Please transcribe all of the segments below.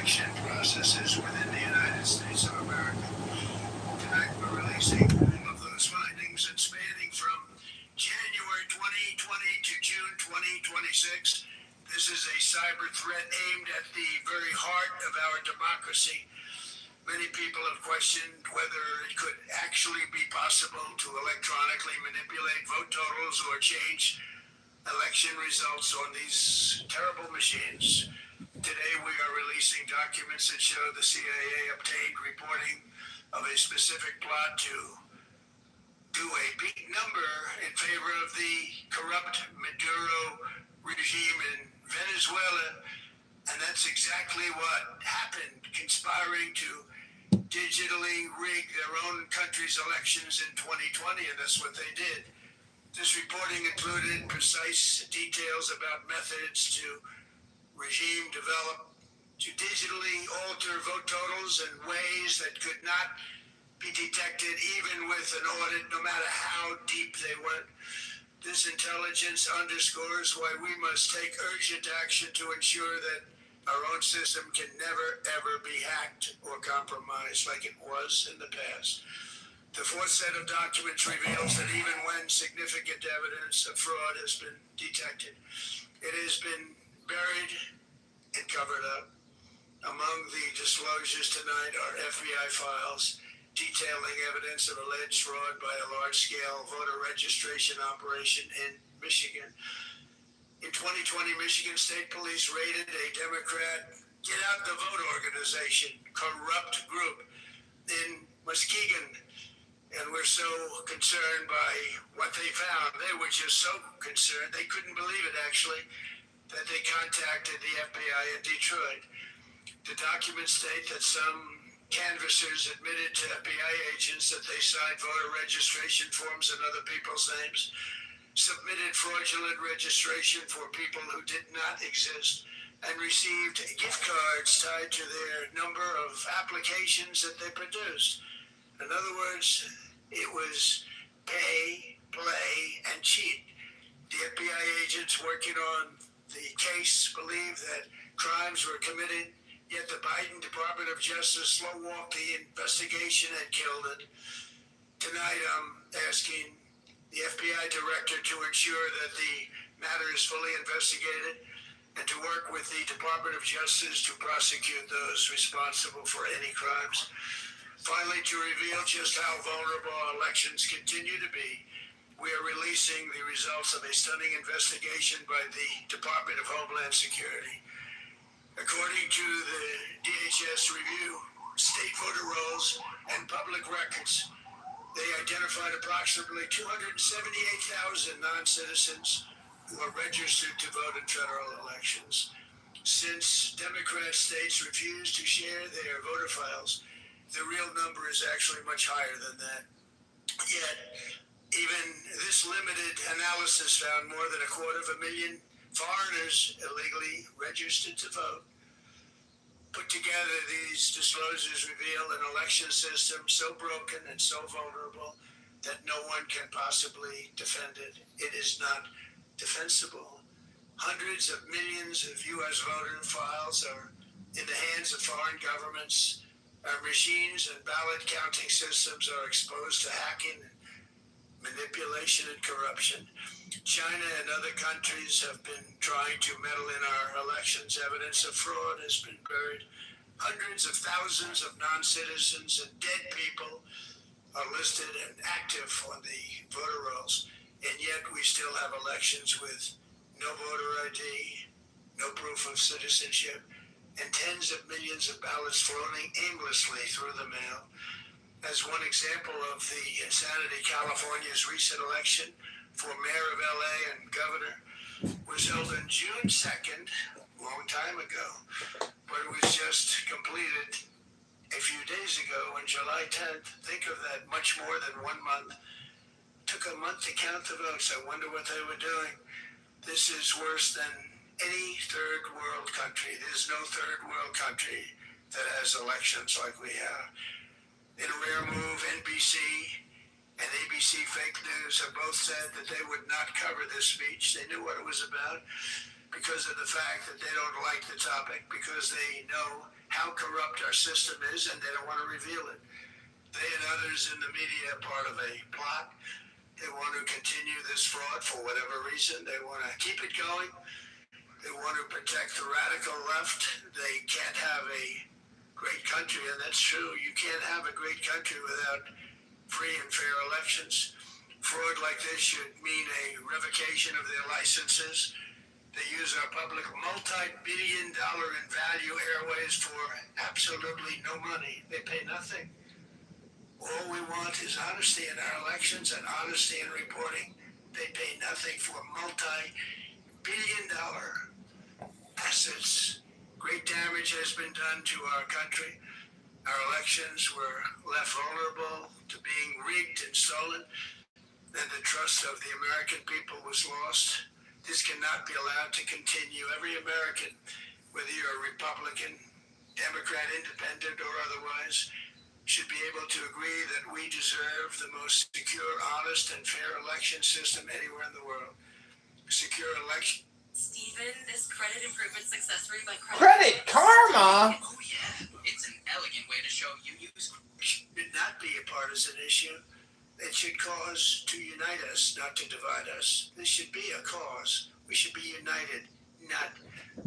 election processes within the United States of America. Tonight we're releasing all of those findings and spanning from January 2020 to June 2026. This is a cyber threat aimed at the very heart of our democracy. Many people have questioned whether it could actually be possible to electronically manipulate vote totals or change election results on these terrible machines. Today we are releasing documents that show the CIA obtained reporting of a specific plot to do a big number in favor of the corrupt Maduro regime in Venezuela, and that's exactly what happened, conspiring to digitally rig their own country's elections in 2020, and that's what they did. This reporting included precise details about methods to regime develop to digitally alter vote totals in ways that could not be detected even with an audit, no matter how deep they went. This intelligence underscores why we must take urgent action to ensure that our own system can never, ever be hacked or compromised like it was in the past. The fourth set of documents reveals that even when significant evidence of fraud has been detected, it has been buried and covered up. Among the disclosures tonight are FBI files detailing evidence of alleged fraud by a large-scale voter registration operation in Michigan. In 2020, Michigan State Police raided a Democrat Get Out the Vote organization, corrupt group in Muskegon. And we're so concerned by what they found. They were just so concerned, they couldn't believe it actually, that they contacted the FBI in Detroit. The documents state that some canvassers admitted to FBI agents that they signed voter registration forms in other people's names, submitted fraudulent registration for people who did not exist, and received gift cards tied to their number of applications that they produced. In other words, it was pay, play, and cheat. The FBI agents working on the case believe that crimes were committed, yet the Biden Department of Justice slow-walked the investigation and killed it. Tonight I'm asking the FBI director to ensure that the matter is fully investigated and to work with the Department of Justice to prosecute those responsible for any crimes. Finally, to reveal just how vulnerable our elections continue to be, we are releasing the results of a stunning investigation by the Department of Homeland Security. According to the DHS review, state voter rolls and public records, they identified approximately 278,000 non-citizens who are registered to vote in federal elections. Since Democrat states refuse to share their voter files, the real number is actually much higher than that. Yet, even this limited analysis found more than 250,000 foreigners illegally registered to vote. Put together, these disclosures reveal an election system so broken and so vulnerable that no one can possibly defend it. It is not defensible. Hundreds of millions of U.S. voter files are in the hands of foreign governments. Our machines and ballot counting systems are exposed to hacking, manipulation, and corruption. China and other countries have been trying to meddle in our elections. Evidence of fraud has been buried. Hundreds of thousands of non-citizens and dead people are listed and active on the voter rolls, and yet we still have elections with no voter ID, no proof of citizenship, and tens of millions of ballots floating aimlessly through the mail. As one example of the insanity, California's recent election for mayor of LA and governor was held on June 2nd, a long time ago, but it was just completed a few days ago on July 10th. Think of that, much more than 1 month. Took a month to count the votes. I wonder what they were doing. This is worse than any third world country. There's no third world country that has elections like we have. In a rare move, NBC and ABC Fake News have both said that they would not cover this speech. They knew what it was about. because of the fact that they don't like the topic, because they know how corrupt our system is and they don't want to reveal it. They and others in the media are part of a plot. They want to continue this fraud for whatever reason. They want to keep it going. They want to protect the radical left. They can't have a great country, and that's true. You can't have a great country without free and fair elections. Fraud like this should mean a revocation of their licenses. They use our public multi-billion-dollar in value airways for absolutely no money. They pay nothing. All we want is honesty in our elections and honesty in reporting. They pay nothing for multi-billion-dollar assets. Great damage has been done to our country. Our elections were left vulnerable to being rigged and stolen, and the trust of the American people was lost. This cannot be allowed to continue. Every American, whether you're a Republican, Democrat, Independent, or otherwise, should be able to agree that we deserve the most secure, honest, and fair election system anywhere in the world. Secure election. Stephen, this credit improvement success rate by Credit Karma? Oh yeah, it's an elegant way to show you use. Should not be a partisan issue. It should cause to unite us, not to divide us. This should be a cause. We should be united, not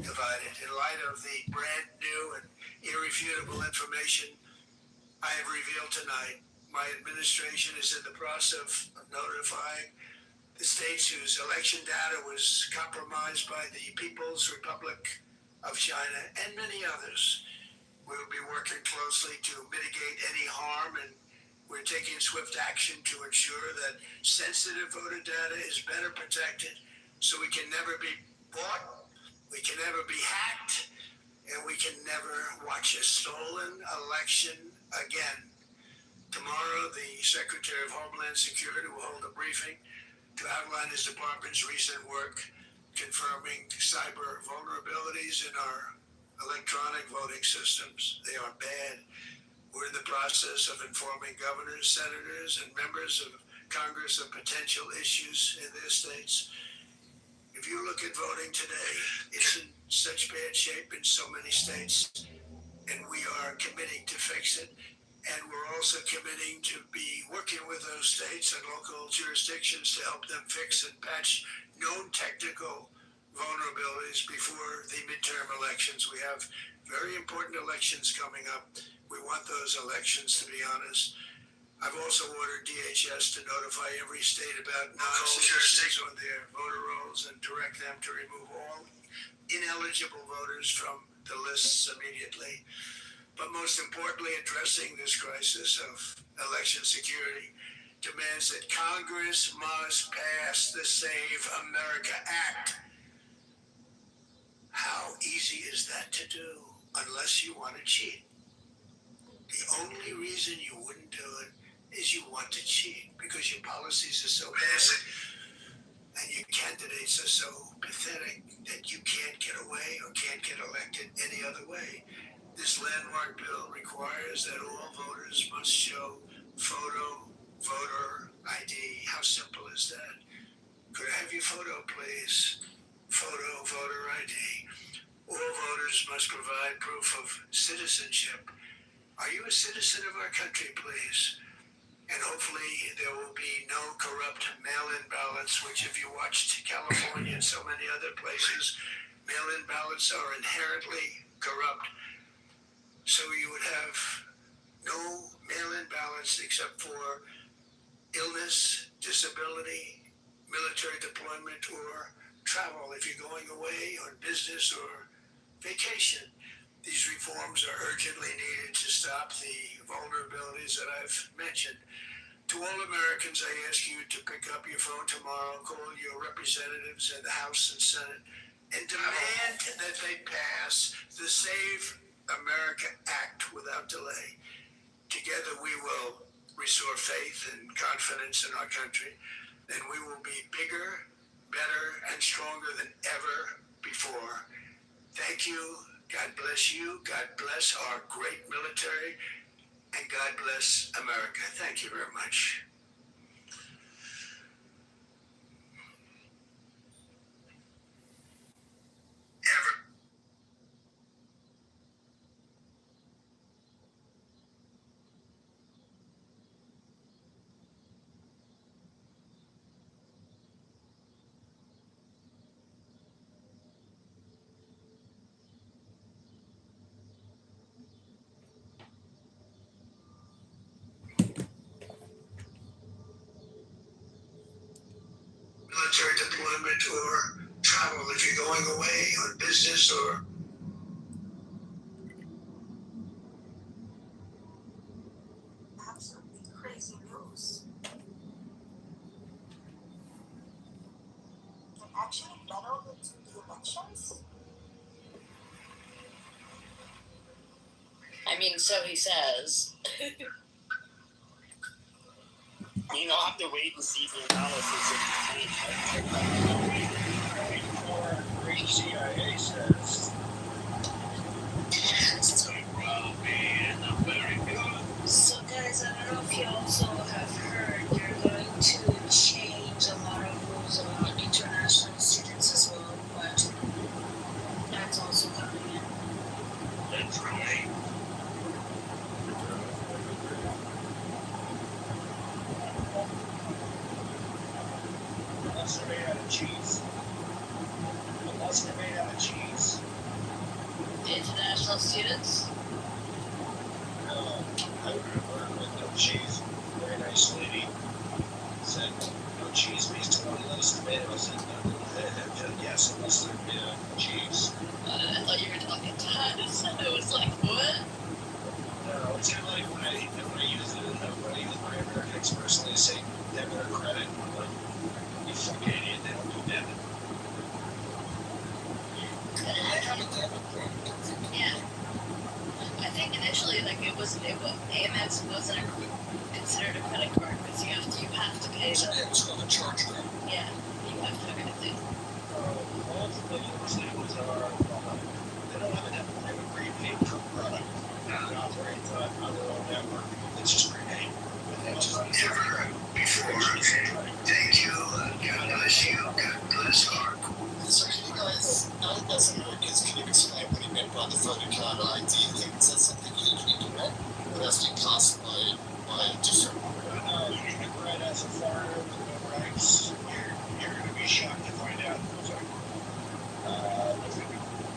divided. In light of the brand new and irrefutable information I have revealed tonight, my administration is in the process of notifying the states whose election data was compromised by the People's Republic of China and many others. We will be working closely to mitigate any harm, and we're taking swift action to ensure that sensitive voter data is better protected so we can never be bought, we can never be hacked, and we can never watch a stolen election again. Tomorrow, the Secretary of Homeland Security will hold a briefing to outline his department's recent work confirming cyber vulnerabilities in our electronic voting systems. They are bad. We're in the process of informing governors, senators, and members of Congress of potential issues in their states. If you look at voting today, it's in such bad shape in so many states, and we are committing to fix it. And we're also committing to be working with those states and local jurisdictions to help them fix and patch known technical vulnerabilities before the midterm elections. We have very important elections coming up. We want those elections, to be honest. I've also ordered DHS to notify every state about non-citizens on their voter rolls and direct them to remove all ineligible voters from the lists immediately. But most importantly, addressing this crisis of election security demands that Congress must pass the Save America Act. How easy is that to do unless you want to cheat? The only reason you wouldn't do it is you want to cheat because your policies are so bad and your candidates are so pathetic that you can't get away or can't get elected any other way. This landmark bill requires that all voters must show photo, voter ID. How simple is that? Could I have your photo, please? Photo, voter ID. All voters must provide proof of citizenship. Are you a citizen of our country, please? And hopefully there will be no corrupt mail-in ballots, which if you watched California and so many other places, mail-in ballots are inherently corrupt. So you would have no mail-in ballots except for illness, disability, military deployment, or travel if you're going away on business or vacation. These reforms are urgently needed to stop the vulnerabilities that I've mentioned. To all Americans, I ask you to pick up your phone tomorrow, call your representatives in the House and Senate, and demand that they pass the Save America Act without delay. Together we will restore faith and confidence in our country, and we will be bigger, better, and stronger than ever before. Thank you. God bless you. God bless our great military, and God bless America. Thank you very much. military deployment or travel if you're going away on business or. Absolutely crazy news. They actually meddled into the elections? I mean, so he says. You know, I'll have to wait and see the analysis of the before great CIA says. Oh man, I'm very good. So guys, I don't know if you also have heard they're going to change a lot of rules about international students as well, but that's also coming in. That's right. Unless they're made out of cheese. Unless they're made out of cheese. International students? I learned with no cheese. Very nice lady said, no cheese means 20 less tomatoes. And yes, unless they're made out of cheese. I thought you were talking to us. I was like, what? No, it's kind of like when I use it, when I use my American Express and they say debit or credit, I'm like, you fucking idiot, they don't do debit. I have a debit card. Yeah. I think initially, like, Amex wasn't considered a credit card because you have to pay the. It's called a charge card. Yeah, you have to have everything. All of the universities are, they don't have a prepaid per product. They operate on their own network. It's just prepaid. Never before. Thank you. God bless you. God bless our. So can you guys, as Americans, can you explain what he meant by the voter card ID thing? Is that something legally correct? Or has been classified by a different? You can read as a foreigner with no rights. You're going to be shocked to find out. You're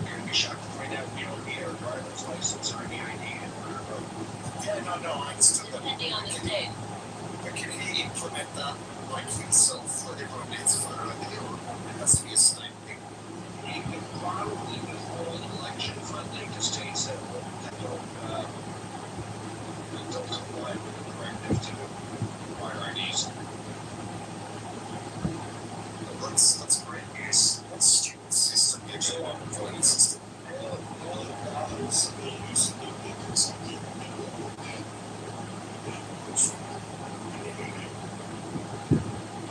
going to be shocked to find out we don't need a driver's license or any ID in order to vote. Yeah, no, I understand that. Depending on the state. But can he implement that like himself, that everyone needs a photo ID, or it has to be a state thing? You can probably withhold election funding to states that don't comply with the directive to require IDs. Well, that's great news. That's a stupid system, the actual voting system.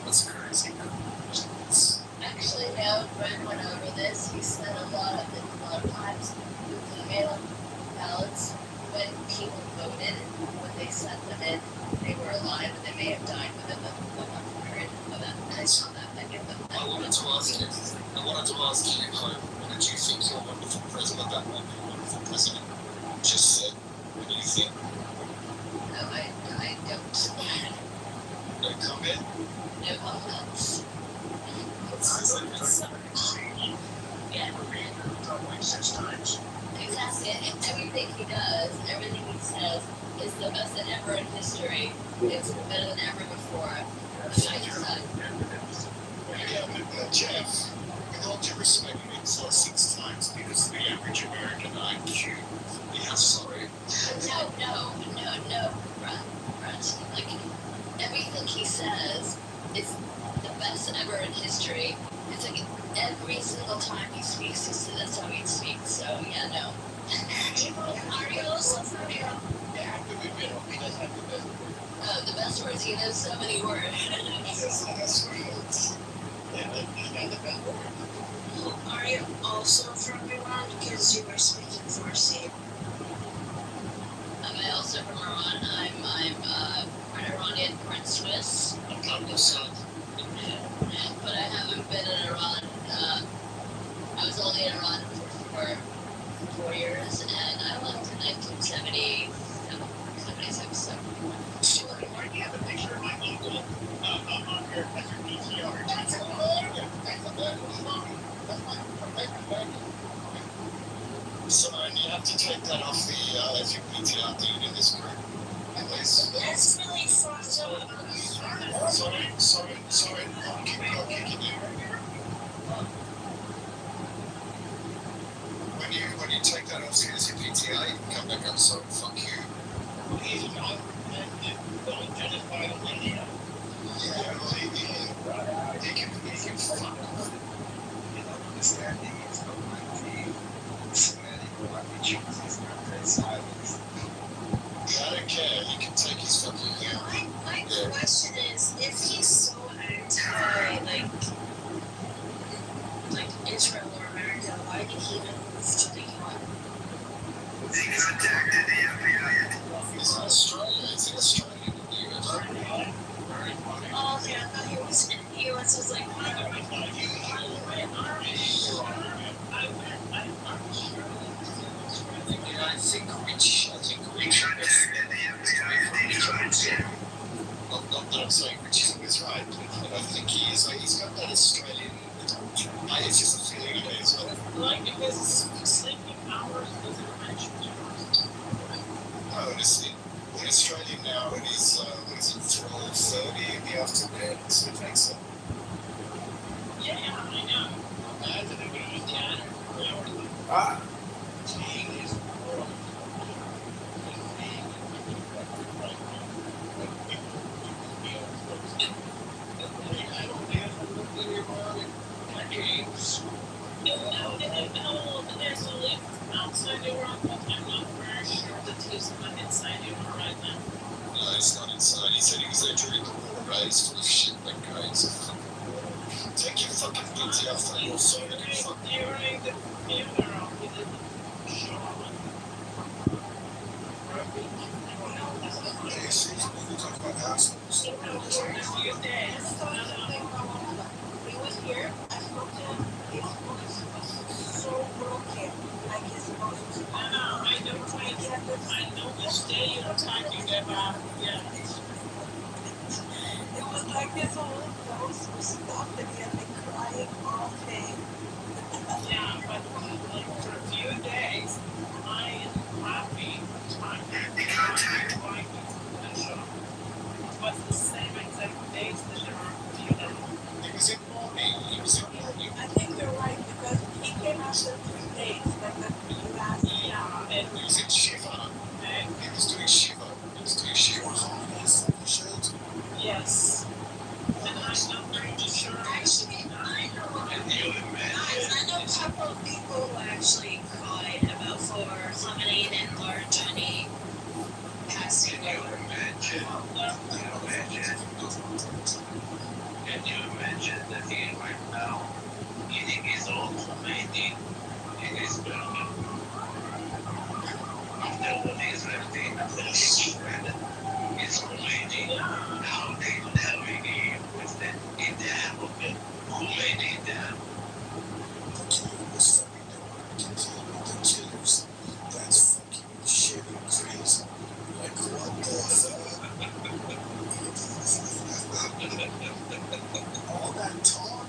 That's crazy. Actually, now Brent went over this. He said a lot of times with the mail ballots, when people voted, when they sent them in, they were alive and they may have died within the month period of that. And it's not that many of them. I wanted to ask you, Hope, what did you think your wonderful president, that wonderful president, just said? What do you think? No, I don't. No comment? No comments. Yeah. Like 6 times. Exactly. And everything he does, everything he says is the best than ever in history. It's better than ever before. Jeff, with all due respect, you didn't say 6 times because the average American IQ, yeah, sorry. No, Brett. Like, everything he says is the best ever in history. It's like every single time he speaks, that's how he speaks. So, yeah, no. Are you also from here? They have to be middle. He doesn't have the best word. Oh, the best words. He knows so many words. That's the best words. He's got the best word. Are you also from Iran? Because you were speaking Farsi. Am I also from Iran? I'm part Iranian, part Swiss. I'm the son. But I haven't been in Iran. I was only in Iran for 4 years, and I left in 1977. Sure, why do you have a picture of my uncle on your PTR? That's hilarious. So you have to take that off the as your PTR dude in this group. At least. That's really fucked up. Sorry, I'll kick you. When you take that off as your PTA, you can come back up, sorry, fuck you. He's not judged by the media. Yeah, he can fuck off. You don't understand the it's not like the Semitic or the Jews is not that silence. I don't care, he can take his fucking hair. My question is, if he's so anti, like Israel or America, why did he even move to the UN? They contacted the FBI. He's in Australia, he's in Australia in the US. Oh, okay, I thought he was in the US. Was like, I think Rich They contacted the FBI. They tried to. not that I'm saying Rich is right, but I think he is. He's got that Australian. It's just a feeling of it as well. Like, because sleeping hours doesn't mention No, honestly, in Australia now it is, what is it, 12:30 in the afternoon, so it makes it. Yeah, I know. Imagine if it was 10 or 3 hours. Ah, He is world. I don't have decades. There's a lift outside the world, but I'm not very sure that he's not inside the world right now. No, it's not inside. He said he was there during the war, right? He's full of shit, that guy. Take your fucking booty off that you're so fucking fuck. During the funeral, he didn't show up. Hey, seriously, we talk about assholes. For a few days. He was here. I spoke to him. His voice was so broken. Like his voice was I know which day you're talking about. Yeah. It was like his whole voice was stuffed and he had been crying all day. Yeah, but like for a few days, I am happy. They contacted. But the same exact days that there are a few days. He was in mourning. He was in mourning. I think you're right because he came after 3 days. Like the last Yeah, and He was in Shiva. He was doing Shiva. He was doing Shiva holidays. He showed. yes. And I'm not pretty sure. actually, I know. And you Guys, I know a couple of people who actually cried about for Lemonade and Laura Johnny passing Can you away. imagine? Can you imagine that he right now eating his own homemade in his burger? After what he's lifting, he's shredded. It's homemade. How they having him with the idea of it? Homemade idea. Was fucking doing the killers. That's fucking shitty crazy. Like, what the fuck? All that talk,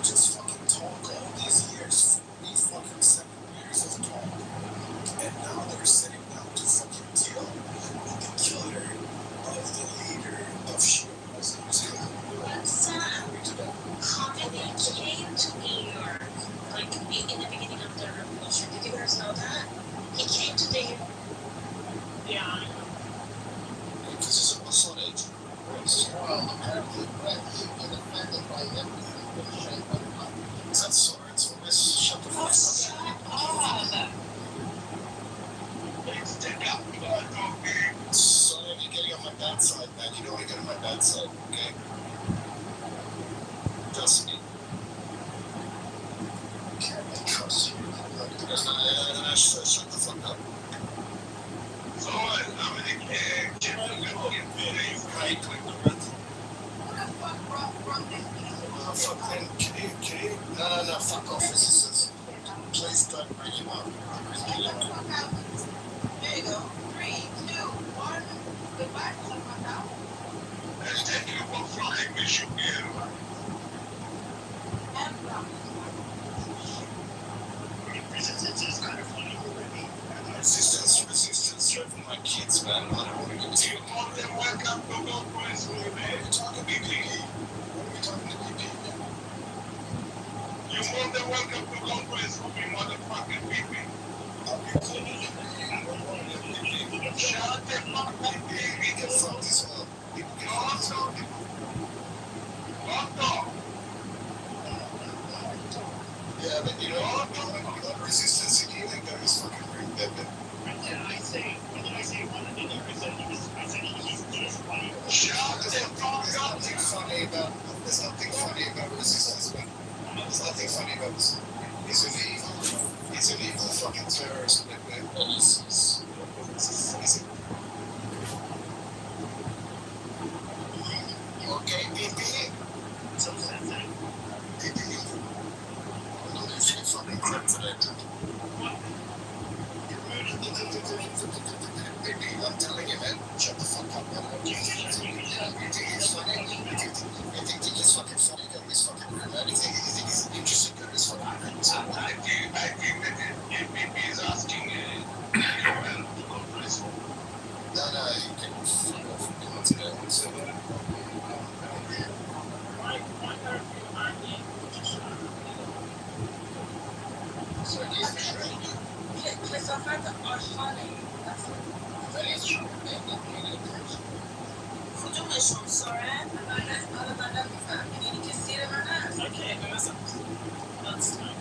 just fucking talk all these years, 40 fucking 7 years of talk. And now they're sitting down to fucking deal with the killer of the leader of shit Muslims. But Sam, Khomeini came to New York, like in the beginning of the revolution. Did you guys know that? He came to the Yeah, I know. Because he's a Muslim agent. Well, apparently, he was offended by everything that was said by the Muslims. Is that swords or this? Shut the fuck up. It's the government of me. Sorry, you're getting on my bad side, man. You don't want to get on my bad side, okay? Trust me. Can't trust you. Shut the fuck up. So what? I'm in a cage. Right. Who the fuck brought this piece of Oh, fuck, then, can you? No, fuck off, physicists. Please don't bring him up. Get the fuck out. There you go. 3, 2, 1. Goodbye, someone out. Thank you for flying me, Shukir. And from. Resistance is kind of funny already. Resistance, driving my kids man. I don't want to give You want them welcome to Congressman, What man. are we talking to BP? What are we talking to BP? You want them welcome to Congressman, you motherfucking people. Are we cool? I don't want to give BP. Shut the fuck up, We baby. get fucked as well. People get fucked as well. Otto. Yeah, but you know, resistance again, that guy is fucking great. I say one of the niggas that I said he's just funny. Shut the fuck up. There's nothing funny about resistance, man. There's nothing funny about this. He's an evil fucking terrorist, man. He's okay, BP? So sensitive. BP? I know there's some fucking crap for that. BP, I'm telling you, man. Shut the fuck up, man. You think he's funny? You think he's fucking funny? He's fucking rude, man. You think he's interesting? He's fucking rude. I think that MVP is asking you help to Congressman. No, you can fuck off and go to that. So, sorry, do you think right? کثافت آشغاله That is true. کدومشون سارن؟ من میفهم اینی که زیر من هست Okay, that's time.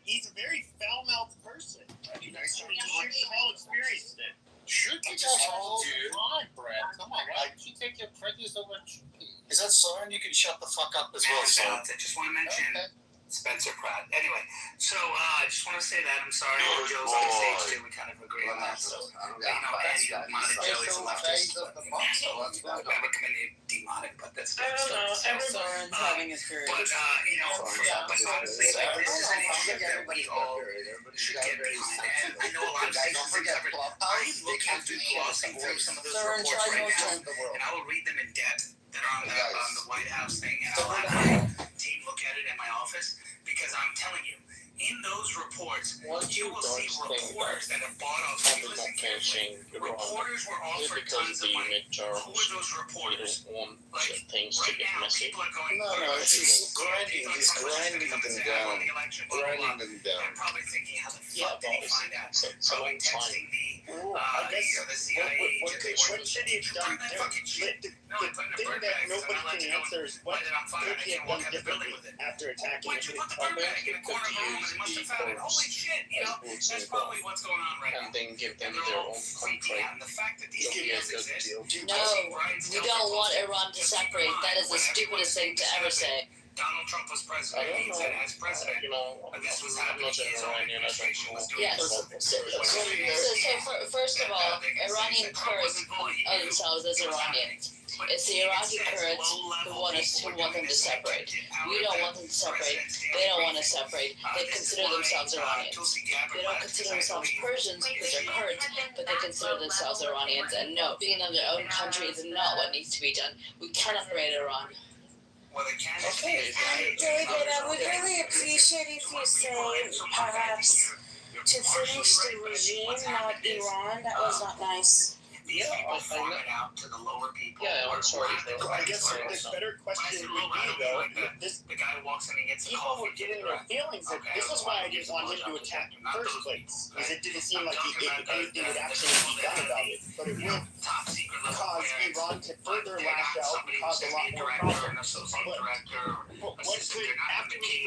He's a very foul-mouthed person. You guys should have all experienced it. Should we just hold you? Come on, Brad. Come on. Why don't you take your prejudice over GP? Is that Soren? You can shut the fuck up as well, Soren. I just want to mention Okay. Spencer Pratt. Anyway, so I just want to say that I'm sorry that Joe's on the stage too. We kind of agree on that. So Eddie modded Joey's a leftist. Remember committing demonic, but that's I don't know. Soren's having his period. But but honestly, like this is an issue that we all should get behind. And I know a lot of stations have covered. I'm looking through glossing through some of those reports right now, and I will read them in depth. That are on the White House thing, and I'll have my team look at it in my office because I'm telling you, in those reports, you will see reporters that have bought off. Reporters were offered tons of money. Who were those reporters? Like right now, people are going. No, he's grinding them down. They're probably thinking, how the fuck did he find out? Probably texting the CIA agent. What should he have done? No, I put in a bird bag. Nobody can answer is what I'm fine. I can't walk out the building with it. after attacking Why'd you put the bird bag in a corner of the room and they must have found it? Holy shit, that's probably what's going on right now. And then give them And they're their all own freaking out. And the fact that these videos exist. No, we don't want Iran to separate. That is the stupidest thing to ever say. Donald Trump was president. He said as president, this was happening. His own administration was doing Yes. this. So first of all, Iranian Kurds are themselves as Iranians. It's the Iraqi Kurds who want them to separate. We don't want them to separate. They don't want to separate. They consider themselves Iranians. They don't consider themselves Persians because they're Kurds, but they consider themselves Iranians. And no, being in their own country is not what needs to be done. We cannot create Iran. David, I would really appreciate if you say perhaps to finish the regime, not Iran. That was not nice. These people farm it out to the lower people. Yeah, I'm sorry. I guess the better question would be though, the guy walks in and gets people were getting their feelings that this is why I didn't want him to attack in the first place, because it didn't seem like anything would actually be done about it. But it would cause Iran to further lash out and cause a lot more problems. But what could, after we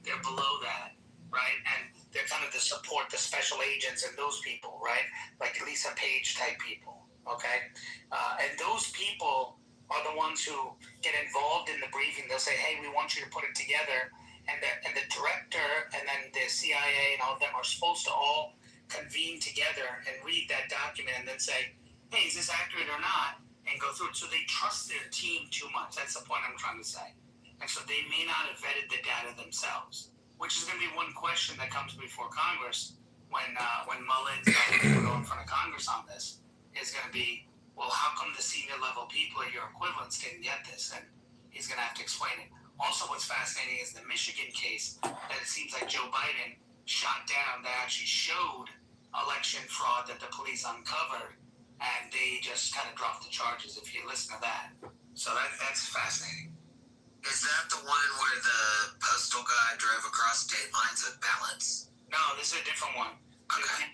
they're below that, right? And they're kind of to support the special agents and those people, right? Like Lisa Page type people, okay? And those people are the ones who get involved in the briefing. They'll say, "Hey, we want you to put it together," and the director and then the CIA and all of them are supposed to all convene together and read that document and then say, "Hey, is this accurate or not?" and go through it. So they trust their team too much. That's the point I'm trying to say. And so they may not have vetted the data themselves, which is going to be one question that comes before Congress when Mullins will go in front of Congress on this, is going to be, well, how come the senior level people or your equivalents didn't get this? And he's going to have to explain it. Also, what's fascinating is the Michigan case that it seems like Joe Biden shot down that actually showed election fraud that the police uncovered, and they just kind of dropped the charges if you listen to that. So that's fascinating. Is that the one where the postal guy drove across state lines with ballots? No, this is a different one. Okay.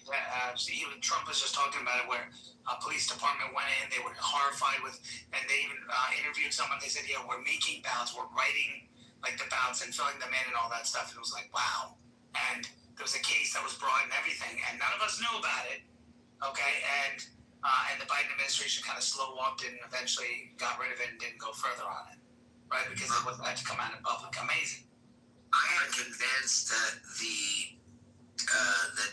Trump was just talking about it, where a police department went in, they were horrified with, and they even interviewed someone. They said, "Yeah, we're making ballots, we're writing like the ballots and filling them in and all that stuff." And it was like, wow. And there was a case that was brought and everything, and none of us knew about it. Okay, and the Biden administration kind of slow walked it and eventually got rid of it and didn't go further on it, right? Because it wasn't had to come out in public. Amazing. I am convinced that the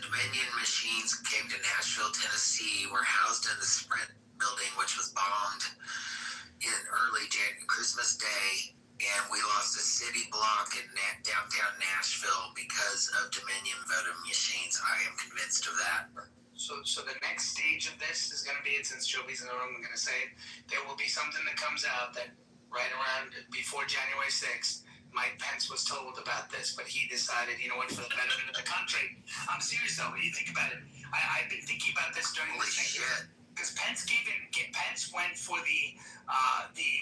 Dominion machines came to Nashville, Tennessee, were housed in the Sprint building, which was bombed in early Christmas Day, and we lost a city block in downtown Nashville because of Dominion voting machines. I am convinced of that. So the next stage of this is going to be, and since Joby's in the room, I'm going to say it, there will be something that comes out that right around before January 6th, Mike Pence was told about this, but he decided, you know what, for the benefit of the country. I'm serious though. When you think about it, I've been thinking about this during this thing, because Pence went for the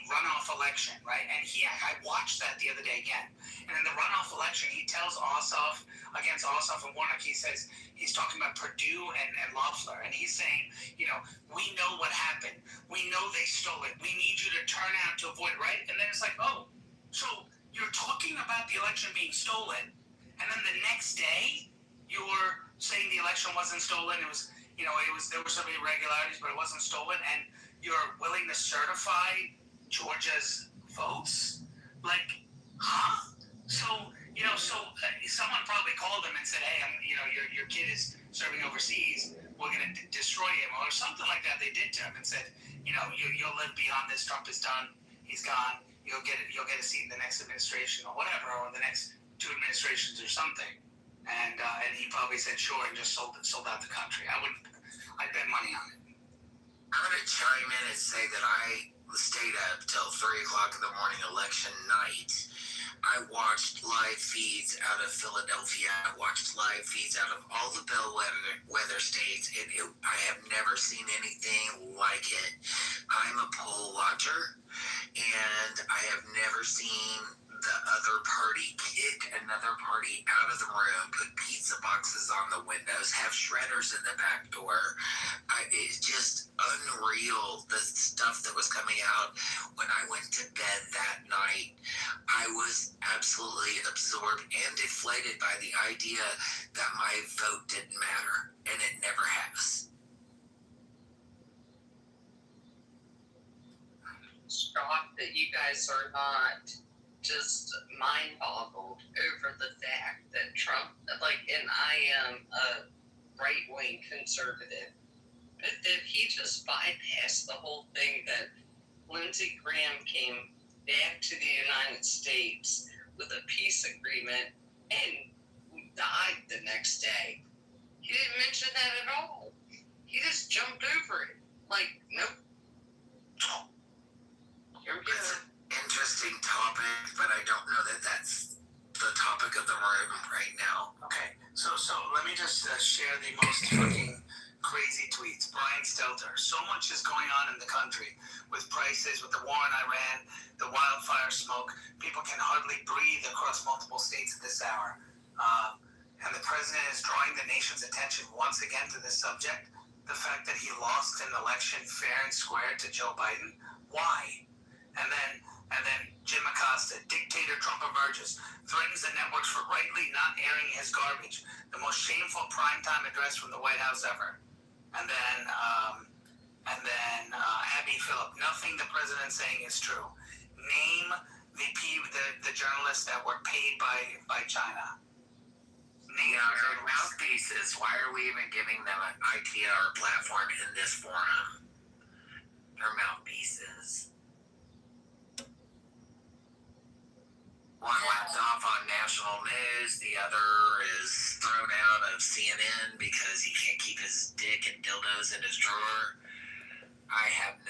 runoff election, right? And I watched that the other day again. And in the runoff election, he tells Ossoff, against Ossoff and Warnock, he says, he's talking about Perdue and Loeffler, and he's saying, you know, we know what happened. We know they stole it. We need you to turn out to avoid, right? And then it's like, oh, so you're talking about the election being stolen, and then the next day you're saying the election wasn't stolen. It was, you know, there were some irregularities, but it wasn't stolen, and you're willing to certify Georgia's votes? Like, huh? So, you know, someone probably called him and said, "Hey, your kid is serving overseas. We're going to destroy him," or something like that. They did to him and said, you know, you'll live beyond this. Trump is done. He's gone. You'll get a seat in the next administration or whatever, or the next 2 administrations or something. And he probably said sure and just sold out the country. I'd bet money on it. I'm going to chime in and say that I stayed up till 3 o'clock in the morning election night. I watched live feeds out of Philadelphia. I watched live feeds out of all the bellwether states. I have never seen anything like it. I'm a poll watcher, and I have never seen the other party kick another party out of the room, put pizza boxes on the windows, have shredders in the back door. It's just unreal, the stuff that was coming out. When I went to bed that night, I was absolutely absorbed and deflated by the idea that my vote didn't matter, and it never has. Shocked that you guys are not just mind-boggled over the fact that Trump, and I am a right-wing conservative, but that he just bypassed the whole thing, that Lindsey Graham came back to the United States with a peace agreement and died the next day. He didn't mention that at all. He just jumped over it. Like, nope. You're good. It's an interesting topic, but I don't know that that's the topic of the room right now. Okay, so let me just share the most fucking crazy tweets. Brian Stelter. So much is going on in the country with prices, with the war in Iran, the wildfire smoke. People can hardly breathe across multiple states at this hour. And the president is drawing the nation's attention once again to this subject. The fact that he lost an election fair and square to Joe Biden. Why? And then Jim Acosta, dictator Trump emerges, threatens the networks for rightly not airing his garbage. The most shameful primetime address from the White House ever. And then And then Abby Phillip, nothing the president's saying is true. Name the journalists that were paid by China. Yeah, our mouthpieces. Why are we even giving them an ITR platform in this forum? Our mouthpieces. One went off on national news. The other is thrown out of CNN because he can't keep his dick and dildos in his drawer.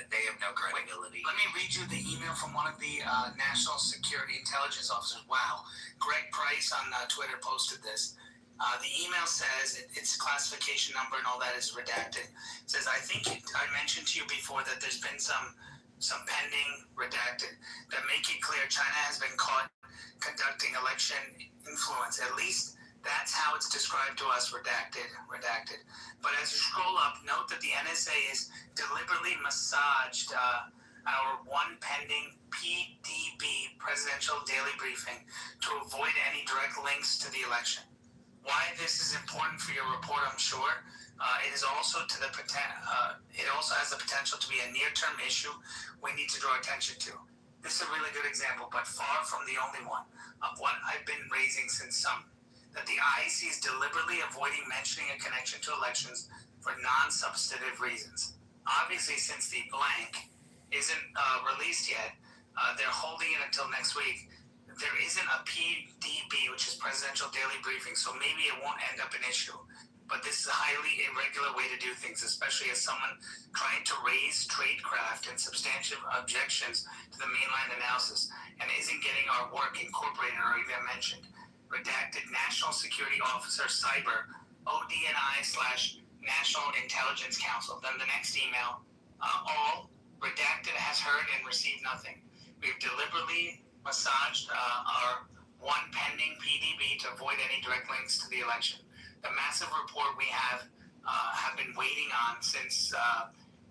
They have no credibility. Let me read you the email from one of the National Security Intelligence officers. Wow. Greg Price on Twitter posted this. The email says its classification number and all that is redacted. It says, I think I mentioned to you before that there's been some pending redacted that make it clear China has been caught conducting election influence. At least that's how it's described to us, redacted. But as you scroll up, note that the NSA has deliberately massaged our one pending PDB, Presidential Daily Briefing, to avoid any direct links to the election. Why this is important for your report, I'm sure. It is also it also has the potential to be a near-term issue we need to draw attention to. This is a really good example, but far from the only one, of what I've been raising since that the IEC is deliberately avoiding mentioning a connection to elections for non-substantive reasons. Obviously, since the blank isn't released yet, they're holding it until next week. There isn't a PDB, which is Presidential Daily Briefing, so maybe it won't end up an issue. But this is a highly irregular way to do things, especially as someone trying to raise tradecraft and substantive objections to the mainline analysis and isn't getting our work incorporated or even mentioned. Redacted National Security Officer Cyber, ODNI/National Intelligence Council. Then the next email, all redacted has heard and received nothing. We've deliberately massaged our one pending PDB to avoid any direct links to the election. The massive report we have been waiting on since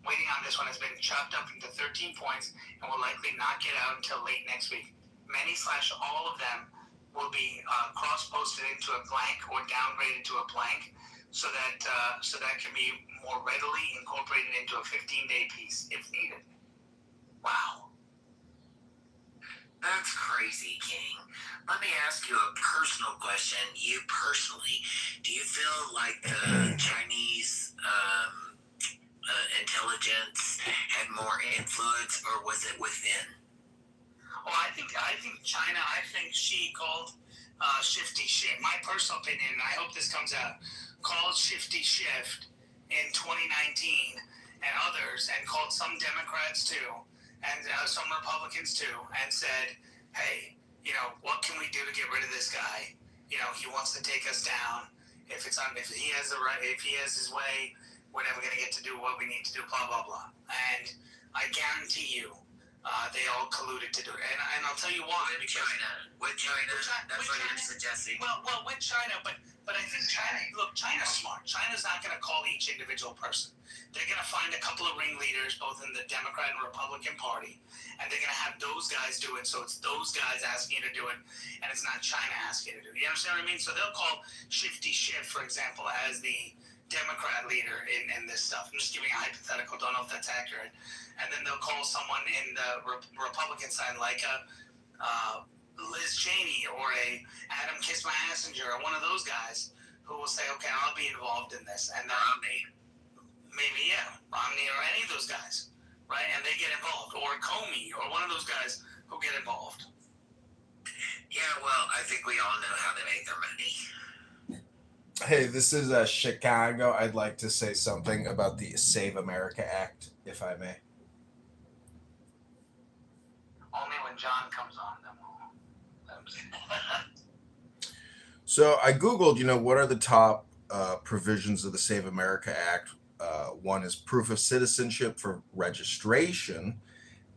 waiting on this one has been chopped up into 13 points and will likely not get out until late next week. Many/all of them will be cross-posted into a blank or downgraded to a blank so that can be more readily incorporated into a 15-day piece if needed. Wow. That's crazy, King. Let me ask you a personal question. You personally, do you feel like the Chinese intelligence had more influence, or was it within? Well, I think China. I think she called Shifty Shift. My personal opinion, and I hope this comes out, called Shifty Shift in 2019 and others, and called some Democrats too, and some Republicans too, and said, "Hey, what can we do to get rid of this guy? He wants to take us down. If he has his way, we're never going to get to do what we need to do. Blah blah blah." And I guarantee you, they all colluded to do it. And I'll tell you why. With China. That's what you're suggesting. Well, with China, but I think China's smart. China's not going to call each individual person. They're going to find a couple of ringleaders, both in the Democrat and Republican Party, and they're going to have those guys do it. So it's those guys asking you to do it, and it's not China asking you to do it. You understand what I mean? So they'll call Shifty Shift, for example, as the Democrat leader in this stuff. I'm just giving a hypothetical. Don't know if that's accurate. And then they'll call someone in the Republican side, like Liz Cheney or a Adam Kiss My Messenger or one of those guys who will say, "Okay, I'll be involved in this." And then Romney or any of those guys, right? And they get involved, or Comey or one of those guys who get involved. Yeah, well, I think we all know how they make their money. Hey, this is Chicago. I'd like to say something about the Save America Act, if I may. Only when John comes on, then we'll. So I Googled, what are the top provisions of the Save America Act? One is proof of citizenship for registration.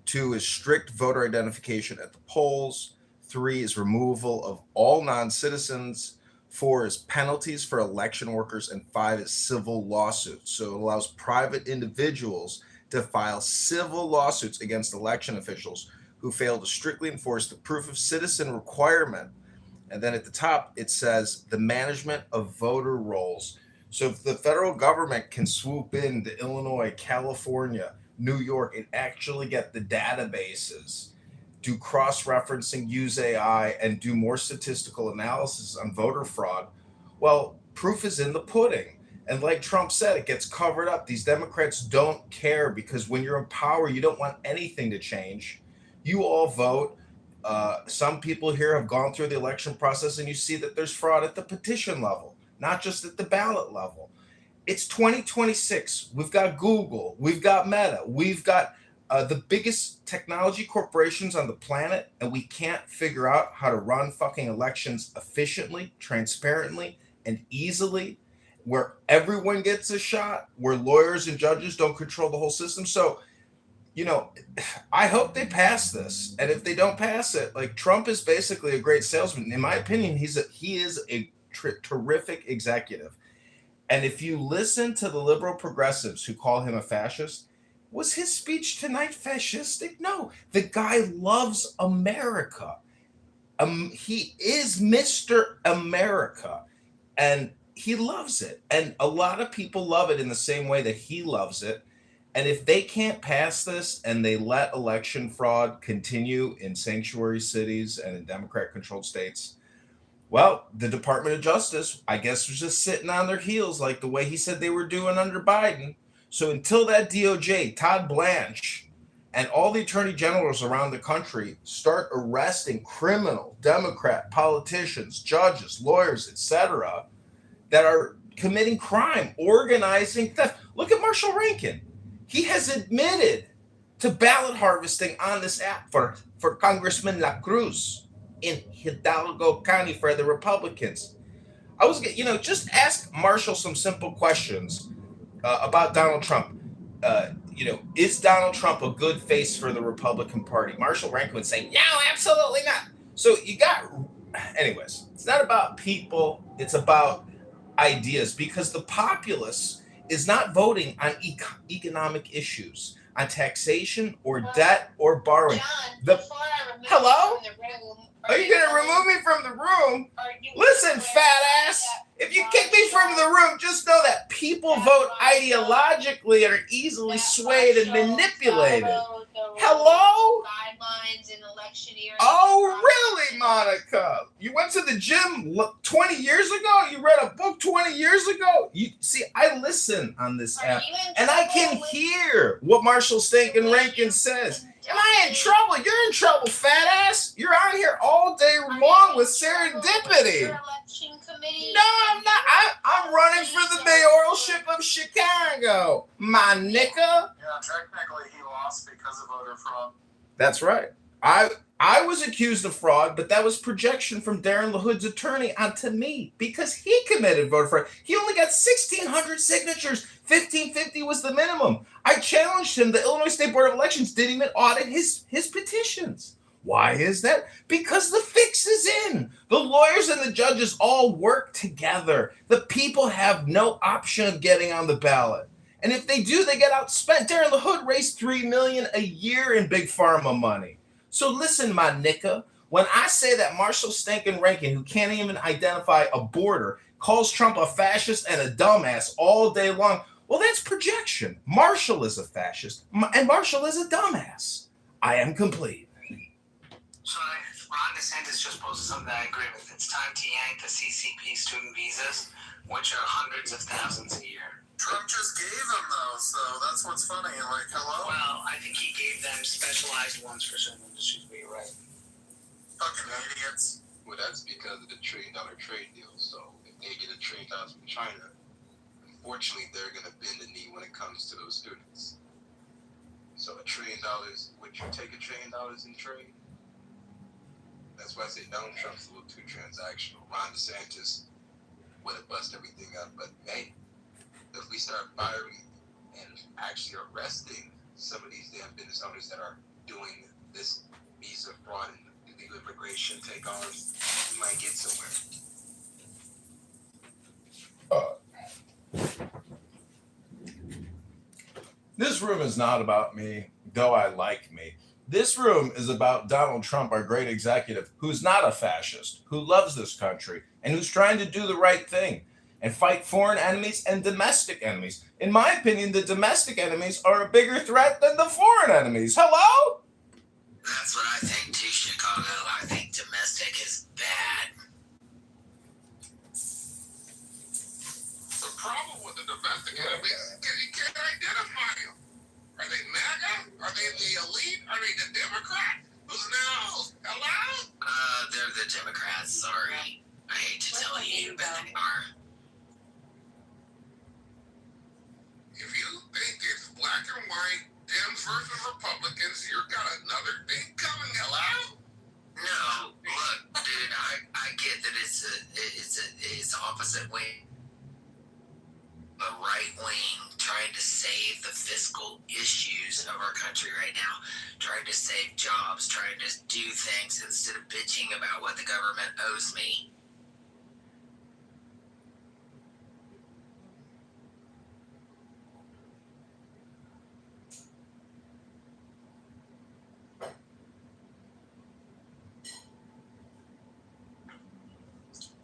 2 is strict voter identification at the polls. 3 is removal of all non-citizens. 4 is penalties for election workers, and 5 is civil lawsuits. So it allows private individuals to file civil lawsuits against election officials who fail to strictly enforce the proof of citizen requirement. And then at the top, it says the management of voter rolls. So if the federal government can swoop into Illinois, California, New York, and actually get the databases, do cross referencing, use AI, and do more statistical analysis on voter fraud, well, proof is in the pudding. And like Trump said, it gets covered up. These Democrats don't care because when you're in power, you don't want anything to change. You all vote. Some people here have gone through the election process and you see that there's fraud at the petition level, not just at the ballot level. It's 2026. We've got Google, we've got Meta, we've got the biggest technology corporations on the planet, and we can't figure out how to run fucking elections efficiently, transparently, and easily, where everyone gets a shot, where lawyers and judges don't control the whole system. So, I hope they pass this. And if they don't pass it, like Trump is basically a great salesman. In my opinion, he is a terrific executive. And if you listen to the liberal progressives who call him a fascist, was his speech tonight fascistic? No, the guy loves America. He is Mr. America, and he loves it. And a lot of people love it in the same way that he loves it. And if they can't pass this and they let election fraud continue in sanctuary cities and in Democrat-controlled states, well, the Department of Justice, I guess, was just sitting on their heels like the way he said they were doing under Biden. So until that DOJ, Todd Blanche, and all the attorney generals around the country start arresting criminal Democrat politicians, judges, lawyers, etc., that are committing crime, organizing theft. Look at Marshall Rankin. He has admitted to ballot harvesting on this app for Congressman La Cruz in Hidalgo County for the Republicans. I was, just ask Marshall some simple questions about Donald Trump. Is Donald Trump a good face for the Republican Party? Marshall Rankin would say, no, absolutely not. So anyways, it's not about people, it's about ideas, because the populace is not voting on economic issues, on taxation or debt or borrowing. John, Hello? Are you going to remove me from the room? Listen, fat ass. If you kick me from the room, just know that people vote ideologically and are easily swayed and manipulated. Hello? Guidelines in electioneering. Oh, really, Monica? You went to the gym 20 years ago? You read a book 20 years ago? See, I listen on this app, and I can hear what Marshall Stankin Rankin says. Am I in trouble? You're in trouble, fat ass. You're out here all day long with serendipity. No, I'm not. I'm running for the mayoralship of Chicago, my nigga. Yeah, technically he lost because of voter fraud. That's right. I was accused of fraud, but that was projection from Darren LaHood's attorney onto me because he committed voter fraud. He only got 1,600 signatures. 1,550 was the minimum. I challenged him. The Illinois State Board of Elections didn't even audit his petitions. Why is that? Because the fix is in. The lawyers and the judges all work together. The people have no option of getting on the ballot. And if they do, they get outspent. Darren LaHood raised $3 million a year in big pharma money. So listen, my nicka, when I say that Marshall Stankin Rankin, who can't even identify a border, calls Trump a fascist and a dumbass all day long, well, that's projection. Marshall is a fascist, and Marshall is a dumbass. I am complete. So Ron DeSantis just posted something that I agree with. It's time to yank the CCP student visas, which are hundreds of thousands a year. Trump just gave them those, so that's what's funny. Like, hello? Well, I think he gave them specialized ones for certain industries, but you're right. Fucking idiots. Well, that's because of the $1 trillion trade deal. So if they get $1 trillion from China, unfortunately, they're going to bend the knee when it comes to those students. So $1 trillion, would you take $1 trillion in trade? That's why I say Donald Trump's a little too transactional. Ron DeSantis would have bust everything up, but hey, if we start firing and actually arresting some of these damn business owners that are doing this visa fraud and illegal immigration takeoffs, we might get somewhere. This room is not about me, though I like me. This room is about Donald Trump, our great executive, who's not a fascist, who loves this country, and who's trying to do the right thing. and fight foreign enemies and domestic enemies. In my opinion, the domestic enemies are a bigger threat than the foreign enemies. Hello? That's what I think too, Chicago. I think domestic is bad. The problem with the domestic enemies is you can't identify them. Are they MAGA? Are they the elite? Are they the Democrats? Who knows? Hello? They're the Democrats. Sorry. I hate to tell you, but they are. If you think it's black and white, Dems versus Republicans, you've got another thing coming. Hello? No, look, dude. I get that it's opposite wing. The right wing trying to save the fiscal issues of our country right now, trying to save jobs, trying to do things instead of bitching about what the government owes me.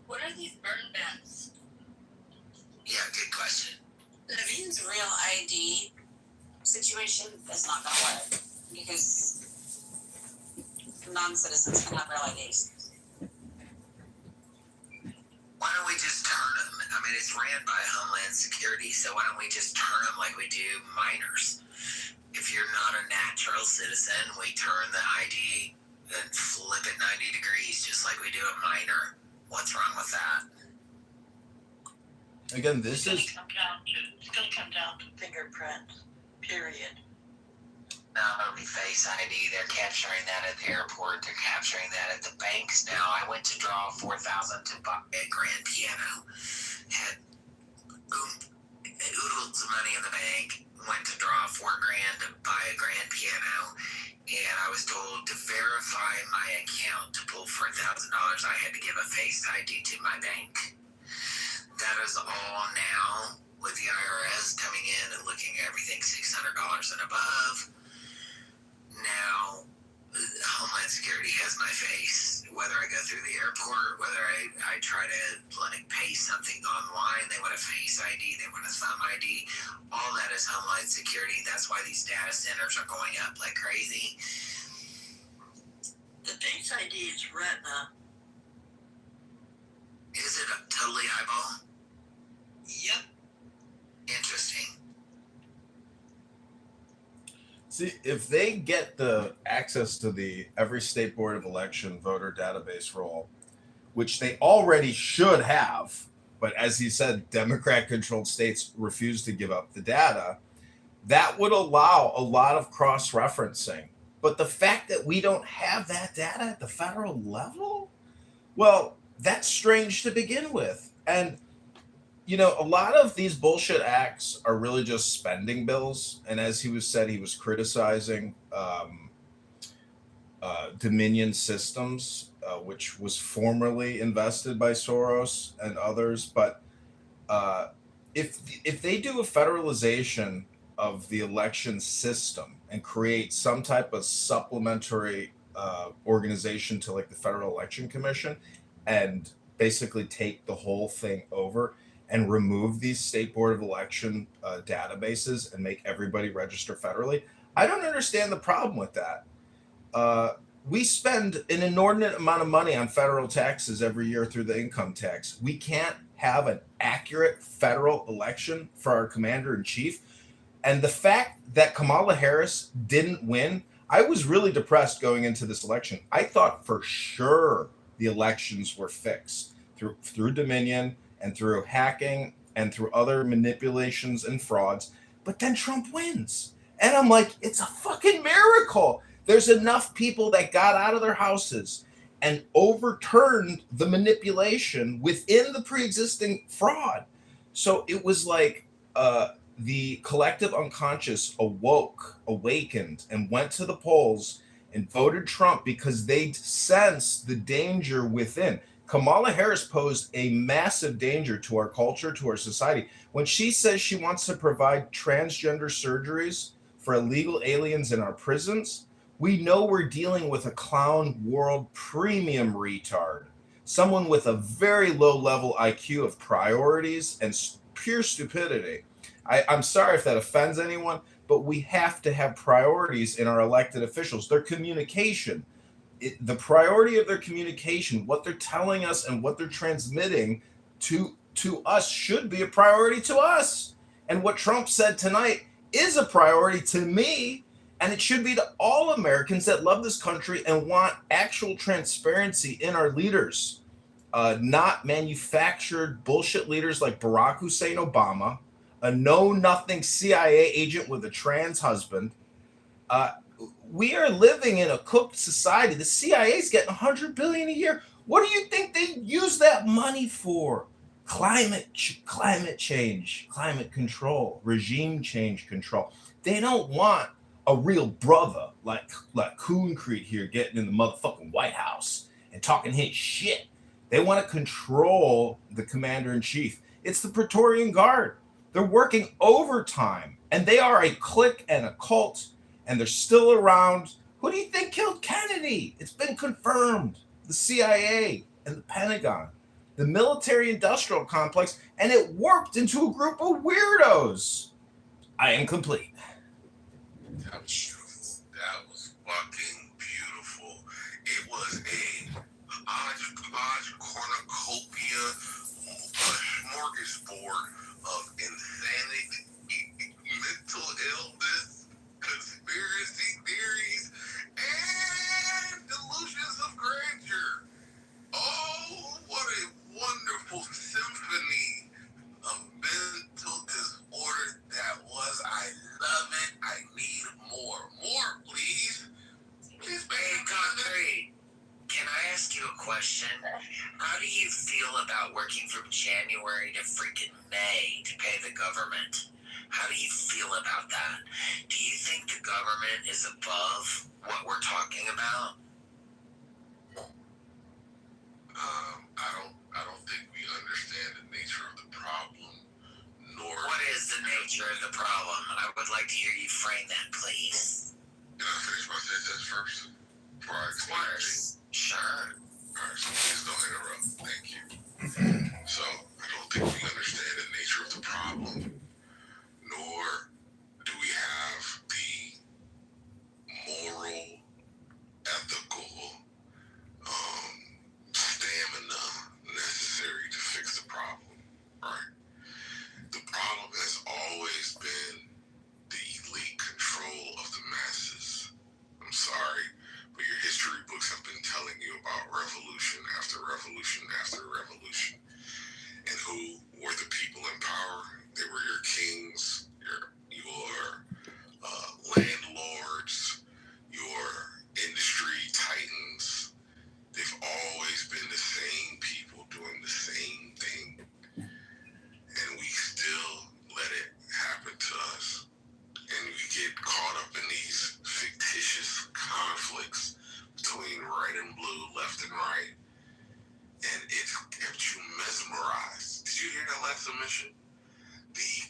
What are these burn bans? Yeah, good question. Levine's real ID situation is not gonna work because non-citizens can have real IDs. Why don't we just turn them? I mean, it's ran by Homeland Security, so why don't we just turn them like we do minors? If you're not a natural citizen, we turn the ID and flip it 90 degrees, just like we do a minor. What's wrong with that? Again, this is It's gonna come down to fingerprint. Period. No, it'll be Face ID. They're capturing that at the airport. They're capturing that at the banks now. I went to draw $4,000 to buy a grand piano. Had oodles of money in the bank. Went to draw $4,000 to buy a grand piano. And I was told to verify my account to pull $4,000. I had to give a Face ID to my bank. That is all now with the IRS coming in and looking at everything $600 and above. Now, Homeland Security has my face. Whether I go through the airport, whether I try to like pay something online, they want a Face ID, they want a thumb ID. All that is Homeland Security. That's why these data centers are going up like crazy. The Face ID is retina. Is it totally eyeball? Yep. Interesting. See, if they get the access to the every state board of election voter database roll, which they already should have, but as he said, Democrat-controlled states refuse to give up the data, that would allow a lot of cross-referencing. But the fact that we don't have that data at the federal level, well, that's strange to begin with. And you know, a lot of these bullshit acts are really just spending bills. And as he was criticizing Dominion Systems, which was formerly invested by Soros and others. But if they do a federalization of the election system and create some type of supplementary organization to like the Federal Election Commission and basically take the whole thing over and remove these state board of election databases and make everybody register federally, I don't understand the problem with that. We spend an inordinate amount of money on federal taxes every year through the income tax. We can't have an accurate federal election for our commander in chief. And the fact that Kamala Harris didn't win, I was really depressed going into this election. I thought for sure the elections were fixed through Dominion and through hacking and through other manipulations and frauds. But then Trump wins. And I'm like, it's a fucking miracle. There's enough people that got out of their houses and overturned the manipulation within the pre-existing fraud. So it was like the collective unconscious awakened, and went to the polls and voted Trump because they sensed the danger within. Kamala Harris posed a massive danger to our culture, to our society. When she says she wants to provide transgender surgeries for illegal aliens in our prisons, we know we're dealing with a clown world premium retard. someone with a very low level IQ of priorities and pure stupidity. I'm sorry if that offends anyone, but we have to have priorities in our elected officials. Their communication, the priority of their communication, what they're telling us and what they're transmitting to us should be a priority to us. And what Trump said tonight is a priority to me, and it should be to all Americans that love this country and want actual transparency in our leaders, not manufactured bullshit leaders like Barack Hussein Obama, a know-nothing CIA agent with a trans husband. We are living in a cooked society. The CIA's getting $100 billion a year. What do you think they use that money for? Climate change, climate control, regime change control. They don't want a real brother like Concrete here getting in the motherfucking White House and talking his shit. They want to control the commander-in-chief. It's the Praetorian Guard. They're working overtime, and they are a clique and a cult, and they're still around. Who do you think killed Kennedy? It's been confirmed. The CIA and the Pentagon, the military-industrial complex, and it warped into a group of weirdos. I am complete. That was fucking beautiful. It was a cornucopia, a smorgasbord of insanity, mental illness, conspiracy theories, and delusions of grandeur. Oh, what a wonderful symphony of mental disorder that was. I love it. I need more. More, please. Please, Hey, Concrete, can I ask you a question? How do you feel about working from January to freaking May to pay the government? How do you feel about that? Do you think the government is above what we're talking about? I don't think we understand the nature of the problem, nor... What is the nature of the problem? I would like to hear you frame that, please. Can I finish my sentence first? Before I explain it? Sure. Alright, so please don't interrupt. Thank you. So, I don't think we understand the nature of the problem, nor do we have the moral, ethical, stamina necessary to fix the problem, right? The problem has always been the elite control of the masses. I'm sorry, but your history books have been telling you about revolution after revolution after revolution. And who were the people in power? They were your kings, your landlords, your industry titans. They've always been the same people doing the same thing. And we still let it happen to us. And we get caught up in these fictitious conflicts between right and blue, left and right. And it kept you mesmerized. Did you hear that last submission? The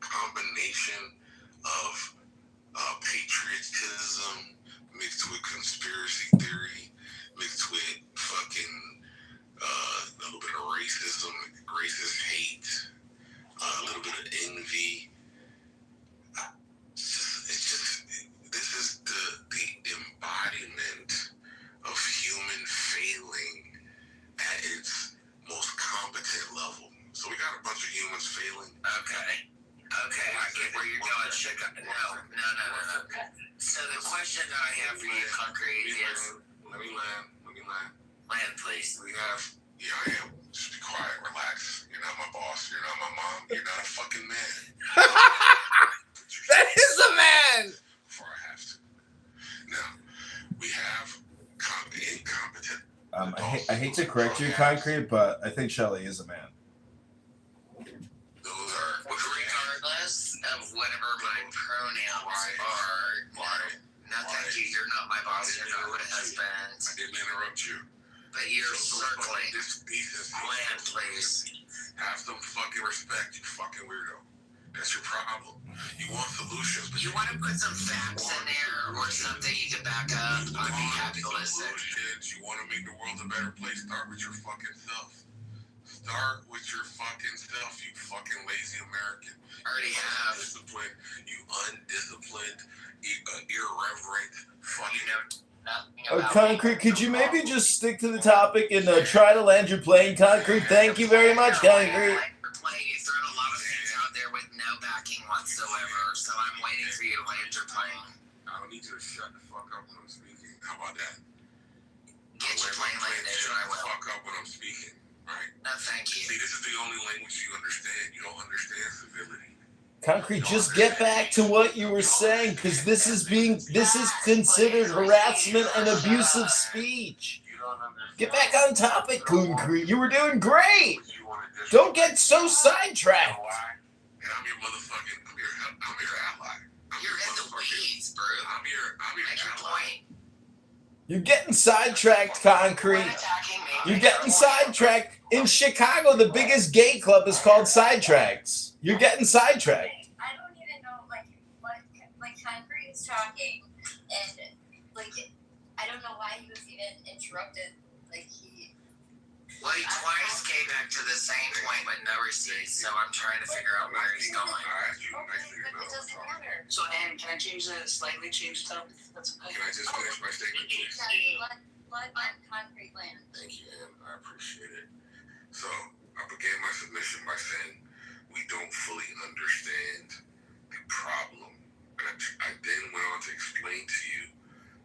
combination of patriotism mixed with conspiracy theory, mixed with fucking a little bit of racism, racist hate, a little bit of envy. This is the embodiment of human failing at its most competent level. So we got a bunch of humans failing. Okay, I get where you're going, Chica. No. So the question that I have for you, Concrete, is... Let me land. Land, please. We have... Yeah, I am. Just be quiet, relax. You're not my boss. You're not my mom. You're not a fucking man. That is a man! Before I have to. Now, we have incompetent... I hate to correct you, Concrete, but I think Shelley is a man. Those are... Regardless of whatever my pronouns are, no, thank you. You're not my boss. You're not my husband. I didn't interrupt you. But you're circling. Land, please. Have some fucking respect, you fucking weirdo. That's your problem. You want solutions, but You want to put some facts in there or something you can back up? I'd be happy to listen. solutions. You want to make the world a better place, start with your fucking self. Start with your fucking self, you fucking lazy American. I already have. Disciplined, you undisciplined, irreverent, fucking. Concrete, could you maybe just stick to the topic and try to land your plane, Concrete? Thank you very much, Concrete. You've thrown a lot of things out there with no backing whatsoever, so I'm waiting for you to land your plane. I don't need you to shut the fuck up when I'm speaking. How about that? Get your plane landed, and I will. Fuck up when I'm speaking, right? No, thank you. See, this is the only language you understand. You don't understand civility. Concrete, just get back to what you were saying, because this is considered harassment and abusive speech. Get back on topic, Concrete. You were doing great. Don't get so sidetracked. And I'm your motherfucking, I'm your ally. You're in the weeds, bro. I'm your Make your ally. point. You're getting sidetracked, Concrete. You're getting sidetracked. In Chicago, the biggest gay club is called Sidetracks. You're getting sidetracked. I don't even know what Concrete is talking, and I don't know why he was even interrupted. Well, he twice came back to the same point with no receipts, so I'm trying to figure out where he's going. It doesn't matter. So, Ann, can I slightly change the topic? That's okay. Can I just finish my statement, please? Let Concrete land. Thank you, Ann. I appreciate it. So, I began my submission by saying we don't fully understand the problem. And I then went on to explain to you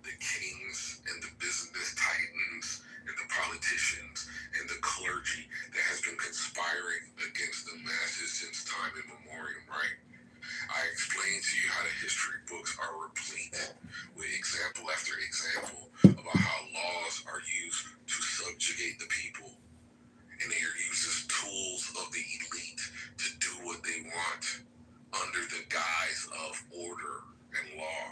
the kings and the business titans and the politicians and the clergy that has been conspiring against the masses since time immemorial, right? I explained to you how the history books are replete with example after example about how laws are used to subjugate the people, and they are used as tools of the elite to do what they want under the guise of order and law.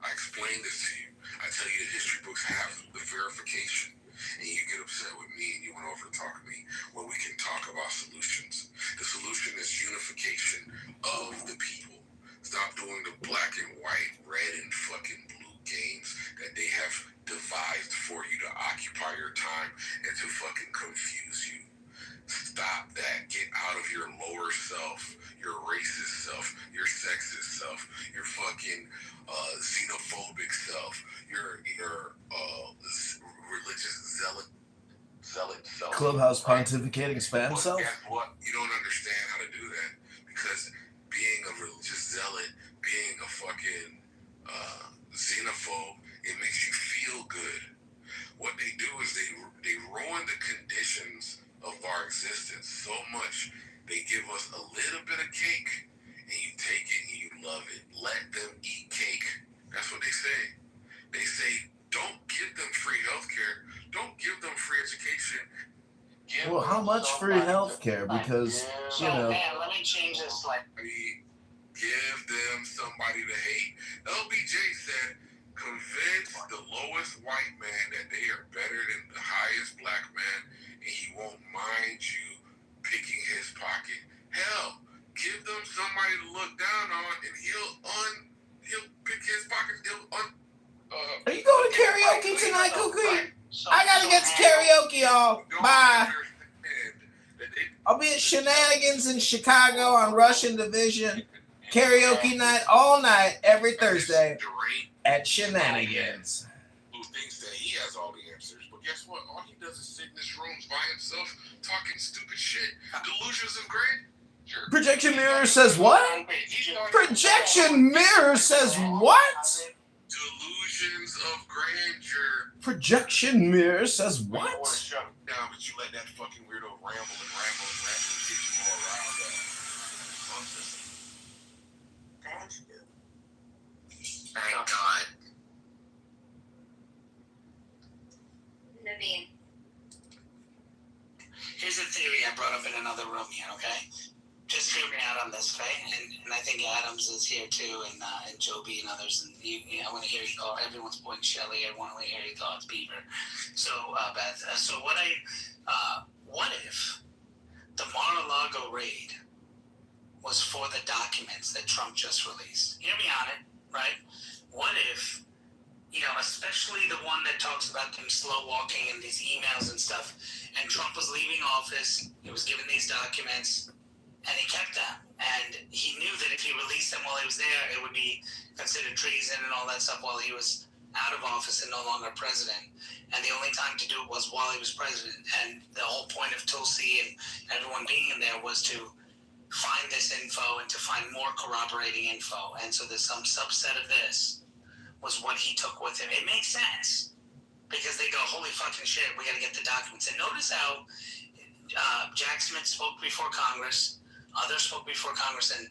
I explained this to you. I tell you the history books have the verification, and you get upset with me and you went over to talk to me where we can talk about solutions. The solution is unification of the people. Stop doing the black and white, red and fucking blue games that they have devised for you to occupy your time and to fucking confuse you. Stop that. Get out of your lower self, your racist self, your sexist self, your fucking xenophobic self, your religious zealot self. Clubhouse pontificating spam But self? guess what? You don't understand how to do that because being a religious zealot, being a fucking xenophobe, it makes you feel good. What they do is they ruin the conditions of our existence so much. They give us a little bit of cake and you take it and you love it. Let them eat cake. That's what they say. They say don't give them free healthcare. Don't give them free education. Well, how much free health care? Because, you know. Man, let me change this slightly. Give them somebody to hate. LBJ said, convince the lowest white man that they are better than the highest black man, and he won't mind you picking his pocket. Hell, give them somebody to look down on, and he'll pick his pocket. Are you going to karaoke tonight, Cookie? I gotta get to karaoke, y'all. Bye. I'll be at Shenanigans in Chicago on Russian Division. Karaoke night all night, every Thursday at Shenanigans. Who thinks that he has all the answers, but guess what? All he does is sit in his rooms by himself talking stupid shit. Delusions of grandeur. Projection Mirror says what? Projection Mirror says what? Delusions of grandeur. Projection Mirror says You what? want to shut him down, but you let that fucking weirdo ramble and get you all around that. Thank God. Naveen. Here's a theory I brought up in another room here, okay? Just hear me out on this, okay? And I think Adams is here too, and Joby and others. And I want to hear your thoughts. Everyone's pointing Shelley. I want to hear your thoughts, Beaver. So, Beth. So what if the Mar-a-Lago raid was for the documents that Trump just released? Hear me on it, right? What if, especially the one that talks about them slow walking and these emails and stuff. And Trump was leaving office. He was given these documents, and he kept them. And he knew that if he released them while he was there, it would be considered treason and all that stuff while he was out of office and no longer president. And the only time to do it was while he was president. And the whole point of Tulsi and everyone being in there was to find this info and to find more corroborating info. And so there's some subset of this was what he took with him. It makes sense because they go, holy fucking shit, we got to get the documents. And notice how Jack Smith spoke before Congress, others spoke before Congress, and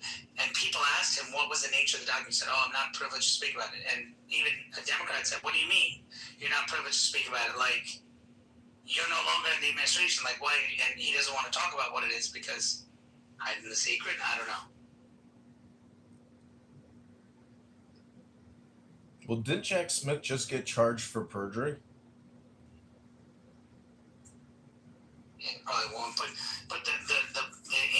people asked him what was the nature of the document. He said, I'm not privileged to speak about it. And even a Democrat said, what do you mean you're not privileged to speak about it? Like, you're no longer in the administration. Like, why? And he doesn't want to talk about what it is because hiding the secret? I don't know. Well, didn't Jack Smith just get charged for perjury? It probably won't. But the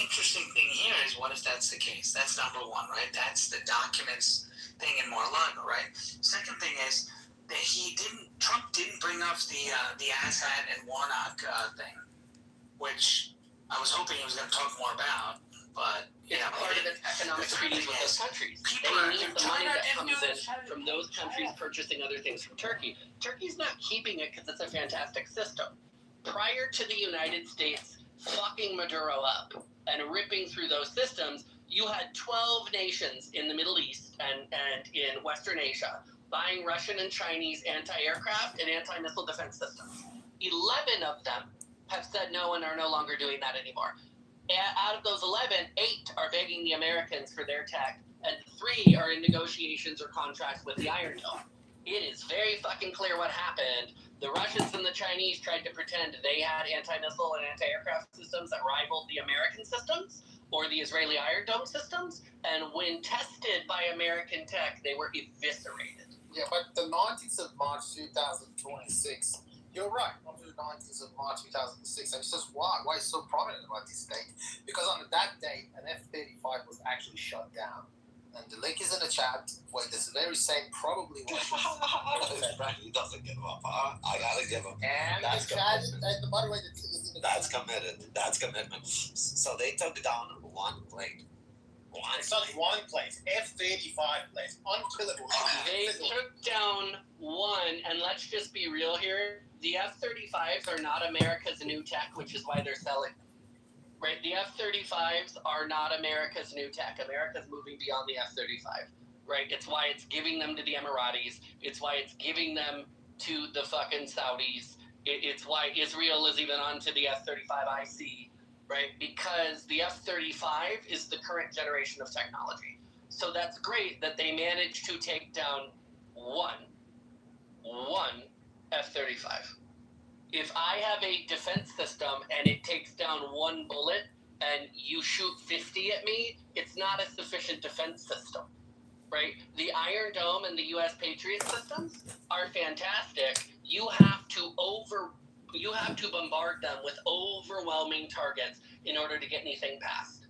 interesting thing here is, what if that's the case? That's number one, right? That's the documents thing in Mar-a-Lago, right? Second thing is that Trump didn't bring up the Assad and Warnock thing, which I was hoping he was going to talk more about, but it's part of its economic treaties with those countries. They need the money that comes in from those countries purchasing other things from Turkey. Turkey's not keeping it because it's a fantastic system. Prior to the United States fucking Maduro up and ripping through those systems, you had 12 nations in the Middle East and in Western Asia buying Russian and Chinese anti-aircraft and anti-missile defense systems. 11 of them have said no and are no longer doing that anymore. Out of those 11, 8 are begging the Americans for their tech, and 3 are in negotiations or contracts with the Iron Dome. It is very fucking clear what happened. The Russians and the Chinese tried to pretend they had anti-missile and anti-aircraft systems that rivaled the American systems or the Israeli Iron Dome systems, and when tested by American tech, they were eviscerated. Yeah, but the 19th of March 2026, you're right, on the 19th of March 2006, and it's just why it's so prominent about this date, because on that date, an F-35 was actually shut down. And the link is in the chat, where this very same probably was. He doesn't give up, huh? I gotta give him. And that's the chat, and by the way, it's in the that's committed. That's commitment. So they took down one plane. It's not one place, F-35 place, unkillable. They took down one, and let's just be real here. The F-35s are not America's new tech, which is why they're selling. Right, the F-35s are not America's new tech. America's moving beyond the F-35, right? It's why it's giving them to the Emiratis. It's why it's giving them to the fucking Saudis. It's why Israel is even onto the F-35IC, right? Because the F-35 is the current generation of technology. So that's great that they managed to take down one F-35. If I have a defense system and it takes down one bullet and you shoot 50 at me, it's not a sufficient defense system, right? The Iron Dome and the U.S. Patriot systems are fantastic. You have to bombard them with overwhelming targets in order to get anything passed,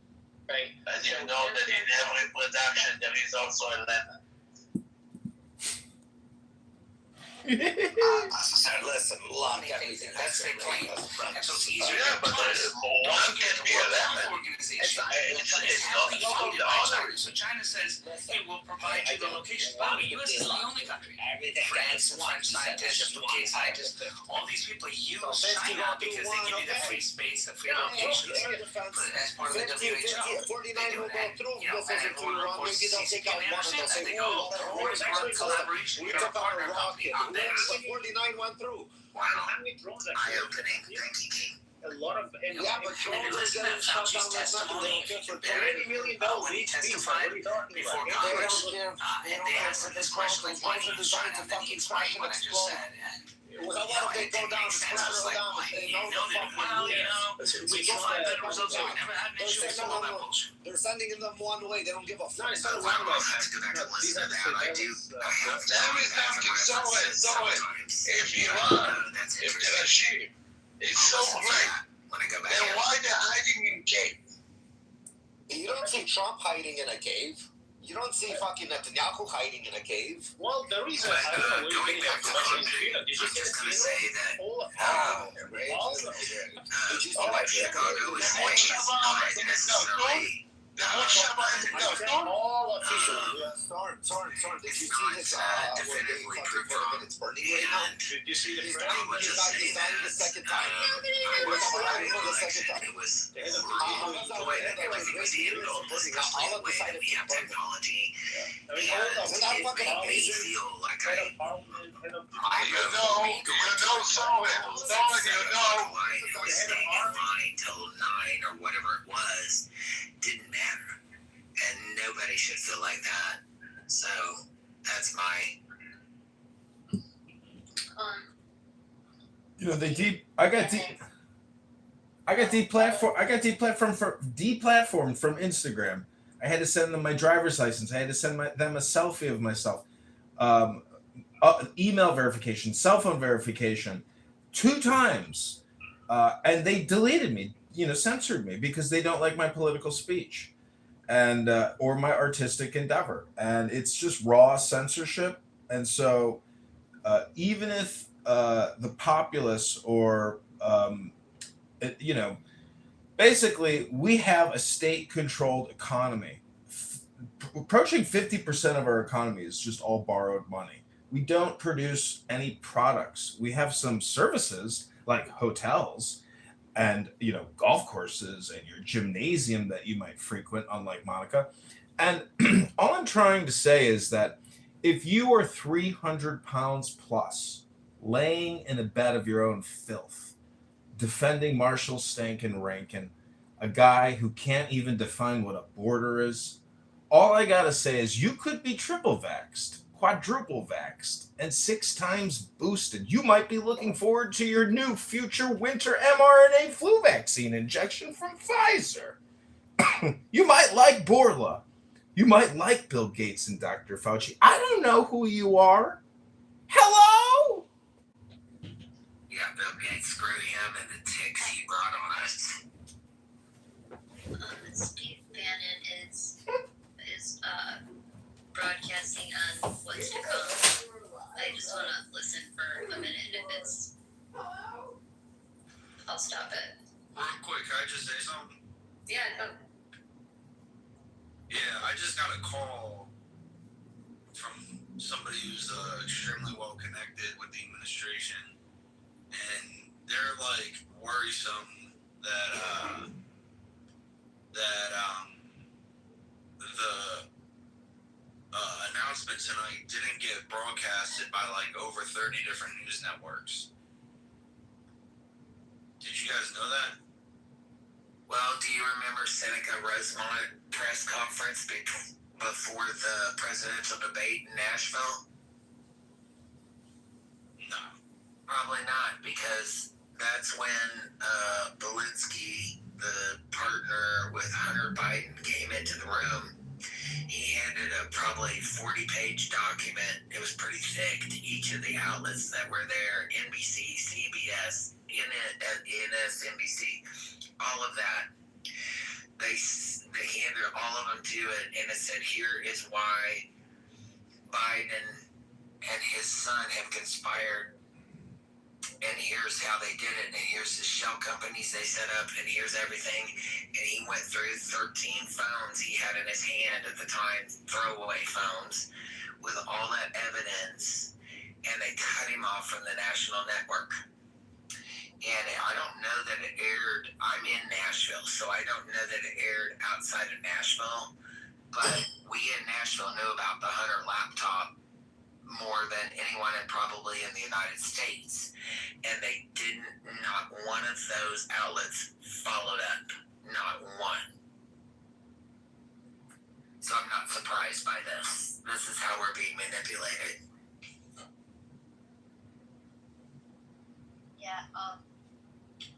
right? And you know that in every production there is also a lemon. Listen, lock everything. That's their claim. And so it's easier. Yeah, but one can be a lemon. Organization. So China says, hey, we'll provide you the locations. By the way, U.S. is the only country. France, French scientists, UK scientists, all these people use China because they give you the free space, the free locations as part of the WHO. They do that. And everyone, of course, sees it. They understand that. They go, where's our collaboration? We're a partner company on this. 49 went through. Wow. Eye-opening. Thank you, King. A lot of And listen to Fauci's testimony. $80 million when he testified before Congress. And they asked him this question, like, why do you use China? And then he explained what I just said. And it didn't make sense. I was like, well, you know that, well, we can find better results. We never had an issue with all that bullshit. They're sending them one way. They don't give a fuck. I have to go back and listen to that. I have to If Iran, if the regime is so great, then why they're hiding in cave? You don't see Trump hiding in a cave. You don't see fucking Netanyahu hiding in a cave. Well, the reason But, I don't know where you're going getting back that to information. London, Did you I'm see the just gonna funeral? say that Full of Right? awesome. like Chicago is not necessarily All official. Sorry. Did you see not his definitively proved wrong. it's burning right now? And Did you see the He's frame? I would just say that the second time. I was voting for the election. It was the way that everything was handled, especially the way that we have technology. I mean, hold on. And it made me feel like I You know something. I was staying in line till 9 or whatever it was. Didn't matter. And nobody should feel like that. So that's my You know, I got deplatformed from Instagram. I had to send them my driver's license. I had to send them a selfie of myself. Email verification, cell phone verification, 2 times. And they deleted me, censored me because they don't like my political speech and or my artistic endeavor. And it's just raw censorship. And so even if the populace or, basically we have a state-controlled economy. Approaching 50% of our economy is just all borrowed money. We don't produce any products. We have some services like hotels and golf courses and your gymnasium that you might frequent, unlike Monica. And all I'm trying to say is that if you are 300 pounds plus, laying in a bed of your own filth, defending Marshall Stankin Rankin, a guy who can't even define what a border is, all I gotta say is you could be triple vaxxed, quadruple vaxxed, and 6 times boosted. You might be looking forward to your new future winter mRNA flu vaccine injection from Pfizer. You might like Borla. You might like Bill Gates and Dr. Fauci. I don't know who you are. Hello? yeah, Bill Gates, screw him and the ticks he brought on us. Steve Bannon is broadcasting on what's to come. I just want to listen for a minute. If it's, I'll stop it. Real quick, can I just say something? Yeah, no. Yeah, I just got a call from somebody who's extremely well connected with the administration, and they're like worrisome that the announcement tonight didn't get broadcasted by like over 30 different news networks. Did you guys know that? Well, do you remember Seneca Rosemont press conference before the presidential debate in Nashville? No. Probably not, because that's when Belinsky, the partner with Hunter Biden, came into the room. He handed a probably 40-page document. It was pretty thick to each of the outlets that were there: NBC, CBS, NBC, all of that. They handed all of them to it, and it said, here is why Biden and his son have conspired, and here's how they did it, and here's the shell companies they set up, and here's everything. And he went through 13 phones he had in his hand at the time, throwaway phones, with all that evidence, and they cut him off from the national network. And I don't know that it aired. I'm in Nashville, so I don't know that it aired outside of Nashville, but we in Nashville knew about the Hunter laptop more than anyone and probably in the United States. And they didn't, not one of those outlets followed up. Not one. So I'm not surprised by this. This is how we're being manipulated. Yeah,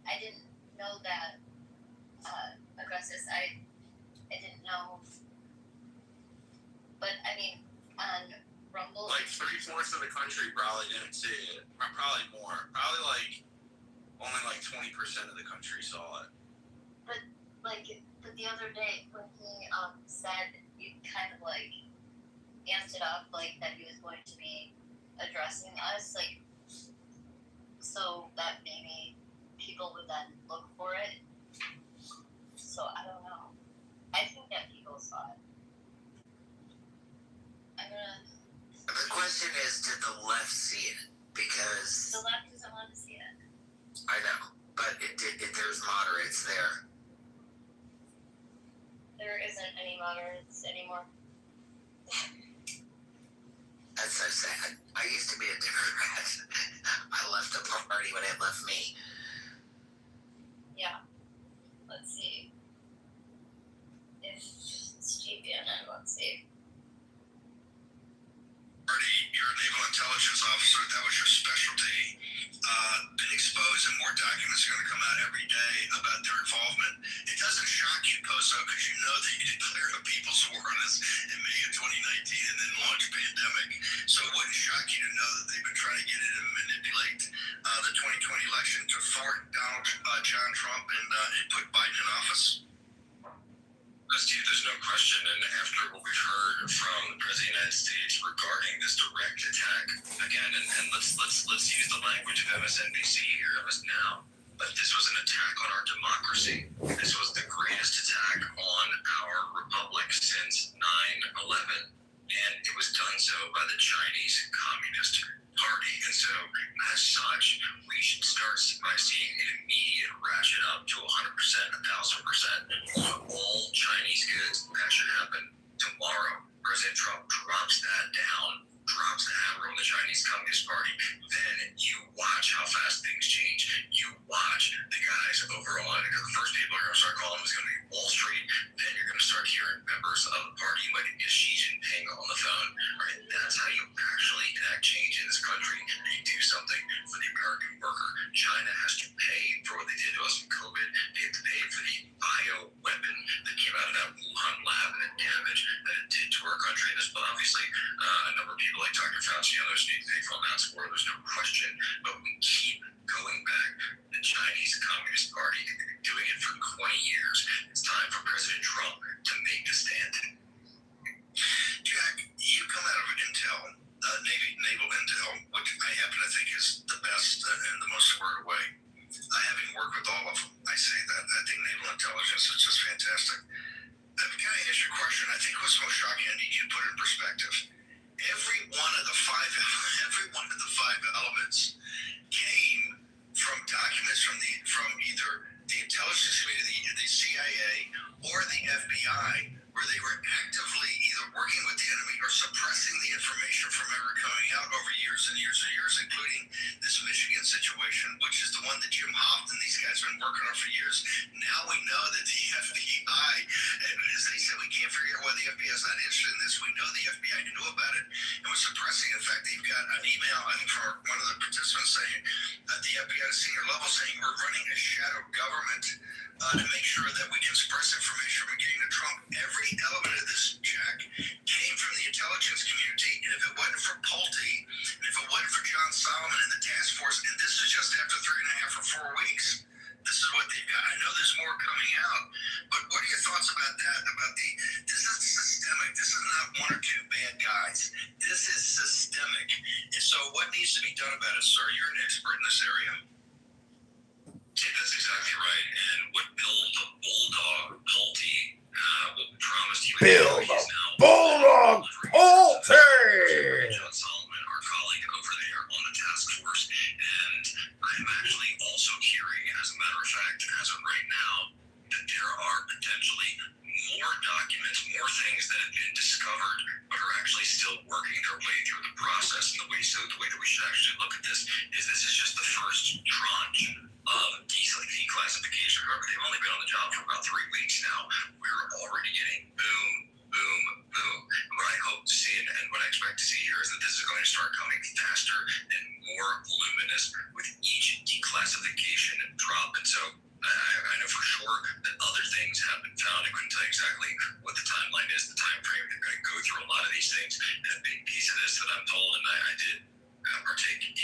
I didn't know that, Augustus. I didn't know. But, I mean, on Rumble... Like 3/4 of the country probably didn't see it. Probably more. Probably like, only like 20% of the country saw it. But the other day when he said he kind of like amped it up, like that he was going to be addressing us, like so that maybe people would then look for it. So I don't know. I think that people saw it. The question is, did the left see it? Because The left doesn't want to see it. I know, but there's moderates there. There isn't any moderates anymore. That's so sad. I used to be a Democrat. I left the party when it left me. Yeah. Let's see. If it's GBNN, let's see. You're a naval intelligence officer. That was your specialty. Been exposed, and more documents are going to come out every day about their involvement. It doesn't shock you, Poso, because you know that you declared a people's war on us in May of 2019 and then launched a pandemic. So it wouldn't shock you to know that they've been trying to get in and manipulate the 2020 election to thwart John Trump and put Biden in office. Steve, there's no question, and after what we've heard from the President of the United States regarding this direct attack, again, and let's use the language of MSNBC here of us now, but this was an attack on our democracy. This was the greatest attack on our republic since 9/11, and it was done so by the Chinese Communist Party. And so, as such, we should start by seeing an immediate ratchet up to 100%, 1,000% on all Chinese goods. That should happen tomorrow. President Trump drops that down, drops the hammer on the Chinese Communist Party. Then you watch how fast things change. You watch the guys over on, because the first people are going to start calling is going to be Wall Street. Then you're going to start hearing members of the party like Xi Jinping on the phone. Right? That's how you actually enact change in this country. You do something for the American worker. China has to pay for what they did to us in COVID. They have to pay for the bio weapon that came out of that Wuhan lab and the damage that it did to our country. And this, but obviously, a number of people like Dr. Fauci and others need to pay for that for. There's no question. But we keep going back. The Chinese Communist Party has been doing it for 20 years. It's time for President Trump to make a stand. Jack, you come out of Intel, naval intel, which I happen to think is the best and the most squared away. Having worked with all of them, I say that. I think naval intelligence is just fantastic. Can I ask you a question? I think what's most shocking, I need you to put it in perspective. Every one of the five elements came from documents from either the intelligence community, the CIA, or the FBI, where they were actively either working with the enemy or suppressing the information from ever coming out over years and years and years, including this Michigan situation, which is the one that Jim Hoft and these guys have been working on for years. Now we know that the FBI, and as they said, we can't figure out why the FBI is not interested in this. We know the FBI knew about it and was suppressing. In fact, they've got an email, I think, from one of the participants saying that the FBI at a senior level saying we're running a shadow government to make sure that we can suppress information from getting to Trump. Every element of this, Jack, came from the intelligence community, and if it wasn't for Pulte, and if it wasn't for John Solomon and the task force, and this is just after 3.5 or 4 weeks, this is what they've got. I know there's more coming out, but what are your thoughts about that? This is systemic. This is not one or two bad guys. This is systemic. And so what needs to be done about it, sir? You're an expert in this area. Yeah, that's exactly right. And what Bill the Bulldog Pulte, what we promised you Bill the Bulldog Pulte! John Solomon, our colleague over there on the task force. And I'm actually also hearing, as a matter of fact, as of right now, that there are potentially more documents, more things that have been discovered, but are actually still working their way through the process. And the way that we should actually look at this is just the first tranche of declassification. Remember, they've only been on the job for about 3 weeks now. We're already getting boom, boom, boom. What I hope to see and what I expect to see here is that this is going to start coming faster and more voluminous with each declassification and drop. And so I know for sure that other things have been found. I couldn't tell you exactly what the timeline is, the time frame. They're going to go through a lot of these things. And a big piece of this that I'm told, and I did partake in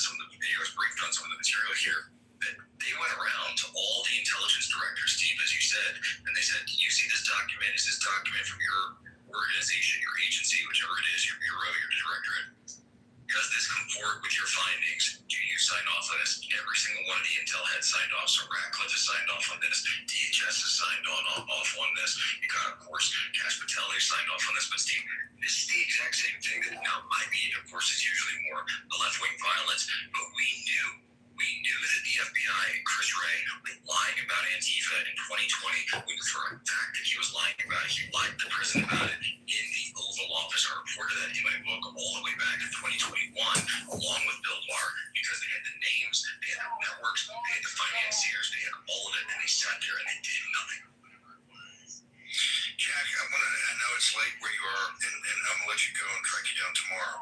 some of the videos, briefed on some of the material here, that they went around to all the intelligence directors, Steve, as you said, and they said, do you see this document? Is this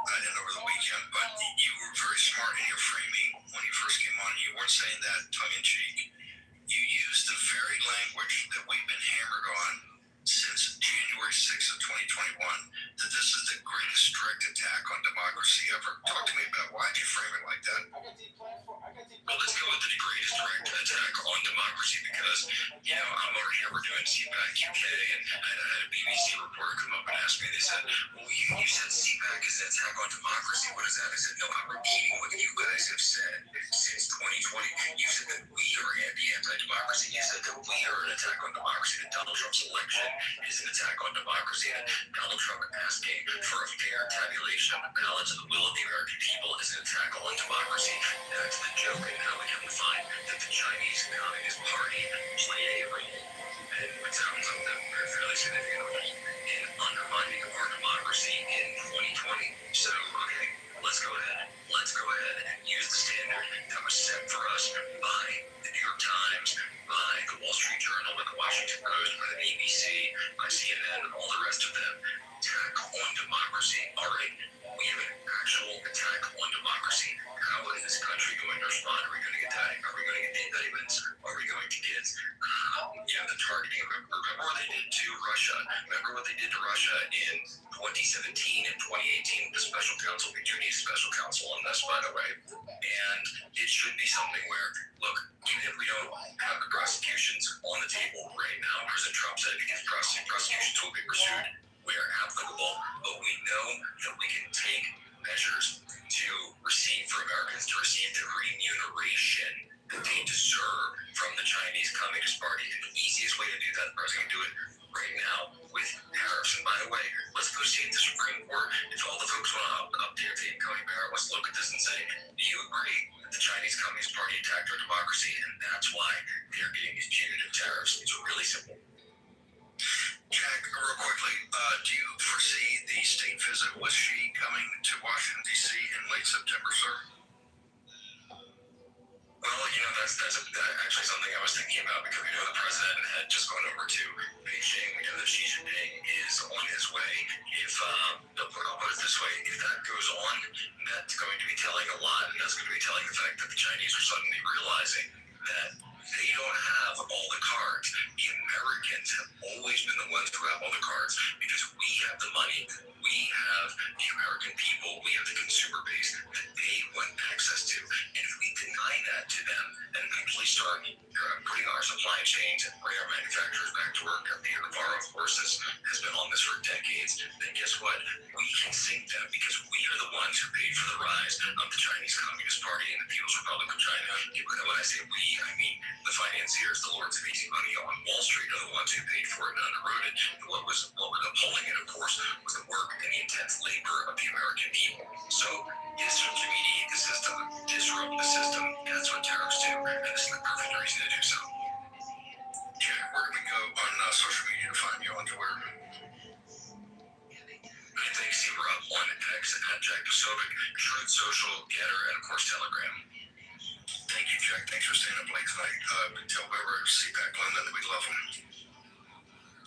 and over the weekend, but you were very smart in your framing when you first came on. You weren't saying that tongue in cheek. You used the very language that we've been hammered on since January 6th of 2021, that this is the greatest direct attack on democracy ever. Talk to me about why did you frame it like that? Well, let's go with the greatest direct attack on democracy because, I'm over here, we're doing CPAC UK, and I had a BBC reporter come up and ask me, they said, well, you said CPAC is an attack on democracy. What is that? I said, no, I'm repeating what you guys have said since 2020. You said that we are anti-democracy. You said that we are an attack on democracy, that Donald Trump's election is an attack on democracy, that Donald Trump asking for a fair tabulation of the ballots of the will of the American people is an attack on democracy. That's the joke, and now we can find that the Chinese Communist Party played a role, and it sounds like that very fairly significant in undermining our democracy in 2020. So, okay, let's go ahead and use the standard that was set for us by the New York Times, by the Wall Street Journal, by the Washington Post, by the BBC, by CNN, and all the rest of them. Attack on democracy. All right, we have an actual attack on democracy. How is this country going to respond? Are we going to get attacked? Are we going to get indictments? Are we going to get, the targeting? Remember what they did to Russia? Remember what they did to Russia in 2017 and 2018 with the special counsel? We do need a special counsel on this, by the way. And it should be something where, look, even if we don't have the prosecutions on the table right now, President Trump said because prosecutions will be pursued where applicable, but we know that we can take measures to for Americans to receive the remuneration that they deserve from the Chinese Communist Party. And the easiest way to do that, the president can do it right now with tariffs. And by the way, let's go see the Supreme Court. If all the folks want to update the incoming mayor, let's look at this and say, do you agree that the Chinese Communist Party attacked our democracy? And that's why they're getting these punitive tariffs. It's really simple. Jack, real quickly, do you foresee the state visit with Xi coming to Washington, D.C. in late September, sir? Well, that's actually something I was thinking about because we know the president had just gone over to Beijing. We know that Xi Jinping is on his way. If, I'll put it this way, if that goes on, that's going to be telling a lot, and that's going to be telling the fact that the Chinese are suddenly realizing that they don't have all the cards. The Americans have always been the ones who have all the cards because we have the money, we have the American people, we have the consumer base that they want access to. And if we deny that to them and actually start putting our supply chains and bring our manufacturers back to work, the Navarro, of course, has been on this for decades, then guess what? We can sink them because we are the ones who paid for the rise of the Chinese Communist Party and the People's Republic of China. When I say we, I mean the financiers, the lords of easy money on Wall Street are the ones who paid for it and underwrote it. And what was upholding it, of course, was the work and the intense labor of the American people. So disintermediate the system, disrupt the system, and that's what tariffs do, and this is the perfect reason to do so. Jack, where can we go on social media to find you on Twitter? And thanks, Steve. We're up on X at Jack Posobiec, Truth Social, Getter, and of course Telegram. Thank you, Jack. Thanks for staying up late tonight. Tell whoever CPAC London that we love them.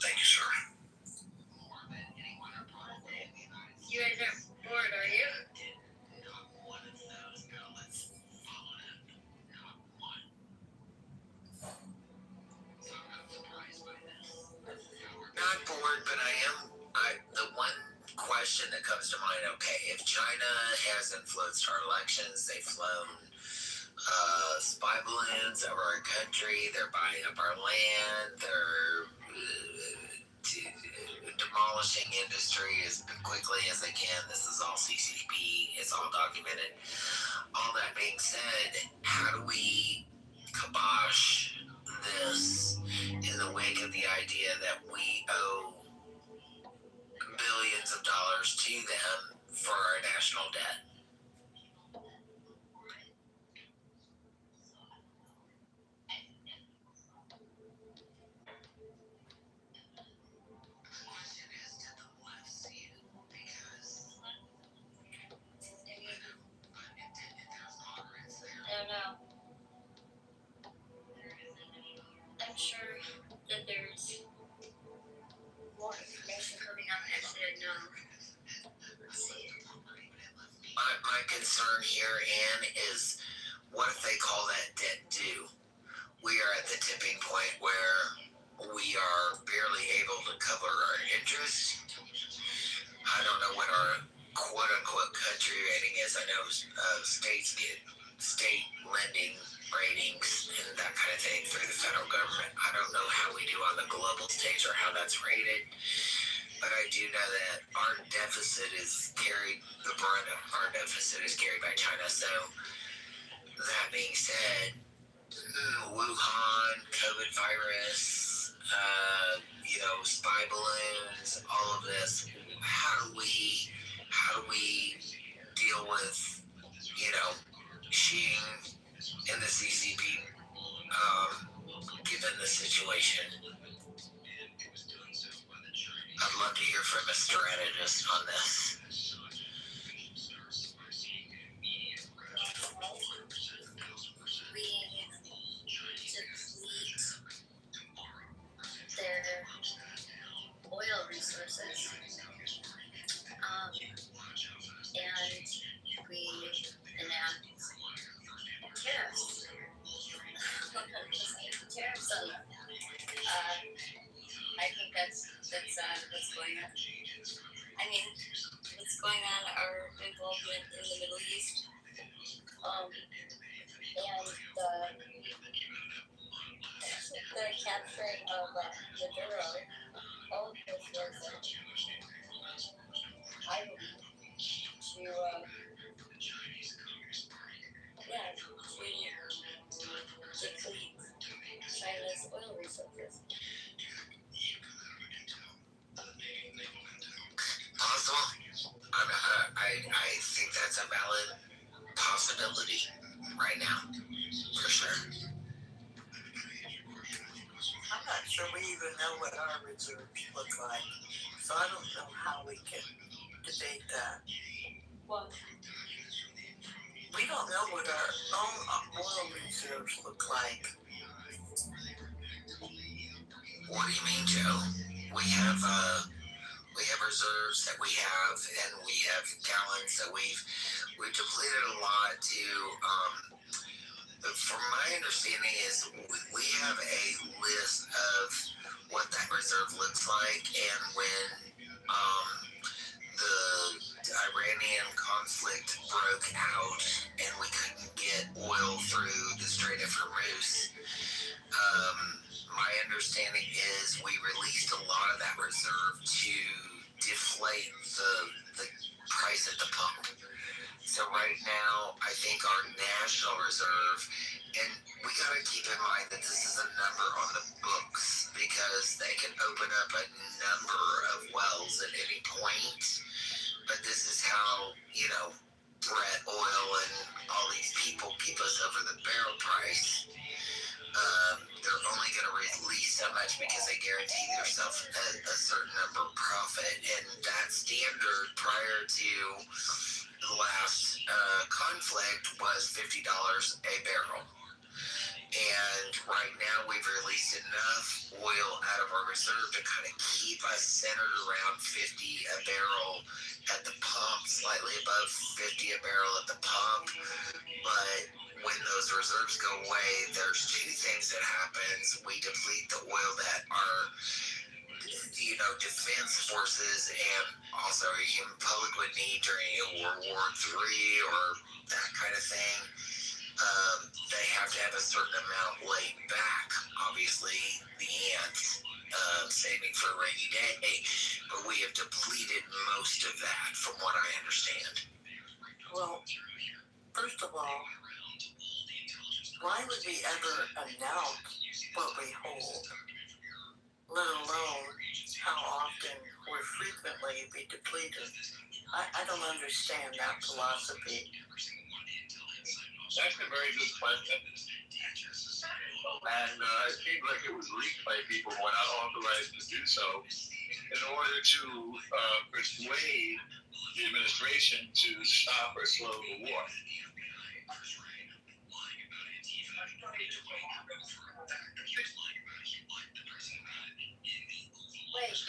Thank you, sir. You guys are bored, are you? Not bored, but the one question that comes to mind, okay, if China has influenced our elections, they've flown spy balloons over our country, they're buying up our land, they're demolishing industry as quickly as they can. This is all CCTV, it's all documented. All that being said, how do we kibosh this in the wake of the idea that we owe billions of dollars to them for our national debt? I don't know. I'm sure that there's more information coming on this that I know. Let's see. my concern here, Ann, is what if they call that debt due? We are at the tipping point where we are barely able to cover our interest. I don't know what our quote-unquote country rating is. I know states get state lending ratings and that kind of thing through the federal government. I don't know how we do on the global stage or how that's rated, but I do know that our deficit is carried, the brunt of our deficit is carried by China. So that being said, Wuhan, COVID virus, spy balloons, all of this. How do we deal with, Xi and the CCP, given the situation? I'd love to hear from a strategist on this. We deplete their oil resources, and we enact tariffs. Tariffs on them. I think that's what's going on. I mean, what's going on? Our involvement in the Middle East, and the capturing of Maduro. All of this was, I believe, to deplete China's oil resources. Possible. I think that's a valid possibility right now, for sure. I'm not sure we even know what our reserves look like, so I don't know how we can debate that. Well, we don't know what our own oil reserves look like. What do you mean, Joe? We have reserves that we have, and we have gallons that we've depleted a lot to. From my understanding is we have a list of what that reserve looks like, and when the Iranian conflict broke out and we couldn't get oil through the Strait of Hormuz, my understanding is we released a lot of that reserve to deflate the price at the pump. So right now, I think our national reserve, and we got to keep in mind that this is a number on the books because they can open up a number of wells at any point. But this is how, Brett Oil and all these people keep us over the barrel price. They're only going to release so much because they guarantee themselves a certain number of profit, and that standard prior to the last conflict was $50 a barrel. And right now we've released enough oil out of our reserve to kind of keep us centered around 50 a barrel at the pump, slightly above 50 a barrel at the pump. But when those reserves go away, there's two things that happens. We deplete the oil that our defense forces and also our human public would need during World War III or that kind of thing. They have to have a certain amount laid back, obviously, the ants, saving for a rainy day, but we have depleted most of that from what I understand. Well, first of all, why would we ever announce what we hold, let alone how often or frequently we deplete it? I don't understand that philosophy. That's a very good question. And it seems like it was leaked by people who were not authorized to do so in order to persuade the administration to stop or slow the war.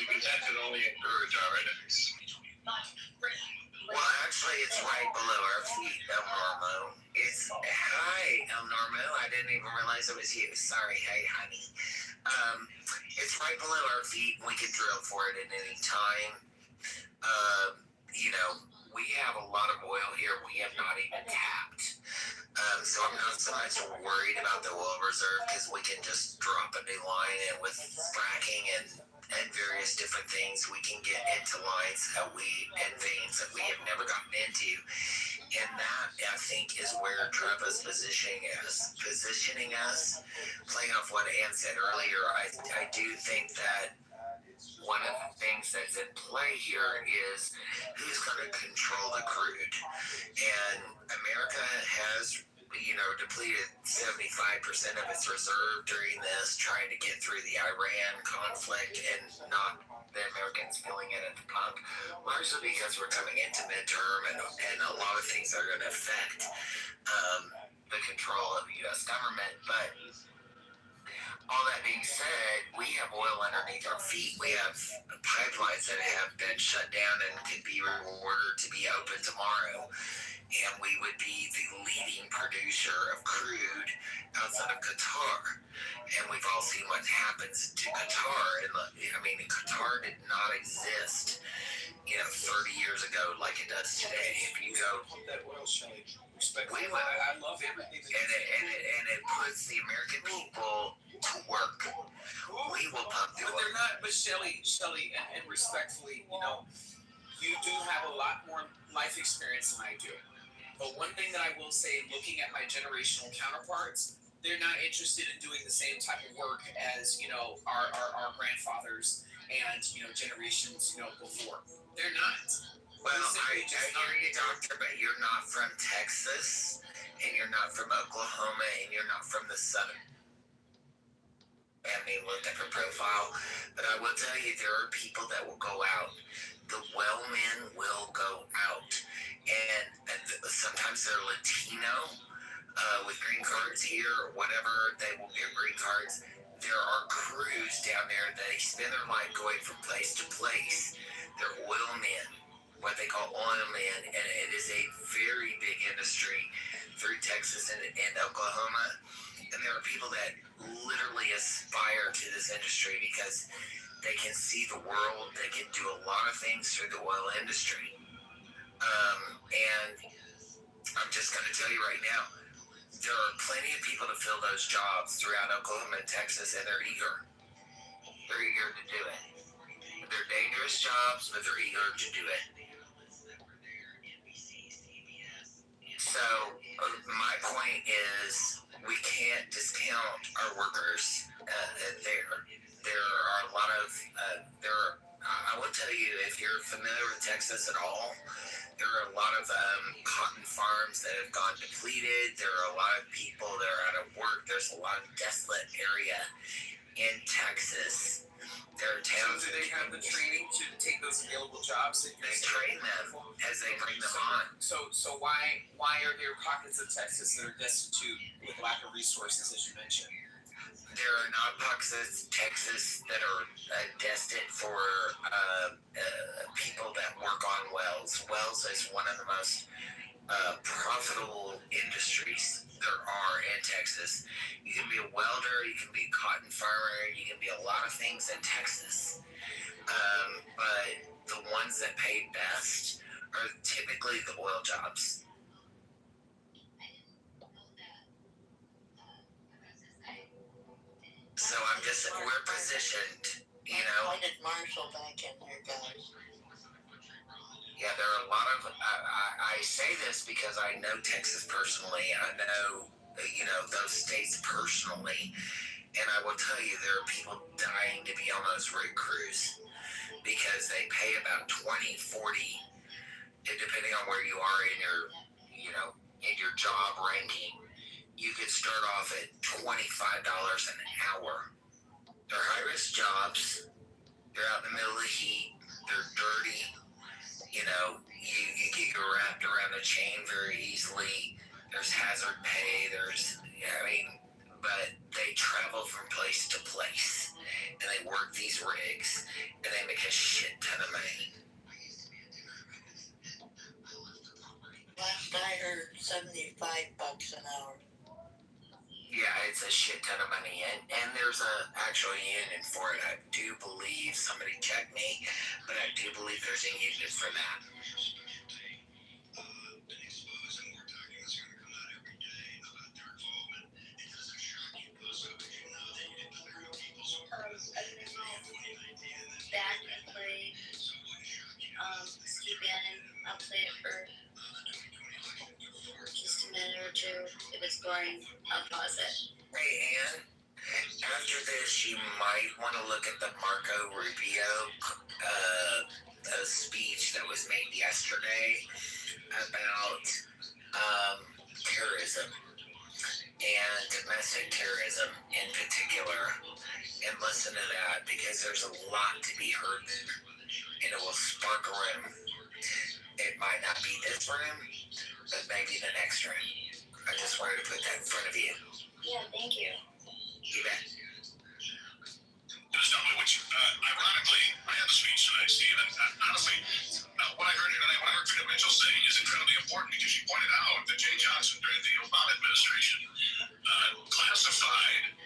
Because that could only encourage our enemies. Well, actually, it's right below our feet, El Normo. It's hi, El Normo. I didn't even realize it was you. Sorry, hey, honey. It's right below our feet. We can drill for it at any time. You know, we have a lot of oil here we have not even tapped. So I'm not so much worried about the oil reserve because we can just drop a new line in with fracking and various different things. We can get into lines and veins that we have never gotten into. And that, I think, is where Trevor's positioning us. Playing off what Ann said earlier, I do think that one of the things that's at play here is who's going to control the crude. And America has, depleted 75% of its reserve during this, trying to get through the Iran conflict and not the Americans feeling it at the pump, largely because we're coming into midterm and a lot of things are going to affect the control of the U.S. government. But all that being said, we have oil underneath our feet. We have pipelines that have been shut down and could be ordered to be open tomorrow. And we would be the leading producer of crude outside of Qatar. And we've all seen what happens to Qatar. And Qatar did not exist, 30 years ago like it does today. If you go, Pump that oil, Shelly. Respectfully, I love everything. And it puts the American people to work. We will pump the oil. But they're not. But Shelly, and respectfully, you do have a lot more life experience than I do. But one thing that I will say, looking at my generational counterparts, they're not interested in doing the same type of work as our grandfathers and generations before. They're not. Well, I hear you, doctor, but you're not from Texas, and you're not from Oklahoma, and you're not from the southern. I mean, look at her profile, but I will tell you, there are people that will go out. The well men will go out, and sometimes they're Latino with green cards here or whatever. They will get green cards. There are crews down there that spend their life going from place to place. They're oil men, what they call oil men, and it is a very big industry through Texas and Oklahoma. And there are people that literally aspire to this industry because they can see the world. They can do a lot of things through the oil industry. And I'm just going to tell you right now, there are plenty of people to fill those jobs throughout Oklahoma and Texas, and they're eager. They're eager to do it. They're dangerous jobs, but they're eager to do it. So my point is, we can't discount our workers there. There are a lot of, I will tell you, if you're familiar with Texas at all, there are a lot of cotton farms that have gone depleted. There are a lot of people that are out of work. There's a lot of desolate area in Texas. There are towns. So do they have the training to take those available jobs? They train them as they bring them on. So why are there pockets of Texas that are destitute with lack of resources, as you mentioned? There are not pockets of Texas that are destined for people that work on wells. Wells is one of the most profitable industries there are in Texas. You can be a welder, you can be a cotton farmer, you can be a lot of things in Texas. But the ones that pay best are typically the oil jobs. So we're positioned, Why did Marshall back in here, guys? Yeah, there are a lot of, I say this because I know Texas personally. I know, those states personally. And I will tell you, there are people dying to be on those rig crews because they pay about 20, 40, depending on where you are in your job ranking. You could start off at $25 an hour. They're high-risk jobs. They're out in the middle of the heat. They're dirty. You get wrapped around a chain very easily. There's hazard pay. But they travel from place to place, and they work these rigs, and they make a shit ton of money. I heard $75 an hour. Yeah, it's a shit ton of money, and there's a actual union for it. I do believe, somebody check me, but I do believe there's a union for that. Back and play Steve Bannon. I'll play it for just a minute or two. If it's boring, I'll pause it. Hey, Ann, after this, you might want to look at the Marco Rubio speech that was made yesterday about terrorism and domestic terrorism in particular, and listen to that, because there's a lot to be heard there, and it will spark a room. It might not be this room, but maybe the next room. I just wanted to put that in front of you. Yeah, thank you. You bet. Just tell me which, ironically, I had a speech tonight, Steve, and honestly, what I heard here tonight, what I heard Freedom Mitchell say is incredibly important, because she pointed out that Jay Johnson, during the Obama administration, classified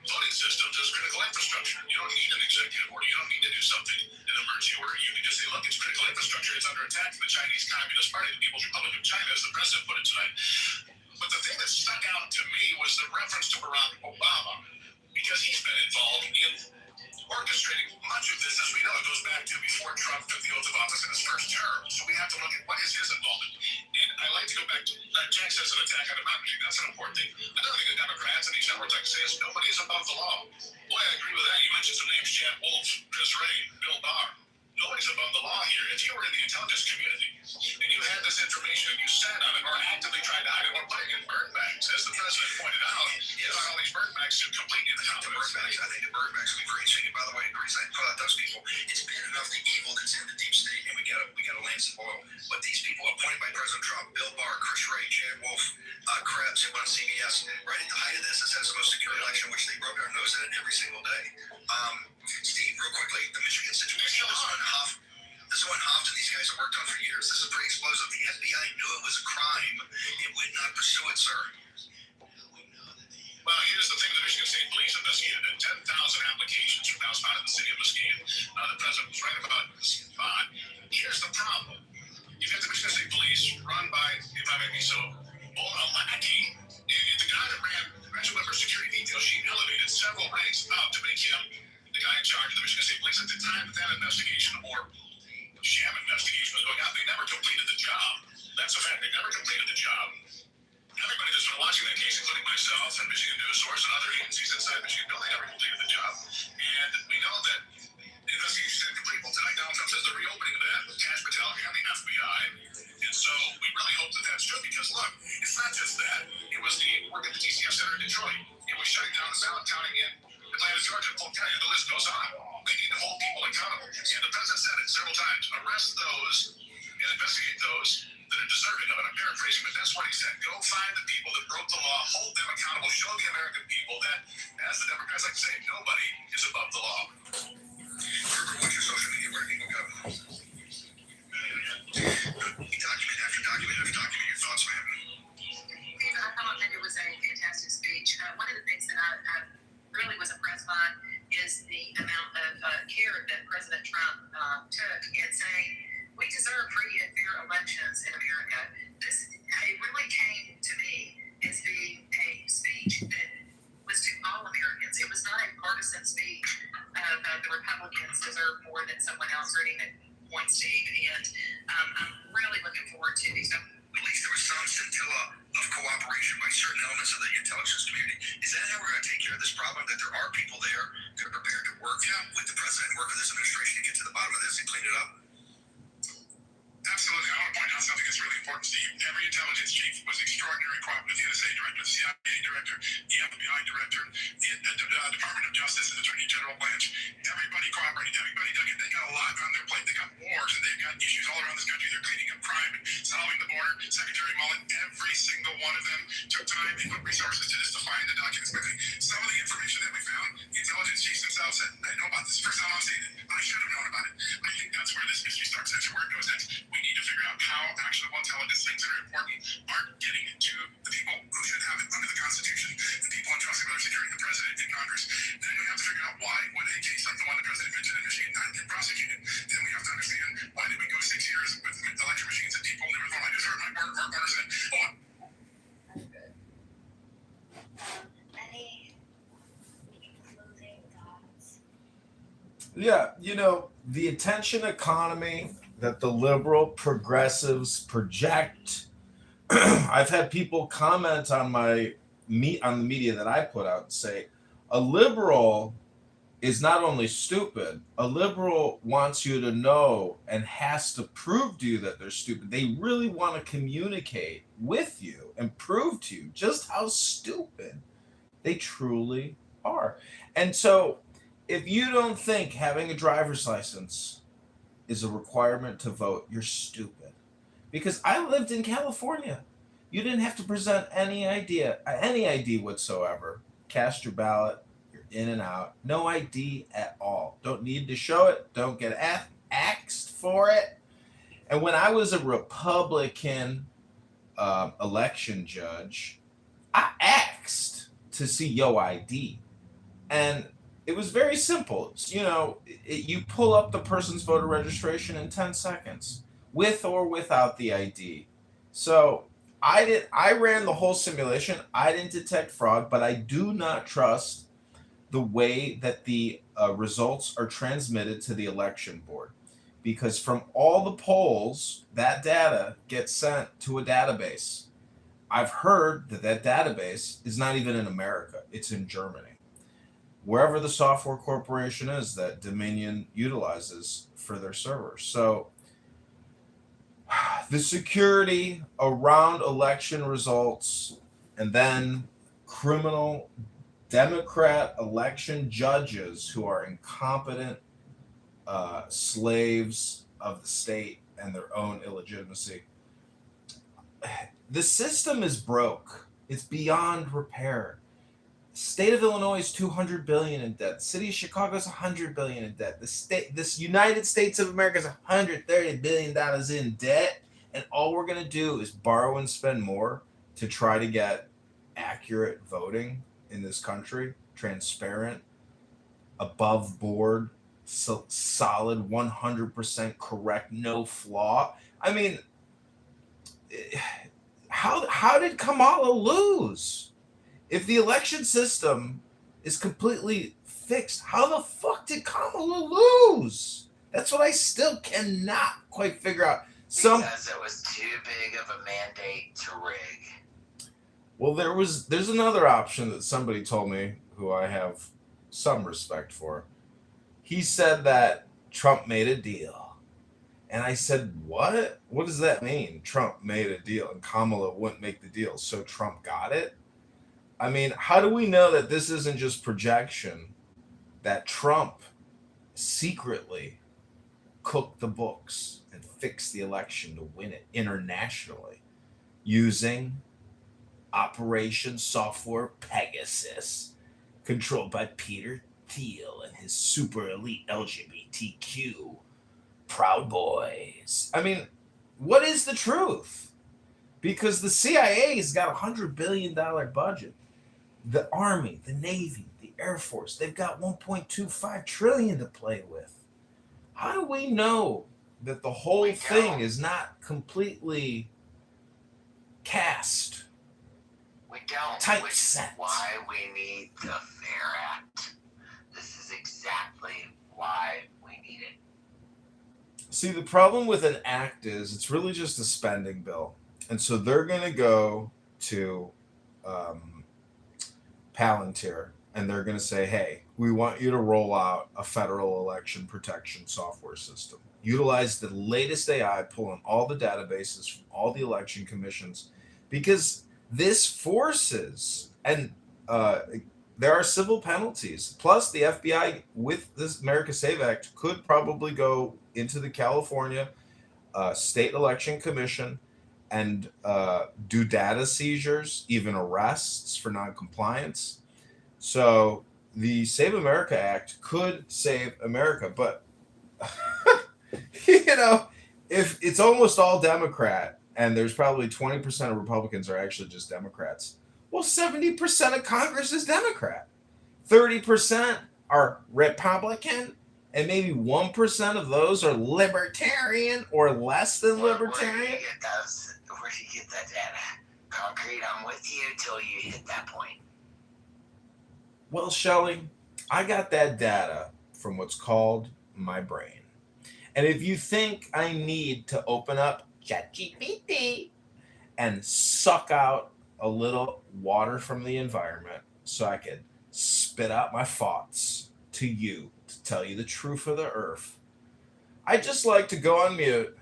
voting systems as critical infrastructure. You don't need an executive order. You don't need to do something in an emergency order. You can just say, look, it's critical infrastructure. It's under attack from the Chinese Communist Party, the People's Republic of China, as the president put it tonight. But the thing that stuck out to me was the reference to Barack Obama, because he's been involved in orchestrating much of this. As we know, it goes back to before Trump took the oath of office in his first term. So we have to look at what is his involvement. And I like to go back to Jack says an attack on democracy. That's an important thing. Another thing that Democrats and these networks like to say is nobody is above the law. Boy, I agree with that. You mentioned some names: Chad Wolf, Chris Wray, Bill Barr. Nobody's above the law here. If you were in the intelligence community and you had this information and you sat on it or actively tried to hide it or put it in burn bags, as the president pointed out, yes, all these burn bags should completely the burn bags. I think the burn bags would be very interesting. By the way, the reason I put out those people, it's bad enough the evil that's in the deep state, and we gotta land some oil. But these people appointed by President Trump, Bill Barr, Chris Wray, Chad Wolf, Krebs, who on CBS, right at the height of this, it says the most secure election, which they broke our nose at it every single day. Steve, real quickly, the Michigan situation. This is one Hoft and these guys have worked on for years. This is pretty explosive. The FBI knew it was a crime. It would not pursue it, sir. Well, here's the thing: the Michigan State Police investigated 10,000 applications from outside of the city of Muskegon. The president was right about the spot. Here's the problem: you've got the Michigan State Police run by, if I may be so bold, a lackey. The guy that ran the Metro Member Security Detail, she elevated several ranks up to make him the guy in charge of the Michigan State Police at the time that investigation, or sham investigation, was going on. They never completed the job. That's a fact. They never completed the job. Everybody that's been watching that case, including myself and Michigan News Source and other agencies inside Michigan, know they never completed the job. And we know that the investigation is incomplete. Well, tonight Donald Trump says the reopening of that with Cash Patel and the FBI. And so we really hope that that's true, because look, it's not just that. It was the work at the TCF Center in Detroit. It was shutting down the ballot counting in Atlanta, Georgia, Polk County, and the list goes on. They need to hold people accountable. And the president said it several times: arrest those and investigate those that are deserving of it. I'm paraphrasing, but that's what he said. Go find the people that broke the law, hold them accountable, show the American people that, as the Democrats like to say, nobody is above the law. Herbert, what's your social media? Where do people go? Document after document after document. Your thoughts, man? I thought that it was a fantastic speech. One of the things that I really was impressed by is the amount of care that President Trump took in saying we deserve free and fair elections in America. It really came to me as being a speech that was to all Americans. It was not a partisan speech of the Republicans deserve more than someone else or anything point, Steve. And I'm really looking forward to these. At least there was some scintilla of cooperation by certain elements of the intelligence community. Is that how we're going to take care of this problem? That there are people there that are prepared to work with the president, work with this administration to get to the bottom of this and clean it up? Absolutely. I want to point out something that's really important, Steve. Every intelligence chief was extraordinarily cooperative. The NSA director, the CIA director, the FBI director, the Department of Justice, and Attorney General branch. Everybody cooperated. Everybody dug it. They got a lot on their plate. They got wars and they've got issues all around this country. They're cleaning up crime and solving the border. Secretary Mullen, every single one of them took time. They put resources to this to find the documents. But some of the information that we found, the intelligence chiefs themselves said, I know about this. First time I've seen it. I should have known about it. I think that's where this mystery starts. That's where it goes next. We need to figure out how actionable intelligence things that are important important, aren't getting to the people who should have it under the Constitution, the people entrusted with our security, the president and Congress. Then we have to figure out why would a case like the one the president mentioned in Michigan not get prosecuted. Then we have to understand why did we go 6 years with election machines and people never thought I just heard my partner said, oh, Any closing thoughts? Yeah, the attention economy that the liberal progressives project. I've had people comment on the media that I put out and say a liberal is not only stupid, a liberal wants you to know and has to prove to you that they're stupid. They really want to communicate with you and prove to you just how stupid they truly are. And so if you don't think having a driver's license is a requirement to vote, you're stupid. Because I lived in California. You didn't have to present any ID whatsoever. Cast your ballot, you're in and out. No ID at all. Don't need to show it. Don't get axed for it. And when I was a Republican election judge, I asked to see your ID. And it was very simple. You pull up the person's voter registration in 10 seconds, with or without the ID. So I ran the whole simulation. I didn't detect fraud, but I do not trust the way that the results are transmitted to the election board. Because from all the polls, that data gets sent to a database. I've heard that database is not even in America. It's in Germany. Wherever the software corporation is that Dominion utilizes for their servers. So the security around election results and then criminal Democrat election judges who are incompetent slaves of the state and their own illegitimacy. The system is broke. It's beyond repair. State of Illinois is $200 billion in debt. The city of Chicago is $100 billion in debt. This United States of America is $130 billion in debt, and all we're gonna do is borrow and spend more to try to get accurate voting in this country, transparent, above board, solid, 100% correct, no flaw. I mean, how did Kamala lose? If the election system is completely fixed, how the fuck did Kamala lose? That's what I still cannot quite figure out. Because it was too big of a mandate to rig. Well, there's another option that somebody told me who I have some respect for. He said that Trump made a deal. And I said, what? What does that mean? Trump made a deal and Kamala wouldn't make the deal, so Trump got it? I mean, how do we know that this isn't just projection, that Trump secretly cooked the books and fixed the election to win it internationally using Operation Software Pegasus, controlled by Peter Thiel and his super elite LGBTQ Proud Boys? I mean, what is the truth? Because the CIA's got $100 billion budget. The Army, the Navy, the Air Force, they've got $1.25 trillion to play with. How do we know that the whole thing is not completely cast? We don't. Typeset. Why we need the FAIR Act. This is exactly why we need it. See, the problem with an act is it's really just a spending bill. And so they're going to go to Palantir and they're going to say, hey, we want you to roll out a federal election protection software system. Utilize the latest AI, pull in all the databases from all the election commissions, because this forces, and there are civil penalties. Plus, the FBI, with this America Save Act, could probably go into the California State Election Commission and do data seizures, even arrests for noncompliance. So the Save America Act could save America, but if it's almost all Democrat and there's probably 20% of Republicans are actually just Democrats. Well, 70% of Congress is Democrat. 30% are Republican, and maybe 1% of those are libertarian or less than libertarian. Where do you get that data? Concrete, I'm with you till you hit that point. Well, Shelley, I got that data from what's called my brain. And if you think I need to open up ChatGPT and suck out a little water from the environment so I could spit out my thoughts to you to tell you the truth of the earth, I'd just like to go on mute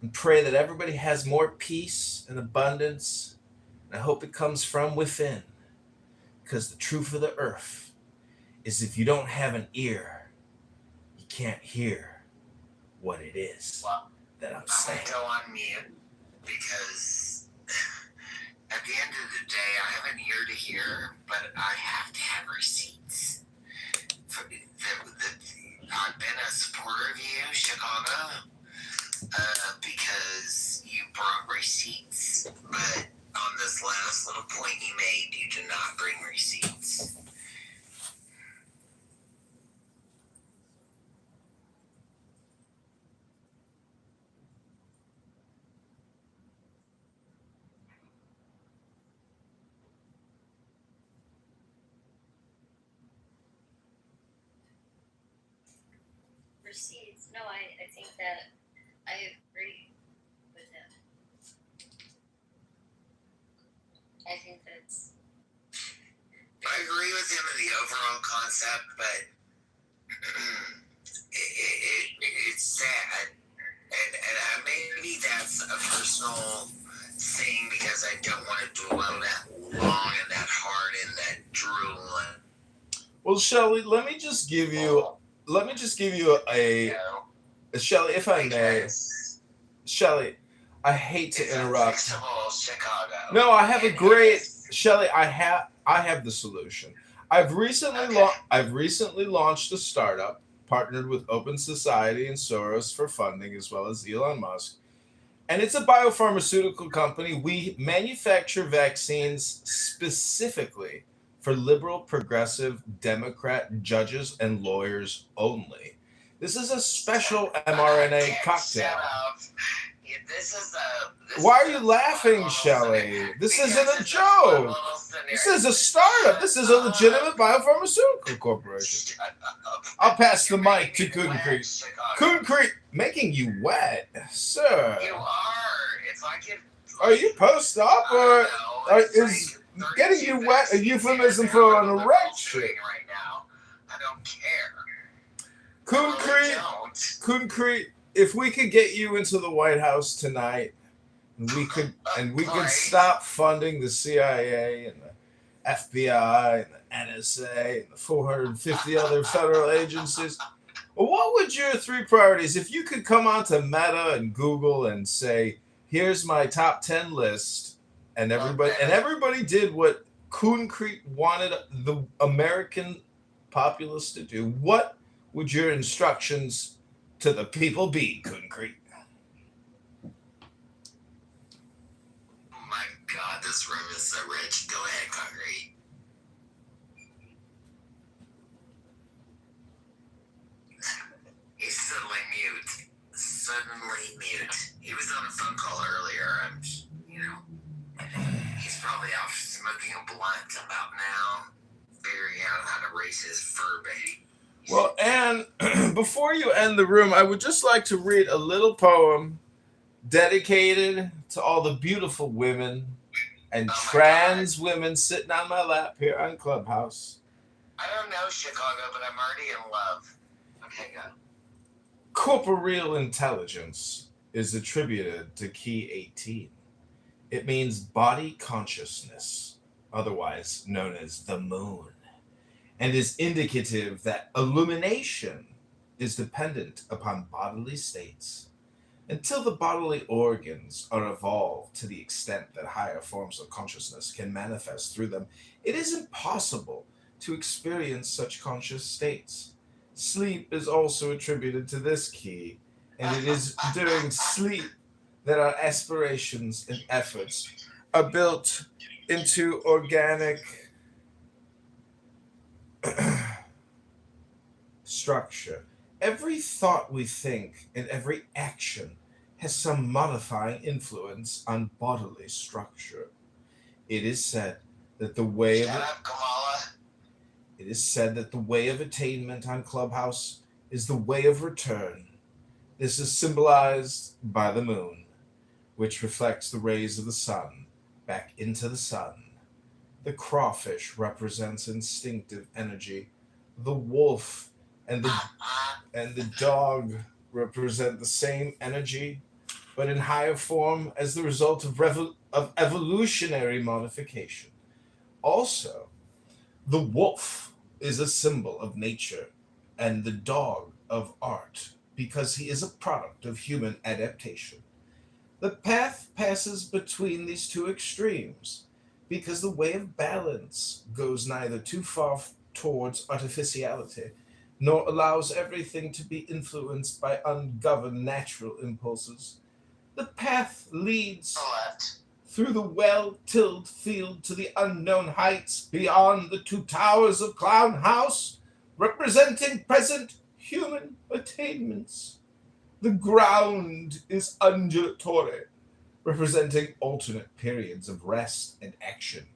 and pray that everybody has more peace and abundance. And I hope it comes from within. Because the truth of the earth is if you don't have an ear, you can't hear what it is that I'm saying. I'm going to go on mute because at the end of the day, I have an ear to hear, but I have to have receipts. I've been a supporter of you, Chicago, because you brought receipts, but on this last little point you made, you did not bring receipts. Receipts? No, I think that I agree with him. I think that's. I agree with him in the overall concept, but it's sad. And maybe that's a personal thing because I don't want to dwell that long and that hard in that drool. Well, Shelley, let me just give you a Shelley, if I may. Shelley, I hate to interrupt. Chicago. No, I have a great Shelley. I have the solution. I've recently launched a startup partnered with Open Society and Soros for funding, as well as Elon Musk, and it's a biopharmaceutical company. We manufacture vaccines specifically for liberal, progressive, Democrat judges and lawyers only. This is a special mRNA cocktail. Why are you laughing, Shelley? This isn't a joke. This is a startup. This is a legitimate biopharmaceutical corporation. I'll pass the mic to Concrete. Concrete, making you wet, sir. You are. It's like it. Are you post-op or is getting you wet a euphemism for an erection? Right now, I don't care. Concrete, if we could get you into the White House tonight, and we could stop funding the CIA and the FBI and the NSA and the 450 other federal agencies, what would your three priorities, if you could come onto Meta and Google and say, here's my top 10 list, and everybody did what Concrete wanted the American populace to do, what would your instructions to the people be, Concrete? Oh my God, this room is so rich. Go ahead, Concrete. He's suddenly mute. He was on a phone call earlier. He's probably off smoking a blunt about now, figuring out how to raise his fur baby. Well, Anne, before you end the room, I would just like to read a little poem dedicated to all the beautiful women and trans women sitting on my lap here on Clubhouse. I don't know Chicago, but I'm already in love. Okay, go. Corporeal intelligence is attributed to key 18. It means body consciousness, otherwise known as the moon, and is indicative that illumination is dependent upon bodily states. Until the bodily organs are evolved to the extent that higher forms of consciousness can manifest through them, it is impossible to experience such conscious states. Sleep is also attributed to this key, and it is during sleep that our aspirations and efforts are built into organic structure. Every thought we think and every action has some modifying influence on bodily structure. It is said that the way of it is said that the way of attainment on Clubhouse is the way of return. This is symbolized by the moon, which reflects the rays of the sun back into the sun. The crawfish represents instinctive energy. The wolf and the dog represent the same energy, but in higher form as the result of evolutionary modification. Also, the wolf is a symbol of nature and the dog of art because he is a product of human adaptation. The path passes between these two extremes because the way of balance goes neither too far towards artificiality nor allows everything to be influenced by ungoverned natural impulses. The path leads through the well-tilled field to the unknown heights beyond the two towers of Clown House, representing present human attainments. The ground is undulatory, representing alternate periods of rest and action.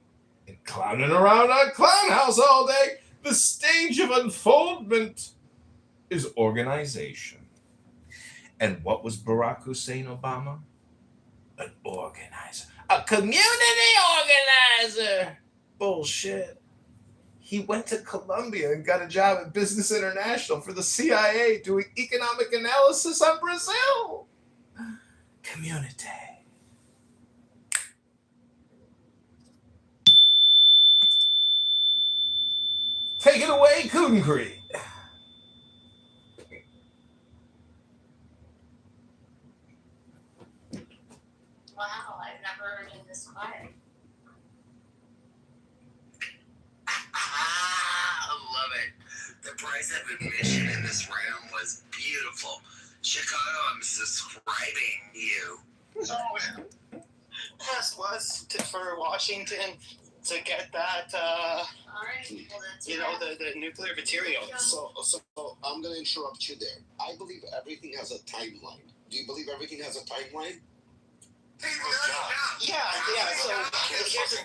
And clowning around our Clown House all day, the stage of unfoldment is organization. And what was Barack Hussein Obama? An organizer. A community organizer. Bullshit. He went to Columbia and got a job at Business International for the CIA doing economic analysis on Brazil. Community. Take it away, Concrete. Wow, I've never been this quiet. I love it. The price of admission in this room was beautiful. Chicago, I'm subscribing you. Ask was for Washington to get that, Alright, well that's the nuclear material. So I'm gonna interrupt you there. I believe everything has a timeline. Do you believe everything has a timeline? Yeah. So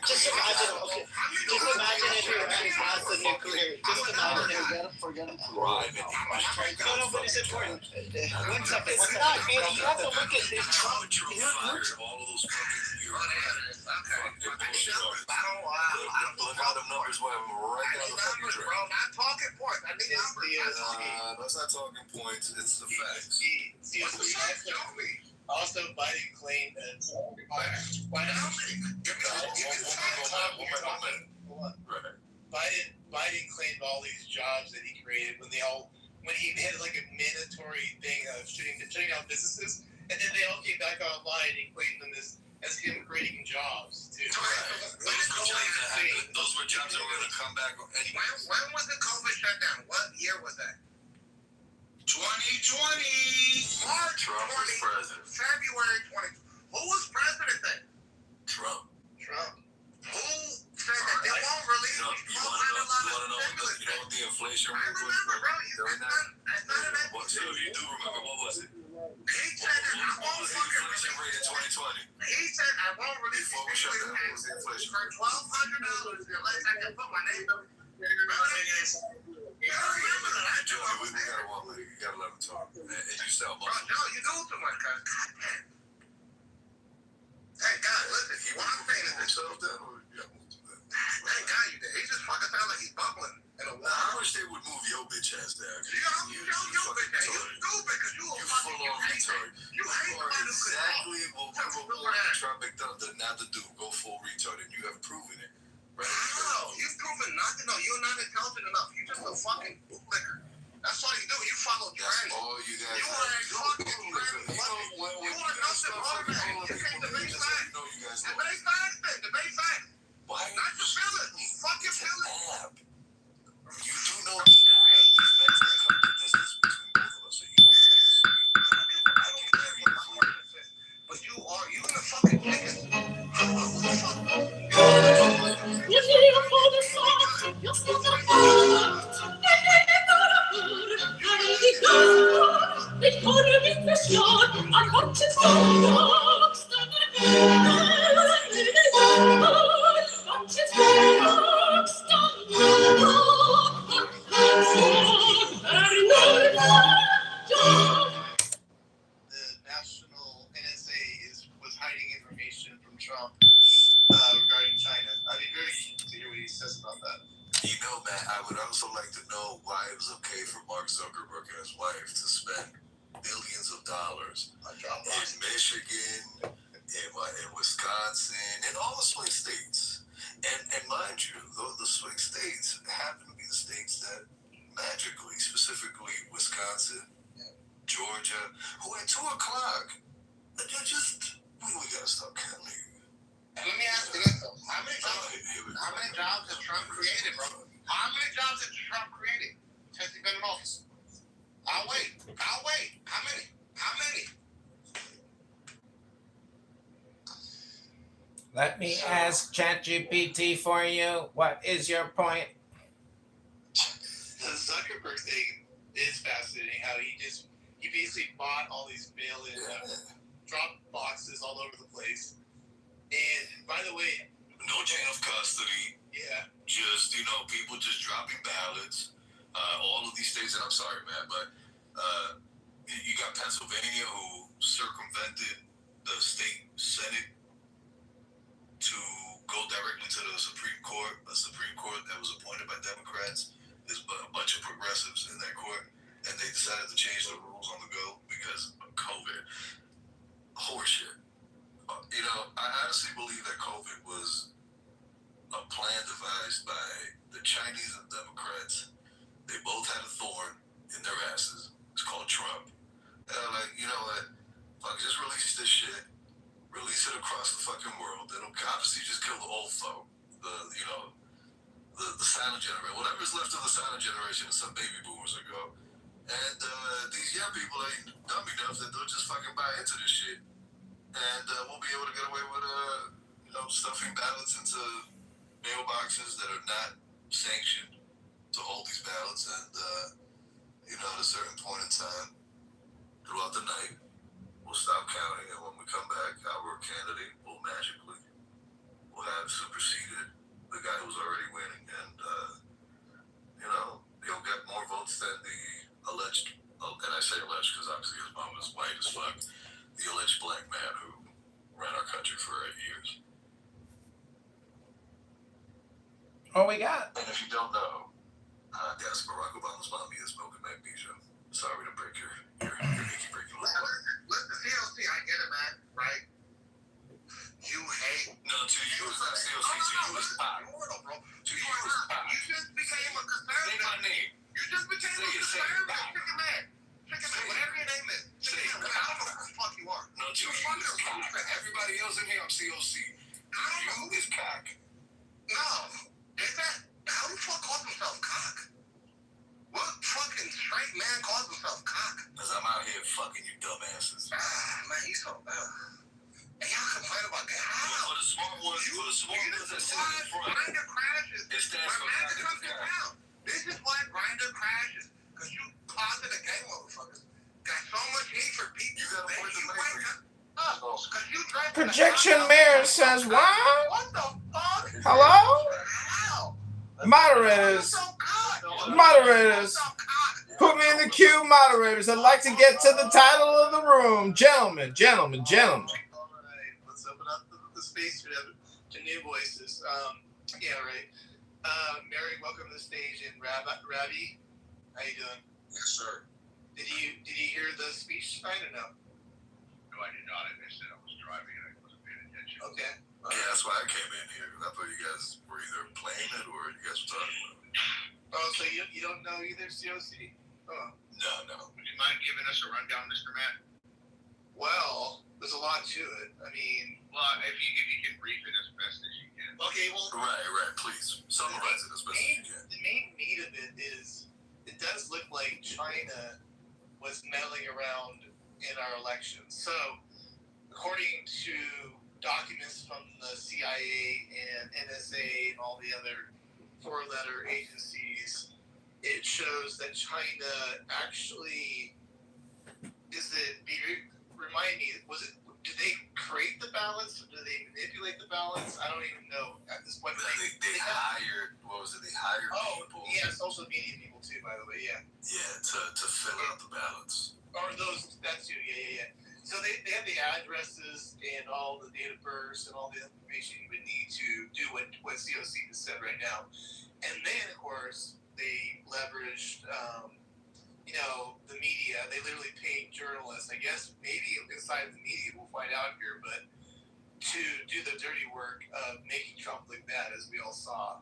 just imagine. Okay, just imagine if you actually has the nuclear. Just imagine if. Forget it. No, but it's important. 1 second. It's not. You have to look at this. All of those fucking look out them numbers while I'm right down the fucking track. Bro, not talking points. I need numbers. That's not talking points. It's the facts. Also, Biden claimed that Biden claimed all these jobs that he created when he had like a mandatory thing of shutting down businesses, and then they all came back online and he claimed them as him creating jobs too. Those were jobs that were going to come back anyway. When was the COVID shutdown? What year was that? 2020. March Trump was president. February 20. Who was president then? Trump. Who said that they won't release? You want to know what the inflation rate was during that? So you do remember, what was it? He said that I won't fucking inflation rate in 2020? He said I won't release Before we shut down, what was the inflation for $1,200 unless I can put my name up. You remember that? I do. You gotta let him talk. And you sell Bro, no, you do too much, cuz. Hey, God, listen. What I'm saying is this. Thank God you did. He just fucking sounds like he's bubbling in a wall. I wish they would move your bitch ass there. You bitch ass. You stupid because you a fucking retard. You hate somebody who could exactly what Trump told not to do. Go full retard, and you have proven it. Right? No, you've proven nothing. No, you're not intelligent enough. You're just a fucking bootlicker. That's all you do. You follow trends. All you guys. You are a fucking trend. You are nothing more than that. You can't debate facts. Debate facts, then. Debate facts. Why? Not your feelings. Fuck your feelings. You do know this come to distance between both of us, so you don't have to. I can hear you. But you regarding China. I'd be very keen to hear what he says about that. You know, Matt, I would also like to know why it was okay for Mark Zuckerberg and his wife to spend billions of dollars in Michigan, in Wisconsin, in all the swing states. And mind you, the swing states happen to be the states that magically, specifically Wisconsin, Georgia, who at 2 o'clock, we gotta stop counting. And let me ask you this though. How many jobs has Trump created, bro? How many jobs has Trump created since he's been in office? I'll wait. How many? Let me ask ChatGPT for you. What is your point? The Zuckerberg thing is fascinating. How he basically bought all these mail-in drop boxes all over the place. And by the way, no chain of custody. Yeah. Just, people just dropping ballots. All of these states, and I'm sorry, man, but you got Pennsylvania who circumvented the state Senate to go directly to the Supreme Court, a Supreme Court that was appointed by Democrats. There's a bunch of progressives in that court, and they decided to change the rules on the go because of COVID. Horseshit. I honestly believe that COVID was a plan devised by the Chinese and Democrats. They both had a thorn in their asses. It's called Trump. And I'm like, you know what? Fuck, just release this shit. Release it across the fucking world. It'll obviously just kill the old folk. The silent generation. Whatever's left of the silent generation is some baby boomers ago. And these young people ain't dumb enough that they'll just fucking buy into this shit. And we'll be able to get away with, stuffing ballots into mailboxes that are not sanctioned to hold these ballots. And, at a certain point in time, throughout the night, we'll stop counting. And when we come back, our candidate will have superseded the guy who's already winning. And, he'll get more votes than the alleged, and I say alleged because obviously his mom is white as fuck, the alleged black man who ran our country for 8 years. What we got? And if you don't know, yes, Barack Obama's mommy is smoking magnesia. Sorry to break your icky breaking little heart. Listen, CLC, I get it, man, right? You hate. No, to you it's not CLC, to you it's pop. Bro. To you it's pop. You just became a conservative. Say my name. You just became a conservative. Chicken man, whatever your name is. Chicken man, I don't know who the fuck you are. No, to you it's cock. Everybody else in here, I'm CLC. You is cock. No. Is that? How the fuck calls himself cock? What fucking straight man calls himself cock? Because I'm out here fucking you dumbasses. Man, you so bad. And y'all complain about that. How? For the smart ones that sit in front. Grindr crashes. It stands for Grindr comes to town. This is why Grindr crashes. Because you closet the gay motherfuckers got so much hate for people. You gotta point the finger. Projection mirror says what? What the fuck? Hello? How? Moderators. Put me in the queue, moderators. I'd like to get to the title of the room. Gentlemen. All right, let's open up the space to new voices. Mary, welcome to the stage, and Ravi, how you doing? Yes, sir. Did you hear the speech tonight or no? No, I did not. I missed it. I was driving and I wasn't paying attention. Okay. Yeah, that's why I came in here. I thought you guys were either playing it or you guys were talking about it. Oh, so you don't know either, COC? Oh. No. Would you mind giving us a rundown, Mr. Matt? Well, there's a lot to it. I mean, if you can brief it as best as you can. okay, well, Right. Please summarize it as best as you can. The main meat of it is, it does look like China was meddling around in our elections. So, according to documents from the CIA and NSA and all the other four-letter agencies, it shows that China actually remind me, did they create the ballots or did they manipulate the ballots? I don't even know at this point. They hired, what was it? They hired people. Yeah, social media people too, by the way, yeah. Yeah, to fill out the ballots. Or those, that too, yeah. So they have the addresses and all the date of births and all the information you would need to do what COC has said right now. And then, of course, they leveraged, the media. They literally paid journalists, I guess, maybe inside the media, we'll find out here, but to do the dirty work of making Trump look bad, as we all saw,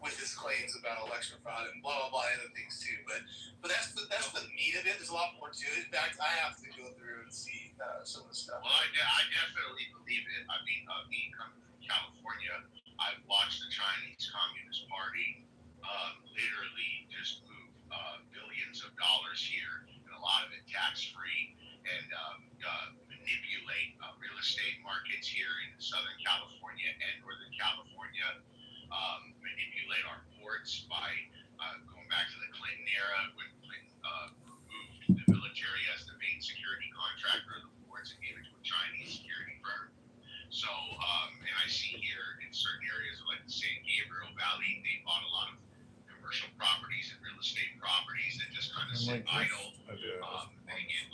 with his claims about election fraud and blah, blah, blah, other things too. But that's the meat of it. There's a lot more to it. In fact, I have to go through and see some of the stuff. Well, I definitely believe it. I mean, me coming from California, I've watched the Chinese Communist Party literally just move billions of dollars here, and a lot of it tax-free, and manipulate real estate markets here in Southern California and Northern California, manipulate our ports by going back to the Clinton era when Clinton removed the military as the main security contractor of the ports and gave it to a Chinese security firm. So, and I see here in certain areas like the San Gabriel Valley, they bought a lot of commercial properties and real estate properties that just kind of sit idle. They get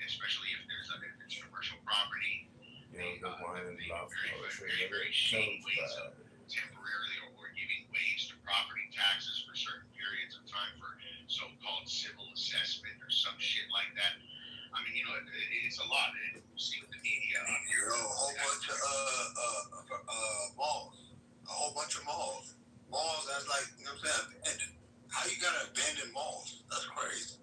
especially if it's commercial property, they very shady ways of temporarily or giving ways to property taxes for certain periods of time for so-called civil assessment or some shit like that. I mean, it's a lot. And we see with the media. A whole bunch of malls. A whole bunch of malls. Malls that's like, abandoned. How you gotta abandon malls? That's crazy.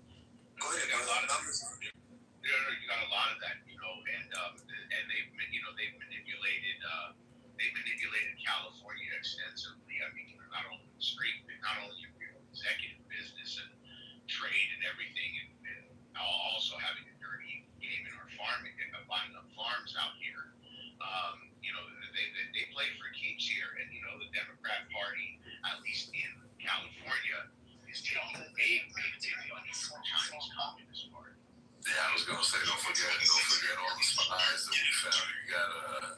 Go ahead. You got a lot of numbers. You got a lot of that, and they've manipulated California extensively. I mean, not only the street, but not only executive business and trade and everything, and also having a dirty game in our farming, buying up farms out here. They play for keeps here, and the Democrat Party, at least in California, is taking big money from the Chinese Communist Party. Yeah, I was gonna say, don't forget all the spies that we found. You got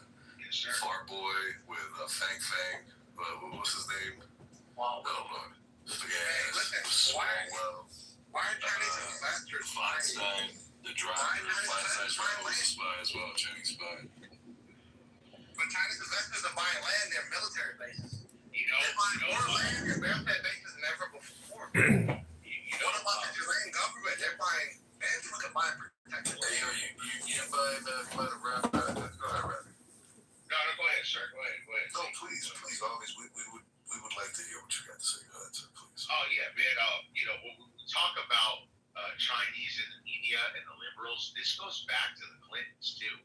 Fart Boy with Fang Fang. What was his name? Wow. Oh Lord. Hey, listen, why are Chinese investors Feinstein, the driver, Feinstein's a spy as well, Chinese spy. When Chinese investors are buying land, they're military bases. They're buying more land in military bases than ever before. What about the Chilean government? They're buying anything to buy protection. Hey, you buying the rap? Go ahead, Rap. No, go ahead, sir. Go ahead. No, please, always. We would like to hear what you got to say. Go ahead, sir, please. Oh yeah, man. When we talk about Chinese in the media and the liberals, this goes back to the Clintons too.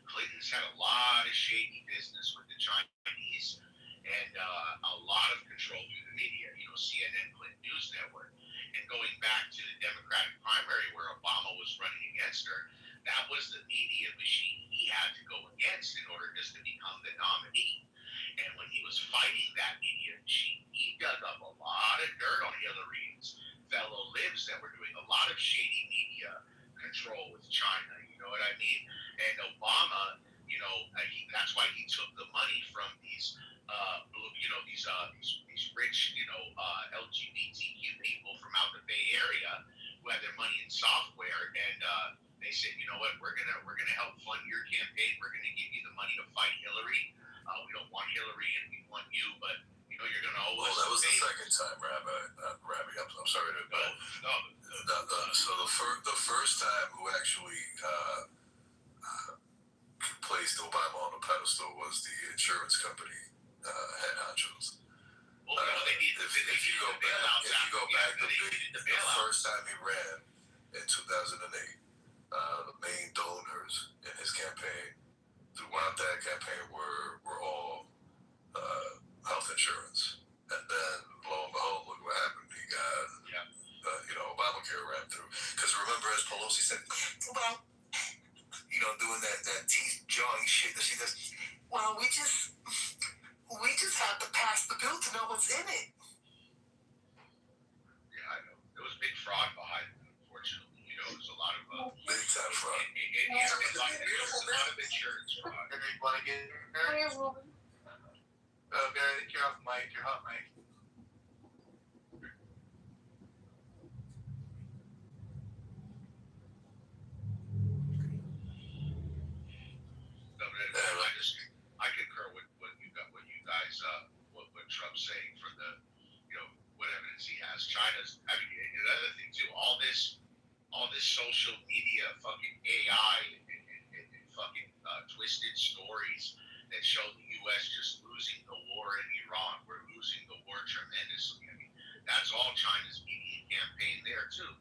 Clinton's had a lot of shady business with the Chinese and a lot of control through the media. CNN, Clinton News Network, and going back to the Democratic primary where Obama was running against her, that was the media machine he had to go against in order just to become the nominee. And when he was fighting that media machine, he dug up a lot of dirt on Hillary's fellow libs that were doing a lot of shady media control with China. You know what I mean? And Obama, that's why he took the money from these rich, LGBTQ people from out the Bay Area who had their money in software, and they said, you know what, we're gonna help fund your campaign. We're gonna give you the money to fight Hillary. We don't want Hillary, and we want you, but you're gonna owe us. Well, that was the second time, Rabbi. I'm sorry to go. So the first time who actually placed Obama on the pedestal was the insurance company head honchos. Well, if you go back, the first time he ran in 2008, the main donors in his campaign throughout that campaign were all health insurance. And then, lo and behold, look what happened. He got, Obamacare ran through. Because remember, as Pelosi said, well, doing that teeth jawing shit that she does. Well, we just have to pass the bill to know what's in it. Yeah, I know. There was big fraud behind it, unfortunately. There's a lot of big time fraud. There's a lot of insurance fraud. Want to get Barry, you're off mic. You're hot mic. is what Trump's saying for the, what evidence he has. China's, I mean, and another thing too, all this social media fucking AI and fucking twisted stories that show the U.S. just losing the war in Iran. We're losing the war tremendously. I mean, that's all China's media campaign there too.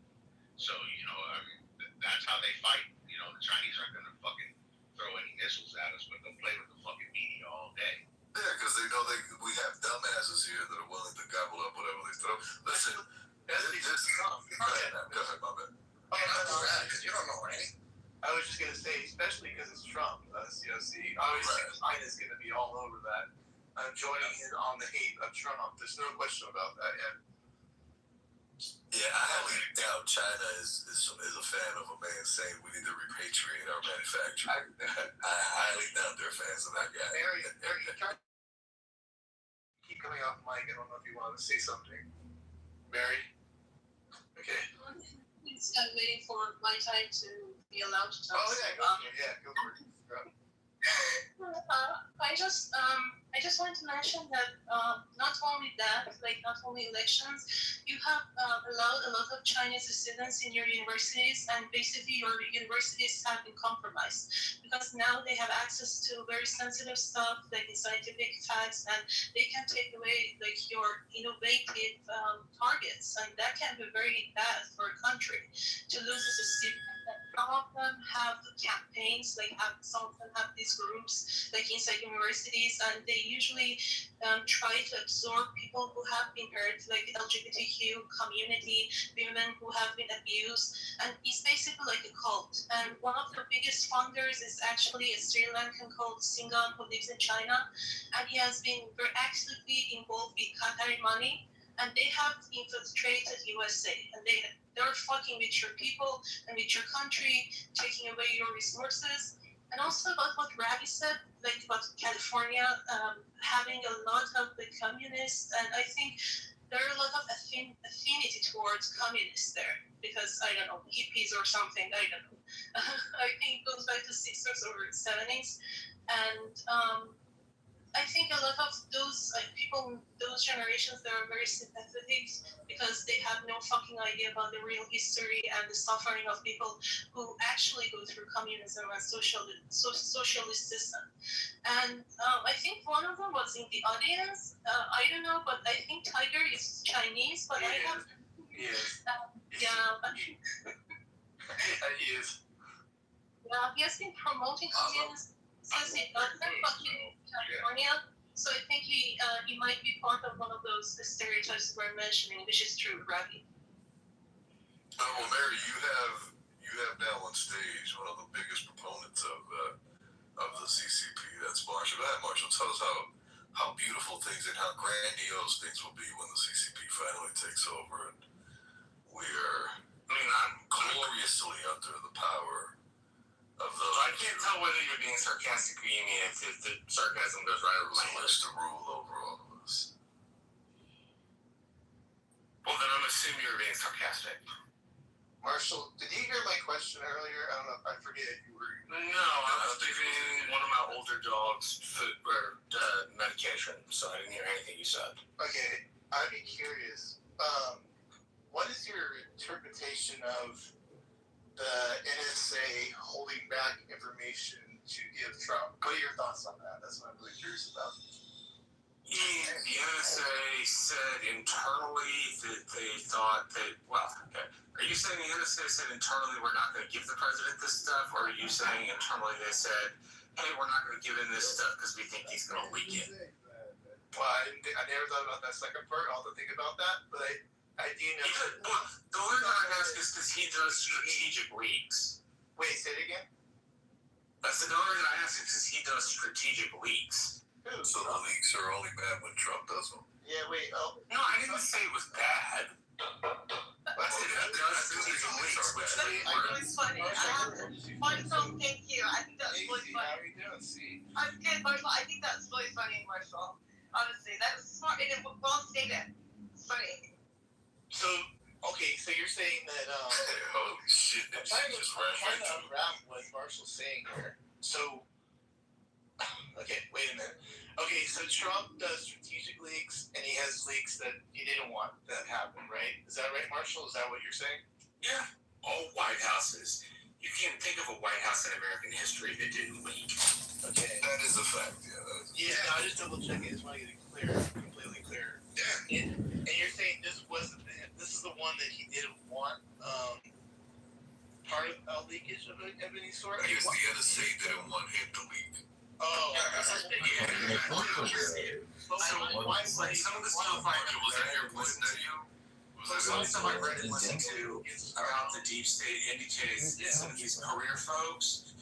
So, I mean, that's how they fight. The Chinese aren't going to fucking throw any missiles at us, but they'll play with the fucking media all day. Yeah, because they know we have dumbasses here that are willing to gobble up whatever they throw. Listen, go ahead, my man. Because you don't know any. I was just gonna say, especially because it's Trump, obviously China's gonna be all over that. I'm joining in on the hate of Trump. There's no question about that yet. Yeah, I highly doubt China is a fan of a man saying we need to repatriate our manufacturing. I highly doubt they're fans of that guy. Mary, keep coming off mic. I don't know if you wanted to say something. Mary? Okay. I'm waiting for my time to be allowed to talk. Oh, yeah, go for it. I just want to mention that not only that, like not only elections, you have allowed a lot of Chinese students in your universities, and basically your universities have been compromised because now they have access to very sensitive stuff like scientific facts, and they can take away like your innovative targets, and that can be very bad for a country to lose as a student. Some of them have campaigns, like some of them have these groups like inside universities, and they usually try to absorb people who have been hurt, like LGBTQ community, women who have been abused, and it's basically like a cult. And one of the biggest funders is actually a Sri Lankan called Singham who lives in China, and he has been very actively involved with Qatari money, and they have infiltrated USA, and they're fucking with your people and with your country, taking away your resources. And also about what Ravi said, like about California having a lot of the communists, and I think there are a lot of affinity towards communists there because, I don't know, hippies or something, I don't know. I think it goes back to 60s or 70s. And I think a lot of those people, those generations, they are very sympathetic because they have no fucking idea about the real history and the suffering of people who actually go through communism and socialist system. And I think one of them was in the audience. I don't know, but I think Tiger is Chinese, but I have. Yes. Yeah. He is. Yeah, he has been promoting communism since he got there, but in California. So I think he might be part of one of those stereotypes we're mentioning, which is true, Ravi. Well, Mary, you have now on stage one of the biggest proponents of the CCP that's Marshall. Go ahead, Marshall. Tell us how beautiful things and how grandiose things will be when the CCP finally takes over, and we are gloriously under the power of those. I can't tell whether you're being sarcastic or you mean if the sarcasm goes right over my head. To rule over all of us. Well, then I'm assuming you're being sarcastic. Marshall, did you hear my question earlier? I don't know. I forget if you were. No, I was giving one of my older dogs food or medication, so I didn't hear anything you said. Okay, I'd be curious. What is your interpretation of the NSA holding back information to give Trump? What are your thoughts on that? That's what I'm really curious about. The NSA said internally that they thought that, well, okay. Are you saying the NSA said internally we're not going to give the president this stuff, or are you saying internally they said, hey, we're not going to give him this stuff because we think he's going to leak it? Well, I never thought about that second part. I'll have to think about that, but I do know. Well, the only reason I ask is because he does strategic leaks. Wait, say it again? That's the only reason I ask is because he does strategic leaks. So the leaks are only bad when Trump does them. Yeah, wait. Oh. No, I didn't say it was bad. I said he does strategic leaks, which is really funny. Marshall, thank you. I think that's really funny. How are you doing, C? I'm good, Marshall. I think that's really funny, Marshall. Honestly, that was smart and well stated. It's funny. So, okay, so you're saying that, holy shit, I'm trying to unwrap what Marshall's saying here. So, okay, wait a minute. Okay, so Trump does strategic leaks, and he has leaks that he didn't want that happen, right? Is that right, Marshall? Is that what you're saying? Yeah, all White Houses. You can't think of a White House in American history that didn't leak. Okay. That is a fact, yeah. I just double check it. I just want to get it clear, completely clear. Yeah. And you're saying this is the one that he didn't want, part of a leakage of any sort? I guess the NSA didn't want him to leak. Oh, Some of the stuff I read and listened to about the deep state indicates that some of these career folks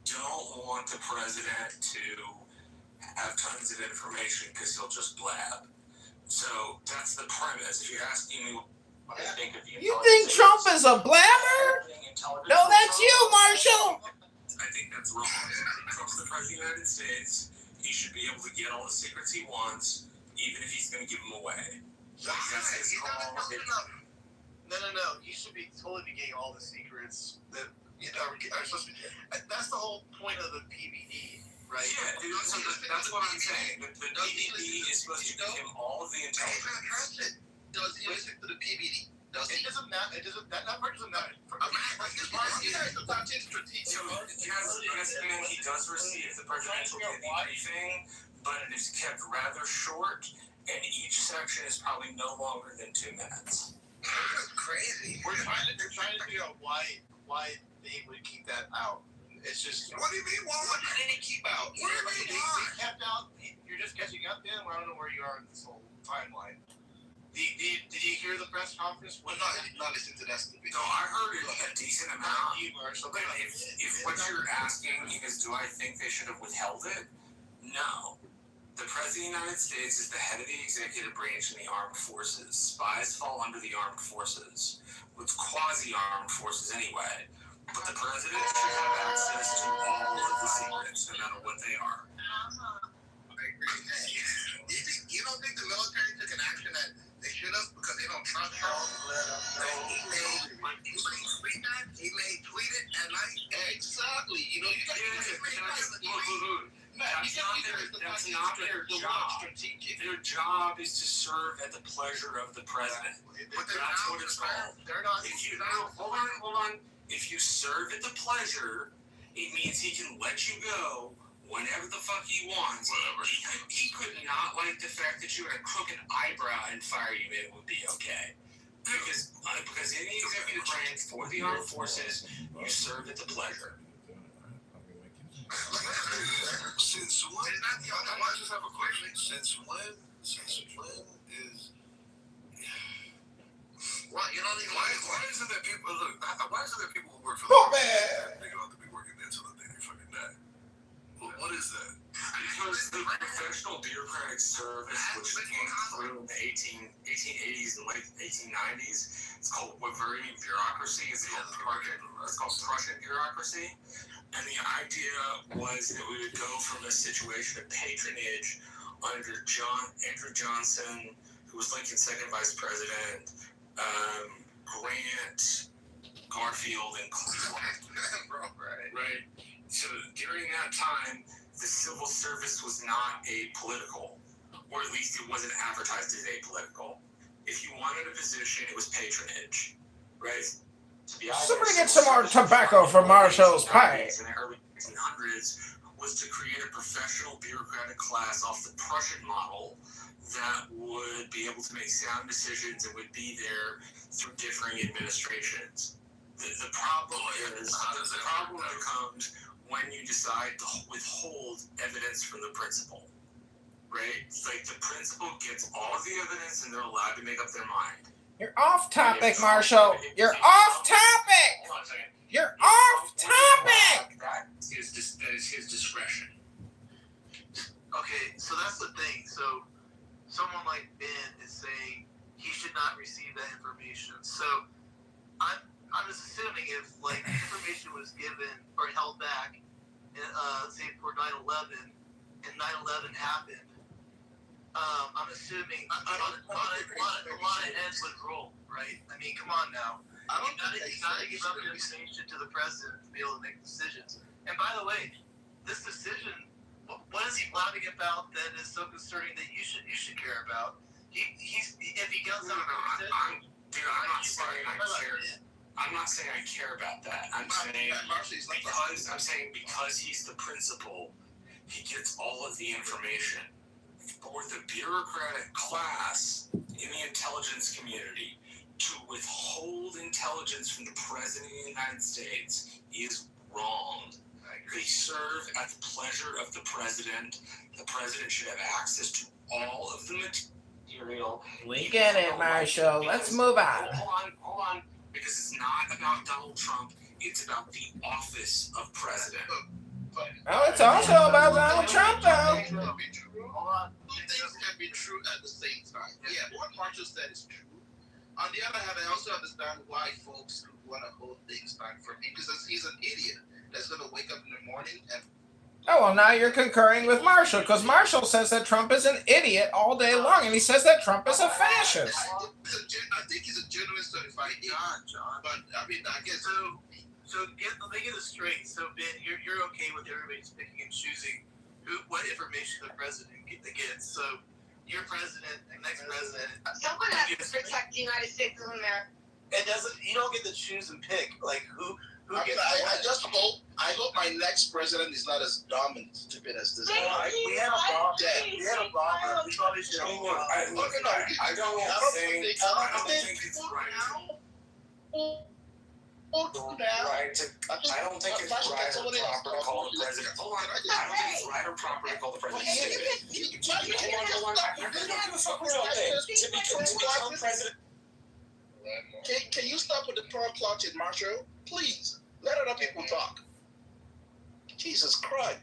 don't want the president to have tons of information because he'll just blab. So that's the premise. If you're asking me what I think of the You think Trump is a blabber? No, that's you, Marshall. I think that's wrong. Trump's the president of the United States. He should be able to get all the secrets he wants, even if he's going to give them away. That's his call. No. He should be totally getting all the secrets that are supposed to be. That's the whole point of the PBD, right? Yeah, dude, so that's what I'm saying. The PBD is supposed to give him all of the intelligence. Does he listen to the PBD? It doesn't matter. That part doesn't matter. He does receive the presidential briefing, but it is kept rather short, and each section is probably no longer than 2 minutes. That's crazy. We're trying to figure out why they would keep that out. It's just. What do you mean? Why? What did they keep out? What do you mean? They kept out. You're just catching up, then. I don't know where you are in this whole timeline. Did you hear the press conference? Well, not listen to that stupid. No, I heard it a decent amount. If what you're asking is, do I think they should have withheld it? No. The President of the United States is the head of the executive branch in the armed forces. Spies fall under the armed forces. It's quasi-armed forces anyway. But the President should have access to all of the secrets, no matter what they are. I agree. You don't think the military took an action that they should have because they don't trust Trump? He may tweet it at night. Exactly. You know, you got to That's not their job. Their job is to serve at the pleasure of the president. That's what it's called. They're not. Hold on. If you serve at the pleasure, it means he can let you go whenever the fuck he wants. He could not like the fact that you were to crook an eyebrow and fire you. It would be okay. Because in the executive branch for the armed forces, you serve at the pleasure. Since when? I just have a question. Since when is? Why is it that people who work for the they don't have to be working there till the day they fucking die? What is that? Because the professional bureaucratic service, which came through in the 1880s and late 1890s, it's called Bavarian bureaucracy. It's called Prussian bureaucracy. And the idea was that we would go from a situation of patronage under Andrew Johnson, who was Lincoln's second vice president, Grant, Garfield, and Cleveland. Right. So during that time, the civil service was not apolitical, or at least it wasn't advertised as apolitical. If you wanted a position, it was patronage, right? Somebody get some more tobacco from Marshall's pipe. In the early 1800s was to create a professional bureaucratic class off the Prussian model that would be able to make sound decisions and would be there through differing administrations. The problem becomes when you decide to withhold evidence from the principal, right? It's like the principal gets all of the evidence and they're allowed to make up their mind. You're off topic, Marshall. You're off topic. Hold on a second. You're off topic. That is his discretion. Okay, so that's the thing. So someone like Ben is saying he should not receive that information. So I'm just assuming if like information was given or held back, say for 9/11, and 9/11 happened, I'm assuming a lot of heads would roll, right? I mean, come on now. You gotta give up information to the president to be able to make decisions. And by the way, this decision what is he blabbing about that is so concerning that you should care about? He's if he goes on, I'm not saying I care about that. I'm saying because he's the principal, he gets all of the information. For the bureaucratic class in the intelligence community to withhold intelligence from the President of the United States is wrong. They serve at the pleasure of the President. The President should have access to all of the material. We get it, Marshall. Let's move on. Hold on. Because it's not about Donald Trump. It's about the office of President. Oh, it's also about Donald Trump, though. hold on. Two things can be true at the same time. Yeah, what Marshall said is true. On the other hand, I also understand why folks want to hold things back from him because he's an idiot that's going to wake up in the morning and. Oh, well, now you're concurring with Marshall, because Marshall says that Trump is an idiot all day long, and he says that Trump is a fascist. I think he's a genuine certified idiot, John. But, I mean, I guess... So let me get this straight. So, Ben, you're okay with everybody picking and choosing what information the president gets. So, your president, the next president... Someone has to protect the United States of America. It doesn't... You don't get to choose and pick, like, who I just hope my next president is not as dumb and stupid as this guy. We had a bomb. We had a bomber. We probably should have. I don't think it's right. I don't think it's right or proper to call the president. Hold on. I don't think it's right or proper to call the president. Hold on. To become president. Can you stop with the pearl clutching, Marshall? Please, let other people talk. Jesus Christ.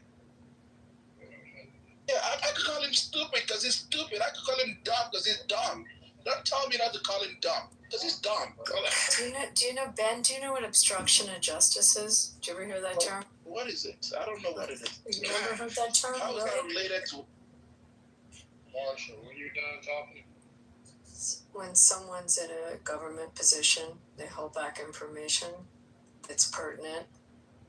Yeah, I could call him stupid because he's stupid. I could call him dumb because he's dumb. Don't tell me not to call him dumb because he's dumb. Do you know, Ben, do you know what obstruction of justice is? Did you ever hear that term? What is it? I don't know what it is. You never heard that term? How is that Really? related to... Marshall, when you done talking? When someone's in a government position, they hold back information that's pertinent.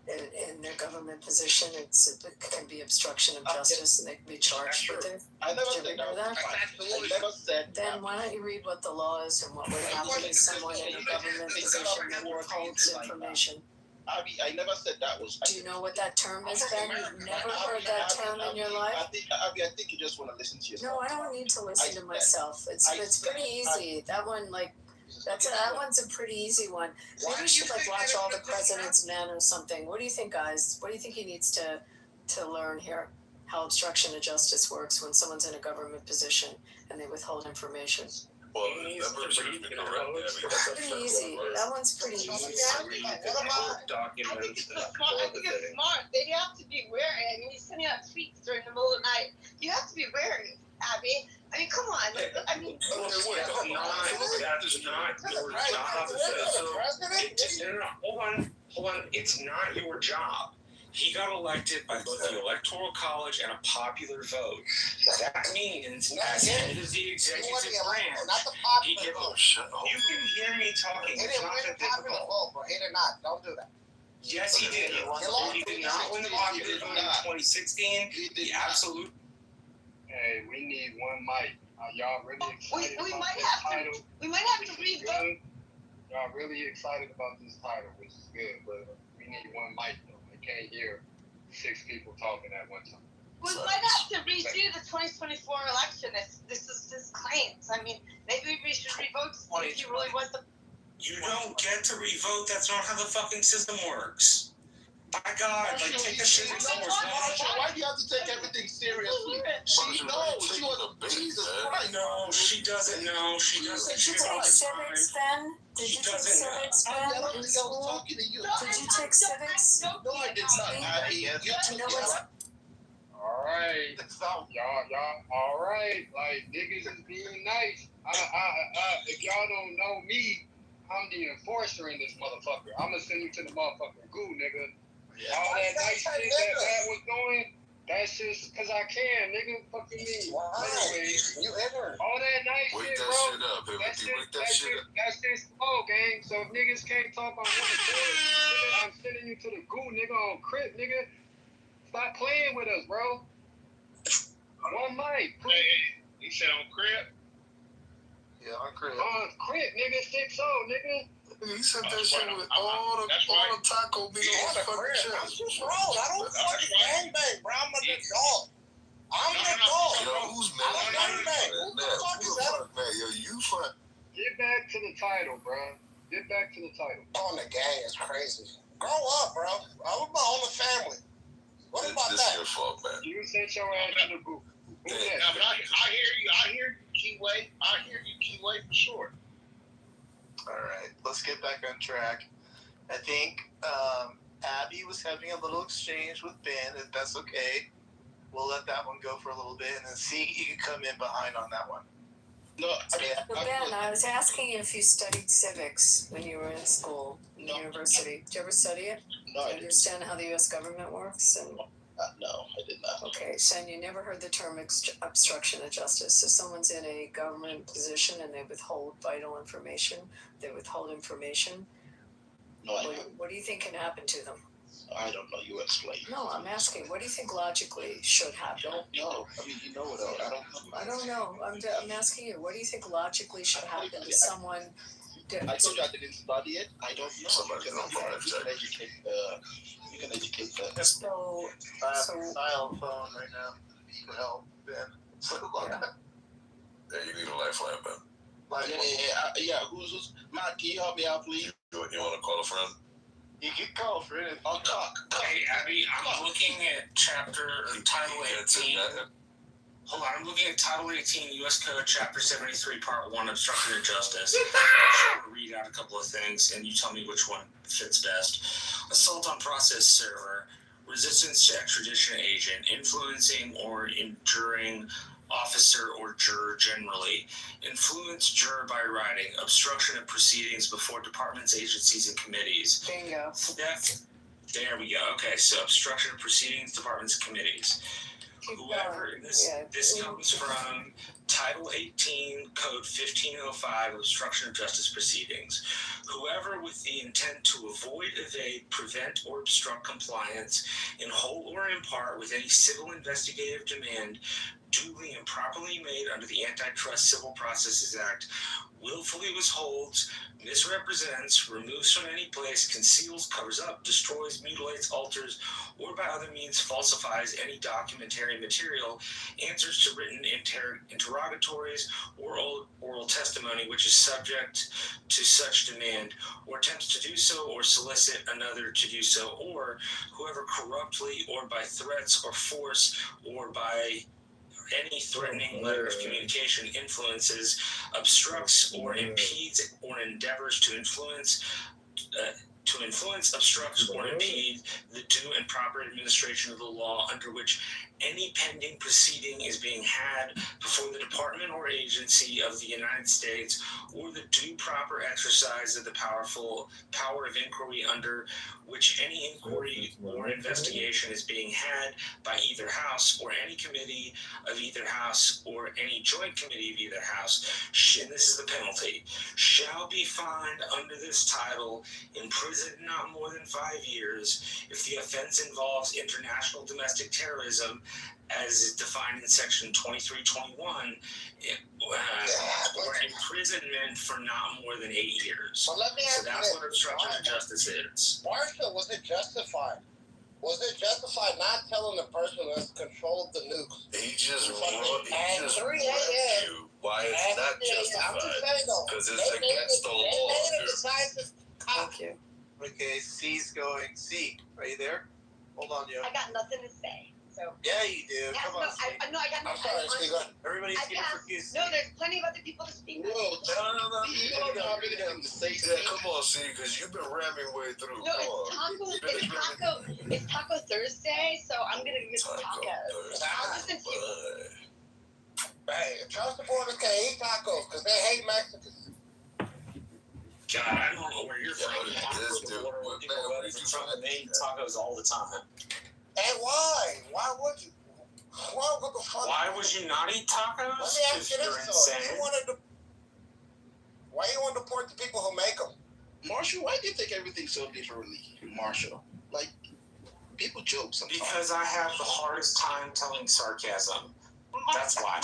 In their government position, it can be obstruction of justice, and they can be charged with it. I never said that. I never said that. Then why don't you read what the law is and what would happen to someone in a government position that withholds information? I never said that was... Do you know what that term is, Ben? You've never heard that term in your life? I think you just want to listen to yourself. No, I don't need to listen to myself. It's pretty easy. That one, that one's a pretty easy one. Maybe you should watch All the President's Men or something. What do you think, guys? What do you think he needs to learn here? How obstruction of justice works when someone's in a government position and they withhold information. Well, that person has been correct. It's pretty easy. That one's pretty easy. I think it's smart. They have to be wary. I mean, he's sending out tweets during the middle of the night. You have to be wary, Abby. I mean, come on. I mean, That's not your job. Hold on. It's not your job. He got elected by both the Electoral College and a popular vote. That means, as head of the executive branch, he can. You can hear me talking. It's not that difficult. He did not. Don't do that. Yes, he did. He did not win the popular vote in 2016. The absolute. Hey, we need one mic. Y'all really excited we about might this have title? we might have to revote. Y'all really excited about this title, which is good, but we need one mic though. I can't hear 6 people talking at one time. We might have to redo the 2024 election if this is his claims. I mean, maybe we should revote to see if he really was the... You don't get to revote. That's not how the fucking system works. By God, take the shit seriously. Why do you have to take everything seriously? She knows. She was a Jesus Christ. No, she doesn't know. She doesn't. Did you take civics, Ben? Did you take civics, Ben, in school? Did you take civics? No, I did not. You know what's... Alright. Y'all, alright. Like, niggas is being nice. If y'all don't know me, I'm the enforcer in this motherfucker. I'm gonna send you to the motherfucking goo, nigga. All that nice shit that was doing, that's just because I can, nigga. Fucking me. Anyway, You ever? all that nice Wake shit, that bro. shit up, everything. Wake that shit up. That's just slow, gang. So if niggas can't talk on one accord, nigga, I'm sending you to the goo, nigga, on Crip, nigga. Stop playing with us, bro. One mic. Hey, he said on crib. Yeah, on crib. Crib, nigga, 6-0, nigga. He said that shit with all the taco meat on his fucking chest. I'm just wrong. I don't fucking gangbang, bro. I'm an adult. I'm an adult. Yo, who's mad? I don't gangbang. Who the fuck is that? Man, yo, you fuck. Get back to the title, bro. Get back to the title. On the gang is crazy. Grow up, bro. I was my own family. What about This that? your fault, man. You sent your ass to the booth. Who Yeah, that? but I hear you. I hear you, Keyway. I hear you, Keyway, for sure. All right, let's get back on track. I think Abby was having a little exchange with Ben. If that's okay, we'll let that one go for a little bit, and then see you can come in behind on that one. No, I mean, So Ben, I was asking you if you studied civics when you were in school, in university. Did you ever study it? no, Do I you didn't. understand how the U.S. government works? And No, I did not. okay, so you never heard the term obstruction of justice. So someone's in a government position and they withhold vital information. They withhold information. No, I don't. What do you think can happen to them? I don't know. You explain. No, I'm asking. What do you think logically should happen? No, I mean, you know it all. I don't know. I don't know. I'm asking you. What do you think logically should happen to someone? I told you I didn't study it. I don't know. Somebody You don't can check. educate. You can educate the. So, I have so a style phone right now for help, Ben. So, yeah. Yeah, you need a lifeline, man. like, Yeah. Who's Matt? Can you help me out, please? You want to call a friend? you can call for it. I'll talk. Hey, Abby, I'm looking at chapter or title 18. Hold on, I'm looking at Title 18, U.S. Code, Chapter 73, Part 1, Obstruction of Justice. I'm just going to read out a couple of things, and you tell me which one fits best. Assault on process server, resistance to extradition agent, influencing or injuring officer or juror generally, influence juror by writing, obstruction of proceedings before departments, agencies, and committees. Bingo. Theft. There we go. Okay, so obstruction of proceedings, departments, and committees. Whoever this comes from Title 18, Code 1505, Obstruction of Justice Proceedings. Whoever with the intent to avoid, evade, prevent, or obstruct compliance in whole or in part with any civil investigative demand duly and properly made under the Antitrust Civil Processes Act willfully withholds, misrepresents, removes from any place, conceals, covers up, destroys, mutilates, alters, or by other means falsifies any documentary material, answers to written interrogatories or oral testimony which is subject to such demand, or attempts to do so or solicit another to do so, or whoever corruptly or by threats or force or by any threatening letter of communication influences, obstructs, or impedes, or endeavors to influence, obstruct, or impede the due and proper administration of the law under which any pending proceeding is being had before the department or agency of the United States, or the due proper exercise of the power of inquiry under which any inquiry or investigation is being had by either house or any committee of either house or any joint committee of either house, and this is the penalty, shall be fined under this title, imprisoned not more than 5 years if the offense involves international domestic terrorism as is defined in section 2321, or imprisonment for not more than 8 years. Well, let me ask So that's you what obstruction of justice is. Marshall, was it justified? Was it justified not telling the person that's controlled the nukes? He just At read 3 a.m. you why it's not I'm just justified. saying though, Because they it's made against the it law. a decisive cop. Thank you. Okay, C's going. C, are you there? Hold on, yo. I got nothing to say. So Yeah, you do. yeah, Come no, on, C. I got I'm nothing. sorry, Steve. Everybody's I here for passed. you, C. No, there's plenty of other people to speak. Whoa, No. you don't have anything to say. Yeah, come on, see, because you've been ramming way through. No, Come on. it's Taco Thursday, so I'm gonna miss tacos. I'll listen to you. Hey, trust the borders can eat tacos because they hate Mexicans. God, I don't know where you're from. This dude, man, what did you find? They eat tacos all the time. And why? Why would you? Why would the fuck? Why would you not eat tacos? Let me ask you You're this though. insane. Why you want to deport the people who make them? Marshall, why do you think everything's so differently, Marshall? Like, people joke sometimes. Because I have the hardest time telling sarcasm. That's why.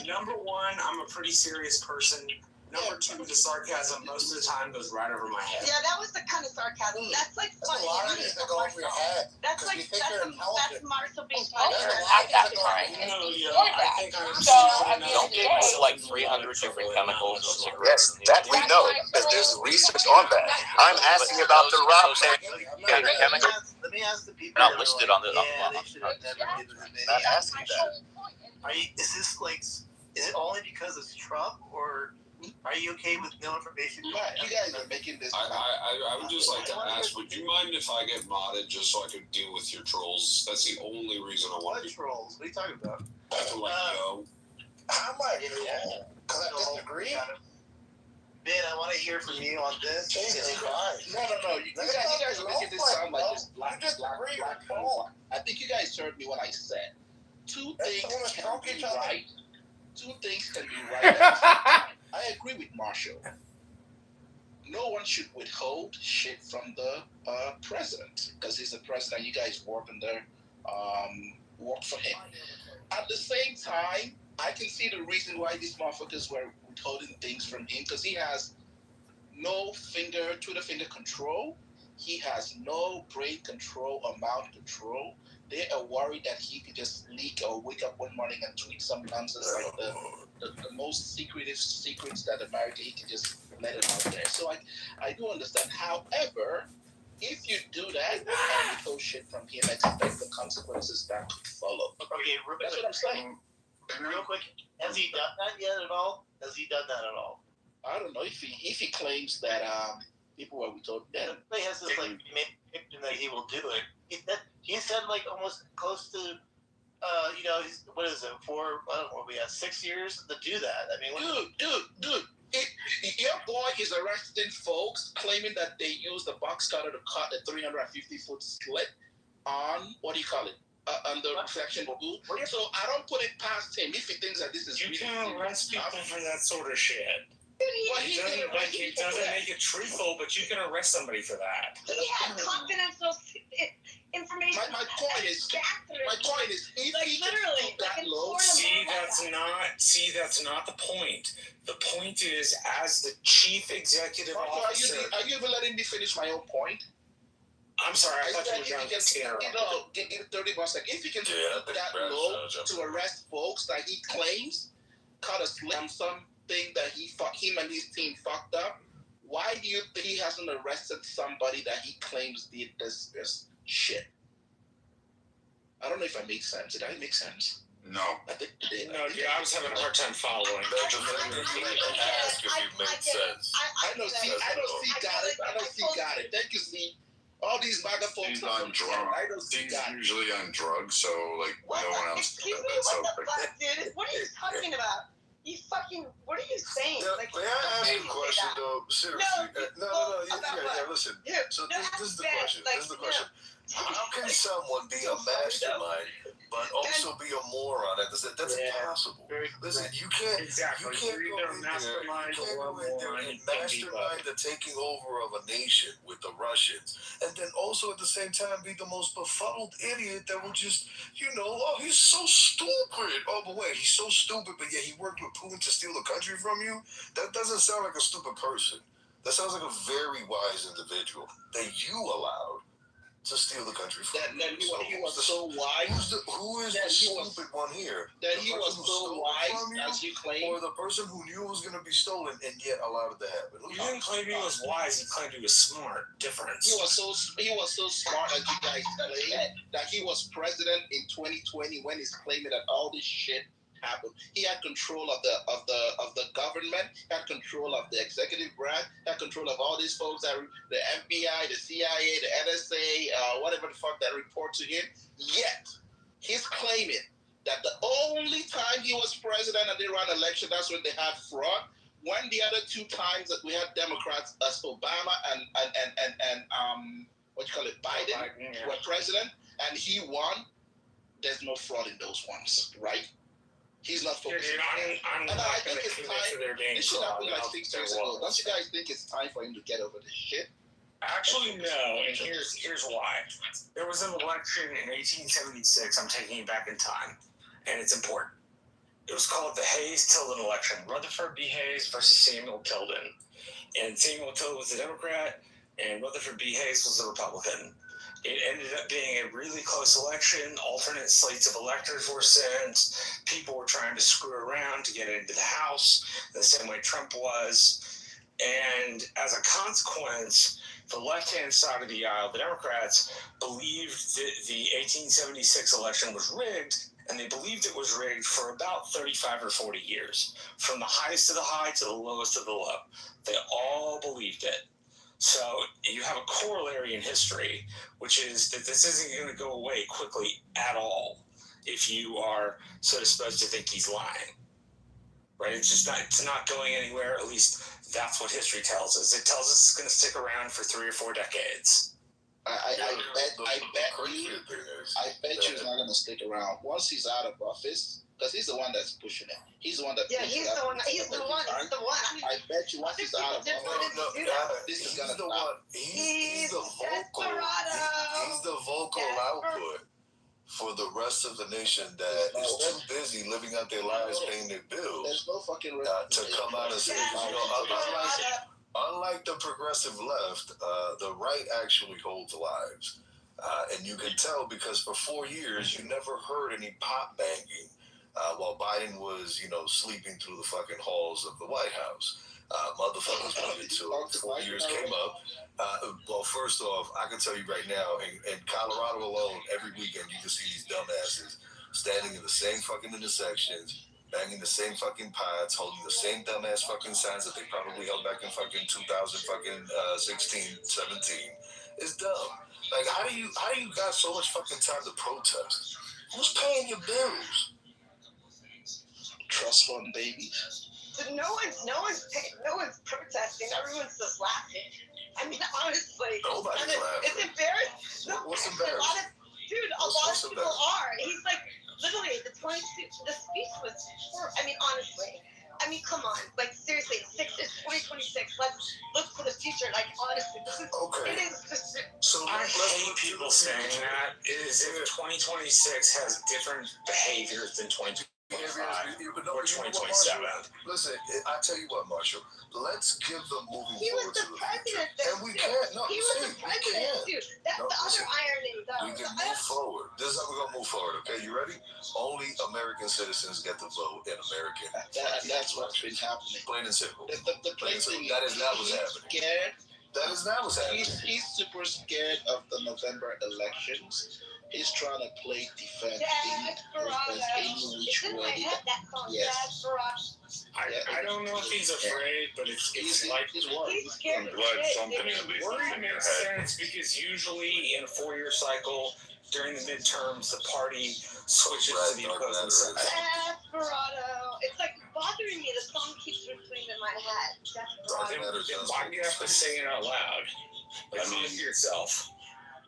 Number one, I'm a pretty serious person. Number two, the sarcasm most of the time goes right over my head. Yeah, that was the kind of sarcasm. That's like That's a lot of things that go over your head. That's like that's Marshall being funny. No, yeah, I think I'm Don't get like 300 different chemicals in cigarettes. Yes, that we know, because there's research on that. I'm asking about the rock Let me ask the people. not listed on the. They should have never given the Not asking that. Is this like? Is it only because it's Trump, or are you okay with no information? You guys are making this. I would just like to ask, would you mind if I get modded just so I could deal with your trolls? That's the only reason I want to be. Trolls? What are you talking about? How am I a troll? Because I disagree? Ben, I want to hear from you on this. No. You guys are making this sound like this black. I think you guys heard me when I said two things can be right. Two things can be right. I agree with Marshall. No one should withhold shit from the president because he's the president. You guys work for him. At the same time, I can see the reason why these motherfuckers were withholding things from him because he has no Twitter finger control. He has no brain control or mouth control. They are worried that he could just leak or wake up one morning and tweet some nonsense like the most secretive secrets that America, he can just let it out there. So I do understand. However, if you do that and withhold shit from him, expect the consequences that could follow. Okay, that's what I'm saying. Real quick, has he done that yet at all? I don't know if he claims that people were withholding. Yeah, he has this like fiction that he will do it. He said like almost close to, he's, what is it? 6 years to do that. I mean, dude. Your boy is arresting folks claiming that they used the box cutter to cut the 350-foot slit on on the reflection booth. So I don't put it past him if he thinks that this is. You can't arrest people for that sort of shit. It doesn't make it truthful, but you can arrest somebody for that. He had confidential information. My point is, if like he literally, that low, that's not the point. The point is, as the chief executive officer. Are you even letting me finish my own point? I'm sorry, I thought you were going to get 30 more seconds. If he can stoop that low to arrest folks that he claims cut a slit on something that him and his team fucked up, why do you think he hasn't arrested somebody that he claims did this shit? I don't know if I make sense. Did I make sense? No. I think you did. No, I was having a hard time following. Ask if it makes sense. I know C got it. Thank you, C. All these MAGA folks on drugs. He's usually on drugs, so like no one else. Excuse me, what the fuck, dude? What are you talking about? You fucking, what are you saying? May I ask a question though? Seriously. No. Yeah, listen. So this is the question. How can someone be a mastermind but also be a moron at the same time? That's impossible. Listen, you can't go in there and mastermind the taking over of a nation with the Russians, and then also at the same time be the most befuddled idiot that will just, he's so stupid. Oh, but wait, he's so stupid, but yet he worked with Putin to steal the country from you? That doesn't sound like a stupid person. That sounds like a very wise individual that you allowed to steal the country from you. He was so wise. Who is the stupid one here? That he was so wise, as you claim? Or the person who knew it was going to be stolen and yet allowed it to happen? You didn't claim he was wise. You claimed he was smart. Difference. He was so smart, as you guys claim, that he was president in 2020 when he's claiming that all this shit happened. He had control of the government, had control of the executive branch, had control of all these folks, that the FBI, the CIA, the NSA, whatever the fuck that report to him. Yet he's claiming that the only time he was president and they ran an election, that's when they had fraud. When the other two times that we had Democrats, as Obama and Biden were president, and he won, there's no fraud in those ones, right? He's not focusing on that. And I think it's time. This shit happened like 6 years ago. Don't you guys think it's time for him to get over this shit? Actually, no, and here's why. There was an election in 1876, I'm taking it back in time, and it's important. It was called the Hayes-Tilden election. Rutherford B. Hayes versus Samuel Tilden. And Samuel Tilden was a Democrat, and Rutherford B. Hayes was a Republican. It ended up being a really close election. Alternate slates of electors were sent. People were trying to screw around to get into the House, the same way Trump was. And as a consequence, the left-hand side of the aisle, the Democrats, believed that the 1876 election was rigged, and they believed it was rigged for about 35 or 40 years, from the highest of the high to the lowest of the low. They all believed it. So you have a corollary in history, which is that this isn't going to go away quickly at all if you are sort of supposed to think he's lying, right? It's not going anywhere. At least that's what history tells us. It tells us it's going to stick around for 3 or 4 decades. I bet you he's not gonna stick around once he's out of office, because he's the one that's pushing it. He's the one that. Yeah, he's the one. He's the one. I bet you once he's out of office, this is gonna stop. He's the vocal output for the rest of the nation that is too busy living out their lives, paying their bills. There's no fucking to come out and say, unlike the progressive left, the right actually holds lives. And you can tell because for 4 years, you never heard any pot banging while Biden was, sleeping through the fucking halls of the White House. Motherfuckers wanted to. 4 years came up. Well, first off, I can tell you right now, in Colorado alone, every weekend you can see these dumbasses standing in the same fucking intersections, banging the same fucking pots, holding the same dumbass fucking signs that they probably held back in fucking 2016, 17. It's dumb. Like, how do you got so much fucking time to protest? Who's paying your bills? Trust fund babies. No one's protesting. Everyone's just laughing. I mean, honestly, nobody's laughing. It's embarrassing. What's embarrassing? A lot of people are. He's like, literally, the speech was. I mean, honestly. I mean, come on. Like, seriously, it's 2026. Let's look to the future. Like, honestly, this is. Okay. It is just. So I hate people saying that. Is if 2026 has different behaviors than 2025 or 2027. Listen, I tell you what, Marshall. Let's give them moving he forward was the to the president. future. And we can't. No, he was the president, too. That's the other irony, though. We can move forward. This is how we're going to move forward, okay? You ready? Only American citizens get to vote in American. That's what's been happening. Plain and simple. Plain and simple. That is not what's happening. Scared. That is not what's happening. He's super scared of the November elections. He's trying to play defense. Yes. I don't know if he's afraid, but it's like he's worried. I'm glad something at least makes sense, because usually in a 4-year cycle during the midterms, the party switches to the opposing side. Desperado. It's like bothering me. The song keeps replaying in my head. Desperado. Why do you have to sing it out loud? Like, sing it to yourself.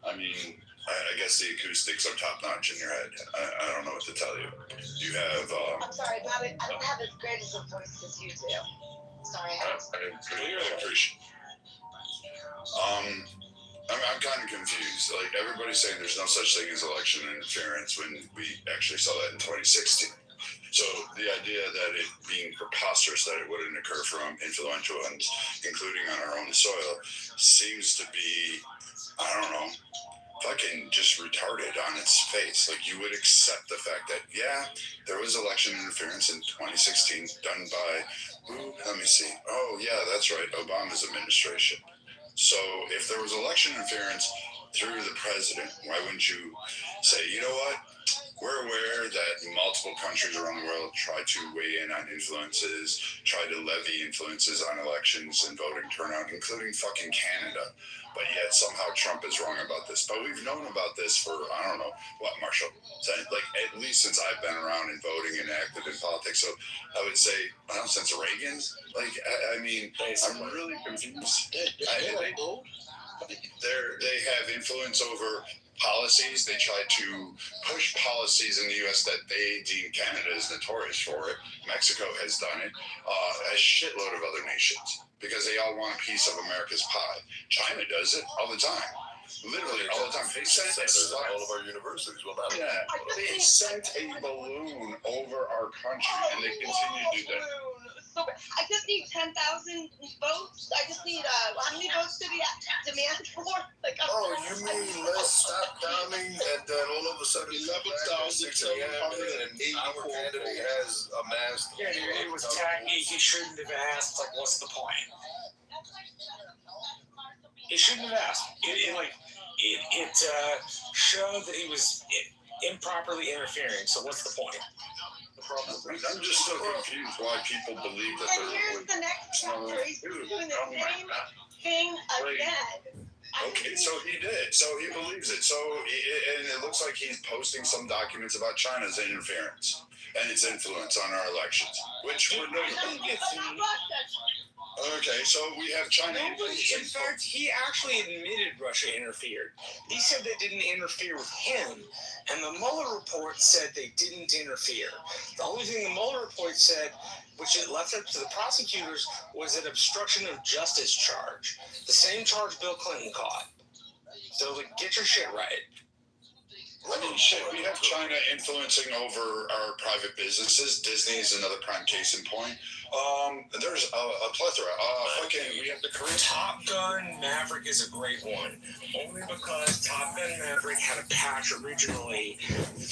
I mean, I guess the acoustics are top notch in your head. I don't know what to tell you. You have. I'm sorry, Bobby. I don't have as great as a voice as you do. Sorry. I really appreciate. I'm kind of confused. Like, everybody's saying there's no such thing as election interference when we actually saw that in 2016. So the idea that it being preposterous that it wouldn't occur from influential ones, including on our own soil, seems to be, I don't know, fucking just retarded on its face. Like, you would accept the fact that, yeah, there was election interference in 2016 done by, let me see. Oh, yeah, that's right, Obama's administration. So if there was election interference through the president, why wouldn't you say, you know what? We're aware that multiple countries around the world try to weigh in on influences, try to levy influences on elections and voting turnout, including fucking Canada. But yet somehow Trump is wrong about this. But we've known about this for, I don't know, what, Marshall? Like, at least since I've been around and voting and active in politics. So I would say, I don't know, since Reagan. Like, I mean, I'm really confused. They have influence over policies. They try to push policies in the U.S. that they deem Canada is notorious for it. Mexico has done it. A shitload of other nations, because they all want a piece of America's pie. China does it all the time. Literally all the time. They sent all of our universities. Well, not they sent a balloon over our country, and they continue to do that. So I just need 10,000 votes. I just need how many votes did he demand for? Like, you mean let's stop counting, and then all of a sudden 11,784 our candidate has amassed. Yeah, it was tacky. He shouldn't have asked. Like, what's the point? He shouldn't have asked. It showed that he was improperly interfering. So what's the point? I'm just so confused why people believe that. And here's the next chapter. He's doing the same thing again. Okay, so he did. So he believes it. And it looks like he's posting some documents about China's interference and its influence on our elections, which we're okay, so we have China. In fact, he actually admitted Russia interfered. He said they didn't interfere with him, and the Mueller report said they didn't interfere. The only thing the Mueller report said, which it left up to the prosecutors, was an obstruction of justice charge. The same charge Bill Clinton caught. So get your shit right. I mean, shit, we have China influencing over our private businesses. Disney is another prime case in point. There's a plethora. We have the Korean. Top Gun Maverick is a great one, only because Top Gun Maverick had a patch originally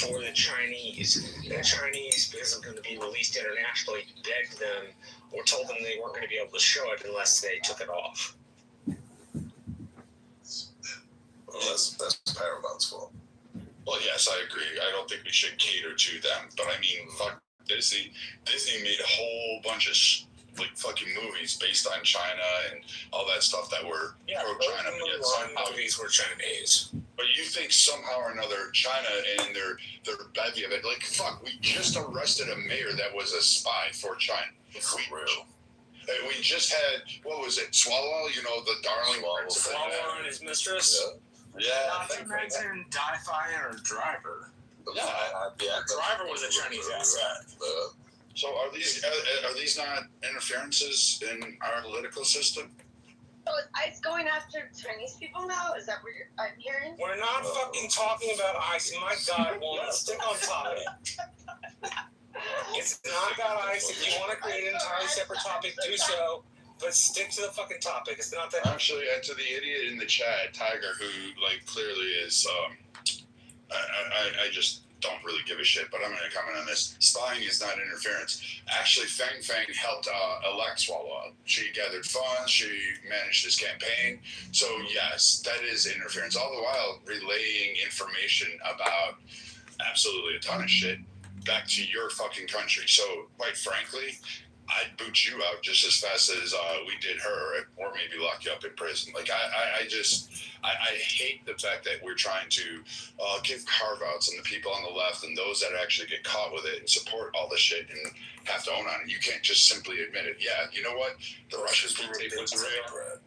for the Chinese. The Chinese, because it was going to be released internationally, begged them or told them they weren't going to be able to show it unless they took it off. Well, that's Paramount's fault. Well, yes, I agree. I don't think we should cater to them, but I mean, fuck Disney. Disney made a whole bunch of fucking movies based on China and all that stuff that were pro-China. Movies were Chinese. But you think somehow or another China and their bevy of it, like, fuck, we just arrested a mayor that was a spy for China. We just had, what was it, Swalwell? You know, the darling Swalwell and his mistress? Yeah. Not to mention Di-Fi or Driver. Yeah. Driver was a Chinese asset. So are these not interferences in our political system? So is ICE going after Chinese people now? Is that what I'm hearing? We're not fucking talking about ICE. My God, woman, stick on topic. It's not about ICE. If you want to create an entirely separate topic, do so. But stick to the fucking topic. It's not that. Actually, to the idiot in the chat, Tiger, who clearly is, I just don't really give a shit. But I'm going to comment on this. Spying is not interference. Actually, Fang helped elect Swalwell. She gathered funds. She managed his campaign. So yes, that is interference. All the while relaying information about absolutely a ton of shit back to your fucking country. So quite frankly, I'd boot you out just as fast as we did her, or maybe lock you up in prison. Like, I hate the fact that we're trying to give carve-outs on the people on the left and those that actually get caught with it and support all the shit and have to own on it. You can't just simply admit it. Yeah, you know what? The Russians can take what's real.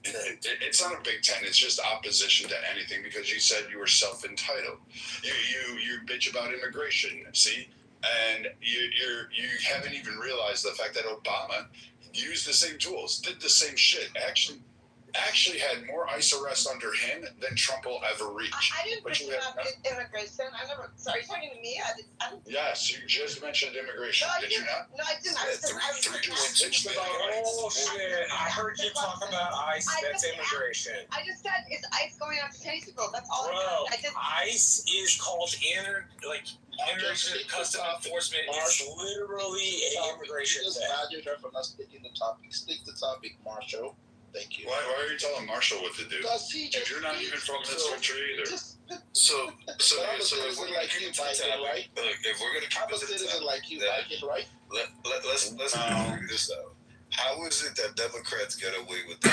It's not a Big Ten. It's just opposition to anything because you said you were self-entitled. You bitch about immigration. See. And you haven't even realized the fact that Obama used the same tools, did the same shit, actually had more ICE arrests under him than Trump will ever reach. I didn't bring up immigration. Sorry, you're talking to me? I didn't. Yes, you just mentioned immigration. No, did you not? No, I didn't. Oh, shit. I heard you talk about ICE. That's immigration. I just said, is ICE going after Chinese people? That's all I said. ICE is called Immigration and Customs Enforcement. It's literally an immigration thing. For not sticking the topic. Stick the topic, Marshall. Thank you. Why are you telling Marshall what to do? Because you're not even from this country either. So if we're gonna keep the topic, if we're gonna keep it to the topic, let's figure this out. How is it that Democrats get away with the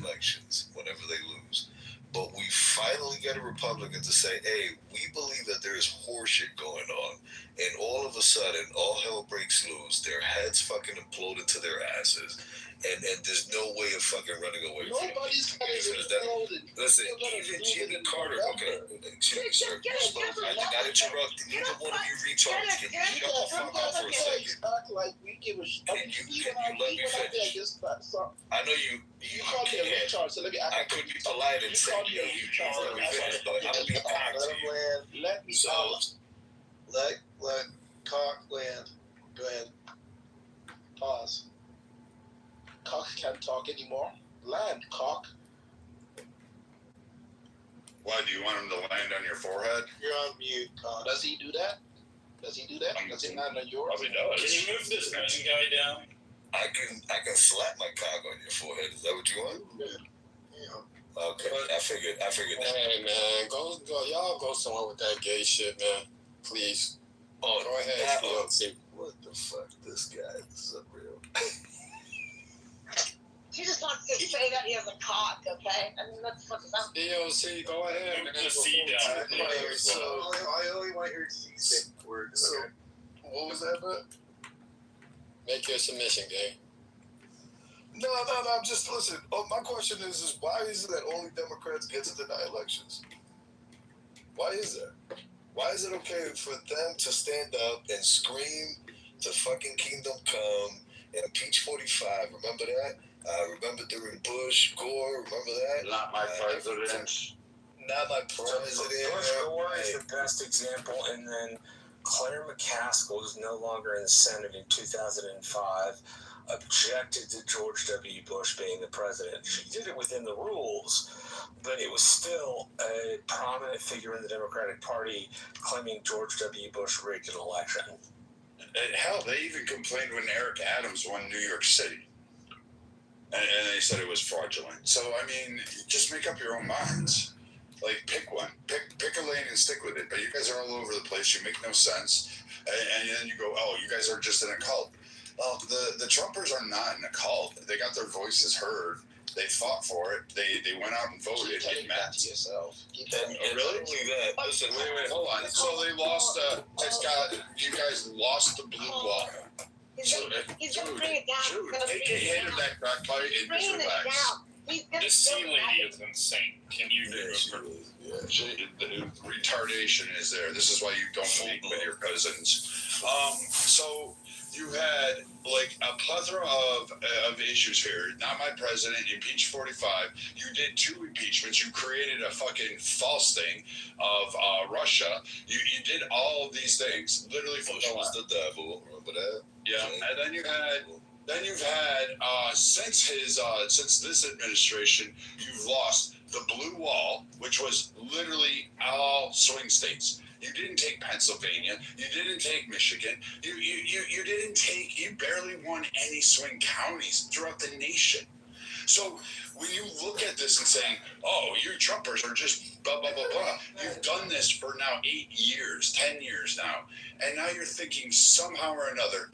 elections whenever they lose? But we finally get a Republican to say, hey, we believe that there is horseshit going on. And all of a sudden, all hell breaks loose. Their heads fucking imploded to their asses. And there's no way of fucking running away from it. Nobody's exploded. Listen, even Jimmy Carter, okay, excuse me, sir. I did not interrupt either one of you retards. Can you shut the fuck up for a second? Like we give a shit. Can you let me finish? I know you You called me a retard, so let me. I could be polite and say, you called me a retard, but I'm gonna be back to you. Let me let Cock land. Go ahead. Pause. Cock can't talk anymore. Land, Cock. Why do you want him to land on your forehead? You're on mute, Cock. Does he do that? Does he land on yours? Probably does. Can you move this green guy down? I can slap my cock on your forehead. Is that what you want? Yeah. Okay, I figured that. Hey man, go, y'all go somewhere with that gay shit, man. Please. Oh, go ahead. What the fuck? This guy is unreal. He just wants to say that he has a cock, okay? I mean, that's what about. DOC, go ahead, man. The C down. So I only want your C words. So what was that about? Make your submission, gay. No, I'm just, listen, my question is why is it that only Democrats get to deny elections? Why is that? Why is it okay for them to stand up and scream to fucking Kingdom Come and impeach 45? Remember that? Remember during Bush, Gore, remember that? Not my president. Not my president. Bush Gore is the best example, and then Claire McCaskill, who's no longer in the Senate in 2005, objected to George W. Bush being the president. She did it within the rules, but it was still a prominent figure in the Democratic Party claiming George W. Bush rigged an election. And hell, they even complained when Eric Adams won New York City. And they said it was fraudulent. So, I mean, just make up your own minds. Like, pick one. Pick a lane and stick with it. But you guys are all over the place. You make no sense. And then you go, oh, you guys are just in a cult. Well, the Trumpers are not in a cult. They got their voices heard. They fought for it. They went out and voted. Get mad to yourself. And really? That. Listen, Wait, hold on. So they lost. You guys lost the blue wall. He's gonna bring it down. Dude, take a hit of that crack pipe and just relax. This C lady is insane. Can you do it? The retardation is there. This is why you don't meet with your cousins. So you had like a plethora of issues here. Not my president, impeach 45. You did 2 impeachments. You created a fucking false thing of Russia. You did all of these things. Literally, Bush was the devil. Remember that? Yeah, and then you've had since this administration, you've lost the blue wall, which was literally all swing states. You didn't take Pennsylvania. You didn't take Michigan. You barely won any swing counties throughout the nation. So when you look at this and saying, oh, you Trumpers are just blah, blah, blah, blah. You've done this for now 8 years, 10 years now. And now you're thinking somehow or another,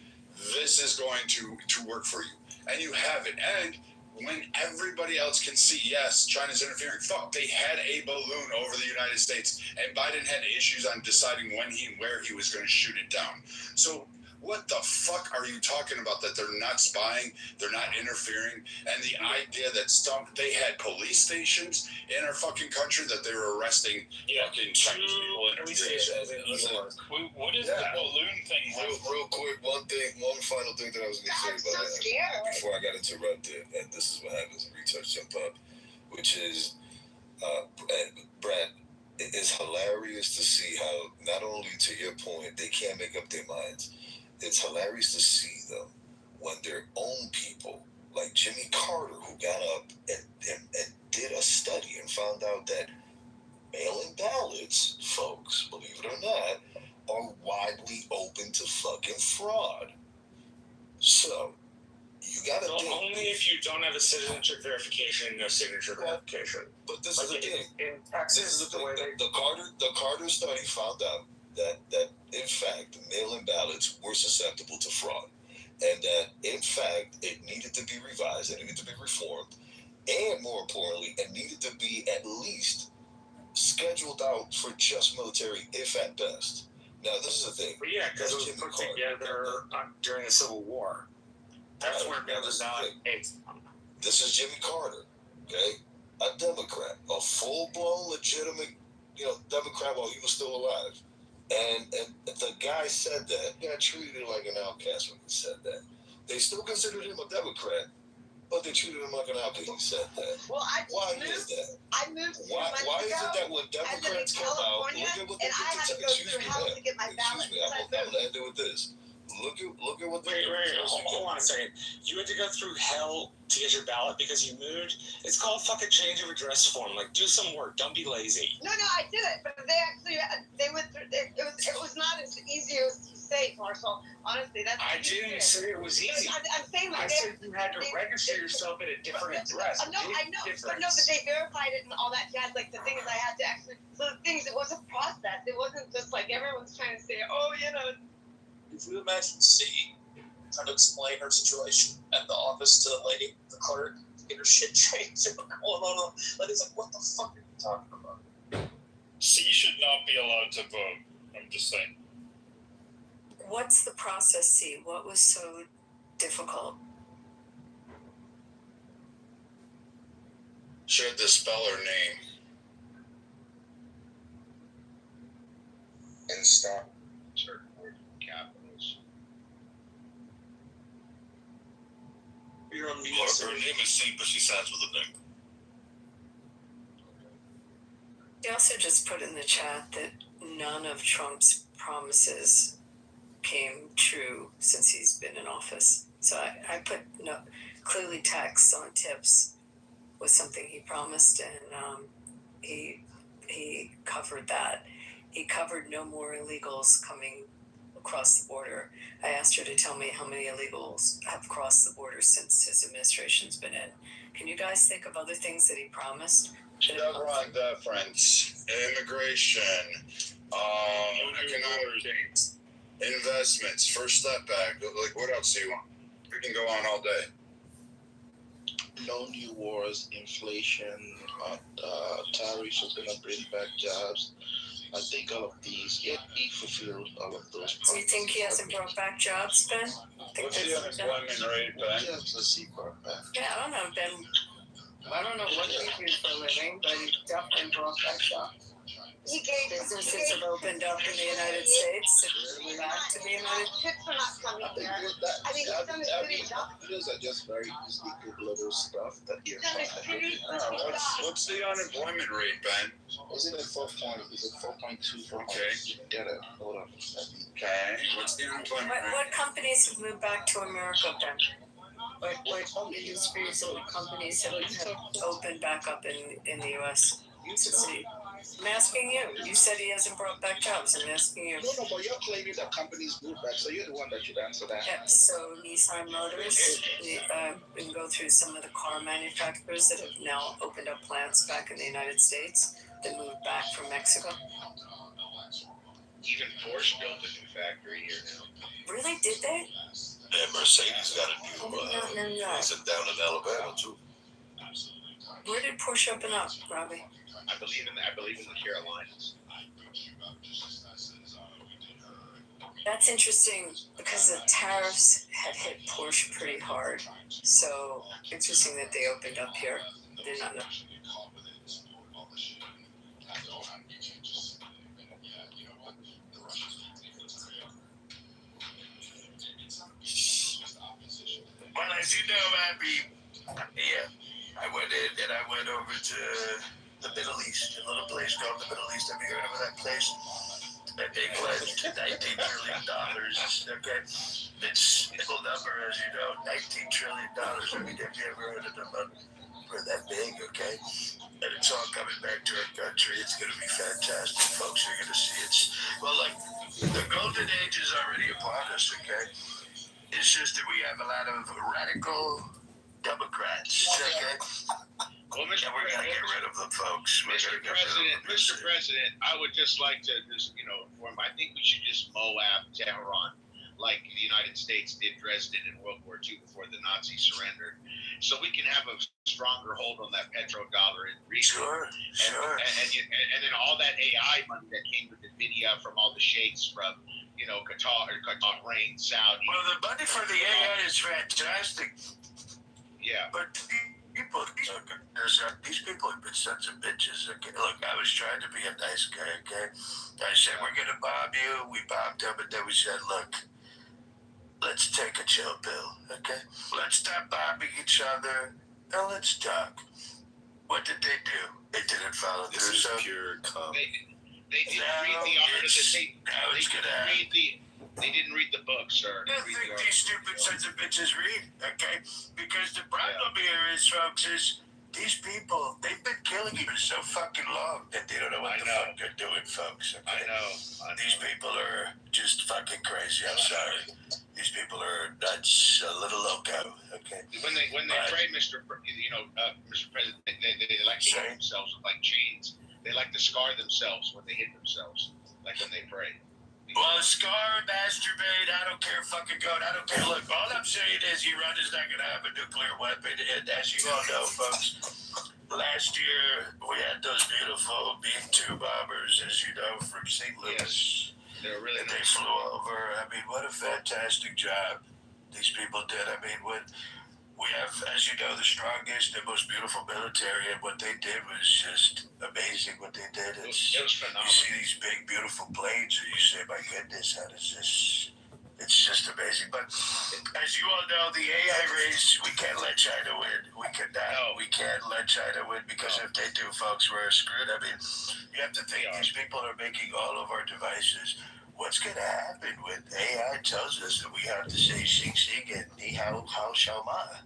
this is going to work for you. And you have it. And when everybody else can see, yes, China's interfering. Fuck, they had a balloon over the United States, and Biden had issues on deciding when where he was going to shoot it down. So what the fuck are you talking about? That they're not spying, they're not interfering, and the idea that they had police stations in our fucking country that they were arresting fucking Chinese people interfering. What is the balloon thing? Real quick, one final thing that I was going to say about that before I got interrupted, and this is what happens when retouch jump up, which is, Brad, it's hilarious to see how, not only to your point, they can't make up their minds. It's hilarious to see them when their own people, like Jimmy Carter, who got up and did a study and found out that mail-in ballots, folks, believe it or not, are widely open to fucking fraud. So, you gotta think. Only if you don't have a citizenship verification and no signature verification. But this is the thing. In Texas, the Carter study found out that in fact mail-in ballots were susceptible to fraud, and that in fact it needed to be revised, it needed to be reformed, and more importantly, it needed to be at least scheduled out for just military, if at best. Now this is the thing. But yeah, because it was put together during the Civil War. That's where it was not. This is Jimmy Carter, okay, a Democrat, a full-blown, legitimate, Democrat while he was still alive. And the guy said that. He got treated like an outcast when he said that. They still considered him a Democrat, But they treated him like an apple. He said that. Well, Why is that? I moved 3 months Why is ago. it that when Democrats come out, look at what they and I had to go through hell to get my ballot. I'm gonna end it with this. Look at what they Hold on a second. You had to go through hell to get your ballot because you moved? It's called fucking change of address form. Like, do some work. Don't be lazy. No, I did it, but they went through. It was not as easy as you say, Marshall. Honestly, that's. I didn't say it was easy. I'm saying I said you had to register yourself at a different address. I know, but they verified it and all that jazz. Like the thing is, I had to actually. So the things, it was a process. It wasn't just like everyone's trying to say, oh, If you imagine C trying to explain her situation at the office to the lady, the clerk, to get her shit changed, and what's going on, like it's like, what the fuck are you talking about? C should not be allowed to vote. I'm just saying. What's the process, C? What was so difficult? She had to spell her name. And stop certain words in capitals. You're on mute. Her name is C, but she signs with a name. He also just put in the chat that none of Trump's promises came true since he's been in office. So I put clearly tax on tips was something he promised, and he covered that. He covered no more illegals coming across the border. I asked her to tell me how many illegals have crossed the border since his administration's been in. Can you guys think of other things that he promised? Chevron deference, immigration, economic investments, First Step Back. Like, what else do you want? We can go on all day. No new wars, inflation, tariffs are going to bring back jobs. I think all of these, he fulfilled all of those. Do you think he hasn't brought back jobs, Ben? What's the unemployment rate, Ben? Yes, let's see, brought back. Yeah, I don't know, Ben. I don't know what he do for a living, but he definitely brought back jobs. Businesses have opened up in the United States. Back to the United States. Tips are not coming here. I mean, he's done a pretty job. Those are just very sneaky little stuff that you're What's the unemployment rate, Ben? Is it 4.2? Okay. Get it. Hold on. Okay. What's the unemployment rate? What companies have moved back to America, Ben? What industries or companies have opened back up in the U.S.? I'm asking you. You said he hasn't brought back jobs. I'm asking you. No, but you're claiming that companies move back, so you're the one that should answer that. Yeah, so Nissan Motors, we can go through some of the car manufacturers that have now opened up plants back in the United States that moved back from Mexico. Even Porsche built a new factory here now. Really? Did they? And Mercedes got a new place down in Alabama too. Where did Porsche open up, Robbie? I believe in the Carolinas. That's interesting because the tariffs had hit Porsche pretty hard. So interesting that they opened up here. I did not know. Well, as you know, I went in and I went over to the Middle East, a little place called the Middle East. Have you heard of that place? That they pledged $19 trillion. Okay, it's a little number, as you know, $19 trillion. I mean, have you ever heard of them? We're that big, okay? And it's all coming back to our country. It's going to be fantastic, folks. You're going to see it's like the golden age is already upon us, okay? It's just that we have a lot of radical Democrats, okay? And we're going to get rid of them, folks. Mr. President, I would just like to inform. I think we should just Moab Tehran, like the United States did Dresden in World War II before the Nazis surrendered, so we can have a stronger hold on that petrodollar in region. Sure. And then all that AI money that came with NVIDIA from all the sheikhs from Qatar, Bahrain, Saudi. Well, the money for the AI is fantastic. Yeah. But these people have been sons of bitches. Okay? Look, I was trying to be a nice guy, okay? I said, we're going to bomb you. We bombed them, and then we said, look, let's take a chill pill, okay? Let's stop bombing each other and let's talk. What did they do? They didn't follow This through. is So pure comedy. They didn't read the they didn't read the book, sir. I think these stupid sons of bitches read, okay? Because the problem here is, folks, is these people, they've been killing you for so fucking long that they don't know what the fuck they're doing, folks. Okay? I know. These people are just fucking crazy. I'm sorry. These people are nuts, a little loco, okay? When they pray, Mr. President, they like to hit themselves with like chains. They like to scar themselves when they hit themselves, like when they pray. Well, scar, masturbate, I don't care, fucking goat, I don't care. Look, all I'm saying is Iran is not going to have a nuclear weapon. And as you all know, folks, last year we had those beautiful B-2 bombers, as you know, from St. Louis. Yeah. They're really They flew over. I mean, what a fantastic job these people did. I mean, we have, as you know, the strongest and most beautiful military, and what they did was just amazing. What they did, it was phenomenal. You see these big, beautiful planes, and you say, "My goodness, how does this?" It's just amazing. But as you all know, the AI race, we can't let China win. We cannot. We can't let China win because if they do, folks, we're screwed. I mean, you have to think these people are making all of our devices. What's going to happen when AI tells us that we have to say Xing Xing and Ni Hao Hao Xiao Ma?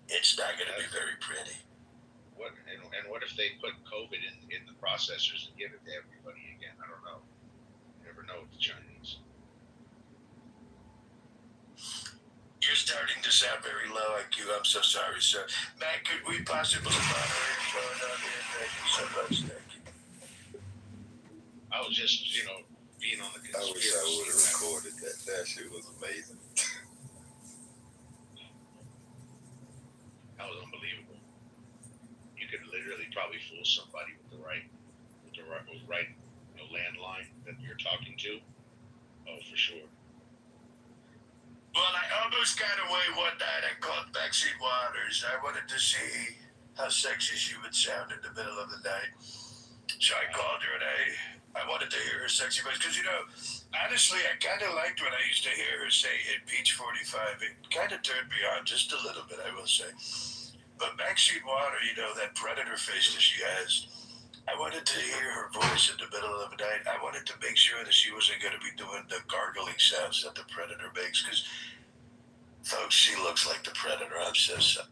It's not going to be very pretty. And what if they put COVID in the processors and give it to everybody again? I don't know. You never know with the Chinese. You're starting to sound very low IQ. I'm so sorry, sir. Matt, could we possibly moderate going on here? Thank you so much. Thank you. I was just, being on the conspiracy. I wish I would have recorded that. That shit was amazing. That was unbelievable. You could literally probably fool somebody with the right landline that you're talking to. Oh, for sure. Well, I almost got away one night. I called Maxine Waters. I wanted to see how sexy she would sound in the middle of the night. So I called her and I wanted to hear her sexy voice. Because, honestly, I kind of liked when I used to hear her say Impeach 45. It kind of turned me on just a little bit, I will say. But Maxine Water, that predator face that she has, I wanted to hear her voice in the middle of the night. I wanted to make sure that she wasn't going to be doing the gargling sounds that the predator makes. Because, folks, she looks like the predator. I'm so sorry.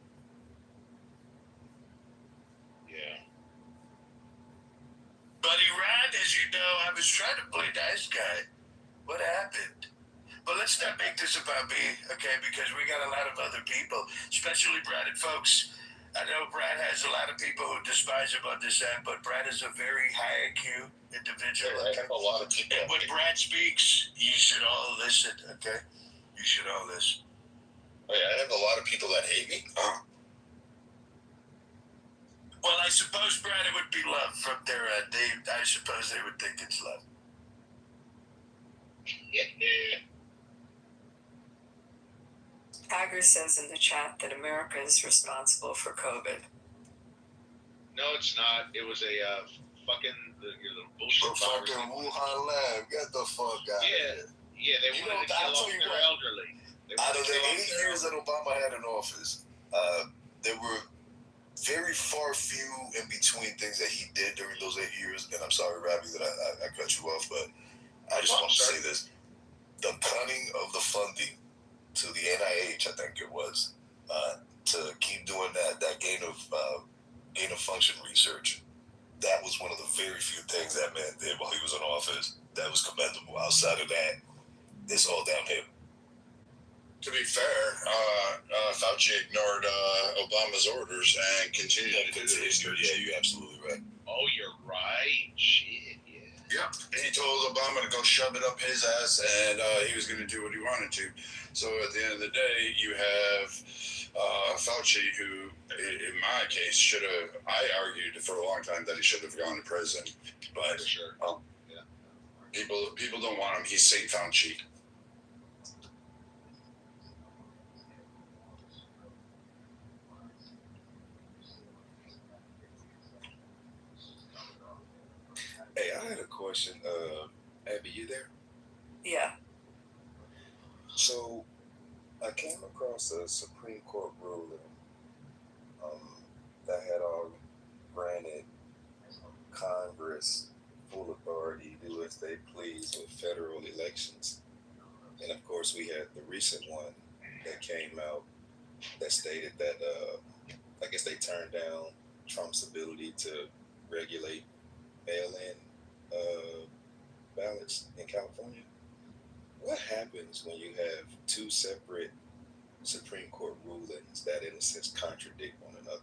Yeah. But Iran, as you know, I was trying to play nice guy. What happened? But let's not make this about me, okay? Because we got a lot of other people, especially Brad and folks. I know Brad has a lot of people who despise him on this end, but Brad is a very high IQ individual. I have a lot of people. And when Brad speaks, you should all listen, okay? You should all listen. Oh, yeah, I have a lot of people that hate me. Well, I suppose, Brad, it would be love from their end. I suppose they would think it's love. Agar says in the chat that America is responsible for COVID. No, it's not. It was a fucking bullshit. Fucking Wuhan lab. Get the fuck out of here. Yeah, they wanted to kill off their elderly. Out of the 8 years that Obama had in office, there were very far few in between things that he did during those 8 years. And I'm sorry, Robbie, that I cut you off, but I just want to say this. The cutting of the funding to the NIH, I think it was, to keep doing that gain of function research. That was one of the very few things that man did while he was in office. That was commendable. Outside of that, it's all downhill. To be fair, Fauci ignored Obama's orders and continued to do the research. Yeah, you're absolutely right. Oh, you're right. Shit, yeah. Yep. He told Obama to go shove it up his ass, and he was going to do what he wanted to. So at the end of the day, you have Fauci, who, in my case, should have. I argued for a long time that he should have gone to prison, but for sure. Yeah. People don't want him. He's Saint Fauci. Hey, I had a question. Abby, you there? Yeah. So, I came across a Supreme Court ruling that had granted Congress full authority to do as they please with federal elections. And of course, we had the recent one that came out that stated that I guess they turned down Trump's ability to regulate mail-in ballots in California. What happens when you have two separate Supreme Court rulings that, in a sense, contradict one another?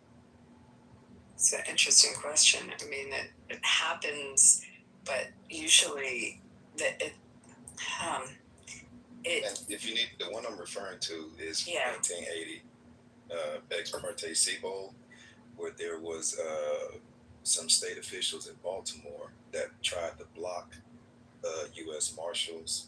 It's an interesting question. I mean, it happens, but usually and if you need, the one I'm referring to is 1980 ex parte Seabold, where there was some state officials in Baltimore that tried to block U.S. Marshals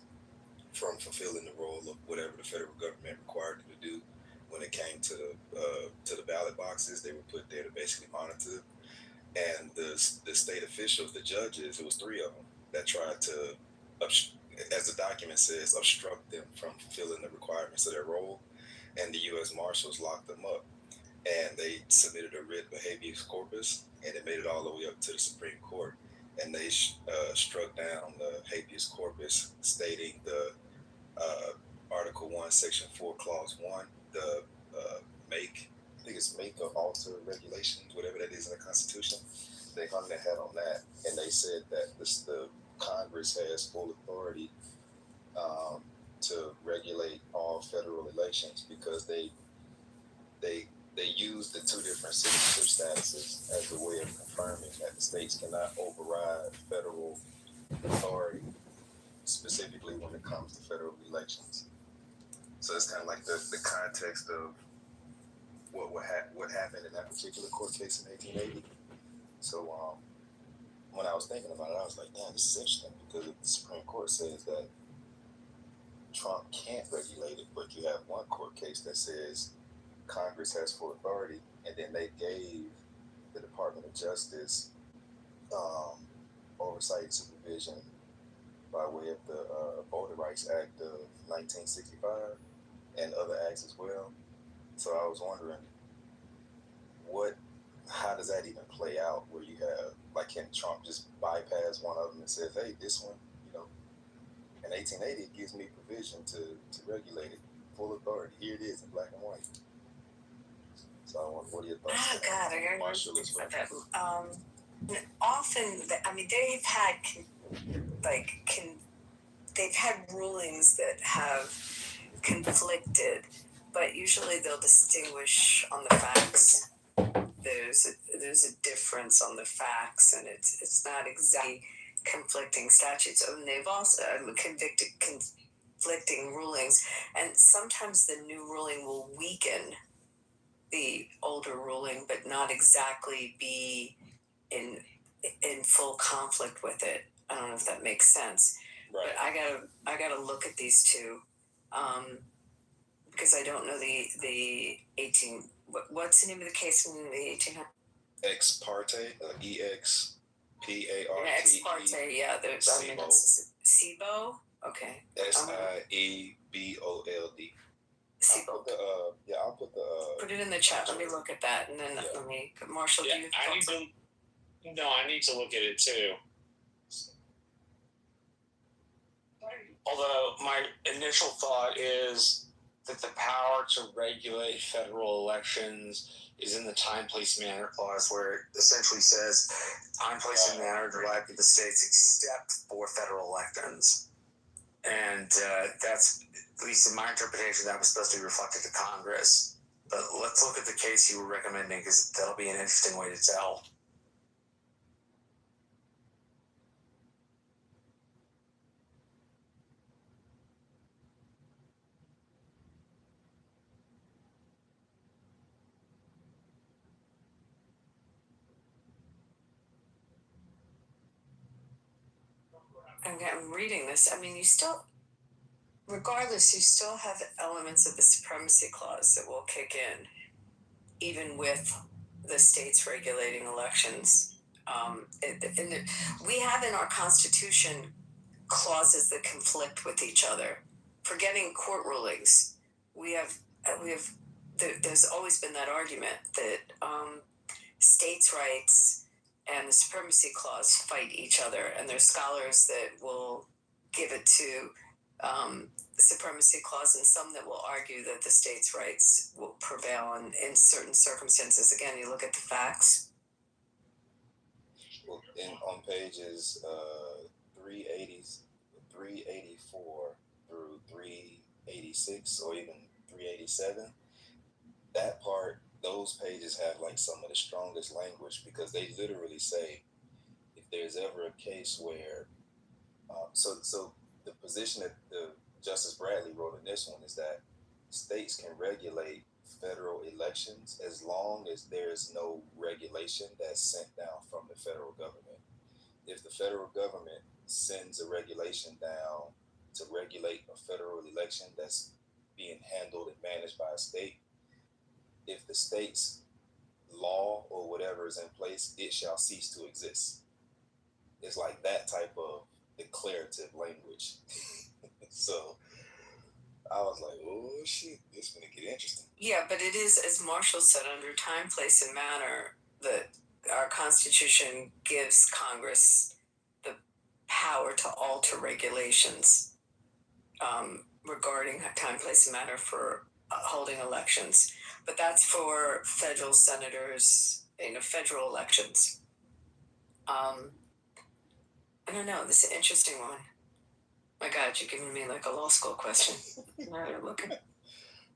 from fulfilling the role of whatever the federal government required them to do when it came to the ballot boxes. They were put there to basically monitor. And the state officials, the judges, it was three of them that tried to, as the document says, obstruct them from fulfilling the requirements of their role. And the U.S. Marshals locked them up. And they submitted a writ of habeas corpus, and it made it all the way up to the Supreme Court. And they struck down the habeas corpus, stating the Article 1, Section 4, Clause 1, the make or alter regulations, whatever that is in the Constitution. They hung their hat on that, and they said that the Congress has full authority to regulate all federal elections because they use the two different citizenship statuses as a way of confirming that the states cannot override federal authority, specifically when it comes to federal elections. So it's kind of like the context of what happened in that particular court case in 1880. So when I was thinking about it, I was like, damn, this is interesting because the Supreme Court says that Trump can't regulate it, but you have one court case that says Congress has full authority, and then they gave the Department of Justice oversight and supervision by way of the Voting Rights Act of 1965 and other acts as well. So I was wondering, how does that even play out? Where you have, like, can Trump just bypass one of them and says, hey, this one, in 1880 it gives me provision to regulate it, full authority. Here it is in black and white. So I wonder, what are your thoughts? Oh God, I gotta think about that. Often, they've had they've had rulings that have conflicted, but usually they'll distinguish on the facts. There's a difference on the facts, and it's not exactly conflicting statutes. And they've also conflicting rulings, and sometimes the new ruling will weaken the older ruling, but not exactly be in full conflict with it. I don't know if that makes sense. Right. But I gotta look at these two, because I don't know the 18. What's the name of the case in the 1800s? Ex parte, EXPARTE. Ex parte, yeah. That's SIBO. Okay. SIEBOLD. SIBO. I'll put the. Put it in the chat. Let me look at that, and then let me. Marshall, do you? I need to look at it too. Although my initial thought is that the power to regulate federal elections is in the time, place, manner clause, where it essentially says time, place, and manner derived to the states except for federal elections. And that's, at least in my interpretation, that was supposed to be reflected to Congress. But let's look at the case you were recommending, because that'll be an interesting way to tell. I'm reading this. You still, regardless, you still have elements of the supremacy clause that will kick in, even with the states regulating elections. We have in our Constitution clauses that conflict with each other. Forgetting court rulings, there's always been that argument that states' rights and the supremacy clause fight each other, and there's scholars that will give it to the supremacy clause and some that will argue that the states' rights will prevail in certain circumstances. Again, you look at the facts. Well, on pages 384 through 386 or even 387, that part, those pages have like some of the strongest language, because they literally say if there's ever a case where so the position that the Justice Bradley wrote in this one is that states can regulate federal elections as long as there's no regulation that's sent down from the federal government. If the federal government sends a regulation down to regulate a federal election that's being handled and managed by a state, if the state's law or whatever is in place, it shall cease to exist. It's like that type of declarative language. So I was like, oh shit, this is gonna get interesting. Yeah, but it is, as Marshall said, under time, place, and manner, that our Constitution gives Congress the power to alter regulations regarding time, place, and manner for holding elections. But that's for federal senators, federal elections. I don't know. This is an interesting one. My God, you're giving me like a law school question. Now you're looking.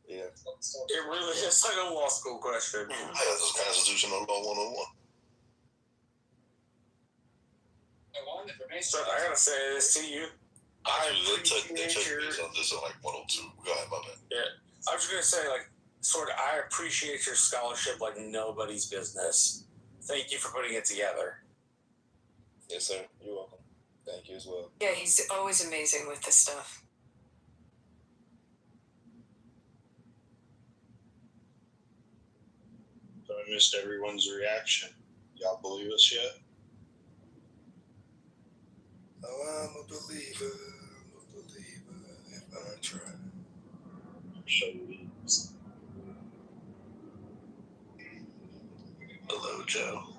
Yeah. It really is like a law school question. Yeah, this is constitutional law 101. So I gotta say this to you. Actually, they took this on this at like 102. Go ahead, my bad. Yeah. I was just gonna say, like, sort of, I appreciate your scholarship like nobody's business. Thank you for putting it together. Yes, sir. You're welcome. Thank you as well. Yeah, he's always amazing with this stuff. So I missed everyone's reaction. Y'all believe us yet? Oh, I'm a believer. If I try. So hello, Joe.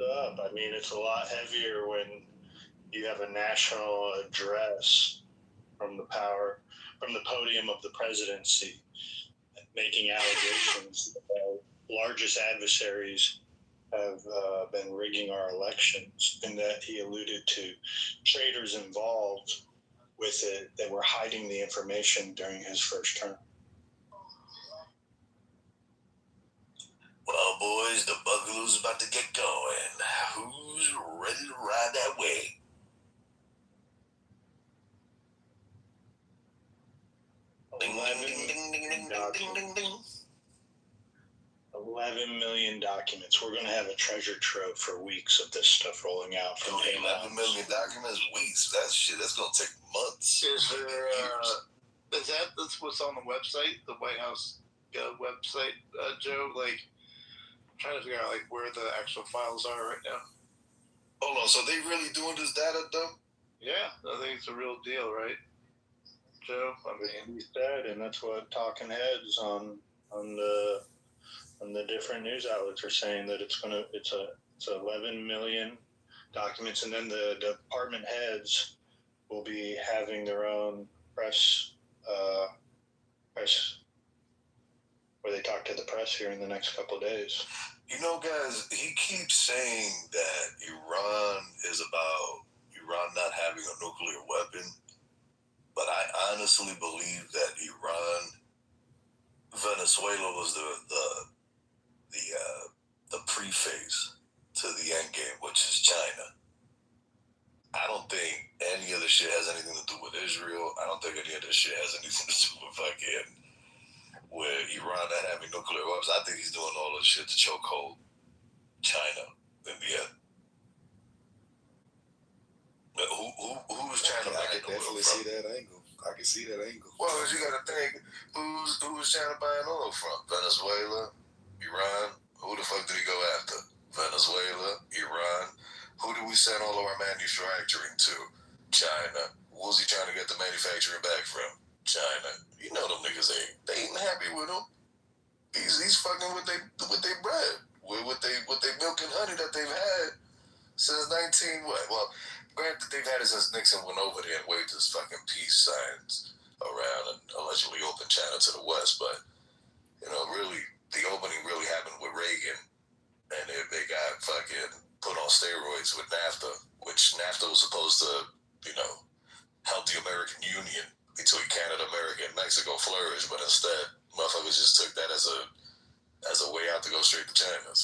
I mean, it's a lot heavier when you have a national address from the podium of the presidency, making allegations that our largest adversaries have been rigging our elections, and that he alluded to traitors involved with it that were hiding the information during his first term. Well, boys, the Bugaloo's about to get going. Who's ready to ride that way? Ding, ding, ding, ding, ding, ding, ding, ding. 11 million documents. We're going to have a treasure trove for weeks of this stuff rolling out from 11 million documents, weeks. That's going to take months. Is there, that's what's on the website, the White House website, Joe? Like, trying to figure out like where the actual files are right now. Hold on, so they really doing this data dump? Yeah, I think it's a real deal, right, Joe? I mean, he said, and that's what talking heads on the different news outlets are saying, that it's 11 million documents, and then the department heads will be having their own press where they talk to the press here in the next couple of days. You know, guys, he keeps saying that Iran is about Iran not having a nuclear weapon, but I honestly believe that Venezuela was the preface to the end game, which is China. I don't think any of this shit has anything to do with Israel. I don't think any of this shit has anything to do with Iran not having nuclear weapons. I think he's doing all this shit to chokehold China in the end. But who is China? I can definitely see that angle. Well, you got to think, who's China buying oil from? Venezuela, Iran. Who the fuck did he go after? Venezuela, Iran. Who do we send all of our manufacturing to? China. Who's he trying to get the manufacturing back from? China. You know them niggas ain't happy with him. He's fucking with they bread, with they milk and honey that they've had since 19 what? Well, granted they've had it since Nixon went over there and waved his fucking peace signs around and allegedly opened China to the west, but really the opening really happened with Reagan, and they got fucking put on steroids with NAFTA, which NAFTA was supposed to help the American Union between Canada, America, and Mexico flourish, but instead motherfuckers just took that as a way out to go straight to China, and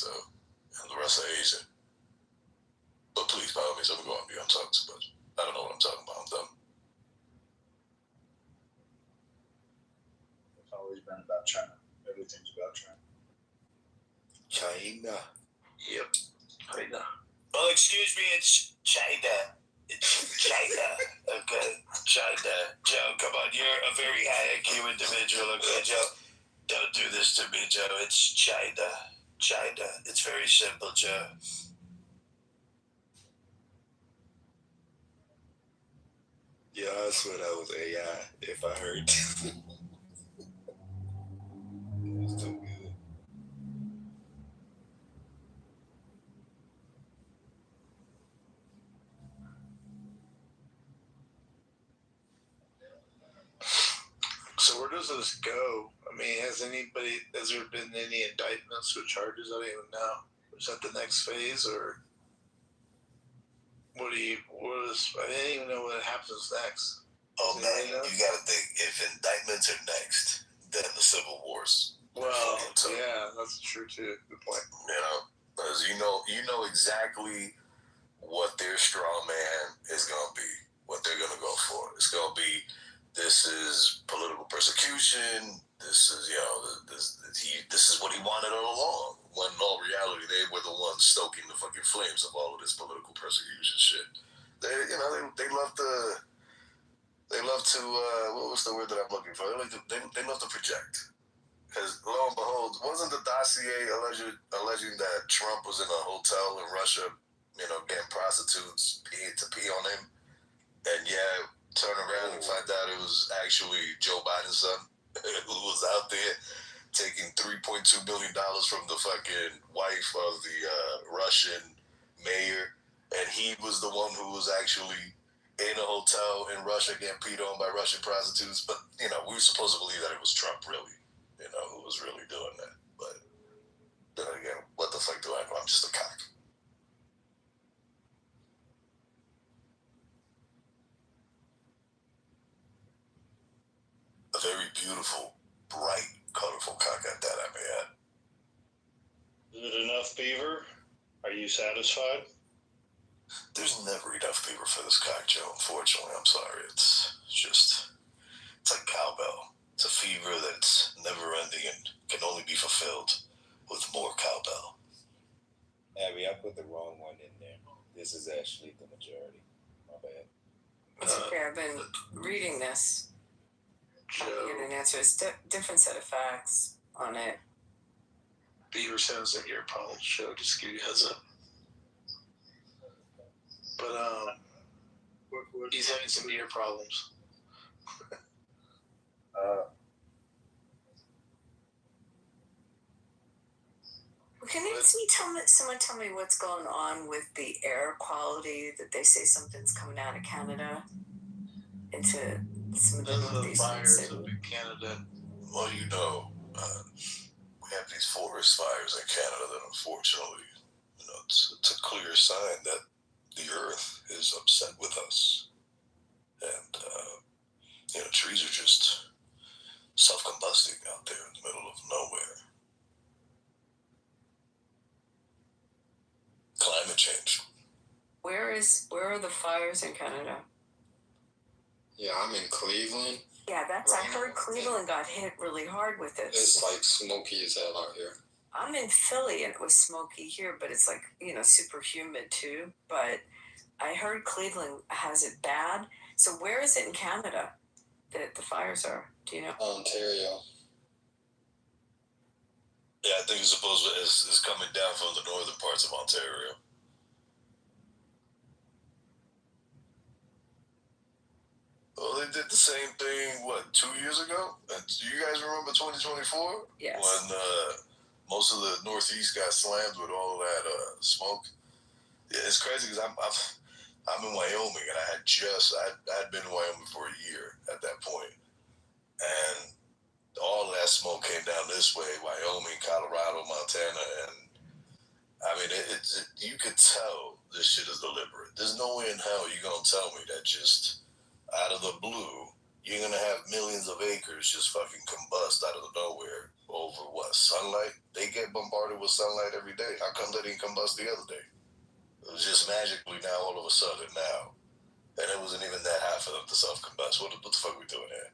the rest of Asia. But please, by all means, I'm going to be on talking too much. I don't know what I'm talking about. I'm dumb. It's always been about China. Everything's about China. China. Yep. China. Oh, excuse me, it's China. It's China. Okay, China. Joe, come on, you're a very high IQ individual, okay, Joe? Don't do this to me, Joe. It's China. China. It's very simple, Joe. Yeah, I swear that was AI, if I heard. It was too good. So where does this go? I mean, has there been any indictments or charges? I don't even know. Is that the next phase, or I didn't even know what happens next. Oh man, you gotta think, if indictments are next, then the civil wars. Well, yeah, that's true too. Good point. Because you know exactly what their straw man is gonna be, what they're gonna go for. It's gonna be, this is political persecution. This is this is what he wanted all along. When in all reality, they were the ones stoking the fucking flames of all of this political persecution shit. They love to what was the word that I'm looking for? They love to project. Because lo and behold, wasn't the dossier alleging that Trump was in a hotel in Russia, getting prostitutes to pee on him, and turn around and find out it was actually Joe Biden's son who was out there taking $3.2 million from the fucking wife of the Russian mayor, and he was the one who was actually in a hotel in Russia getting peed on by Russian prostitutes. But we were supposed to believe that it was Trump, really, who was really doing that. But then again, what the fuck do I know? I'm just a cock. A very beautiful, bright, colorful cock at that, I may add. Is it enough beaver? Are you satisfied? There's never enough beaver for this cock, Joe, unfortunately. I'm sorry. It's like cowbell. It's a fever that's never ending and can only be fulfilled with more cowbell. Abby, I put the wrong one in there. This is actually the majority. My bad. It's okay. I've been reading this. I'm getting an answer. It's different set of facts on it. Beaver sounds like your problem, show. Just give you a heads up. But he's having some ear problems. Can someone tell me what's going on with the air quality that they say something's coming out of Canada into some of the northeast fires in Canada. Well, we have these forest fires in Canada that unfortunately, it's a clear sign that the earth is upset with us. And, trees are just self-combusting out there in the middle of nowhere. Climate change. Where are the fires in Canada? Yeah, I'm in Cleveland. Yeah, I heard Cleveland got hit really hard with it. It's like smoky as hell out here. I'm in Philly and it was smoky here, but it's like, super humid too. But I heard Cleveland has it bad. So where is it in Canada that the fires are? Do you know? Ontario. Yeah, I think it's coming down from the northern parts of Ontario. Well, they did the same thing, 2 years ago? And do you guys remember 2024? Yes. When most of the Northeast got slammed with all that smoke. Yeah, it's crazy because I'm in Wyoming, and I'd been in Wyoming for a year at that point. And all that smoke came down this way, Wyoming, Colorado, Montana, and I mean, you could tell this shit is deliberate. There's no way in hell you're going to tell me that just out of the blue, you're going to have millions of acres just fucking combust out of nowhere over sunlight? They get bombarded with sunlight every day. How come they didn't combust the other day? It was just magically now, all of a sudden now. And it wasn't even that high for them to self-combust. What the fuck we doing here?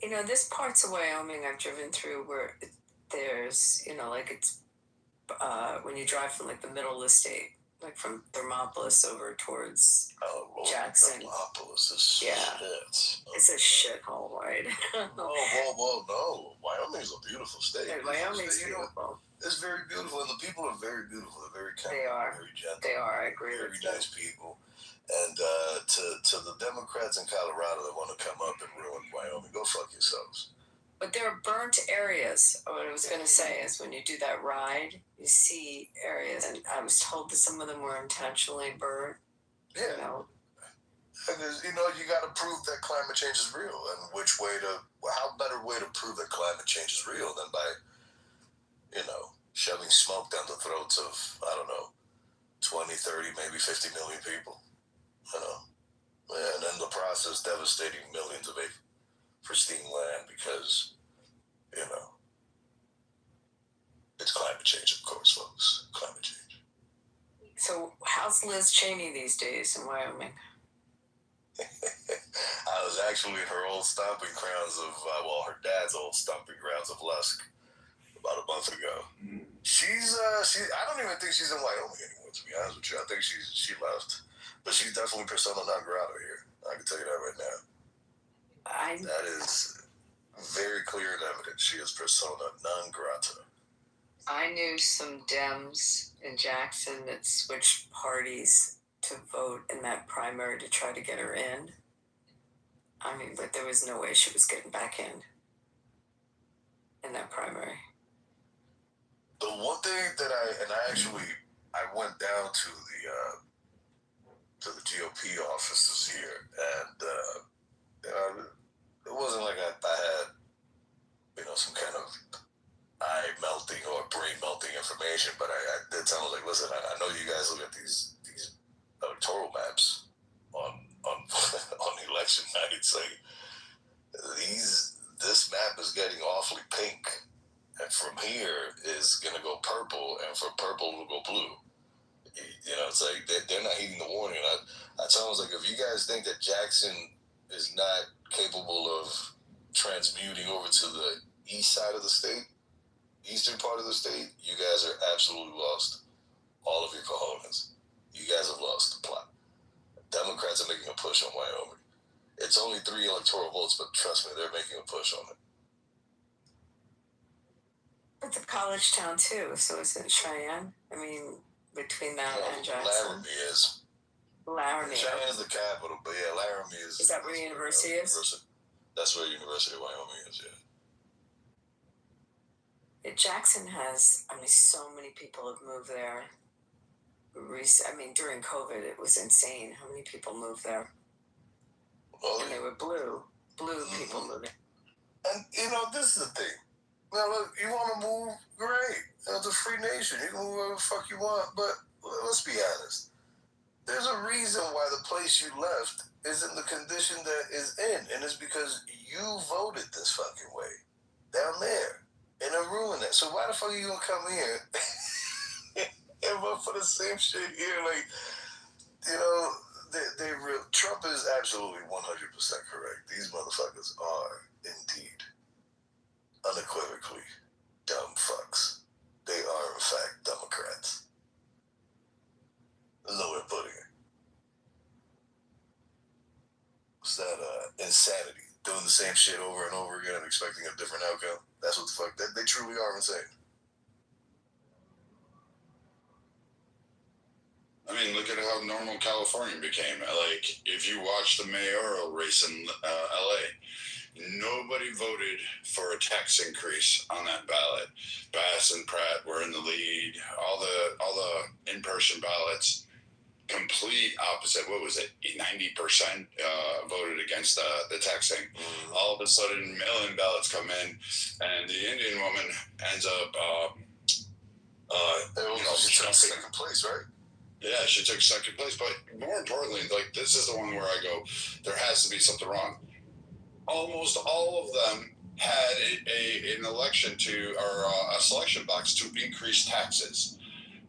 You know, there's parts of Wyoming I've driven through where there's, like it's when you drive from like the middle of the state, like from Thermopolis over towards Jackson. Thermopolis is shit. It's a shithole, right? Whoa, no. Wyoming's a beautiful state. Yeah, Wyoming's beautiful. It's very beautiful, and the people are very beautiful. They're very kind. They are. Very gentle. They are. I agree. Very nice people. And to the Democrats in Colorado that want to come up and ruin Wyoming, go fuck yourselves. But there are burnt areas. What I was going to say is when you do that ride, you see areas, and I was told that some of them were intentionally burnt. Yeah. Because, you got to prove that climate change is real. And how better way to prove that climate change is real than by, shoving smoke down the throats of, 20, 30, maybe 50 million people. And in the process, devastating millions of acres. Pristine land because, it's climate change, of course, folks. Climate change. So, how's Liz Cheney these days in Wyoming? I was actually at her old stomping grounds of, her dad's old stomping grounds of Lusk about a month ago. I don't even think she's in Wyoming anymore, to be honest with you. I think she left. But she's definitely persona non grata here. I can tell you that right now. That is very clear and evident. She is persona non grata. I knew some Dems in Jackson that switched parties to vote in that primary to try to get her in. I mean, but there was no way she was getting back in that primary. The one thing that I went down to the GOP offices here, and it wasn't like I had, some kind of eye melting or brain melting information, but I did tell them, like, listen, I know you guys look at these electoral maps on election night. It's like this map is getting awfully pink, and from here is gonna go purple, and from purple it'll go blue. It's like they're not heeding the warning. I tell them, like, if you guys think that Jackson is not capable of transmuting over to the east side of the state, eastern part of the state, you guys are absolutely lost. All of your cojones. You guys have lost the plot. Democrats are making a push on Wyoming. It's only 3 electoral votes, but trust me, they're making a push on it. It's a college town too, so isn't Cheyenne? I mean, between that and Jackson. Laramie is. Cheyenne is the capital, but yeah, Laramie is. Is that where university is? That's where University of Wyoming is, yeah. Jackson has, so many people have moved there. During COVID, it was insane how many people moved there. Well, and they were blue people moving. And, this is the thing. Now, look, you want to move? Great. It's a free nation. You can move wherever the fuck you want. But let's be honest. There's a reason why the place you left is in the condition that is in. And it's because you voted this fucking way. Down there. And it ruined it. So why the fuck are you going to come here and vote for the same shit here? Like, Trump is absolutely 100% correct. These motherfuckers are indeed unequivocally dumb fucks. They are, in fact, Democrats. There's no way of putting it. It's that insanity. Doing the same shit over and over again and expecting a different outcome. That's what the fuck. They truly are insane. I mean, look at how normal California became. Like, if you watch the mayoral race in LA, nobody voted for a tax increase on that ballot. Bass and Pratt were in the lead. All the in-person ballots, complete opposite. What was it? 90% voted against the taxing. All of a sudden, mail-in ballots come in, and the Indian woman ends up, she took second place, right? Yeah, she took second place. But more importantly, like, this is the one where I go, there has to be something wrong. Almost all of them had an election or a selection box to increase taxes.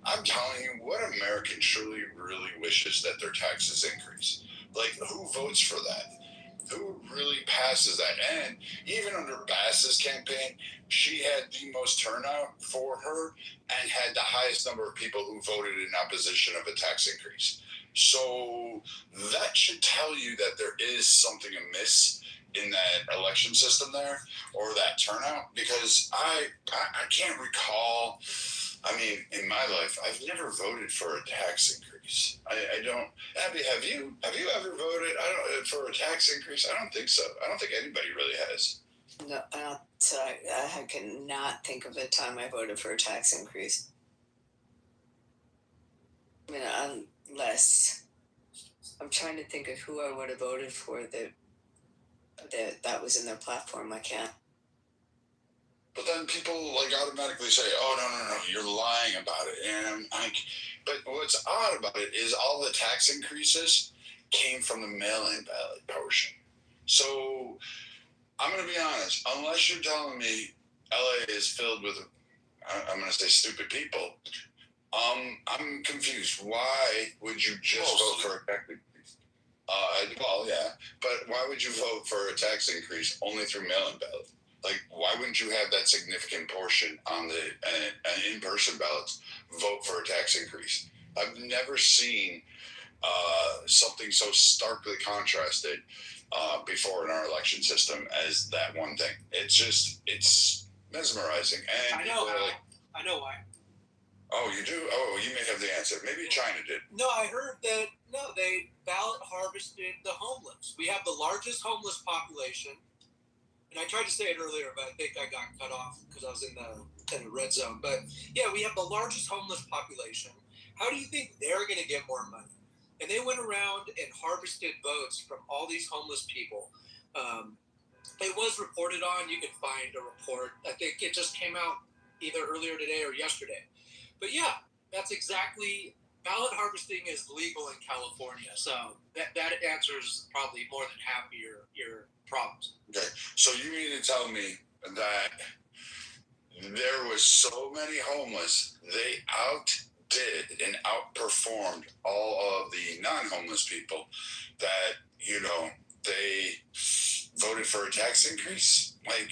I'm telling you, what American truly, really wishes that their taxes increase? Like, who votes for that? Who really passes that? And even under Bass's campaign, she had the most turnout for her and had the highest number of people who voted in opposition of a tax increase. So that should tell you that there is something amiss in that election system there, or that turnout, because I can't recall. I mean, in my life, I've never voted for a tax increase. I don't. Abby, have you ever voted for a tax increase? I don't think so. I don't think anybody really has. No, I cannot think of a time I voted for a tax increase. I mean, unless I'm trying to think of who I would have voted for that was in their platform. I can't. But then people like automatically say, "Oh, no, you're lying about it." And but what's odd about it is all the tax increases came from the mail-in ballot portion. So I'm going to be honest. Unless you're telling me LA is filled with, I'm going to say, stupid people, I'm confused. Why would you just vote for a tax increase? Well, yeah, but why would you vote for a tax increase only through mail-in ballot? Like, why wouldn't you have that significant portion on the in-person ballots vote for a tax increase? I've never seen something so starkly contrasted before in our election system as that one thing. It's mesmerizing. And I know why. Oh, you do? Oh, you may have the answer. Maybe China did. No, I heard that, they ballot harvested the homeless. We have the largest homeless population. And I tried to say it earlier, but I think I got cut off because I was in the red zone. But yeah, we have the largest homeless population. How do you think they're going to get more money? And they went around and harvested votes from all these homeless people. It was reported on. You can find a report. I think it just came out either earlier today or yesterday. But yeah, that's exactly. Ballot harvesting is legal in California, so that answers probably more than half of your problems. Okay, so you mean to tell me that there was so many homeless, they outdid and outperformed all of the non-homeless people that, they voted for a tax increase? Like,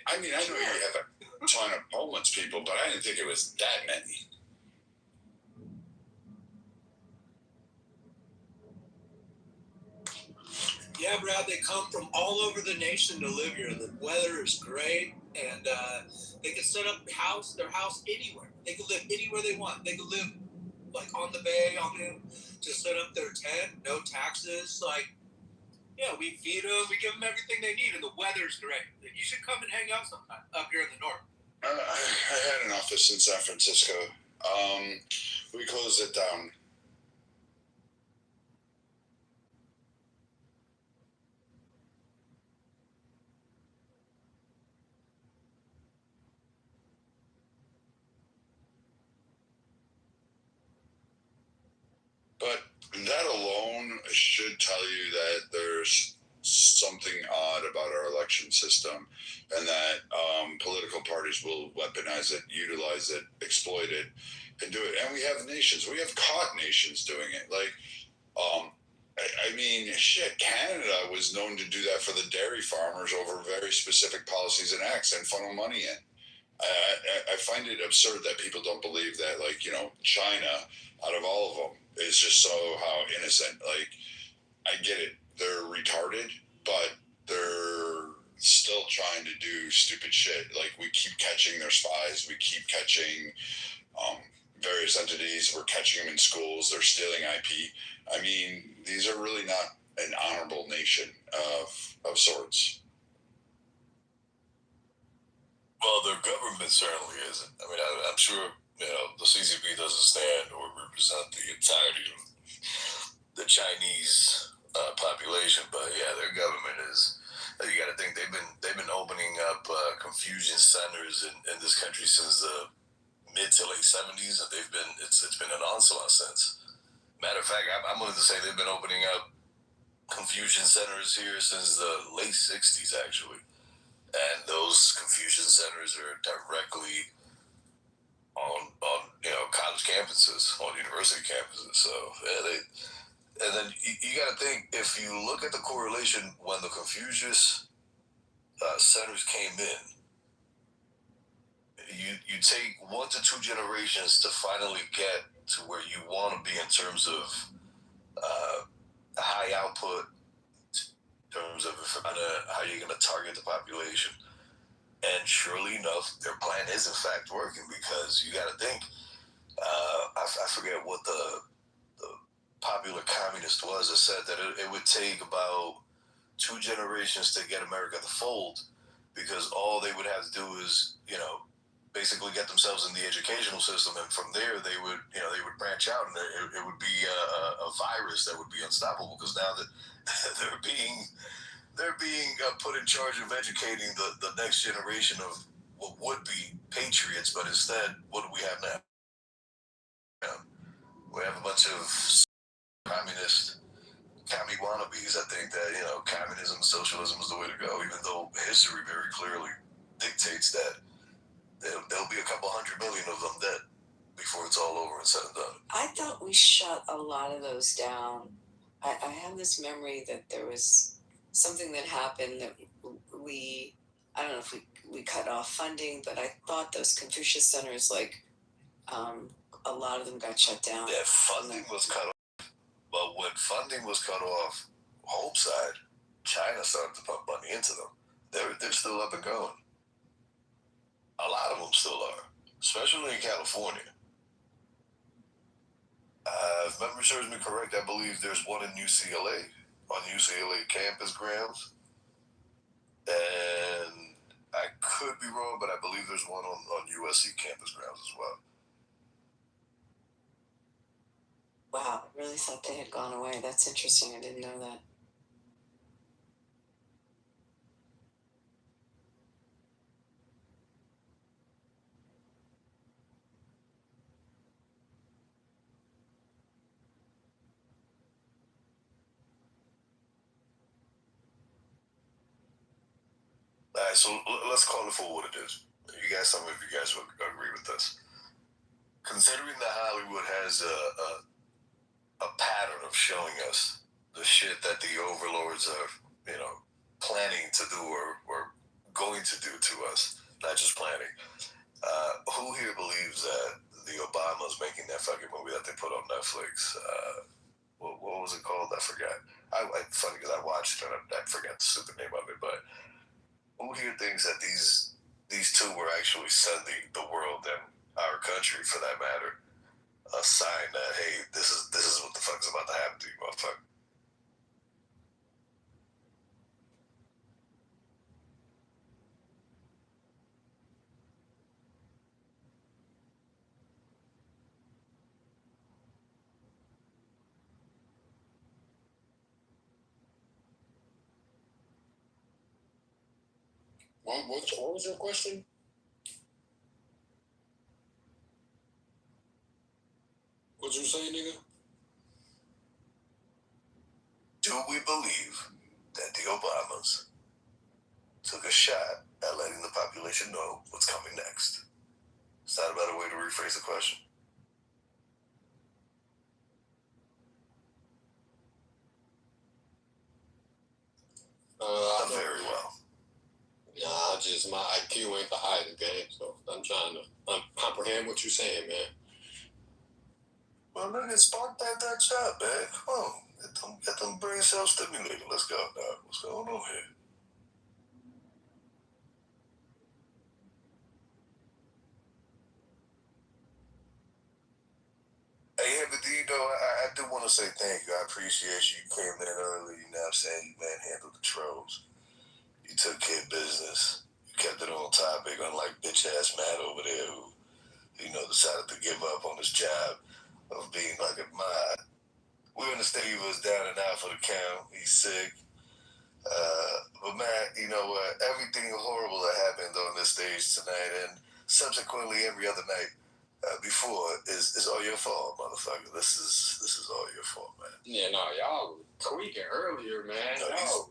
I mean, I know you have a ton of homeless people, but I didn't think it was that many. Yeah, Brad, they come from all over the nation to live here. The weather is great, and they can set up their house anywhere. They can live anywhere they want. They can live like on the bay, just set up their tent, no taxes. Like, yeah, we feed them, we give them everything they need, and the weather's great. You should come and hang out sometime up here in the north. I had an office in San Francisco. We closed it down. But that alone should tell you that there's something odd about our election system, and that political parties will weaponize it, utilize it, exploit it, and do it. And we have nations. We have caught nations doing it. Like, I mean, shit, Canada was known to do that for the dairy farmers over very specific policies and acts and funnel money in. I find it absurd that people don't believe that, like, China, out of all of them, is just how innocent. Like, I get it. They're retarded, but they're still trying to do stupid shit. Like, we keep catching their spies. We keep catching various entities were catching them in schools. They're stealing IP. I mean, these are really not an honorable nation of sorts. Well, their government certainly isn't. I mean, I'm sure, the CCP doesn't stand or represent the entirety of the Chinese population, but yeah, their government is. You got to think they've been opening up confusion centers in this country since the mid to late 70s, and it's been an onslaught since. Matter of fact, I'm willing to say they've been opening up confusion centers here since the late 60s, actually, and those confusion centers are directly on college campuses, on university campuses. So yeah, and then you got to think, if you look at the correlation when the Confucius centers came in, you take 1 to 2 generations to finally get to where you want to be in terms of high output, in terms of how you're going to target the population. And surely enough, their plan is in fact working, because you got to think, I forget what the popular communist was that said that it would take about 2 generations to get America to fold, because all they would have to do is, basically get themselves in the educational system, and from there they would branch out, and it would be a virus that would be unstoppable, because now that they're being put in charge of educating the next generation of what would be patriots, but instead, what do we have now? We have a bunch of commie wannabes that think that, communism, socialism is the way to go, even though history very clearly dictates that there'll be a couple 100 million of them dead before it's all over and said and done. I thought we shut a lot of those down. I have this memory that there was something that happened that I don't know if we cut off funding, but I thought those Confucius centers, a lot of them got shut down. Yeah, funding was cut off. But when funding was cut off, Hope side, China started to pump money into them. They're still up and going. A lot of them still are, especially in California. If memory serves me correct, I believe there's one in UCLA, on UCLA campus grounds. And I could be wrong, but I believe there's one on USC campus grounds as well. Wow, I really thought they had gone away. That's interesting. I didn't know that. All right, so let's call it for what it is. You guys tell me if you guys would agree with this. Considering that Hollywood has a pattern of showing us the shit that the overlords are, planning to do or going to do to us, not just planning. Who here believes that the Obamas making that fucking movie that they put on Netflix? What was it called? I forgot. Funny because I watched it and I forgot the stupid name of it, but who here thinks that these two were actually sending the world and our country, for that matter, a sign that, hey, this is what the fuck is about to happen to you, motherfucker? What was your question? What'd you say, nigga? Do we believe that the Obamas took a shot at letting the population know what's coming next? Is that a better way to rephrase the question? Very well. Nah, my IQ ain't the high today, so I'm trying to comprehend what you're saying, man. Well, nigga, spark that job, man. Come on. Get them brain cells stimulated. Let's go, dog. What's going on here? I do want to say thank you. I appreciate you. You came in early, you know what I'm saying? You manhandled the trolls. You took care of business. You kept it on topic, unlike bitch-ass Matt over there who, decided to give up on his job of being like a mod. We understand he was down and out for the count. He's sick. But Matt, you know what? Everything horrible that happened on this stage tonight and subsequently every other night before is all your fault, motherfucker. This is all your fault, man. Yeah, no, y'all were tweaking earlier, man. No,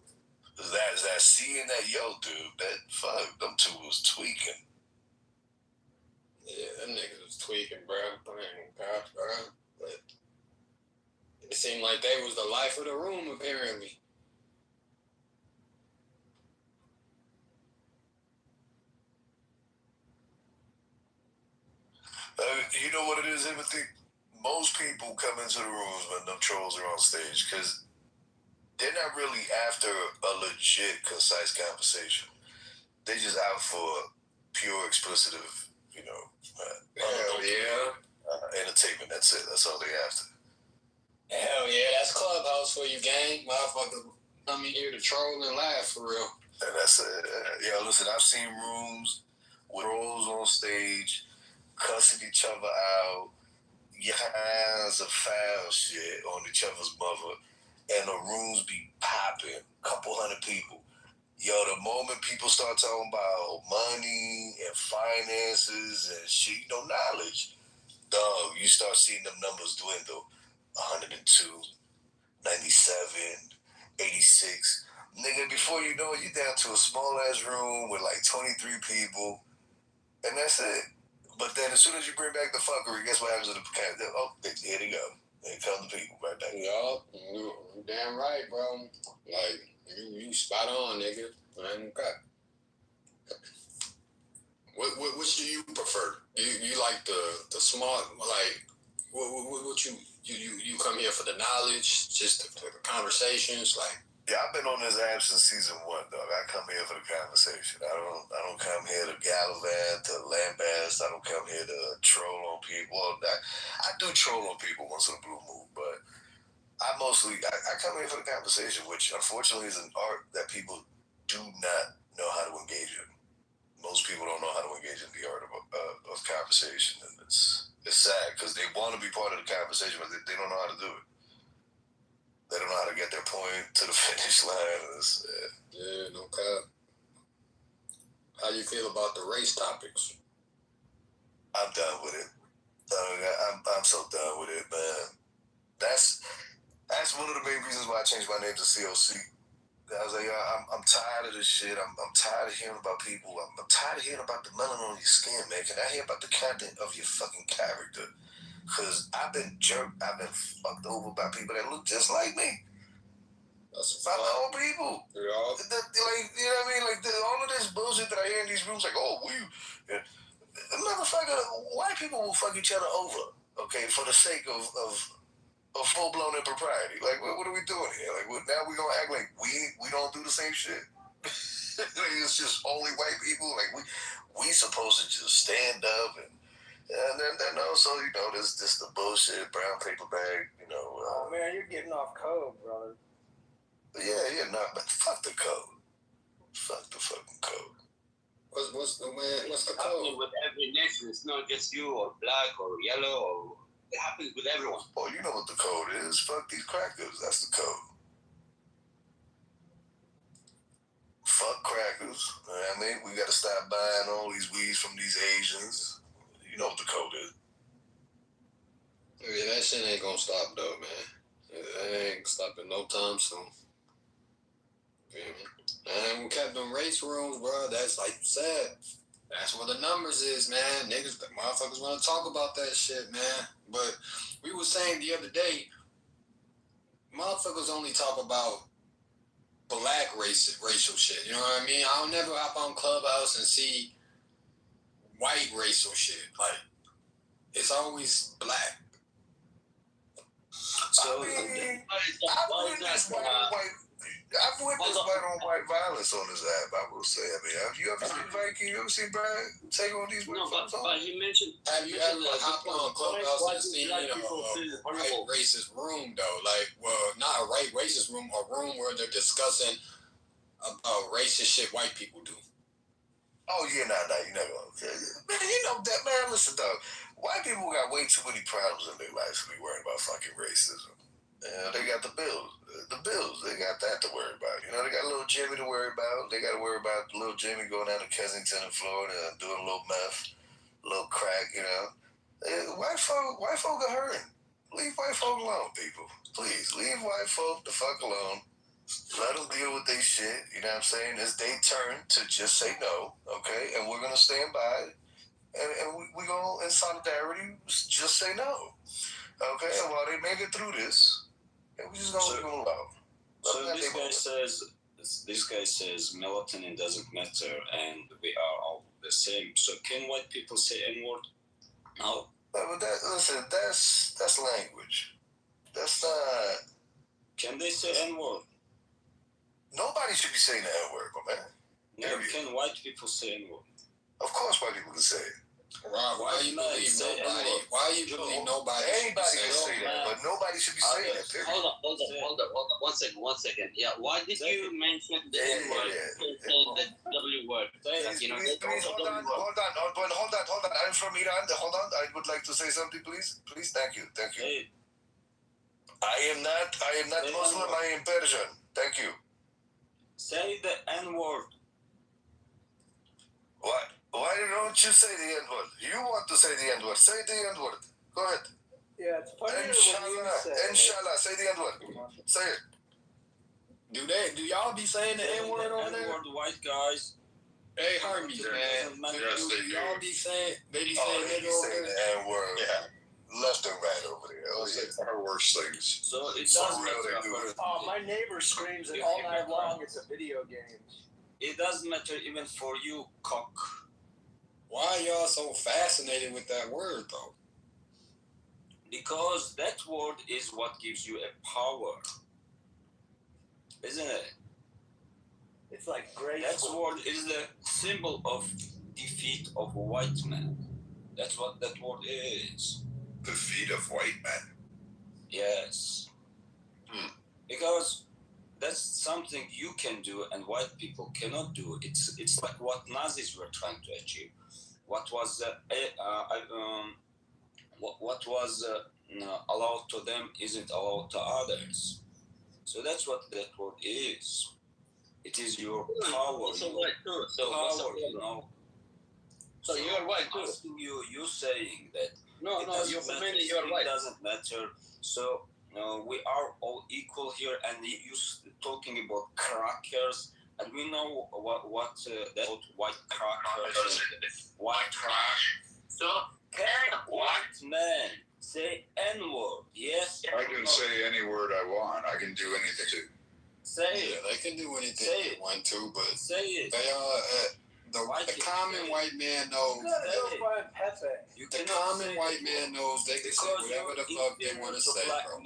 that seeing that dude, that fuck, them two was tweaking. Yeah, them niggas was tweaking, bro. God, bro. But it seemed like they was the life of the room, apparently. You know what it is, Timothy? Most people come into the rooms when them trolls are on stage because they're not really after a legit, concise conversation. They just out for pure, explicitive, entertainment. That's it. That's all they after. Hell yeah, that's Clubhouse for you, gang. Motherfuckers come in here to troll and laugh for real. And that's it. Listen, I've seen rooms with trolls on stage cussing each other out, kinds of foul shit on each other's mother, and the rooms be popping, couple hundred people. The moment people start talking about money and finances and shit, knowledge, dog, you start seeing them numbers dwindle. 102, 97, 86. Nigga, before you know it, you down to a small-ass room with like 23 people, and that's it. But then as soon as you bring back the fuckery, guess what happens to the cat? Oh, here they go. Here come the people right back. Yup, you damn right, bro. Like, you spot on, nigga. Okay. Which do you prefer? You like the smart, like, what you come here for the knowledge, just the conversations, like. Yeah, I've been on this app since season 1, dog. I come here for the conversation. I don't come here to gallivant, to lambast. I don't come here to troll on people. I do troll on people once in a blue moon, but I come here for the conversation, which unfortunately is an art that people do not know how to engage in. Most people don't know how to engage in the art of conversation, and it's sad because they want to be part of the conversation, but they don't know how to do it. They don't know how to get their point to the finish line. Yeah, no cap. How you feel about the race topics? I'm done with it. I'm so done with it, man. That's one of the main reasons why I changed my name to COC. I was like, I'm tired of this shit. I'm tired of hearing about people. I'm tired of hearing about the melanin on your skin, man. Can I hear about the content of your fucking character? Because I've been jerked, I've been fucked over by people that look just like me. That's by my own people. Yeah. You know what I mean? Like, all of this bullshit that I hear in these rooms, like, motherfucker, white people will fuck each other over, okay, for the sake of full-blown impropriety. Like, what are we doing here? Like, now we gonna act like we don't do the same shit? Like, it's just only white people? Like, we supposed to just stand up and then also, there's the bullshit, brown paper bag, oh, man, you're getting off code, brother. Yeah, but fuck the code. Fuck the fucking code. What's the code? Happening with every nation. It's not just you or black or yellow. Or it happens with everyone. Oh, you know what the code is. Fuck these crackers. That's the code. Fuck crackers. You know what I mean? We got to stop buying all these weeds from these Asians. You know what the code is. Yeah, that shit ain't gonna stop though, man. It ain't stopping no time soon. And we kept them race rooms, bro. That's like you said. That's where the numbers is, man. Niggas, motherfuckers want to talk about that shit, man. But we was saying the other day, motherfuckers only talk about black racial shit. You know what I mean? I don't never hop on Clubhouse and see white racial shit. Like, it's always black. So, why is that? I've witnessed white on white violence on this app. I will say. I mean, have you ever seen Viking? You ever seen Brad take on these white folks? But he mentioned. Have you ever hopped on Clubhouse and seen a white racist room though? Like, well, not a racist room, a room where they're discussing about racist shit white people do. Oh yeah, nah, you're not gonna. Man, you know that, man. Listen, though, white people got way too many problems in their lives to be worried about fucking racism. They got the bills. They got that to worry about. You know, they got little Jimmy to worry about. They got to worry about little Jimmy going down to Kensington in Florida and doing a little meth, a little crack. You know, white folk are hurting. Leave white folk alone, people. Please leave white folk the fuck alone. Let them deal with their shit. You know what I'm saying? It's their turn to just say no, okay? And we're gonna stand by, and we gonna in solidarity just say no, okay? And while they make it through this. We just gonna allow. So this guy says melatonin doesn't matter and we are all the same. So can white people say N-word? No. But that's language. That's not. Can they say N-word? Nobody should be saying the N-word, my man. No, can white people say N-word? Of course white people can say it. Why you believe nobody? Why you believe nobody? Anybody can say that, but nobody should be saying that. Period. Hold on. 1 second. Yeah, why did you mention the N word? The W word. Please, hold on. I'm from Iran. Hold on. I would like to say something, please. Please, thank you. Hey. I am not Muslim. I am Persian. Thank you. Say the N word. What? Why don't you say the N-word? You want to say the N-word. Say the N-word. Go ahead. Yeah, it's funny when you say Inshallah. Say the N-word. Say it. Do y'all be saying the N-word over there? N-word white guys. Hey, Hermes, man. Do y'all be saying, they be saying nigga over there? The N-word. Yeah. Left and right over there. Oh, yeah. It's our worst things. So it does matter. Oh, my neighbor screams it all night long. It's a video game. It doesn't matter even for you, cock. Why are y'all so fascinated with that word, though? Because that word is what gives you a power. Isn't it? It's like great. That word is the symbol of defeat of white men. That's what that word is. Defeat of white men? Yes. Because that's something you can do and white people cannot do. It's like what Nazis were trying to achieve. What was allowed to them isn't allowed to others. So that's what that word is. It is your power. So white too. So power, you know. So you're white too. You saying that. No, you're white. It doesn't matter. So we are all equal here, and you talking about crackers. And we know what white crackers, white trash. So can white men say N-word? Yes. I can say any word I want. I can do anything too. Say it. They can do anything they want to, but say it. They the common white man knows. The common white man knows they can say whatever the fuck they want to say, bro.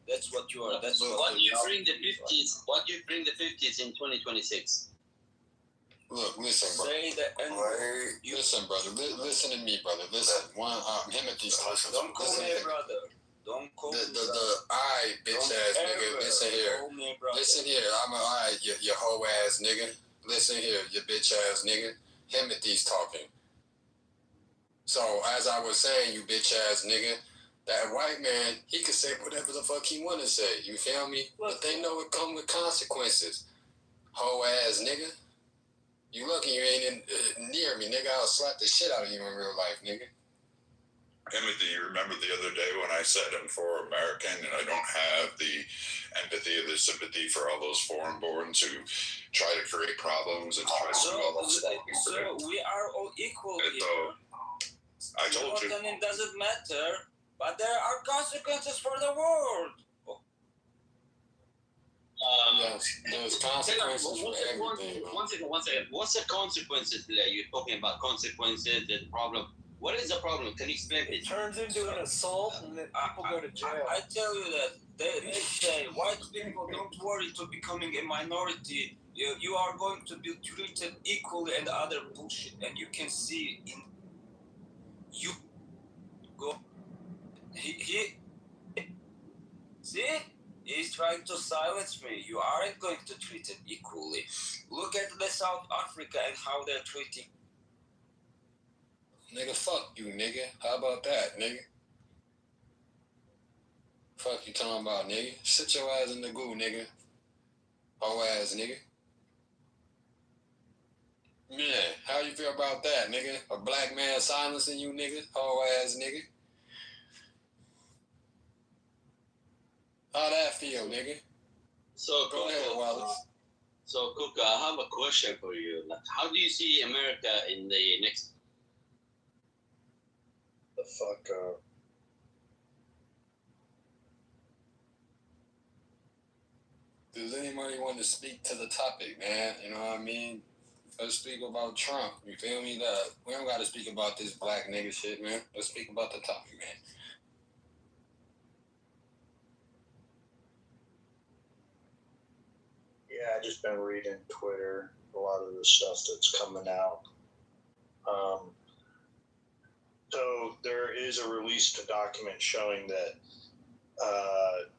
That's what you are. That's what you bring the 50s. What you bring the 50s in 2026? Look, listen, brother. Say the N-word. Listen, brother. Listen to me, brother. Listen. Him at these talks. Don't call me brother. Don't call me brother. Alright, bitch ass nigga. Listen here. Listen here. I'm alright, you hoe ass nigga. Listen here, you bitch ass nigga. Him at these talking. So as I was saying, you bitch ass nigga. That white man, he can say whatever the fuck he want to say. You feel me? But they know it come with consequences. Hoe ass nigga. You lucky you ain't near me, nigga. I'll slap the shit out of you in real life, nigga. Timothy, you remember the other day when I said I'm for American and I don't have the empathy or the sympathy for all those foreign-borns who try to create problems and try to do all those So we are all equal here. I told you. It doesn't matter. But there are consequences for the world. There's consequences for everything. One second. What's the consequences there? You're talking about consequences, the problem. What is the problem? Can you explain it? It turns into an assault and then people go to jail. I tell you that they say, white people, don't worry to becoming a minority. You are going to be treated equally and other bullshit. And you can see in you go. He see, he's trying to silence me. You aren't going to treat it equally. Look at the South Africa and how they're treating. Nigga, fuck you, nigga. How about that, nigga? Fuck you talking about, nigga. Sit your ass in the goo, nigga. Hoe ass, nigga. Yeah, how you feel about that, nigga? A black man silencing you, nigga? Hoe ass, nigga. How that feel, nigga? So go ahead, Wallace. So, Cook, I have a question for you. Like, how do you see America in the next? The fuck up. Does anybody want to speak to the topic, man? You know what I mean? Let's speak about Trump. You feel me? We don't got to speak about this black nigga shit, man. Let's speak about the topic, man. Yeah, I just been reading Twitter, a lot of the stuff that's coming out. So there is a released document showing that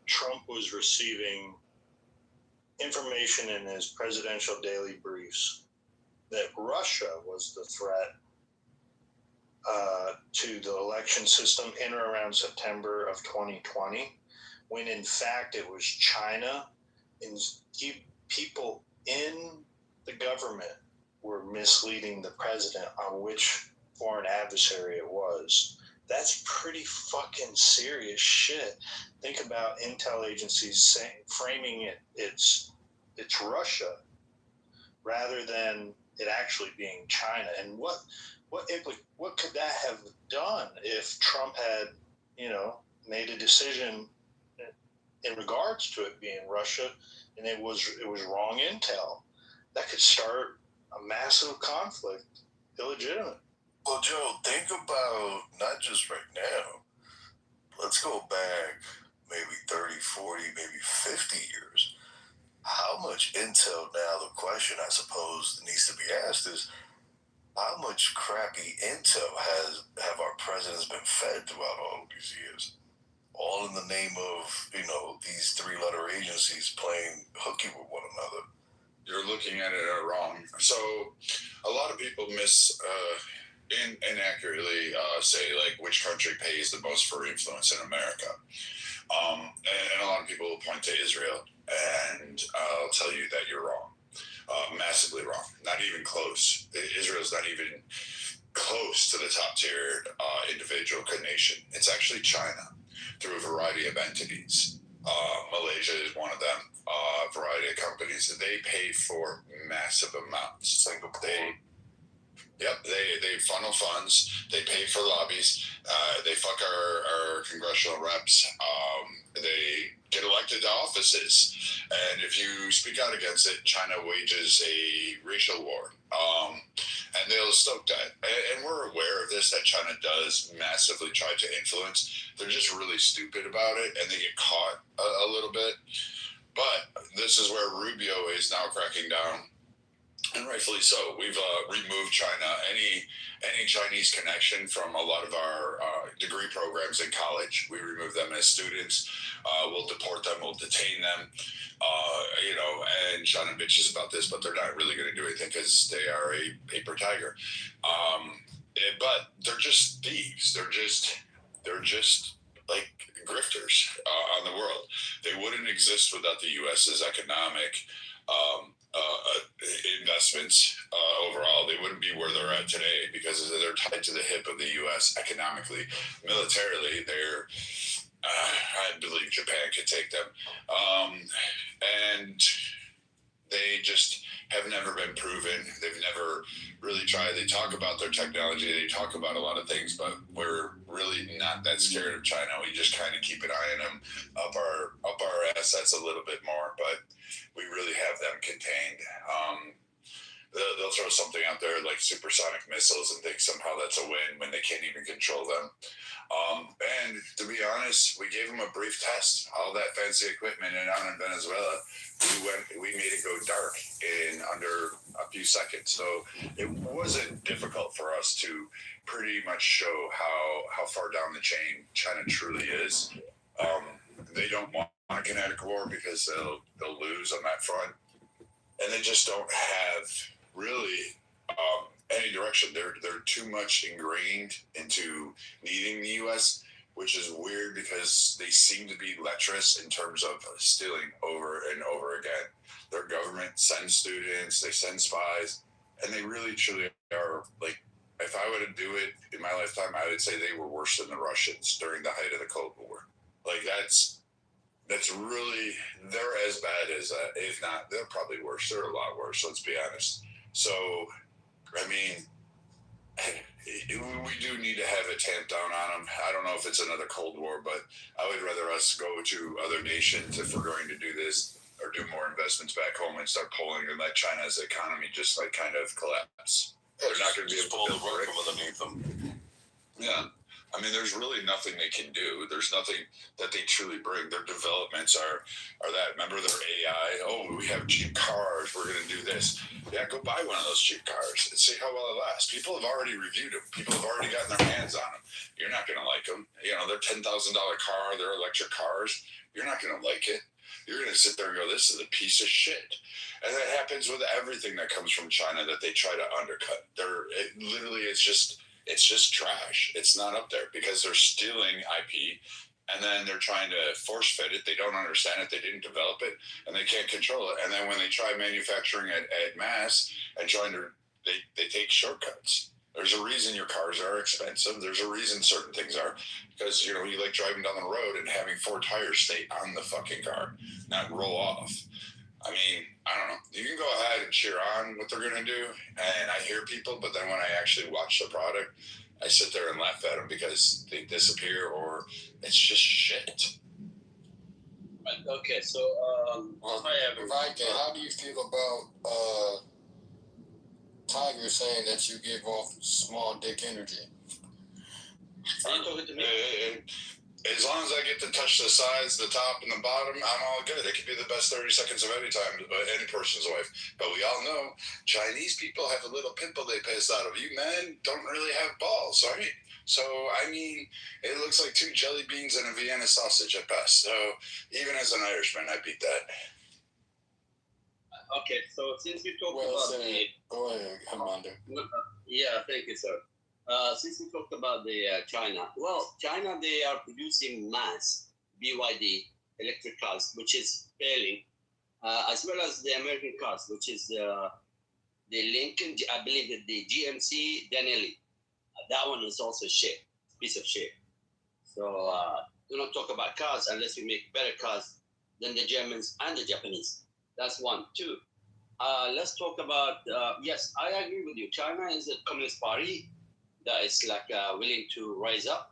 Trump was receiving information in his presidential daily briefs that Russia was the threat to the election system in or around September of 2020, when in fact it was China, and people in the government were misleading the president on which foreign adversary it was. That's pretty fucking serious shit. Think about intel agencies framing it's Russia rather than it actually being China. And what could that have done if Trump had, made a decision in regards to it being Russia, and it was wrong intel? That could start a massive conflict, illegitimate. Well, Joe, think about not just right now. Let's go back maybe 30, 40, maybe 50 years. How much intel now? The question I suppose that needs to be asked is, how much crappy intel have our presidents been fed throughout all of these years? All in the name of, these three-letter agencies playing hooky with one another. You're looking at it wrong. So a lot of people inaccurately say, like, which country pays the most for influence in America. And a lot of people will point to Israel, and I'll tell you that you're wrong. Massively wrong. Not even close. Israel's not even close to the top tier individual nation. It's actually China through a variety of entities. Malaysia is one of them. A variety of companies. They pay for massive amounts. They funnel funds. They pay for lobbies. They fuck our congressional reps. They get elected to offices. And if you speak out against it, China wages a racial war. And they'll stoke that. And we're aware of this, that China does massively try to influence. They're just really stupid about it, and they get caught a little bit. But this is where Rubio is now cracking down. And rightfully so. We've removed China, any Chinese connection from a lot of our degree programs in college. We remove them as students. We'll deport them. We'll detain them. And China bitches about this, but they're not really going to do anything because they are a paper tiger. But they're just thieves. They're just like grifters on the world. They wouldn't exist without the U.S.'s economic investments overall. They wouldn't be where they're at today because they're tied to the hip of the U.S. economically. Militarily, they're I believe Japan could take them, and they just have never been proven. They've never really tried. They talk about their technology. They talk about a lot of things, but we're really not that scared of China. We just kind of keep an eye on them, up our assets a little bit more, but we really have them contained. they'll throw something out there like supersonic missiles and think somehow that's a win when they can't even control them. And to be honest, we gave them a brief test. All that fancy equipment and out in Venezuela, we made it go dark in under a few seconds. So it wasn't difficult for us to pretty much show how far down the chain China truly is. They don't want a kinetic war because they'll lose on that front, and they just don't have really any direction. They're too much ingrained into needing the U.S., which is weird because they seem to be lecherous in terms of stealing over and over again. Their government sends students, they send spies, and they really truly are like. If I were to do it in my lifetime, I would say they were worse than the Russians during the height of the Cold War. Like that's really, they're as bad as if not, they're probably worse. They're a lot worse. Let's be honest. So, I mean, we do need to have it tamped down on them. I don't know if it's another Cold War, but I would rather us go to other nations if we're going to do this, or do more investments back home and start pulling and let China's economy just like kind of collapse. They're not going to be able to pull the rug from underneath them. Yeah. I mean, there's really nothing they can do. There's nothing that they truly bring. Their developments are that. Remember their AI? Oh, we have cheap cars. We're going to do this. Yeah, go buy one of those cheap cars and see how well it lasts. People have already reviewed them. People have already gotten their hands on them. You're not going to like them. You know, their $10,000 car, their electric cars. You're not going to like it. You're going to sit there and go, this is a piece of shit. And that happens with everything that comes from China that they try to undercut. It's just trash. It's not up there because they're stealing IP, and then they're trying to force fit it. They don't understand it. They didn't develop it, and they can't control it. And then when they try manufacturing it at mass and they take shortcuts. There's a reason your cars are expensive. There's a reason certain things are, because you like driving down the road and having 4 tires stay on the fucking car, not roll off. I mean, I don't know. You can go ahead and cheer on what they're going to do, and I hear people, but then when I actually watch the product, I sit there and laugh at them because they disappear or it's just shit. Okay, so how do you feel about Tiger saying that you give off small dick energy? Are you talking to me? As long as I get to touch the sides, the top, and the bottom, I'm all good. It could be the best 30 seconds of any time, any person's life. But we all know Chinese people have a little pimple they piss out of. You men don't really have balls, right? So, I mean, it looks like 2 jelly beans and a Vienna sausage at best. So, even as an Irishman, I beat that. Okay, so since we talked Go ahead, Commander. Yeah, thank you, sir. Since we talked about the China, China, they are producing mass BYD electric cars, which is failing, as well as the American cars, which is the Lincoln, I believe that the GMC Denali. That one is also shit, piece of shit. So do not talk about cars unless we make better cars than the Germans and the Japanese. That's 1. 2. Let's talk about, yes, I agree with you. China is a communist party that is like willing to rise up,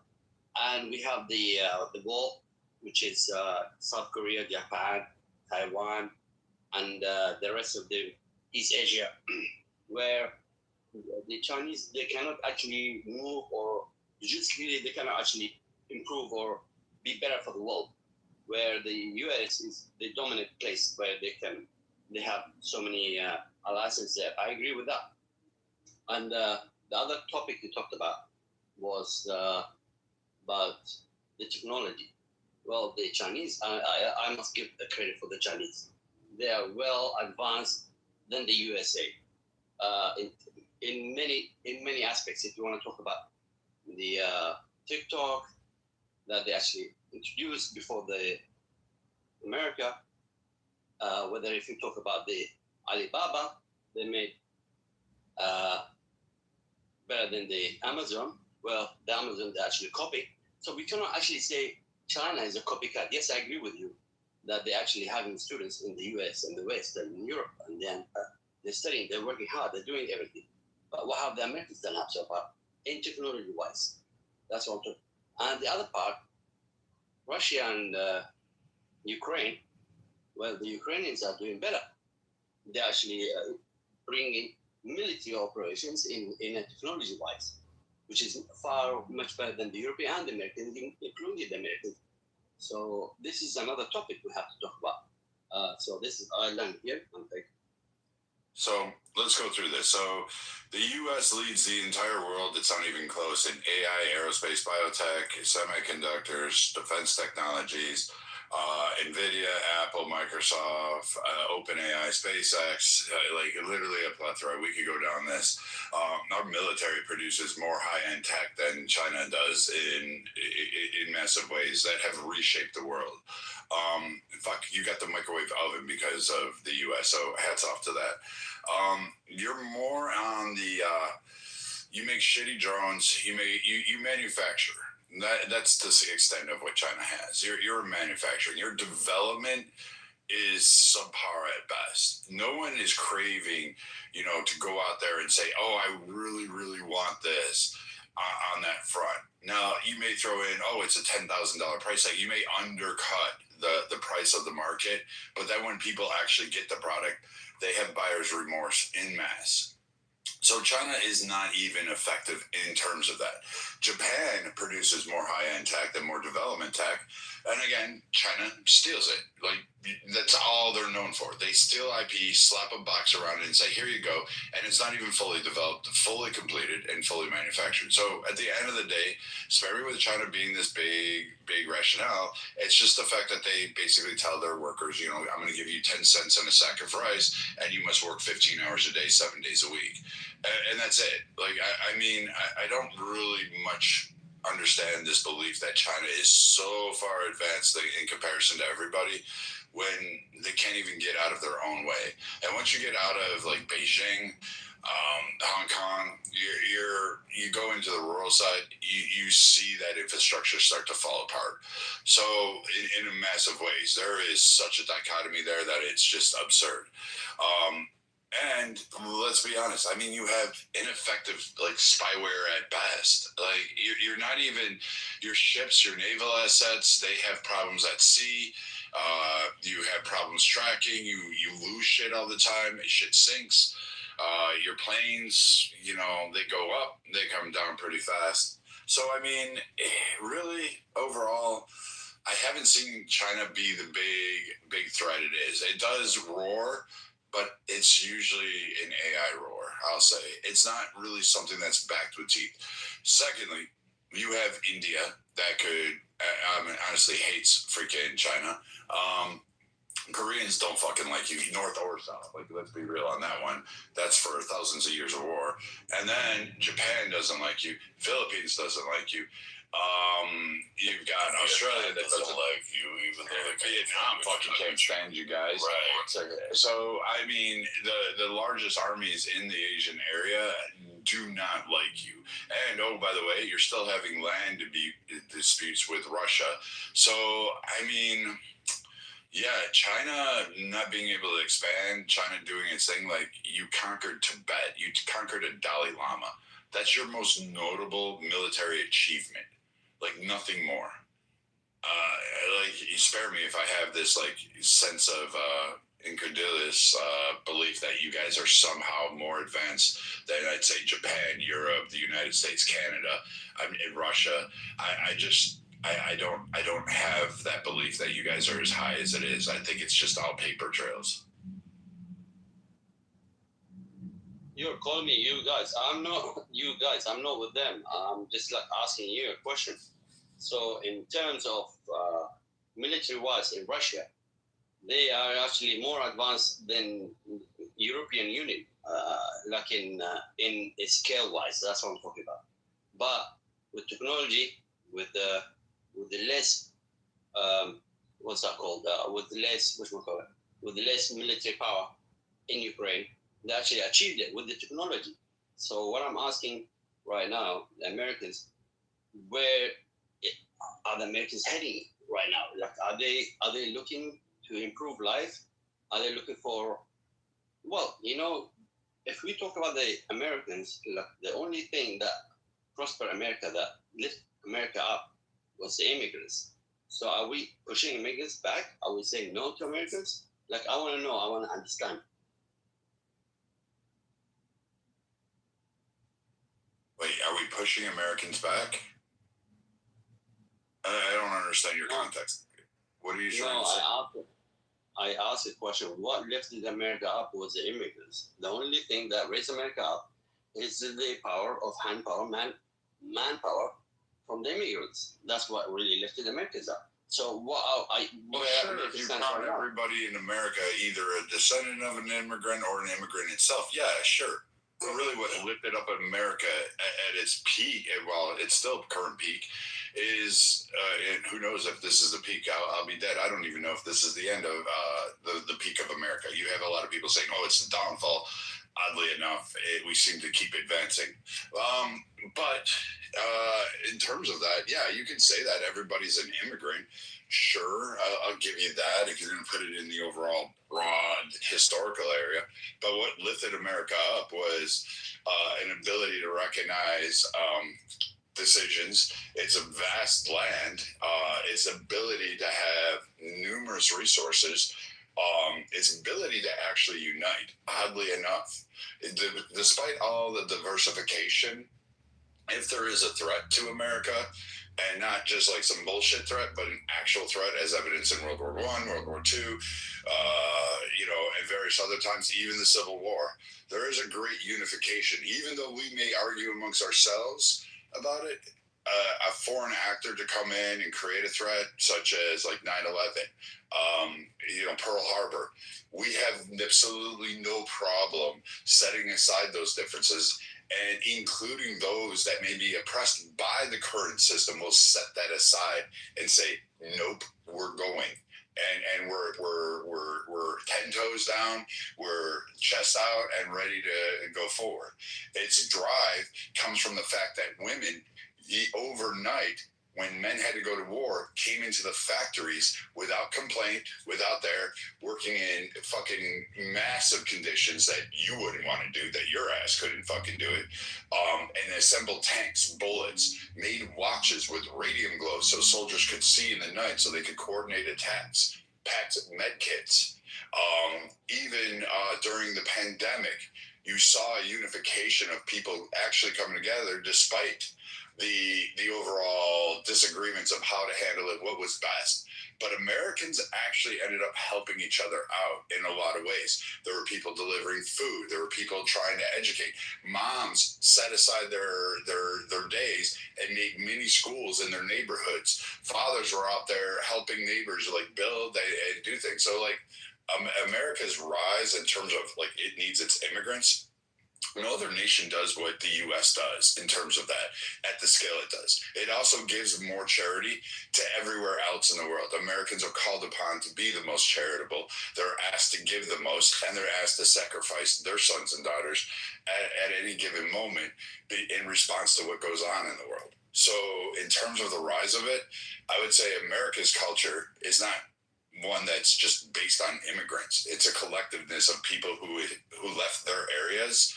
and we have the wall, which is South Korea, Japan, Taiwan, and the rest of the East Asia, where the Chinese, they cannot actually move, or logistically they cannot actually improve or be better for the world, where the US is the dominant place where they have so many alliances there. I agree with that. And the other topic you talked about was about the technology. Well, the Chinese, I must give the credit for the Chinese. They are well advanced than the USA in many aspects. If you want to talk about the TikTok that they actually introduced before the America, whether if you talk about the Alibaba, they made better than the Amazon. Well, the Amazon they actually copied. So we cannot actually say China is a copycat. Yes, I agree with you that they're actually having students in the US and the West and in Europe, and then they're studying, they're working hard, they're doing everything. But what have the Americans done up so far in technology-wise? That's what I'm talking. And the other part, Russia and Ukraine, well, the Ukrainians are doing better. They're actually bringing military operations in a technology-wise, which is far much better than the European and the American, including the American. So this is another topic we have to talk about. So this is Ireland here. So let's go through this. So the U.S. leads the entire world. It's not even close in AI, aerospace, biotech, semiconductors, defense technologies, NVIDIA, Apple, Microsoft, OpenAI, SpaceX, like literally a plethora. We could go down this. Our military produces more high-end tech than China does in massive ways that have reshaped the world. Fuck, you got the microwave oven because of the U.S., so hats off to that. You're more on the, you make shitty drones, you manufacture. That's the extent of what China has. You're manufacturing. Your development is subpar at best. No one is craving, to go out there and say, oh, I really, really want this on that front. Now, you may throw in, oh, it's a $10,000 price tag. You may undercut the price of the market, but then when people actually get the product, they have buyer's remorse en masse. So China is not even effective in terms of that. Japan produces more high-end tech than more development tech. And again, China steals it. Like, that's all they're known for. They steal IP, slap a box around it and say, here you go. And it's not even fully developed, fully completed, and fully manufactured. So at the end of the day, especially with China being this big rationale, it's just the fact that they basically tell their workers, I'm going to give you 10 cents on a sack of rice, and you must work 15 hours a day, 7 days a week. And that's it. Like, I don't really much understand this belief that China is so far advanced in comparison to everybody when they can't even get out of their own way. And once you get out of like Beijing, Hong Kong, you go into the rural side, you see that infrastructure start to fall apart. So in massive ways, there is such a dichotomy there that it's just absurd. And let's be honest, I mean, you have ineffective, like, spyware at best. Like, you're not even, your ships, your naval assets, they have problems at sea. You have problems tracking. You lose shit all the time. Shit sinks. Your planes, they go up, they come down pretty fast. So, I mean, really, overall, I haven't seen China be the big threat it is. It does roar, but it's usually an AI roar, I'll say. It's not really something that's backed with teeth. Secondly, you have India that could, honestly hates freaking China. Koreans don't fucking like you, north or south. Like, let's be real on that one. That's for thousands of years of war. And then Japan doesn't like you. Philippines doesn't like you. You've got Australia that doesn't like you, even though Vietnam fucking can't stand you guys. Right. So, I mean, the largest armies in the Asian area do not like you. And, oh, by the way, you're still having land disputes with Russia. So, I mean, yeah, China not being able to expand, China doing its thing, like, you conquered Tibet, you conquered a Dalai Lama. That's your most notable military achievement. Like, nothing more. Like, you spare me if I have this, like, sense of incredulous belief that you guys are somehow more advanced than, I'd say, Japan, Europe, the United States, Canada, Russia. I don't have that belief that you guys are as high as it is. I think it's just all paper trails. You're calling me you guys. I'm not you guys. I'm not with them. I'm just like asking you a question. So in terms of military-wise in Russia, they are actually more advanced than European Union, like in scale-wise. That's what I'm talking about. But with technology, with the less, what's that called? With the less military power in Ukraine, they actually achieved it with the technology. So what I'm asking right now, the Americans, where are the Americans heading right now? Like, are they looking to improve life? Are they looking for, well, if we talk about the Americans, like, the only thing that prospered America, that lift America up, was the immigrants. So are we pushing immigrants back? Are we saying no to Americans? Like, I want to know, I want to understand. pushing Americans back? I don't understand your context. What are you trying to say? I asked the question, what lifted America up was the immigrants. The only thing that raised America up is the power of hand power, manpower from the immigrants. That's what really lifted Americans up. So what sure, if you count everybody in America either a descendant of an immigrant or an immigrant itself, yeah, sure. But really what lifted up America at its peak, well, it's still current peak, is, and who knows if this is the peak, I'll be dead. I don't even know if this is the end of the peak of America. You have a lot of people saying, oh, it's the downfall. Oddly enough, we seem to keep advancing. But in terms of that, yeah, you can say that everybody's an immigrant. Sure, I'll give you that if you're going to put it in the overall broad historical area. But what lifted America up was an ability to recognize decisions. It's a vast land. Its ability to have numerous resources. Its ability to actually unite. Oddly enough, despite all the diversification, if there is a threat to America, and not just like some bullshit threat, but an actual threat, as evidenced in World War I, World War II, and various other times, even the Civil War, there is a great unification. Even though we may argue amongst ourselves about it, a foreign actor to come in and create a threat, such as like 9/11, Pearl Harbor, we have absolutely no problem setting aside those differences and including those that may be oppressed by the current system. Will set that aside and say, nope, we're going. And we're 10 toes down, we're chest out and ready to go forward. Its drive comes from the fact that women, overnight, when men had to go to war, came into the factories without complaint, without their working in fucking massive conditions that you wouldn't want to do, that your ass couldn't fucking do it, and assembled tanks, bullets, made watches with radium glow so soldiers could see in the night so they could coordinate attacks, packed med kits. Even during the pandemic, you saw a unification of people actually coming together despite the overall disagreements of how to handle it, what was best. But Americans actually ended up helping each other out in a lot of ways. There were people delivering food. There were people trying to educate. Moms set aside their days and made mini schools in their neighborhoods. Fathers were out there helping neighbors like build and do things. So like America's rise in terms of like it needs its immigrants. No other nation does what the U.S. does in terms of that at the scale it does. It also gives more charity to everywhere else in the world. Americans are called upon to be the most charitable. They're asked to give the most, and they're asked to sacrifice their sons and daughters at any given moment in response to what goes on in the world. So in terms of the rise of it, I would say America's culture is not one that's just based on immigrants. It's a collectiveness of people who left their areas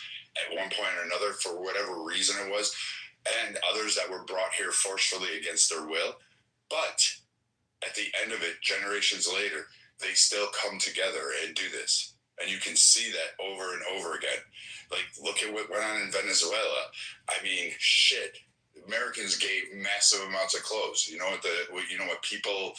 at one point or another for whatever reason it was, and others that were brought here forcefully against their will. But at the end of it, generations later, they still come together and do this. And you can see that over and over again. Like, look at what went on in Venezuela. I mean, shit. Americans gave massive amounts of clothes. You know what people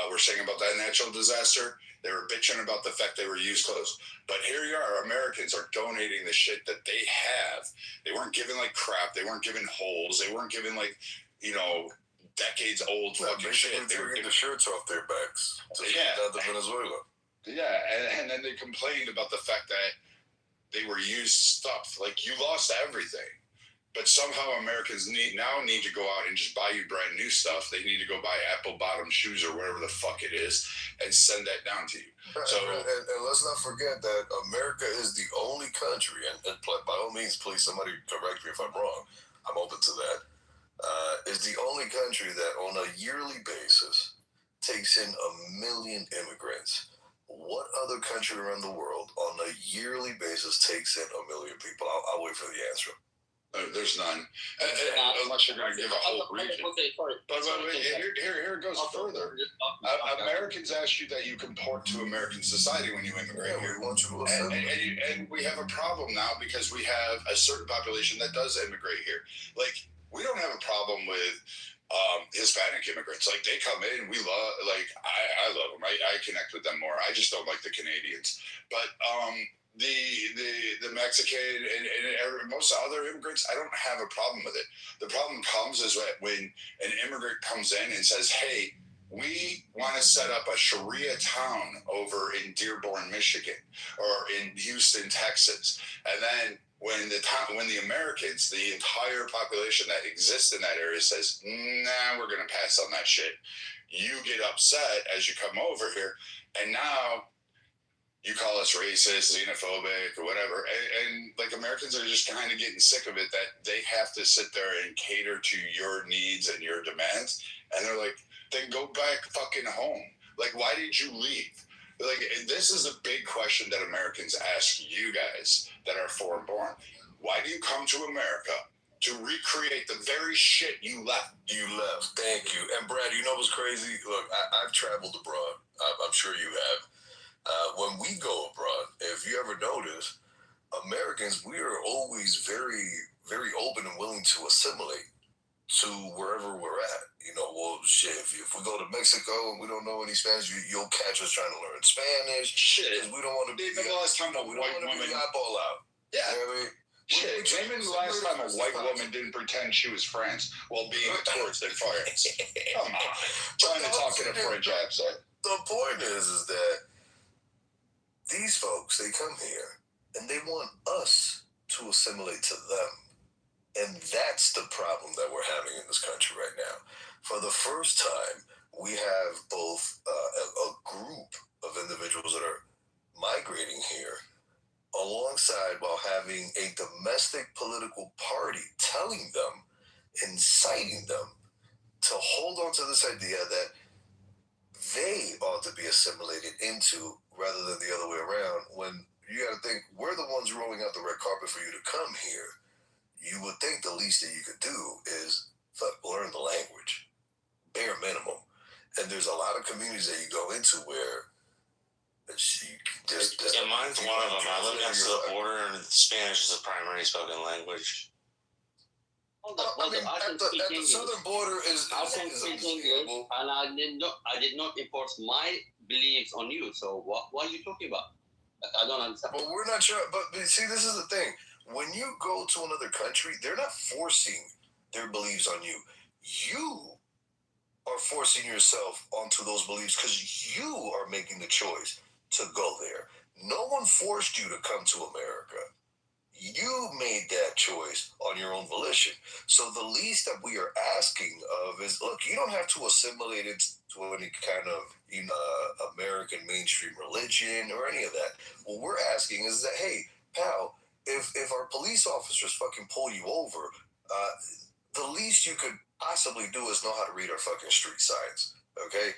were saying about that natural disaster? They were bitching about the fact they were used clothes. But here you are, Americans are donating the shit that they have. They weren't given like crap. They weren't given holes. They weren't given like, decades old fucking shit. They were getting the shirts off their backs to down to Venezuela. Yeah, and then they complained about the fact that they were used stuff. Like, you lost everything. But somehow Americans need to go out and just buy you brand new stuff. They need to go buy Apple bottom shoes or whatever the fuck it is and send that down to you. Right, so, and let's not forget that America is the only country, and by all means, please, somebody correct me if I'm wrong. I'm open to that. Is the only country that on a yearly basis takes in 1 million immigrants. What other country around the world on a yearly basis takes in 1 million people? I'll wait for the answer. There's none, unless you're going to give a whole region. But here it goes further. Americans ask you that you comport to American society when you immigrate here. And we have a problem now because we have a certain population that does immigrate here. Like, we don't have a problem with Hispanic immigrants. Like, they come in, we love, like, I love them. I connect with them more. I just don't like the Canadians. But the Mexican and most other immigrants, I don't have a problem with it. The problem comes is when an immigrant comes in and says, hey, we want to set up a Sharia town over in Dearborn, Michigan, or in Houston, Texas. And then when the Americans, the entire population that exists in that area says, nah, we're going to pass on that shit, you get upset as you come over here, and now you call us racist, xenophobic, or whatever. And like, Americans are just kind of getting sick of it, that they have to sit there and cater to your needs and your demands. And they're like, then go back fucking home. Like, why did you leave? Like, this is a big question that Americans ask you guys that are foreign born. Why do you come to America? To recreate the very shit you left. Thank you. And Brad, you know what's crazy? Look, I've traveled abroad. I'm sure you have. When we go abroad, if you ever notice, Americans, we are always very, very open and willing to assimilate to wherever we're at. You know, well, shit, if we go to Mexico and we don't know any Spanish, you'll catch us trying to learn Spanish. Shit. Because we don't want to be the last time a white woman eyeball out. Yeah. You know what I mean? Shit, maybe the last time a white woman didn't pretend she was French while being a tourist in France. Come on. Trying to talk in a French accent. The point is that these folks, they come here and they want us to assimilate to them. And that's the problem that we're having in this country right now. For the first time, we have both a group of individuals that are migrating here alongside while having a domestic political party telling them, inciting them to hold on to this idea that they ought to be assimilated into rather than the other way around. When you got to think, we're the ones rolling out the red carpet for you to come here. You would think the least that you could do is learn the language, bare minimum. And there's a lot of communities that you go into where mine's one of them. I live next to the border, and Spanish is a primary spoken language. I mean, at the southern border is understandable. And I did not enforce my beliefs on you. So what are you talking about? I don't understand. Well, we're not sure. But see, this is the thing. When you go to another country, they're not forcing their beliefs on you. You are forcing yourself onto those beliefs because you are making the choice to go there. No one forced you to come to America. You made that choice on your own volition. So the least that we are asking of is, look, you don't have to assimilate it to any kind of American mainstream religion or any of that. What we're asking is that, hey, pal, if our police officers fucking pull you over, the least you could possibly do is know how to read our fucking street signs, okay?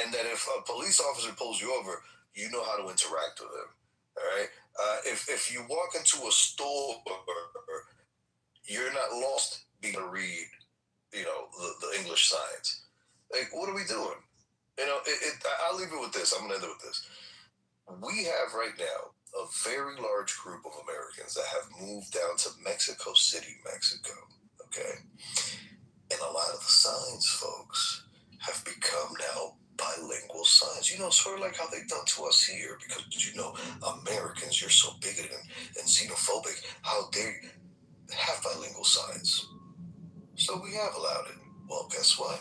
And that if a police officer pulls you over, you know how to interact with them, all right? If you walk into a store, you're not lost being able to read, the English signs. Like, what are we doing? I'll leave it with this. I'm going to end it with this. We have right now a very large group of Americans that have moved down to Mexico City, Mexico, okay? And a lot of the signs, folks, have become now bilingual signs. Sort of like how they've done to us here, because, Americans, you're so bigoted and xenophobic. How dare you have bilingual signs? So we have allowed it. Well, guess what?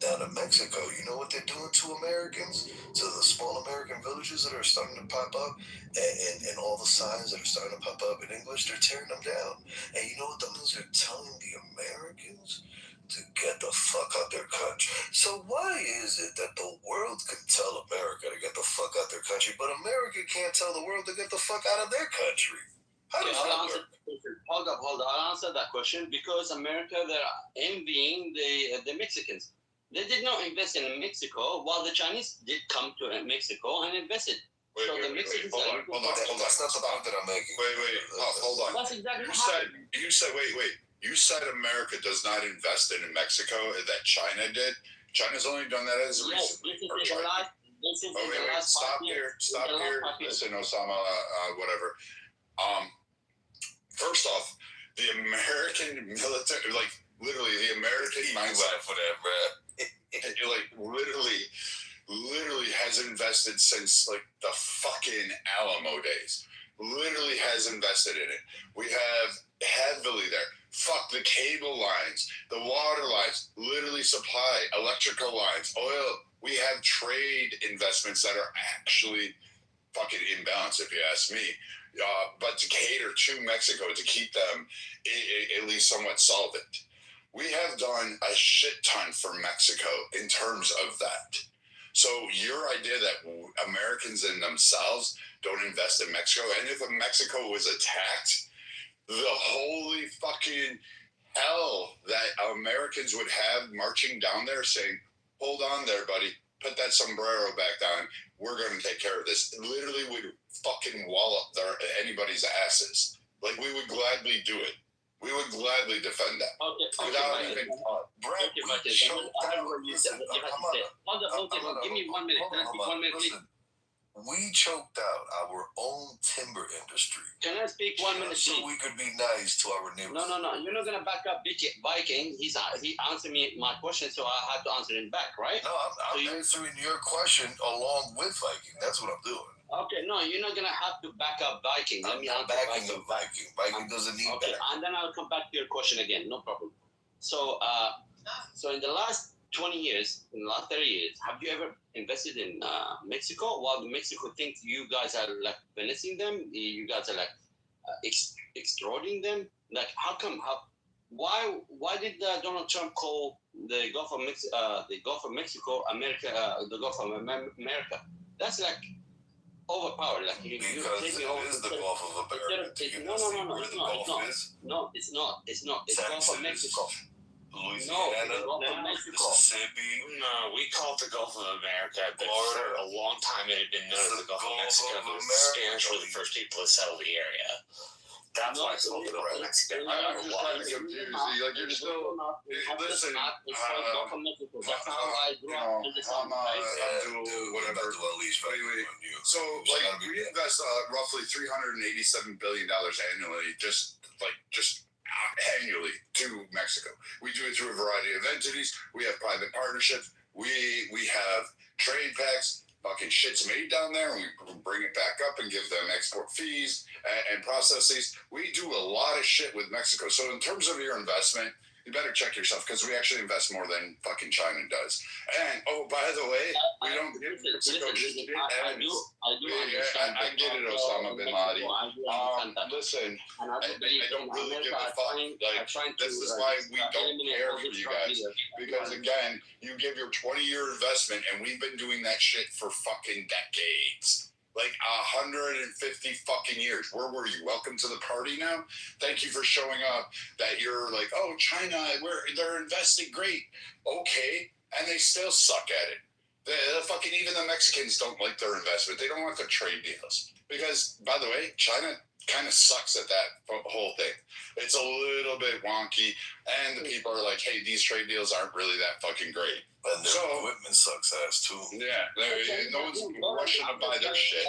Down in Mexico, you know what they're doing to Americans? To the small American villages that are starting to pop up, and all the signs that are starting to pop up in English, they're tearing them down. And you know what that means? They're telling the Americans to get the fuck out their country. So why is it that the world can tell America to get the fuck out their country, but America can't tell the world to get the fuck out of their country? How does that work? Hold up. I'll answer that question. Because America, they're envying the Mexicans. They did not invest in Mexico, while the Chinese did come to Mexico and invested. Wait, hold on. That's not the point that I'm making. Wait. Hold on. That's exactly You said, wait. You said America does not invest in Mexico, that China did. China's only done that as a recent. Stop here. Listen, Osama, whatever. First off, the American military, Literally, the American mindset for that, bro. You're like literally has invested since like the fucking Alamo days. Literally has invested in it. We have heavily there. Fuck the cable lines, the water lines, literally supply, electrical lines, oil. We have trade investments that are actually fucking imbalance, if you ask me. But to cater to Mexico, to keep them at least somewhat solvent. We have done a shit ton for Mexico in terms of that. So your idea that Americans in themselves don't invest in Mexico, and if Mexico was attacked, the holy fucking hell that Americans would have marching down there saying, hold on there, buddy, put that sombrero back down, we're going to take care of this. It literally would fucking wallop anybody's asses. Like, we would gladly do it. We would gladly defend that. Without even Brett, give me 1 minute. We choked out our own timber industry. Can I speak 1 minute, so we could be nice to our neighbors. No. You're not gonna back up Viking. He answered me my question, so I have to answer him back, right? No, I'm answering your question along with Viking. That's what I'm doing. Okay, no, you're not gonna have to back up Viking. Let me answer Viking. Viking doesn't need that. And then I'll come back to your question again. No problem. So, in the last 20 years, in the last 30 years, have you ever invested in Mexico? While Mexico thinks you guys are like finessing them, you guys are like extorting them. Like, how come? Why did Donald Trump call the Gulf of Mexico, America, the Gulf of America? That's like overpowered. Like you're taking over. It is the Gulf of America. No, it's not. It's the Gulf of Mexico. Louisiana, Mississippi. No, we called the Gulf of America, but for a long time it had been known as the Gulf of Mexico. The Spanish were the first people to settle the area. That's why it's called the Gulf of Mexico. I'm just trying to confuse you. Like, you're still... Listen, that's how I grew up in the I'm whatever. Anyway, so, like, we invest roughly $387 billion annually, just annually to Mexico. We do it through a variety of entities. We have private partnerships. We have trade pacts. Fucking shit's made down there, and we bring it back up and give them export fees and processes. We do a lot of shit with Mexico. So in terms of your investment, you better check yourself, because we actually invest more than fucking China does. And, oh, by the way, we don't give Mexico shit. I get it, Osama bin Laden. Listen, I don't really give a fuck. Like, this is why we don't care for you guys. Because, again, you give your 20-year investment, and we've been doing that shit for fucking decades. Like 150 fucking years. Where were you? Welcome to the party now? Thank you for showing up. That you're like, oh, China, they're investing great. Okay. And they still suck at it. The fucking, even the Mexicans don't like their investment. They don't want their trade deals. Because, by the way, China kind of sucks at that whole thing. It's a little bit wonky. And the people are like, hey, these trade deals aren't really that fucking great. And their equipment sucks ass too. Yeah, no one's rushing to buy their shit.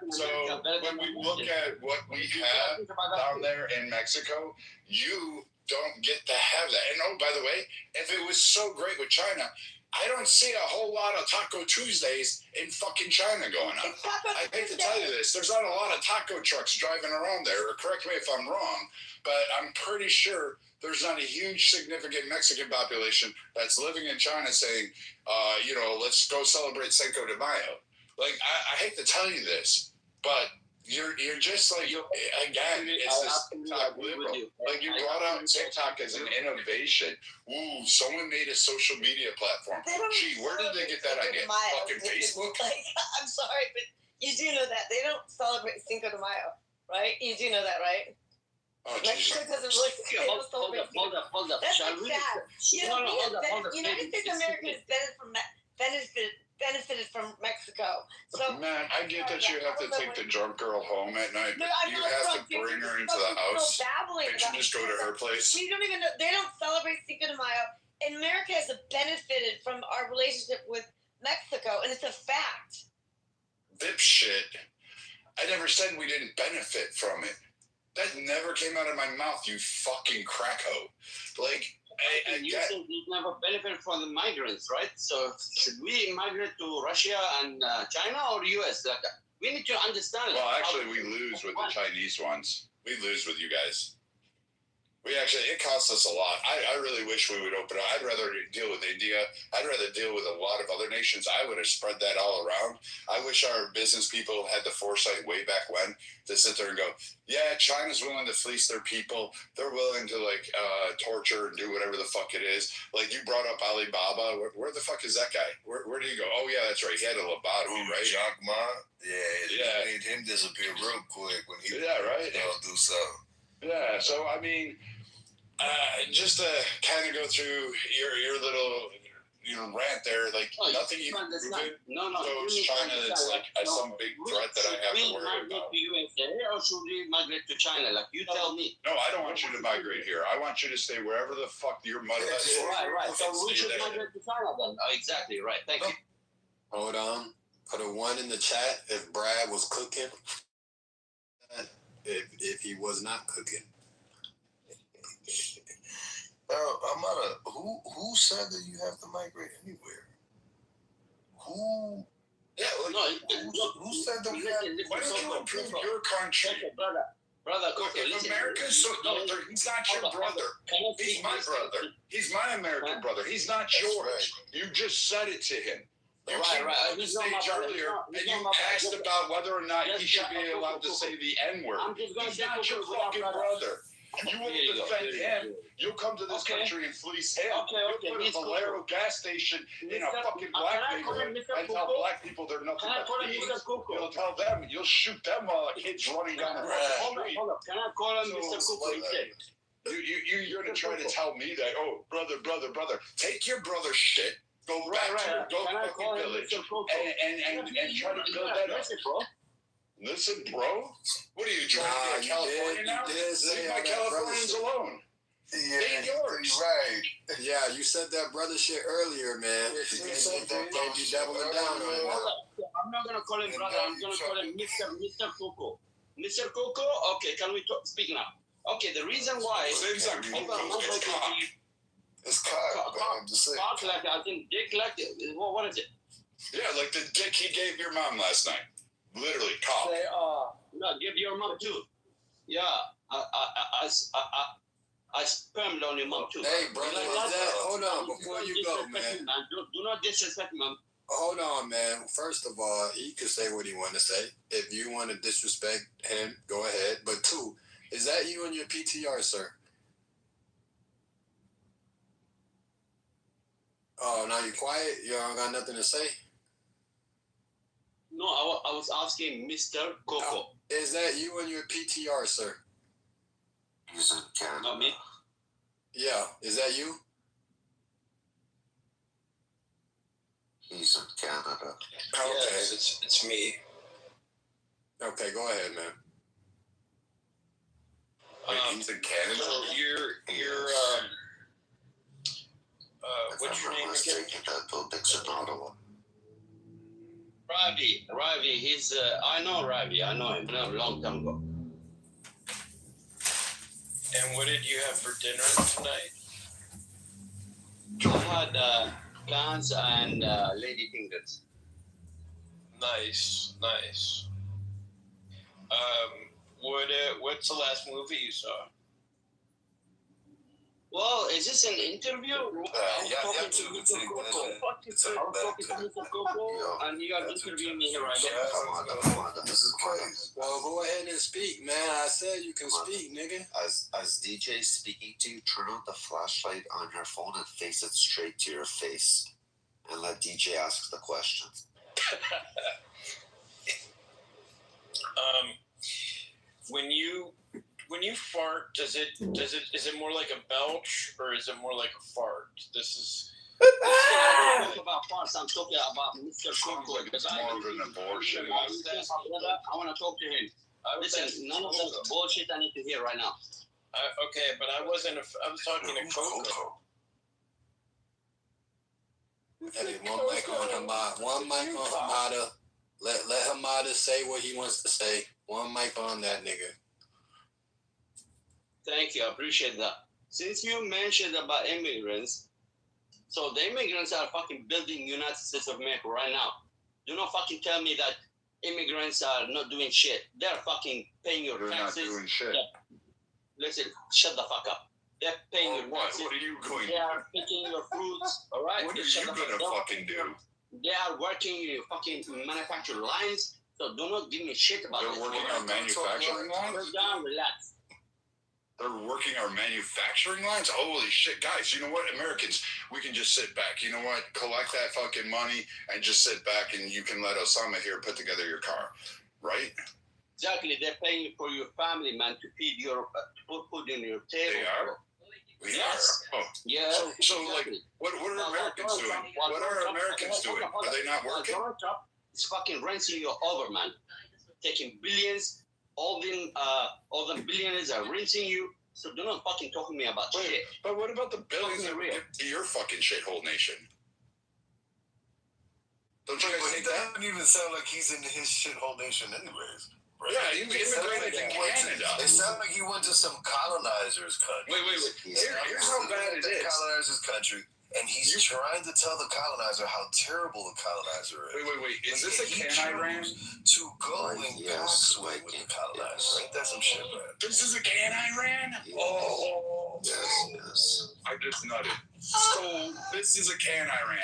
So when we look at what we have down there in Mexico, you don't get to have that. And oh, by the way, if it was so great with China, I don't see a whole lot of Taco Tuesdays in fucking China going on. I hate to tell you this, there's not a lot of taco trucks driving around there, or correct me if I'm wrong, but I'm pretty sure there's not a huge significant Mexican population that's living in China saying, let's go celebrate Cinco de Mayo. Like, I hate to tell you this, but you're just like, again, it's this TikTok liberal. Like, you brought out TikTok as an innovation. Ooh, someone made a social media platform. Gee, where did they get that idea? Fucking Facebook? Like, I'm sorry, but you do know that. They don't celebrate Cinco de Mayo, right? You do know that, right? Oh, Mexico doesn't look. Hold up. That's like that. United States of America has benefited from Mexico. So, man, I get that you have to take the drunk girl home at night. But you have to bring her into the house. And you just go to her place. We don't even know. They don't celebrate Cinco de Mayo. And America has benefited from our relationship with Mexico, and it's a fact. Dipshit. I never said we didn't benefit from it. That never came out of my mouth, you fucking crackho. Like, You said you never benefit from the migrants, right? So should we migrate to Russia and China or US? Like, we need to understand. Well, actually, we lose with the Chinese ones. We lose with you guys. It costs us a lot. I really wish we would open up. I'd rather deal with India. I'd rather deal with a lot of other nations. I would have spread that all around. I wish our business people had the foresight way back when to sit there and go, yeah, China's willing to fleece their people. They're willing to torture and do whatever the fuck it is. Like you brought up Alibaba. Where the fuck is that guy? Where did he go? Oh yeah, that's right. He had a lobotomy, right? Jack Ma? Yeah, it made him disappear real quick when he right. do something. Yeah, so I mean, just to kind of go through your little rant there, nothing you can goes China that's some big threat that I have to worry about. To USA or should we migrate to China? Like you tell me. No, I don't want you to migrate here. I want you to stay wherever the fuck your mother is. Right. So we should migrate to China then. Exactly right. Thank you. Hold on. Put a 1 in the chat if Brad was cooking. If he was not cooking. Who said that you have to migrate anywhere? Who? Yeah, who said that we have? Why don't you improve your country? Brother, if America's he's not your brother. He's my brother. He's my American brother. He's not yours. You just said it to him. You came on the stage earlier and you asked about whether or not he should be allowed to say the N-word. He's not your fucking brother. You won't defend him. You'll come to this country and fleece him. You'll put a Valero gas station in a fucking black neighborhood and tell black people they're nothing but thieves. You'll tell them, you'll shoot them while a kid's running down the street. Can I call him Mr. Cuckoo instead? You're going to try to tell me that, oh, brother. Take your brother's shit. Go back to your fucking village and try to build that up. Listen, bro. What are you trying to get California now? Leave my Californians alone. Yeah, they ain't yours. Right. Yeah, you said that brother shit earlier, man. You doubling down on it. I'm not gonna call him brother. I'm gonna call him Mr. Coco. Mr. Coco. Okay, can we talk, now? Okay, the reason why. It's cock. It's cock. I'm just saying. Cock like I think dick like what is it? Yeah, like the dick he gave your mom last night. Literally, cock. No, give your mom too. Yeah, I spermed on your mom too. Hey, brother, hold on before you go, man. Do not disrespect me, man. Hold on, man. First of all, he could say what he want to say. If you want to disrespect him, go ahead. But 2, is that you and your PTR, sir? Oh, now you quiet? You don't got nothing to say? No, I was asking Mr. Coco. Is that you and your PTR, sir? He's in Canada. Not me. Yeah, is that you? He's in Canada. Okay, yes, it's me. Okay, go ahead, man. He's in Canada. So you're what's your name again? That building's in Ottawa. Ravi, he's, I know Ravi, I know him a long time ago. And what did you have for dinner tonight? I had clams and lady fingers. Nice. What's the last movie you saw? Well, is this an interview? Yeah, talking to Mr. Coco. I'm talking to Mr. Coco, and you are interviewing me here right now. This is crazy. Well, go ahead and speak, man. I said you can speak, nigga. As DJ speaking to you, turn on the flashlight on your phone and face it straight to your face, and let DJ ask the questions. When you fart, is it more like a belch or is it more like a fart? This is. I'm talking about farts. I'm talking about Mr. Coco. It's more of an abortion. I want to talk to him. Listen, none of this bullshit I need to hear right now. Okay, but I was talking to Coco. Hey, one mic on Hamada. Let Hamada say what he wants to say. One mic on that nigga. Thank you. I appreciate that. since you mentioned about immigrants, so the immigrants are fucking building United States of America right now. Do not fucking tell me that immigrants are not doing shit. They're fucking paying your taxes. They're not doing shit. Listen, shut the fuck up. They're paying your taxes. What are you going to do? They are picking your fruits, all right? What are you going to fucking do? They are working in your fucking manufacturing lines, so do not give me shit about it. They're working on manufacturing lines? Calm down, relax. They're working our manufacturing lines? Holy shit, guys, you know what? Americans, we can just sit back. You know what? Collect that fucking money and just sit back and you can let Osama here put together your car, right? Exactly, they're paying for your family, man, to feed your, to put food in your table. They are? Yes. Oh. Yeah. So exactly. What are Americans doing? What are Americans doing? Are they not working? Donald Trump is fucking rinsing you over, man. Taking billions, all them billionaires are rinsing you. So do not fucking talk to me about shit. But what about the billions that give to your fucking shithole nation? Don't you guys think that? Doesn't even sound like he's in his shithole nation anyways. Right? Yeah, he immigrated to Canada. It sounds like he went to some colonizer's country. Wait. Here's how bad it is. Colonizer's country, and he's trying to tell the colonizer how terrible the colonizer is. Wait. Is this a can I ran? To go and backswing with the colonizer. Ain't that some shit, man? This is a can I ran? Oh. Yes. I just nutted. So this is a can I ran.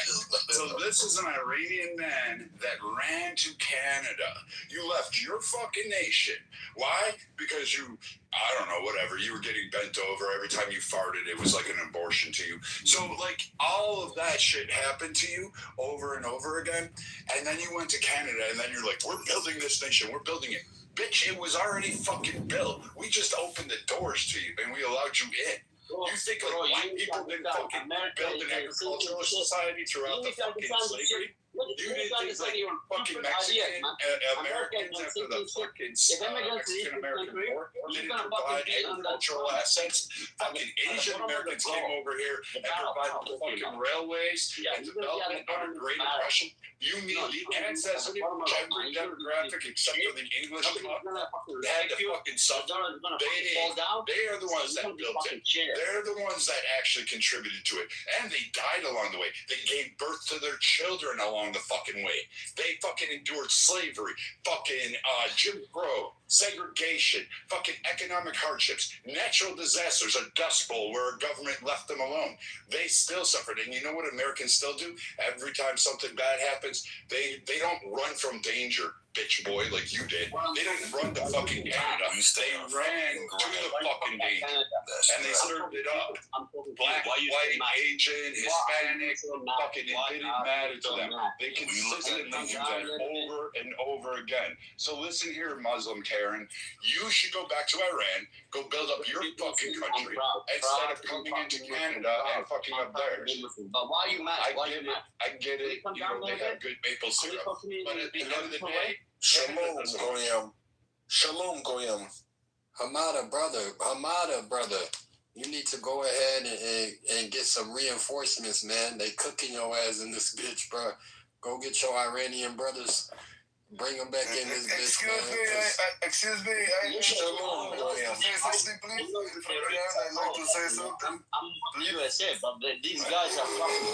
So this is an Iranian man that ran to Canada. You left your fucking nation. Why? Because you, I don't know, whatever. You were getting bent over every time you farted. It was like an abortion to you. So like all of that shit happened to you over and over again. And then you went to Canada and then you're like, we're building this nation. We're building it. Bitch, it was already fucking built. We just opened the doors to you and we allowed you in. You think like white people didn't fucking build an agricultural society throughout the fucking slavery? You didn't think like fucking Mexican Americans after the fucking Mexican-American War didn't provide agricultural assets? Fucking Asian Americans came over here and provided the fucking railways and development under Great Depression. You need the ancestry, every demographic except for the English club had the fucking Southern. They are the ones that built it. They're the ones that actually contributed to it. And they died along the way. They gave birth to their children along the fucking way. They fucking endured slavery, fucking Jim Crow, segregation, fucking economic hardships, natural disasters, a dust bowl where a government left them alone. They still suffered. And you know what Americans still do? Every time something bad happens, they don't run from danger, bitch boy, like you did. They don't run to fucking Canada. They ran to the fucking danger. And they served it up. Black, white, Asian, Hispanic, fucking, it didn't matter to them. They consistently do that over and over again. So listen here, Muslim Karen, you should go back to Iran, go build up your fucking country, instead of coming into Canada and fucking up theirs. But why are you mad? I get it. You know, they have good maple syrup. But at the end of the day, Shalom, Goyim. Hamada, brother. You need to go ahead and get some reinforcements, man. They cooking your ass in this bitch, bro. Go get your Iranian brothers. Bring them back in this bitch, Excuse me. Shalom, Goyim. Say something, please. I'd like to say something. I'm USA, but these guys are fucking.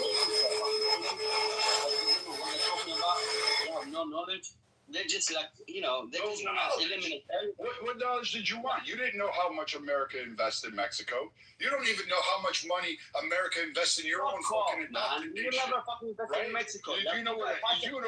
They have no knowledge. They're just like, you know, they're just gonna eliminate everything. What knowledge did you want? You didn't know how much America invested in Mexico. You don't even know how much money America invested in your own fucking adopted nation. You never fucking invested in Mexico. Did you know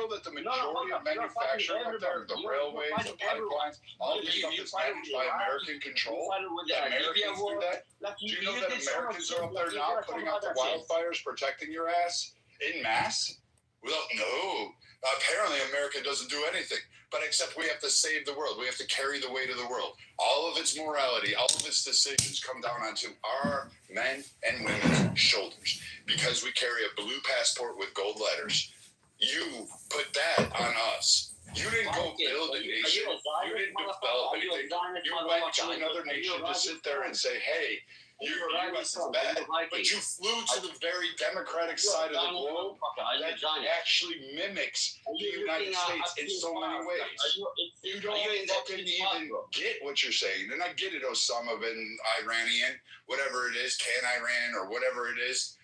that the majority of manufacturing up there, the railways, the pipelines, all this stuff is managed by American control? Americans do that? Do you know that Americans are up there now putting out the wildfires, protecting your ass en masse? Well, no. Apparently, America doesn't do anything. But except we have to save the world. We have to carry the weight of the world. All of its morality, all of its decisions come down onto our men and women's shoulders. Because we carry a blue passport with gold letters. You put that on us. You didn't go build a nation. You didn't develop anything. You went to another nation to sit there and say, hey, U.S. is bad, but you flew to the very democratic side of the globe that actually mimics the United States in so many ways. You don't fucking even get what you're saying. And I get it, Osama bin Iranian, whatever it is, Can Iran or whatever it is.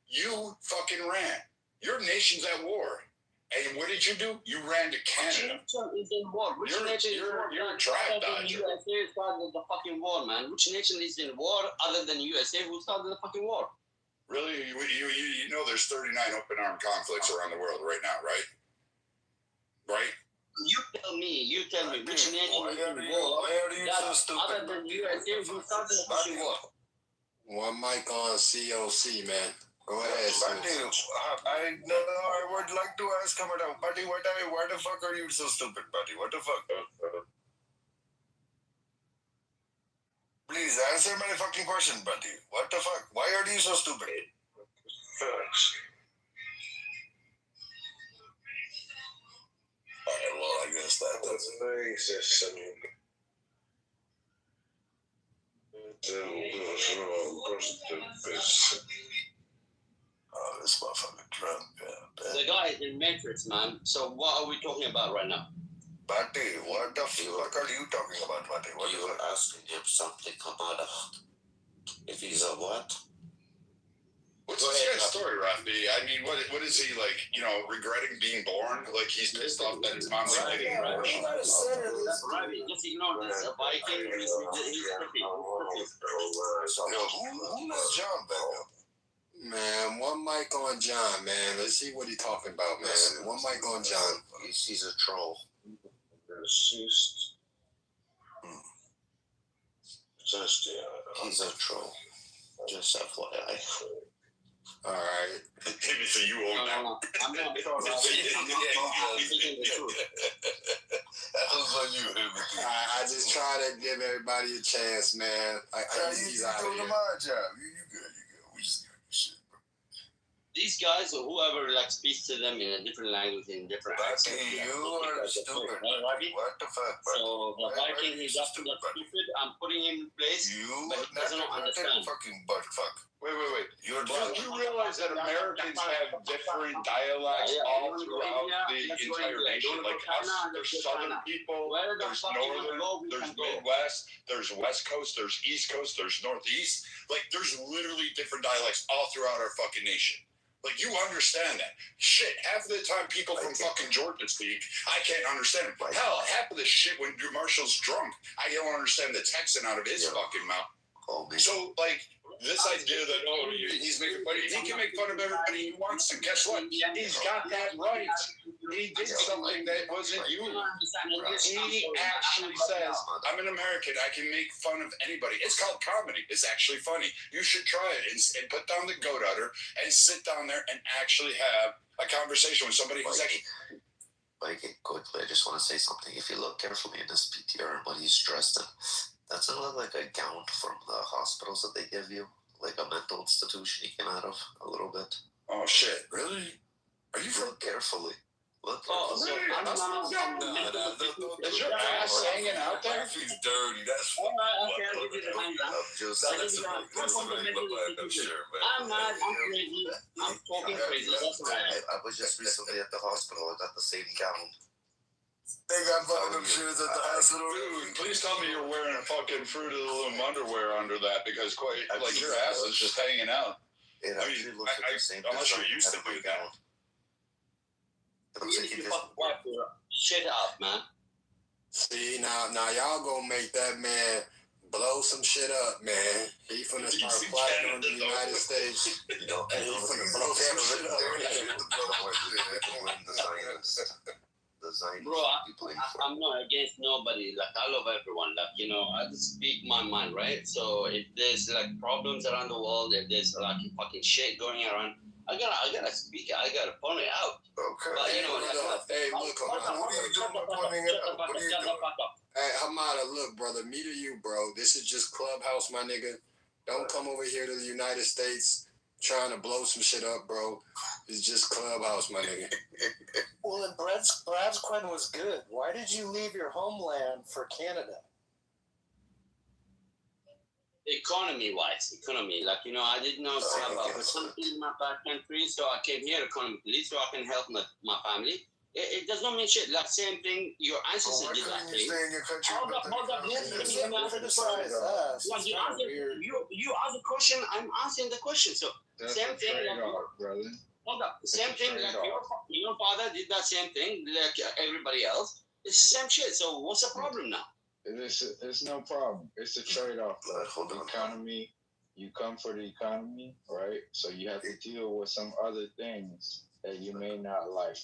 You fucking ran. Your nation's at war. And what did you do? You ran to Canada. Which nation is in war? Which nation is in war? You're a draft dodger. USA started the fucking war, man. Which nation is in war other than USA who started the fucking war? Really? You know there's 39 open armed conflicts around the world right now, right? Right? You tell me, which nation is in war other than USA who started the fucking war? One mic on COC, man. Go ahead, Buddy, I would like to ask him, buddy, why the fuck are you so stupid, buddy? What the fuck? Please answer my fucking question, buddy. What the fuck? Why are you so stupid? Facts. Alright, well, I guess that's racist. I mean, oh, this motherfucker drunk. Yeah, the guy is in Matrix, man. So what are we talking about right now? Buddy, what the fuck are you talking about, buddy? What you were asking him something about if he's a what? What's this guy's story, Rafi? I mean, what is he like? You know, regretting being born? Like he's pissed off that his mom's like getting an abortion. Just ignore this. Viking. He's tripping. Who let John back up? Man, one mic on John, man. Let's see what he's talking about, man. One mic on John. He's a troll. He's a troll. Just FYI. All right. Maybe so you own that. I'm not sure. I'm thinking the truth. That was on you. I just try to give everybody a chance, man. He's out of here. My job. You good. We just give you shit, bro. These guys or whoever like speaks to them in a different language, in different accents. You are stupid. What the fuck? So the Viking is up to the stupid. I'm putting him in place. But he doesn't understand. Fucking butt fuck. Wait. You realize that Americans have different dialects all throughout the entire nation? Like us, there's Southern people, there's Northern, there's Midwest, there's West Coast, there's East Coast, there's Northeast. Like, there's literally different dialects all throughout our fucking nation. Like, you understand that. Shit, half of the time people from fucking Georgia speak, I can't understand them. Hell, half of the shit when Marshall's drunk, I don't understand the Texan out of his fucking mouth. So, like, this idea that, he's making fun of you. He can make fun of everybody he wants to. Guess what? He's got that right. He did something that wasn't you. He actually says, I'm an American. I can make fun of anybody. It's called comedy. It's actually funny. You should try it and put down the goat udder and sit down there and actually have a conversation with somebody who's actually... Mike, quickly, I just want to say something. If you look carefully in this PTR and what he's dressed in, doesn't it look like a gown from the hospitals that they give you? Like a mental institution you came out of a little bit? Oh, shit. Really? Are you Look carefully. Look carefully. Is your ass hanging out there? He's dirty. That's all right, okay, I'll give you the hand down. I'm not. I'm crazy. I'm talking crazy. That's right. I was just recently at the hospital. I got the same gown. They got bottom shoes at the hospital. Dude, please tell me you're wearing a fucking Fruit of the Loom underwear under that, because like your ass is just hanging out. It actually looks like the same. Unless you're used to doing that. Shut up, man. See, now y'all gonna make that man blow some shit up, man. He finna start fighting on the United States. And he finna blow some shit up. Bro, I'm not against nobody. Like, I love everyone. Like, you know, I just speak my mind, right? So if there's like problems around the world, if there's like fucking shit going around, I gotta speak it. I gotta point it out. Okay. But you know, hey, look, Hamada. What are you doing by pointing it out? What are you doing? Hey, Hamada, look, brother, me to you, bro. This is just Clubhouse, my nigga. Don't come over here to the United States trying to blow some shit up, bro. It's just Clubhouse, my nigga. Well, and Brad's question was good. Why did you leave your homeland for Canada? economy. Like, you know, I did not have opportunity in my back country, so I came here economically so I can help my family. It does not mean shit. Like, same thing, your ancestors did that thing. Stay in your country. Hold up. You ask the question, I'm answering the question. So, that's same thing. Like, brother. Hold up. Same thing, like your father did that same thing, like everybody else. It's the same shit. So, what's the problem now? It's no problem. It's a trade-off. The economy, you come for the economy, right? So you have to deal with some other things that you may not like.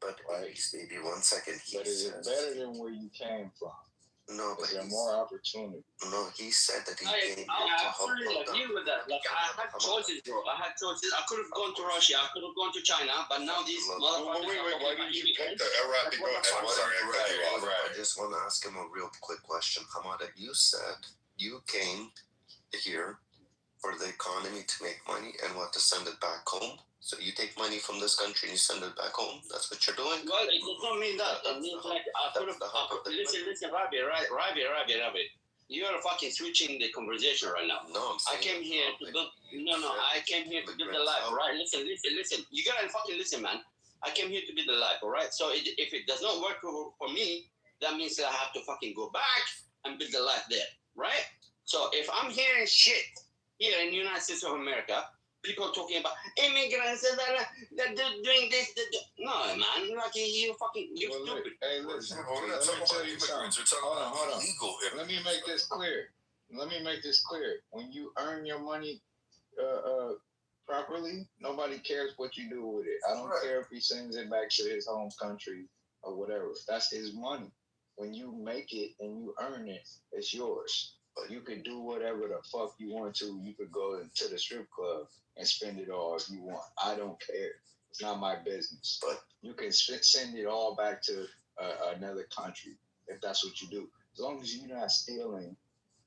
But right? Maybe 1 second. But is it better than where you came from? No, but is there more opportunity? No, he said that he came I absolutely agree with that. Like, I had choices, bro. I had choices. I could have gone to Russia. I could have gone to China. But now these motherfuckers... Wait. Why did you pick the Arabic? Go ahead. I'm sorry. I just want to ask him a real quick question. Hamada, you said you came here for the economy to make money and want to send it back home. So you take money from this country and you send it back home? That's what you're doing? Well, it does not mean that. It means like I could have... Listen, Rabi. You're fucking switching the conversation right now. No, I came here to build... I came here to build a life, all right? Listen. You gotta fucking listen, man. I came here to build a life, all right? So if it does not work for me, that means that I have to fucking go back and build a life there, right? So if I'm hearing shit here in the United States of America, people talking about immigrants that they're doing this. No, man, like you're stupid. Hey, listen, we're not talking about immigrants. We're talking about illegal immigrants. Let me make this clear. When you earn your money properly, nobody cares what you do with it. I don't care if he sends it back to his home country or whatever. That's his money. When you make it and you earn it, it's yours. But you can do whatever the fuck you want to. You could go to the strip club and spend it all if you want. I don't care. It's not my business. But you can send it all back to another country if that's what you do. As long as you're not stealing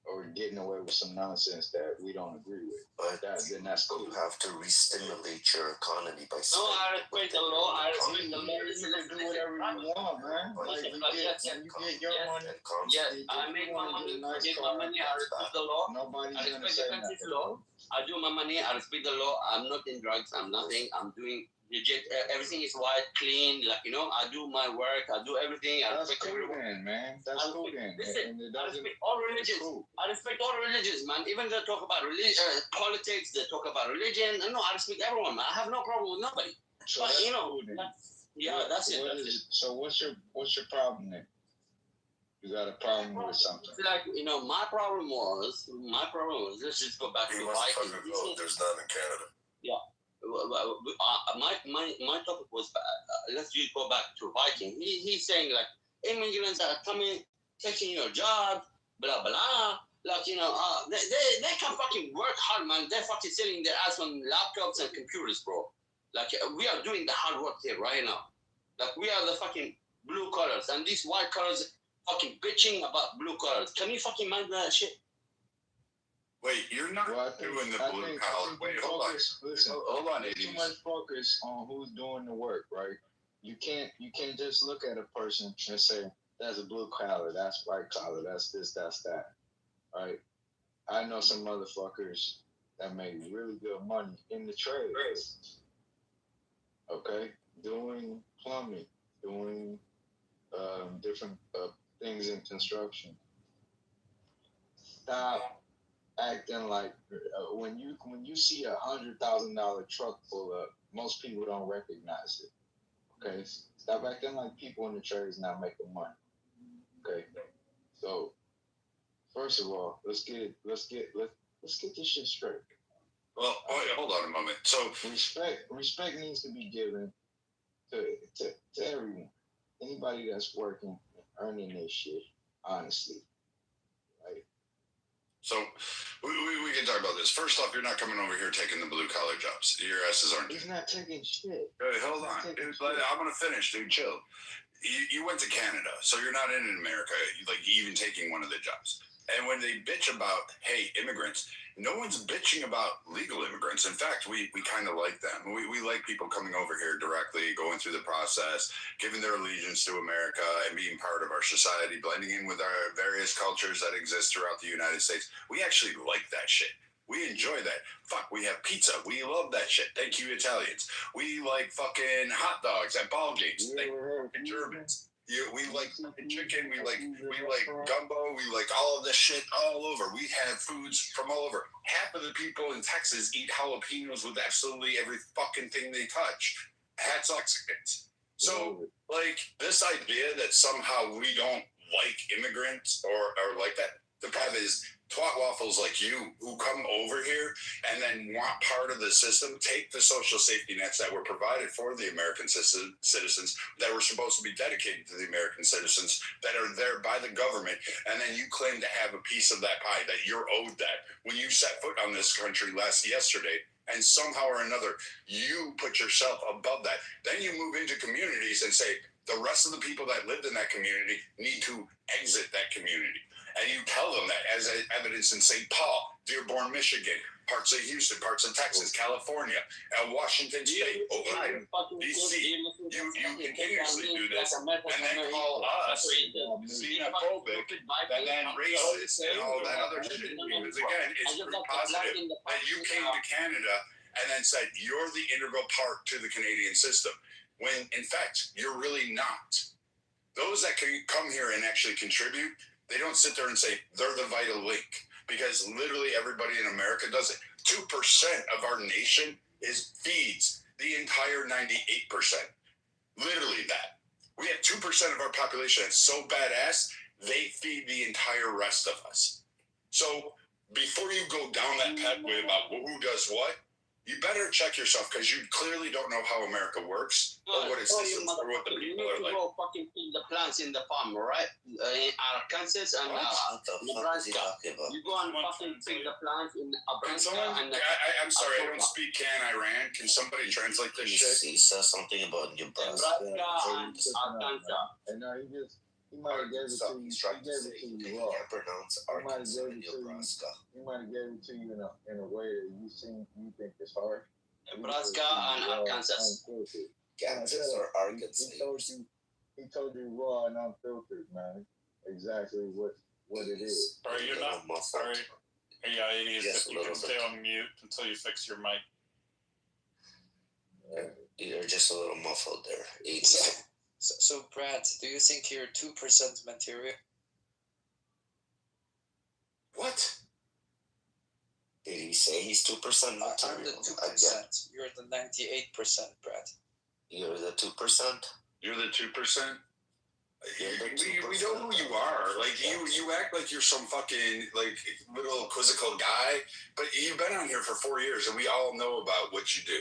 or getting away with some nonsense that we don't agree with. But then that's cool. You have to re-stimulate your economy by spending. No, I respect the law. You can do whatever you want, man. Like, you get your money. Yes, I make my money. I get my money. I respect the law. Nobody's going to say nothing. Law. I do my money. I respect the law. I'm not in drugs. I'm nothing. I'm doing legit. Everything is white, clean. Like, you know, I do my work. I do everything. I respect everyone. Man. That's cool, then. Listen, I respect all religions. Cool. I respect all religions, man. Even they talk about politics, they talk about religion. No, I respect everyone, man. I have no problem with nobody. So but, you know, cool, that's it. So what's your problem then? You got a problem with something? Like, you know, my problem was, let's just go back to Vikings. There's none in Canada. Yeah. My topic was, let's just go back to Viking. He's saying, like, immigrants are coming, taking your job, blah, blah. Like, you know, they can fucking work hard, man. They're fucking sitting their ass on laptops and computers, bro. Like, we are doing the hard work here right now. Like, we are the fucking blue collars, and these white collars fucking bitching about blue collars. Can you fucking mind that shit? Wait, you're not doing the blue collar. Wait, hold on. Listen, hold on. There's too much focus on who's doing the work, right? You can't just look at a person and say, that's a blue collar, that's white collar, that's this, that's that. Right? I know some motherfuckers that make really good money in the trade. Okay? Doing plumbing, doing different things in construction. Stop acting like when you see $100,000 truck pull up, most people don't recognize it. Okay? Stop acting like people in the trades not making money. Okay? So first of all, let's get this shit straight. Well, wait, hold on a moment. So respect needs to be given to everyone. Anybody that's working and earning their shit, honestly. Right? So we can talk about this. First off, you're not coming over here taking the blue collar jobs. Your asses aren't. He's not taking shit. Hey, hold on. I'm gonna finish, dude. Chill. You went to Canada, so you're not in America, like even taking one of the jobs. And when they bitch about, hey, immigrants, no one's bitching about legal immigrants. In fact, we kind of like them. We like people coming over here directly, going through the process, giving their allegiance to America and being part of our society, blending in with our various cultures that exist throughout the United States. We actually like that shit. We enjoy that. Fuck, we have pizza. We love that shit. Thank you, Italians. We like fucking hot dogs at ball games. Thank you, fucking Germans. We like chicken, we like gumbo, we like all of this shit all over. We have foods from all over. Half of the people in Texas eat jalapenos with absolutely every fucking thing they touch. Hats off Mexicans. So, like, this idea that somehow we don't like immigrants or like that, the problem is twat waffles like you who come over here and then want part of the system, take the social safety nets that were provided for the American citizens that were supposed to be dedicated to the American citizens that are there by the government, and then you claim to have a piece of that pie, that you're owed that when you set foot on this country yesterday, and somehow or another you put yourself above that. Then you move into communities and say the rest of the people that lived in that community need to exit that community. And you tell them that as evidence in St. Paul, Dearborn, Michigan, parts of Houston, parts of Texas, California, Washington State, Ohio, D.C. You continuously do this and then call us xenophobic and then racist and all that other shit. Because again, it's proof positive that you came to Canada and then said you're the integral part to the Canadian system, when in fact you're really not. Those that can come here and actually contribute, they don't sit there and say they're the vital link, because literally everybody in America does it. 2% of our nation feeds the entire 98%. Literally that. We have 2% of our population that's so badass, they feed the entire rest of us. So before you go down that pathway about who does what, you better check yourself, because you clearly don't know how America works or what its systems or what the people are like. You go fucking feed the plants in the farm, right? In Arkansas and Nebraska. You go and fucking feed the plants in Nebraska. I'm sorry, I don't speak Iran. Can somebody translate this shit? He says something about Nebraska. Arkansas. And he might have gave it to you. He gave it to you raw. He might have gave it to you. He might have gave it to you in a way that you think it's hard. Nebraska and Arkansas. Kansas or Arkansas. He told you raw and unfiltered, man. Exactly what it is. Sorry, you're not. Sorry. Yeah, it is. Yes, if you can stay on mute until you fix your mic. You're just a little muffled there. So, Brad, do you think you're 2% material? What? Did he say he's 2% material? I'm the 2%. You're the 98%, Brad. You're the 2%? You're the 2%? We know who you are. Like, you act like you're some fucking, like, little quizzical guy, but you've been on here for 4 years, and we all know about what you do.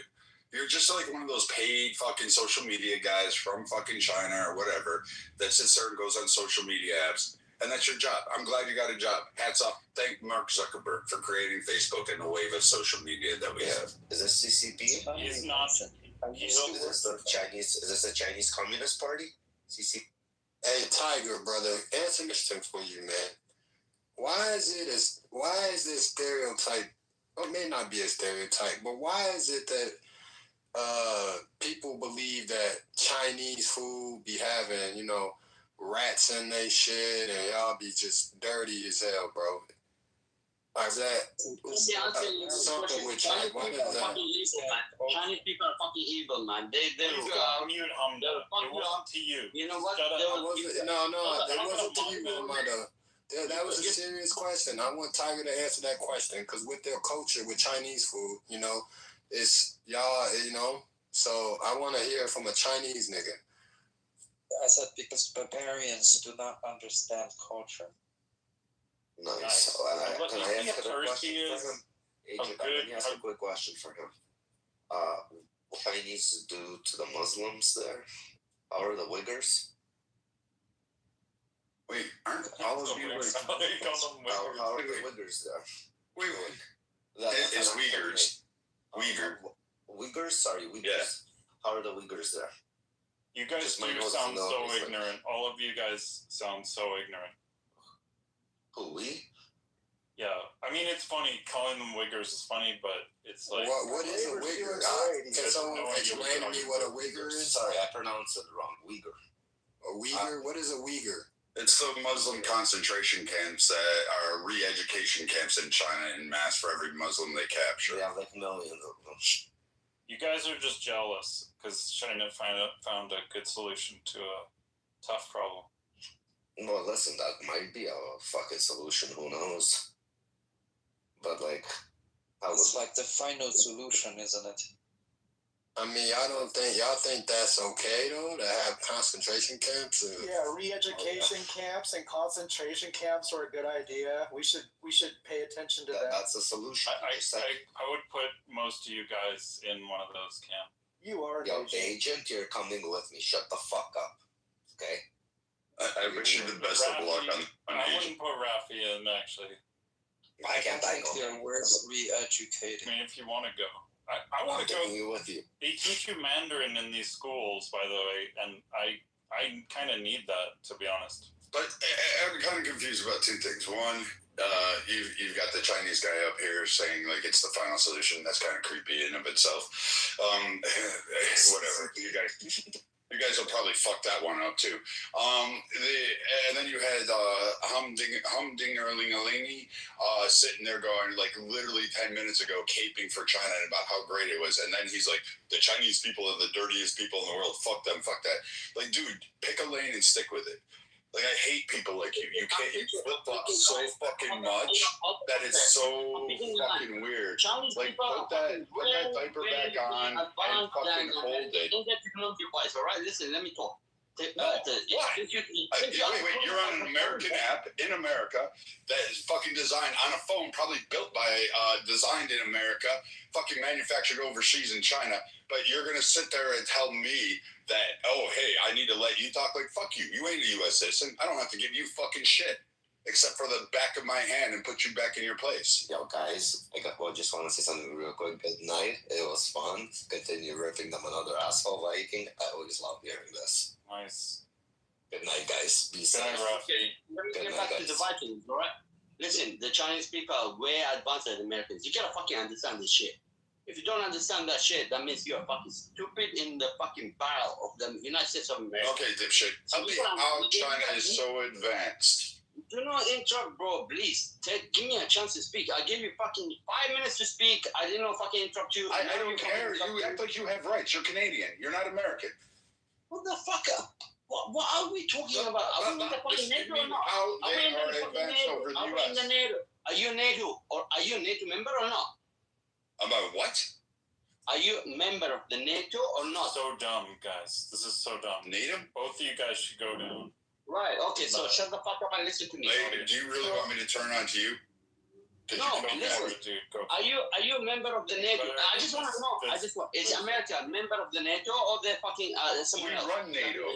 You're just like one of those paid fucking social media guys from fucking China or whatever that sits there and goes on social media apps. And that's your job. I'm glad you got a job. Hats off. Thank Mark Zuckerberg for creating Facebook and the wave of social media that we have. Is this CCP? He's not. Is this a Chinese Communist Party? CCP? Hey, Tiger, brother, answer this thing for you, man. Why is this stereotype, well, it may not be a stereotype, but why is it that people believe that Chinese food be having, rats in they shit and y'all be just dirty as hell, bro? Like that, something with China. What is that? Chinese people are fucking evil, man. They mute him. It wasn't to you. You know what? No, it wasn't to you, man, mother. That was a serious question. I want Tiger to answer that question, because with their culture, with Chinese food, it's y'all, so I want to hear from a Chinese nigga. I said because barbarians do not understand culture. Nice. Can I ask a question for him? Agent, let me ask a quick question for him. What Chinese do to the Muslims there? How are the Uyghurs? Wait, aren't all of you like... How are the Uyghurs there? Wait. It's Uyghurs. Uyghurs? Sorry, Uyghurs. Yeah. How are the Uyghurs there? You guys do sound so ignorant. All of you guys sound so ignorant. Who, we? Yeah, I mean, it's funny. Calling them Uyghurs is funny, but it's like... What is a Uyghur? Can someone explain to me what a Uyghur is? Sorry, I pronounced it wrong. Uyghur. A Uyghur? What is a Uyghur? It's the Muslim concentration camps that are re-education camps in China in mass for every Muslim they capture. They have like millions of them. You guys are just jealous because China found a good solution to a tough problem. Well, listen, that might be a fucking solution. Who knows? But like, it's like the final solution, isn't it? I mean, y'all think that's okay though to have concentration camps? Yeah, re-education camps and concentration camps are a good idea. We should pay attention to that. That's a solution. I would put most of you guys in one of those camps. You are an agent. You're coming with me. Shut the fuck up. Okay. I wish you the best of luck on I wouldn't put Rafi in actually. Why can't I go? They're worth re-educating. I mean, if you want to go. I want to go with you. They teach you Mandarin in these schools, by the way, and I kind of need that, to be honest. But I'm kind of confused about two things. One, you've got the Chinese guy up here saying like it's the final solution. That's kind of creepy in of itself. Whatever, you guys will probably fuck that one up too. And then you had Humdingerlingalingi sitting there going like literally 10 minutes ago caping for China and about how great it was. And then he's like, the Chinese people are the dirtiest people in the world. Fuck them, fuck that. Like, dude, pick a lane and stick with it. Like, I hate people like you. You flip-flop so fucking much that it's so fucking weird. Like, put that diaper back on and fucking hold it. All right, listen, let me talk. Wait, you're on an American app in America that is fucking designed on a phone, probably built by, designed in America, fucking manufactured overseas in China, but you're gonna sit there and tell me that, oh, hey, I need to let you talk. Like, fuck you. You ain't a U.S. citizen. I don't have to give you fucking shit, except for the back of my hand and put you back in your place. Yo, guys, I just want to say something real quick. Good night. It was fun. Continue ripping them another asshole Viking. I always love hearing this. Nice. Good night, guys. Be safe. Okay, let me get back to the Vikings, all right? Listen, the Chinese people are way advanced than the Americans. You gotta fucking understand this shit. If you don't understand that shit, that means you're fucking stupid in the fucking barrel of the United States of America. Okay, dipshit. Tell me how China is so advanced. Do not interrupt, bro, please. Give me a chance to speak. I gave you fucking 5 minutes to speak. I didn't know fucking interrupt you. I don't care. You act like you have rights. You're Canadian. You're not American. What the fuck? What are we talking about? Are we in the fucking NATO or not? How they are advanced over the Are we in the NATO? Are you NATO? Or are you a NATO member or not? About what? Are you a member of the NATO or not? So dumb, guys. This is so dumb. NATO? Both of you guys should go down. Right, okay, so shut the fuck up and listen to me. Hey, do you really want me to turn on to you? No, listen. Are you a member of the NATO? I just want to know. Is America a member of the NATO or they're fucking someone else? We run NATO.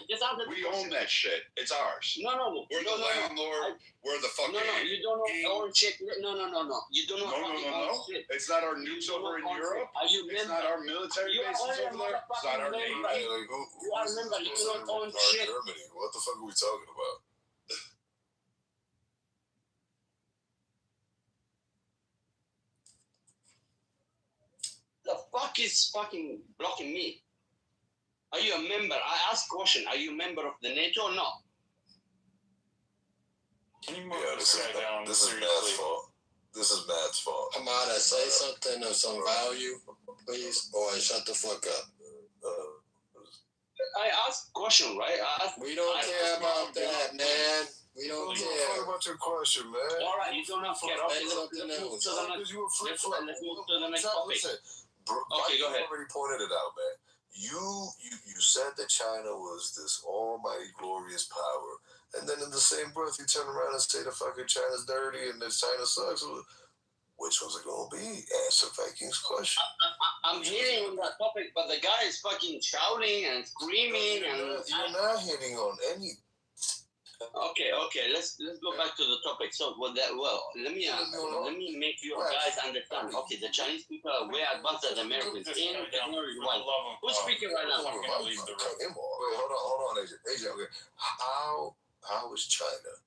We own that shit. It's ours. No. We're the landlord. We're the fucking. No, you don't own shit. No. You don't own shit. It's not our nukes over in Europe. It's not our military bases over there. It's not our navy. You are a member. You don't own shit. Germany. What the fuck are we talking about? The fuck is fucking blocking me? Are you a member? I ask question. Are you a member of the NATO or not? Can you move this guy down? This is Matt's fault. This is Matt's fault. Hamada, say something of some value, please, or shut the fuck up. I asked question, right? We don't care about that, man. We don't care. What about your question, man? All right, you don't have to care. Okay, let's move to the next topic. Okay, go ahead. Already pointed it out, man. You said that China was this almighty glorious power, and then in the same breath you turn around and say the fucking China's dirty and that China sucks. Which was it gonna be? Answer Vikings question. I'm hitting on that topic, but the guy is fucking shouting and screaming you're not hitting on any. Okay. Let's go back to the topic. So, let me make you guys understand. Okay, the Chinese people are way advanced than the Americans in technology. Who's speaking right now? Wait, hold on, AJ. Okay, how is China?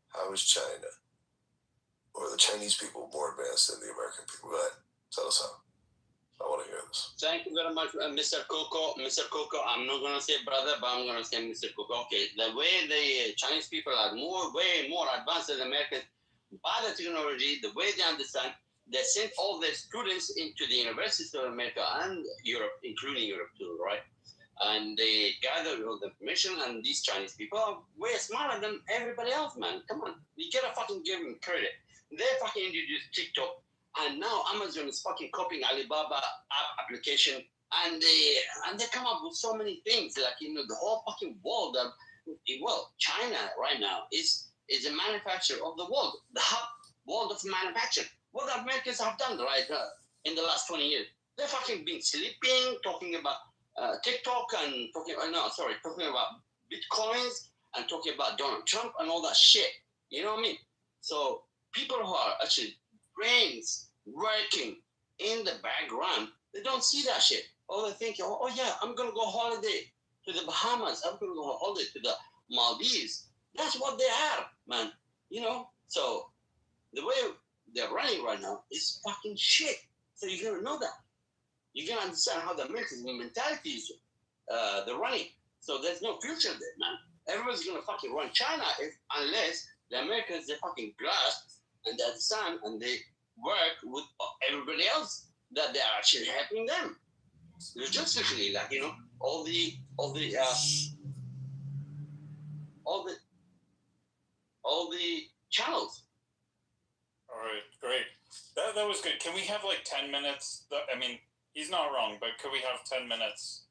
How is China or the Chinese people more advanced than the American people? Go ahead, tell us how. I want to hear this. Thank you very much, Mr. Coco. Mr. Coco, I'm not going to say brother, but I'm going to say Mr. Coco. Okay, the way the Chinese people are way more advanced than Americans by the technology, the way they understand, they sent all their students into the universities of America and Europe, including Europe too, right? And they gathered all the information, and these Chinese people are way smarter than everybody else, man. Come on. You gotta fucking give them credit. They fucking introduced TikTok, and now Amazon is fucking copying Alibaba app application, and they come up with so many things, like, you know, the whole fucking world. Well, China right now is a manufacturer of the world, the hub world of manufacturing. What the Americans have done, right, in the last 20 years. They've fucking been sleeping, talking about TikTok and talking about Bitcoins and talking about Donald Trump and all that shit. You know what I mean? So people who are actually brains working in the background, they don't see that shit. All they think, oh yeah, I'm going to go holiday to the Bahamas. I'm going to go holiday to the Maldives. That's what they are, man. You know? So the way they're running right now is fucking shit. So you're going to know that. You're going to understand how the American mentality is they're running. So there's no future there, man. Everyone's going to fucking run China unless the Americans, they fucking grasp and they understand and they work with everybody else that they are actually helping them. Logistically, like, you know, all the channels. All right, great. That was good. Can we have like 10 minutes? I mean, he's not wrong, but could we have 10 minutes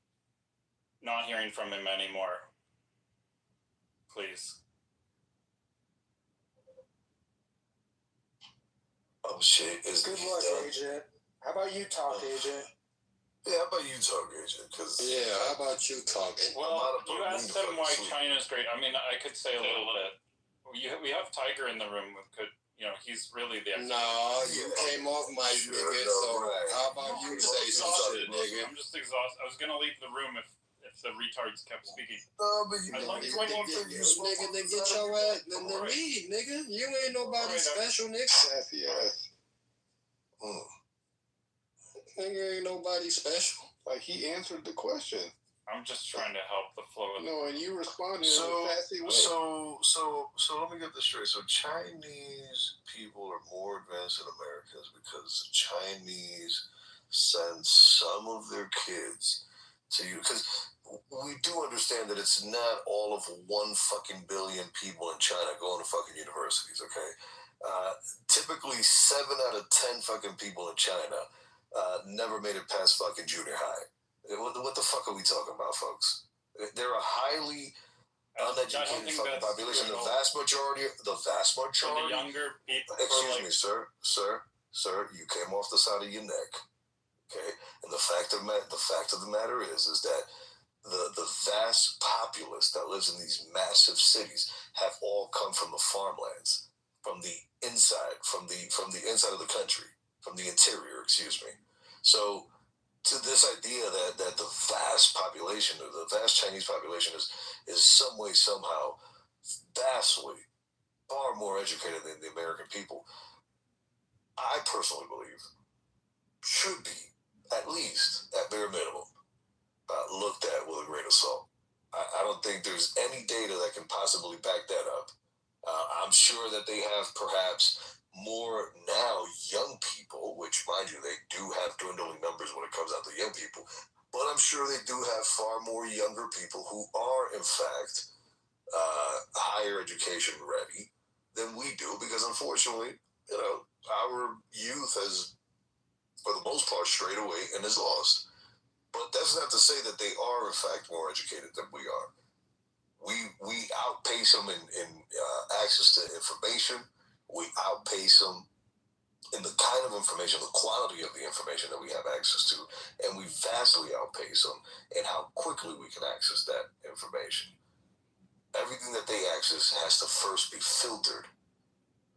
not hearing from him anymore? Please. Oh shit! Good luck, Agent. How about you talk, Agent? Yeah, how about you talk, Agent? Because how about you talking? Well, you asked him why China's great. I mean, I could say a little bit. We have Tiger in the room. You know, he's really the expert. No, you came off my nigga. So how about you say some shit, nigga? I'm just exhausted. I was gonna leave the room if the retards kept speaking. No, but you nigga, then get your ass, then leave, nigga. You ain't nobody special, nigga. Sassy ass. Nigga ain't nobody special. Like, he answered the question. I'm just trying to help the flow of and you responded in a sassy way. So let me get this straight. So Chinese people are more advanced than Americans because the Chinese send some of their kids to you. Because we do understand that it's not all of 1 fucking billion people in China going to fucking universities, okay? Typically 7 out of 10 fucking people in China never made it past fucking junior high. What the fuck are we talking about, folks? They're a highly uneducated fucking population. The vast majority. The younger people. Excuse me, sir. You came off the side of your neck. Okay, and the fact of the matter is that the vast populace that lives in these massive cities have all come from the farmlands, from the inside, from the inside of the country, from the interior. Excuse me. So, to this idea that the vast population, or the vast Chinese population, is some way, somehow, vastly far more educated than the American people, I personally believe should be, at least, at bare minimum, looked at with a grain of salt. I don't think there's any data that can possibly back that up. I'm sure that they have perhaps more now young people, which, mind you, they do have dwindling numbers when it comes out to young people, but I'm sure they do have far more younger people who are, in fact, higher education ready than we do, because unfortunately, you know, our youth has, for the most part, strayed away and is lost. But that's not to say that they are, in fact, more educated than we are. We outpace them in access to information. We outpace them in the kind of information, the quality of the information that we have access to, and we vastly outpace them in how quickly we can access that information. Everything that they access has to first be filtered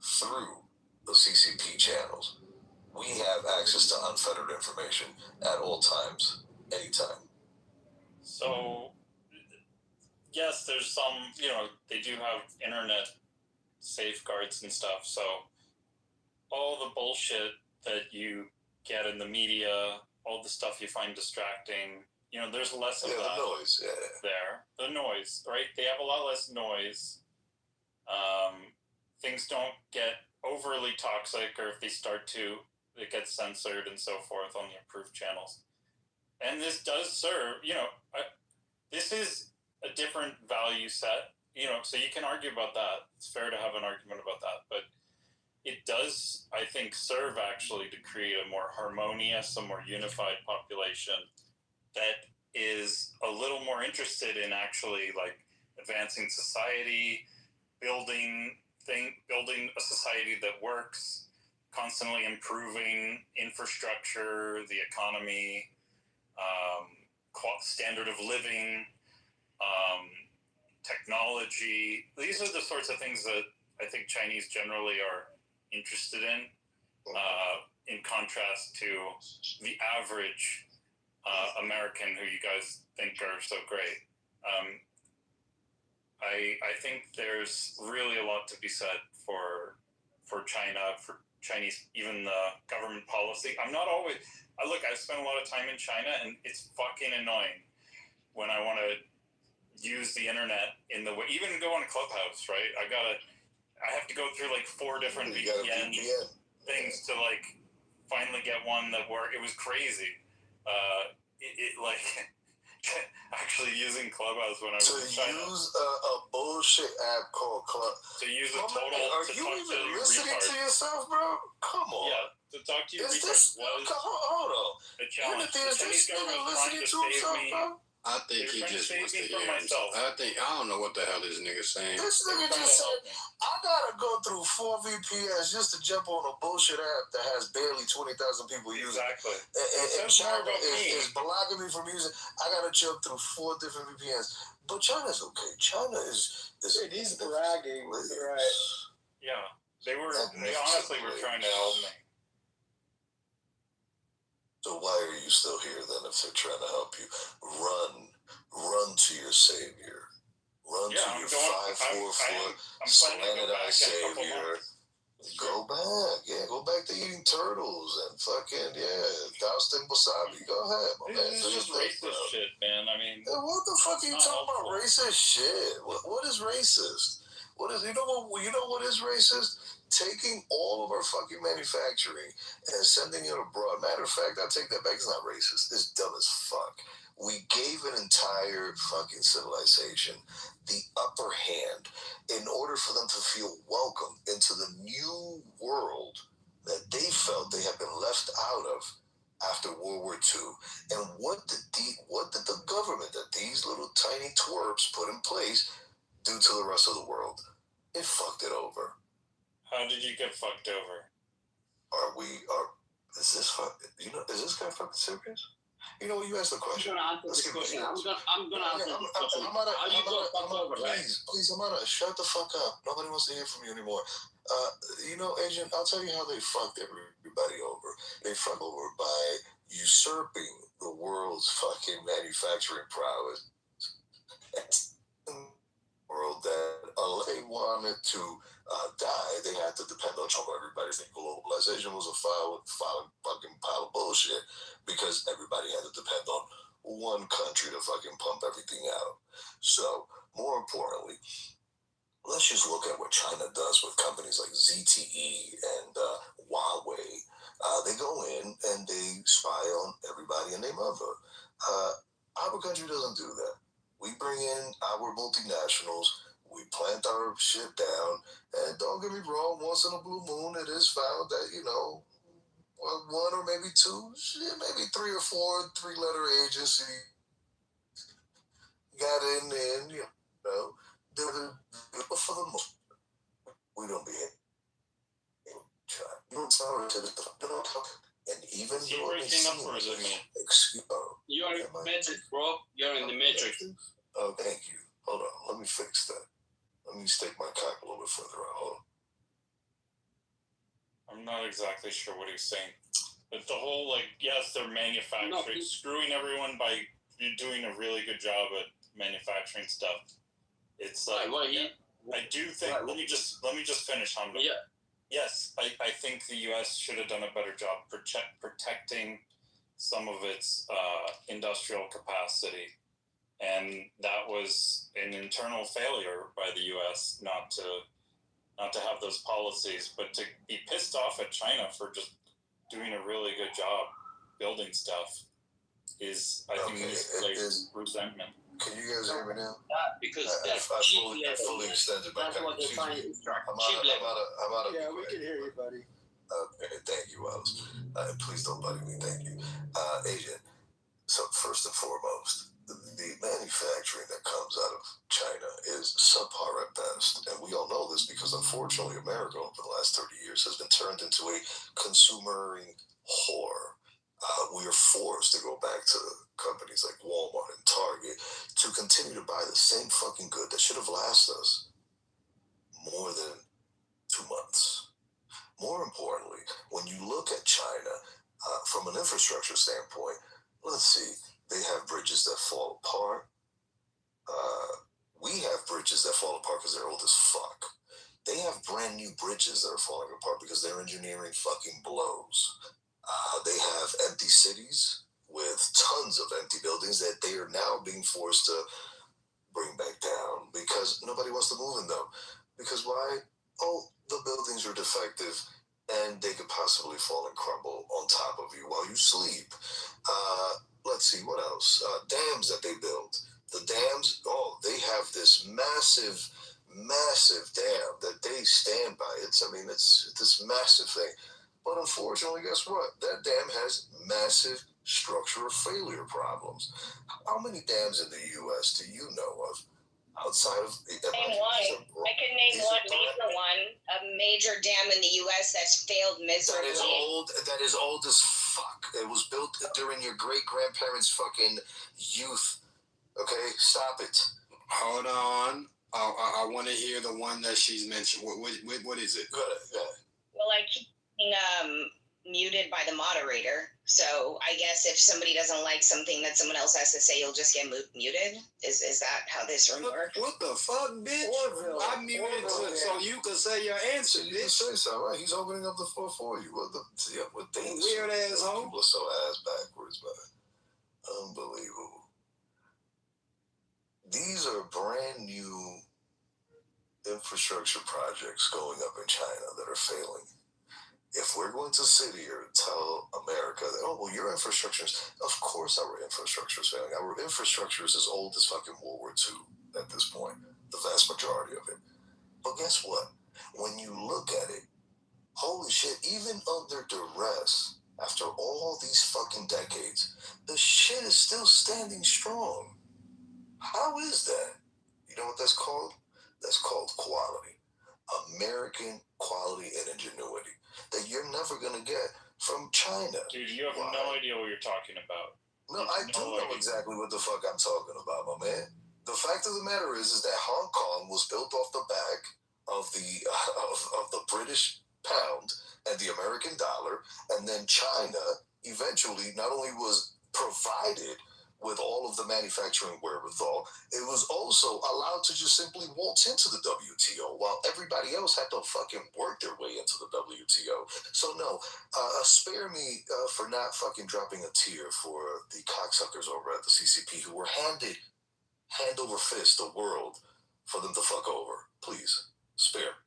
through the CCP channels. We have access to unfettered information at all times, anytime. So, yes, there's some, you know, they do have internet safeguards and stuff, so all the bullshit that you get in the media, all the stuff you find distracting, you know, there's less of that. The noise, there. The noise, right? They have a lot less noise. Things don't get overly toxic, or if they start to, it gets censored and so forth on the approved channels. And this does serve, you know, this is a different value set, you know, so you can argue about that. It's fair to have an argument about that, but it does, I think, serve actually to create a more harmonious, a more unified population that is a little more interested in actually like advancing society, building a society that works, constantly improving infrastructure, the economy, standard of living, technology. These are the sorts of things that I think Chinese generally are interested in contrast to the average American who you guys think are so great. I think there's really a lot to be said for China, for Chinese, even the government policy. I'm not always, I've spent a lot of time in China, and it's fucking annoying when I want to use the internet in the way, even go on Clubhouse, right? I have to go through like 4 different VPN things to like finally get one that worked. It was crazy. It like actually using Clubhouse when I was in China. To use a bullshit app called Club. To use a total. Are you even listening to yourself, bro? Come on. Yeah, to talk to you is retards was hold on. a challenge. The Chinese government was trying to save me. I think he just wants to hear himself. I don't know what the hell this nigga's saying. This nigga just said, I gotta go through 4 VPNs just to jump on a bullshit app that has barely 20,000 people using it. Exactly. And China is blocking me from using. I gotta jump through 4 different VPNs. But China's okay. China is he's bragging, right? Yeah. They honestly were trying to help me. So why are you still here then if they're trying to help you? Run to your savior. Run to your 5-4-4 slanted-eyed savior. Go back. Yeah, go back to eating turtles and fucking, doused in wasabi. Go ahead, my man. This is just racist shit, man. I mean, what the fuck are you talking about? Racist shit. What is racist? You know what is racist? Taking all of our fucking manufacturing and sending it abroad. Matter of fact, I take that back. It's not racist. It's dumb as fuck. We gave an entire fucking civilization the upper hand in order for them to feel welcome into the new world that they felt they had been left out of after World War II. And what did the government that these little tiny twerps put in place do to the rest of the world? It fucked it over. How did you get fucked over? Is this guy fucking serious? You know, you asked the question. I'm gonna answer the question. I'm gonna answer the question. How you got fucked over, right? Please, Amanda, shut the fuck up. Nobody wants to hear from you anymore. Agent, I'll tell you how they fucked everybody over. They fucked over by usurping the world's fucking manufacturing prowess. World that unless they wanted to die, they had to depend on Trump. Everybody think globalization was a fucking pile of bullshit because everybody had to depend on one country to fucking pump everything out. So, more importantly, let's just look at what China does with companies like ZTE and Huawei. They go in and they spy on everybody and their mother. Our country doesn't do that. We bring in our multinationals, we plant our shit down, and don't get me wrong, once in a blue moon it is found that, one or maybe 2, maybe 3 or 4 3-letter agency got in there, but for the most part, we don't be and even though you're in the matrix, bro. You're in the matrix. Oh, thank you. Hold on. Let me fix that. Let me stake my cock a little bit further out. Hold on. I'm not exactly sure what he's saying. But the whole, yes, they're manufacturing, screwing everyone by doing a really good job at manufacturing stuff. It's like, I do think, let me just finish, Hamza. Yeah. yes, I think the U.S. should have done a better job protecting some of its industrial capacity, and that was an internal failure by the U.S. not to have those policies, but to be pissed off at China for just doing a really good job building stuff is, I think, misplaced resentment. Can you guys hear me now? Because I fully extended my time. I'm out of Yeah, we can hear you, buddy. Okay, thank you, Wallace. Please don't buddy me, thank you. Agent, so first and foremost, the manufacturing that comes out of China is subpar at best. And we all know this because, unfortunately, America over the last 30 years has been turned into a consumering whore. We are forced to go back to companies like Walmart and Target to continue to buy the same fucking good that should have lasted us more than 2 months. More importantly, when you look at China from an infrastructure standpoint, let's see, they have bridges that fall apart. We have bridges that fall apart because they're old as fuck. They have brand new bridges that are falling apart because their engineering fucking blows. They have empty cities with tons of empty buildings that they are now being forced to bring back down because nobody wants to move in them. Because why? Oh, the buildings are defective and they could possibly fall and crumble on top of you while you sleep. Let's see, what else? Dams that they build. The dams, they have this massive dam that they stand by. It's this massive thing. But unfortunately, guess what? That dam has massive structural failure problems. How many dams in the U.S. do you know of outside of... Name one. I can name one, a major dam in the U.S. that's failed miserably. That is old as fuck. It was built during your great-grandparents' fucking youth. Okay? Stop it. Hold on. I want to hear the one that she's mentioned. What is it? Go ahead. Well, I keep being muted by the moderator. So I guess if somebody doesn't like something that someone else has to say, you'll just get muted? Is that how this room works? What the fuck, bitch? I muted so you can say your answer, bitch. You can say so, right? He's opening up the floor for you. What things? Weird asshole. People are so ass backwards, man. Unbelievable. These are brand new infrastructure projects going up in China that are failing. If we're going to sit here and tell America that, your infrastructure is, of course our infrastructure is failing. Our infrastructure is as old as fucking World War II at this point, the vast majority of it. But guess what? When you look at it, holy shit, even under duress, after all these fucking decades, the shit is still standing strong. How is that? You know what that's called? That's called quality. American quality and ingenuity that you're never going to get from China. Dude, you have no idea what you're talking about. No, I do know exactly what the fuck I'm talking about, my man. The fact of the matter is that Hong Kong was built off the back of the British pound and the American dollar, and then China eventually not only was provided with all of the manufacturing wherewithal, it was also allowed to just simply waltz into the WTO while everybody else had to fucking work their way into the WTO. So no, spare me for not fucking dropping a tear for the cocksuckers over at the CCP who were handed hand over fist the world for them to fuck over. Please, spare.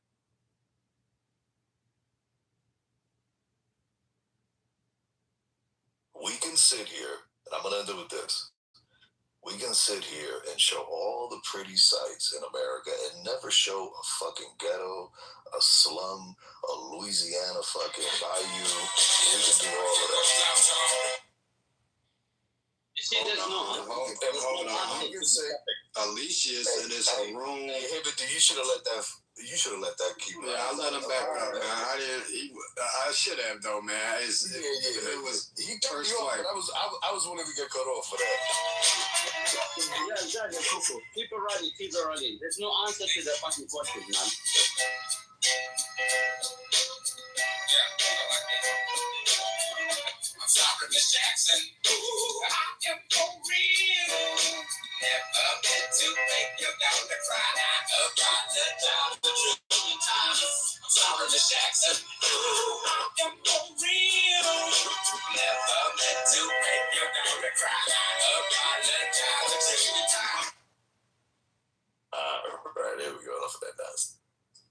We can sit here, and I'm going to end it with this. We can sit here and show all the pretty sights in America and never show a fucking ghetto, a slum, a Louisiana fucking bayou. We can do all of that. You see, hold on. You can say, Alicia said it's a room. Hey, but you should have let that. You should have let that keep. Yeah, I let him back up, man. I didn't. I should have though, man. It was. He cut me off, but I was willing to get cut off for that. Yeah, exactly. Keep it running. Keep it running. There's no answer to the fucking question, man. I'm talking to Jackson. I am for real. Never meant to make your daughter cry. Apologize a trillion times. I'm sorry, Miss Jackson. I am for real. Never meant to make your daughter cry. Apologize a trillion times. Right, here we go. Enough of that nonsense.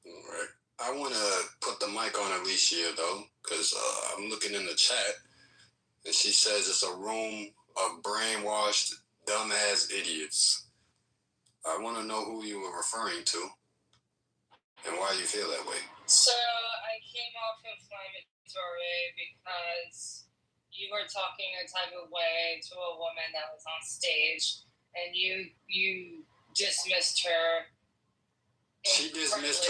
Right. I want to put the mic on Alicia, though, because I'm looking in the chat, and she says it's a room of brainwashed, dumbass idiots. I want to know who you were referring to and why you feel that way. So I came off inflammatory because you were talking a type of way to a woman that was on stage, and you dismissed her. She dismissed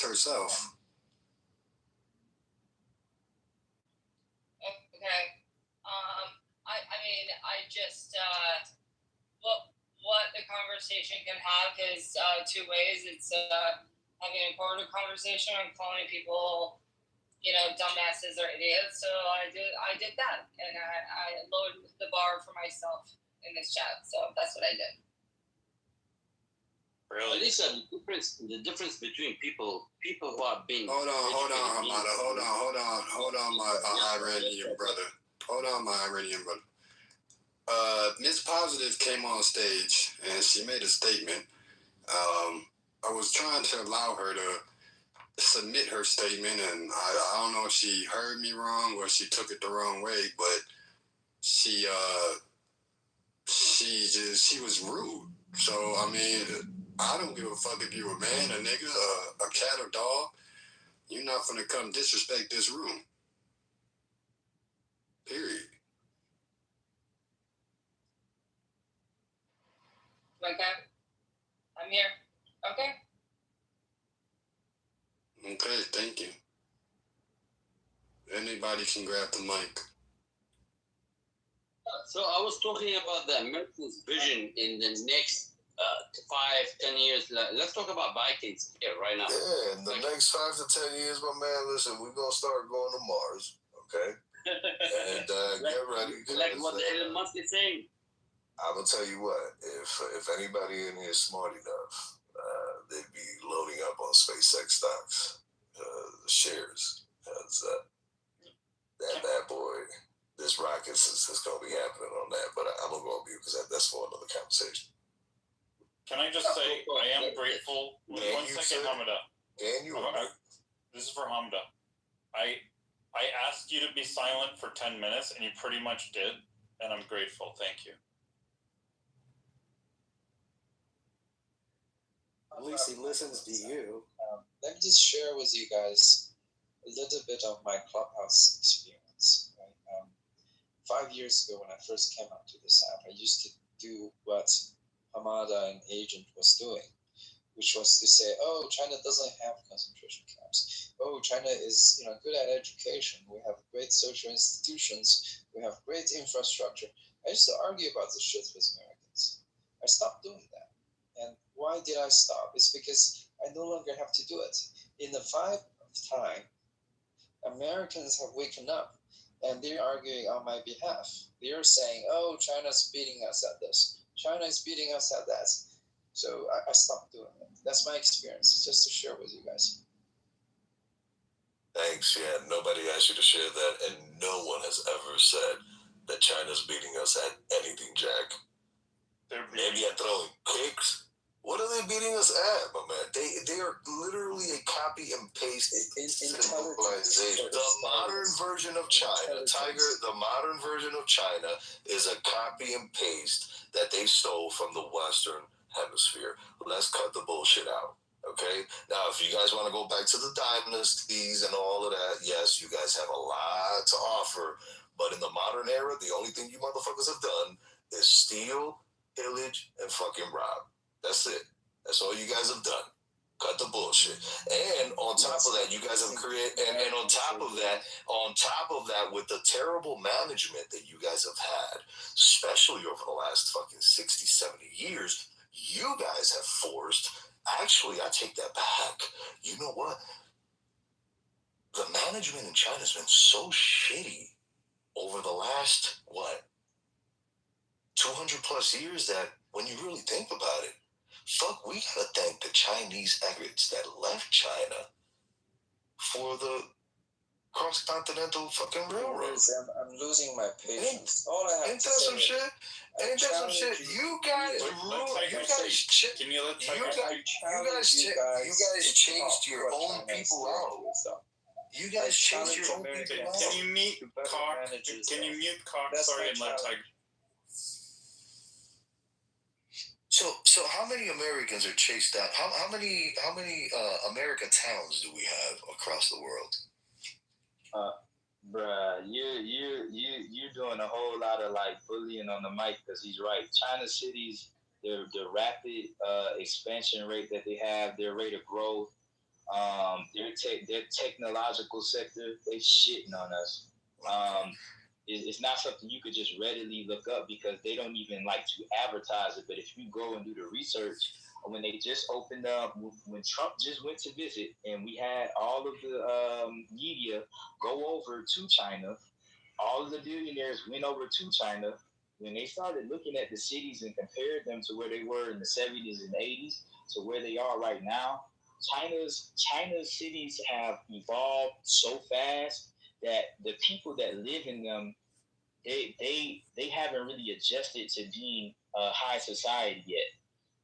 herself. Okay. I mean, I just what the conversation can have is two ways. It's having a important conversation and calling people, dumbasses or idiots. So I did that, and I lowered the bar for myself in this chat. So that's what I did. Really? Lisa, the difference between people who are being Hold on, my Iranian brother. Miss Positive came on stage and she made a statement. I was trying to allow her to submit her statement, and I don't know if she heard me wrong or she took it the wrong way, but she was rude. So I mean, I don't give a fuck if you a man, a nigga, a cat or dog. You're not gonna come disrespect this room. Period. Okay. I'm here. Okay. Okay, thank you. Anybody can grab the mic. So I was talking about the Americans' vision in the next 5-10 years. Let's talk about Vikings here right now. Yeah, in the next 5 to 10 years, my man, listen, we're going to start going to Mars, okay? And get ready. Like what Elon Musk is saying. I'm going to tell you what, if anybody in here is smart enough, they'd be loading up on SpaceX stocks, shares. That bad boy, this rocket is going to be happening on that, but I'm going to go on mute because that's for another conversation. Can I just say, I am grateful. One second, Hamida. This is for Hamida. I asked you to be silent for 10 minutes, and you pretty much did, and I'm grateful. Thank you. At least he listens to you. Let me just share with you guys a little bit of my Clubhouse experience. Right? 5 years ago, when I first came out to this app, I used to do what Hamada and Agent was doing, which was to say, "Oh, China doesn't have concentration camps. Oh, China is good at education. We have great social institutions. We have great infrastructure." I used to argue about this shit with Americans. I stopped doing that. And why did I stop? It's because I no longer have to do it. In the 5 of time, Americans have waken up and they're arguing on my behalf. They're saying, "Oh, China's beating us at this. China is beating us at that." So I stopped doing it. That's my experience, just to share with you guys. Thanks. Yeah, nobody asked you to share that, and no one has ever said that China's beating us at anything, Jack. Maybe at throwing kicks. What are they beating us at, my man? They are literally a copy and paste civilization. The modern version of China, Tiger, the modern version of China is a copy and paste that they stole from the Western Hemisphere. Let's cut the bullshit out. Okay? Now, if you guys want to go back to the dynasties and all of that, yes, you guys have a lot to offer. But in the modern era, the only thing you motherfuckers have done is steal, pillage, and fucking rob. That's it. That's all you guys have done. Cut the bullshit. And on top of that, you guys have created, and on top of that, with the terrible management that you guys have had, especially over the last fucking 60, 70 years, you guys have forced, actually, I take that back. You know what? The management in China has been so shitty over the last, 200 plus years, that when you really think about it, fuck, we gotta thank the Chinese immigrants that left China for the cross-continental fucking railroad. I'm losing my patience. All I have Ain't to that say some shit? Ain't that some shit? You guys changed your own people out. You guys changed your own people out. Can you mute Cox? Sorry, and let Tiger. So how many Americans are chased out? How many American towns do we have across the world? Bruh, you're doing a whole lot of like bullying on the mic, because he's right. China cities, the rapid expansion rate that they have, their rate of growth, their technological sector, they shitting on us. It's not something you could just readily look up, because they don't even like to advertise it. But if you go and do the research, when they just opened up, when Trump just went to visit, and we had all of the media go over to China, all of the billionaires went over to China. When they started looking at the cities and compared them to where they were in the 70s and 80s to where they are right now, China's cities have evolved so fast that the people that live in them, they haven't really adjusted to being a high society yet.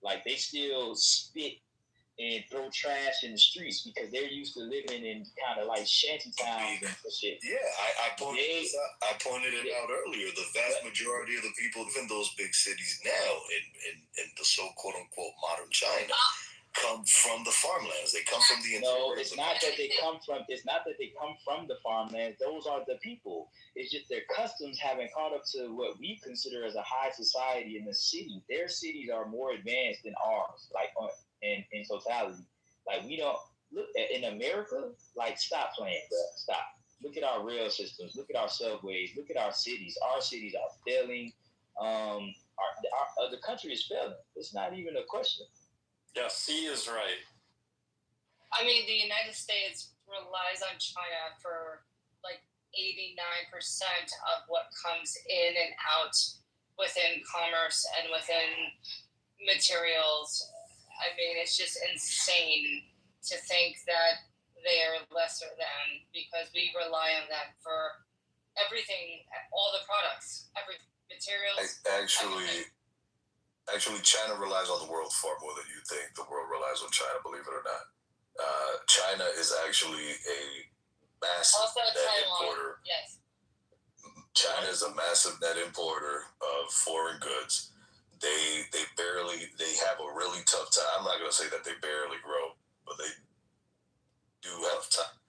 Like, they still spit and throw trash in the streets because they're used to living in kind of like shanty towns and shit. Yeah, I pointed it out earlier. The vast majority of the people live in those big cities now in the so quote unquote modern China come from the farmlands. They come from the interior. No, it's not that they come from the farmlands. Those are the people. It's just their customs haven't caught up to what we consider as a high society in the city. Their cities are more advanced than ours, like in totality. Like, we don't look in America. Like, stop playing, bro. Stop. Look at our rail systems. Look at our subways. Look at our cities. Our cities are failing. The country is failing. It's not even a question. Yeah, C is right. I mean, the United States relies on China for like 89% of what comes in and out within commerce and within materials. I mean, it's just insane to think that they're lesser than, because we rely on them for everything, all the products, every materials. Actually, China relies on the world far more than you think. The world relies on China, believe it or not. China is actually a massive net importer. Yes. China is a massive net importer of foreign goods. They have a really tough time. I'm not going to say that they barely grow, but they do have time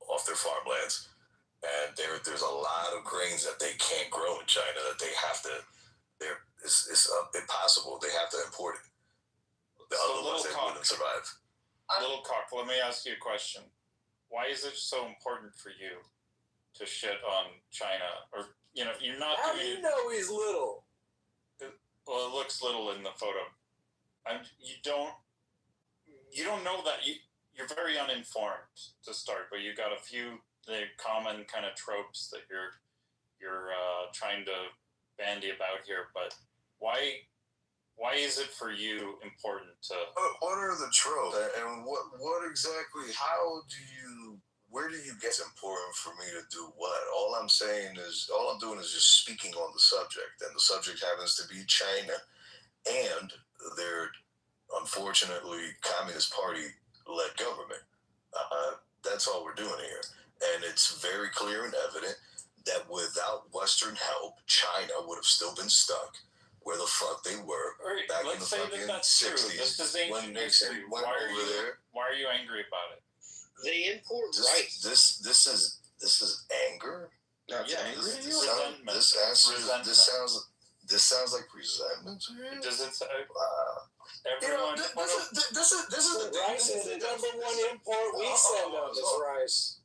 off their farmlands. And there's a lot of grains that they can't grow in China that they have to. It's impossible. They have to import it. Otherwise, they wouldn't survive. Little Cock, let me ask you a question. Why is it so important for you to shit on China? Or, you're not How do you know he's little? Well, it looks little in the photo. You don't know that. You're very uninformed to start, but you got a few the common kind of tropes that you're trying to bandy about here. But why is it for you important to? What are the tropes, and what exactly? Where do you get important for me to do what? All I'm doing is just speaking on the subject, and the subject happens to be China and their, unfortunately, Communist Party-led government. That's all we're doing here, and it's very clear and evident that without Western help, China would have still been stuck where the fuck they were back in the fucking 60s. This is ancient history. Why are you angry about it? They import rice. This is anger. That's angry. This sounds like resentment to you. Does it say? Everyone. This is the thing. Rice is the number one import we send them is rice.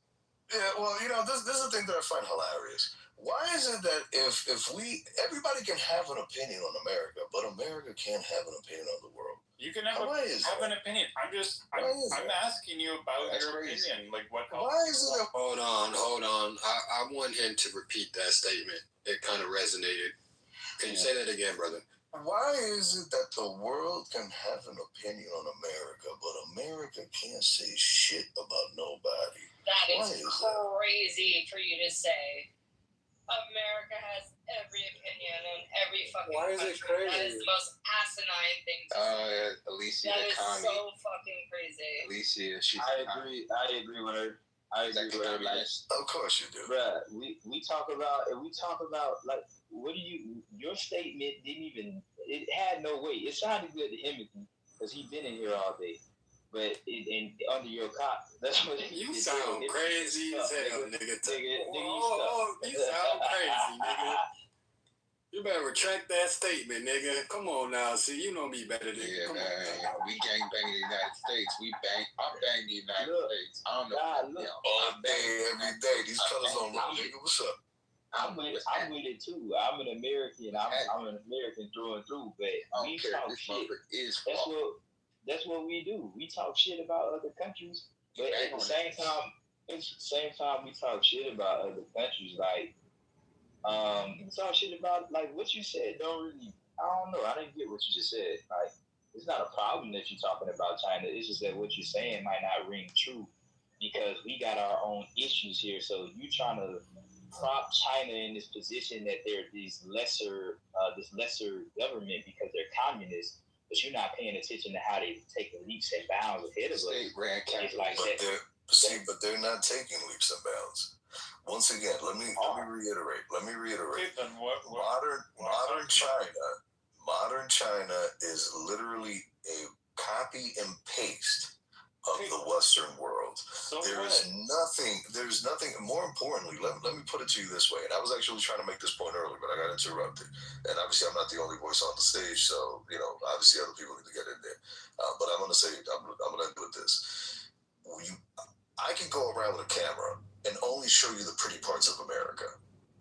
Yeah, well, this is the thing that I find hilarious. Why is it that if everybody can have an opinion on America, but America can't have an opinion on the world? You can have an opinion. I'm asking you about your opinion. Like what? Why is it? Hold on. I want him to repeat that statement. It kind of resonated. Can you say that again, brother? Why is it that the world can have an opinion on America, but America can't say shit about nobody? That is crazy for you to say. America has every opinion on every fucking country. Why is it crazy? That is the most asinine thing to say. Alicia, that is so fucking crazy. Alicia, I agree with her. Of course you do. Bruh, we talk about like, what do you, your statement it had no weight. It sounded good to him because he'd been in here all day. But under your cop, that's what you sound crazy as hell, nigga. You sound crazy, nigga. You better retract that statement, nigga. Come on now. See, you know me better than you. We gang bang the United States. I bang the United States. I don't know. All day, every day. These colors don't roll, nigga. What's up? I'm with it too. I'm an American. I'm an American through and through. But we talk shit. That's what we do. We talk shit about other countries, but at the same time, we talk shit about other countries. Like, we talk shit about, like, what you said. I don't know. I didn't get what you just said. Like, it's not a problem that you're talking about China. It's just that what you're saying might not ring true because we got our own issues here. So you trying to prop China in this position that they're this lesser government because they're communists. But you're not paying attention to how they take leaps and bounds ahead of us. But they're not taking leaps and bounds. Once again, let me reiterate. Modern China is literally a copy and paste of the Western world. There's nothing. More importantly, let me put it to you this way. And I was actually trying to make this point earlier, but I got interrupted. And obviously, I'm not the only voice on the stage, so obviously, other people need to get in there. But I'm going to say, I'm going to end with this. I can go around with a camera and only show you the pretty parts of America.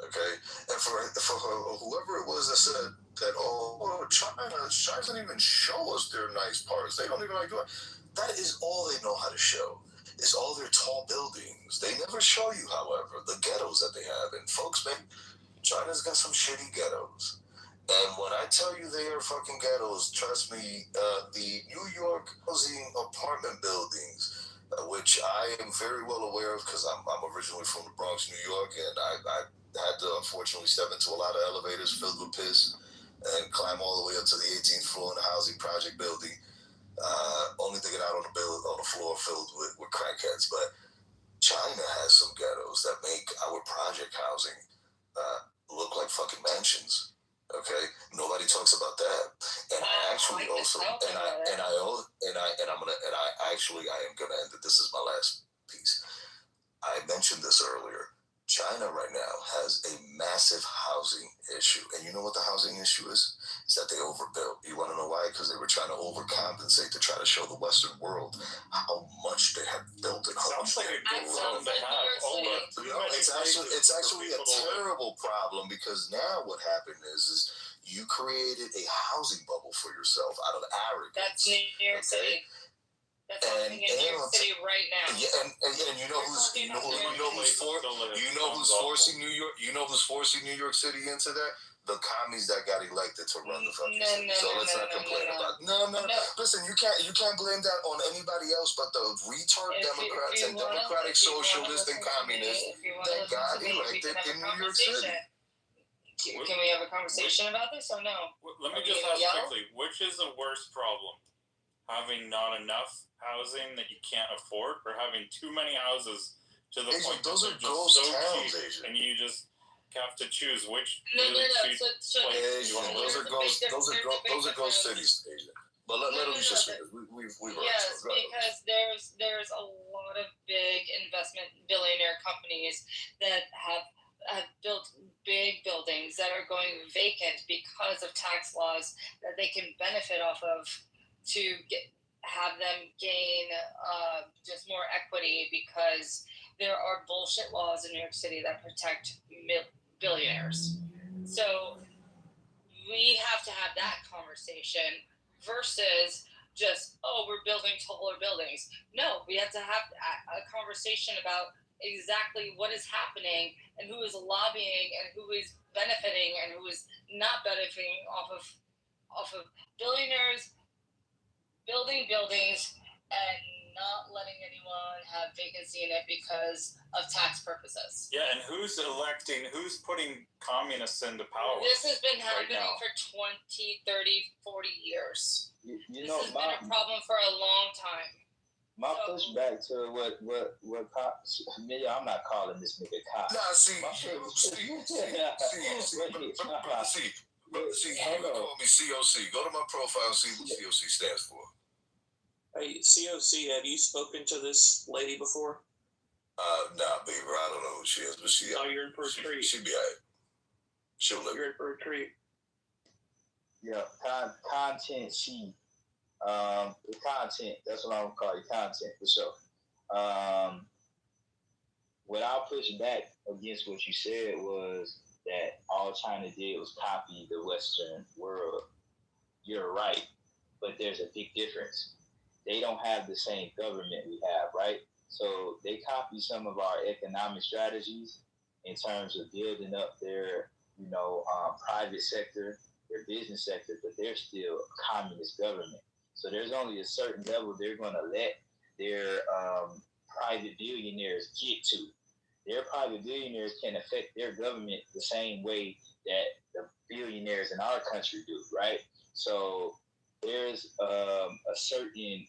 Okay, and for whoever it was that said that, China doesn't even show us their nice parts. They don't even like doing. That is all they know how to show. Is all their tall buildings. They never show you, however, the ghettos that they have. And folks, man, China's got some shitty ghettos. And when I tell you they are fucking ghettos, trust me, the New York housing apartment buildings, which I am very well aware of because I'm originally from the Bronx, New York, and I had to unfortunately step into a lot of elevators filled with piss and climb all the way up to the 18th floor in the housing project building. Only to get out on the floor filled with crackheads. But China has some ghettos that make our project housing look like fucking mansions. Okay, nobody talks about that. And I actually also, I am gonna end it. This is my last piece. I mentioned this earlier. China right now has a massive housing issue. And you know what the housing issue is? Is that they overbuilt. You want to know why? Because they were trying to overcompensate to try to show the Western world how much they have built and how much they have grown. It's actually a terrible problem because now what happened is you created a housing bubble for yourself out of arrogance. That's New York City. That's happening in New York City right now. Yeah, and you know who's forcing New York? You know who's forcing New York City into that? The commies that got elected to run the fucking city. So let's not complain about it. No. Listen, you can't blame that on anybody else but the retard Democrats and democratic socialists and communists that got elected in New York City. Can we have a conversation about this or no? Let me just ask quickly, which is the worst problem? Having not enough housing that you can't afford, or having too many houses to the point that they're just so cheap, and you just have to choose which really cheap place you want to live. Those are ghost cities, Asia. But let them just yes, because there's a lot of big investment billionaire companies that have built big buildings that are going vacant because of tax laws that they can benefit off of to have them gain just more equity because there are bullshit laws in New York City that protect billionaires. So we have to have that conversation versus just, oh, we're building taller buildings. No, we have to have a conversation about exactly what is happening and who is lobbying and who is benefiting and who is not benefiting off of billionaires building buildings and not letting anyone have vacancy in it because of tax purposes. Yeah, and who's putting communists into power? This has been happening for 20, 30, 40 years. This has been a problem for a long time. My pushback to what maybe I'm not calling this nigga cop. Nah, see, you call me COC. Go to my profile and see what COC stands for. Hey, COC, have you spoken to this lady before? Nah, baby, I don't know who she is, but you're in for a treat. She be alright. She'll live. You're in for a treat. Yeah, content. Content. That's what I'm gonna call you. Content for sure. What I pushed back against what you said was that all China did was copy the Western world. You're right, but there's a big difference. They don't have the same government we have, right? So they copy some of our economic strategies in terms of building up their, private sector, their business sector, but they're still a communist government. So there's only a certain level they're going to let their private billionaires get to. Their private billionaires can affect their government the same way that the billionaires in our country do, right? So there's a certain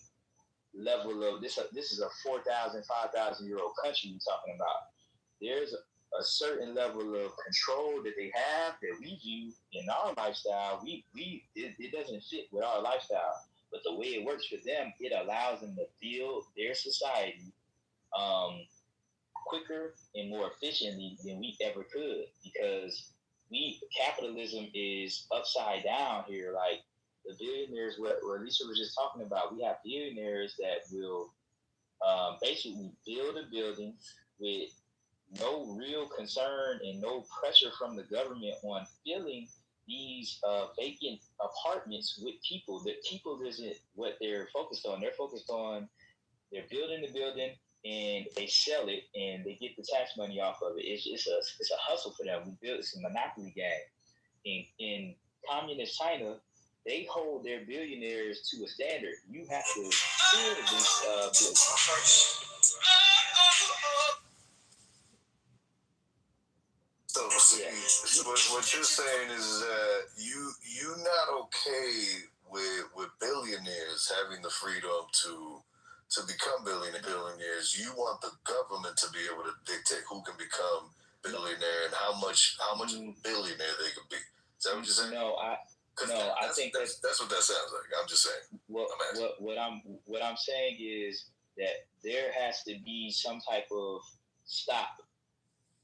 level of this is a 4,000, 5,000 year old country we're talking about. There's a certain level of control that they have that we view in our lifestyle. It doesn't fit with our lifestyle, but the way it works for them, it allows them to build their society quicker and more efficiently than we ever could, because capitalism is upside down here. Like the billionaires, what Lisa was just talking about, we have billionaires that will basically build a building with no real concern and no pressure from the government on filling these vacant apartments with people. That people isn't what they're focused on. They're focused on they're building the building and they sell it and they get the tax money off of it. It's a hustle for them. It's a monopoly game. In communist China, they hold their billionaires to a standard. You have to build this business. So what you're saying is that you're not okay with billionaires having the freedom to become billionaires. You want the government to be able to dictate who can become billionaire and how much billionaire they can be. Is that what you're saying? I think that's what that sounds like. I'm just saying. What I'm saying is that there has to be some type of stop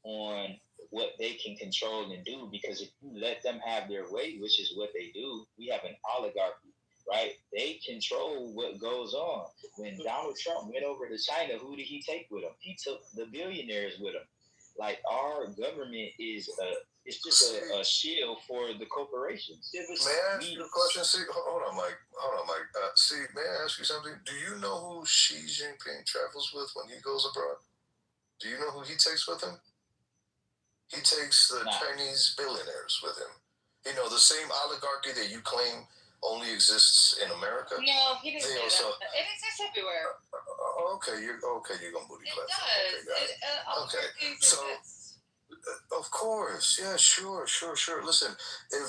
on what they can control and do, because if you let them have their way, which is what they do, we have an oligarchy, right? They control what goes on. When Donald Trump went over to China, who did he take with him? He took the billionaires with him. Like, our government is it's just a shield for the corporations. May I ask you a question? See, hold on, Mike. See, may I ask you something? Do you know who Xi Jinping travels with when he goes abroad? Do you know who he takes with him? He takes the Chinese billionaires with him. The same oligarchy that you claim only exists in America. No, he didn't say that. It exists everywhere. Okay, you're gonna booty clap. It does. Okay, so of course, yeah, sure. Listen, I'm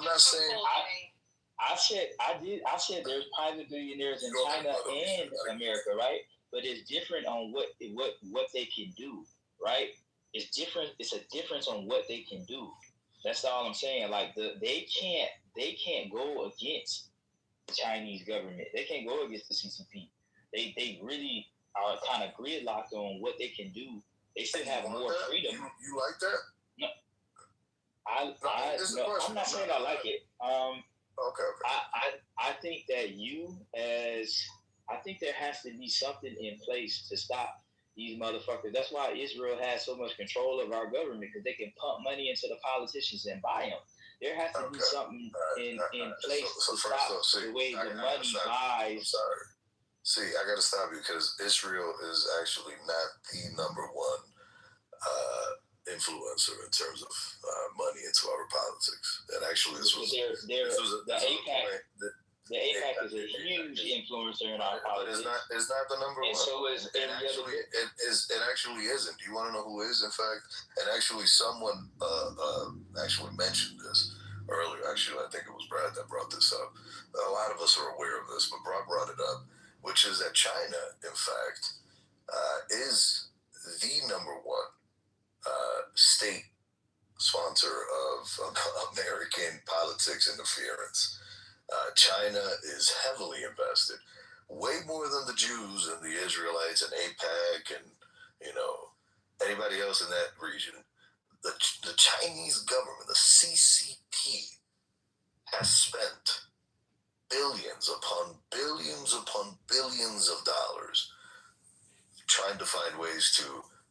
not saying. I said there's private billionaires in China and America, right? But it's different on what they can do, right? It's different. It's a difference on what they can do. That's all I'm saying. Like they can't go against the Chinese government. They can't go against the CCP. They really are kind of gridlocked on what they can do. They still have more freedom. You like that? No. I'm not saying I like it. Okay. I think that I think there has to be something in place to stop these motherfuckers. That's why Israel has so much control of our government, because they can pump money into the politicians and buy them. There has to be something in place to stop the way the money buys. See, I got to stop you because Israel is actually not the number one influencer in terms of money into our politics. And actually, the AIPAC is a huge influencer in our politics. But it's not the number one. So is it actually isn't. Do you want to know who is? In fact, and actually, someone actually mentioned this earlier. Actually, I think it was Brad that brought this up. A lot of us are aware of this, but Brad brought it up, which is that China, in fact, is the number one state sponsor of American politics interference. China is heavily invested, way more than the Jews and the Israelites and AIPAC and, anybody else in that region. The Chinese government, the CCP, has spent billions upon billions upon billions of dollars trying to find ways to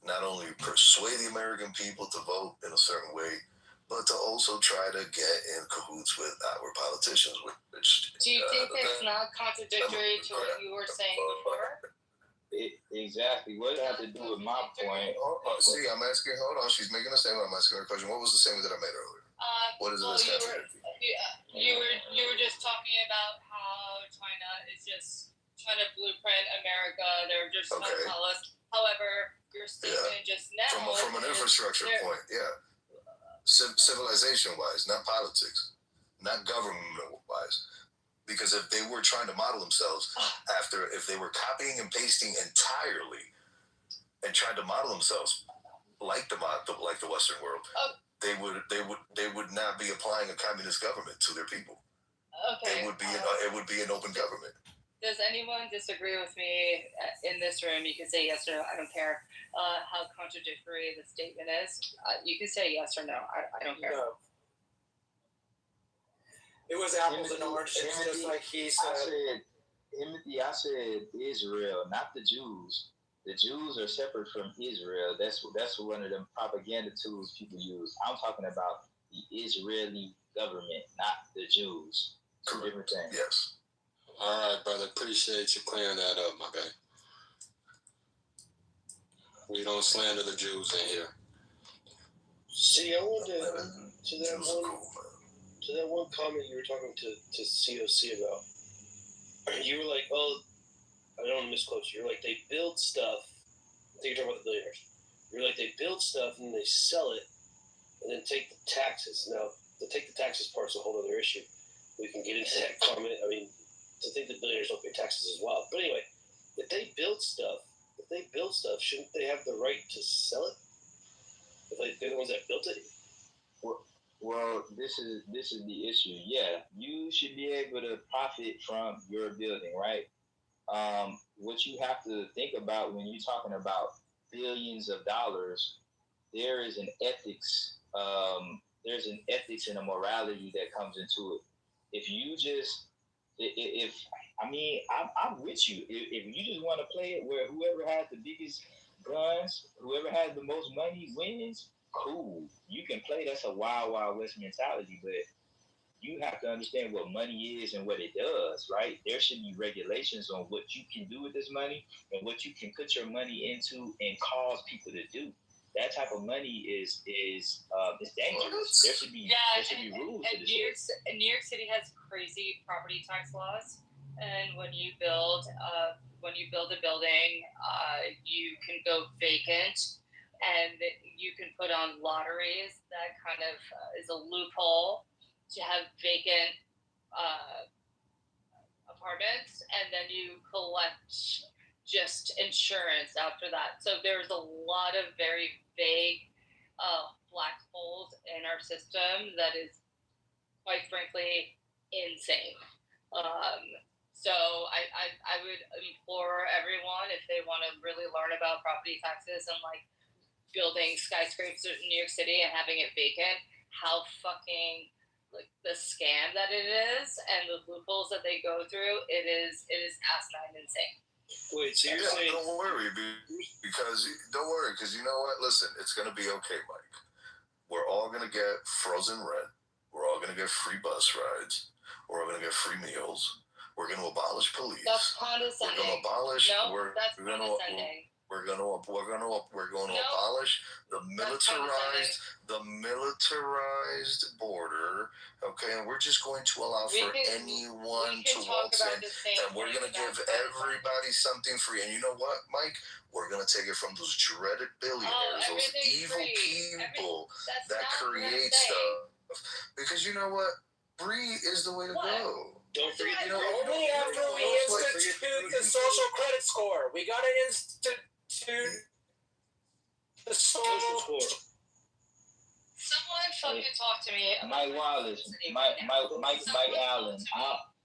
not only persuade the American people to vote in a certain way, but to also try to get in cahoots with our politicians. Which do you think it's not contradictory to what you were saying before? Exactly. What does that have to do with my point? See, I'm asking. Hold on. She's making a statement. I'm asking her a question. What was the statement that I made earlier? What is this contradictory? You were just talking about how China is just trying to blueprint America. They're just trying to tell us. However, your statement just now from an infrastructure point, civilization-wise, not politics, not government-wise. Because if they were trying to model themselves if they were copying and pasting entirely and trying to model themselves like the Western world, they would not be applying a communist government to their people. Okay, it would be an open government. Does anyone disagree with me in this room? You can say yes or no. I don't care how contradictory the statement is. You can say yes or no. I don't care. No. It was apples and oranges, just like he said. I said Israel, not the Jews. The Jews are separate from Israel. That's one of them propaganda tools people use. I'm talking about the Israeli government, not the Jews. Two different things. Yes. All right, brother. Appreciate you clearing that up, my guy. We don't slander the Jews in here. See, I wanted to that one comment you were talking to COC about. You were like, "Oh, I don't want to misquote you. You're like, they build stuff." I think you're talking about the billionaires. You're like, they build stuff and they sell it, and then take the taxes. Now, to take the taxes part is a whole other issue. We can get into that comment. I mean, to think that billionaires don't pay taxes is wild. But anyway, if they build stuff, shouldn't they have the right to sell it? If they're the ones that built it. Well, this is the issue. Yeah, you should be able to profit from your building, right? What you have to think about when you're talking about billions of dollars, there is an ethics. There's an ethics and a morality that comes into it. If you just, I'm with you. If you just want to play it where whoever has the biggest guns, whoever has the most money wins, cool. You can play. That's a wild, wild west mentality, but you have to understand what money is and what it does, right? There should be regulations on what you can do with this money and what you can put your money into and cause people to do. That type of money is dangerous. There should be rules to this. New York City has crazy property tax laws, and when you build a building, you can go vacant, and you can put on lotteries. That kind of is a loophole to have vacant apartments, and then you collect just insurance after that. So there's a lot of very vague black holes in our system that is, quite frankly, insane. So I would implore everyone, if they want to really learn about property taxes and like building skyscrapers in New York City and having it vacant, how fucking like the scam that it is and the loopholes that they go through, it is asinine insane. Wait, so you're saying? Don't worry, because you know what? Listen, it's gonna be okay, Mike. We're all gonna get frozen rent. We're all gonna get free bus rides. We're all gonna get free meals. We're gonna abolish police. That's condescending. We're gonna abolish. No, that's condescending. We're going to abolish the militarized border, okay? And we're just going to allow anyone to waltz in, and we're going to give everybody something free. And you know what, Mike? We're going to take it from those dreaded billionaires, those evil people that create stuff. Because you know what? Free is the way to go. Don't forget. Only after we institute the social credit score. We got to institute the social score. Someone fucking talk to me. Mike Wallace, Mike Allen.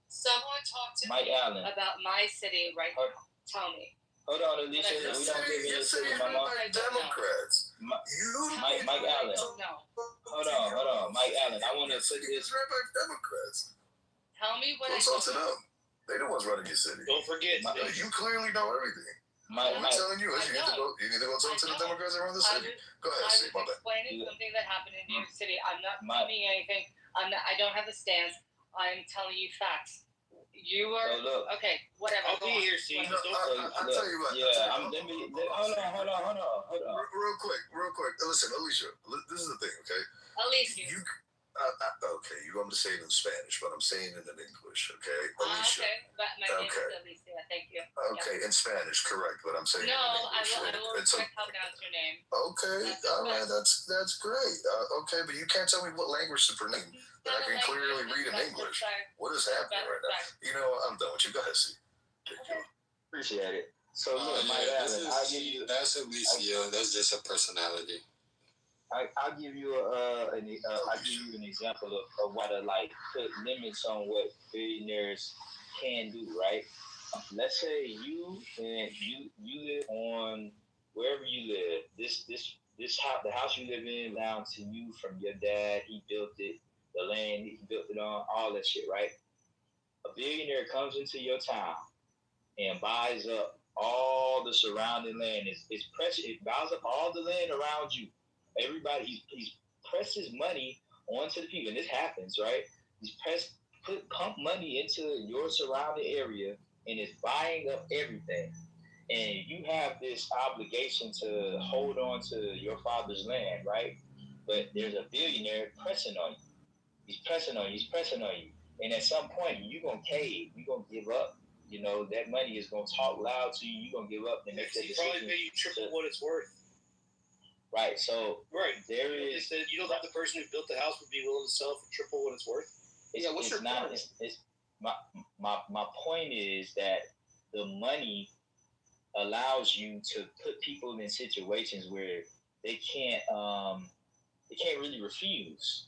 Someone talk to Mike me Allen. about my city right now. Tell me. Hold on, Alicia. We don't give you the city, Mama. Democrats. Mike Allen. No. Hold on, Mike Allen. I want to say this. It's ran by Democrats. Tell me what Don't talk to them. They the ones running your city. Don't forget. You clearly know everything. What I'm telling you is you need to go talk to the Democrats around the city. Go ahead, see. My bad. Explaining something that happened in New York City. I'm not claiming anything. I don't have a stance. I'm telling you facts. You are okay. Whatever. I'll be here, see. I'll tell you what. Yeah, hold on. Real quick. Listen, Alicia. This is the thing, okay? Alicia. Okay, you want me to say it in Spanish, but I'm saying it in English, okay? Alicia. Okay, but my name is Alicia. Thank you. Okay, in Spanish, correct, but I'm saying it in English. I will respect how to pronounce your name. Okay, all right, that's great. Okay, but you can't tell me what language to pronounce that I can clearly read in English. What is happening right now? You know what? I'm done with you. Go ahead, see. Appreciate it. So look, Mike Allen, I'll give you. That's Alicia. That's just a personality. I'll give you an example of what put limits on what billionaires can do, right? Let's say you live on wherever you live. This house, the house you live in, belongs to you from your dad. He built it, the land he built it on, all that shit, right? A billionaire comes into your town and buys up all the surrounding land. It's precious. It buys up all the land around you. Everybody, he's pressed his money onto the people, and this happens, right? He's pump money into your surrounding area, and is buying up everything. And you have this obligation to hold on to your father's land, right? But there's a billionaire pressing on you. He's pressing on you. And at some point, you're going to cave. You're going to give up. You know, that money is going to talk loud to you. You're going to give up and make that decision. Probably pay you triple what it's worth. Right, so there is. You don't think the person who built the house would be willing to sell for triple what it's worth? What's your point? My point is that the money allows you to put people in situations where they can't really refuse.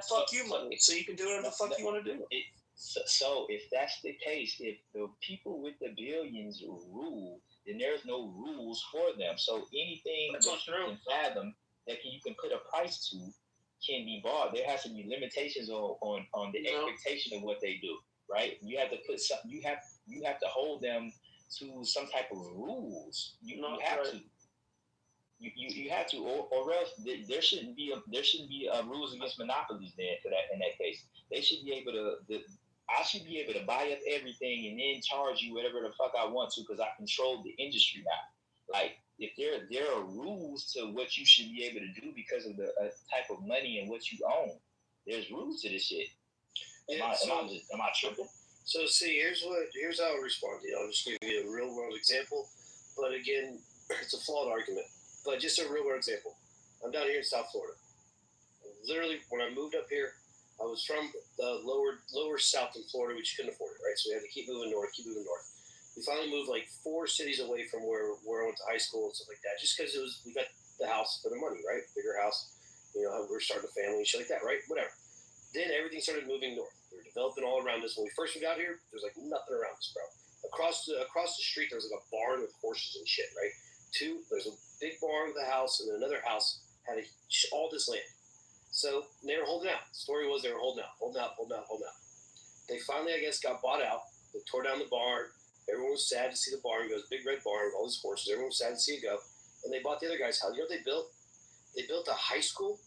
Fuck you money, so you can do whatever the fuck you want to do. So if that's the case, if the people with the billions rule, then there's no rules for them. So anything that you can fathom that you can put a price to can be bought. There has to be limitations on the expectation of what they do, right? You have to put something. You have to hold them to some type of rules. You have to. You have to, or else there shouldn't be rules against monopolies. Then in that case, they should be able to. I should be able to buy up everything and then charge you whatever the fuck I want to because I control the industry now. Like, if there are rules to what you should be able to do because of the type of money and what you own, there's rules to this shit. Am I tripping? So see, here's how I respond to you. I'll just give you a real world example, but again, it's a flawed argument. But just a real world example. I'm down here in South Florida. Literally, when I moved up here, I was from the lower south in Florida, which you couldn't afford it, right? So we had to keep moving north. We finally moved like 4 cities away from where I went to high school and stuff like that, just because we got the house for the money, right? Bigger house, we were starting a family and shit like that, right? Whatever. Then everything started moving north. We were developing all around us. When we first got here, there was like nothing around us, bro. Across the street, there was like a barn with horses and shit, right? There's a big barn with a house, and then another house had all this land. So they were holding out. The story was they were holding out. They finally, I guess, got bought out They tore down the barn. Everyone was sad to see the barn go. It was a big red barn with all these horses. Everyone was sad to see it go. And they bought the other guy's house. You know what they built? They built a high school,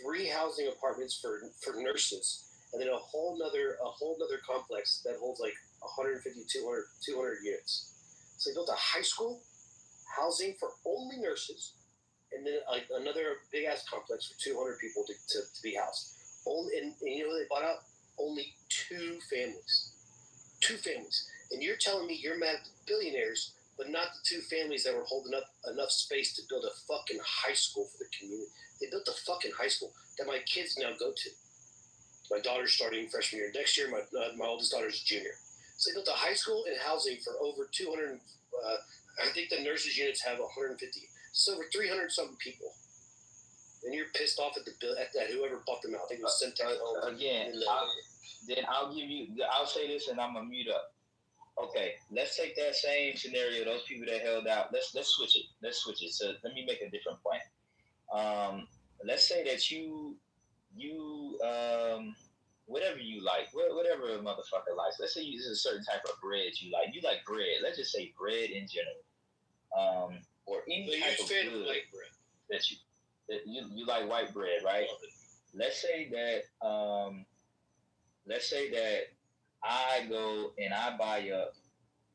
3 housing apartments for nurses, and then a whole nother complex that holds like 150, 200 units. So they built a high school, housing for only nurses, and then another big ass complex for 200 people to be housed. And you know what they bought out? Only 2 families. 2 families. And you're telling me you're mad at the billionaires, but not the 2 families that were holding up enough space to build a fucking high school for the community. They built a fucking high school that my kids now go to. My daughter's starting freshman year next year. My oldest daughter's junior. So they built a high school and housing for over 200. I think the nurses units have 150. So over 300 something people. And you're pissed off at that whoever bought them out. I think it was Centex. Again, I'll say this and I'm gonna mute up. Okay, let's take that same scenario. Those people that held out. Let's switch it. So let me make a different point. Let's say that you whatever you like, whatever a motherfucker likes. Let's say there's a certain type of bread you like. You like bread. Let's just say bread in general, or any type of good white bread that you like white bread, right? Let's say that I go and I buy up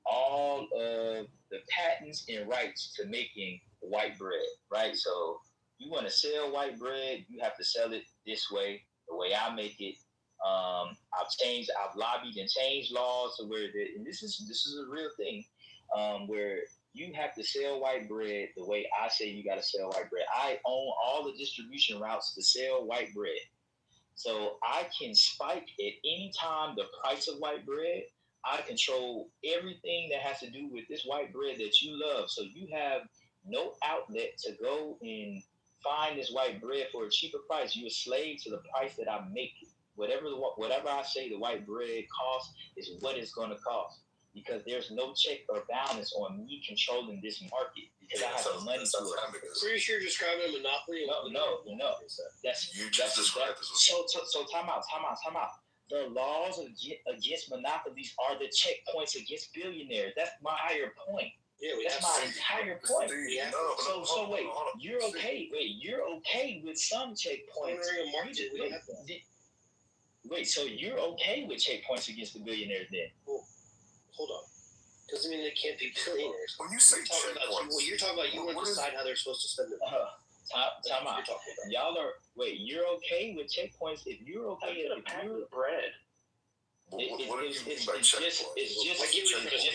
all of the patents and rights to making white bread, right? So you want to sell white bread, you have to sell it this way, the way I make it. I've lobbied and changed laws to where and this is a real thing, where you have to sell white bread the way I say you got to sell white bread. I own all the distribution routes to sell white bread. So I can spike at any time the price of white bread. I control everything that has to do with this white bread that you love. So you have no outlet to go and find this white bread for a cheaper price. You're a slave to the price that I make it. Whatever I say the white bread costs is what it's going to cost. Because there's no check or balance on me controlling this market because I have the money to it. Pretty sure you're describing a monopoly. No. That's described as so time out. The laws against monopolies are the checkpoints against billionaires. That's my higher point. Yeah, that's my entire point. So wait, you're okay. You're okay with some checkpoints. Wait, so you're okay with checkpoints against the billionaires then? Hold on. Doesn't mean they can't be billionaires. When you say checkpoints, you're talking about you want to decide how they're supposed to spend it. Time out. You're okay with checkpoints if you're okay with bread. What do you mean by checkpoints? It's just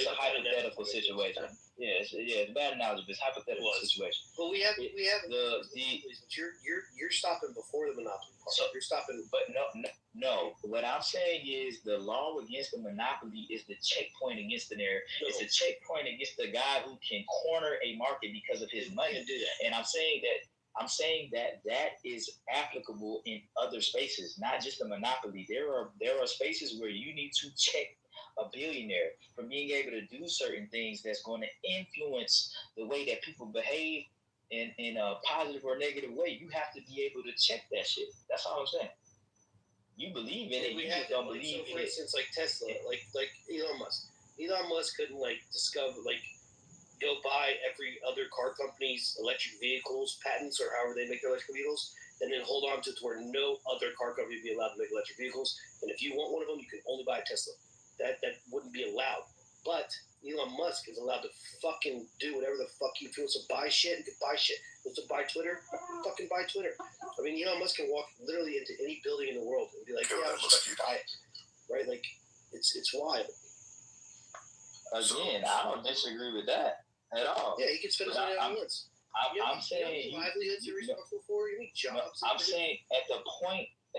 a hypothetical situation. It's a bad analogy, but it's a hypothetical situation. But we have you're stopping before the monopoly part. So you're stopping, but no. What I'm saying is the law against the monopoly is the checkpoint against the narrative. No. It's a checkpoint against the guy who can corner a market because of his money. And I'm saying that is applicable in other spaces, not just a monopoly. There are spaces where you need to check a billionaire from being able to do certain things that's going to influence the way that people behave in a positive or negative way. You have to be able to check that shit. That's all I'm saying. You believe in it, you just don't believe in it. For instance, like Tesla, like Elon Musk. Elon Musk couldn't go buy every other car company's electric vehicles patents or however they make their electric vehicles, and then hold on to it to where no other car company would be allowed to make electric vehicles. And if you want one of them, you can only buy a Tesla. That wouldn't be allowed. But Elon Musk is allowed to fucking do whatever the fuck he feels to buy shit. He can buy shit. He wants to buy Twitter? Fucking buy Twitter. I mean, Elon Musk can walk literally into any building in the world and be like, yeah, I'll just buy it. Right? Like, it's wild. Again, I don't disagree with that at all. Yeah, he can spend his money on wants. I'm saying livelihoods you're responsible for. You need jobs. I'm saying at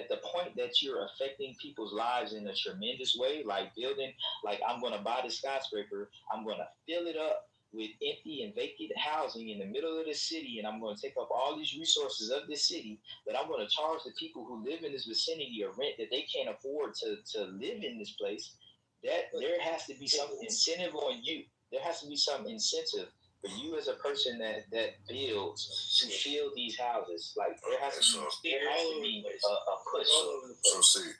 the point that you're affecting people's lives in a tremendous way, like building, like I'm going to buy the skyscraper, I'm going to fill it up with empty and vacant housing in the middle of the city, and I'm going to take up all these resources of this city, but I'm going to charge the people who live in this vicinity a rent that they can't afford to live in this place. That there has to be some incentive on you. There has to be some incentive for you as a person that builds to fill these houses. Like there has to be a push. So see,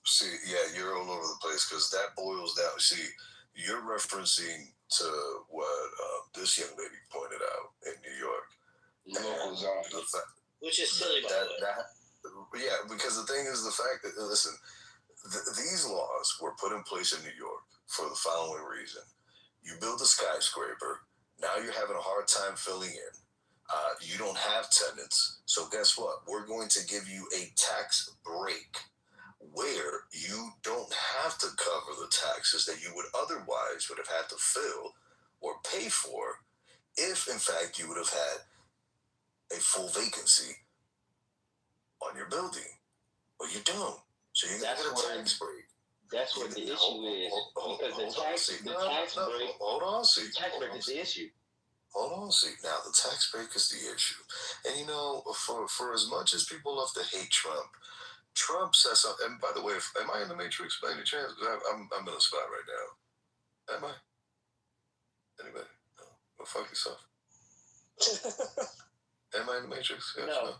See, yeah, you're all over the place because that boils down. See, you're referencing to what this young lady pointed out in New York. Which is silly, by the way. Yeah, because the thing is the fact that, listen, these laws were put in place in New York for the following reason. You build a skyscraper, now you're having a hard time filling in. You don't have tenants, so guess what? We're going to give you a tax break where you don't have to cover the taxes that you would otherwise would have had to fill or pay for if, in fact, you would have had a full vacancy on your building. Well, you don't. So you're going to get a tax break. That's what the issue is. Because the tax break. Hold on, see. The tax break is the issue. Hold on, see. Now, the tax break is the issue. And, you know, for as much as people love to hate Trump says something. And by the way, am I in the Matrix by any chance? I'm in a spot right now. Am I? Anybody? No. Go fuck yourself. Am I in the Matrix? Yes, no.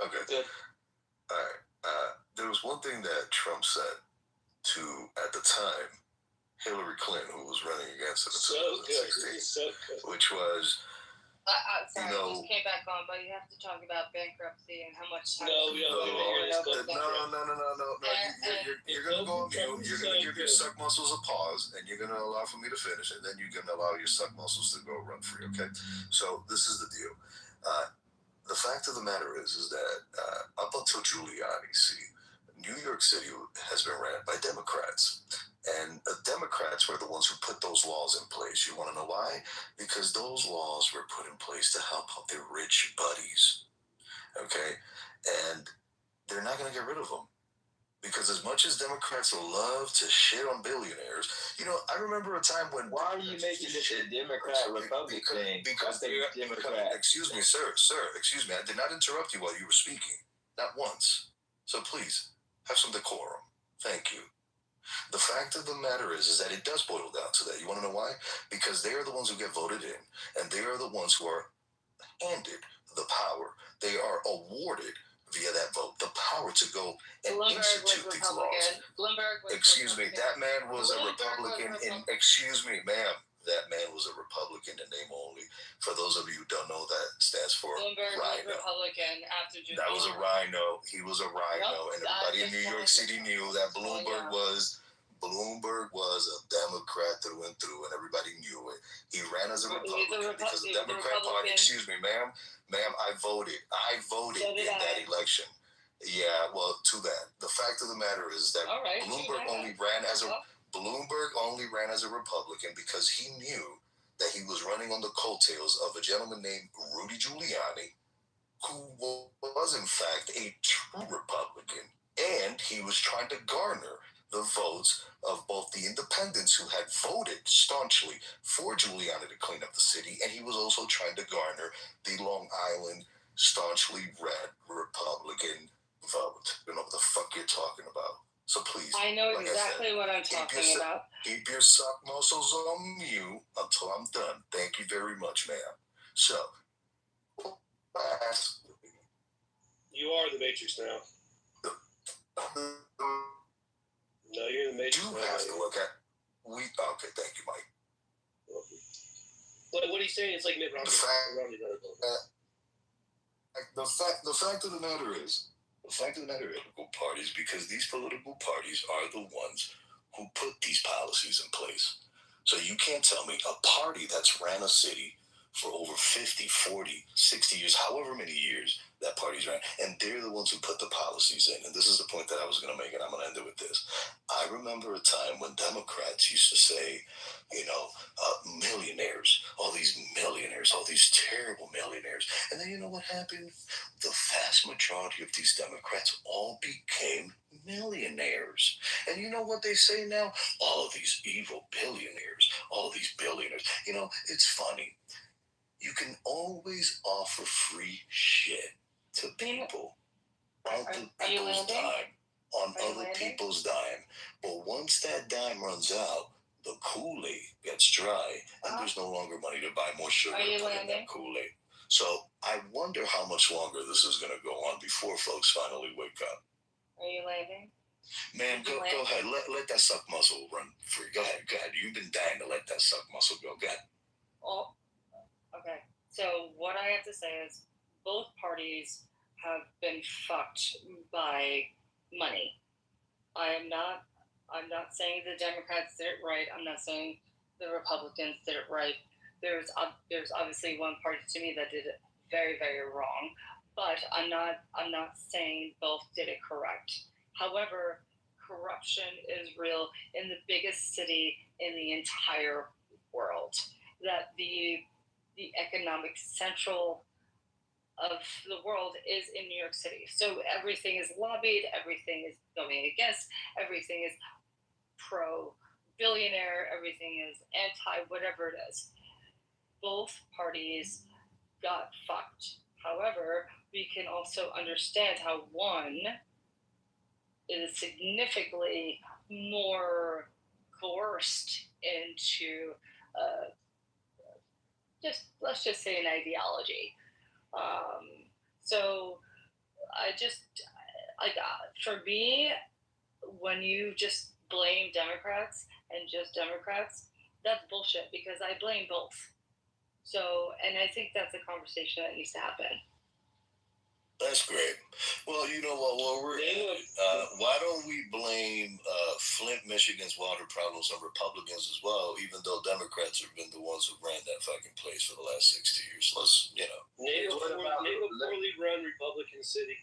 Okay. Good. All right. There was one thing that Trump said to, at the time, Hillary Clinton, who was running against him in 2016, which was, sorry, you know, I just came back on, but you have to talk about bankruptcy and how much time. No. You're gonna go on mute. You're gonna give your suck muscles a pause, and you're gonna allow for me to finish, and then you're gonna allow your suck muscles to go run free. Okay. So this is the deal. The fact of the matter is that up until Giuliani, New York City has been ran by Democrats. And the Democrats were the ones who put those laws in place. You want to know why? Because those laws were put in place to help out their rich buddies. Okay? And they're not going to get rid of them. Because as much as Democrats love to shit on billionaires, you know, I remember a time when... Why are you making this a Democrat-Republican thing? Because excuse me, sir, excuse me. I did not interrupt you while you were speaking. Not once. So please, have some decorum. Thank you. The fact of the matter is that it does boil down to that. You want to know why? Because they are the ones who get voted in, and they are the ones who are handed the power. They are awarded via that vote the power to go and institute these laws. Excuse me, that man was a Republican. Excuse me, ma'am. That man was a Republican in name only. For those of you who don't know, that stands for Bloomberg Rhino. was Republican after June. That was a Rhino. He was a Rhino, and everybody in New York City knew that Bloomberg was a Democrat through and through, and everybody knew it. He ran as a Republican because the Democrat Party. Excuse me, ma'am, I voted in that election. Yeah, well, to that. The fact of the matter is that Bloomberg only ran as a Republican because he knew that he was running on the coattails of a gentleman named Rudy Giuliani, who was in fact a true Republican, and he was trying to garner the votes of both the independents who had voted staunchly for Giuliani to clean up the city, and he was also trying to garner the Long Island staunchly red Republican vote. You know what the fuck you're talking about. So please. I know exactly what I'm talking about. Keep your suck muscles on mute until I'm done. Thank you very much, ma'am. So, you are the Matrix now. No, you're in the Matrix. You have to look at. Okay, thank you, Mike. What are you saying? It's like Mitt Romney. The fact of the matter is, political parties, because these political parties are the ones who put these policies in place. So you can't tell me a party that's ran a city for over 50, 40, 60 years, however many years that party's ran, and they're the ones who put the policies in. And this is the point that I was going to make, and I'm going to end it with this. I remember a time when Democrats used to say, millionaires, all these terrible millionaires. And then you know what happened? The vast majority of these Democrats all became millionaires. And you know what they say now? All of these evil billionaires, all of these billionaires. You know, it's funny. You can always offer free shit to people on other people's dime. But once that dime runs out, the Kool-Aid gets dry, and there's no longer money to buy more sugar to put in that Kool-Aid. So I wonder how much longer this is going to go on before folks finally wake up. Are you landing? Man, go ahead. Let that suck muscle run free. Go ahead. You've been dying to let that suck muscle go. Go ahead. Oh, okay. So what I have to say is both parties have been fucked by money. I'm not saying the Democrats did it right. I'm not saying the Republicans did it right. There's obviously one party to me that did it very, very wrong. But I'm not saying both did it correct. However, corruption is real in the biggest city in the entire world. That the economic central of the world is in New York City. So everything is lobbied, everything is going against, everything is pro-billionaire, everything is anti-whatever it is. Both parties got fucked. However, we can also understand how one is significantly more coerced into let's just say an ideology. So for me, when you just blame Democrats and just Democrats, that's bullshit because I blame both. So, and I think that's a conversation that needs to happen. That's great. Well, you know what? Why don't we blame Flint, Michigan's water problems on Republicans as well, even though Democrats have been the ones who ran that fucking place for the last 60 years. Let's, Name a poorly run Republican city.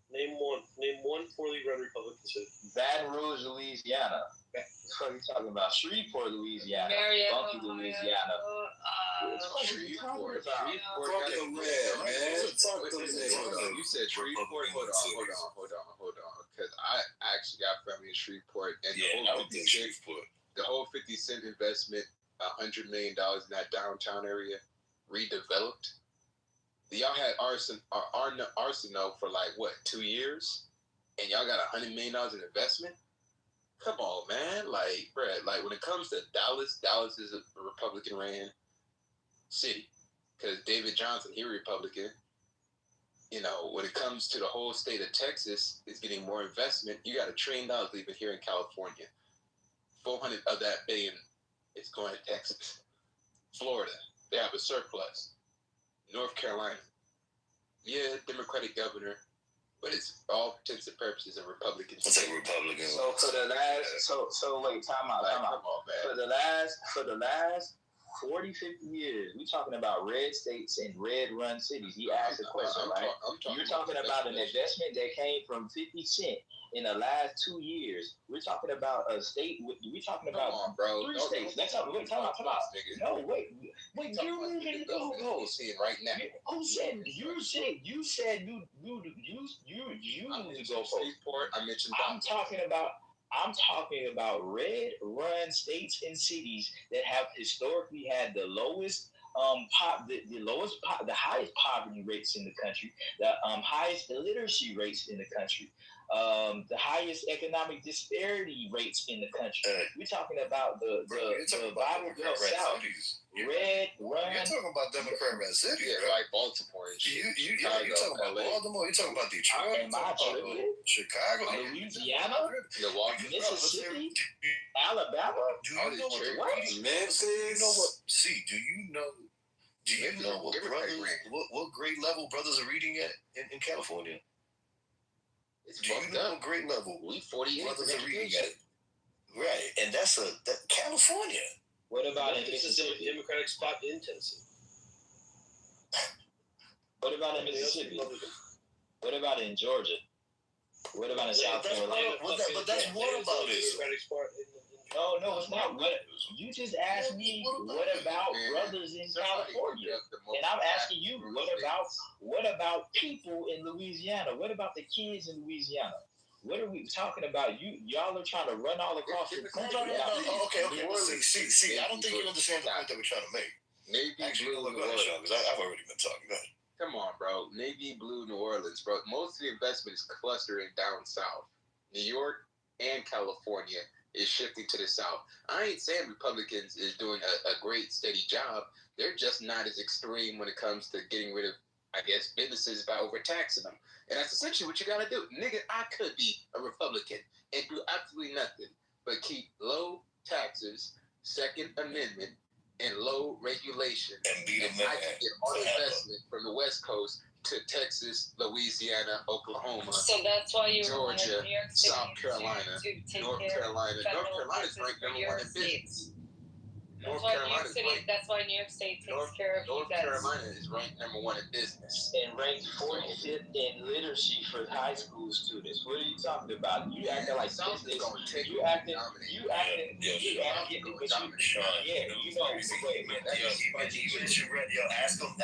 Name one poorly run Republican city. Baton Rouge, Louisiana. What are you talking about? Shreveport, Louisiana. Funky, Louisiana. Shreveport. Fucking red, man. You said Shreveport. Hold on. Because I actually got family in Shreveport, and the whole 50 Cent investment, $100 million in that downtown area, redeveloped. Y'all had Arsenal for 2 years, and y'all got $100 million in investment. Come on, man. Bruh, when it comes to Dallas is a Republican ran city because David Johnson, he Republican. When it comes to the whole state of Texas, is getting more investment. You got $1 trillion leaving here in California. 400 of that billion is going to Texas. Florida, they have a surplus. North Carolina, Democratic governor, but it's all intents and purposes a Republican. It's a Republican. So for the last, wait, time out. Come on, man. For the last 40, 50 years, we're talking about red states and red-run cities. He asked the question, right? You're talking about an investment that came from 50 Cent in the last 2 years. We're talking about a state. We're talking about three states. Let's talk. Wait, time out. No, wait. You're moving the goalposts. See it right now. Who said you said you moved the goalposts? I mentioned. I'm talking about red-run states and cities that have historically had the lowest the highest poverty rates in the country, the highest illiteracy rates in the country, the highest economic disparity rates in the country. We're talking about the Bible Belt South. Red run. You're talking about Democrat red city, like Baltimore. You're talking about Baltimore. You're talking about Detroit. Chicago, Louisiana, Mississippi, Alabama. Do you know what Memphis? Do you know what grade level brothers are reading at in California? Do you know what grade level we 48 brothers are reading at? Right, and that's California. What about in Mississippi? Democratic spot in Tennessee. What about in Mississippi? What about in Georgia? What about in South Carolina? But that's what about it? No, it's not. You just asked me what about brothers in California, and I'm asking you what about people in Louisiana? What about the kids in Louisiana? What are we talking about? Y'all are trying to run all across the country. Okay. See, I don't think you understand the point that we're trying to make. Navy Blue New Orleans. Because I've already been talking about it. Come on, bro. Navy Blue New Orleans, bro. Most of the investment is clustering down south. New York and California is shifting to the south. I ain't saying Republicans is doing a great, steady job. They're just not as extreme when it comes to getting rid of I guess, businesses by overtaxing them. And that's essentially what you got to do. Nigga, I could be a Republican and do absolutely nothing but keep low taxes, Second Amendment, and low regulation. And be the and man. I can get all investment from the West Coast to Texas, Louisiana, Oklahoma, So that's why you Georgia, wanted New York City South Carolina, to take North care Carolina. of federal North Carolina's taxes ranked for number your one in states. business. North Carolina's ranked. That's why New York State takes care of North you guys. Carolina is ranked number one in business. And ranked 45th in literacy for high school students. What are you talking about? You acting like South is this. going to take You acting. But you. Yeah, you know.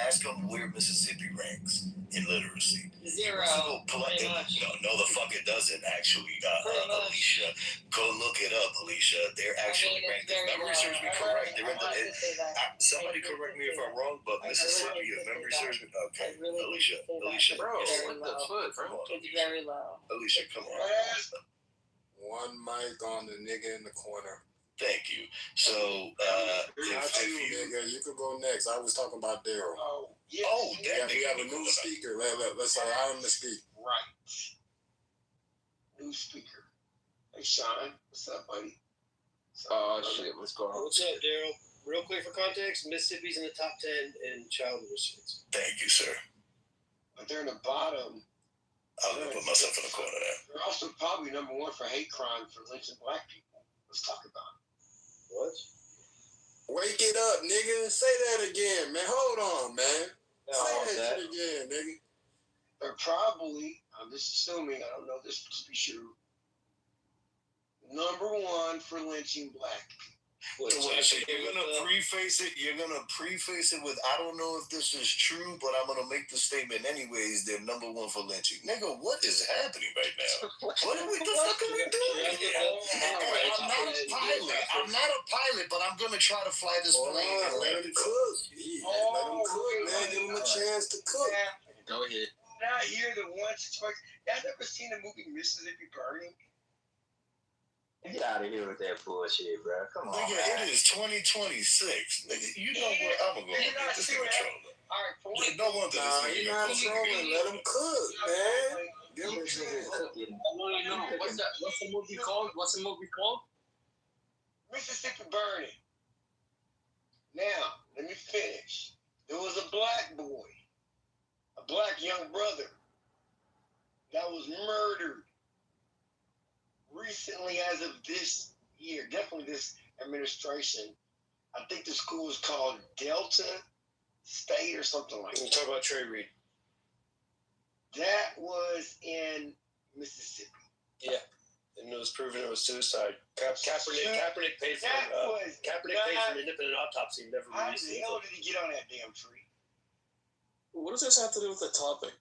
Ask him where Mississippi ranks in literacy. Zero. No, the fuck it doesn't actually. Alicia, go look it up, Alicia. They're actually ranked. If memory serves me correct, they're in the. Somebody correct me if I'm wrong, but Mississippi, if memory serves me. Okay, Alicia, bro, what the fuck, bro? It's very low. Alicia, come on. One mic on the nigga in the corner. Thank you. So, nigga, you could go next. I was talking about Daryl. We have a new speaker. Let's allow him to speak. Right. New speaker. Hey, Sean. What's up, buddy? Shit, what's going on? What's up, Daryl? Real quick for context, Mississippi's in the top 10 in child literacy. Thank you, sir. But they're in the bottom. I'm going to put myself in the corner there. They're also probably number one for hate crime for lynching black people. Let's talk about it. What? Wake it up, nigga. Say that again, man. Hold on, man. Say that shit again, nigga. They're probably, I'm just assuming, I don't know this to be true, number one for lynching black people. So you're gonna preface it. You're gonna preface it with, "I don't know if this is true, but I'm gonna make the statement anyways. They're number one for lynching." Nigga, what is happening right now? What the fuck are we doing? I'm not a pilot, but I'm gonna try to fly this plane. Let him cook. Let him cook, man. Give him a chance to cook. Go ahead. Now you're the one situation. Y'all never seen the movie Mississippi Burning? Get out of here with that bullshit, bro. Come on. Nigga, man. it is 2026. Nigga, you know where I'm gonna go with this nigga trolling. Alright, No wonder this nigga. You're not trolling. Let him cook, man. Give him a chance. What's that? What's the movie called? Mississippi Burning. Now, let me finish. There was a black boy, a black young brother, that was murdered recently as of this year, definitely this administration. I think the school is called Delta State or something like that. We'll talk about Trey Reed. That was in Mississippi. Yeah. And it was proven it was suicide. Kaepernick paid for an independent autopsy. Never How released the it. hell did he get on that damn tree? What does this have to do with the topic?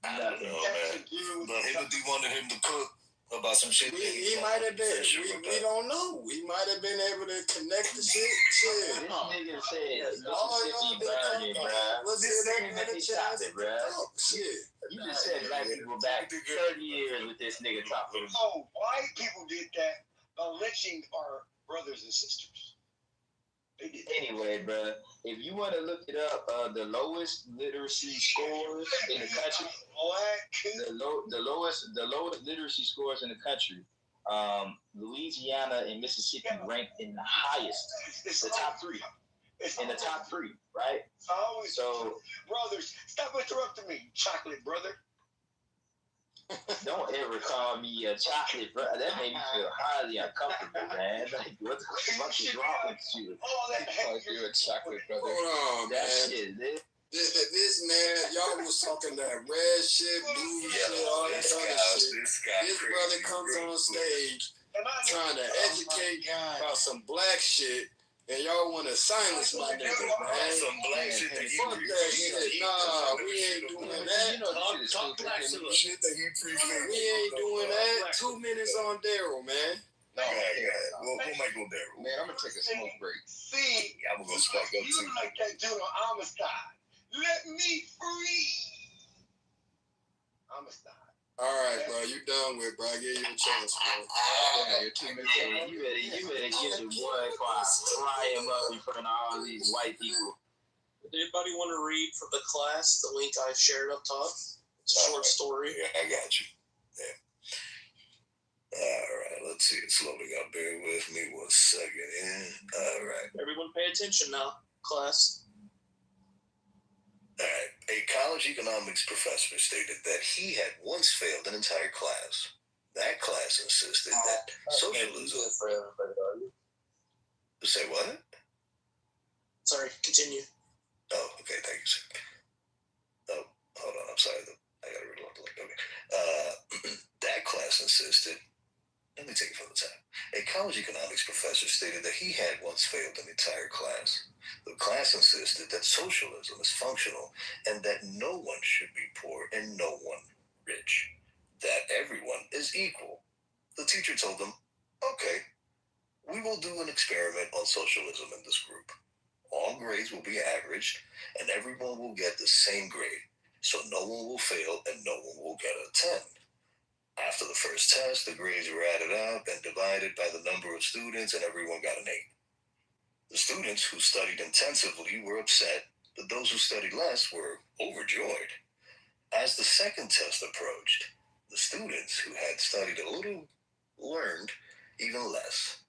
I don't know, man. But Hibby wanted him to cook about some shit. He might have been. We don't know. We might have been able to connect the shit. This nigga said Mississippi burning, bro. Let's get that nigga chance to talk. Shit. You just said black people back 30 years with this nigga talking. Oh, white people did that by lynching our brothers and sisters. They did that. Anyway, bro, if you want to look it up, the lowest literacy scores in the country, the lowest literacy scores in the country, Louisiana and Mississippi ranked in the highest, the top three, right? So, brothers, stop interrupting me, chocolate brother. Don't ever call me a chocolate brother. That made me feel highly uncomfortable, man. Like, what the fuck is wrong with you? Like you're a chocolate brother. Hold on, man. This man, y'all was talking that red shit, blue shit, all that other shit. This brother comes on stage trying to educate about some black shit. And y'all want to silence my nigga, man. Some black shit that fuck that shit. Nah, we ain't doing that. Talk black shit that he appreciates. We ain't doing that. 2 minutes on Daryl, man. No, we'll make go Daryl. Man, I'm going to take a smoke break. See, I'm going to spike up you too. like that dude on Amistad. Let me free. Amistad. All right, bro. You done with, bro. I gave you a chance, bro. Yeah, you're 2 minutes in. You better get the boy before I fry him up in front of all these white people. Anybody want to read for the class the link I shared up top? It's a short story. Yeah, I got you. Yeah. All right, let's see. It's loading up. Bear with me 1 second. All right. Everyone pay attention now, class. All right. A college economics professor stated that he had once failed an entire class. That class insisted that socialism... for everybody, are you? Say what? Sorry, continue. Oh, okay, thank you, sir. Oh, hold on, I'm sorry. I got to reload the link. Okay. That class insisted... Let me take it from the top. A college economics professor stated that he had once failed an entire class. The class insisted that socialism is functional and that no one should be poor and no one rich. That everyone is equal. The teacher told them, okay, we will do an experiment on socialism in this group. All grades will be averaged and everyone will get the same grade. So no one will fail and no one will get a 10. After the first test, the grades were added up and divided by the number of students, and everyone got an 8. The students who studied intensively were upset, but those who studied less were overjoyed. As the second test approached, the students who had studied a little learned even less,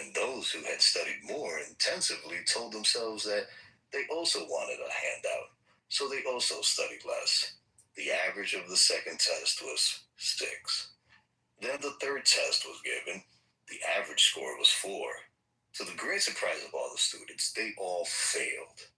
and those who had studied more intensively told themselves that they also wanted a handout, so they also studied less. The average of the second test was 6. Then the third test was given. The average score was 4. To the great surprise of all the students, they all failed.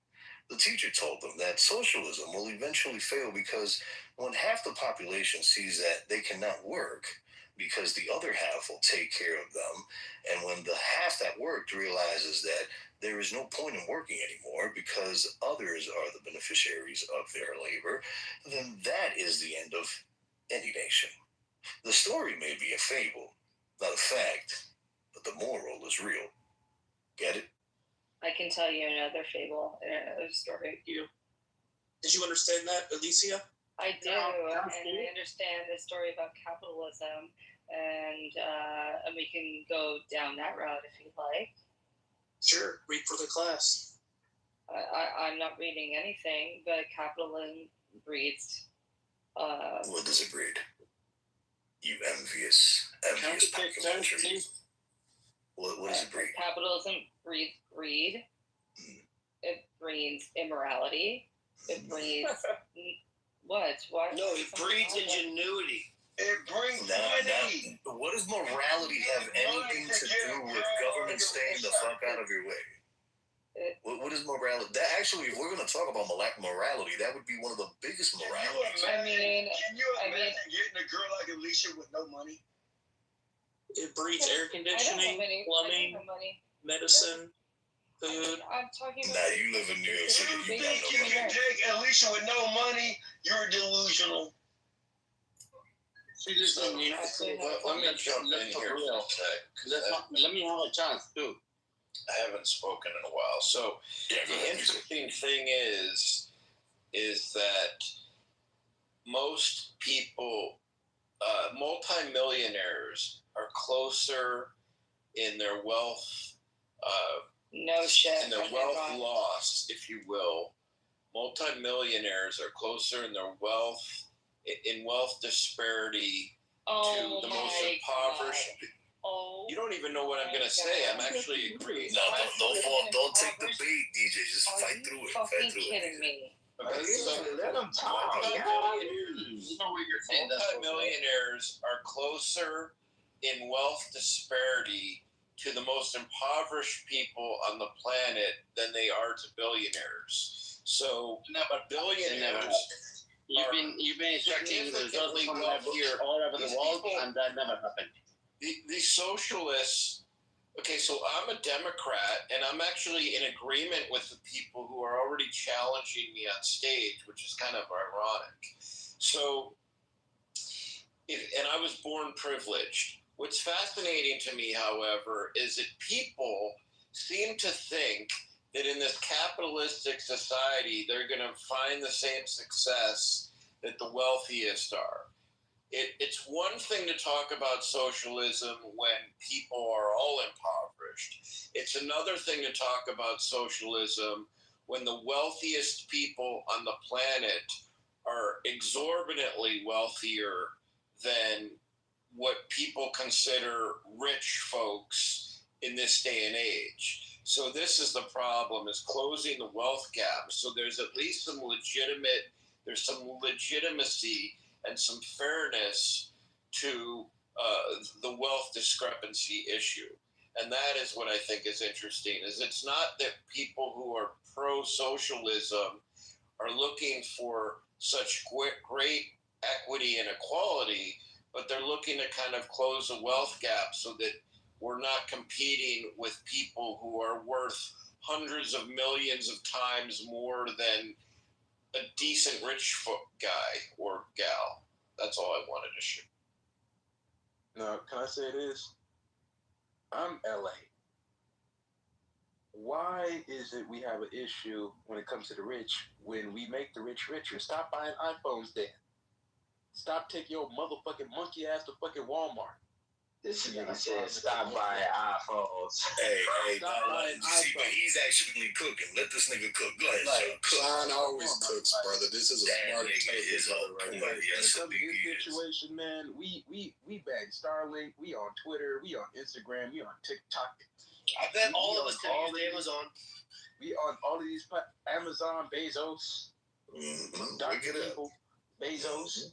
The teacher told them that socialism will eventually fail because when half the population sees that they cannot work because the other half will take care of them, and when the half that worked realizes that there is no point in working anymore because others are the beneficiaries of their labor, then that is the end of any nation. The story may be a fable, not a fact, but the moral is real. Get it? I can tell you another fable and another story. Did you understand that, Alicia? I do, and I understand the story about capitalism, and we can go down that route if you'd like. Sure, read for the class. I'm not reading anything, but capitalism breeds. What does it breed? You envious population. What does it breed? Capitalism breeds greed. It breeds immorality. It breeds what? No, it breeds ingenuity. It brings money. What does morality have anything to do with government staying the fuck out of your way? What is morality? That actually, if we're going to talk about morality, that would be one of the biggest moralities. Can you imagine getting a girl like Alicia with no money? It breeds air conditioning, plumbing, medicine, food. I'm talking about. Now you live in New York City. You think you can take Alicia with no money? You're delusional. See, listen, you know, let me jump in here for a sec. Let me have a chance too. I haven't spoken in a while. So the interesting thing is that most people, multimillionaires, are closer in their wealth, in their wealth loss, if you will. Multimillionaires are closer in their wealth, in wealth disparity to the most impoverished. You don't even know what I'm going to say. I'm actually agreeing. No, don't take the bait, DJ. Just fight through it. Fucking kidding me. Okay, so let them talk. Multimillionaires are closer in wealth disparity to the most impoverished people on the planet than they are to billionaires. So, billionaires. You've been expecting results from here all over the world, and that never happened. The socialists, okay, so I'm a Democrat, and I'm actually in agreement with the people who are already challenging me on stage, which is kind of ironic. So, and I was born privileged. What's fascinating to me, however, is that people seem to think that in this capitalistic society, they're going to find the same success that the wealthiest are. It's one thing to talk about socialism when people are all impoverished. It's another thing to talk about socialism when the wealthiest people on the planet are exorbitantly wealthier than what people consider rich folks in this day and age. So this is the problem, is closing the wealth gap. So there's at least some legitimacy and some fairness to the wealth discrepancy issue. And that is what I think is interesting, is it's not that people who are pro-socialism are looking for such great equity and equality, but they're looking to kind of close the wealth gap so that we're not competing with people who are worth hundreds of millions of times more than a decent rich guy or gal. That's all I wanted to share. Now, can I say this? I'm LA. Why is it we have an issue when it comes to the rich when we make the rich richer? Stop buying iPhones then. Stop taking your motherfucking monkey ass to fucking Walmart. This nigga said stop buying iPhones. Hey, see, but he's actually cooking. Let this nigga cook. Go ahead, Sean. Sean always cooks, brother. This is a smart take. When it comes to this situation, man, we bang Starlink. We on Twitter. We on Instagram. We on TikTok. I bet all of us can use Amazon. We on all of these Amazon, Bezos, Dr. People, Bezos.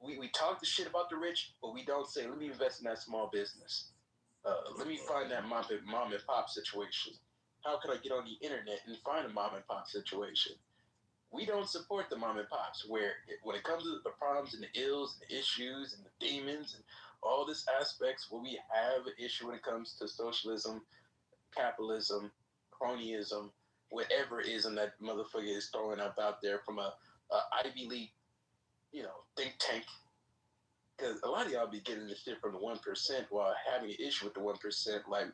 We talk the shit about the rich, but we don't say, let me invest in that small business. Let me find that mom and pop situation. How can I get on the internet and find a mom and pop situation? We don't support the mom and pops, where when it comes to the problems and the ills and the issues and the demons and all this aspects where we have an issue when it comes to socialism, capitalism, cronyism, whatever it is, and that motherfucker is throwing up out there from a Ivy League, think tank. Because a lot of y'all be getting this shit from the 1% while having an issue with the 1%. Like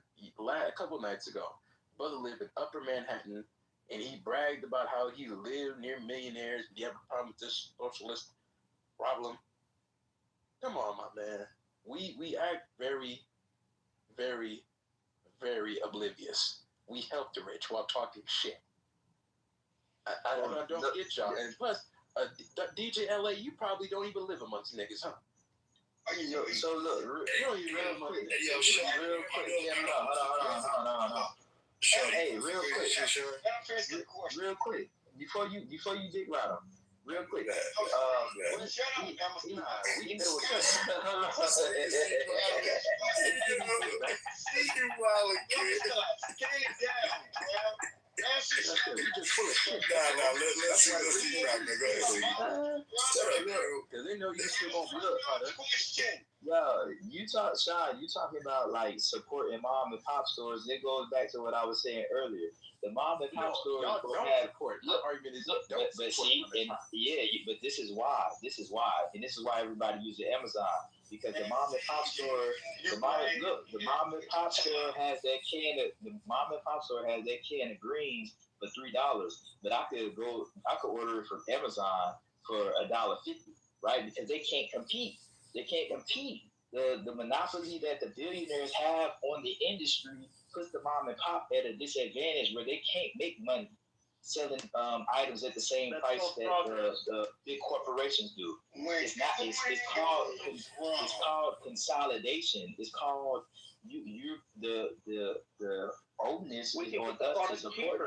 a couple nights ago, brother lived in Upper Manhattan, and he bragged about how he lived near millionaires. Do you have a problem with this socialist problem? Come on, my man. We act very, very, very oblivious. We help the rich while talking shit. I don't get y'all. And plus, DJ LA, you probably don't even live amongst niggas, huh? So look, real quick. Hold on. Hey, real quick. Before you dig right on. Real quick. Let's see. Because they know you still gonna look. Yo, you talking about like supporting mom and pop stores. It goes back to what I was saying earlier. The mom and pop stores have support. But this is why, and this is why everybody uses Amazon, because the mom and pop store, the mom and pop store has that can of greens for $3, but I could order it from Amazon for $1.50, right? Because they can't compete. The monopoly that the billionaires have on the industry puts the mom and pop at a disadvantage where they can't make money selling items at the same price that the big corporations do. It's called consolidation. It's called the onus is on us to support.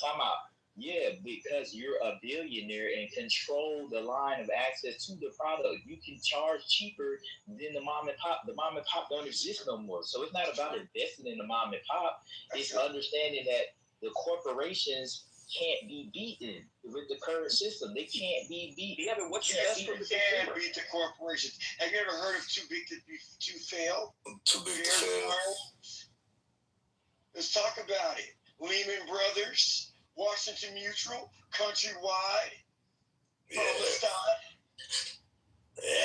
Time out. Yeah, because you're a billionaire and control the line of access to the product. You can charge cheaper than the mom and pop. The mom and pop don't exist no more. So it's not about investing in the mom and pop. It's understanding that the corporations can't be beaten with the current system. They can't be beaten. Yeah, but what's your best for the consumer? Beat the corporations. Have you ever heard of Too Big to Fail? Too Big to Fail. Let's talk about it. Lehman Brothers, Washington Mutual, Countrywide, Palestine.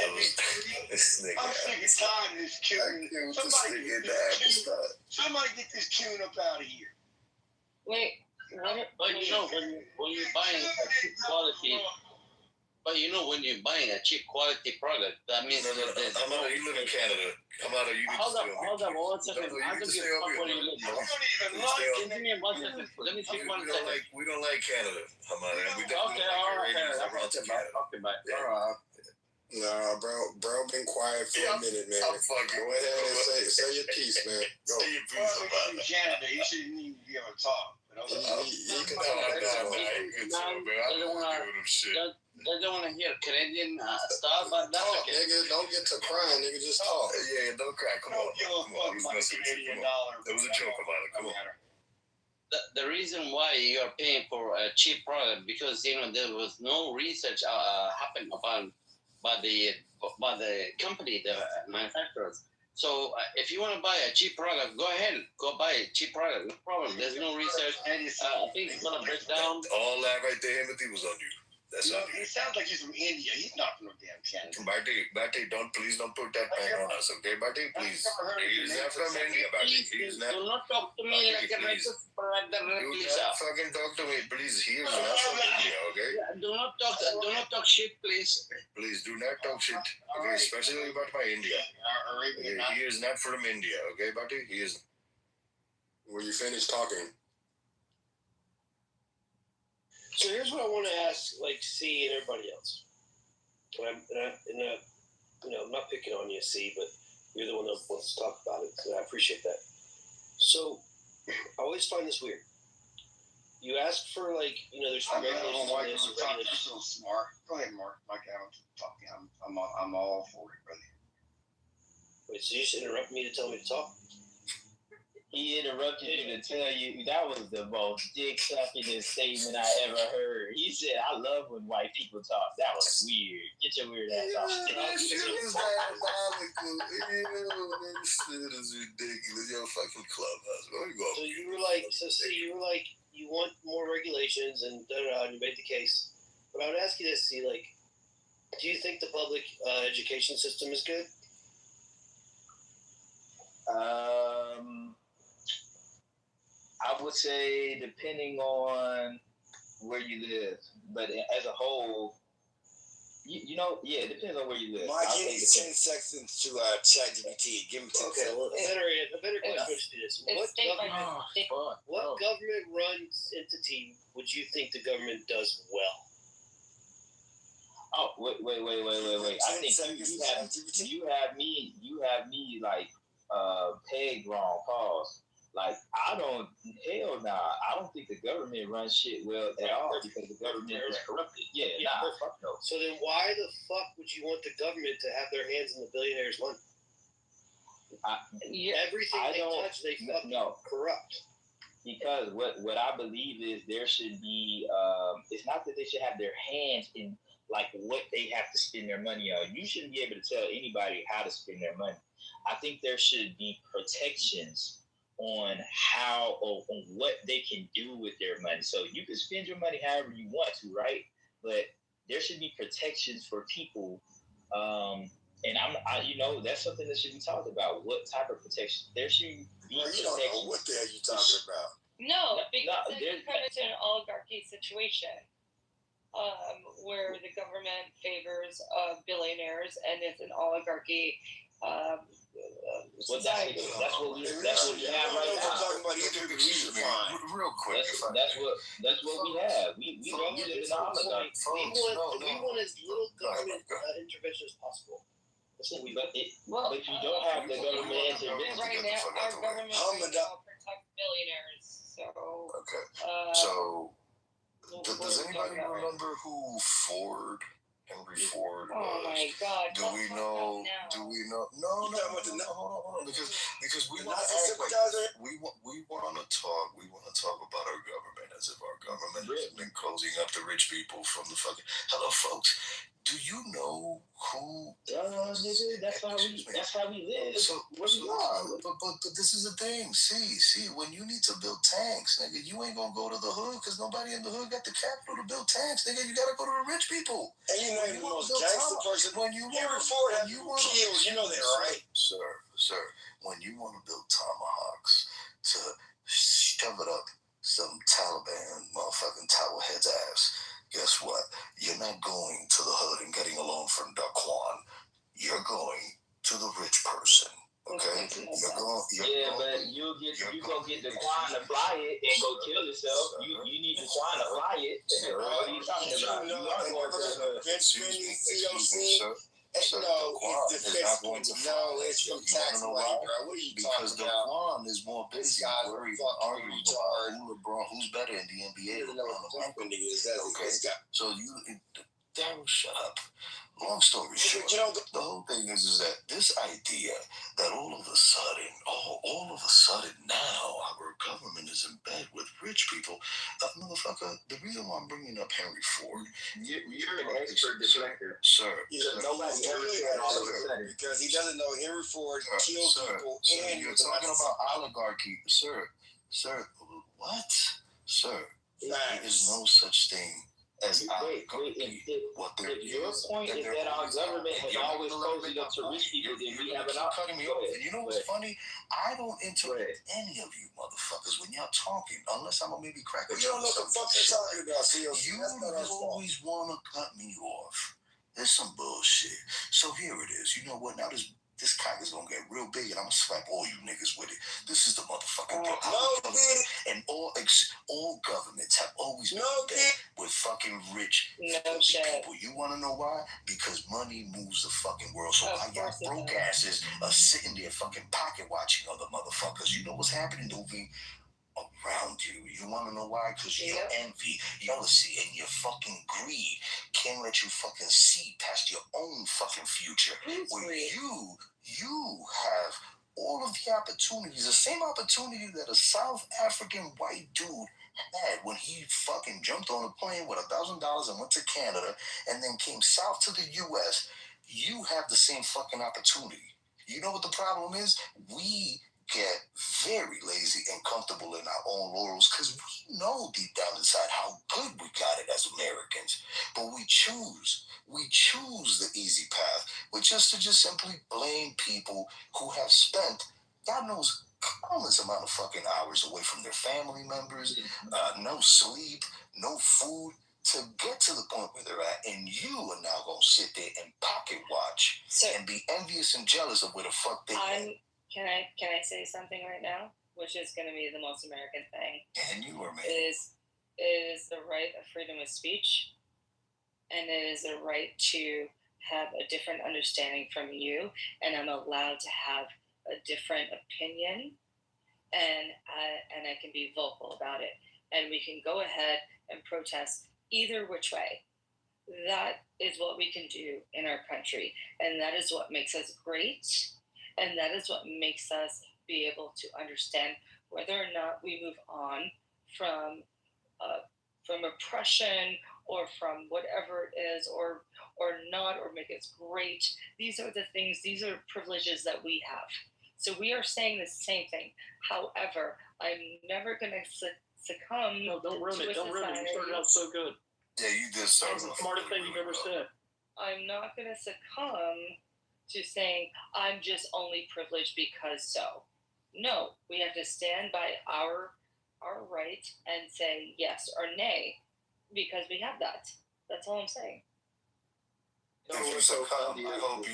I'm sick of tired of this queuing. Somebody get this queuing up out of here. Wait, but when you're buying a cheap quality, But you know, when you're buying a cheap quality product, that means No. Hamada, you live in Canada. Hamada, you need hold to up, one second. No, I you don't need to give stay a up fuck here, what you man. live. You don't even like it. Give me 1 second. Let me speak 1 second. We don't like Canada, Hamada. We Okay, definitely don't all like right, your ratings around Canada. okay, bye. Nah, bro, been quiet for a minute, man. Go ahead and say your piece, man. Go. Say your piece about it. Canada, he shouldn't even be able to talk. He can talk. They don't want to hear Canadian stuff, but that's talk, okay. nigga. Don't get to crying, nigga. Just talk. Yeah, don't cry. Come on. It was a joke about it. Come on. The reason why you're paying for a cheap product because there was no research happened upon by the company, the manufacturers. So if you want to buy a cheap product, go ahead, go buy a cheap product. No problem. There's no research. I think it's gonna break down. All that right there, Timothy, was on you. That's on you. He sounds like he's from India. He's not from no damn Canada. Bate, please don't put that bang on us, okay? Bate, please. He's not from India, Bate. He's not. Do not talk to me like a racist brother. Do not fucking talk to me, please. He is not from India, okay? Do not talk shit, please. Please do not talk shit, okay? Especially about my India. Okay? He is not from India, okay, Bate? He is. When you finish talking. So here's what I want to ask, like C and everybody else. I'm not picking on you, C, but you're the one that wants to talk about it, so I appreciate that. So I always find this weird. You ask for there's some regulations on this. You're so smart. Go ahead, Mark. Mike, I'm talking. I'm all for it, brother. Wait, so you just interrupt me to tell me to talk? He interrupted you to tell you that was the most dick-sucking statement I ever heard. He said, I love when white people talk. That was weird. Get your weird ass off stage. That shit is diabolical. It is ridiculous. Your fucking clubhouse. Where you going? So you were like, you want more regulations and and you made the case. But I would ask you this, do you think the public education system is good? I would say depending on where you live, but as a whole, it depends on where you live. Mike, give me 10 seconds to ChatGPT. Give him 10 seconds. Well, a better question to this. What government-run entity would you think the government does well? Oh, wait. I think you have me pegged wrong. Pause. I don't think the government runs shit well at all because the government is corrupted. Fuck no. So then why the fuck would you want the government to have their hands in the billionaires' money? Everything they touch, they fucking corrupt. Because what I believe is there should be, it's not that they should have their hands in what they have to spend their money on. You shouldn't be able to tell anybody how to spend their money. I think there should be protections on on what they can do with their money. So you can spend your money however you want to, right? But there should be protections for people. And that's something that should be talked about. What type of protection? There should be protections. You don't know what the hell you're talking about. No, because it's kind of an oligarchy situation. Where the government favors billionaires and it's an oligarchy society. That's what we have right now. Talking about real quick. That's what we have. We live in an oligarchy. We want as little government intervention as possible. That's what we but you don't have the government intervention. Right now, our government protect billionaires. So So does anybody remember who Henry Ford was? Oh my God! Do we know? No. Hold on. Because we want to act like we want to talk. We want to talk about our government as if our government has been closing up the rich people from the fucking. Hello, folks. Do you know who? Nigga, that's how we live. But this is the thing. See, when you need to build tanks, nigga, you ain't gonna go to the hood because nobody in the hood got the capital to build tanks, nigga. You gotta go to the rich people. And you know the most gangster person. Henry Ford had kills. You know that, right? Sir. When you want to build tomahawks to shove it up some Taliban motherfucking towel head's ass, guess what? You're not going to the hood and getting a loan from Daquan. You're going to the rich person. Okay? But you gonna get Daquan to fly it and go kill yourself. You need Daquan to fly it. What are you talking about? You are going to the hood. Excuse me, sir. Sir, Daquan is not going to fly. It's from tax money, bro. What are you because talking about? Daquan is more busy worried and arguing about who's better in the NBA. So Daryl, shut up. Long story short, the whole thing is that this idea that all of a sudden now our government is in bed with rich people, motherfucker. The reason why I'm bringing up Henry Ford, you're an expert deflector, sir. Nobody ever said all of a sudden because he doesn't know Henry Ford killed people. And you're talking about oligarchy, sir. What, sir? There is no such thing as oligarchy. Your point is that our government has always cozied up to rich people, then we have an cutting me off. And you know what's funny? I don't interrupt any of you motherfuckers when y'all talking, unless I'm gonna maybe crack a joke. You don't know what the fuck you're talking about, CLC. You always wanna cut me off. There's some bullshit. So here it is. You know what? Now this cock is gonna get real big, and I'm gonna slap all you niggas with it. This is the motherfucking thing. And all governments have always been with fucking rich people. You wanna know why? Because money moves the fucking world. So why y'all broke asses are sitting there fucking pocket watching other motherfuckers? You know what's happening, moving around you. You want to know why? Because your envy, jealousy, and your fucking greed can't let you fucking see past your own fucking future. Where you have all of the opportunities, the same opportunity that a South African white dude had when he fucking jumped on a plane with $1,000 and went to Canada and then came south to the U.S. You have the same fucking opportunity. You know what the problem is? We get very lazy and comfortable in our own laurels because we know deep down inside how good we got it as Americans. But we choose the easy path, which is to just simply blame people who have spent, God knows, countless amount of fucking hours away from their family members, no sleep, no food, to get to the point where they're at, and you are now going to sit there and pocket watch and be envious and jealous of where the fuck they are. Can I say something right now, which is going to be the most American thing? And you are, man. It is the right of freedom of speech, and it is the right to have a different understanding from you, and I'm allowed to have a different opinion, and I can be vocal about it, and we can go ahead and protest either which way. That is what we can do in our country, and that is what makes us great. And that is what makes us be able to understand whether or not we move on from oppression or from whatever it is, or not, or make us great. These are the things, these are privileges that we have. So we are saying the same thing. However, I'm never going to succumb. No, don't ruin it. Don't ruin it. You started out so good. Yeah, you did so. That's the smartest thing you've ever said. I'm not going to succumb to saying I'm just only privileged because so. No, we have to stand by our right and say yes or nay because we have that. That's all I'm saying. If you succumb, I hope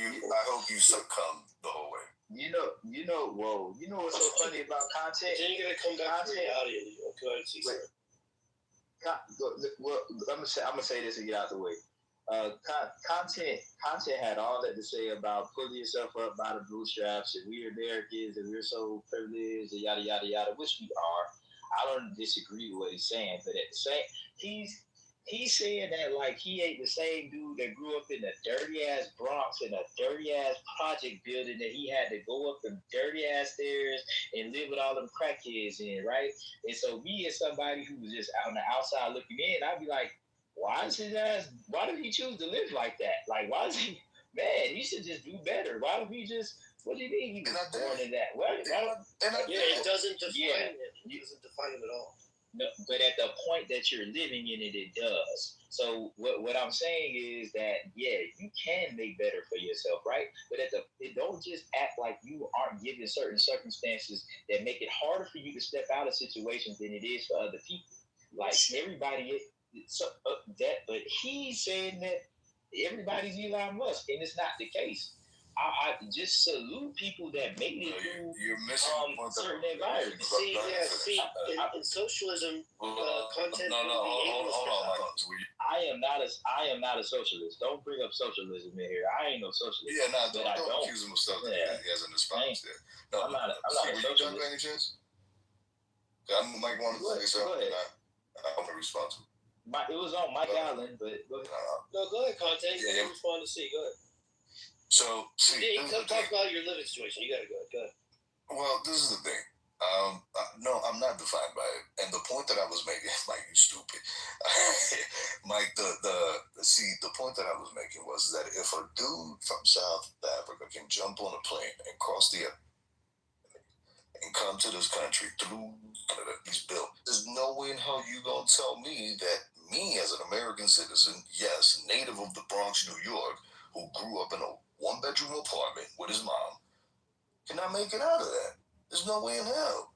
you succumb the whole way. You know what's so funny about content? Then you're gonna come back to reality. I'm gonna say this and get out the way. Content had all that to say about pulling yourself up by the bootstraps, and we're Americans and we're so privileged and yada yada yada, which we are. I don't disagree with what he's saying, but at the same, he's saying that like he ain't the same dude that grew up in a dirty ass Bronx in a dirty ass project building that he had to go up them dirty ass stairs and live with all them crackheads in, right? And so me as somebody who was just on the outside looking in, I'd be like, why did he choose to live like that? Like, why is he, man, he should just do better. Why don't he just, what do you mean he was born in that? It doesn't define it. It doesn't define it at all. No, but at the point that you're living in it, it does. So what I'm saying is that, yeah, you can make better for yourself, right? But it don't just act like you aren't given certain circumstances that make it harder for you to step out of situations than it is for other people. Like everybody but he's saying that everybody's Elon Musk, and it's not the case. I just salute people that made it through you're missing certain environments. In socialism, content. Hold on. I am not a socialist. Don't bring up socialism in here. I ain't no socialist. Yeah, don't accuse him of stuff that he hasn't espoused there. No, I'm not a socialist. Were you done by any chance? I might want to say something. I want to respond to. It was on Mike Allen, but go ahead. No, go ahead, Conte. You can respond to C. Go ahead. So, come talk about your living situation. You gotta go. Go ahead. Well, this is the thing. No, I'm not defined by it. And the point that I was making, Mike, you stupid. Mike, the point that I was making was that if a dude from South Africa can jump on a plane and cross the and come to this country through Canada, he's built. There's no way in hell you gonna tell me that me as an American citizen, yes, native of the Bronx, New York, who grew up in a one-bedroom apartment with his mom, cannot make it out of that. There's no way in hell.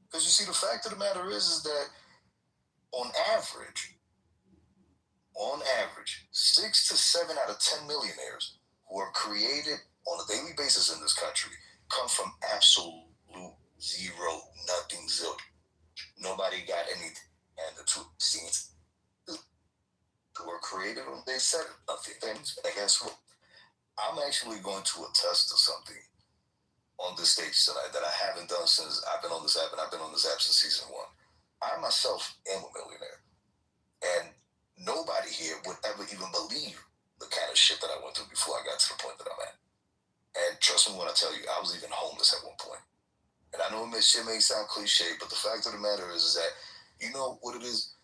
Because you see, the fact of the matter is that on average, 6 to 7 out of 10 millionaires who are created on a daily basis in this country come from absolute zero, nothing, zilch. Nobody got anything. And the two scenes who were created on they said nothing. And guess what? I'm actually going to attest to something on this stage tonight that I haven't done since I've been on this app, and I've been on this app since season 1. I myself am a millionaire. And nobody here would ever even believe the kind of shit that I went through before I got to the point that I'm at. And trust me when I tell you, I was even homeless at one point. And I know shit may sound cliche, but the fact of the matter is that, you know what it is?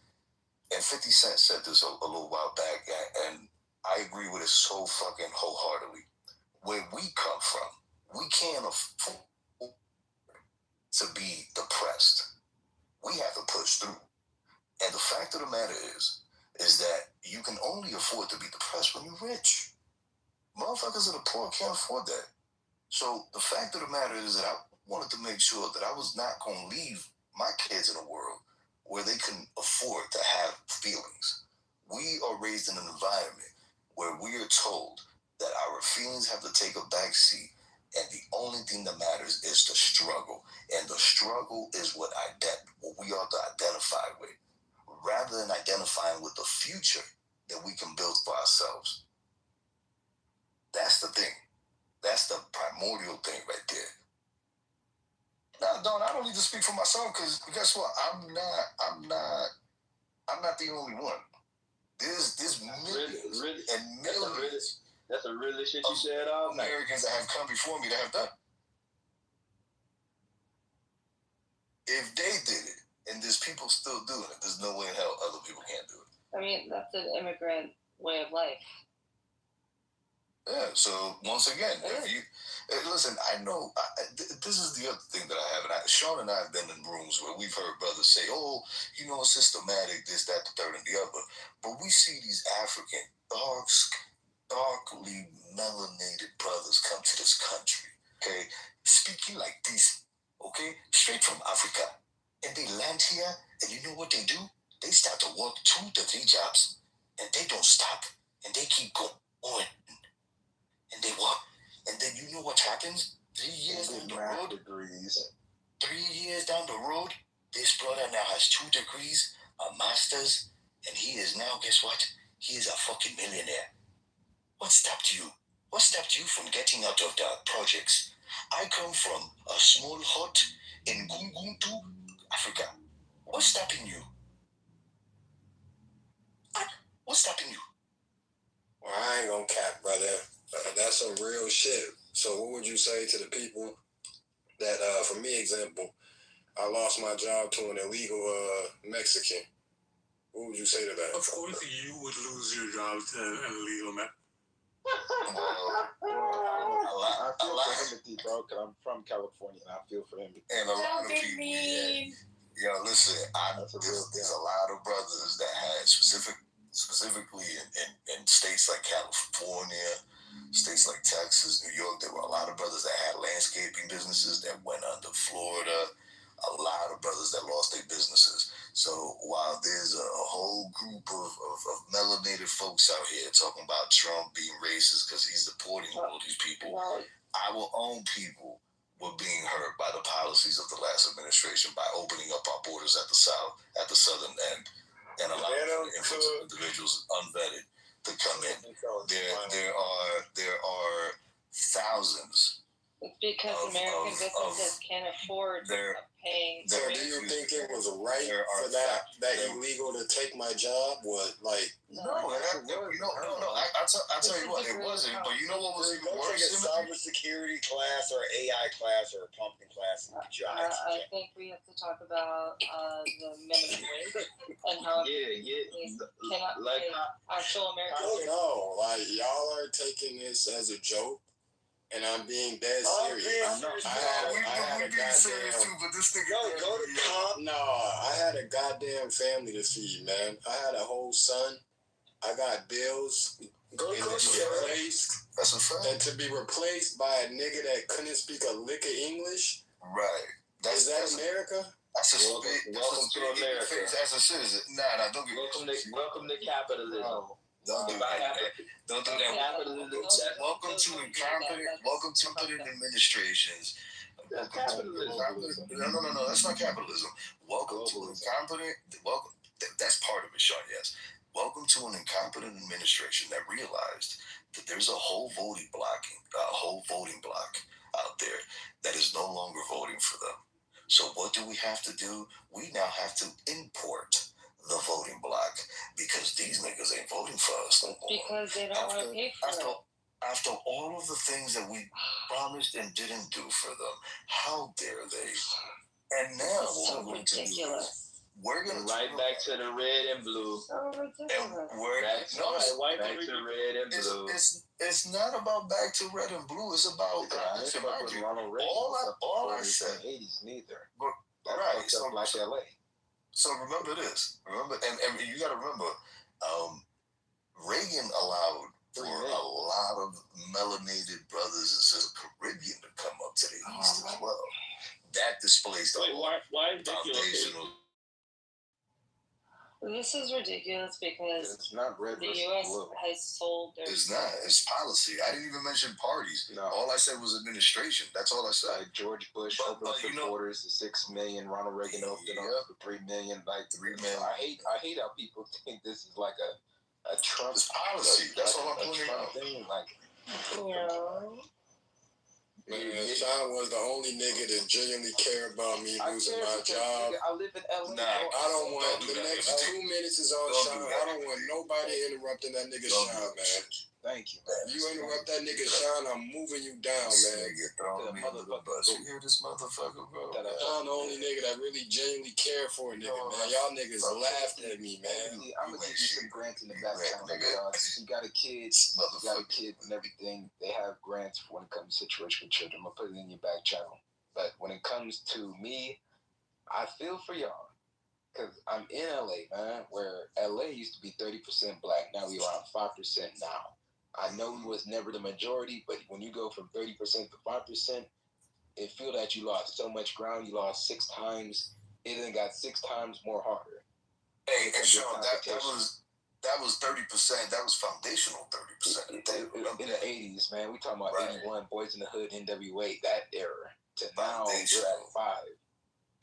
And 50 Cent said this a little while back, and I agree with it so fucking wholeheartedly. Where we come from, we can't afford to be depressed. We have to push through. And the fact of the matter is that you can only afford to be depressed when you're rich. Motherfuckers that are poor can't afford that. So the fact of the matter is that I wanted to make sure that I was not going to leave my kids in a world where they can afford to have feelings. We are raised in an environment where we are told that our feelings have to take a back seat, and the only thing that matters is the struggle. And the struggle is what we ought to identify with, rather than identifying with the future that we can build for ourselves. That's the thing. That's the primordial thing right there. Now, Don, I don't need to speak for myself, because guess what? I'm not the only one. There's millions and millions. That's a real shit you said all night. Americans that have come before me that have done. If they did it, and there's people still doing it, there's no way in hell other people can't do it. I mean, that's an immigrant way of life. Yeah, so once again, if you listen, I know this is the other thing that I have, and Sean and I have been in rooms where we've heard brothers say, "Oh, you know, it's systematic, this, that, the third, and the other." But we see these African darkly melanated brothers come to this country, okay, speaking like this, okay, straight from Africa, and they land here, and you know what they do? They start to work 2 to 3 jobs, and they don't stop, and they keep going. And they work. And then you know what happens? 3 years down the road. 3 years down the road, this brother now has 2 degrees, a master's, and he is now, guess what? He is a fucking millionaire. What stopped you? What stopped you from getting out of the projects? I come from a small hut in Gunguntu, Africa. What's stopping you? What's stopping you? Well, I ain't gonna cap, brother. That's some real shit. So what would you say to the people that, for me, example, I lost my job to an illegal Mexican? What would you say to that? Of course you would lose your job to an illegal Mexican. I feel for him, bro, because I'm from California, and I feel for him. And a lot of people, listen, there's a lot of brothers that had specifically in states like California, states like Texas, New York, there were a lot of brothers that had landscaping businesses that went under. Florida, a lot of brothers that lost their businesses. So while there's a whole group of melanated folks out here talking about Trump being racist because he's deporting all these people, our own people were being hurt by the policies of the last administration by opening up our borders at the south, at the southern end, and allowing individuals unvetted to come in. There are thousands. It's because American businesses can't afford paying. So do you think it was right for that illegal to take my job? What, like? No. I'll tell you what, it wasn't. But you know what was even worse? Take a cybersecurity class or AI class or a pumpkin class and get your I think we have to talk about the minimum wage and how cannot pay actual American. No, like y'all are taking this as a joke. And I'm being dead serious. I had a goddamn family to feed, man. I had a whole son. I got bills. That's a fact. And to be replaced by a nigga that couldn't speak a lick of English. Right. Is that America? Welcome to America. As a citizen. Nah, don't get welcome to capitalism. Don't do that. Don't do that. Welcome to incompetent administrations. No, that's not capitalism. Welcome to incompetent. That's part of it, Sean. Yes. Welcome to an incompetent administration that realized that there's a whole voting block out there that is no longer voting for them. So what do we have to do? We now have to import the voting block because these niggas ain't voting for us no more. Because they don't want to pay for it. After all of the things that we promised and didn't do for them, how dare they? And now so ridiculous. We're gonna back to the red and blue. So ridiculous. Back to red and blue. It's not about back to red and blue. It's about all I said. Neither. Right. So like LA. So remember this. And you got to remember, Reagan allowed for a lot of melanated brothers and sisters, Caribbean, to come up to the east as well. That displays the why foundational. This is ridiculous because it's not red the U.S. has sold their... It's not. It's policy. I didn't even mention parties. No. All I said was administration. That's all I said. Like George Bush opened up the borders to 6 million. Ronald Reagan opened up to 3 million. Like 3 million. I hate how people think this is like a Trump policy. That's all I'm pointing out. Man, Sean was the only nigga that genuinely cared about me losing my job. I live in LA. I don't want the next 2 minutes is on Sean. I don't want nobody interrupting that nigga Sean, man. Thank you, man. You interrupt that nigga Sean, I'm moving you down, man. You hear this motherfucker, bro? I'm the only nigga that really genuinely care for a nigga, man. Y'all niggas laughed at me, man. I'm gonna give you some grants in the background. You got a kid, and everything. They have grants when it comes to situation with children. I'm gonna put it in your back channel. But when it comes to me, I feel for y'all. Because I'm in LA, man, where LA used to be 30% black. Now we're around 5% now. I know it was never the majority, but when you go from 30% to 5%, it feels that you lost so much ground. You lost 6 times. It then got 6 times more harder. Hey, Sean, that was 30%. That was foundational 30%. In the 80s, man, we talking about 81, Boys in the Hood, NWA, that era. To now, we're at 5.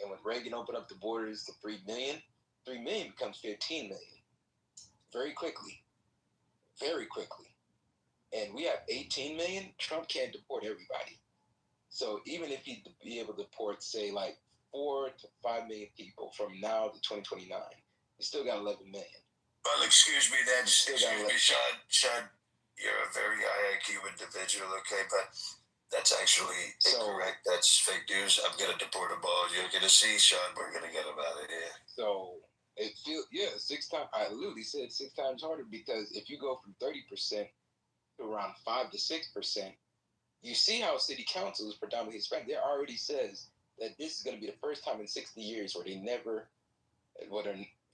And when Reagan opened up the borders to 3 million becomes 15 million. Very quickly. And we have 18 million. Trump can't deport everybody. So even if he'd be able to deport, say, like 4 to 5 million people from now to 2029, he still got 11 million. Well, excuse me, Sean, you're a very high IQ individual, okay? But that's actually incorrect. That's fake news. I'm going to deport them all. You're going to see, Sean, we're going to get them out of here. So it feels, 6 times. I literally said 6 times harder because if you go from 30% to around 5 to 6%, you see how city council is predominantly Hispanic. There already says that this is going to be the first time in 60 years where they're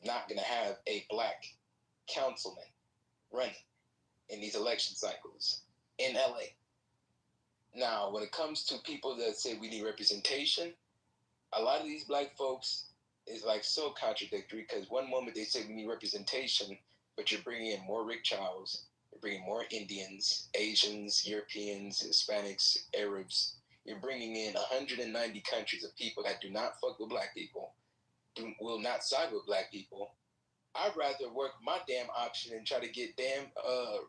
not going to have a black councilman running in these election cycles in LA. Now, when it comes to people that say we need representation, a lot of these black folks, is like so contradictory because one moment they say we need representation, but you're bringing in more Rick Charles, you're bringing more Indians, Asians, Europeans, Hispanics, Arabs. You're bringing in 190 countries of people that do not fuck with black people, will not side with black people. I'd rather work my damn option and try to get damn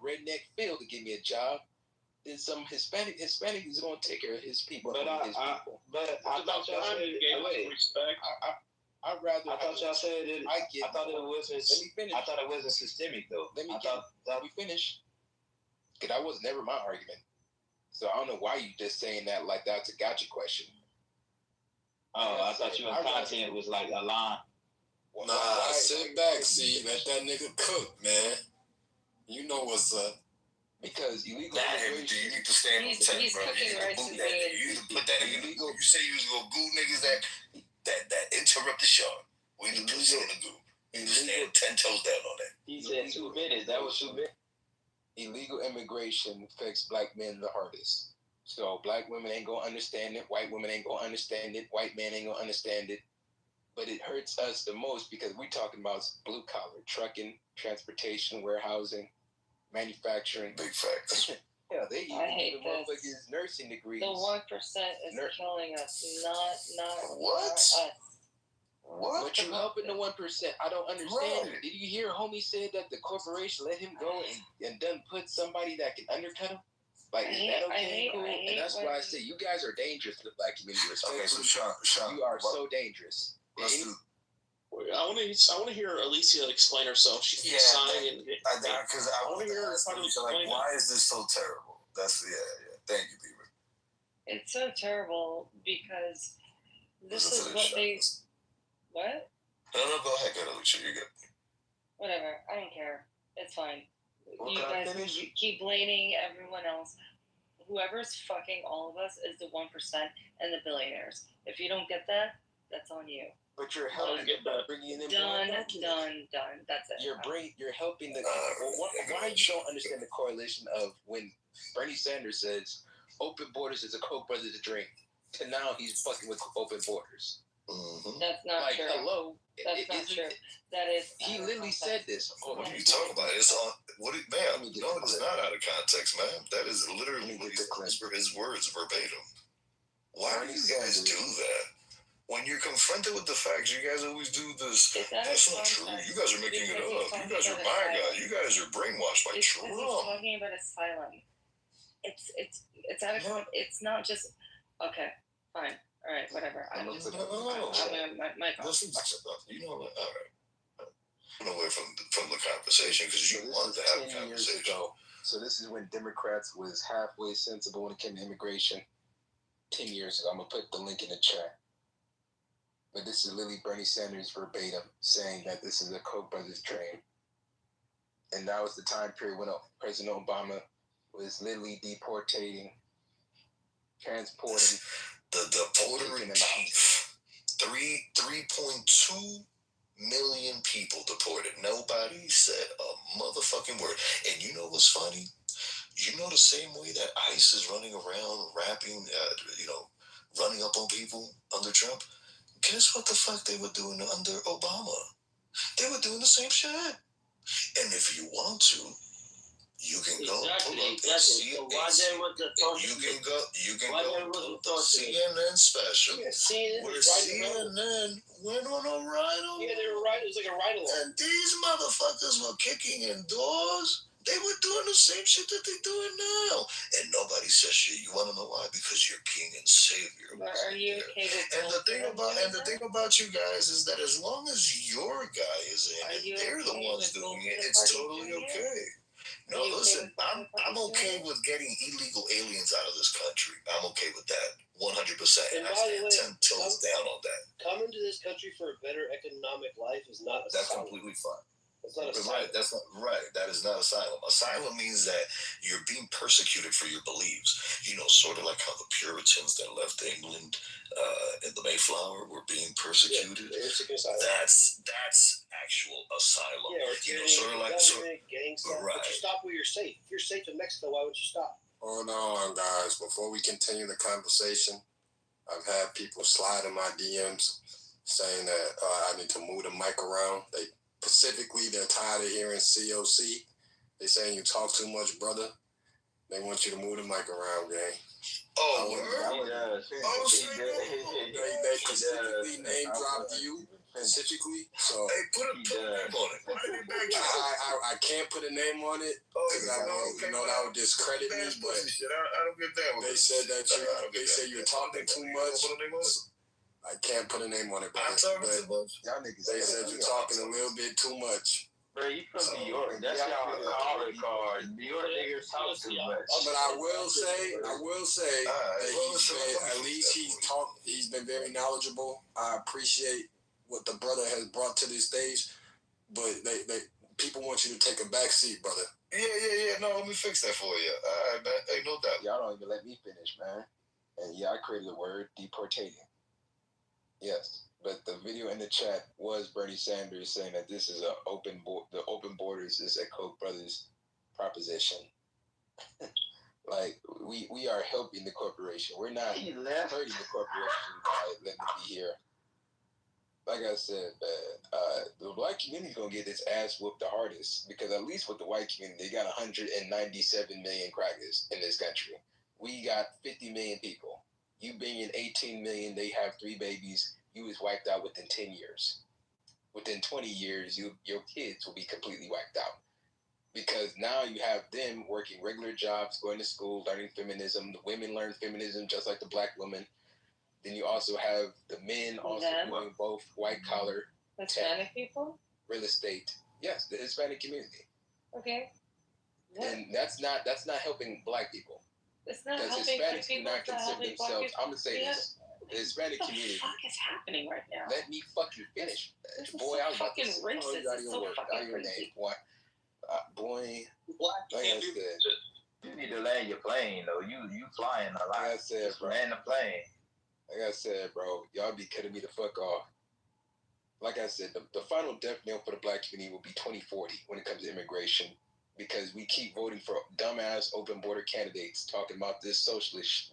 redneck Phil to give me a job than some Hispanic is going to take care of his people. But I thought y'all said respect. I'd rather. I thought y'all said it. I thought it wasn't. Let me finish. I thought it wasn't systemic though. Let me finish. Because that was never my argument. So I don't know why you just saying that like that's a gotcha question. Oh, I thought your content was like a line. Nah, sit back, see. Let that nigga cook, man. You know what's up. Because illegal immigration. You need to stand on 10, bro. You need to boot that nigga. You need to put that nigga illegal. You say you was gonna goo niggas that interrupt the show. We need to put shit in the goo. You need to stand 10 toes down on that. He said 2 minutes. That was 2 minutes. Illegal immigration affects black men the hardest. So black women ain't gonna understand it. White women ain't gonna understand it. White men ain't gonna understand it. But it hurts us the most because we talking about blue collar, trucking, transportation, warehousing, manufacturing. Big facts. Yeah, they hate even motherfuckers nursing degrees. The 1% is killing us, not what? Us. What? But you helping the 1%. I don't understand. Right. Did you hear homie said that the corporation let him go and done put somebody that can undercut him? Like, is that okay? Cool. And that's why I say you guys are dangerous to the black community. Okay, so Sean, you are so dangerous. I want to hear Alicia explain herself. She keeps sighing because I want to hear her like, why is this so terrible? That's Thank you, Beaver. It's so terrible because this is what they. What? No, go ahead, Alicia. You're good. Whatever. I don't care. It's fine. You guys keep blaming everyone else. Whoever's fucking all of us is the 1% and the billionaires. If you don't get that, that's on you. But you're helping bringing in done. That's it. You're helping the. Why you don't understand the correlation of when Bernie Sanders says open borders is a Koch brothers dream to now he's fucking with open borders. Mm-hmm. That's not like, true. Hello. That's not true. That is. He literally said this. What are you talking about? It's on. Ma'am? No, it's not out of context, ma'am. That is literally his words verbatim. Why do you guys do that? When you're confronted with the facts, you guys always do this. That's not true. You guys are making it up. You guys are MAGA. You guys are brainwashed by Trump. He's talking about asylum. It's out of. It's not just. Okay, fine. All right, whatever. I'm my you know what? All right. I'm away from the conversation because you want to have a conversation. So this is when Democrats was halfway sensible when it came to immigration. 10 years ago. I'm gonna put the link in the chat. But this is literally Bernie Sanders verbatim saying that this is a Koch brothers train. And that was the time period when President Obama was literally deportating, transporting. The deporting 3.2 million people deported. Nobody said a motherfucking word. And you know what's funny? You know the same way that ICE is running around rapping, running up on people under Trump? Guess what the fuck they were doing under Obama? They were doing the same shit. And if you want to, you can go pull up and see it. You can go pull up the CNN special. Where CNN went on a ride over. Yeah, they were right. It was like a ride along. And these motherfuckers were kicking in doors. They were doing the same shit that they're doing now. And nobody says shit. You want to know why? Because you're king and savior. But are you okay with the thing about you guys is that as long as your guy is in it, they're the ones doing it. It's totally okay. No, listen, I'm okay with getting illegal aliens out of this country. I'm okay with that 100%. And I stand 10 toes down on that. Coming to this country for a better economic life is not a That's completely fine. That's not asylum. Right, that's not right. That is not asylum. Asylum means that you're being persecuted for your beliefs. You know, sort of like how the Puritans that left England in the Mayflower were being persecuted. Yeah, that's actual asylum. Yeah, or sort of like gang stuff. Right. But you stop where you're safe. If you're safe in Mexico, why would you stop? Hold on, guys. Before we continue the conversation, I've had people slide in my DMs saying that I need to move the mic around. They're tired of hearing COC. They saying you talk too much, brother. They want you to move the mic around, gang. Oh, they specifically name dropped you specifically. So hey, put a name on it. Why did they back you? I can't put a name on it because that would discredit me. But I don't get that. They said that you're talking too much. I can't put a name on it, brother. They said you're talking a little bit too much. Bro, you from New York. That's y'all calling card. New York niggas talk too much. But I will say that at least he's been very knowledgeable. I appreciate what the brother has brought to this stage. But people want you to take a back seat, brother. Yeah. No, let me fix that for you. All right, man. Hey, no doubt. Y'all don't even let me finish, man. And yeah, I created the word deportating. Yes. But the video in the chat was Bernie Sanders saying that this is the open borders is a Koch brothers proposition. Like we are helping the corporation. We're not hurting the corporation by letting it be here. Like I said, the black community is gonna get its ass whooped the hardest because at least with the white community, they got 197 million crackers in this country. We got 50 million people. You being 18 million, they have 3 babies. You was wiped out within 10 years. Within 20 years, your kids will be completely wiped out. Because now you have them working regular jobs, going to school, learning feminism. The women learn feminism just like the black women. Then you also have the men also doing both white collar, Hispanic people, real estate. Yes, the Hispanic community. Okay. And that's not helping black people. It's not because helping Hispanics people. do not consider themselves. I'm gonna say this. The Hispanic community. What the fuck is happening right now? Let me fucking finish. This Boy, is I was about to fucking racist. It's so fucking crazy. Boy, like I said, you need to land your plane though. You flying a lot. Like I said, just bro. land the plane. Like I said, bro, y'all be cutting me the fuck off. Like I said, the final death knell for the black community will be 2040 when it comes to immigration, because we keep voting for dumbass open border candidates talking about this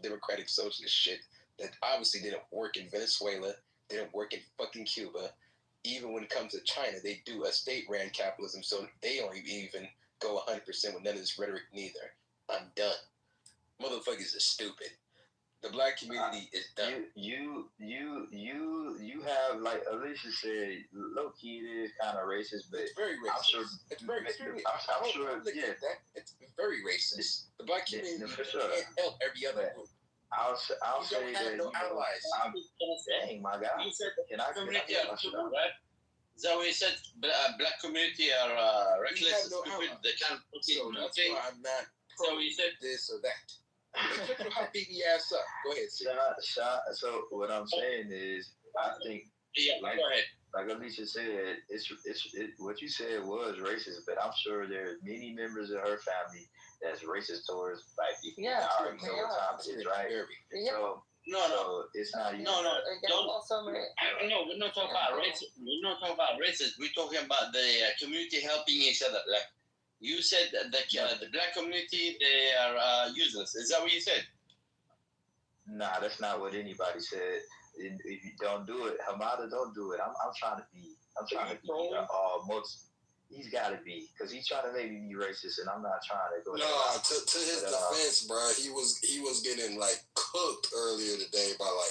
democratic socialist shit that obviously didn't work in Venezuela, didn't work in fucking Cuba. Even when it comes to China, they do a state-ran capitalism, so they don't even go 100% with none of this rhetoric neither. I'm done. Motherfuckers are stupid. The black community is done. You have, like Alicia said, low key it is kind of racist, but it's very racist. It's very racist. The black community can't help every other group. I'll say that no allies. Dang, my God. Can I right? So we said black community are reckless, stupid. They can't put in nothing. I'm not so we said this or that. How beat the ass up? Go ahead, So what I'm saying is, I think, go ahead. Like Alicia said, it's what you said was racist, but I'm sure there are many members of her family that's racist towards black people. Yeah, I already know what time it is, right? Yeah. So, no, it's not even. No, we're not talking about racism. We're not talking about racism. We're talking about the community helping each other. Like you said, that the black community, they are useless. Is that what you said? Nah, that's not what anybody said. If you don't do it, Hamada, don't do it. I'm trying to be he's got to be, because he's trying to make me be racist, and I'm not trying to go. No, to his defense, bro, he was getting like cooked earlier today by hella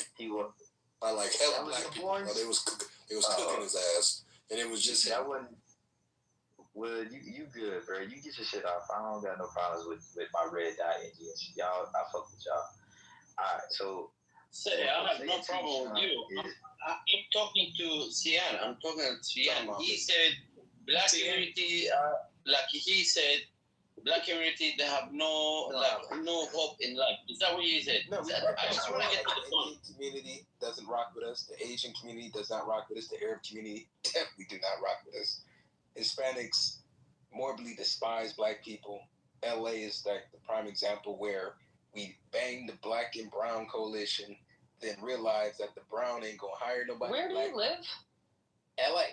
black people. Bro. They was cooking his ass, and it was just that wasn't. Well, you good, bro. You get your shit off. I don't got no problems with my red dye Indians. Y'all, I fuck with y'all. All right, so. I have no problem with you. I'm talking to Sian. I'm talking to Sian. He said black community, he said, black community, they have no hope in life. Is that what he said? No, I just want to get to the point. The Indian community doesn't rock with us. The Asian community does not rock with us. The Arab community definitely do not rock with us. Hispanics morbidly despise black people. LA is like the prime example where we banged the black and brown coalition, then realized that the brown ain't gonna hire nobody. Where do you live? LA.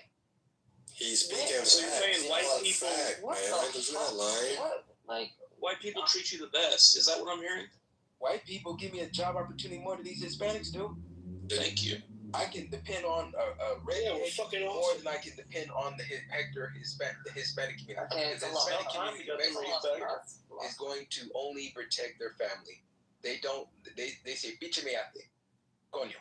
He's speaking saying white people. What the fuck? Like white people treat you the best. Is that what I'm hearing? White people give me a job opportunity more than these Hispanics do. Thank you. I can depend on a redhead more than I can depend on the Hispanic community. Okay, because the Hispanic community, is going to only protect their family. They don't. They say "Piche me ate," coño.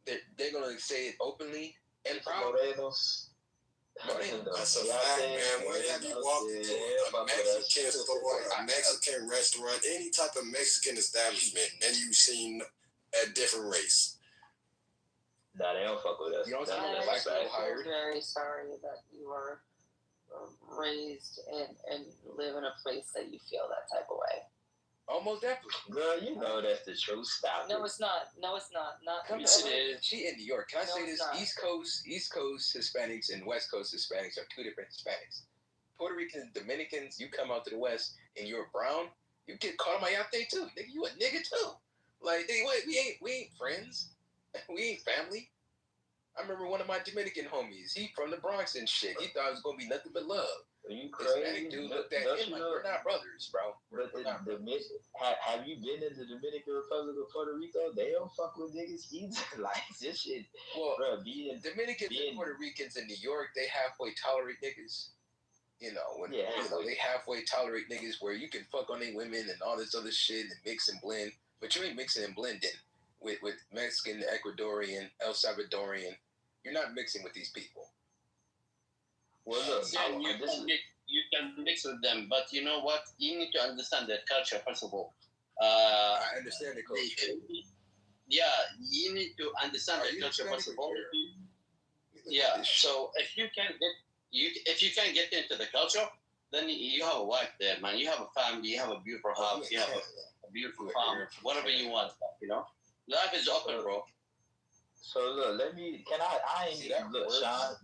They're gonna say it openly and proudly. That's a fact, man. Where have you walked into a Mexican store, a Mexican restaurant, any type of Mexican establishment, and you've seen a different race? Nah, they don't fuck with us. You know what I'm very sorry that you were raised and live in a place that you feel that type of way. Almost definitely. Girl, you know that's the truth. Stop. No, it's not. No, it's not. Not. Yes, it is. She in New York. Can I say this? East Coast Hispanics and West Coast Hispanics are two different Hispanics. Puerto Ricans, Dominicans, you come out to the West and you're brown, you get called mayate too. Nigga, you a nigga too. Like, we ain't friends. We ain't family. I remember one of my Dominican homies. He from the Bronx and shit. He thought it was gonna be nothing but love. Are you crazy? Hispanic dude looked at him like, we're not brothers, bro. But have you been in the Dominican Republic of Puerto Rico? They don't fuck with niggas either. Like, this shit. Well, bro, Dominicans and Puerto Ricans in New York, they halfway tolerate niggas. You know, they halfway tolerate niggas where you can fuck on their women and all this other shit and mix and blend, but you ain't mixing and blending with Mexican, Ecuadorian, El Salvadorian. You're not mixing with these people. Well, look, you can mix with them, but you know what? You need to understand their culture first of all. I understand the culture. Yeah, you need to understand their culture first of all. Yeah. So if you can get into the culture, then you have a wife there, man. You have a family. You have a beautiful house. You have a beautiful farm. Whatever you want, you know. Life is open, bro. So look, look,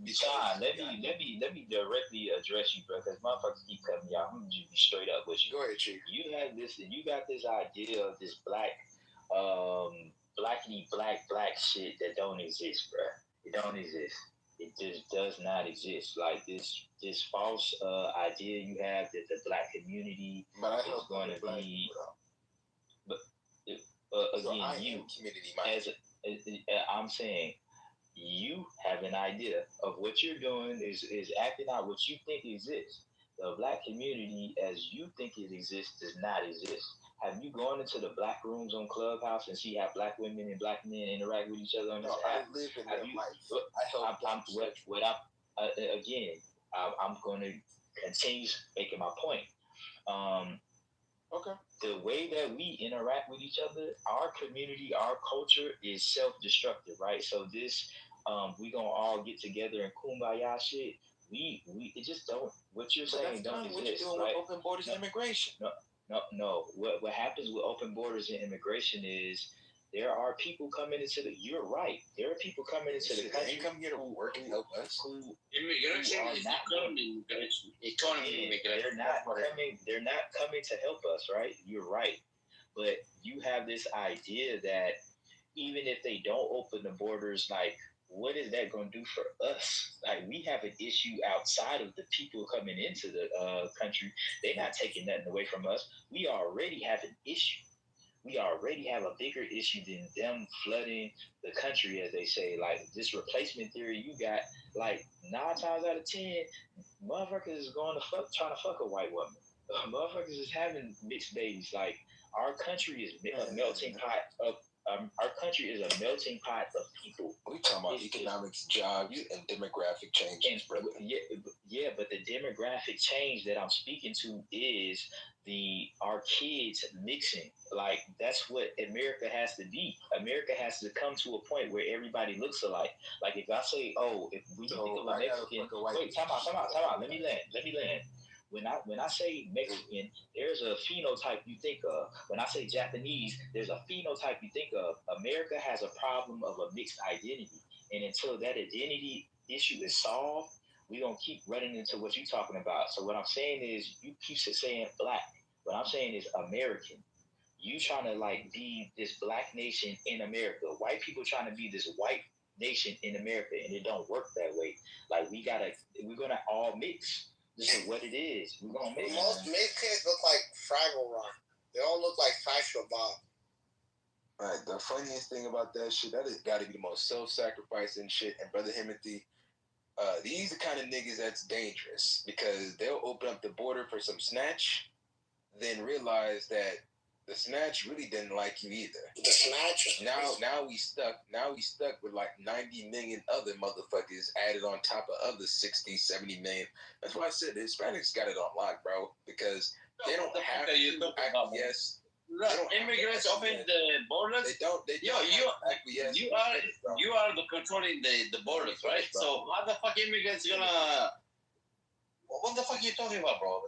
Sean, let me directly address you, bro, because motherfuckers keep cutting me out. I'm gonna just be straight up with you. Go ahead, Chief. You got this idea of this blackity black shit that don't exist, bro. It don't exist. It just does not exist. Like this false idea you have that the black community is going to be. But again, you I'm saying you have an idea of what you're doing is acting out what you think exists. The black community, as you think it exists, does not exist. Have you gone into the black rooms on Clubhouse and see how black women and black men interact with each other on this app? I live in their life. I'm going to continue making my point. Okay. The way that we interact with each other, our community, our culture is self-destructive, right? So this, we gonna all get together and kumbaya shit. We it just don't. What you're saying don't exist, what you're doing right? with open borders and immigration. No. What happens with open borders and immigration is there are people coming into the. You're right. There are people coming into the country. They come here to work and help us. Immigration is economy immigration. They're not coming to help us, right? You're right. But you have this idea that even if they don't open the borders, like, what is that going to do for us? Like, we have an issue outside of the people coming into the country. They're not taking nothing away from us. We already have an issue. We already have a bigger issue than them flooding the country, as they say. Like, this replacement theory you got, like, 9 times out of 10, motherfuckers is trying to fuck a white woman. Motherfuckers is having mixed babies. Like, our country is a melting pot of people. We talking about economics, jobs, and demographic changes, brother. Yeah, but the demographic change that I'm speaking to is our kids mixing. Like, that's what America has to be. America has to come to a point where everybody looks alike. Like, if I say, if we think of a Mexican, wait, time out. Let me land. When I say Mexican, there's a phenotype you think of. When I say Japanese, there's a phenotype you think of. America has a problem of a mixed identity. And until that identity issue is solved, we're going to keep running into what you're talking about. So what I'm saying is, you keep saying black. What I'm saying is American. You trying to, like, be this black nation in America. White people trying to be this white nation in America, and it don't work that way. Like, we're going to all mix. This is what it is. We're gonna make most kids look like Fraggle Rock. They all look like Fascio Bob. Alright, the funniest thing about that shit, that has got to be the most self-sacrificing shit. And Brother Himothy, these are the kind of niggas that's dangerous because they'll open up the border for some snatch, then realize that the snatch really didn't like you either. The snatch. Now we stuck with like 90 million other motherfuckers added on top of other 60, 70 million. That's why I said the Hispanics got it on lock, bro, because they don't have to acquiesce. Immigrants open the borders. They don't acquiesce. You are the controlling the borders, right? So how the fuck immigrants gonna? What the fuck are you talking about, bro?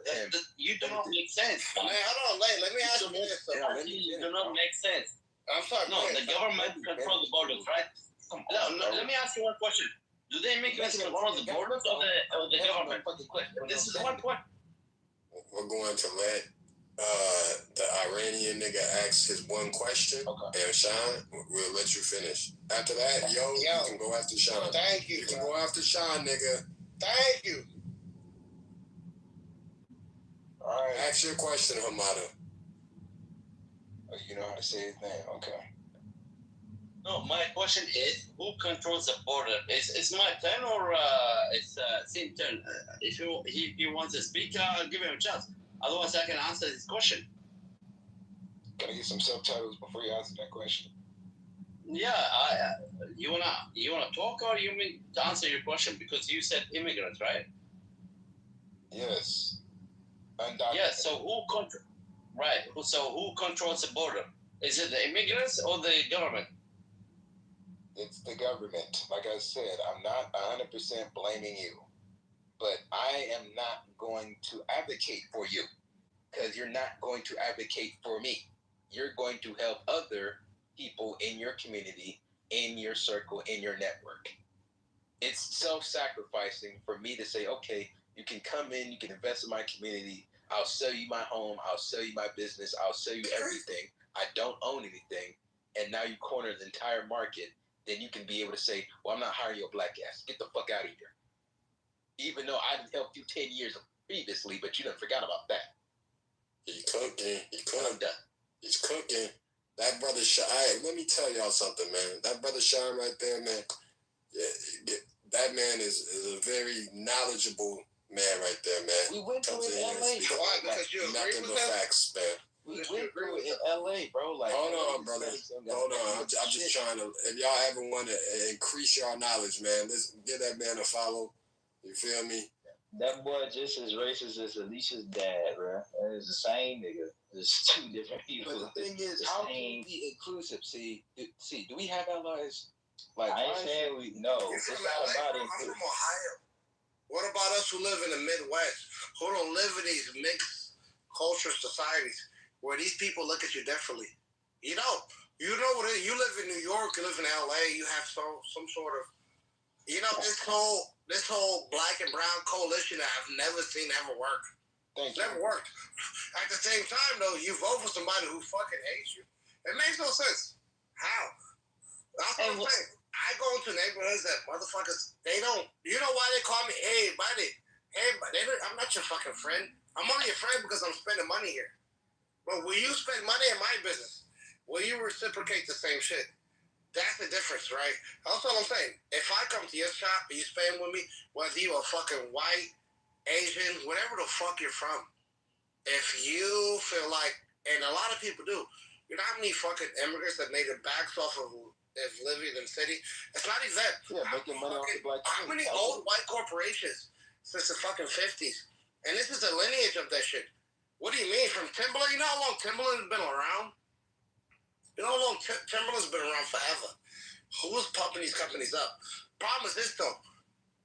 You do not make sense. Man, hold on, let me ask you this. You do not make sense. I'm sorry. No, the government control the borders, right? Let me ask you one question. Do the immigrants control the borders or the government? This is one question. We're going to let the Iranian nigga ask his one question, and Sean, we'll let you finish. After that, you can go after Sean. Thank you. You can go after Sean, nigga. Thank you. All right. Ask your question, Hamada. Oh, you know how to say his name, okay. No, my question is, who controls the border? It's my turn or it's same turn? If he wants to speak, I'll give him a chance. Otherwise, I can answer his question. Can I get some subtitles before you answer that question? Yeah, you wanna talk or you mean to answer your question because you said immigrants, right? Yes. Yes. So who controls the border? Is it the immigrants or the government? It's the government. Like I said, I'm not 100% blaming you, but I am not going to advocate for you because you're not going to advocate for me. You're going to help other people in your community, in your circle, in your network. It's self-sacrificing for me to say, okay, you can come in, you can invest in my community, I'll sell you my home, I'll sell you my business, I'll sell you everything. I don't own anything, and now you corner the entire market. Then you can be able to say, well, I'm not hiring your black ass. Get the fuck out of here. Even though I didn't help you 10 years previously, but you done forgot about that. He cooking. I'm done. He's cooking. That brother Sean, let me tell y'all something, man. That brother Sean right there, man, that man is a very knowledgeable man right there, man. We went through it in LA. Why? Because you agree nothing with but him? facts, man. We went through it in LA, bro. Like, hold on, brother. Hold on. I'm just trying to, if y'all ever want to increase your knowledge, man, let's give that man a follow. You feel me? That boy just as racist as Alicia's dad, bro. It's the same nigga. It's two different people. But the thing is, how can we be inclusive? See, do we have allies? Like, I ain't saying we no. It's not about I'm from Ohio. What about us who live in the Midwest, who don't live in these mixed culture societies where these people look at you differently? You know what it is. You live in New York, you live in LA, you have some sort of, this whole black and brown coalition that I've never seen ever work. Never worked. At the same time, though, you vote for somebody who fucking hates you. It makes no sense. How? That's what I'm saying. I go into neighborhoods that motherfuckers, they don't, you know why they call me, hey, buddy, I'm not your fucking friend. I'm only your friend because I'm spending money here. But will you spend money in my business? Will you reciprocate the same shit? That's the difference, right? That's what I'm saying. If I come to your shop and you spend with me, whether you a fucking white, Asian, whatever the fuck you're from, if you feel like, and a lot of people do, you know how many fucking immigrants that made their backs off of living in the city? It's not even that. Yeah, making money off the black How many old white corporations since the fucking 50s? And this is the lineage of that shit. What do you mean? From Timberland? You know how long Timberland's been around? You know how long Timberland's been around forever? Who's pumping these companies up? Problem is this, though.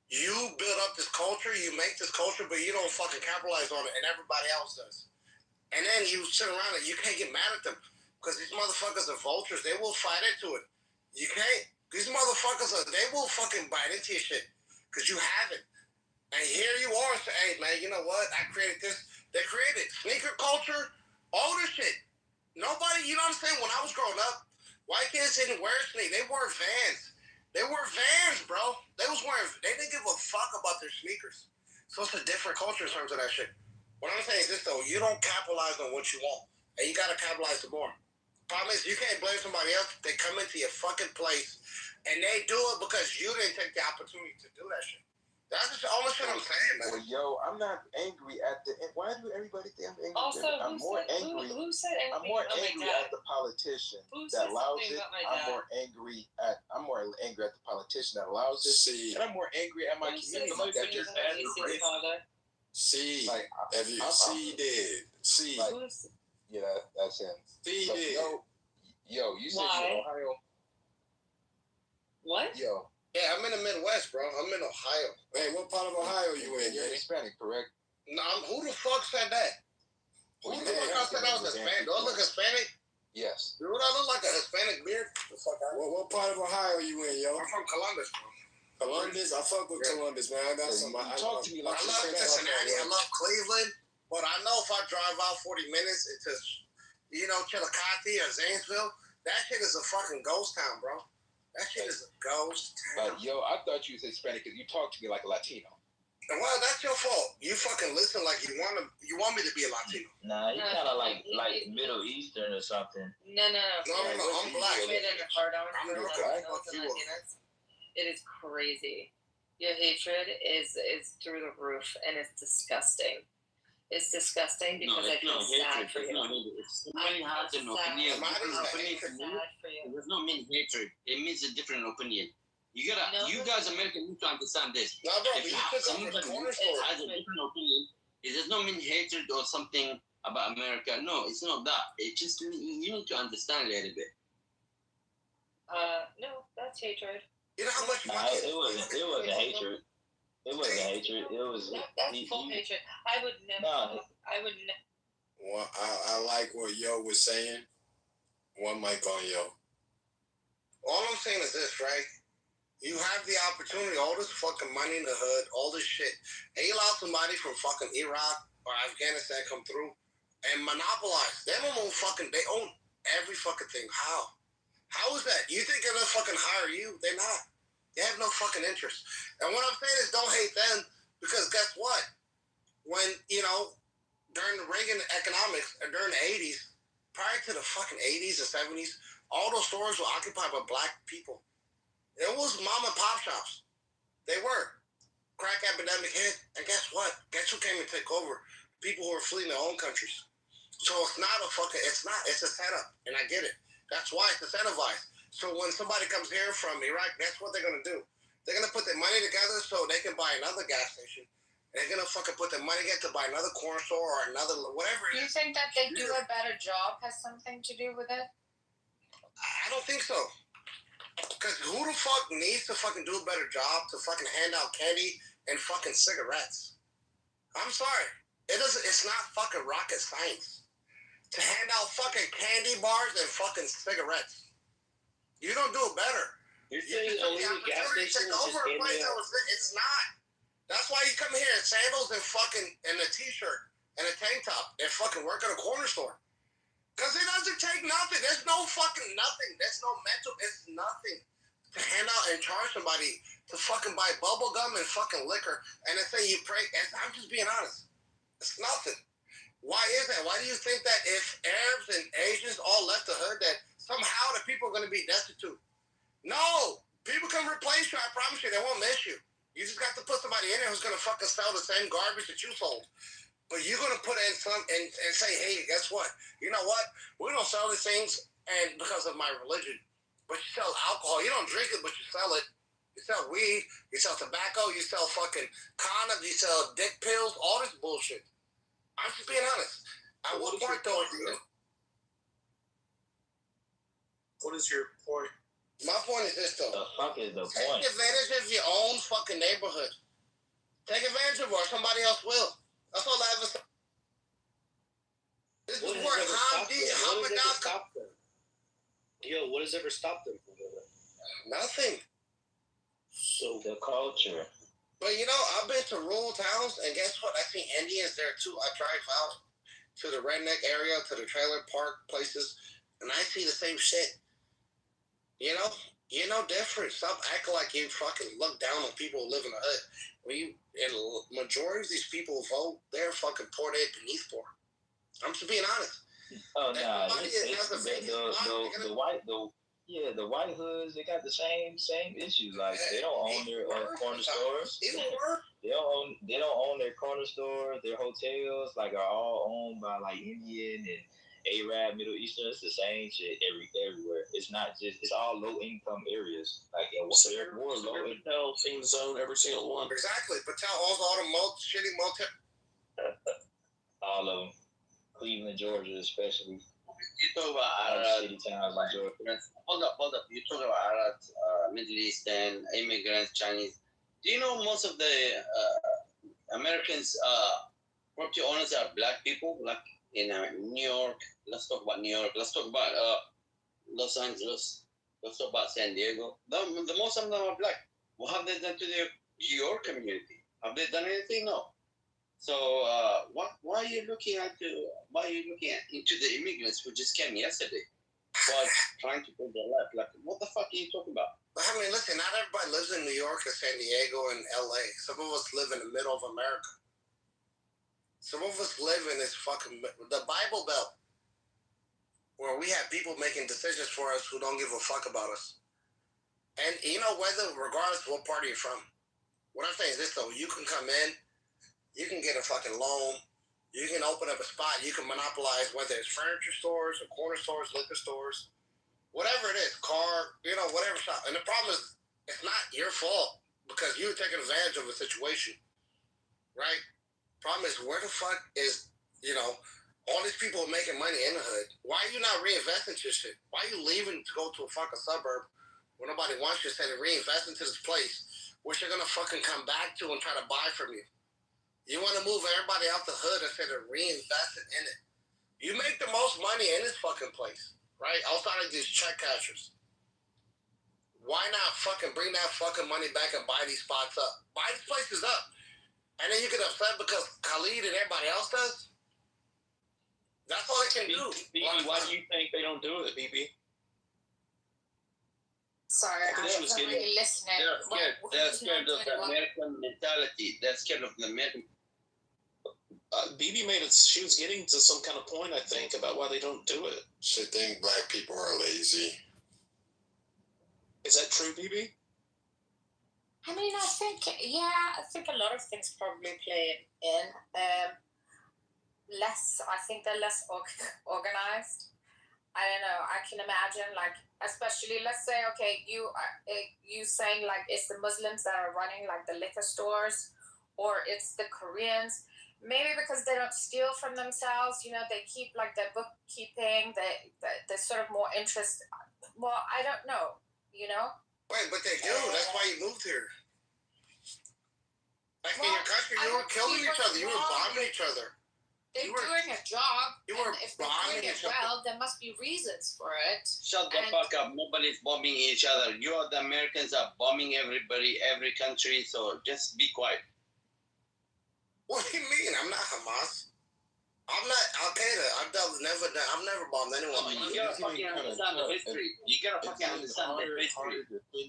You build up this culture, you make this culture, but you don't fucking capitalize on it, and everybody else does. And then you sit around and you can't get mad at them, because these motherfuckers are vultures. They will fight into it. You can't. These motherfuckers, they will fucking bite into your shit, because you haven't. And here you are saying, hey, man, you know what? I created this. They created sneaker culture, all this shit. Nobody, you know what I'm saying? When I was growing up, white kids didn't wear sneakers. They wore Vans. They wore Vans, bro. They didn't give a fuck about their sneakers. So it's a different culture in terms of that shit. What I'm saying is this, though. You don't capitalize on what you want. And you got to capitalize some more. Problem is, you can't blame somebody else. They come into your fucking place, and they do it because you didn't take the opportunity to do that shit. That's just all the shit I'm saying, man. Well, yo, I'm not angry at the. Why do everybody think I'm angry? Also, I'm more angry. Who said anything I'm more about angry my dad? at the politician Who that said allows something it. about my I'm dad? more angry at the politician that allows it. See, and I'm more angry at my Who said community that something just about Macy's father? see, like. if you see did, see, Like, yeah, that's him. see But did. yo, you said Why? you're in Ohio. What? Yo, Yeah, I'm in the Midwest, bro. I'm in Ohio. Hey, what part of Ohio you in? you're Hispanic, correct? No, who the fuck said that? Who the fuck else said I was Hispanic? Do I look Hispanic? Yes. Do I look like a Hispanic beard? The fuck out. What part of Ohio you in, yo? I'm from Columbus, bro. Columbus? I fuck with Columbus, man. I got some. Talk to me like I love Cincinnati. I love Cleveland. But I know if I drive out 40 minutes into, Chillicothe or Zanesville, that shit is a fucking ghost town, bro. That shit is a ghost town. But yo, I thought you was Hispanic because you talk to me like a Latino. Well, that's your fault. You fucking listen like you want me to be a Latino. Nah, he kind of like Middle Eastern or something. No. I'm black. Made in a hard on I'm for black. Latinos and Latinas. It is crazy. Your hatred is through the roof, and it's disgusting. It's disgusting because I feel sad for you. Somebody has an opinion. It does not mean hatred. It means a different opinion. You guys Americans need to understand this. No, bro, If somebody has a different opinion, it does not mean hatred or something about America. No, it's not that. It just you need to understand a little bit. No, that's hatred. You know how much it wasn't hatred. It wasn't hatred. It was. That's full hatred. I would never. No. I would never. Well, I like what Yo was saying. One mic on Yo. All I'm saying is this, right? You have the opportunity, all this fucking money in the hood, all this shit. And you allow somebody from fucking Iraq or Afghanistan come through and monopolize. They own every fucking thing. How? How is that? You think they're gonna fucking hire you? They're not. They have no fucking interest. And what I'm saying is don't hate them because guess what? When, during the Reagan economics, or during the 80s, prior to the fucking 80s or 70s, all those stores were occupied by black people. It was mom and pop shops. They were. Crack epidemic hit, and guess what? Guess who came to take over? People who are fleeing their own countries. So it's a setup, and I get it. That's why it's incentivized. So when somebody comes here from Iraq, guess what they're going to do? They're going to put their money together so they can buy another gas station. They're going to fucking put their money together to buy another corner store or another, whatever it Do you is. think that they do a better job has something to do with it? I don't think so. Because who the fuck needs to fucking do a better job to fucking hand out candy and fucking cigarettes? I'm sorry. It's not fucking rocket science to hand out fucking candy bars and fucking cigarettes. You don't do it better. You're saying only the gas station is just handing out? It's not. That's why you come here in sandals and a t-shirt and a tank top and fucking work at a corner store. Because it doesn't take nothing. There's no fucking nothing. There's no mental. It's nothing to hand out and charge somebody to fucking buy bubble gum and fucking liquor and then say you pray. I'm just being honest. It's nothing. Why is that? Why do you think that if Arabs and Asians all left the hood that somehow the people are going to be destitute? No. People can replace you. I promise you. They won't miss you. You just got to put somebody in there who's going to fucking sell the same garbage that you sold. But you're going to put in some and say, hey, guess what? You know what? We don't sell these things and because of my religion. But you sell alcohol. You don't drink it, but you sell it. You sell weed. You sell tobacco. You sell fucking condoms. You sell dick pills. All this bullshit. I'm just being honest. At what point, though? What is your point? My point is this, though. The fuck is the Take point? advantage of your own fucking neighborhood. Take advantage of it or somebody else will. That's all I ever say. This is where Hamdan stop them? Yo, what has ever stopped them from doing that? Nothing. So the culture. But I've been to rural towns, and guess what? I see Indians there too. I drive out to the redneck area, to the trailer park places, and I see the same shit. You're no different. Stop acting like you fucking look down on people who live in the hood. And the majority of these people who vote, they're fucking poor, they're beneath poor. I'm just being honest. Oh nah, the white hoods, they got the same issues. Like they don't own their corner stores. They don't own their corner stores. Their hotels like are all owned by like Indian and Arab, Middle Eastern. It's the same shit everywhere. It's not just. It's all low income areas. Like they're more low income. Theme zone, every single one. Exactly. Patel owns all the shitty motel. All of them. Cleveland, Georgia, especially. You talk about Arabs. Hold up. You talk about Arabs, Middle Eastern, immigrants, Chinese. Do you know most of the Americans, property owners are black people? Like in New York. Let's talk about New York. Let's talk about Los Angeles. Let's talk about San Diego. The most of them are black. What have they done to your community? Have they done anything? No. So why are you looking into the immigrants who just came yesterday while trying to build their life? Like, what the fuck are you talking about? I mean, listen, not everybody lives in New York or San Diego and LA. Some of us live in the middle of America. Some of us live in this the Bible Belt, where we have people making decisions for us who don't give a fuck about us. And regardless of what party you're from, what I'm saying is this though: you can come in. You can get a fucking loan. You can open up a spot. You can monopolize whether it's furniture stores or corner stores, liquor stores, whatever it is, car, whatever shop. And the problem is, it's not your fault because you're taking advantage of a situation, right? Problem is, where the fuck is, all these people are making money in the hood. Why are you not reinvesting your shit? Why are you leaving to go to a fucking suburb where nobody wants you instead of reinvesting to this place which you're going to fucking come back to and try to buy from you? You want to move everybody out the hood instead of reinvesting in it. You make the most money in this fucking place, right? Outside of these check cashers. Why not fucking bring that fucking money back and buy these spots up? Buy these places up. And then you get upset because Khalid and everybody else does? That's all they can do. BB, why do you think they don't do it, BB? Sorry, I wasn't really listening. They're scared of the American mentality. They're scared of the American. BB made it. She was getting to some kind of point, I think, about why they don't do it. She think black people are lazy. Is that true, BB? I mean, I think a lot of things probably play in. I think they're less organized. I don't know. I can imagine, like, especially, let's say, okay, you saying, like, it's the Muslims that are running, like, the liquor stores, or it's the Koreans. Maybe because they don't steal from themselves, they keep, like, their bookkeeping, they're sort of more interest. Well, I don't know, Wait, but they do. That's why you moved here. Like, in your country, you were killing each other. You were bombing each other. They're doing a job. And if they're doing it well, there must be reasons for it. Shut the fuck up. Nobody's bombing each other. The Americans are bombing everybody, every country, so just be quiet. What do you mean? I'm not Hamas. I'm not Al Qaeda. I've never bombed anyone. You gotta fucking understand the history. You gotta fucking understand the history.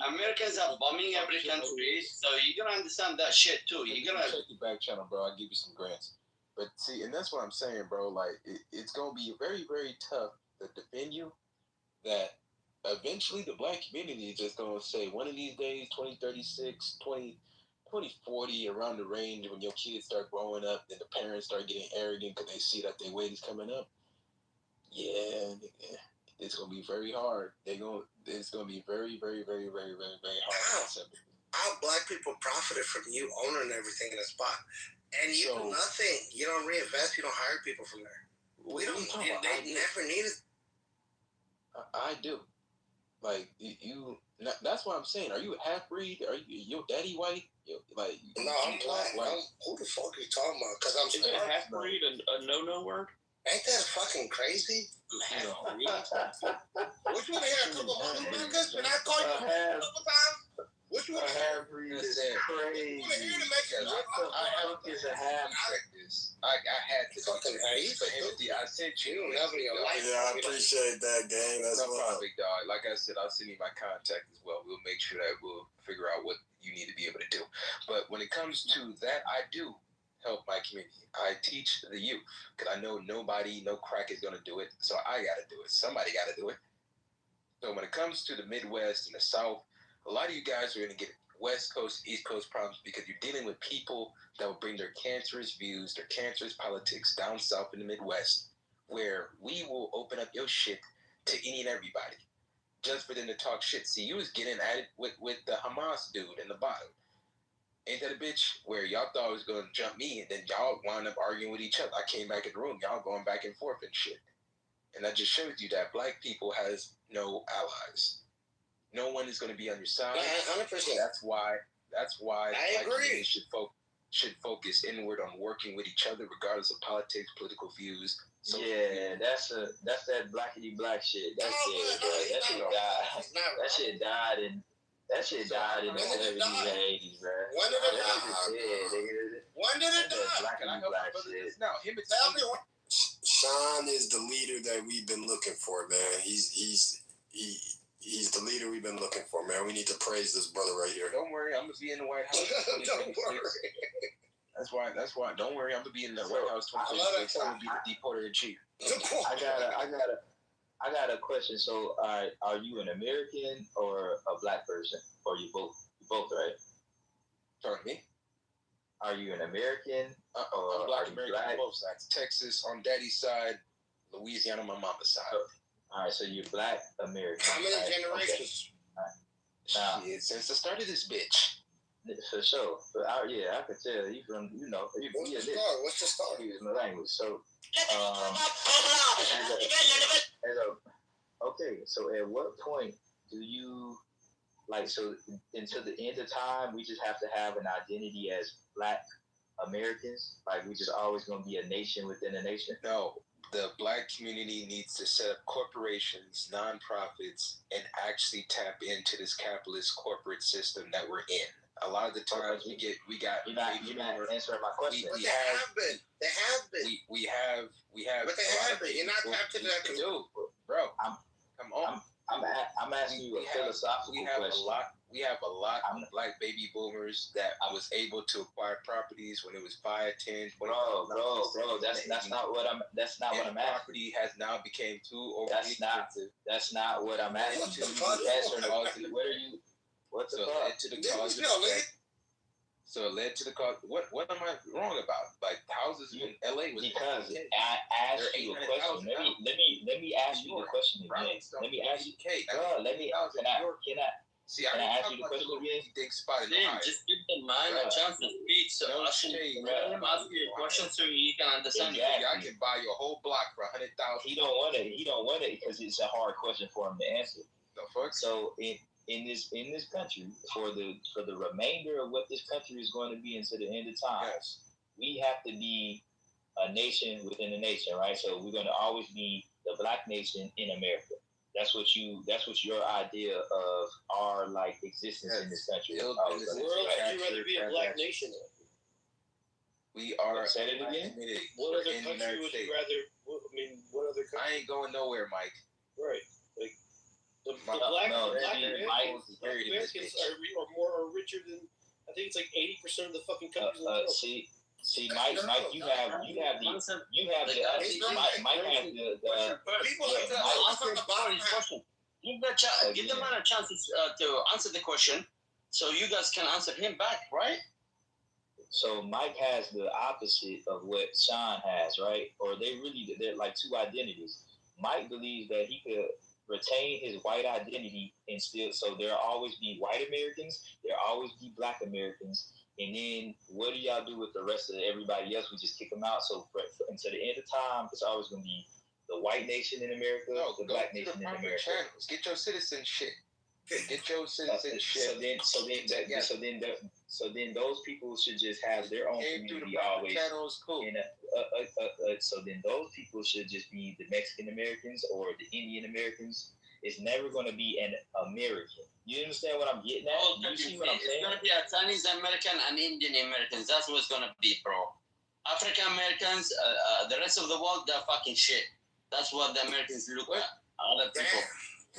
Americans are bombing every country, so you gotta understand that shit too. You gotta check your back channel, bro. I'll give you some grants. But see, and that's what I'm saying, bro. Like, it's gonna be very, very tough to defend you. That eventually the black community is just gonna say, one of these days, 2036, 2040, around the range, when your kids start growing up, then the parents start getting arrogant because they see that their weight is coming up. Yeah, it's gonna be very hard. It's gonna be very, very, very, very, very, very hard. How black people profited from you owning everything in the spot, and you do nothing. You don't reinvest. You don't hire people from there. They never needed. I do. Like you. That's what I'm saying. Are you a half breed? Are your daddy white? No, I'm black. Who the fuck are you talking about? Because I'm. Is it a half breed a no word? Ain't that fucking crazy? Which one here? A couple motherfuckers? And I call you a couple times. Which one? A half breed is crazy. I helped as a half practice. I had to fucking hate. I sent you. Never in your life. Yeah, I appreciate that, gang. That's no problem, big dog. Like I said, I'll send you my contact as well. We'll make sure that we'll figure out what you need to be able to do. But when it comes to that, I do. help my community. I teach the youth because I know nobody, no crack is gonna do it. So I gotta do it. Somebody gotta do it. So when it comes to the Midwest and the South, a lot of you guys are gonna get West Coast, East Coast problems because you're dealing with people that will bring their cancerous views, their cancerous politics down south in the Midwest, where we will open up your shit to any and everybody just for them to talk shit. See, you was getting at it with the Hamas dude in the bottom. Ain't that a bitch? Where y'all thought I was going to jump me, and then y'all wound up arguing with each other. I came back in the room, y'all going back and forth and shit. And that just shows you that black people has no allies. No one is going to be on your side. 100%. That's why I agree. Should focus inward on working with each other, regardless of politics, political views. Yeah, that's that blackity black shit. That's it, bro. That shit died. That shit died in. That shit died in the 70s and 80s, bro. When did it die? When did it die? Blackity black shit. No, Sean is the leader that we've been looking for, man. He's the leader we've been looking for, man. We need to praise this brother right here. Don't worry, I'm gonna be in the White House. Don't worry. That's why. Don't worry, I'm gonna be in the White House 2026. I'm gonna be the deporter in chief. I got a question. So, are you an American or a black person, or you both? You both, right? Pardon me. Are you an American? I'm black American on both sides. Texas on daddy's side, Louisiana on my mama's side. All right, so you're black American. How many generations? Okay. Now, shit, since the start of this bitch. For sure. But I can tell you from, What's the start? Use my language. So, okay, so at what point do you, so until the end of time, we just have to have an identity as black Americans? Like, we just always going to be a nation within a nation? No. The black community needs to set up corporations, nonprofits, and actually tap into this capitalist corporate system that we're in. A lot of the times you're not answering my question. They have been. We have. But they have been. You're not tapped into that community. Bro, come on. I'm asking you a philosophical question. We have a lot of black baby boomers that was able to acquire properties when it was 5, 10, 20. Bro, that's not what I'm asking. Property has now became too overly expensive. That's not what I'm asking. What are you? What's the cause? So it led to the cause. What am I wrong about? Like houses in LA was because I asked you a question. Let me ask you the question again. Let me ask you. Bro, can I ask you the question again? Just give the man a chance to speak. So ask him a question so he can understand. Exactly. I can buy your whole block for $100,000. He don't want it because it's a hard question for him to answer. The fuck? So in this country, for the remainder of what this country is going to be into the end of time, we have to be a nation within a nation, right? So we're going to always be the black nation in America. That's what your idea of our existence in this country. Where else would you rather be a black nation? We are. Say it again. What other country would you rather? What other country? I ain't going nowhere, Mike. Right. Like the black Americans are richer than, I think it's like 80% of the fucking countries in the world. See, Mike, you have the Mike has the question. Give the man a chance to answer the question, so you guys can answer him back, right? So Mike has the opposite of what Sean has, right? Or they're like two identities. Mike believes that he could retain his white identity and still, so there'll always be white Americans, there'll always be black Americans. And then what do y'all do with the rest of everybody else? We just kick them out. So until the end of time, it's always going to be the white nation in America, the black nation in America. Channels. Get your citizenship. Get your citizenship. So then those people should just have their own community always. Channels, cool. So then those people should just be the Mexican Americans or the Indian Americans. It's never going to be an American. You understand what I'm getting at? You see what I'm saying? It's going to be a Chinese American and Indian Americans. That's what it's going to be, bro. African Americans, the rest of the world, they're fucking shit. That's what the Americans look at. Other people.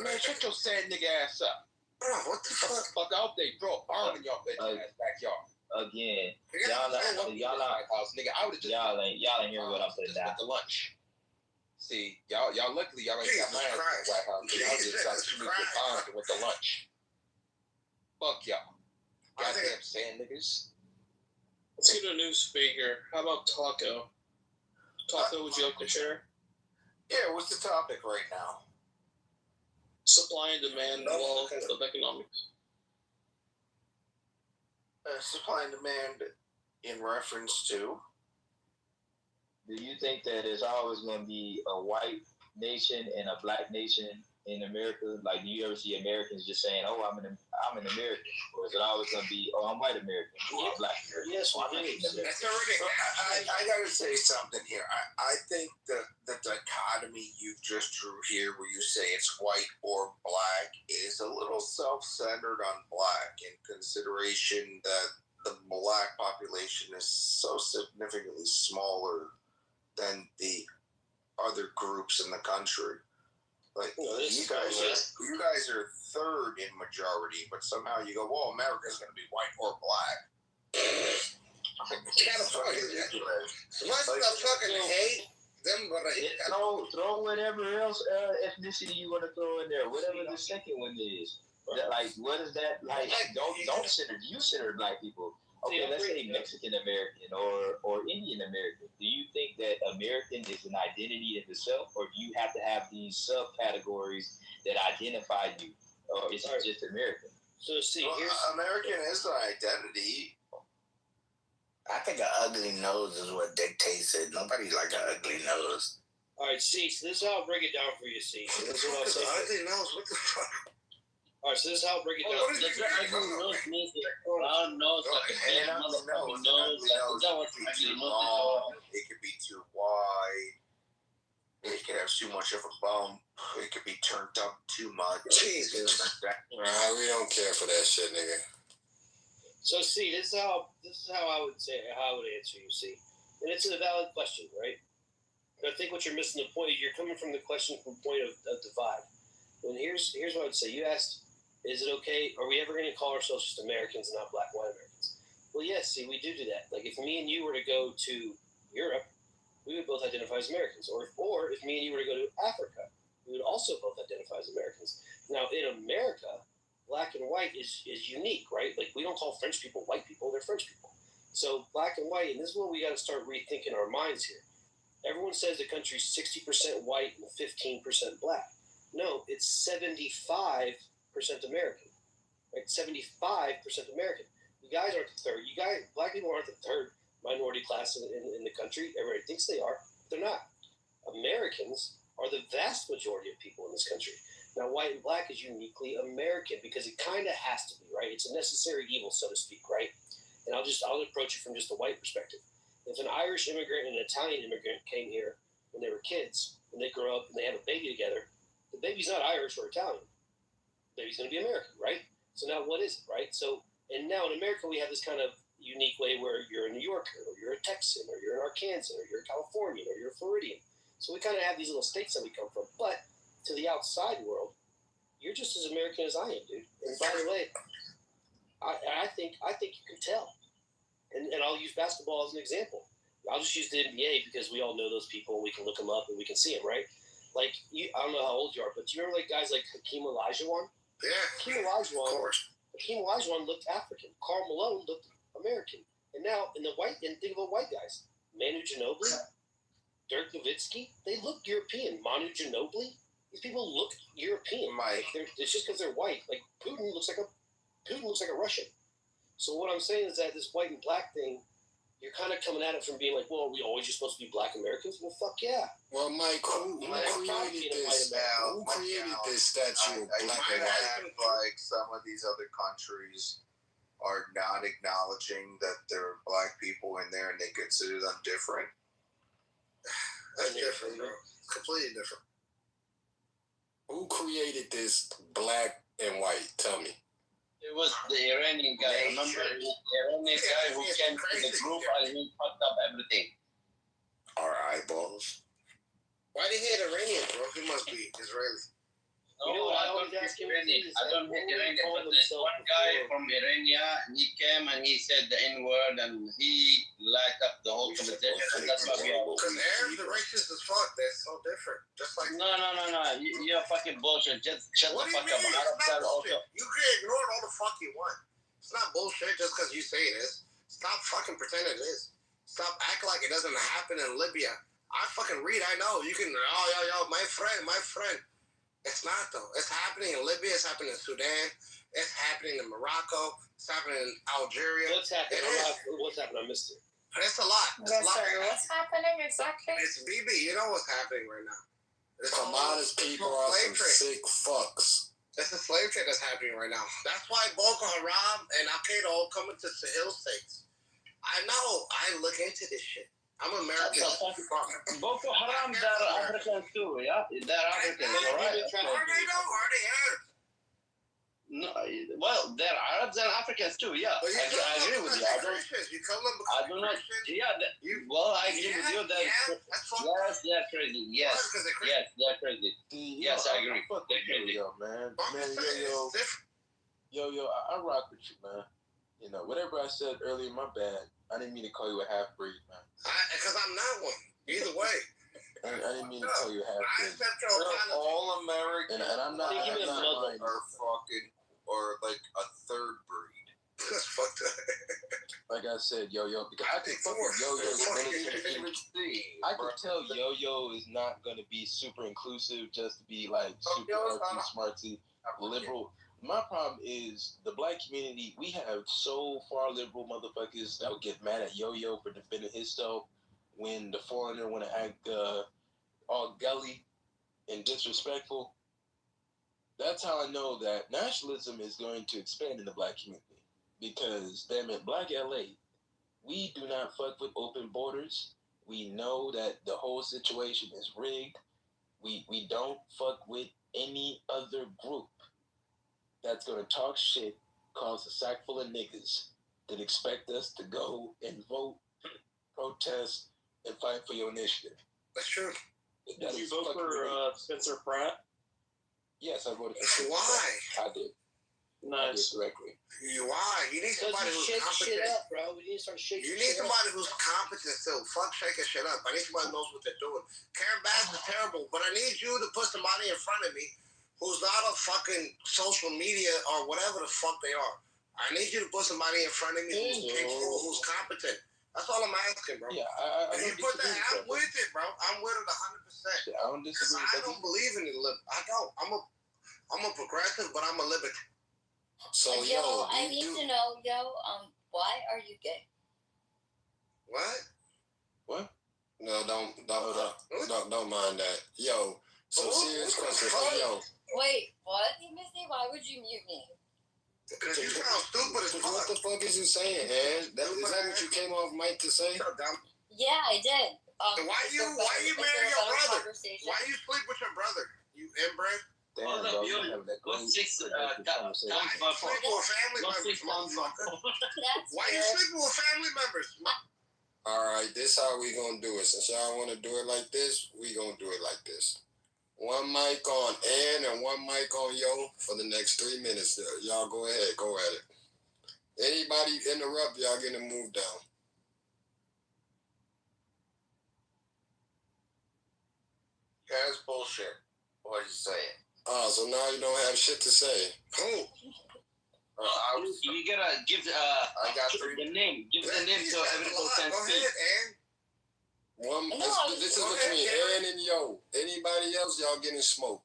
Man, shut your sad nigga ass up. Bro, what the fuck? Fuck out there, bro. Arming y'all bitch ass backyard. again, Y'all ain't hearing what I'm saying now. The lunch. See, y'all luckily y'all ain't got mine at the White House. Y'all just got to sneak your bombs and went to lunch. Fuck y'all. Goddamn sand niggas. Let's get a new speaker. How about Taco? Taco, would you like to share? Yeah, what's the topic right now? Supply and demand law of economics. Supply and demand in reference to? Do you think that there's always going to be a white nation and a black nation in America? Like, do you ever see Americans just saying, "Oh, I'm an American," or is it always going to be, "Oh, I'm white American," or I'm black American? Yes, I gotta say something here. I think the dichotomy you just drew here, where you say it's white or black, is a little self-centered on black, in consideration that the black population is so significantly smaller than the other groups in the country. Like, you guys are third in majority, but somehow you go, well, America's going to be white or black. Throw whatever else ethnicity you want to throw in there, whatever the second one is. Like, what is that? Like, don't center black people. Okay, let's say Mexican American or Indian American. Do you think that American is an identity in itself, or do you have to have these subcategories that identify you, or is it just American? So American is an identity. I think an ugly nose is what dictates it. Nobody like an ugly nose. All right, see, so this is how I'll break it down for you, see. So this is what I'll say. Ugly nose? What the fuck? All right, so this is how I'll break it down. Ugly nose means round nose, like a big motherfucking nose. It could be too wide. It could have too much of a bump. It could be turned up too much. Jesus. We don't care for that shit, nigga. So see, this is how I would say how I would answer you. See, and it's a valid question, right? But I think what you're missing the point. You're coming from the question from point of divide. And here's what I would say. You asked, is it okay? Are we ever going to call ourselves just Americans and not black and white Americans? Well, yes. See, we do that. Like, if me and you were to go to Europe, we would both identify as Americans. Or if me and you were to go to Africa, we would also both identify as Americans. Now, in America, black and white is unique, right? Like, we don't call French people white people; they're French people. So black and white, and this is what we got to start rethinking our minds here. Everyone says the country's 60% white and 15% black. No, it's 75% American, right? 75% American. You guys aren't the third. Black people aren't the third minority class in the country. Everybody thinks they are. They're not. Americans are the vast majority of people in this country. Now, white and black is uniquely American because it kind of has to be, right? It's a necessary evil, so to speak, right? And I'll approach it from just a white perspective. If an Irish immigrant and an Italian immigrant came here when they were kids, and they grow up and they have a baby together, the baby's not Irish or Italian. The baby's going to be American, right? So now what is it, right? So, and now in America, we have this kind of unique way where you're a New Yorker, or you're a Texan, or you're an Arkansan, or you're a Californian, or you're a Floridian. So we kind of have these little states that we come from. But to the outside world, you're just as American as I am, dude. And by the way, I think you can tell. And I'll use basketball as an example. I'll just use the NBA because we all know those people and we can look them up and we can see them, right? Like, I don't know how old you are, but do you remember like guys like Hakeem Olajuwon? Yeah. Hakeem Olajuwon looked African. Karl Malone looked American. And now, think about white guys. Manu Ginobili, Dirk Nowitzki, they look European. Manu Ginobili, these people look European. It's just because they're white. Like, Putin looks like a Russian. So what I'm saying is that this white and black thing, you're kind of coming at it from being like, well, are we always just supposed to be black Americans? Well, fuck yeah. Well, Mike, who created this? Who created this statue of black and white? Like, some of these other countries are not acknowledging that there are black people in there and they consider them different. That's different, bro. Completely different. Who created this black and white? Tell me. It was the Iranian guy. Remember, the Iranian guy who came to the group and he fucked up everything. Our eyeballs. Why do you hate Iranian, bro? He must be Israeli. I don't hate Iranian. I don't hate Iranian, but there's one guy from Iran, he came and he said the N-word and he light up the whole conversation. And that's why we are. Because Arabs are racist as fuck. They're so different. Just like No. You're fucking bullshit. Just shut the fuck up. It's not bullshit. You can ignore it all the fuck you want. It's not bullshit just because you say it is. Stop fucking pretending it is. Stop acting like it doesn't happen in Libya. I fucking read. I know. You can. Yo, my friend. It's not though. It's happening in Libya. It's happening in Sudan. It's happening in Morocco. It's happening in Algeria. What's happening? What's happening? I missed it. It's a lot. It's a lot. Sorry, what's happening exactly? It's BB. You know what's happening right now. It's A lot of people are some sick fucks. It's a slave trade that's happening right now. That's why Boko Haram and Al Qaeda all coming to Sahel states. I know. I look into this shit. I'm American. Boko Haram, they're Africans too, yeah? They're Africans, all right? Are they Arabs? No, well, they're Arabs and Africans too, yeah. I agree with you. You call them I do not. Yeah, well, I agree with you. Yes, they're crazy. Yes, they're crazy. Yes, I agree. They're crazy. Yo, I rock with you, man. You know, whatever I said earlier, my bad. I didn't mean to call you a half-breed, man. Because I'm not one. Either way. I didn't mean to call you a half-breed. All Americans and I'm not are fucking, or like a third breed. That's fucked up. Like I said, Yo, because I can fucking I can tell Yo is not gonna be super inclusive just to be like super artsy, smartsy, liberal. My problem is the black community. We have so far liberal motherfuckers that would get mad at Yo for defending himself when the foreigner want to act all gully and disrespectful. That's how I know that nationalism is going to expand in the black community. Because, damn it, Black LA, we do not fuck with open borders. We know that the whole situation is rigged. We don't fuck with any other group that's going to talk shit, cause a sack full of niggas that expect us to go and vote, protest, and fight for your initiative. That's true. Did you vote for Spencer Pratt? Yes, I voted for Spencer Why? I did. Nice. Directly. Why? You need somebody who's competent. Shit up, bro. We need to start shaking. You need somebody who's competent still. Fuck shaking shit up. I need somebody who knows what they're doing. Karen Bass is terrible, but I need you to put somebody in front of me who's not a fucking social media or whatever the fuck they are. I need you to put somebody in front of me who's capable, who's competent. That's all I'm asking, bro. Yeah, if you put that, I'm with it, bro. I'm with it 100%. I don't disagree. I don't believe in it. I don't. I'm a progressive, but I'm a liberty. So I need to know, why are you gay? What? No, don't mind that. Yo, some serious questions. Wait, what? Missy, why would you mute me? Because you sound stupid as fuck. What the fuck is you saying, man? Is that what you came off mic to say? Yeah, I did. Why you marry your brother? Why you sleep with your brother? You inbred? Damn, Hold bro, up, you yo. have that great Six, conversation. Why you sleep with family members, motherfucker? Why you sleep with family members? All right, this how we gonna do it. Since y'all want to do it like this, we gonna do it like this. One mic on Ann and one mic on Yo for the next 3 minutes. Y'all go ahead, go at it. Anybody interrupt, y'all get to move down. That's bullshit. What are you saying? Oh, so now you don't have shit to say. Who? You gotta give I got the name. Give the name so everyone can Go see. ahead, Ann. This is between Ann and Yo. Anybody else, y'all getting smoked.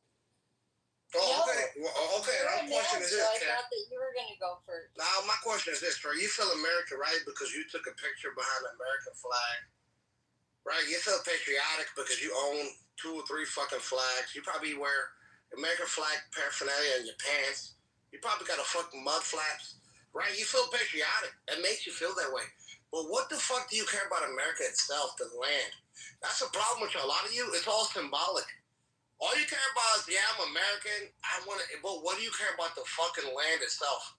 Oh, okay. Well, okay. My question is this, I Kat. thought that you were going to go first. Now, my question is this, right? You feel American, right? Because you took a picture behind the American flag, right? You feel patriotic because you own 2 or 3 fucking flags. You probably wear American flag paraphernalia in your pants. You probably got a fucking mud flaps, right? You feel patriotic. It makes you feel that way. But what the fuck do you care about America itself, the land? That's the problem with you. A lot of you, it's all symbolic. All you care about is, yeah, I'm American. But what do you care about the fucking land itself?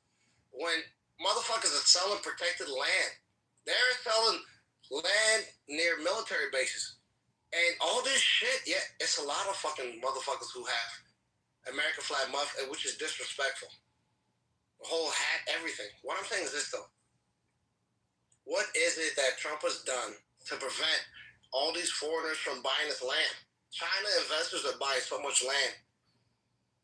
When motherfuckers are selling protected land, they're selling land near military bases. And all this shit, yeah, it's a lot of fucking motherfuckers who have American flag month, which is disrespectful. The whole hat, everything. What I'm saying is this, though. What is it that Trump has done to prevent all these foreigners from buying this land? China investors are buying so much land.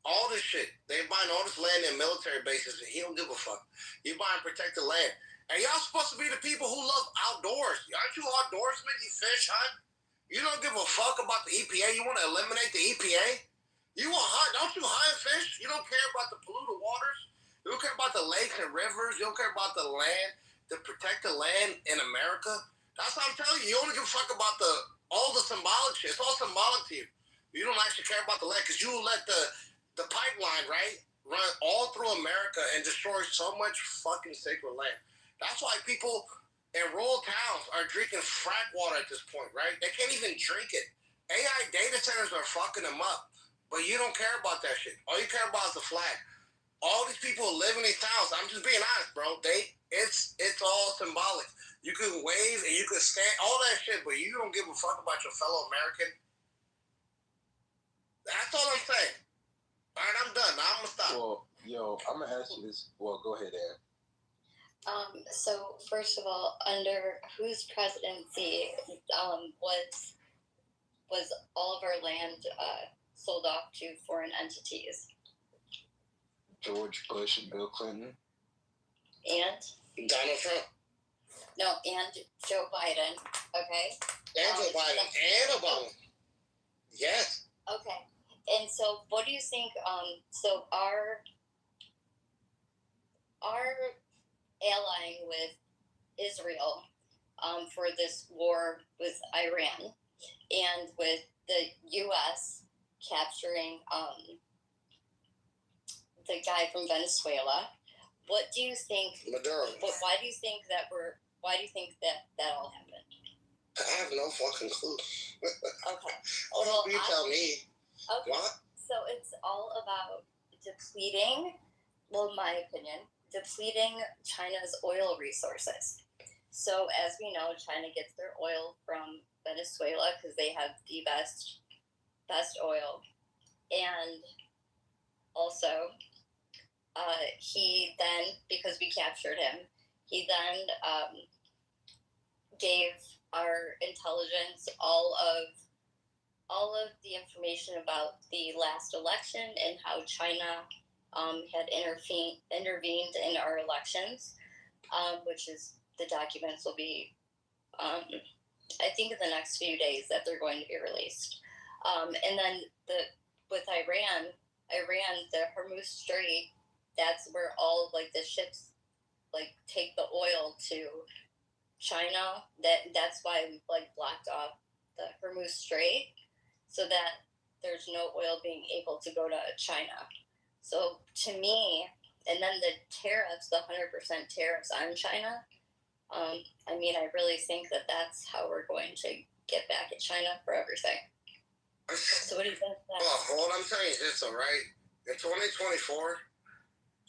All this shit. They're buying all this land in military bases. He don't give a fuck. You're buying protected land. And y'all supposed to be the people who love outdoors. Aren't you outdoorsmen? You fish hunt? You don't give a fuck about the EPA. You want to eliminate the EPA? You want hunt? Don't you hunt and fish? You don't care about the polluted waters? You don't care about the lakes and rivers? You don't care about the land, to protect the land in America? That's what I'm telling you. You only give a fuck about all the symbolic shit. It's all symbolic to you. You don't actually care about the land because you let the pipeline, right, run all through America and destroy so much fucking sacred land. That's why people in rural towns are drinking frack water at this point, right? They can't even drink it. AI data centers are fucking them up. But you don't care about that shit. All you care about is the flag. All these people who live in these towns, I'm just being honest, bro. It's all symbolic. You can wave and you can stand, all that shit, but you don't give a fuck about your fellow American. That's all I'm saying. All right, I'm done. Now I'm gonna stop. Well, yo, I'm gonna ask you this. Well, go ahead, Ann. So first of all, under whose presidency was all of our land sold off to foreign entities? George Bush and Bill Clinton. And Donald Trump. No, and Joe Biden. Okay. And Joe Biden and Obama. Yes. Okay. And so, what do you think? So our allying with Israel for this war with Iran, and with the U.S. capturing the guy from Venezuela. What do you think? Maduro. Why do you think that all happened? I have no fucking clue. Okay. Well, you tell me. Okay. What? So it's all about depleting, well, in my opinion, depleting China's oil resources. So as we know, China gets their oil from Venezuela because they have the best oil. And also, he then, because we captured him, he then gave our intelligence all of the information about the last election and how China had intervened in our elections, which is, the documents will be, I think in the next few days that they're going to be released. And then with Iran, the Hormuz Strait, that's where all like the ships like take the oil to China. That's why we like blocked off the Hormuz Strait, so that there's no oil being able to go to China. So to me, and then the tariffs, the 100% tariffs on China, I mean, I really think that that's how we're going to get back at China for everything. So what do you think of that? Well, what I'm saying is this, all right? In 2024,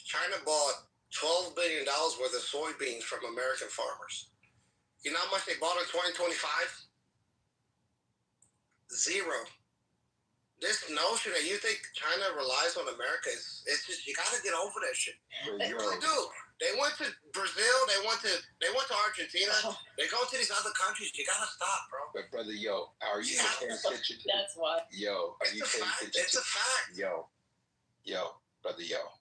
China bought $12 billion worth of soybeans from American farmers. You know how much they bought in 2025? Zero. This notion that you think China relies on America it's just, you gotta get over that shit. You really do. They went to Brazil. They went to Argentina. They go to these other countries. You gotta stop, bro. But brother, yo, are you paying attention to That's why. Yo, are you paying attention? It's a fact. Yo, brother, yo.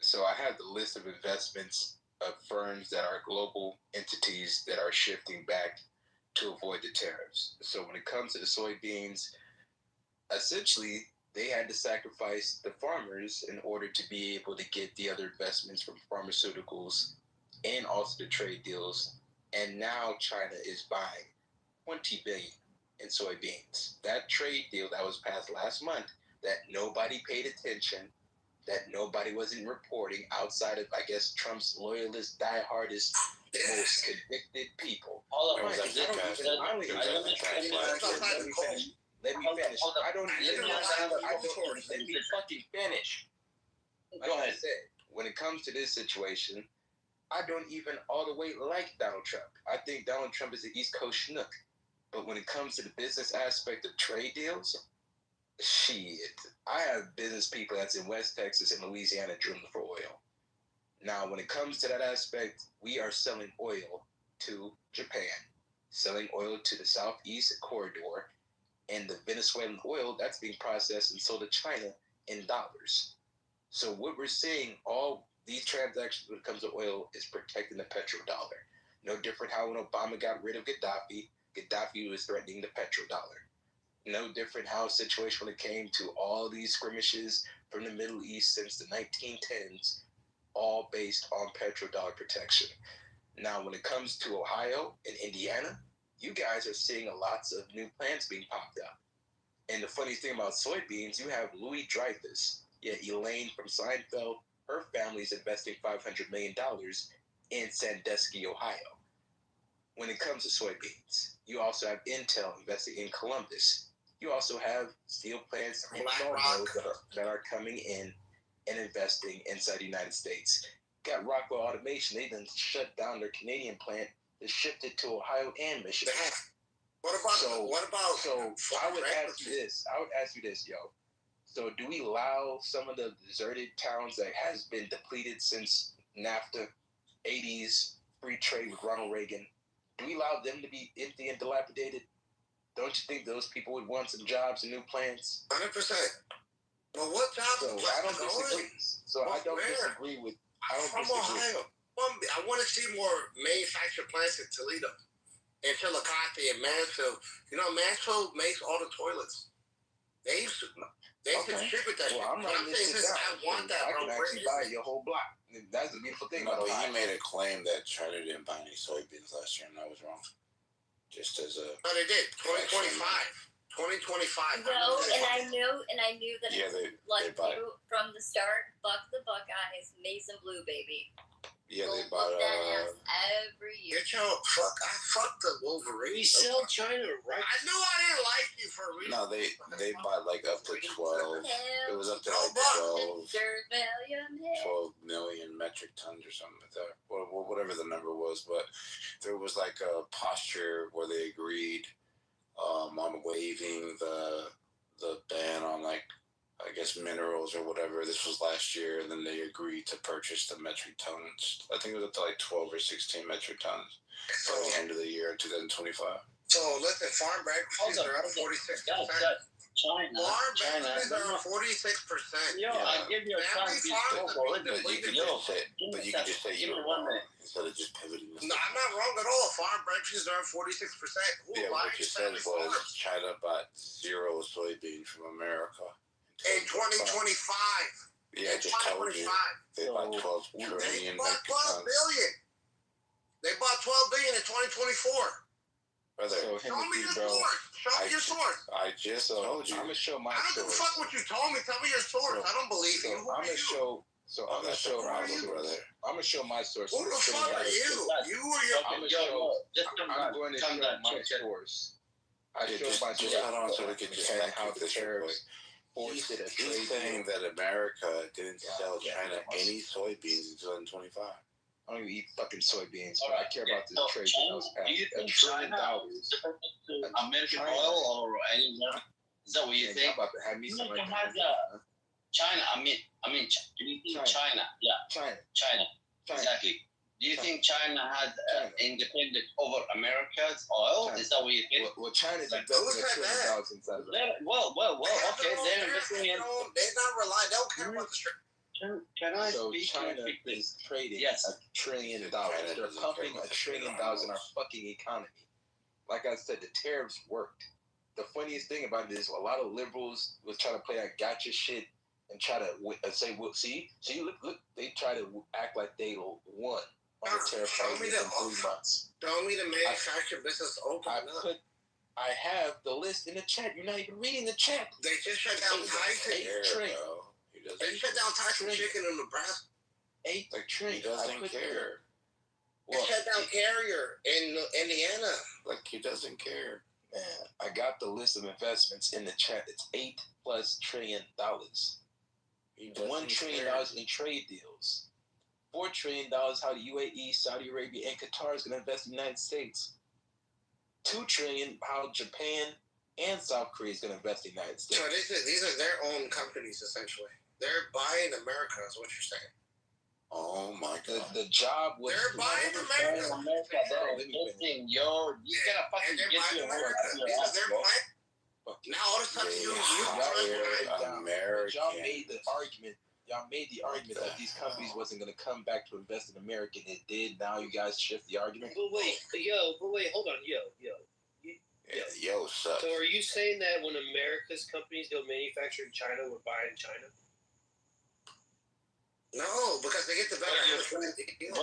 So I have the list of investments of firms that are global entities that are shifting back to avoid the tariffs. So when it comes to the soybeans, essentially they had to sacrifice the farmers in order to be able to get the other investments from pharmaceuticals and also the trade deals. And now China is buying $20 billion in soybeans. That trade deal that was passed last month, that nobody paid attention, that nobody wasn't reporting outside of, I guess, Trump's loyalist, diehardest, most convicted people. All of us. us. Let me finish. I don't even know. Let me fucking finish. Go ahead. When it comes to this situation, I don't even all the way like Donald Trump. I think Donald Trump is an East Coast schnook. But when it comes to the business aspect of trade deals, Shit. I have business people that's in West Texas and Louisiana drilling for oil. Now, when it comes to that aspect, we are selling oil to Japan, selling oil to the Southeast corridor, and the Venezuelan oil that's being processed and sold to China in dollars. So what we're seeing, all these transactions when it comes to oil, is protecting the petrodollar. No different how when Obama got rid of Gaddafi, Gaddafi was threatening the petrodollar. No different how situation when it came to all these skirmishes from the Middle East since the 1910s, all based on petrodollar protection. Now, when it comes to Ohio and Indiana, you guys are seeing lots of new plants being popped up. And the funny thing about soybeans, you have Louis Dreyfus, Elaine from Seinfeld, her family's investing $500 million in Sandusky, Ohio. When it comes to soybeans, you also have Intel investing in Columbus. You also have steel plants and sawmills that are coming in and investing inside the United States. Got Rockwell Automation, they then shut down their Canadian plant and shipped it to Ohio and Michigan. What about so I would ask you this, yo. So do we allow some of the deserted towns that has been depleted since NAFTA, 80s, free trade with Ronald Reagan, do we allow them to be empty and dilapidated? Don't you think those people would want some jobs and new plants? 100%. Well, what jobs? So I don't disagree. Disagree. From Ohio. I want to see more manufactured plants in Toledo, and Chillicothe, and Mansfield. You know, Mansfield makes all the toilets. They distribute that. Well, I'm writing this shit down. I want that, bro. I can actually buy your whole block. That's the beautiful thing about Ohio. You made a claim that China didn't buy any soybeans last year, and that was wrong. Just as a... No, they did. 2025. 2025. No, and I knew that yeah, it was from the start. Buck the Buckeyes, Maize and Blue, baby. Yeah, they bought that ass every year. I fuck the Wolverine. We sell China, right? I knew I didn't like you for a reason. No, they bought like up to 12. It was up to like 12 million metric tons or something like that. Or whatever the number was. But there was like a posture where they agreed on waiving the ban on like, I guess, minerals or whatever. This was last year, and then they agreed to purchase the metric tons. I think it was up to like 12 or 16 metric tons by the end of the year in 2025. So listen, farm breakfasts are up 46%. China. Farm breakfasts are up 46%. Yo, I give you a chance. But you could just say you were wrong instead of just pivoting. No, I'm not wrong at all. Farm breakfasts are up 46%. Yeah, what you said was China bought zero soybeans from America. In 2025. Yeah, just told you. They bought 12 trillion. They bought 12 billion. They bought 12 billion in 2024. Brother, show me your source. Show me your source. I just told you. I'm gonna show my source. I don't give a fuck what you told me. Tell me your source. I don't believe you. I'm gonna show. So I'm gonna show my source. I'm gonna show my source. Who the fuck are you? You or your? I'm going to show my source. I showed my source. Hold on, so we can just how the tariffs. He's saying that America didn't sell China any soybeans in 2025. I don't even eat fucking soybeans, but I care about this trade that was passed. $1 trillion. American oil or anywhere? Is that what you think? I'm about to have me some like China. I mean, do you think China? Yeah, China. Exactly. Do you think China has independent over America's oil? Is that what you think? Well, China's investing $1 trillion inside of it. Well, okay. They're investing in. They're not relying. They don't care about the street. Can I so speak? China is trading $1 trillion. They're pumping $1 trillion in our fucking economy. Like I said, the tariffs worked. The funniest thing about it is a lot of liberals was trying to play that gotcha shit and try to say, "Well, see, look, they try to act like they won." Show me the manufacturing business open up. I have the list in the chat. You're not even reading the chat. They just shut down Tyson. They shut down Tyson Chicken in Nebraska. 8 train. He doesn't care. They shut down Carrier in Indiana. Like, he doesn't care. Man, I got the list of investments in the chat. It's $8+ trillion. $1 trillion in trade deals. $4 trillion how the UAE, Saudi Arabia, and Qatar is going to invest in the United States. $2 trillion how Japan and South Korea is going to invest in the United States. So these are their own companies, essentially. They're buying America, is what you're saying. Oh my God! The job was they're buying America. They're investing your. You gotta fucking get your America. They're buying. Now all of a sudden you American. Y'all made the argument. That these companies wasn't going to come back to invest in America, and it did. Now you guys shift the argument. But wait, hold on, Yo, sucks. So are you saying that when America's companies go manufacture in China, we're buying China? No, because they get the better. What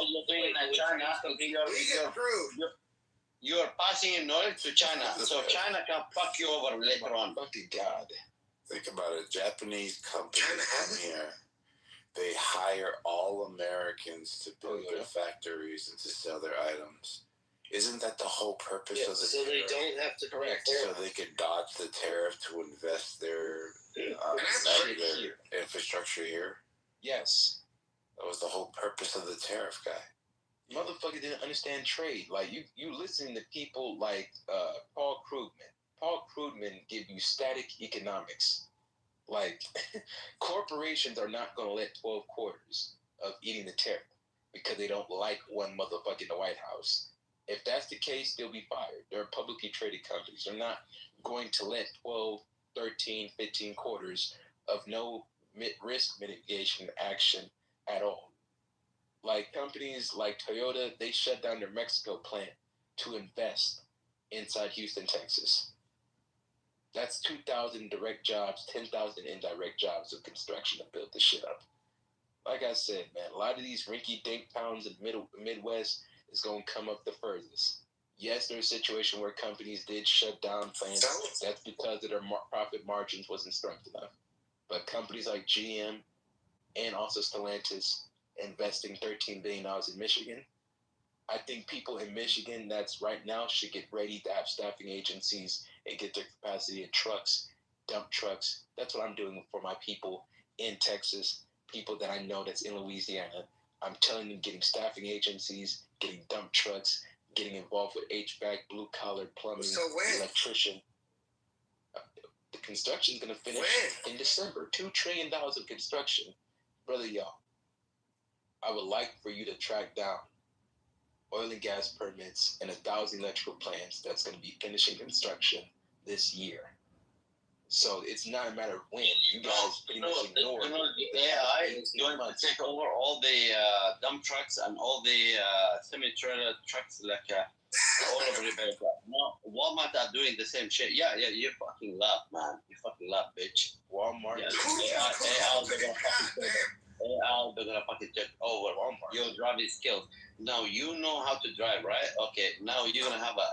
you're doing in China, you're passing knowledge to China, so China can fuck you over later on. Fucking God. Think about it. Japanese companies come here. They hire all Americans to build their factories and to sell their items. Isn't that the whole purpose of the so tariff? they don't have to correct. So they could dodge the tariff to invest their infrastructure here? Yes. That was the whole purpose of the tariff, guy. Motherfucker didn't understand trade. Like, you listening to people like Paul Krugman. Paul Krugman give you static economics. Like, corporations are not going to let 12 quarters of eating the tariff because they don't like one motherfucker in the White House. If that's the case, they'll be fired. They're publicly traded companies. They're not going to let 12, 13, 15 quarters of no risk mitigation action at all. Like companies like Toyota, they shut down their Mexico plant to invest inside Houston, Texas. That's 2,000 direct jobs, 10,000 indirect jobs of construction to build this shit up. Like I said, man, a lot of these rinky-dink towns in the Midwest is going to come up the furthest. Yes, there's a situation where companies did shut down plants. That's because their profit margins wasn't strong enough. But companies like GM and also Stellantis investing $13 billion in Michigan, I think people in Michigan that's right now should get ready to have staffing agencies and get their capacity in trucks, dump trucks. That's what I'm doing for my people in Texas, people that I know that's in Louisiana. I'm telling them getting staffing agencies, getting dump trucks, getting involved with HVAC, blue-collar, plumbing, electrician. The construction's going to finish in December. $2 trillion of construction. Brother, y'all, I would like for you to track down oil and gas permits and 1,000 electrical plants that's going to be finishing construction this year. So it's not a matter of when. You guys pretty much ignore the AI is going to take over all the dump trucks and all the semi-trailer trucks, like all over America. No, Walmart are doing the same shit. Yeah, you fucking laugh, man. You fucking laugh, bitch. Walmart. Yeah, they're gonna fucking take over Walmart. Your driving skills. Now you know how to drive, right? Okay, now you're gonna have a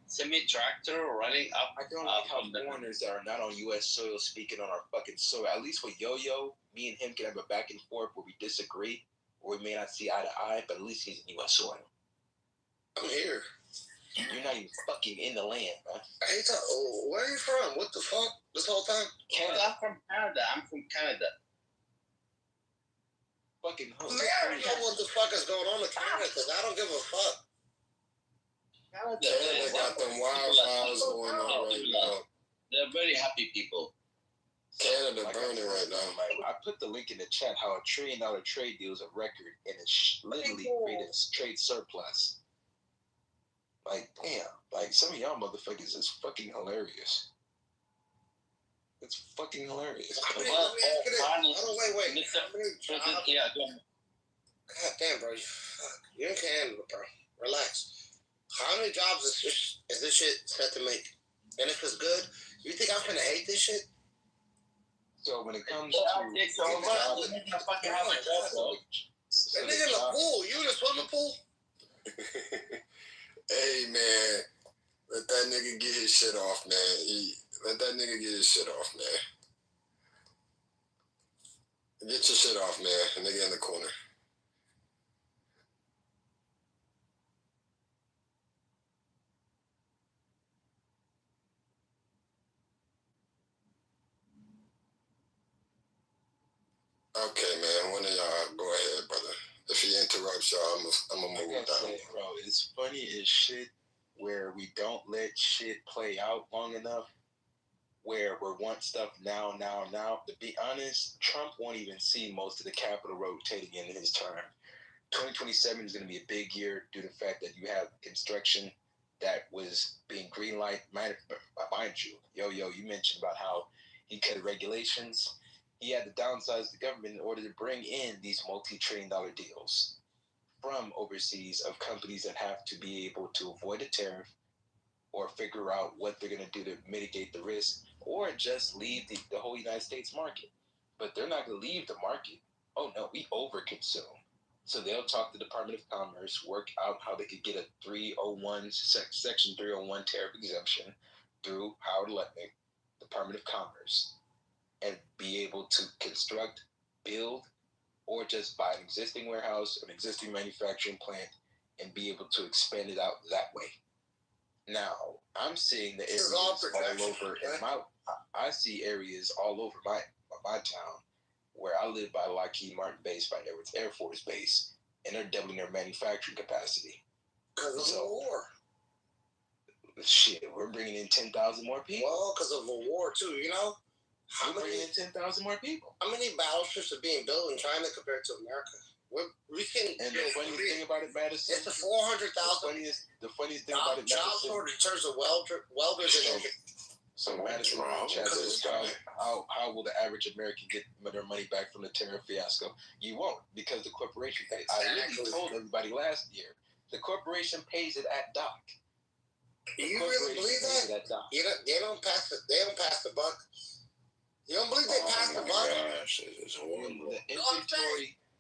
semi-tractor running up. I don't like how foreigners that are not on U.S. soil speaking on our fucking soil. At least with Yo-Yo, me and him can have a back and forth where we disagree, or we may not see eye to eye, but at least he's in U.S. soil. I'm here. You're not even fucking in the land, man. Where are you from? What the fuck? This whole time? Canada. I'm from Canada. Fucking host. Man, I don't know what the fuck is going on in Canada because I don't give a fuck. Canada got them wildfires going on right now. They're very happy people. Canada burning right now. I put the link in the chat how $1 trillion trade deal is a record and it's literally created a trade surplus. Like, damn. Like, some of y'all motherfuckers is fucking hilarious. It's fucking hilarious. Wait. God damn, bro. You're in Canada, bro. Relax. How many jobs is this shit set to make? And if it's good, you think I'm gonna hate this shit? So when it comes to that nigga in the pool, you in the swimming pool? Hey man, let that nigga get his shit off, man. Let that nigga get his shit off, man. Get your shit off, man. Nigga in the corner. Okay, man. One of y'all go ahead, brother. If he interrupts y'all, I'm gonna move down. Bro, it's funny as shit where we don't let shit play out long enough, where we want stuff now. To be honest, Trump won't even see most of the capital rotating in his term. 2027 is going to be a big year due to the fact that you have construction that was being greenlight. Mind you, you mentioned about how he cut regulations. He had to downsize the government in order to bring in these multi-trillion-dollar deals from overseas of companies that have to be able to avoid a tariff or figure out what they're going to do to mitigate the risk or just leave the whole United States market. But they're not going to leave the market. Oh, no, we overconsume. So they'll talk to the Department of Commerce, work out how they could get a Section 301 tariff exemption through Howard Lutnick, Department of Commerce, and be able to construct, build, or just buy an existing warehouse, an existing manufacturing plant, and be able to expand it out that way. Now, I'm seeing the areas all over I see areas all over my town where I live by Lockheed Martin Base, by Edwards Air Force Base, and they're doubling their manufacturing capacity. Because of the war. Shit, we're bringing in 10,000 more people. Well, because of a war, too, you know? We're bringing in 10,000 more people. How many battleships are being built in China compared to America? We can. And the funniest thing about it, Madison, it's the 400,000. The funniest thing about it, Madison, job shortage in terms of welders and. So Madison, how will the average American get their money back from the tariff fiasco? You won't, because the corporation pays. I literally told everybody last year, the corporation pays it at dock. You really believe that? They don't pass the buck. You don't believe they pass the buck?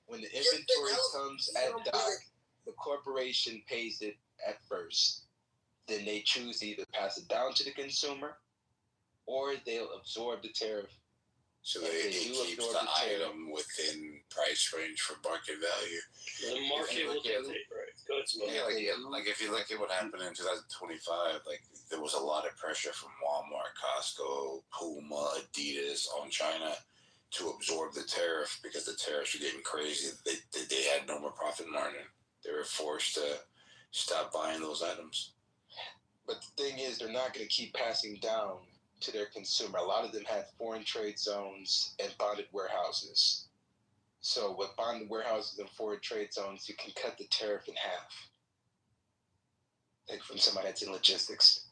When the inventory comes at dock, the corporation pays it at first. Then they choose to either pass it down to the consumer, or they'll absorb the tariff. So they keep the item within price range for market value. The market will dictate, right? Like if you look at what happened in 2025, like there was a lot of pressure from Walmart, Costco, Puma, Adidas on China to absorb the tariff because the tariffs were getting crazy. They had no more profit margin. They were forced to stop buying those items. But the thing is, they're not going to keep passing down to their consumer. A lot of them have foreign trade zones and bonded warehouses. So with bonded warehouses and foreign trade zones, you can cut the tariff in half. Like from somebody that's in logistics.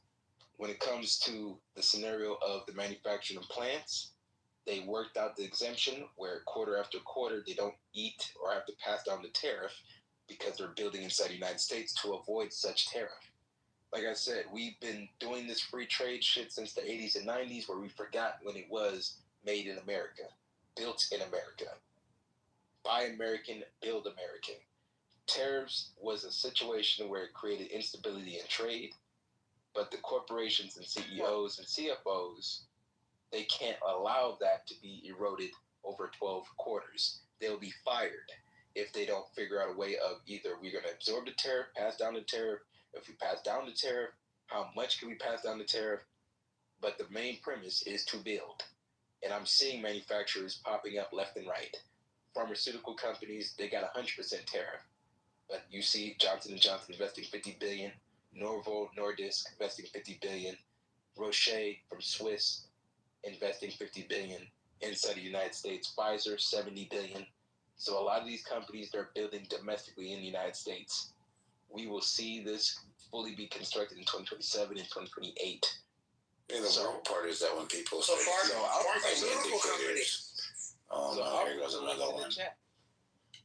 When it comes to the scenario of the manufacturing plants, they worked out the exemption where quarter after quarter they don't eat or have to pass down the tariff because they're building inside the United States to avoid such tariff. Like I said, we've been doing this free trade shit since the 80s and 90s where we forgot when it was made in America, built in America. Buy American, build American. Tariffs was a situation where it created instability in trade, but the corporations and CEOs and CFOs, they can't allow that to be eroded over 12 quarters. They'll be fired if they don't figure out a way of either we're going to absorb the tariff, pass down the tariff. If we pass down the tariff, how much can we pass down the tariff? But the main premise is to build. And I'm seeing manufacturers popping up left and right. Pharmaceutical companies, they got 100% tariff. But you see Johnson & Johnson investing $50 billion, Novo Nordisk investing $50 billion, Roche from Swiss investing $50 billion inside the United States, Pfizer $70 billion. So a lot of these companies, they're building domestically in the United States. We will see this fully be constructed in 2027 and 2028. And the worst part is that when people so pharmaceutical companies. Oh no, here goes another one.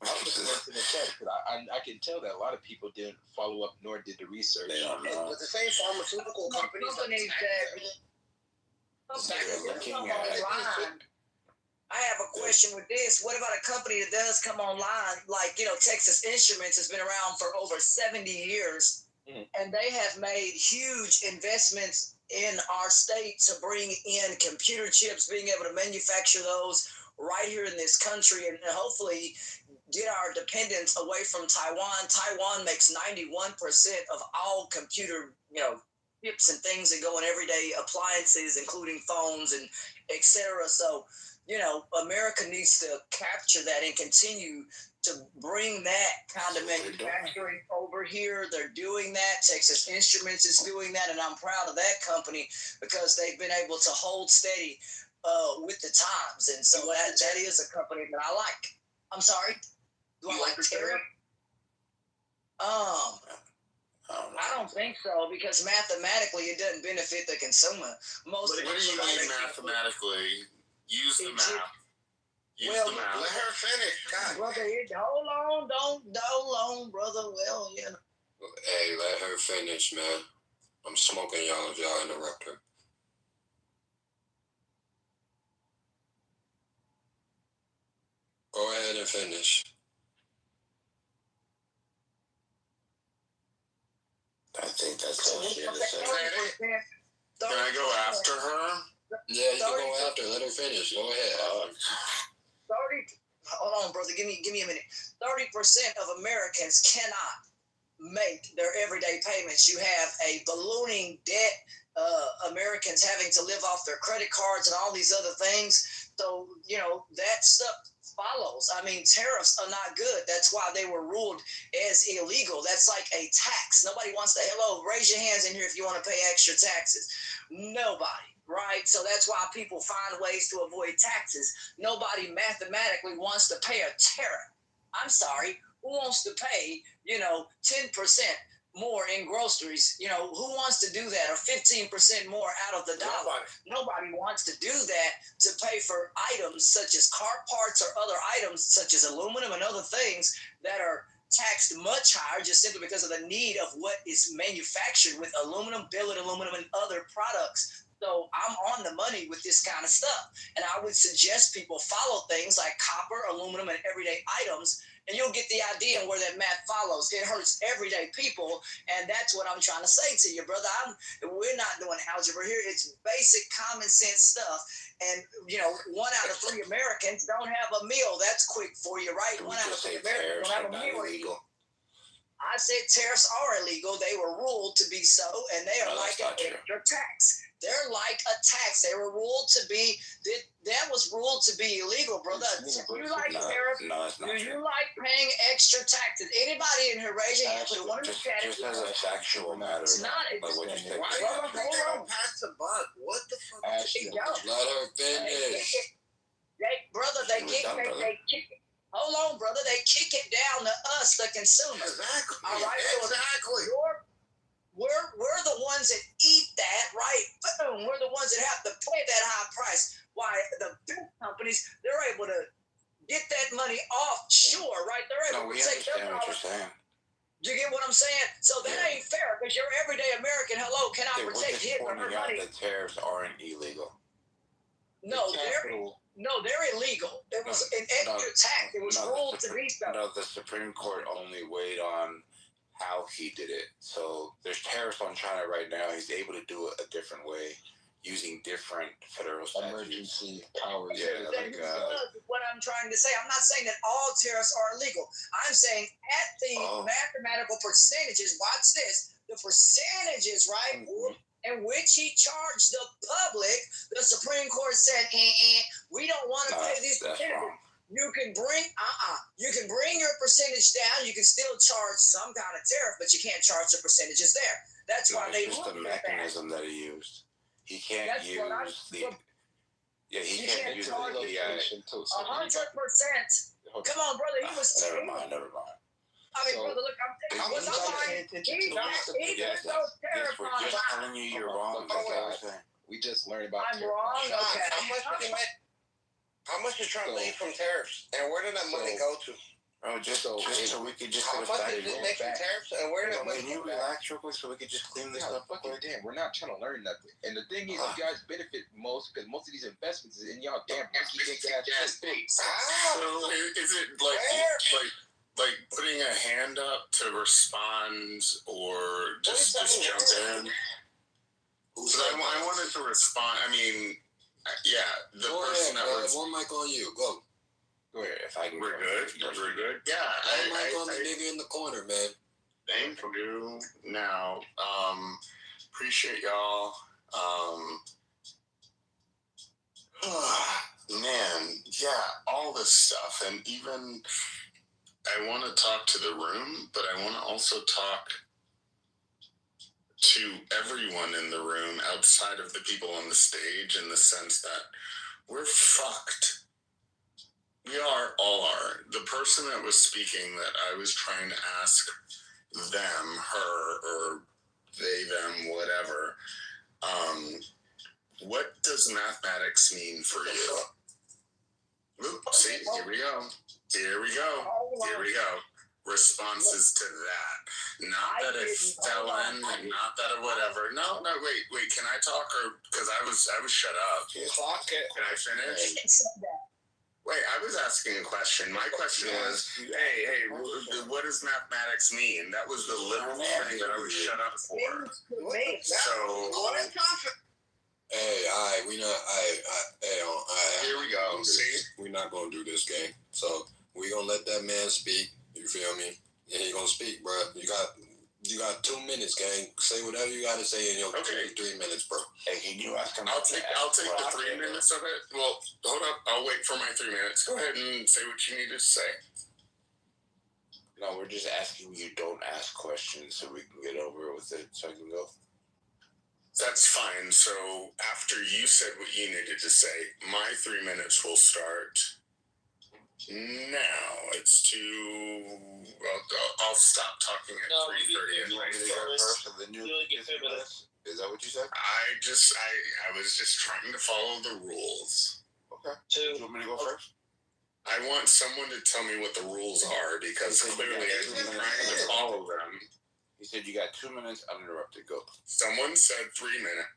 I can tell that a lot of people didn't follow up nor did the research. They don't know. With the same pharmaceutical companies I have a question with this. What about a company that does come online, like, Texas Instruments has been around for over 70 years, and they have made huge investments in our state to bring in computer chips, being able to manufacture those right here in this country, and hopefully get our dependence away from Taiwan. Taiwan makes 91% of all computer, chips and things that go in everyday appliances, including phones and etc. So America needs to capture that and continue to bring that kind of manufacturing over here. They're doing that. Texas Instruments is doing that, and I'm proud of that company because they've been able to hold steady with the times. And so that is a company that I like. I'm sorry? Do I like Terra? I don't think so because mathematically it doesn't benefit the consumer. What do you mean mathematically? Use the math. Use the math. Let her finish. God. Brother, hold on, brother. Well, Hey, let her finish, man. I'm smoking y'all if y'all interrupt her. Go ahead and finish. I think that's all she had to say. Can I go after her? Yeah, you can go after. Let her finish. Go ahead. 30. Hold on, brother. Give me a minute. 30% of Americans cannot make their everyday payments. You have a ballooning debt. Americans having to live off their credit cards and all these other things. So that stuff follows. I mean, tariffs are not good. That's why they were ruled as illegal. That's like a tax. Nobody wants to. Raise your hands in here if you want to pay extra taxes. Nobody. Right? So that's why people find ways to avoid taxes. Nobody mathematically wants to pay a tariff. I'm sorry. Who wants to pay, 10% more in groceries? Who wants to do that? Or 15% more out of the dollar? Nobody wants to do that to pay for items such as car parts or other items such as aluminum and other things that are taxed much higher just simply because of the need of what is manufactured with aluminum, billet aluminum, and other products. So I'm on the money with this kind of stuff. And I would suggest people follow things like copper, aluminum, and everyday items, and you'll get the idea where that math follows. It hurts everyday people, and that's what I'm trying to say to you, brother. We're not doing algebra here. It's basic common sense stuff. And, 1 out of 3 Americans don't have a meal. That's quick for you, right? 1 out of 3 Americans don't have a meal. I said tariffs are illegal. They were ruled to be so, and they are like an extra tax. They're like a tax. They were ruled to be, that was ruled to be illegal, brother. Do you like tariffs? No, it's not. Do you like paying extra taxes? Anybody in here, raise your hand. Put one in the chat. Just as a factual matter. It's not. What you say? Why are you going past the buck? What the fuck? Let her finish. Brother, they kick it. Hold on, brother. They kick it down to us, the consumer. Exactly. All right. Exactly. We're the ones that eat that, right? Boom. We're the ones that have to pay that high price. Why the big companies, they're able to get that money off. Sure, right? They're able to take their what you're saying. Do you get what I'm saying? So that ain't fair because your everyday American, cannot protect his or her money. The tariffs aren't illegal. No, they're illegal. It was an extra tax. It was ruled to be so. No, the Supreme Court only weighed on how he did it. So there's tariffs on China right now. He's able to do it a different way using different federal statutes. Emergency powers. Yeah, what I'm trying to say. I'm not saying that all tariffs are illegal. I'm saying at the mathematical percentages, watch this, the percentages, right, in which he charged the public, the Supreme Court said, we don't want to pay these percentages. You can bring your percentage down. You can still charge some kind of tariff, but you can't charge the percentages there. That's why they just the mechanism that he used. He can't use the. Yeah, he can't use the 100%. Come on, brother. He was. Never mind. I mean, brother, look, I'm telling you, he Yes, we're just telling you you're wrong. That's what I'm saying. We just learned about. I'm wrong. Okay. How much did Trump make from tariffs, and where did that money go to? Oh, just so we could just. How much did it make from tariffs, and where did that money go? Can you relax real quick so we could just clean this up? Fucking damn, we're not trying to learn nothing. And the thing is, you guys benefit most because most of these investments is in y'all damn gas states. So is it like putting a hand up to respond or just jump in? So I wanted to respond. I mean. The go person ahead, that was. One mic on you. Go. Go ahead. If I can. We're good. We're good. Yeah. One mic on the nigga in the corner, man. Thank you. Now, appreciate y'all. man, yeah, all this stuff. And even I want to talk to the room, but I want to also talk to everyone in the room outside of the people on the stage, in the sense that we're fucked. We all are. The person that was speaking, that I was trying to ask them, her, or they, them, whatever, what does mathematics mean for you? Oop, see, here we go. Here we go. Here we go. Responses to that. Not that it fell in, and not that it whatever. No, wait. Can I talk, or because I was shut up? Can I finish? Wait, I was asking a question. My question was, hey, what does mathematics mean? That was the literal thing that I was shut up for. So. Hey, all right, Here we go. See, we're not gonna do this game. So we gonna let that man speak. You feel me? And he gonna speak, bro. You got 2 minutes, gang. Say whatever you gotta say in your 3 minutes, bro. Hey, can you ask him? I'll take the 3 minutes of it. Well, hold up. I'll wait for my 3 minutes. Go ahead and say what you need to say. No, we're just asking you don't ask questions so we can get over with it, so I can go. That's fine. So after you said what you needed to say, my 3 minutes will start now. It's I'll stop talking at 3:30 anyway. Is that what you said? I was just trying to follow the rules. Okay. You want me to go first? I want someone to tell me what the rules are, because clearly I've been trying to follow them. He said you got 2 minutes uninterrupted. Go. Someone said 3 minutes.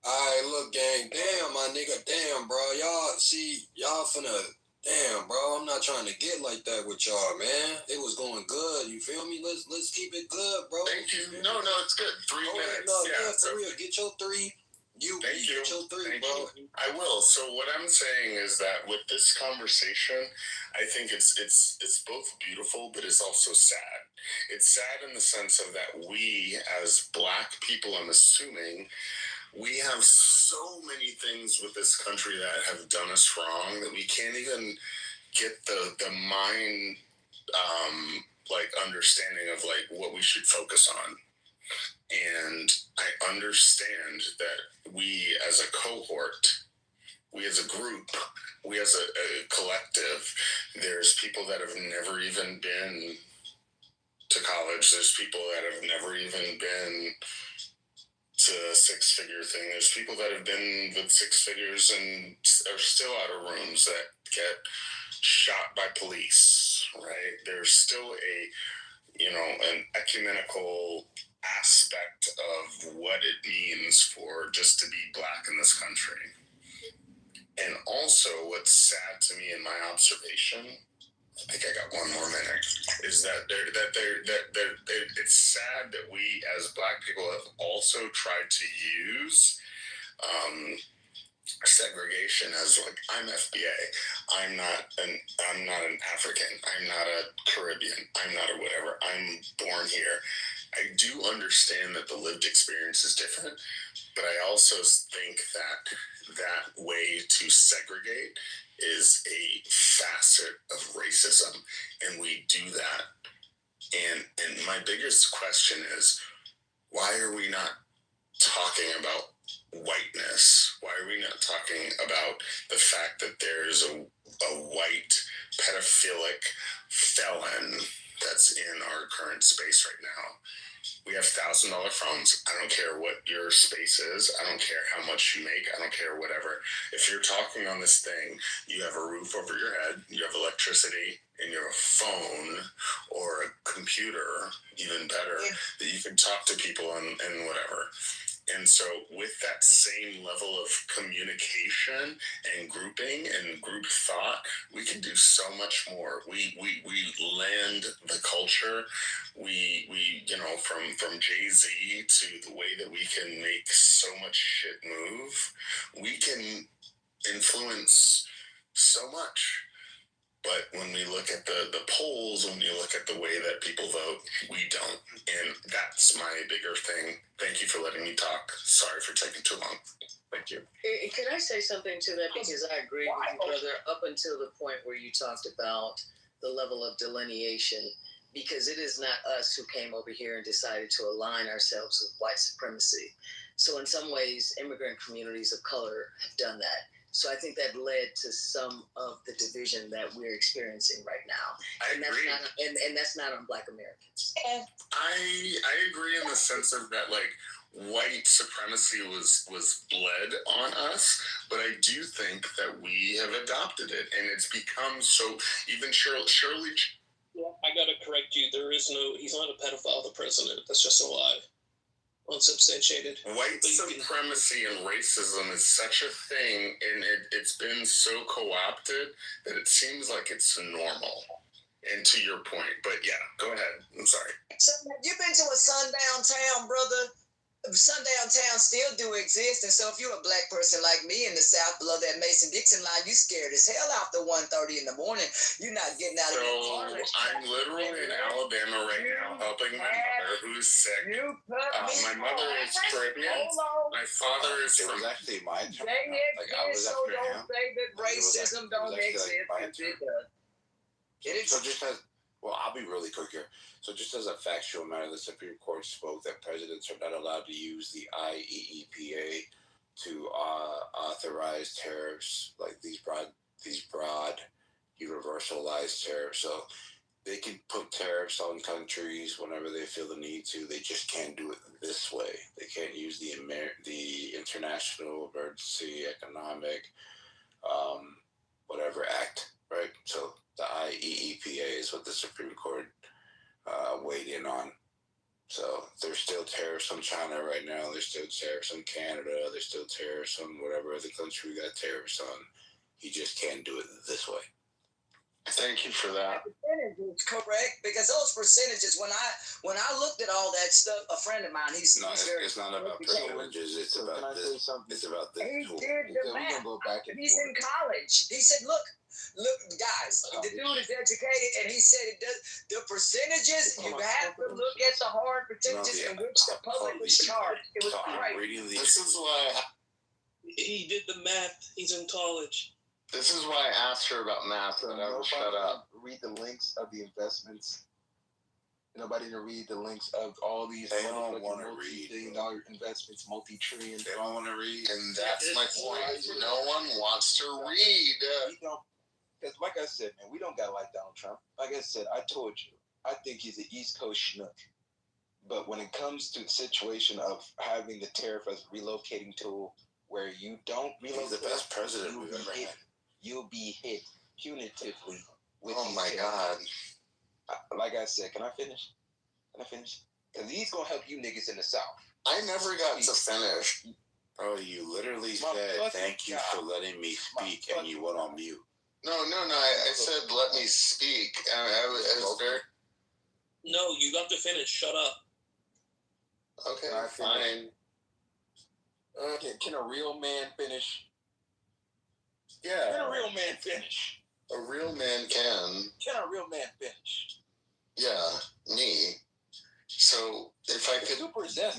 Alright, look, gang. Damn, my nigga. Damn, bro. Y'all finna. Damn, bro. I'm not trying to get like that with y'all, man. It was going good. You feel me? Let's keep it good, bro. Thank you. No, it's good. 3 minutes. For real. Get your 3. Thank you. Get your 3, bro. I will. So what I'm saying is that with this conversation, I think it's both beautiful, but it's also sad. It's sad in the sense of that we, as Black people, I'm assuming, we have so many things with this country that have done us wrong that we can't even get the mind understanding of what we should focus on. And I understand that we as a cohort, we as a group, we as a collective, there's people that have never even been to college. There's people that have never even been to a 6-figure thing. There's people that have been with 6 figures and are still out of rooms that get shot by police, right? There's still an ecumenical aspect of what it means for just to be Black in this country. And also what's sad to me in my observation, I think I got 1 more minute, is that it's sad that we as Black people have also tried to use segregation as I'm FBA. I'm not an African. I'm not a Caribbean. I'm not a whatever. I'm born here. I do understand that the lived experience is different, but I also think that way to segregate is a facet of racism, and we do that. And my biggest question is, why are we not talking about whiteness? Why are we not talking about the fact that there's a white pedophilic felon that's in our current space right now? We have $1,000 phones. I don't care what your space is. I don't care how much you make. I don't care whatever. If you're talking on this thing, you have a roof over your head, you have electricity, and you have a phone or a computer, even better, that you can talk to people and whatever. And so with that same level of communication and grouping and group thought, we can do so much more. We land the culture. We from Jay-Z to the way that we can make so much shit move, we can influence so much. But when we look at the polls, when you look at the way that people vote, we don't. And that's my bigger thing. Thank you for letting me talk. Sorry for taking too long. Thank you. Can I say something to that? Because I agree with you, brother, up until the point where you talked about the level of delineation, because it is not us who came over here and decided to align ourselves with white supremacy. So in some ways, immigrant communities of color have done that. So I think that led to some of the division that we're experiencing right now. I agree. And that's not on Black Americans. I agree in the sense of that, like, white supremacy was bled on us, but I do think that we have adopted it, and it's become so. Even Shirley. I gotta correct you. He's not a pedophile. The president. That's just a lie. Unsubstantiated. White supremacy and racism is such a thing, and it's been so co-opted that it seems like it's normal. And to your point, but yeah, go ahead. I'm sorry. So you've been to a sundown town, brother? Sundown towns still do exist, and so if you're a Black person like me in the South below that Mason-Dixon line, you scared as hell after 1:30 in the morning. You're not getting out of your car. I'm literally in Alabama right now helping my mother who's sick. My mother is Caribbean. My father is from... It was actually my turn. I was so don't say that racism don't exist. So just as... Well, I'll be really quick here. So just as a factual matter, the Supreme Court spoke that presidents are not allowed to use the IEEPA to authorize tariffs, like these broad, universalized tariffs. So they can put tariffs on countries whenever they feel the need to. They just can't do it this way. They can't use the International Emergency Economic whatever act, right? So the IEEPA is what the Supreme Court weighed in on. So there's still tariffs on China right now. There's still tariffs on Canada. There's still tariffs on whatever other country we got tariffs on. You just can't do it this way. Thank you for that. Percentages, correct? Because those percentages, when I looked at all that stuff, a friend of mine, it's not about percentages. It's about this. It's about this. He did the math. He's in college. He said, "Look, guys, the dude is educated," and he said it does. The percentages, you have to look at the hard percentages in which the public was charged. It was great. This is why he did the math. He's in college. This is why I asked her about math, and I would shut up. Read the links of the investments. Nobody to read the links of all these. They don't want to read. $multi-billion investments, multi-trillion. They don't want to read, and that's my point. No one wants to read. We don't, because like I said, man, we don't got like Donald Trump. Like I said, I told you, I think he's an East Coast schnook. But when it comes to the situation of having the tariff as a relocating tool, where you don't relocate, he's the best president we've ever had. You'll be hit punitively with oh my God. Like I said, can I finish? Because he's going to help you niggas in the South. I never got to finish. Bro, you literally said, thank you for letting me speak, and you went on mute. No. I said, let me speak. I was very... No, you got to finish. Shut up. Okay, fine. Can a real man finish? Yeah. Can a real man finish? A real man can. Can a real man finish? Yeah, me. So, if I could...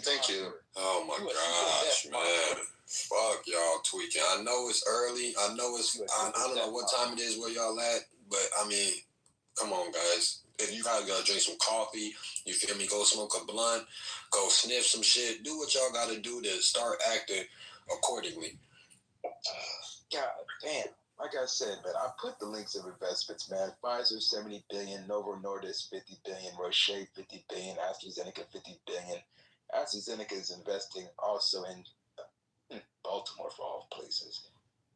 Thank you. Oh my gosh, man. Fuck y'all tweaking. I know it's early. I know it's... I don't know what time it is where y'all at, but I mean, come on, guys. If you guys gotta drink some coffee, you feel me, go smoke a blunt, go sniff some shit, do what y'all gotta do to start acting accordingly. God damn. Like I said, man, I put the links of investments, man. Pfizer, 70 billion, Novo Nordisk, 50 billion, Roche, 50 billion, AstraZeneca, 50 billion. AstraZeneca is investing also in Baltimore, for all places.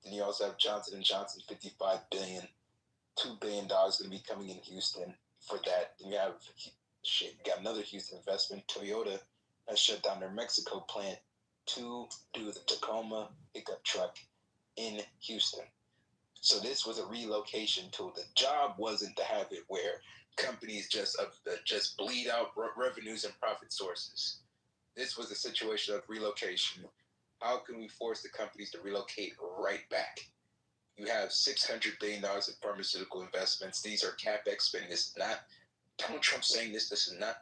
Then you also have Johnson & Johnson, 55 billion. $2 billion going to be coming in Houston for that. Then you have, you got another Houston investment. Toyota has shut down their Mexico plant to do the Tacoma pickup truck in Houston. So this was a relocation tool. The job wasn't to have it where companies just bleed out revenues and profit sources. This was a situation of relocation. How can we force the companies to relocate right back? You have $600 billion in pharmaceutical investments. These are CapEx spending. This is not Donald Trump saying this. This is not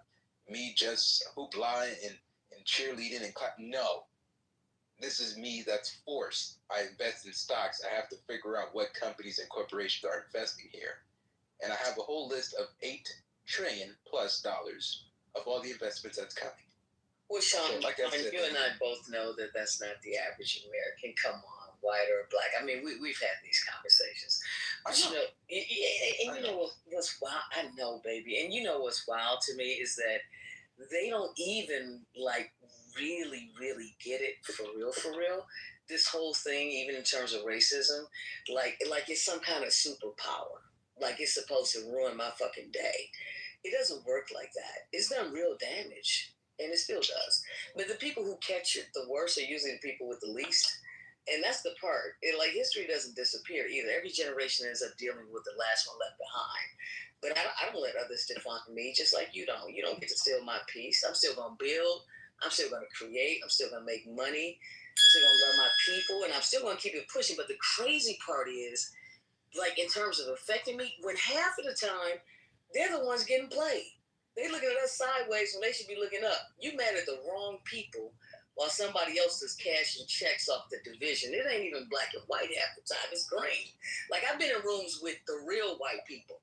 me just hoopla and cheerleading and clap. No. This is me that's forced. I invest in stocks. I have to figure out what companies and corporations are investing here. And I have a whole list of $8 trillion plus dollars of all the investments that's coming. Well, Sean, So, like I said, you and I both know that that's not the average American. Come on, white or black. I mean, we've had these conversations. But you know what's wild? I know, baby. And you know what's wild to me is that they don't even like really get it for real. This whole thing, even in terms of racism, like it's some kind of superpower. Like it's supposed to ruin my fucking day. It doesn't work like that. It's done real damage, and it still does. But the people who catch it the worst are usually the people with the least. And that's the part. Like history doesn't disappear either. Every generation ends up dealing with the last one left behind. But I don't let others define me, just like you don't. You don't get to steal my peace. I'm still gonna build. I'm still gonna create. I'm still gonna make money. I'm still gonna love my people, and I'm still gonna keep it pushing. But the crazy part is, like in terms of affecting me, when half of the time they're the ones getting played. They looking at us sideways when they should be looking up. You mad at the wrong people while somebody else is cashing checks off the division. It ain't even black and white half the time. It's green. Like I've been in rooms with the real white people,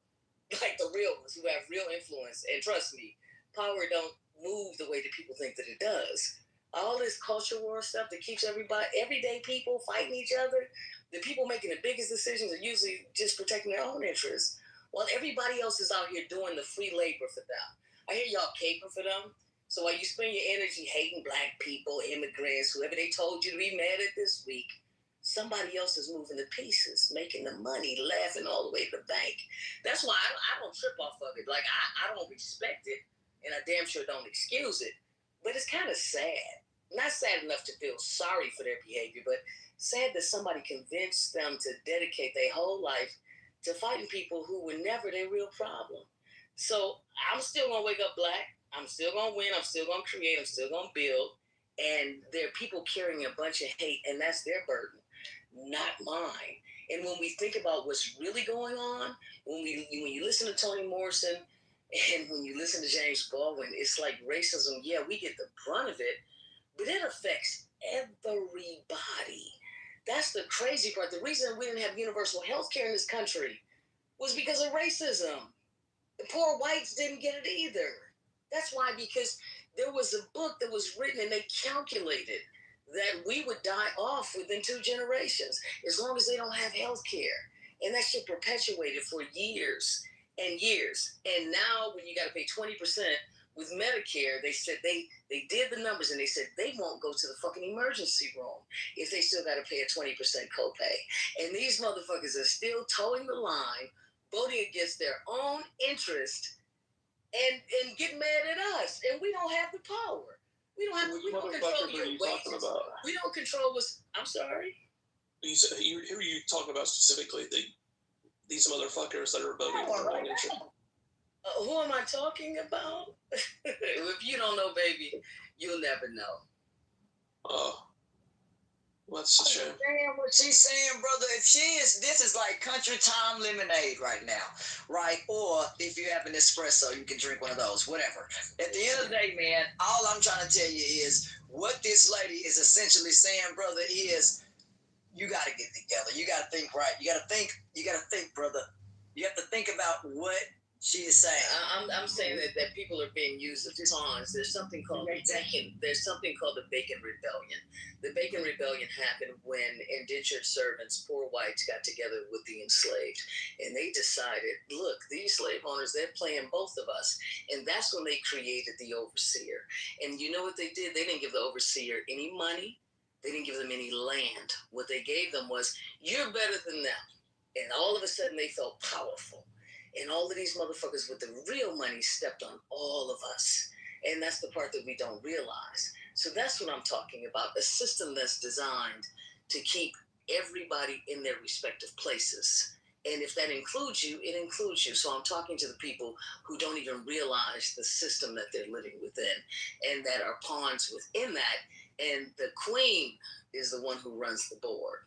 like the real ones who have real influence. And trust me, power don't move the way that people think that it does. All this culture war stuff that keeps everyday people fighting each other, the people making the biggest decisions are usually just protecting their own interests, while everybody else is out here doing the free labor for them. I hear y'all caping for them. So while you spend your energy hating black people, immigrants, whoever they told you to be mad at this week, somebody else is moving the pieces, making the money, laughing all the way to the bank. That's why I don't trip off of it. Like, I don't respect it, and I damn sure don't excuse it. But it's kind of sad. Not sad enough to feel sorry for their behavior, but sad that somebody convinced them to dedicate their whole life to fighting people who were never their real problem. So I'm still going to wake up black. I'm still going to win. I'm still going to create. I'm still going to build. And there are people carrying a bunch of hate, and that's their burden, not mine. And when we think about what's really going on, when you listen to Toni Morrison and when you listen to James Baldwin, it's like racism, yeah, we get the brunt of it, but it affects everybody. That's the crazy part. The reason we didn't have universal health care in this country was because of racism. The poor whites didn't get it either. That's why, because there was a book that was written and they calculated that we would die off within 2 generations as long as they don't have health care. And that shit perpetuated for years and years. And now when you got to pay 20% with Medicare, they said they did the numbers and they said they won't go to the fucking emergency room if they still got to pay a 20% copay. And these motherfuckers are still towing the line, voting against their own interest and get mad at us. And we don't have the power. We don't control your wages. We don't control what's. I'm sorry. Who are you talking about specifically? These motherfuckers that are voting for their own interest. Who am I talking about? If you don't know, baby, you'll never know. Oh, that's a shame. Understand what she's saying, brother. If this is like country time lemonade right now, right? Or if you have an espresso, you can drink one of those, whatever. At the end of the day, man, all I'm trying to tell you is what this lady is essentially saying, brother, is you got to get together. You got to think right. You got to think, brother. You have to think about what she is saying. I'm saying that people are being used as pawns. There's something called the Bacon Rebellion. The Bacon Rebellion happened when indentured servants, poor whites, got together with the enslaved, and they decided, look, these slave owners, they're playing both of us, and that's when they created the overseer. And you know what they did? They didn't give the overseer any money. They didn't give them any land. What they gave them was, you're better than them. And all of a sudden, they felt powerful. And all of these motherfuckers with the real money stepped on all of us. And that's the part that we don't realize. So that's what I'm talking about. A system that's designed to keep everybody in their respective places. And if that includes you, it includes you. So I'm talking to the people who don't even realize the system that they're living within and that are pawns within that. And the queen is the one who runs the board.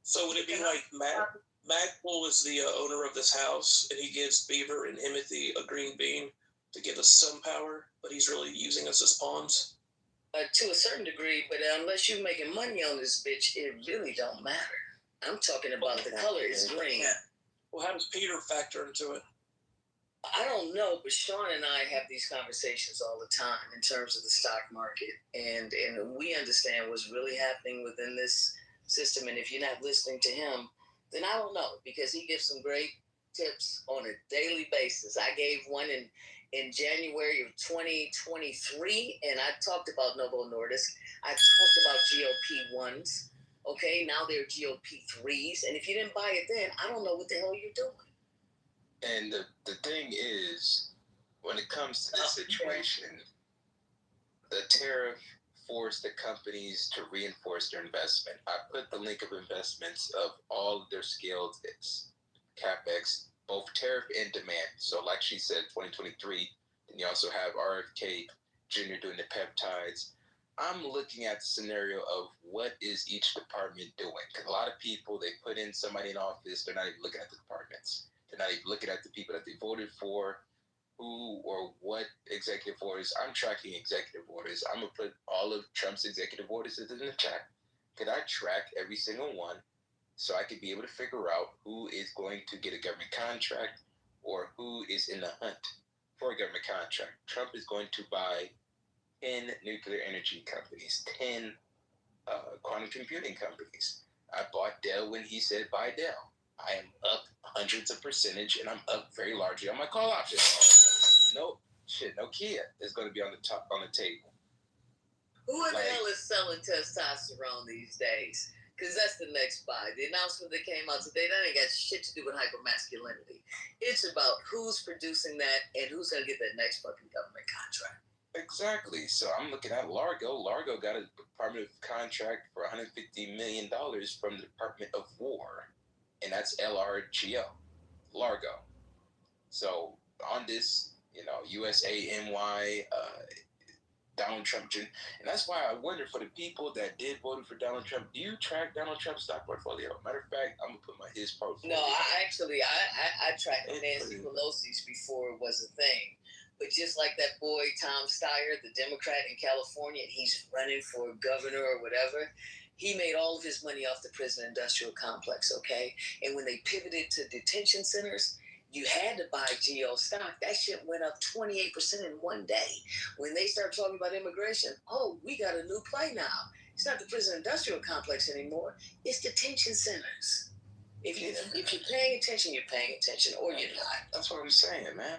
So would it be like Magpul is the owner of this house, and he gives Beaver and Himothy a green bean to give us some power, but he's really using us as pawns? To a certain degree, but unless you're making money on this bitch, it really don't matter. I'm talking about the color is green. Well, how does Peter factor into it? I don't know, but Sean and I have these conversations all the time in terms of the stock market, and we understand what's really happening within this system. And if you're not listening to him, then I don't know, because he gives some great tips on a daily basis. I gave one in January of 2023, and I talked about Novo Nordisk. I talked about GLP-1s. Okay, now they're GLP-3s, and if you didn't buy it then, I don't know what the hell you're doing. And the thing is, when it comes to this situation, the tariff forced the companies to reinforce their investment. I put the link of investments of all of their scaled CapEx, both tariff and demand. So like she said, 2023, then you also have RFK Jr. doing the peptides. I'm looking at the scenario of what is each department doing. Because a lot of people, they put in somebody in office, they're not even looking at the departments. They're not even looking at the people that they voted for, who or what executive orders. I'm tracking executive orders. I'm going to put all of Trump's executive orders in the chat. Could I track every single one so I could be able to figure out who is going to get a government contract or who is in the hunt for a government contract? Trump is going to buy 10 nuclear energy companies, 10 quantum computing companies. I bought Dell when he said buy Dell. I am up hundreds of percentage, and I'm up very largely on my call option. No Kia is going to be on the table. Who in the hell is selling testosterone these days? Because that's the next buy. The announcement that came out today, that ain't got shit to do with hypermasculinity. It's about who's producing that and who's going to get that next fucking government contract. Exactly. So I'm looking at Largo. Largo got a Department of contract for $150 million from the Department of War. And that's LRGO, Largo. So on this, USANY, Donald Trump, and that's why I wonder for the people that did vote for Donald Trump, do you track Donald Trump's stock portfolio? Matter of fact, I'm gonna put his portfolio. No, I tracked Nancy Pelosi's before it was a thing. But just like that boy Tom Steyer, the Democrat in California, he's running for governor or whatever. He made all of his money off the prison industrial complex, okay? And when they pivoted to detention centers, you had to buy GO stock. That shit went up 28% in one day. When they start talking about immigration, we got a new play now. It's not the prison industrial complex anymore. It's detention centers. If you're paying attention, you're paying attention, or you're not. That's what I'm saying, man.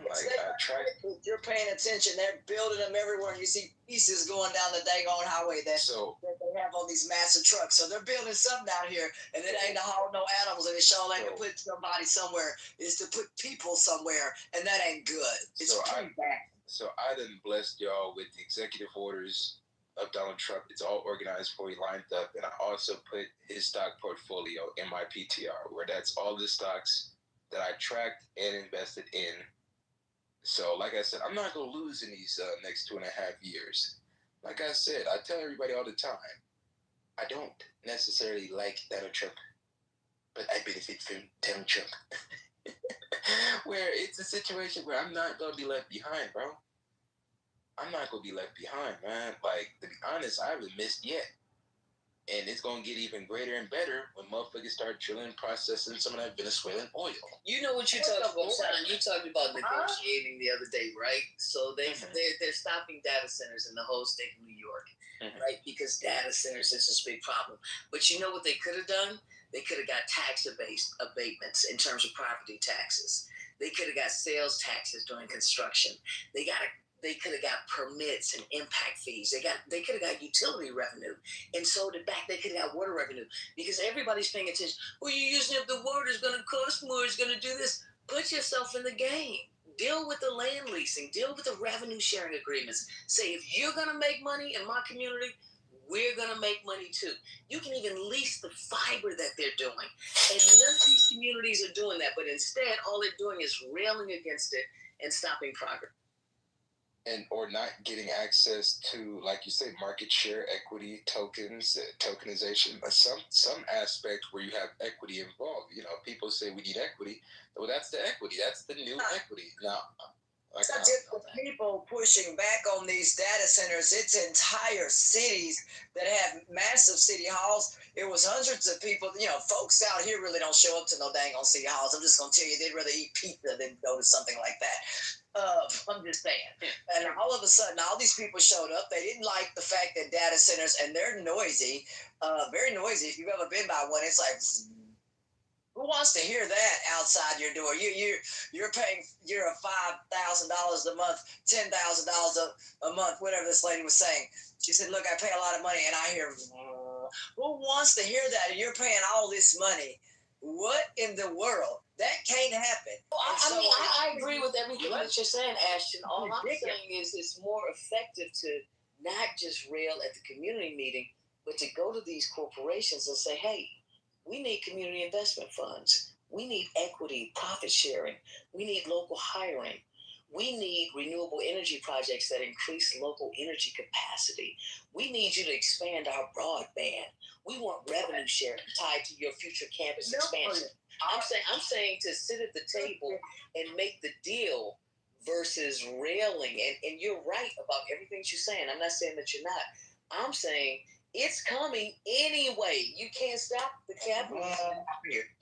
You're paying attention. They're building them everywhere. You see pieces going down the daggone highway that they have on these massive trucks. So they're building something out here, and it ain't to haul no animals, and it sure ain't to put somebody somewhere. It's to put people somewhere, and that ain't good. It's pretty bad. So I done blessed y'all with the executive orders of Donald Trump. It's all organized for you, lined up, and I also put his stock portfolio in my PTR, where that's all the stocks that I tracked and invested in. So like I said, I'm not going to lose in these next 2.5 years. Like I said, I tell everybody all the time, I don't necessarily like Donald Trump, but I benefit from Donald Trump. Where it's a situation where I'm not going to be left behind, bro. I'm not going to be left behind, man. Like, to be honest, I haven't missed yet. And it's going to get even greater and better when motherfuckers start drilling and processing some of that Venezuelan oil. You know what you talked about, Sean? You talked about negotiating the other day, right? So they're stopping data centers in the whole state of New York, right? Because data centers is this big problem. But you know what they could have done? They could have got tax abatements in terms of property taxes. They could have got sales taxes during construction. They could have got permits and impact fees. They could have got utility revenue and sold it back. They could have got water revenue because everybody's paying attention. Well, you're using it. The water is going to cost more. It's going to do this. Put yourself in the game. Deal with the land leasing. Deal with the revenue sharing agreements. Say, if you're going to make money in my community, we're going to make money too. You can even lease the fiber that they're doing. And none of these communities are doing that. But instead, all they're doing is railing against it and stopping progress. and or not getting access to, like you say, market share, equity, tokens, tokenization, some aspect where you have equity involved. You know, people say we need equity. Well, that's the equity. That's the new equity. Now, it's not just the people pushing back on these data centers. It's entire cities that have massive city halls. It was hundreds of people. You know, folks out here really don't show up to no dang on city halls. I'm just going to tell you, they'd rather eat pizza than go to something like that. I'm just saying. And all of a sudden, all these people showed up. They didn't like the fact that data centers, and they're noisy, very noisy. If you've ever been by one, it's like, who wants to hear that outside your door? You're paying $5,000 a month, $10,000 a month, whatever this lady was saying. She said, "Look, I pay a lot of money, and I hear." Who wants to hear that? And you're paying all this money. What in the world? That can't happen. I agree with everything that you're saying, Ashton. All I'm saying is it's more effective to not just rail at the community meeting, but to go to these corporations and say, hey, we need community investment funds. We need equity, profit sharing. We need local hiring. We need renewable energy projects that increase local energy capacity. We need you to expand our broadband. We want revenue sharing tied to your future campus expansion. I'm saying to sit at the table and make the deal versus railing. And you're right about everything you're saying. I'm not saying that you're not. I'm saying it's coming anyway. You can't stop the capital.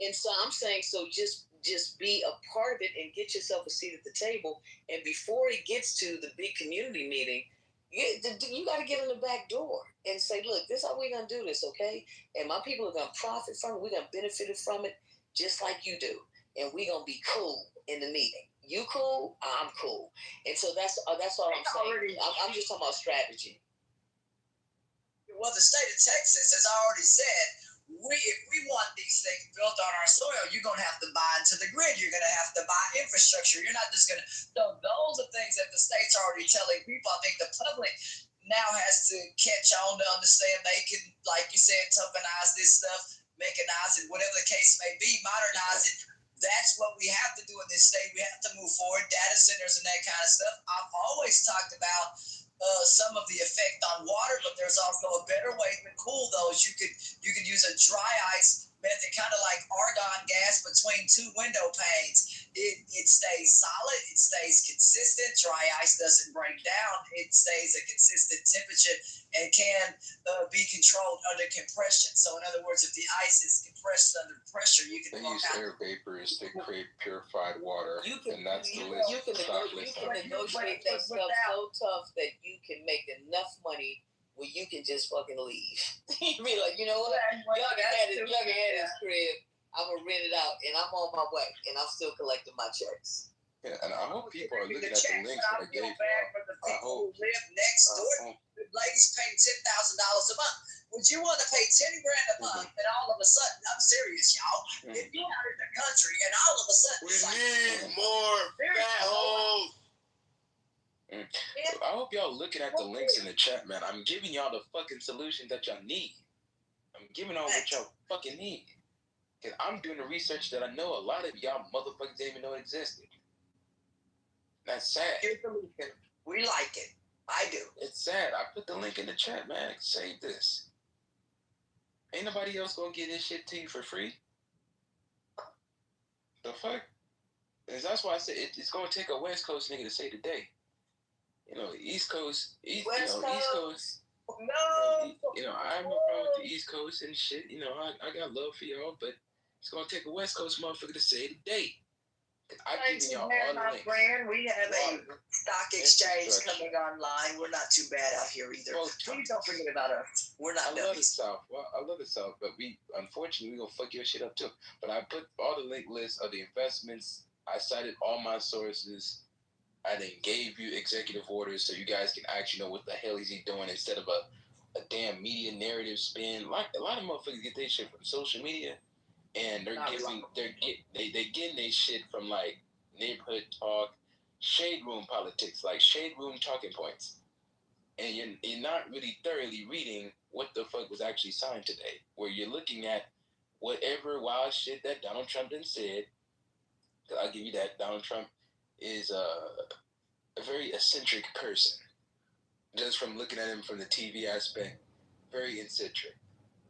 And so I'm saying, so just be a part of it and get yourself a seat at the table. And before it gets to the big community meeting, you got to get in the back door and say, look, this is how we're going to do this, okay? And my people are going to profit from it. We're going to benefit from it just like you do. And we're going to be cool in the meeting. You cool? I'm cool. And so that's all I'm saying. I'm just talking about strategy. Well, the state of Texas, as I already said, if we want these things built on our soil, you're going to have to buy into the grid. You're going to have to buy infrastructure. You're not just going to. So those are things that the state's already telling people. I think the public now has to catch on to understand they can, like you said, tokenize this stuff, mechanize it, whatever the case may be, modernize it. That's what we have to do in this state. We have to move forward, data centers and that kind of stuff. I've always talked about some of the effect on water, but there's also a better way to cool those. You could use a dry ice method, kind of like argon gas between two window panes. It stays solid, it stays consistent. Dry ice doesn't break down. It stays a consistent temperature and can be controlled under compression. So in other words, if the ice is compressed under pressure, you can use air vapors to create purified water, and that's the list. You can negotiate that stuff so tough that you can make enough money where you can just fucking leave. You be like, you know what? Y'all can have this crib. I'm gonna rent it out, and I'm on my way, and I'm still collecting my checks. Yeah, and I hope people are looking at the links that I gave you. I hope. Who live next door, the ladies paying $10,000 a month. Would you want to pay $10,000 a month, and all of a sudden, I'm serious, y'all. If you're out in the country, and all of a sudden, we need more fat hoes. I hope y'all looking at the links in the chat, man. I'm giving y'all the fucking solution that y'all need. I'm giving y'all what y'all fucking need. Cause I'm doing the research that I know a lot of y'all motherfuckers didn't even know existed. That's sad. We like it. I do. It's sad. I put the link in the chat, man. Save this. Ain't nobody else gonna get this shit to you for free. The fuck? And that's why I said it's gonna take a West Coast nigga to say today. You know, East Coast. East Coast. No. You know, I have no problem with the East Coast and shit. You know, I got love for y'all, but it's gonna take a West Coast motherfucker to say today. I'm giving y'all all the links. Brand, we have a stock exchange coming online. We're not too bad out here either. Please don't forget about us. We're not. I love the South. Well, I love the South, but unfortunately we gonna fuck your shit up too. But I put all the link lists of the investments. I cited all my sources. I then gave you executive orders so you guys can actually know what the hell is he doing instead of a damn media narrative spin. Like a lot of motherfuckers get their shit from social media, and they're getting their shit from like neighborhood talk, shade room politics, like shade room talking points, and you're not really thoroughly reading what the fuck was actually signed today. Where you're looking at whatever wild shit that Donald Trump done said. I'll give you that. Donald Trump is a a very eccentric person. Just from looking at him from the TV aspect, very eccentric.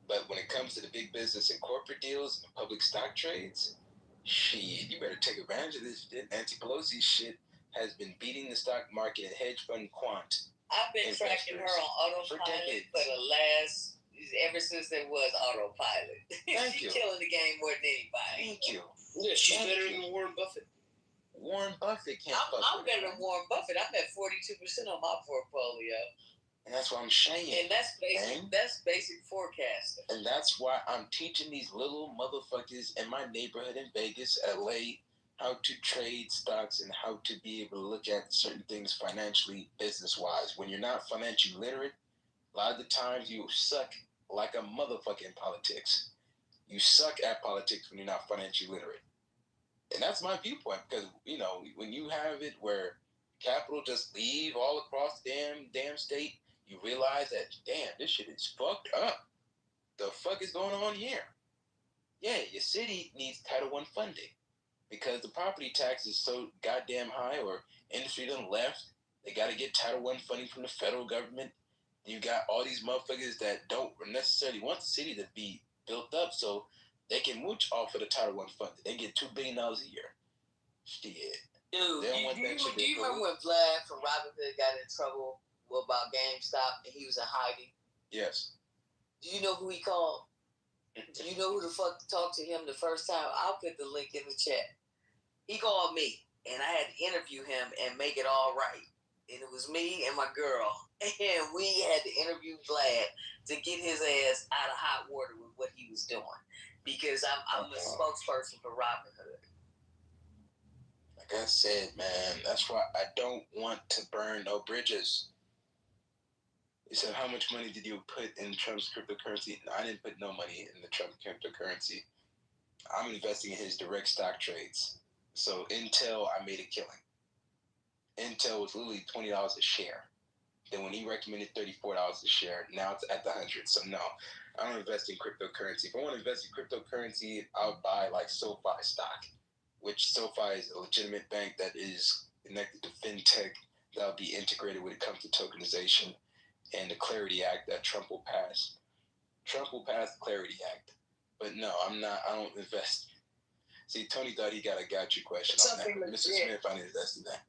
But when it comes to the big business and corporate deals and public stock trades, shit, you better take advantage of this shit. Nancy Pelosi's shit has been beating the stock market and hedge fund quant. I've been tracking her on autopilot for the last, ever since there was autopilot. She's killing the game more than anybody. Thank you. Yeah, she's better than Warren Buffett. Warren Buffett can't I'm better than Warren Buffett. I'm at 42% on my portfolio. And that's what I'm saying. And that's basic. That's basic forecasting. And that's why I'm teaching these little motherfuckers in my neighborhood in Vegas, LA, how to trade stocks and how to be able to look at certain things financially, business-wise. When you're not financially literate, a lot of the times you suck like a motherfucker in politics. You suck at politics when you're not financially literate. And that's my viewpoint, because, you know, when you have it where capital just leave all across the damn state, you realize that, damn, this shit is fucked up. The fuck is going on here? Yeah, your city needs Title I funding because the property tax is so goddamn high, or industry done left. They got to get Title I funding from the federal government. You got all these motherfuckers that don't necessarily want the city to be built up so they can mooch off of the Title I funding. They get $2 billion a year. Shit. Dude, they don't want that shit do you remember when Vlad from Robinhood got in trouble about GameStop and he was in hiding? Yes. Do you know who he called? Do you know who the fuck talked to him the first time? I'll put the link in the chat. He called me, and I had to interview him and make it all right. And it was me and my girl, and we had to interview Vlad to get his ass out of hot water with what he was doing, because I'm the spokesperson for Robinhood. Like I said, man, that's why I don't want to burn no bridges. He said, how much money did you put in Trump's cryptocurrency? No, I didn't put no money in the Trump cryptocurrency. I'm investing in his direct stock trades. So Intel, I made a killing. Intel was literally $20 a share. Then when he recommended $34 a share, now it's at the 100. So no, I don't invest in cryptocurrency. If I want to invest in cryptocurrency, I'll buy like SoFi stock, which SoFi is a legitimate bank that is connected to fintech that'll be integrated when it comes to tokenization and the Clarity Act that Trump will pass. Trump will pass the Clarity Act. But no, I don't invest. See, Tony thought he got a gotcha question on that. Mr. Smith, I didn't invest in that.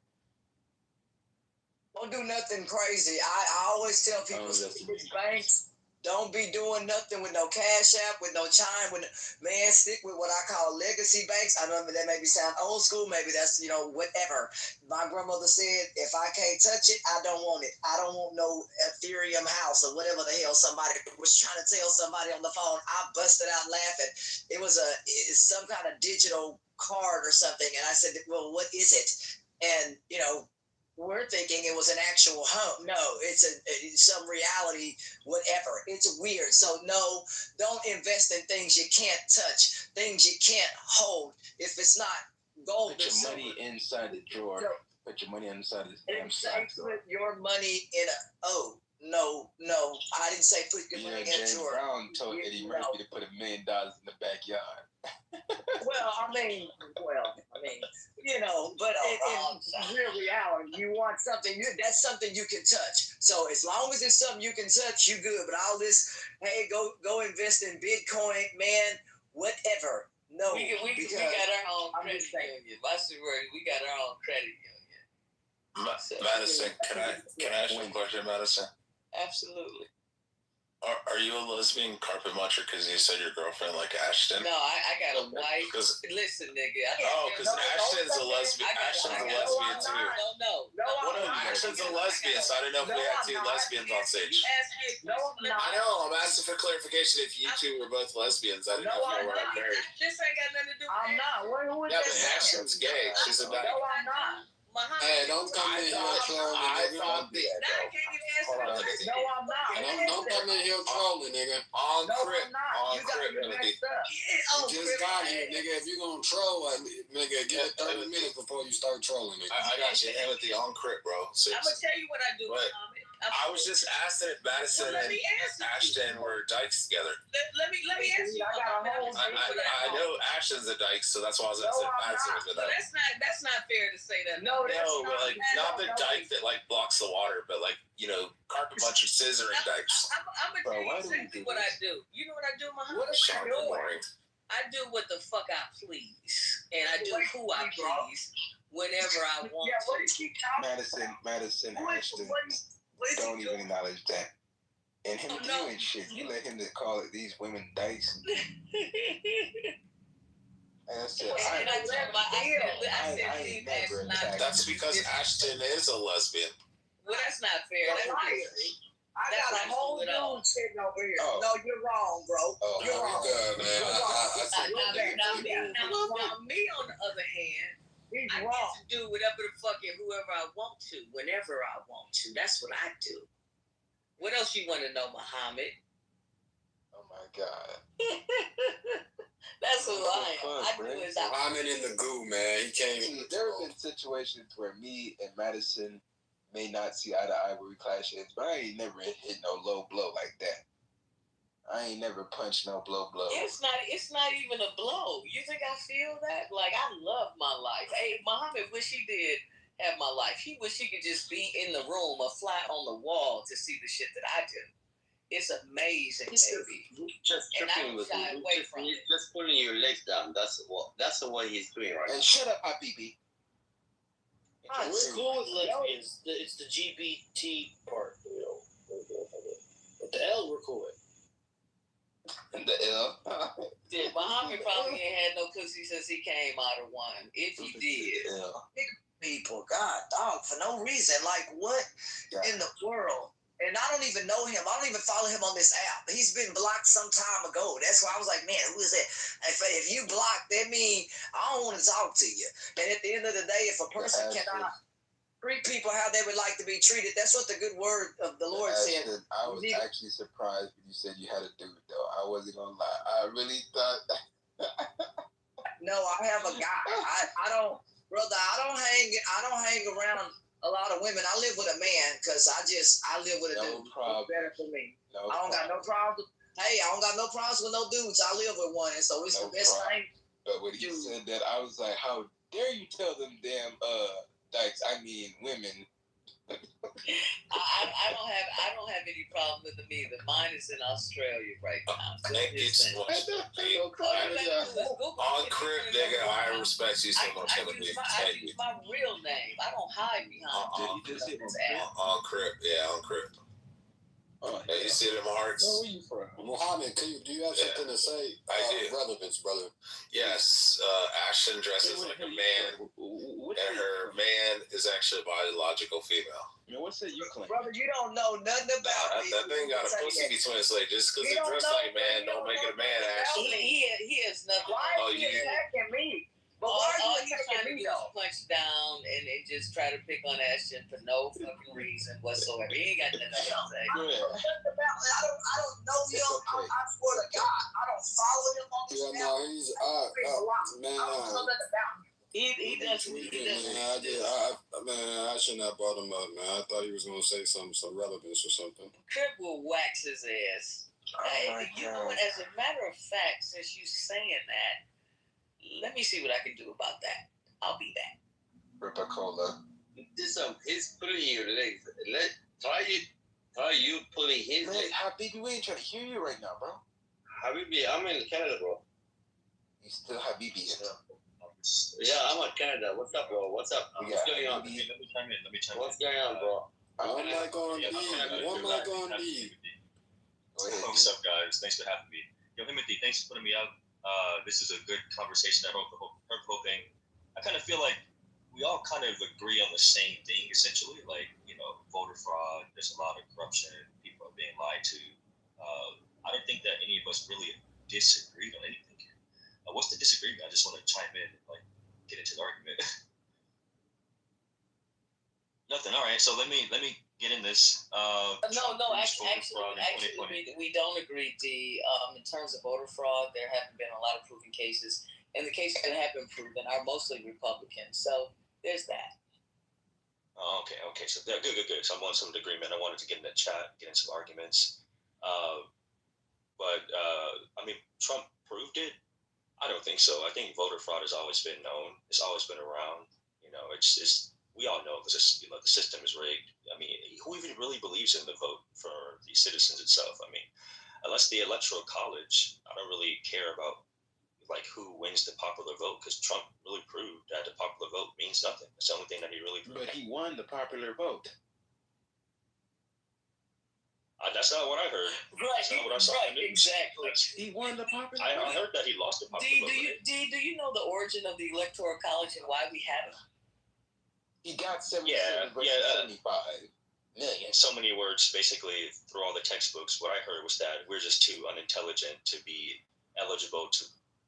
Don't do nothing crazy. I always tell people, banks, don't be doing nothing with no Cash App, with no Chime, man, stick with what I call legacy banks. I know that maybe sound old school, maybe that's, whatever. My grandmother said, if I can't touch it, I don't want it. I don't want no Ethereum house or whatever the hell somebody was trying to tell somebody on the phone. I busted out laughing. It's some kind of digital card or something. And I said, well, what is it? And, we're thinking it was an actual home. No, it's some reality, whatever. It's weird. So no, don't invest in things you can't touch, things you can't hold. If it's not gold, put your money inside the drawer. Put your money inside the damn sock drawer. Put your money in no, I didn't say put your money in a drawer. James Brown told Eddie Murphy to put $1 million in the backyard. But in real reality, you want something, that's something you can touch. So as long as it's something you can touch, you good. But all this, hey, go invest in Bitcoin, man, whatever. No, we got our own credit union. We got our own credit union. Madison, can I ask you a question, Madison? Absolutely. Are you a lesbian carpet muncher because you said your girlfriend like Ashton? No, I got a wife. Listen, nigga. Because Ashton's a lesbian. Ashton's a lesbian too. No. Ashton's a lesbian, so I didn't know if we had two lesbians on stage. I know. I'm asking for clarification. If you two were both lesbians, I didn't know if you were married. This ain't got nothing to do with I'm not. Yeah, but Ashton's gay. She's a dyke. No, I'm not. Hey, don't come in here trolling, nigga. Hold on, no, I'm not. Don't come in here trolling, nigga. On Crip, Melody. You just got here, nigga. If you're gonna troll, nigga, give it 30 minutes before you start trolling, nigga. I got you. Timothy on Crip, bro. I'm gonna tell you what I do, Muhammad. I was just asking if Madison and Ashton were dykes together. Let me ask you. I know Ashton's a dyke, so that's why I was asking if Madison was a dyke. That's not fair to say that No, that's No, but like not the no. dike that like blocks the water, but like carpet muncher scissoring dikes. I'm gonna tell you exactly what I do. You know what I do, Muhammad? What a shock and boring. I do what the fuck I please, and I do who I please whenever I want to. Madison Ashton don't even acknowledge that. And him doing shit, you let him to call it these women dykes. And I said, I ain't never attacked. That's because Ashton is a lesbian. Well, that's not fair. I got a whole dude sitting over here. Oh. No, you're wrong, bro. Oh, you're wrong. God, man. Now, me on the other hand, I get to do whatever the fuck and whoever I want to, whenever I want to. That's what I do. What else you want to know, Muhammad? Oh my God. That's who I am. I do as I Muhammad in the goo, man. He came. There have been situations where me and Madison may not see eye to eye where we clash heads, but I ain't never hit no low blow like that. I ain't never punched no blow. It's not even a blow. You think I feel that? Like, I love my life. Hey, Muhammad wish he did have my life. He wish he could just be in the room or fly on the wall to see the shit that I do. It's amazing, baby. Just tripping with you. He's just pulling your legs down. That's what he's doing right now. And shut up, Habibi. We're cool with lesbians. It's the GBT part, But the L, we're cool with. And the L. Dude, Muhammad probably ain't had no pussy since he came out of one. If he did. People, God, dog, for no reason. Like, what in the world? And I don't even know him. I don't even follow him on this app. He's been blocked some time ago. That's why I was like, man, who is that? If you block, that means I don't want to talk to you. And at the end of the day, if a person cannot treat people how they would like to be treated, that's what the good word of the Lord said. I was actually surprised when you said you had a dude, though. I wasn't going to lie. I really thought... No, I have a guy. I don't... Brother, I don't hang around a lot of women. I live with a man because I live with a dude. It's better for me. I don't got no problems. Hey, I don't got no problems with no dudes. I live with one, and so it's the best thing. But when he said that, I was like, how dare you tell them damn dykes, I mean women. I don't have any problem with them either. Mine is in Australia right now. So thank you so much. On crib, nigga, I respect you so much. I use my real name. I don't hide behind on crib, on crib. You see them hearts? Where are you from? Muhammad, do you have something to say? I do. Relevance, brother. Yes, Ashton dresses like a man, and her man is actually a biological female. What say you claim? Brother, you don't know nothing about it. That thing got a pussy between its legs. Just because he dressed like a man don't make it a man, Ashton. He is nothing. Why are you attacking me? But why are you attacking me, though? Punch down and just try to pick on Ashton for no fucking reason whatsoever. He ain't got nothing to say. I don't know him. I swear to God, I don't follow him on this channel. No, he's man. I don't know nothing about him. He does. I shouldn't have brought him up, man. I thought he was gonna say some relevance or something. Crib will wax his ass. You know what? As a matter of fact, since you saying that, let me see what I can do about that. I'll be back. Ripacola. He's pulling your legs. Try you pulling his legs. Habibi, we ain't trying to hear you right now, bro. Habibi, I'm in Canada, bro. You still Habibi. Yeah, I'm in Canada. What's up, bro? What's up? What's going on? Let me chime in. What's going on, bro? One mic on D. What's up, guys? Thanks for having me. Yo, Timothy, thanks for putting me out. This is a good conversation. I heard the whole thing. I kind of feel like we all kind of agree on the same thing, essentially. Like, voter fraud, there's a lot of corruption, people are being lied to. I don't think that any of us really disagreed on anything here. What's the disagreement? I just want to chime in and, get into the argument. Nothing. All right, so let me get in this. Actually, we don't agree, D. In terms of voter fraud, there haven't been a lot of proven cases, and the cases that have been proven are mostly Republican. So there's that. Oh, okay. So good. So I'm on some agreement. I wanted to get in the chat, get in some arguments. But Trump proved it. I don't think so. I think voter fraud has always been known. It's always been around. It's we all know the system is rigged. I mean, who even really believes in the vote for the citizens itself? I mean, unless the electoral college, I don't really care about like who wins the popular vote, because Trump really proved that the popular vote means nothing. It's the only thing that he really proved. But he won the popular vote. That's not what I heard. Right, that's not what I saw. Right, exactly. He won the popular vote. I vote. heard that he lost the popular vote. Do you know the origin of the electoral college and why we have it? He got 77 versus 75 million. In so many words, basically, through all the textbooks, what I heard was that we're just too unintelligent to be eligible to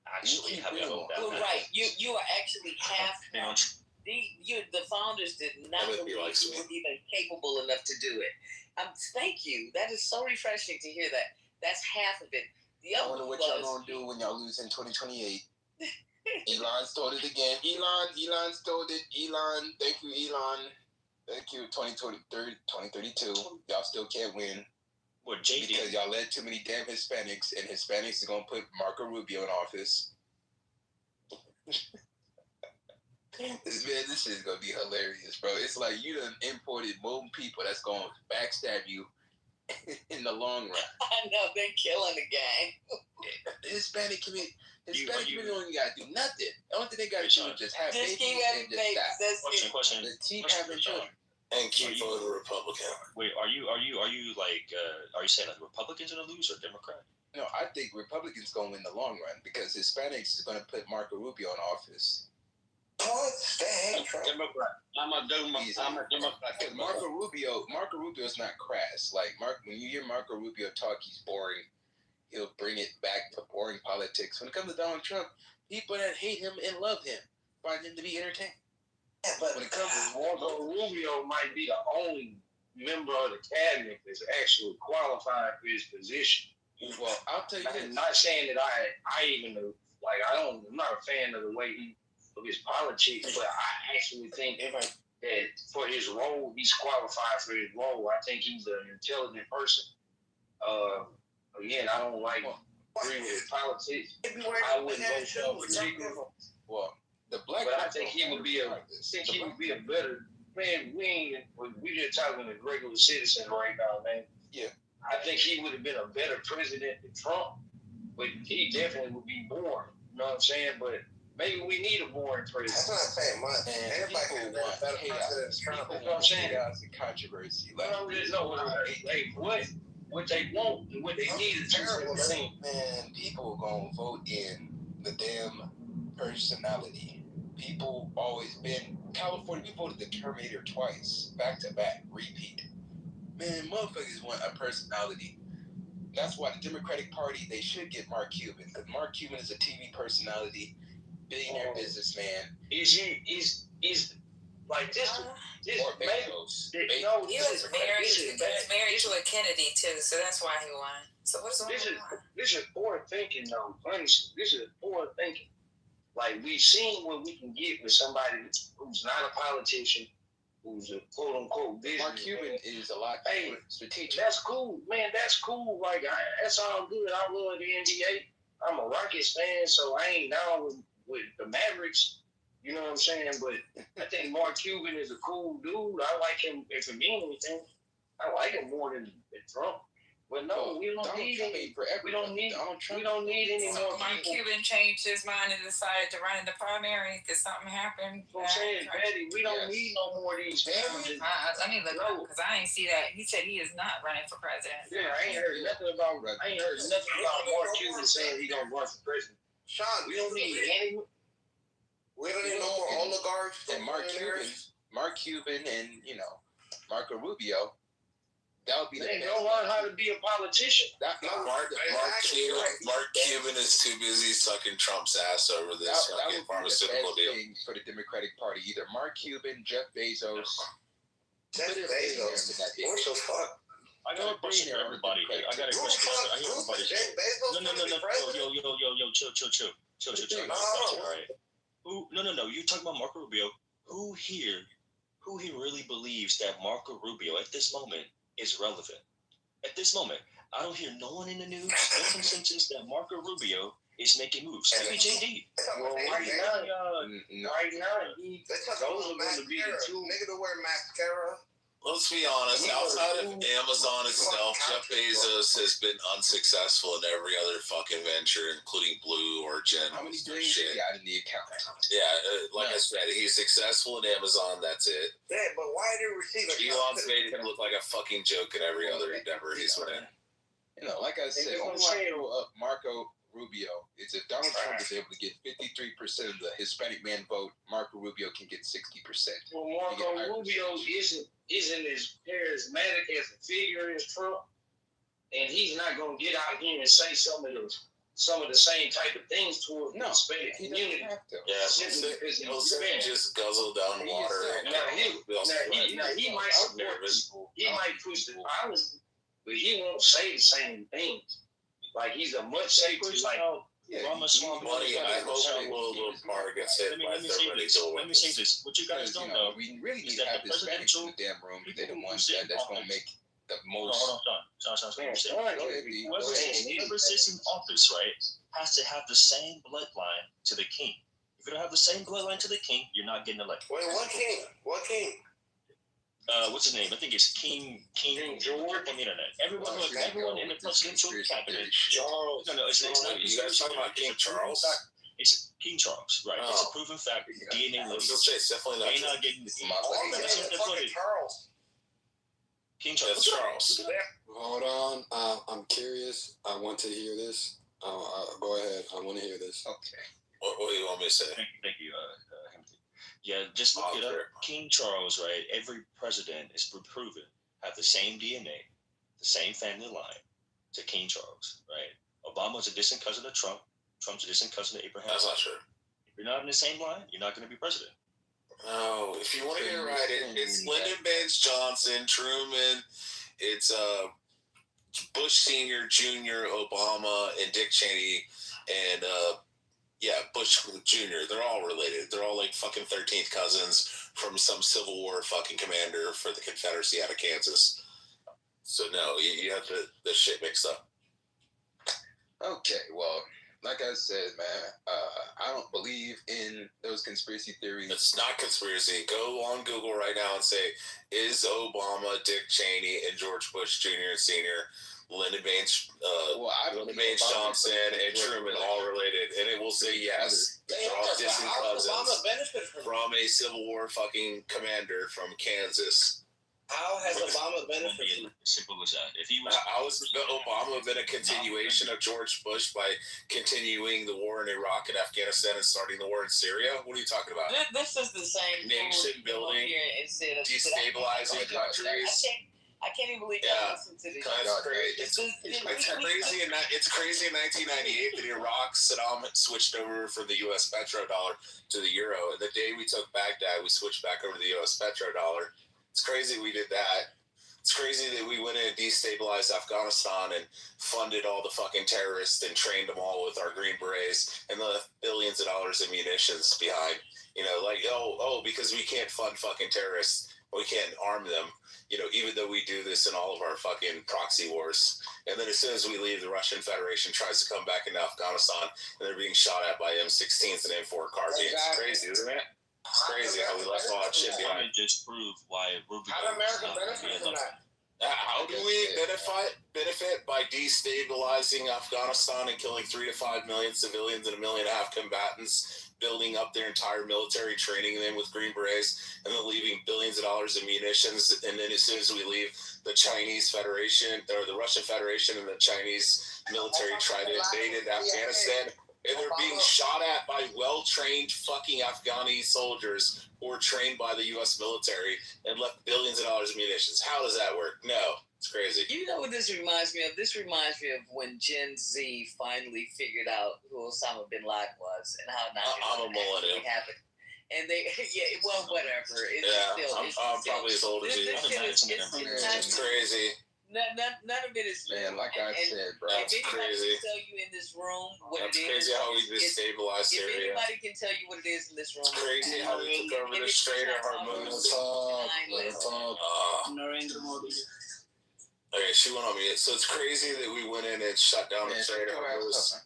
actually have a vote. Right, you are actually half. The founders did not believe you were even capable enough to do it. Thank you. That is so refreshing to hear that. That's half of it. The other I wonder what y'all gonna do when y'all lose in 2028. Elon stole it again. Elon stole it. Elon, thank you, Elon. Thank you. 2032. Y'all still can't win. What, JD? Because y'all let too many damn Hispanics, and Hispanics are gonna put Marco Rubio in office. This shit is gonna be hilarious, bro. It's like you done imported more people that's gonna backstab you in the long run. I know, they're killing the gang. The Hispanic community don't even gotta do nothing. The only thing they gotta do is just have babies and just die. Question. Keep having children. And keep voting Republican. Wait, are you saying that Republicans are gonna lose or Democrat? No, I think Republicans gonna win the long run because Hispanics is gonna put Marco Rubio in office. Democrat. I'm a Democrat. Marco Rubio is not crass. Like when you hear Marco Rubio talk, he's boring. He'll bring it back to boring politics. When it comes to Donald Trump, people that hate him and love him find him to be entertaining. But when it comes to Marco Rubio, might be the only member of the cabinet that's actually qualified for his position. Well, I'll tell you this. I'm not saying that I even like I'm not a fan of the way of his politics, but I actually think that for his role, he's qualified for his role. I think he's an intelligent person. Again, I don't agree with politics. I wouldn't vote for a particular. Well, the black. But I think he would be a better man. We just talking to regular citizens right now, man. Yeah. I think he would have been a better president than Trump, but he definitely would be boring. You know what I'm saying? But maybe we need a boring president. That's not saying much. Everybody can want better president than Trump. That's what I'm saying. Chaos and controversy. What they want and what they need is terrible. Man, people gonna vote in the damn personality. People always been California. We voted the Terminator twice, back to back, repeat. Man, motherfuckers want a personality. That's why the Democratic Party, they should get Mark Cuban, because Mark Cuban is a TV personality, billionaire businessman. He's like this. Or Bezos. He was married to a Kennedy too, so that's why he won. So what's going on? This is poor thinking, though. Honestly, this is poor thinking. Like, we've seen what we can get with somebody who's not a politician, who's a quote unquote business. Mark Cuban is a lot strategic. That's cool, man. That's cool. Like, that's all good. I love the NBA. I'm a Rockets fan, so I ain't down with the Mavericks. You know what I'm saying? But I think Mark Cuban is a cool dude. I like him. If it means anything, I like him more than Trump. But no, we don't need any. We don't need any more people. Mark Cuban changed his mind and decided to run in the primary because something happened. I'm saying, Betty, we don't need no more of these. I mean, look, because I ain't see that. He said he is not running for president. Yeah, I ain't heard nothing about Mark Cuban saying he gonna run for president. Sean, we don't need any. We don't need no more oligarchs. And Mark Cuban, and Marco Rubio. That would be they don't learn how to be a politician. Mark Cuban is too busy sucking Trump's ass over this fucking pharmaceutical deal. For the Democratic Party, either Mark Cuban, Jeff Bezos. Jeff Bezos. What the fuck? I got a question for everybody. I got a question. I hear everybody. No. Chill. All right. No. You talking about Marco Rubio? Who here really believes that Marco Rubio at this moment is relevant? At this moment, I don't hear no one in the news, no consensus that Marco Rubio is making moves. Look at JD. Well, right now, those are going to be the two. Nigga to wear mascara. Let's be honest, outside of Amazon itself, Jeff Bezos has been unsuccessful in every other fucking venture, including Blue Origin. How many billions he got in the account? Yeah, like I said, he's successful in Amazon, that's it. Yeah, but why did he receive a Elon's made him look like a fucking joke in every other endeavor he's been in. You know, like I said, only why I throw up Marco Rubio is if Donald Trump is able to get 53% of the Hispanic man vote, Marco Rubio can get 60%. Well, Marco Rubio isn't as charismatic as a figure as Trump, and he's not going to get out here and say some of the same type of things towards the Hispanic community. Yeah, he'll just guzzle down water. He might support people. He might push the violence, but he won't say the same things. Like he's a much safer, like Ramaswamy. I hope Will Parr gets hit by somebody. Let me say this. What you guys don't know, we really need to have the Hispanics in the damn room. They're the ones that's going to make the most. Hold on, whoever sits in office, right, has to have the same bloodline to the king. If you don't have the same bloodline to the king, you're not getting elected. Wait, what king? What king? What's his name? I think it's King George on the internet. Everyone in the presidential cabinet. Charles. No, it's not. You guys talking about King Charles? It's King Charles, right? It's a proven fact. DNA. It's definitely not. They're not getting the Charles. King Charles. That's Charles. Hold on. I'm curious. I want to hear this. Go ahead. I want to hear this. Okay. What do you want me to say? Thank you. Yeah, just look it up. King Charles, right? Every president is proven have the same DNA, the same family line to King Charles, right? Obama's a distant cousin of Trump. Trump's a distant cousin of Abraham. That's not true. If you're not in the same line, you're not going to be president. No, if you want to get it right, it's Lyndon Baines Johnson, Truman, it's Bush Sr., Jr., Obama, and Dick Cheney, and Bush Jr. They're all related. They're all like fucking 13th cousins from some Civil War fucking commander for the Confederacy out of Kansas. So no, you have the shit mixed up. Okay, well, like I said, man, I don't believe in those conspiracy theories. It's not conspiracy. Go on Google right now and say, is Obama, Dick Cheney, and George Bush Jr. and Sr., Lyndon Baines Johnson, and Truman all related? And it will say yes. They're all distant cousins from a Civil War fucking commander from Kansas. How has Obama benefited? Simple as that. If he was, how has Obama been a continuation of George Bush by continuing the war in Iraq and Afghanistan and starting the war in Syria? What are you talking about? This is the same nation building, destabilizing countries. I can't even believe y'all listen to this. That's crazy. It's crazy in 1998 that Iraq, Saddam switched over from the U.S. petrodollar to the euro. And the day we took Baghdad, we switched back over to the U.S. petrodollar. It's crazy we did that. It's crazy that we went in and destabilized Afghanistan and funded all the fucking terrorists and trained them all with our Green Berets and left billions of dollars in munitions behind. You know, like, because we can't fund fucking terrorists. We can't arm them, you know, even though we do this in all of our fucking proxy wars. And then as soon as we leave, the Russian Federation tries to come back into Afghanistan and they're being shot at by M16s and M4 carbines. It's crazy, isn't it? It's crazy how we left all that shit behind. Just prove why Rubio. How do America benefit from that? How do we benefit by destabilizing Afghanistan and killing 3 to 5 million civilians and 1.5 million combatants, building up their entire military, training them with Green Berets, and then leaving billions of dollars in munitions? And then as soon as we leave, the Chinese Federation or the Russian Federation and the Chinese military try to invade Afghanistan. And they're being shot at by well-trained fucking Afghani soldiers who were trained by the U.S. military and left billions of dollars in munitions. How does that work? No, it's crazy. You know what this reminds me of? This reminds me of when Gen Z finally figured out who Osama bin Laden was and how I'm a millennial. Happened. And they, whatever. I'm probably as old as you. It's crazy. None of it is man, like I said, bro. That's crazy. Can tell you in this room what That's it crazy is. How we destabilized Syria. If anybody can tell you what it is in this room, it's crazy how they took over the Strait of Hormuz. Okay, she went on mute. So it's crazy that we went in and shut down the Strait of Hormuz.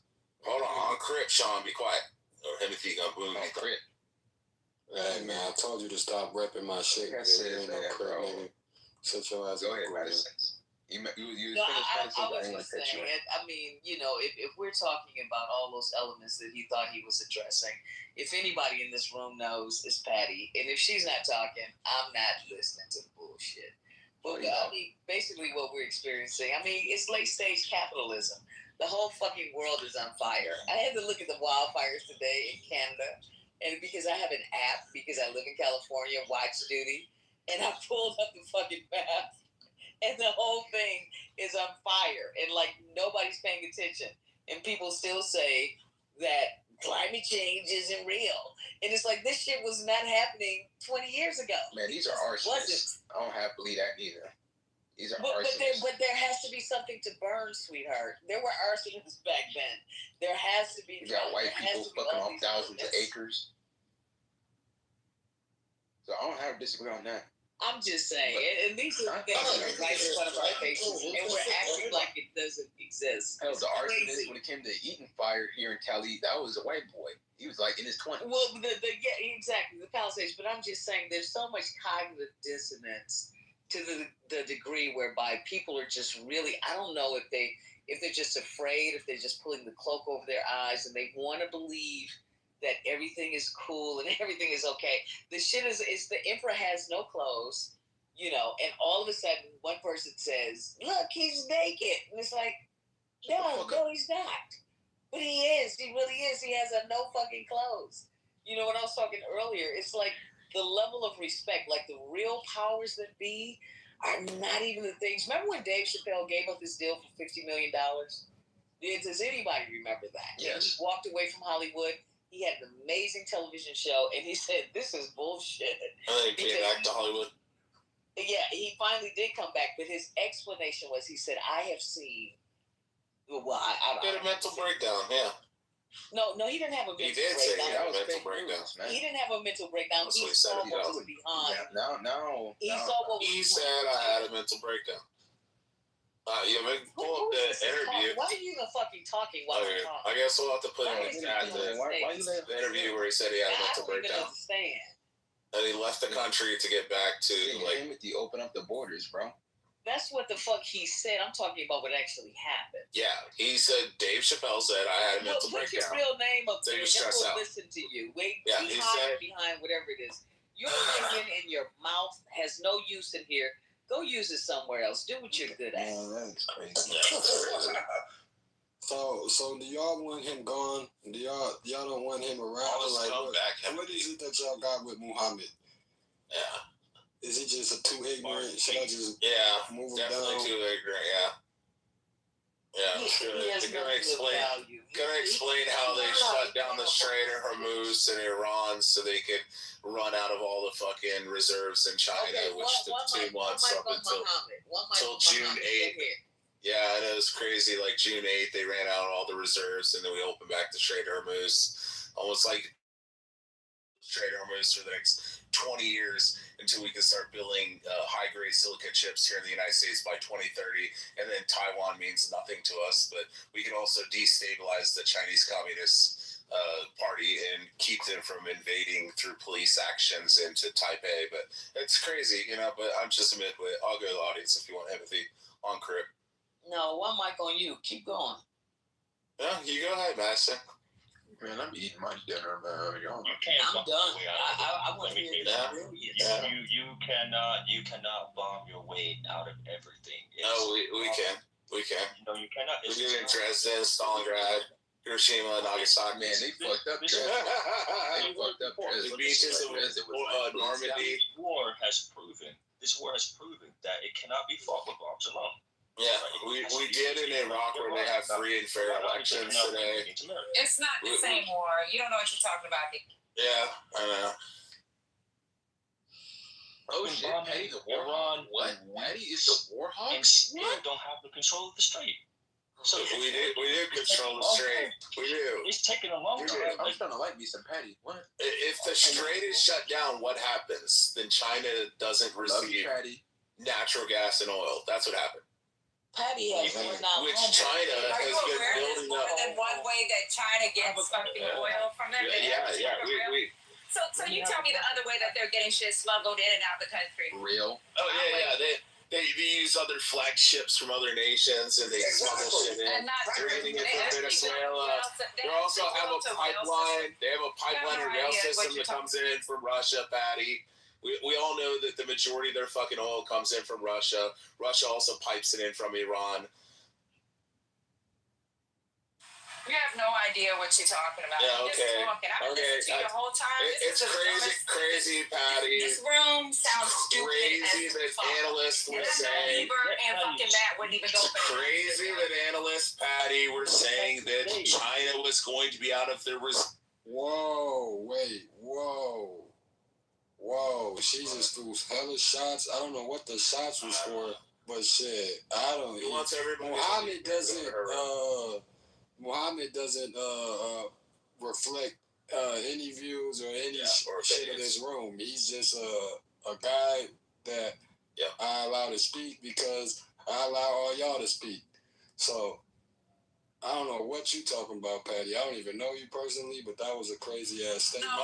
Hold on Crip, Sean, be quiet. Or Timothy gonna boom on Crip. Hey man, I told you to stop repping my shit. Like I said, ain't no Crip, bro. nigga. Shut your ass Go up. ahead, Madison. You No, finished I Madison, was I ain't just gonna cut you saying. in. I mean, you know, if we're talking about all those elements that he thought he was addressing, if anybody in this room knows, it's Patty, and if she's not talking, I'm not listening to the bullshit. But I mean, basically, what we're experiencing, I mean, it's late stage capitalism. The whole fucking world is on fire. I had to look at the wildfires today in Canada, and because I have an app, because I live in California, watch duty, and I pulled up the fucking map. And the whole thing is on fire, and like nobody's paying attention, and people still say that climate change isn't real, and it's like this shit was not happening 20 years ago. Man, these are arsonists. I don't have to believe that either. These are arsonists. But there has to be something to burn, sweetheart. There were arsonists back then. There has to be. You got white people fucking off thousands of acres. So I don't have to disagree on that. I'm just saying, and these are things that are right in front of our faces, and we're acting like it doesn't exist. Hell, the arsonist, when it came to Eaton fire here in Cali, that was a white boy. He was like in his 20s. Well, yeah, exactly, the Palisades. But I'm just saying, there's so much cognitive dissonance to the degree whereby people are just really, I don't know if they're just afraid, if they're just pulling the cloak over their eyes, and they want to believe that everything is cool and everything is okay. The shit is the emperor has no clothes, you know, and all of a sudden one person says, look, he's naked. And it's like, no, he's not. But he is. He really is. He has no fucking clothes. You know what I was talking earlier? It's like the level of respect, like the real powers that be are not even the things. Remember when Dave Chappelle gave up his deal for $50 million? Does anybody remember that? Yes. He walked away from Hollywood. He had an amazing television show, and he said, this is bullshit. And then he came back to Hollywood. Yeah, he finally did come back, but his explanation was, he said, I have seen, well, I He had a mental breakdown, yeah. No, he didn't have a mental breakdown. He did say he had a mental breakdown. He didn't have a mental breakdown. That's He what he saw said. what was behind. He saw what was He said I had a mental breakdown. Yeah, pull up the interview. Why are you even fucking talking while I'm talking? I guess we'll have to put in the chat the interview where he said he had a mental breakdown. And he left the country to get back to Timothy, open up the borders, bro. That's what the fuck he said. I'm talking about what actually happened. Yeah, he said Dave Chappelle said I had a mental breakdown. Put your real name up there. Stressed out. Listen to you. Wait, yeah, he hide behind whatever it is. Your opinion in your mouth has no use in here. Go use it somewhere else. Do what you're good at. Man, that's crazy. So do y'all want him gone? Do y'all don't want him around? Like, what is it that y'all got with Muhammad? Yeah. Is he just too ignorant? Should I just move him definitely down? too ignorant, yeah. Yeah, gonna explain how they shut down the Strait of Hormuz in Iran so they could run out of all the fucking reserves in China, which took 2 months up until June 8th. Yeah, and it was crazy. Like June 8th, they ran out all the reserves, and then we opened back the Strait of Hormuz. Almost like Strait of Hormuz for the next 20 years until we can start building high-grade silicon chips here in the United States by 2030, and then Taiwan means nothing to us, but we can also destabilize the Chinese Communist Party and keep them from invading through police actions into Taipei. But it's crazy, you know, but I'm just a midwit. I'll go to the audience if you want empathy on Crip. No, one mic on you. Keep going. Yeah, you go ahead, Master. Man, I'm eating my dinner, man. I'm done. I want to hear that. You cannot bomb your way out of everything. No, we can. We can. No, you cannot. We did in Dresden, Stalingrad, Hiroshima, Nagasaki. Man, they fucked up Dresden. They fucked up Dresden. The beaches of Normandy. This war has proven that it cannot be fought with bombs alone. Yeah, we did in Iraq where they have free and fair elections today. It's not the same war. You don't know what you're talking about. Yeah, I know. Oh shit, Patty the war hog? What? Patty is the war hog? And still don't have the control of the strait. So we did control the strait. We do. It's taking a long time. I'm starting to like me some Patty. What? If the strait is shut down, what happens? Then China doesn't receive natural gas and oil. That's what happened. Patty has run out. Which China Are has you been aware there's building more up. than one way that China gets fucking oil from them? Yeah. So you tell me the other way that they're getting shit smuggled in and out of the country. Real? Oh yeah. They use other flagships from other nations and they smuggle shit in. They're getting it from Venezuela. They also have a pipeline. They have a pipeline and rail system that comes in from Russia, Patty. We all know that the majority of their fucking oil comes in from Russia. Russia also pipes it in from Iran. You have no idea what you're talking about. Yeah, You're just talking. I've been listening to you the whole time. It's crazy, Patty. This room sounds stupid. Crazy that analysts were saying. Bieber and fucking Matt wouldn't even go for Crazy that analysts, Patty, were saying that China was going to be out of their. Whoa! She just threw hella shots. I don't know what the shots was for, but shit, I don't. He wants everybody. Muhammad doesn't reflect any views or any shit in this room. He's just a guy that I allow to speak because I allow all y'all to speak. So I don't know what you talking about, Patty. I don't even know you personally, but that was a crazy ass statement.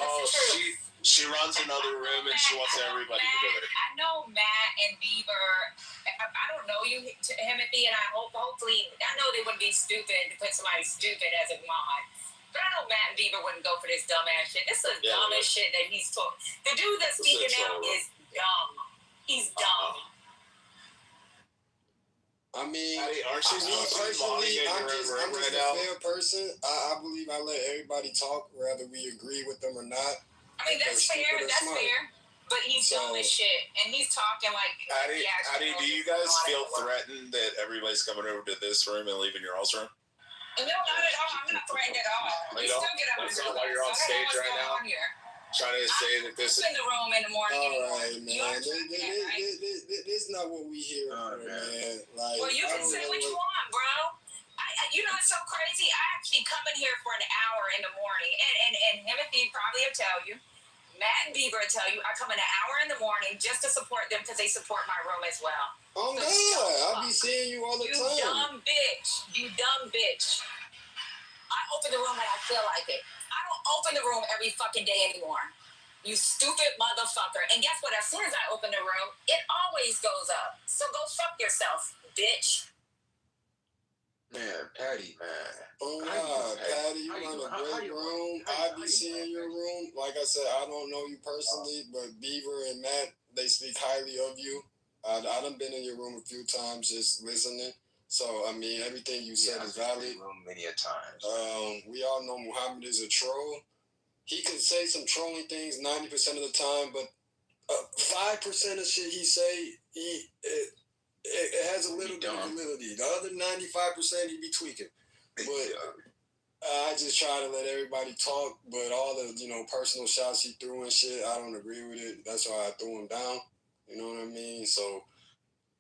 She runs another room and she wants everybody to do it. I know Matt and Bieber. I don't know you, Timothy, and I hopefully I know they wouldn't be stupid to put somebody stupid as a mod. But I know Matt and Bieber wouldn't go for this dumbass shit. This is the dumbest shit that he's talking. The dude that's speaking now is dumb. He's dumb. I mean, aren't you personally, I'm just a fair person. I believe I let everybody talk, whether we agree with them or not. I mean, that's fair. That's fair. But he's dumb as shit, and he's talking like. Patty, do you guys feel threatened that everybody's coming over to this room and leaving your all's room? No, not at all. I'm not threatened at all. You still get up and do it. While you're on stage right now, trying to say that this is. In the room in the morning. All right, man. This is not what we hear, man. Like, well, you can say what you want, bro. You know, it's so crazy. I actually come in here for an hour in the morning, and Timothy probably will tell you, Matt and Bieber will tell you, I come in an hour in the morning just to support them because they support my room as well. Oh, God. I'll be seeing you all the time. You dumb bitch. You dumb bitch. I open the room when I feel like it. I don't open the room every fucking day anymore. You stupid motherfucker. And guess what? As soon as I open the room, it always goes up. So go fuck yourself, bitch. Man, Patty, man. Oh, God, Patty, you run a great room. I be seeing your room. Like I said, I don't know you personally, but Beaver and Matt, they speak highly of you. I done been in your room a few times just listening. So, I mean, everything you said is valid. Many a times. We all know Muhammad is a troll. He can say some trolling things 90% of the time, but 5% of shit he say, it has a little bit of validity. The other 95% he be tweaking. But I just try to let everybody talk, but all the, personal shots he threw and shit, I don't agree with it. That's why I threw him down. You know what I mean? So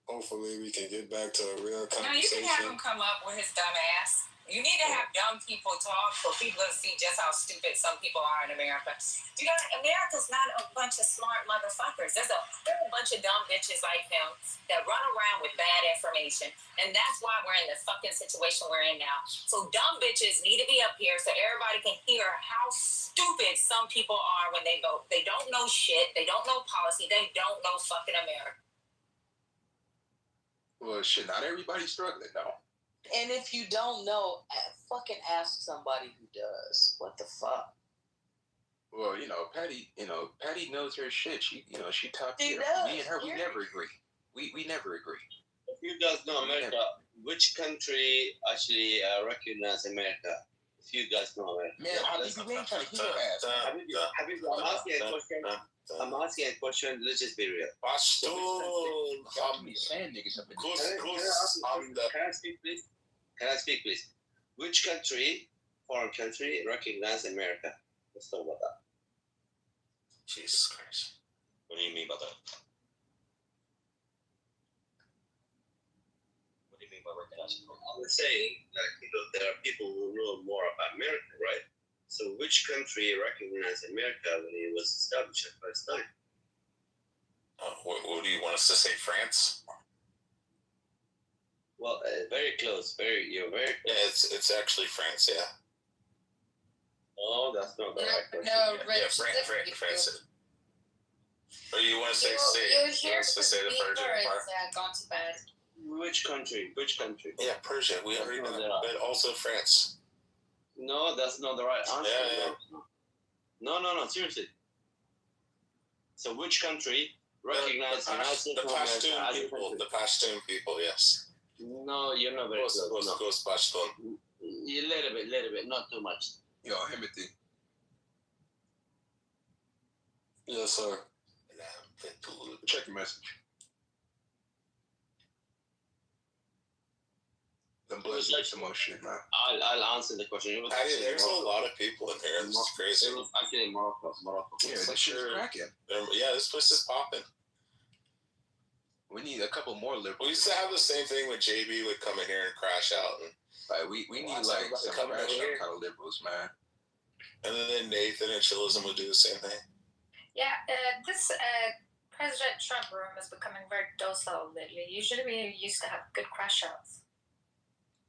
hopefully we can get back to a real conversation. No, you can have him come up with his dumb ass. You need to have dumb people talk for people to see just how stupid some people are in America. You know, America's not a bunch of smart motherfuckers. There's a whole bunch of dumb bitches like him that run around with bad information. And that's why we're in the fucking situation we're in now. So dumb bitches need to be up here so everybody can hear how stupid some people are when they vote. They don't know shit. They don't know policy. They don't know fucking America. Well, shit, not everybody's struggling, though. And if you don't know, fucking ask somebody who does. What the fuck? Well, Patty knows her shit. She talked to me and her. We never agree. We never agree. If you guys know America, which country actually recognize America? If you guys know America. Man, we ain't trying to hear ass. I'm asking a question. Let's just be real. Pastor, I'm saying niggas up in Can I speak, please? Can I speak, please? Which country, foreign country, recognize America? Let's talk about that. Jesus Christ. What do you mean by that? What do you mean by recognizing America? I was saying that there are people who know more about America, right? So which country recognized America when it was established the first time? What do you want us to say, France? Well, very close. You're very close. Yeah, it's actually France. Yeah. Oh, that's not the right question. No, France. Or you want to say You're here to say the Persian part? Gone to bed. Which country? Yeah, Persia. We already know that. But also France. No, that's not the right answer. Yeah. No, seriously. So which country recognizes the Pashtun people? The Pashtun people, yes. No, you're not very close. Ghost Pashtun. A little bit, not too much. Yo, Himothy. Yes, sir. Check your message. The blood like some more shit, man. I'll answer the question. There's a lot of people in here. It's crazy. It was actually Morocco. Yeah, this shit is cracking. Yeah, this place is popping. We need a couple more liberals. We used to have the same thing when JB would come in here and crash out. And like we need like some crash out kind of liberals, man. And then Nathan and Chillism would do the same thing. Yeah, this President Trump room is becoming very docile lately. Usually we used to have good crash outs.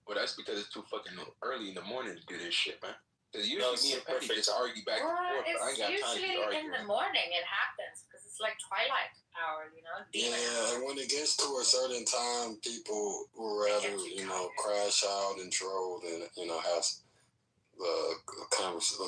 Well, that's because it's too fucking early in the morning to do this shit, man. Because usually me and Petty just argue back and forth, but I ain't got time to be arguing. Usually in the morning it happens because it's like twilight hour, you know? Yeah, and when it gets to a certain time, people would rather, crash out and troll than, have the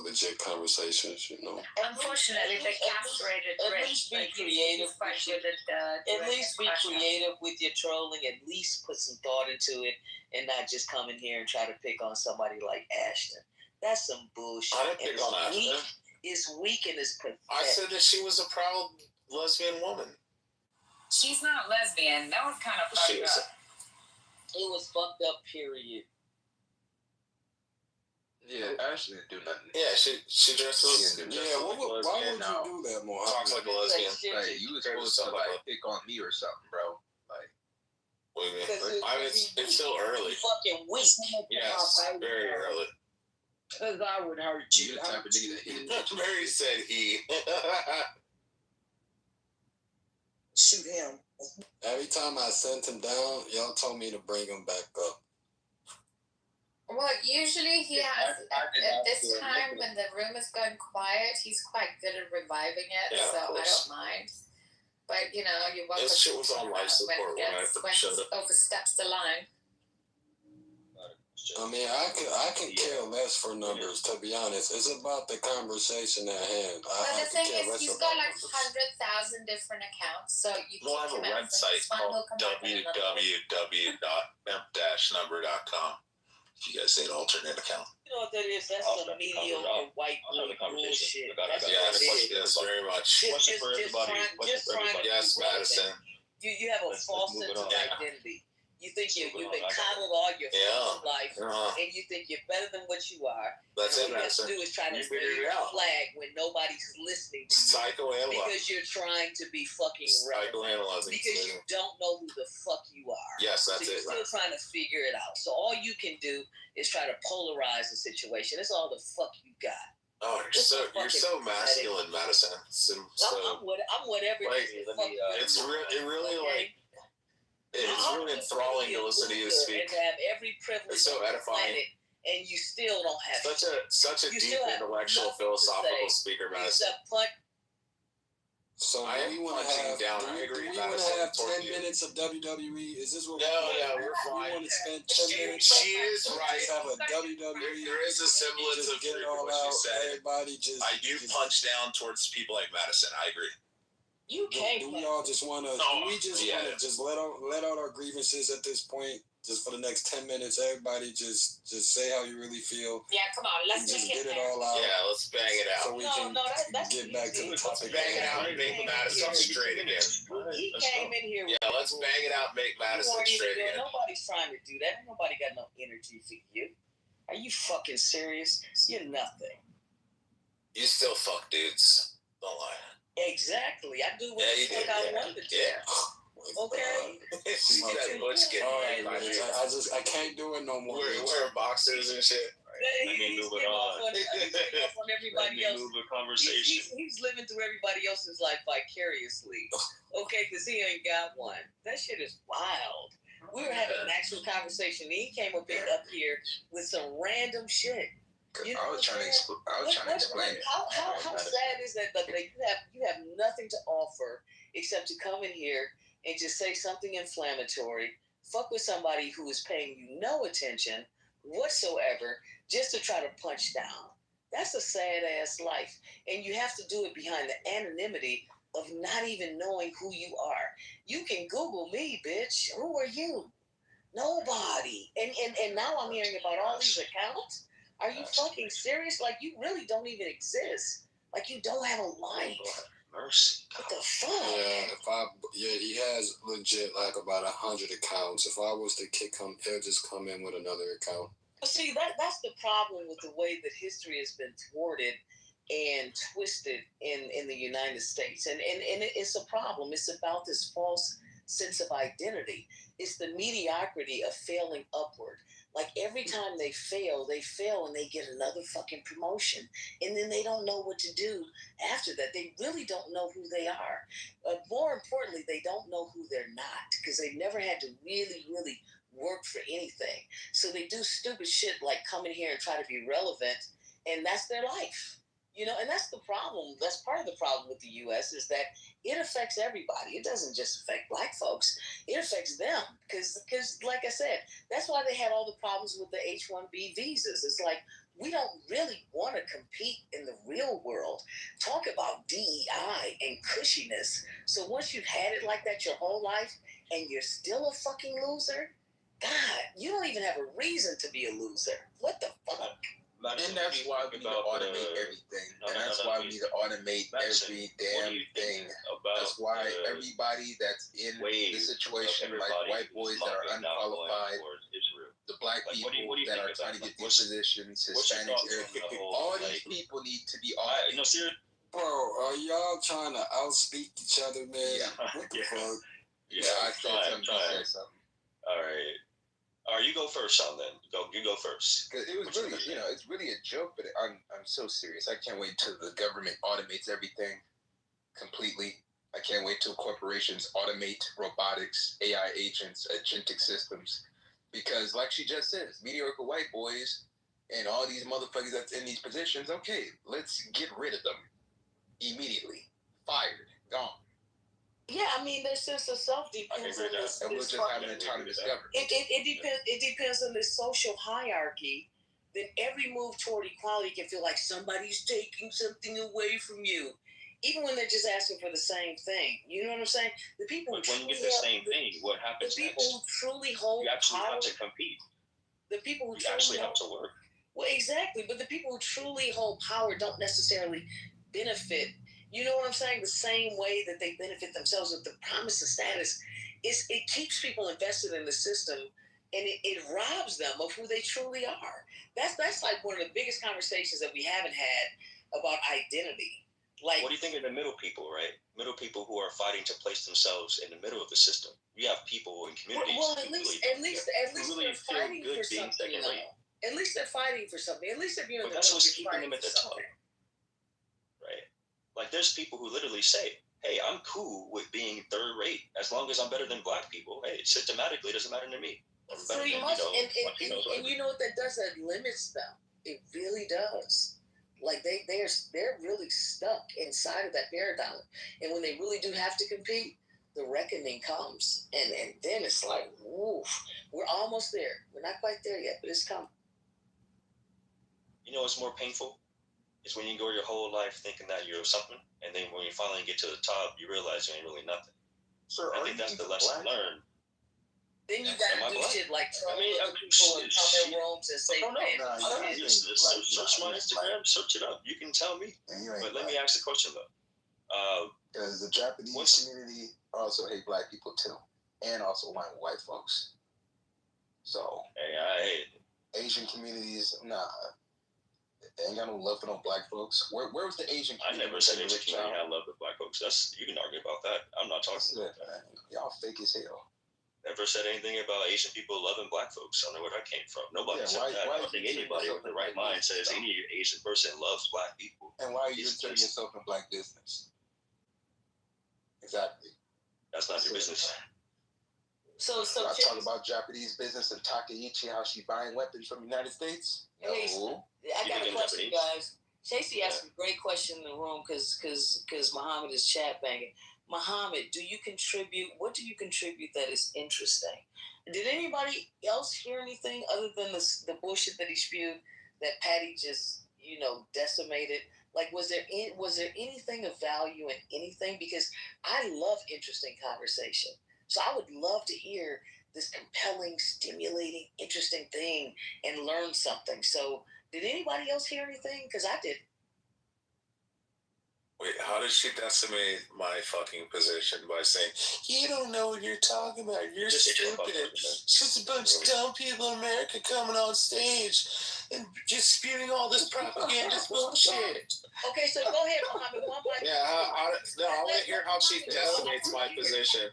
legit conversations, Unfortunately, they castrated Rich. At least be creative. At least be creative with your trolling. At least put some thought into it, and not just come in here and try to pick on somebody like Ashton. That's some bullshit. I didn't pick on Ashton. It's weak and it's pathetic. I said that she was a proud lesbian woman. She's not lesbian. That was kind of fucked up. It was fucked up, period. Yeah, Ashley didn't do nothing. Yeah, she dressed as why would you do that, Mohammed? Talks like a lesbian. Like, you was supposed to pick on me or something, bro. Like, what do you mean? It's still early. Fucking weak. Yes, very early. Because I would hurt you. You the type of nigga that hit it. Mary said he. Shoot him. Every time I sent him down, y'all told me to bring him back up. Well, usually he has, at this time when the room is going quiet, he's quite good at reviving it, so I don't mind. But, you're welcome. This shit was on life support when I showed up. Oversteps the line. I mean, I can care less for numbers, to be honest. It's about the conversation at hand. But the thing is, he's got like 100,000 different accounts, so you we'll have a website called www.mep-number.com. If you guys need an alternate account. You know what that is? That's some mediocre white bullshit. Yes, very much. Yes, Madison. You have a false sense of identity. You think you've been coddled all your life, and you think you're better than what you are. That's it, What you have to do is try to wave a flag when nobody's listening to you. Psychoanalyzing. Because you're trying to be fucking psychoanalyzing. Because you don't know who the fuck you are. Yes, that's it. You're still trying to figure it out. So all you can do is try to polarize the situation. That's all the fuck you got. Oh, you're so masculine, Madison. I'm whatever. Like, it's really like. It's really enthralling to listen to you speak. And to have every privilege it's so edifying. And you still don't have such a deep intellectual, philosophical speaker, Madison. So I am punching down. I agree. We want to have 10 minutes of WWE. Is this what we're fine. We want to spend 10 minutes. She is right. Just have a WWE. There is a semblance of get it all out. Everybody just. I do punch down towards people like Madison. I agree. You can't. Do we all just want to? Do we just want to just let out our grievances at this point? Just for the next 10 minutes, everybody just say how you really feel. Yeah, come on, let's just get it all out. Yeah, let's bang it out. So we can get back to the topic. Bang it out and make Madison straight again. He came in here. Yeah, let's bang it out and make Madison straight again. Nobody's trying to do that. Nobody got no energy for you. Are you fucking serious? You're nothing. You still fuck dudes. Don't lie. Exactly. I do what the fuck I want to do. Yeah. Okay. I can't do it no more. Wearing boxers and shit. Let me move it on. On everybody else. Move the conversation. He's living through everybody else's life vicariously. Okay, because he ain't got one. That shit is wild. We were having an actual conversation. And he came up here with some random shit. You know I was trying to explain it. How sad is that? That you have nothing to offer except to come in here and just say something inflammatory, fuck with somebody who is paying you no attention whatsoever, just to try to punch down. That's a sad ass life, and you have to do it behind the anonymity of not even knowing who you are. You can Google me, bitch. Who are you? Nobody. And now I'm hearing about all these accounts. Are you fucking serious? Like, you really don't even exist. Like, you don't have a life. Mercy. What the fuck? Yeah, he has legit like about 100 accounts. If I was to kick him, he'll just come in with another account. See, that's the problem with the way that history has been thwarted and twisted in the United States. And it's a problem. It's about this false sense of identity. It's the mediocrity of failing upward. Like, every time they fail and they get another fucking promotion. And then they don't know what to do after that. They really don't know who they are. More importantly, they don't know who they're not, because they've never had to really, really work for anything. So they do stupid shit like come in here and try to be relevant, and that's their life. You know, and that's the problem. That's part of the problem with the U.S. is that it affects everybody. It doesn't just affect black folks. It affects them because, like I said, that's why they had all the problems with the H-1B visas. It's like, we don't really want to compete in the real world. Talk about DEI and cushiness. So once you've had it like that your whole life and you're still a fucking loser, God, you don't even have a reason to be a loser. What the fuck? And that's why we need to automate everything. And that's why we need to automate every damn thing. That's why everybody that's in the situation, like white boys that are unqualified, the black people that are trying to get these positions, Hispanics, all these people need to be automated. Bro, are y'all trying to outspeak each other, man? Yeah. What the fuck? Yeah, I said something. All right. All right, you go first, Sean, then. You go first. Because it was really, it's really a joke, but I'm so serious. I can't wait till the government automates everything completely. I can't wait till corporations automate robotics, AI agents, agentic systems. Because like she just says, mediocre white boys and all these motherfuckers that's in these positions, okay, let's get rid of them immediately. Fired. Gone. Yeah, I mean, their sense of self depends on this. And we'll just have an autonomous government. It depends on this social hierarchy. Then every move toward equality can feel like somebody's taking something away from you, even when they're just asking for the same thing. You know what I'm saying? The people when you get the same thing, what happens the people next? Who truly hold you actually power, have to compete. The people who you actually have to work. Well, exactly. But the people who truly hold power don't necessarily benefit. You know what I'm saying? The same way that they benefit themselves with the promise of status, it keeps people invested in the system, and it robs them of who they truly are. That's like one of the biggest conversations that we haven't had about identity. Like, what do you think of the middle people, right? Middle people who are fighting to place themselves in the middle of the system. You have people in communities. Well, at least they're fighting for something. At least they're fighting for something. At least if you're in the middle, that's what's keeping them at the top. Right. Like, there's people who literally say, hey, I'm cool with being third rate as long as I'm better than black people. Hey, systematically, it doesn't matter to me. Pretty much. And you know what that does? That limits them. It really does. Like, they're really stuck inside of that paradigm. And when they really do have to compete, the reckoning comes. And then it's like, woof, we're almost there. We're not quite there yet, but it's coming. You know what's more painful? Is when you go your whole life thinking that you're something, and then when you finally get to the top, you realize you ain't really nothing. Sir, I think that's the lesson learned. Then you gotta do shit like trouble people and come in rooms and say, search my Instagram, search it up. You can tell me. But let me ask the question though. Because the Japanese community also hate black people too, and also white folks. So, hey, I hate it. Asian communities, nah. They ain't got no love for no black folks. Where was the Asian community? I never said Asian community had love for black folks. You can argue about that. I'm not talking about that. Y'all fake as hell. Never said anything about Asian people loving black folks. I don't know where that came from. Nobody said that. I don't think anybody with the right mind says any Asian person loves black people. And why are you inserting yourself in black business? Exactly. That's not your business. So I talk about Japanese business and Takaichi, how she buying weapons from the United States. Hey, I got a question, guys. Stacey asked a great question in the room because Muhammad is chat banging. Muhammad, what do you contribute that is interesting? Did anybody else hear anything other than the bullshit that he spewed that Patty just, decimated? Like, was there anything of value in anything? Because I love interesting conversation. So I would love to hear this compelling, stimulating, interesting thing and learn something. So did anybody else hear anything? Because I did. Wait, how did she decimate my fucking position by saying, you don't know what you're talking about, you're stupid. It's just a bunch of dumb people in America coming on stage and just spewing all this propaganda bullshit. Okay, so go ahead, Muhammad. Yeah, I want to hear how she decimates my position.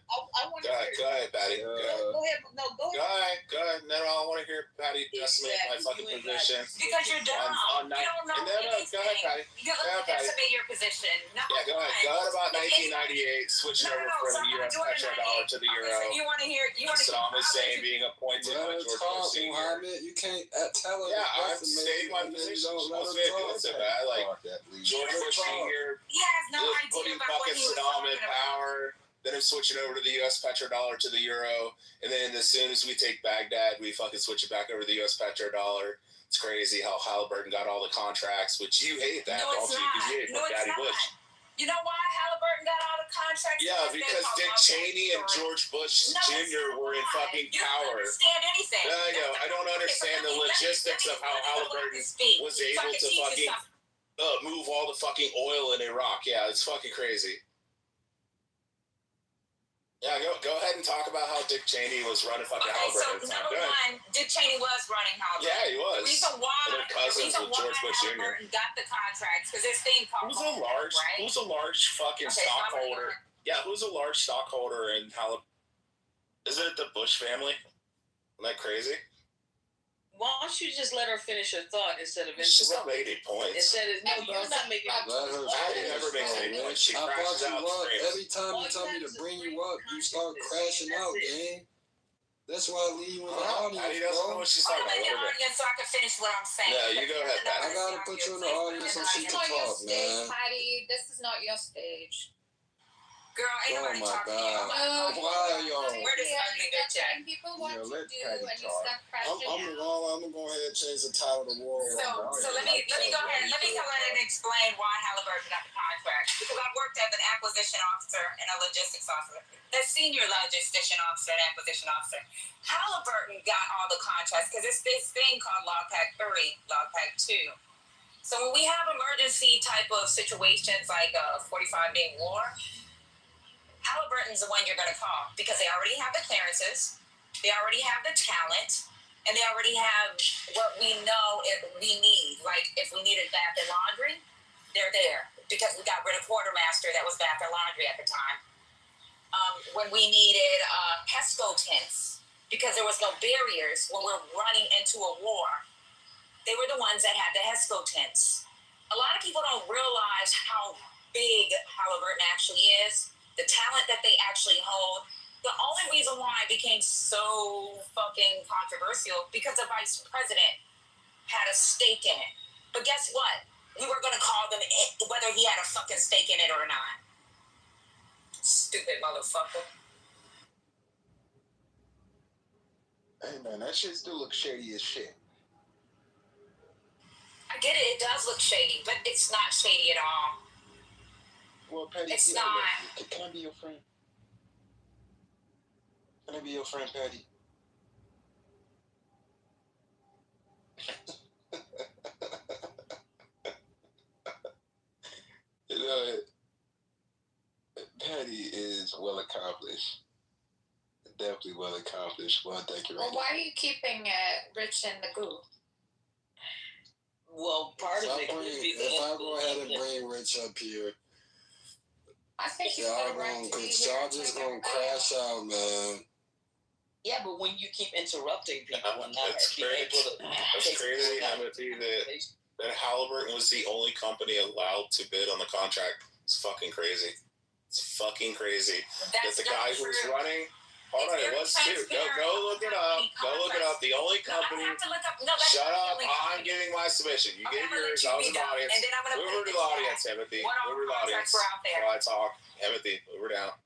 Go ahead, Patty. Go ahead. Go ahead. No, I want to hear Patty decimate my fucking position. Because you're dumb. You don't know anything. Go ahead, Patty. You don't decimate your position. Go ahead. Go ahead about 1998, switching over from the U.S. petrodollar to the euro. So you want to hear? Saddam Hussein being appointed by George Bush Sr. You can't tell her. Yeah, I'm stating my position. I'm saying it's bad. Like George Bush Sr. He has no idea putting about what fucking he was Saddam in talking power. Then him switching over to the U.S. petrodollar to the euro, and then as soon as we take Baghdad, we fucking switch it back over to the U.S. petrodollar. It's crazy how Halliburton got all the contracts, which you hate that, don't you? Because you hate Daddy Bush. You know why Halliburton got all the contracts? Yeah, because Dick Cheney and George Bush Jr. were in fucking power. You don't understand anything. I don't understand the logistics of how Halliburton was able to fucking move all the fucking oil in Iraq. Yeah, it's fucking crazy. Yeah, go ahead and talk about how Dick Cheney was running fucking Halliburton. So number one, Dick Cheney was running Halliburton. Yeah, he was. The reason why George Bush Jr. Halliburton got the contracts because this thing called Who's a large fucking stockholder? Yeah, who's a large stockholder in Halliburton? Isn't it the Bush family? Isn't that crazy? Why don't you just let her finish her thought instead of She's not making points. You're not making points. I never make any points. She crashes out. Every time you tell me to bring you up, you start crashing out, gang. That's why I leave you in the audience, Patty doesn't know what she's talking about. I'm in the audience so I can finish what I'm saying. Yeah, you go ahead, Patty. I gotta put you in the audience so she can talk, man. Patty, this is not your stage. Girl, ain't nobody talking to you. Why, y'all? We're just ugly bitch. People want to do and you start crashing I'm gonna go ahead and change the title of the war. So let me go ahead. Let me go ahead and explain why Halliburton got the contract. Because I worked as an acquisition officer and a logistics officer. The senior logistics officer and acquisition officer. Halliburton got all the contracts because it's this thing called Log Pack 3, Log Pack 2. So when we have emergency type of situations like a 45-day war, Halliburton's the one you're going to call because they already have the clearances, they already have the talent, and they already have what we know we need. Like if we needed bath and laundry, they're there because we got rid of quartermaster that was bath and laundry at the time. When we needed PESCO tents because there was no barriers when we're running into a war, they were the ones that had the HESCO tents. A lot of people don't realize how big Halliburton actually is. The talent that they actually hold. The only reason why it became so fucking controversial because the vice president had a stake in it. But guess what? We were going to call them whether he had a fucking stake in it or not. Stupid motherfucker. Hey man, that shit still looks shady as shit. I get it. It does look shady, but it's not shady at all. Well, Patty, it's not. Can I be your friend? Can I be your friend, Patty? You know, Patty is well accomplished. Definitely well accomplished. Well, thank you. Well, why are you keeping Rich in the goo? Well, part of it could be if I go ahead and bring Rich up here, I think y'all just gonna crash out, man. Yeah, but when you keep interrupting people and not being able to... That's crazy, Hamilton, that Halliburton was the only company allowed to bid on the contract. It's fucking crazy. It's fucking crazy. That the guy who was running Hold on, it was too. Go look it up. Go look it up. The only company. I have to look up. No, that's Shut not up. the only I'm company. giving my submission. You gave yours. I was in the audience. And then I'm going to Move over to the audience, Timothy. What all Move over to the audience. contracts were out there? While I talk. Timothy, move her down.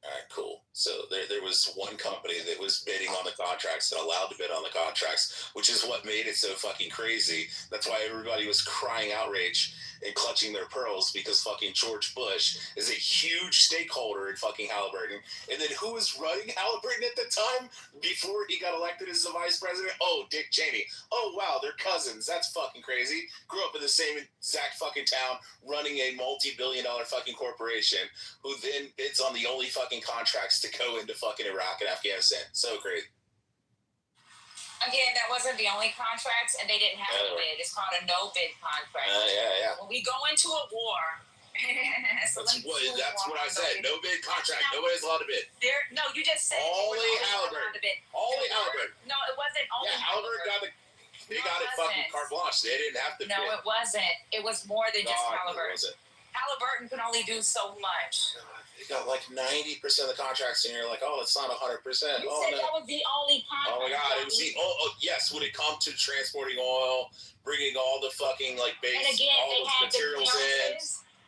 All right, cool. So there was one company that was bidding on the contracts and allowed to bid on the contracts, which is what made it so fucking crazy. That's why everybody was crying outrage and clutching their pearls, because fucking George Bush is a huge stakeholder in fucking Halliburton. And then who was running Halliburton at the time before he got elected as the vice president? Oh, Dick Cheney. Oh, wow, they're cousins. That's fucking crazy. Grew up in the same exact fucking town, running a multi-billion-dollar fucking corporation, who then bids on the only fucking contracts to go into fucking Iraq and Afghanistan. So crazy. Again, that wasn't the only contracts, and they didn't have to bid. It's called a no-bid contract. Yeah. When we go into a war, that's what I said. No bid contract. Nobody's allowed to bid. No, you just said only Halliburton. Only Halliburton. No, it wasn't only. Yeah, Halliburton got it fucking carte blanche. They didn't have to bid. No, it wasn't. It was more than just Halliburton. Halliburton can only do so much. They got like 90% of the contracts, and you're like, oh, it's not 100%. You said that was the only contract. Oh my God, it was the yes. When it comes to transporting oil, bringing all the fucking like base, and again, all those materials in.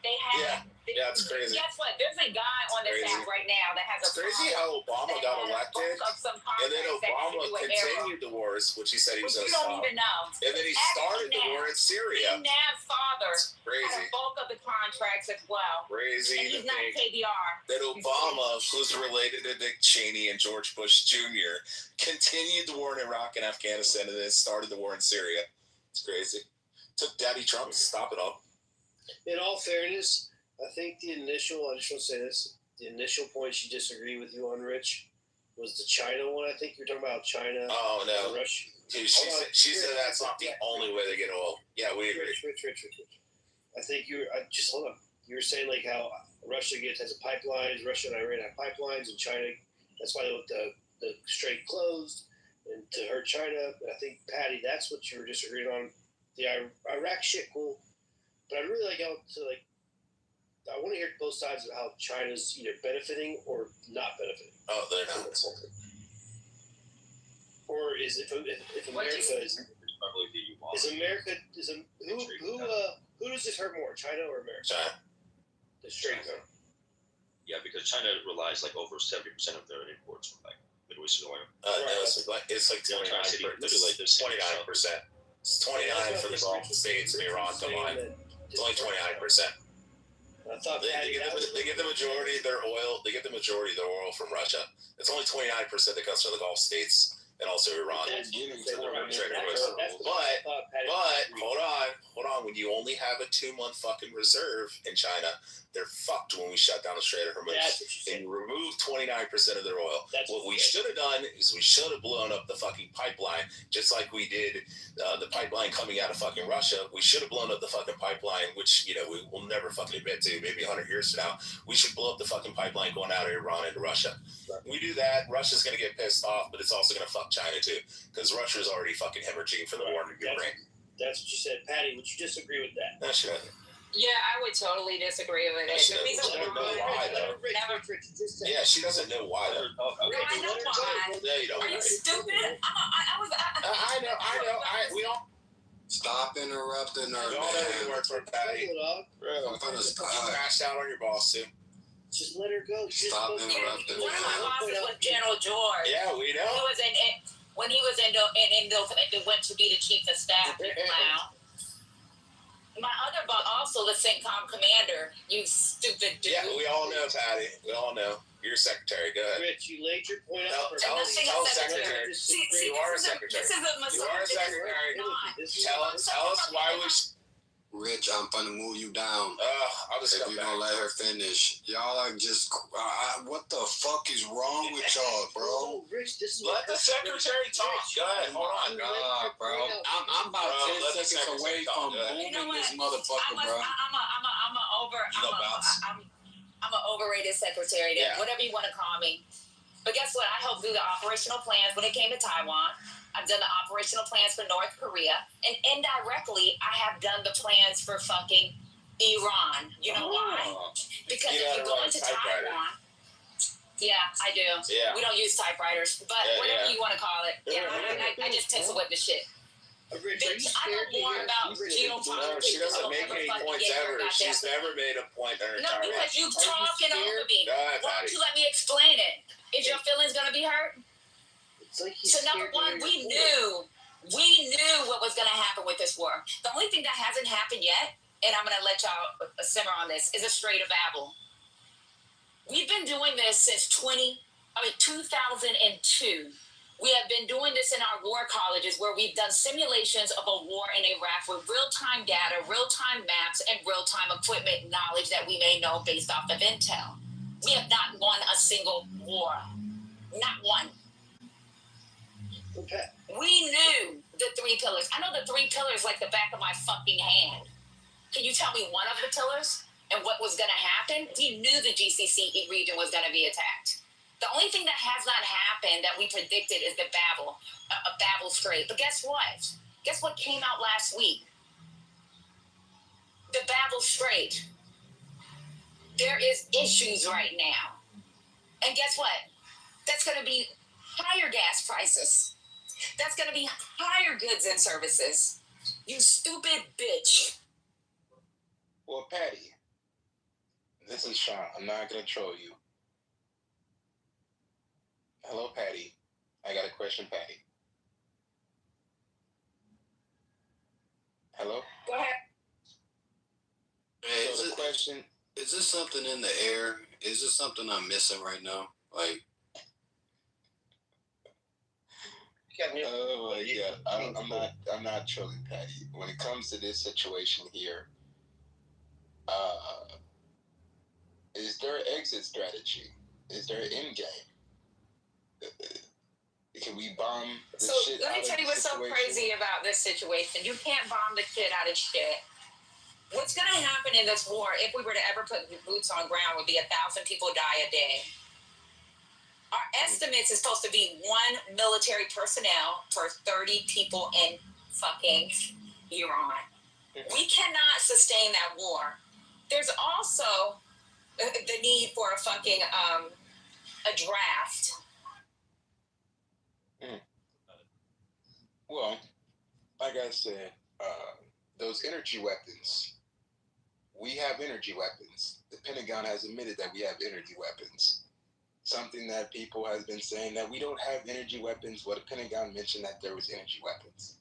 They had. Yeah, it's crazy. Guess what? There's a guy on this app right now that has It's crazy how Obama got elected, and then Obama continued the wars, which he said he was going to stop. You don't even know. And then he started the war in Syria. Nav's father crazy. had a bulk of the contracts as well. Crazy. And he's not KBR. That Obama, who's related to Dick Cheney and George Bush Jr., continued the war in Iraq and Afghanistan, and then started the war in Syria. It's crazy. Took Daddy Trump to stop it all. In all fairness, I think I just want to say this, the initial point she disagreed with you on, Rich, was the China one. I think you're talking about China. Oh, no. Russia. Dude, she said that's not the only way they get oil. Yeah, we agree. Rich. I think hold on. You were saying like how Russia has pipelines, Russia and Iran have pipelines, and China, that's why the strait closed, and to hurt China. I think, Patty, that's what you were disagreeing on. The Iraq shit, cool. But I'd really I want to hear both sides of how China's either benefiting or not benefiting. Oh, they're not. Or is if America who does this hurt more, China or America? China. The straight gun. Yeah, because China relies like over 70% of their imports from like Middle Eastern oil. It's like 29%. It's 29 for the Gulf States and Iran combined. It's only 29%. I thought they get the majority of their oil. They get the majority of their oil from Russia. It's only 29% that comes from the Gulf States and also Iran. But hold on. When you only have a 2-month fucking reserve in China, they're fucked when we shut down the Strait of Hormuz and remove 29% of their oil. What we should have done is we should have blown up the fucking pipeline, just like we did the pipeline coming out of fucking Russia. We should have blown up the fucking pipeline, which we will never fucking admit to. Maybe 100 years from now, we should blow up the fucking pipeline going out of Iran into Russia. We do that, Russia's going to get pissed off, but it's also going to fuck China too, because Russia's already fucking hemorrhaging for the war in Ukraine. That's what you said, Patty. Would you disagree with that? No, she doesn't. Yeah, I would totally disagree with it. She doesn't know why, though. Yeah, she doesn't know why, though. I know why. No, you don't. Are you stupid? I know. We don't. Stop interrupting her, We all know the words for Patty. I'm gonna stop. Crashed out on your boss, too. Just let her go. Stop interrupting One of my bosses was General George. Yeah, we know. When he was went to be the chief of staff. Wow. My other boss, also the CENTCOM commander. You stupid dude. Yeah, we all know, Patty. We all know. You're secretary. Go ahead. Rich, you laid your point out. Tell secretary. You are a secretary. You are a secretary. Tell us why we. Rich, I'm gonna move you down. I'll just if you're gonna let her finish. Y'all are just. What the fuck is wrong with y'all, bro? Rich, let the secretary talk. Go ahead. Hold on. Nah, bro. I'm about 10 seconds away from booming this motherfucker, bro. I'm an overrated secretary. Yeah. Whatever you want to call me. But guess what? I helped do the operational plans when it came to Taiwan. I've done the operational plans for North Korea. And indirectly, I have done the plans for fucking Iran. You know why? Because if you go into Taiwan, Yeah, I do. Yeah. We don't use typewriters, but whatever you want to call it. Yeah, I just pencil whip the shit. Bitch, I know more about Regina No, she doesn't make any points ever. She's never made a point in her No, because you talking over me. Why don't you let me explain it? Is your feelings gonna be hurt? Like so number one, we knew what was gonna happen with this war. The only thing that hasn't happened yet, and I'm gonna let y'all simmer on this, is a straight of babble. We've been doing this since 2002. We have been doing this in our war colleges where we've done simulations of a war in Iraq with real-time data, real-time maps, and real-time equipment knowledge that we may know based off of intel. We have not won a single war. Not one. Okay. We knew the 3 pillars. I know the 3 pillars like the back of my fucking hand. Can you tell me one of the pillars and what was going to happen? We knew the GCC region was going to be attacked. The only thing that has not happened that we predicted is the Babel Strait. But guess what? Guess what came out last week? The Babel Strait. There is issues right now. And guess what? That's going to be higher gas prices. That's going to be higher goods and services. You stupid bitch. Well, Patty, this is Sean. I'm not going to troll you. Hello, Patty. I got a question, Patty. Hello? Go ahead. Hey, So the question... Is this something in the air? Is this something I'm missing right now? Like... Oh, yeah. I'm not trolling, Patty. When it comes to this situation here, is there an exit strategy? Is there an end game? Can we bomb this shit out of the situation? Let me tell you what's so crazy about this situation. You can't bomb the shit out of shit. What's going to happen in this war, if we were to ever put boots on ground, would be 1,000 people die a day. Our estimates is supposed to be 1 military personnel per 30 people in fucking Iran. We cannot sustain that war. There's also the need for a fucking a draft. Well, like I said, those energy weapons. We have energy weapons. The Pentagon has admitted that we have energy weapons. Something that people has been saying that we don't have energy weapons. Well, the Pentagon mentioned that there was energy weapons.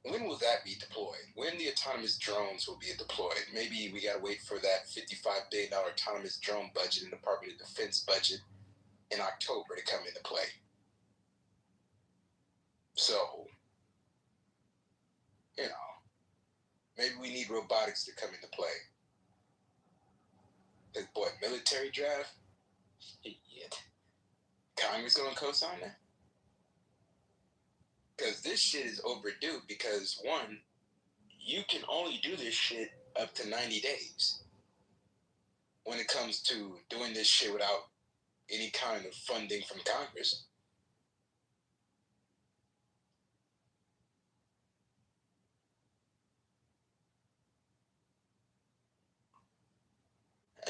When will that be deployed? When the autonomous drones will be deployed? Maybe we got to wait for that $55 billion autonomous drone budget in the Department of Defense budget in October to come into play. So, you know, maybe we need robotics to come into play. Because, boy, military draft? Shit. Congress gonna co-sign that? Because this shit is overdue because, one, you can only do this shit up to 90 days when it comes to doing this shit without any kind of funding from Congress.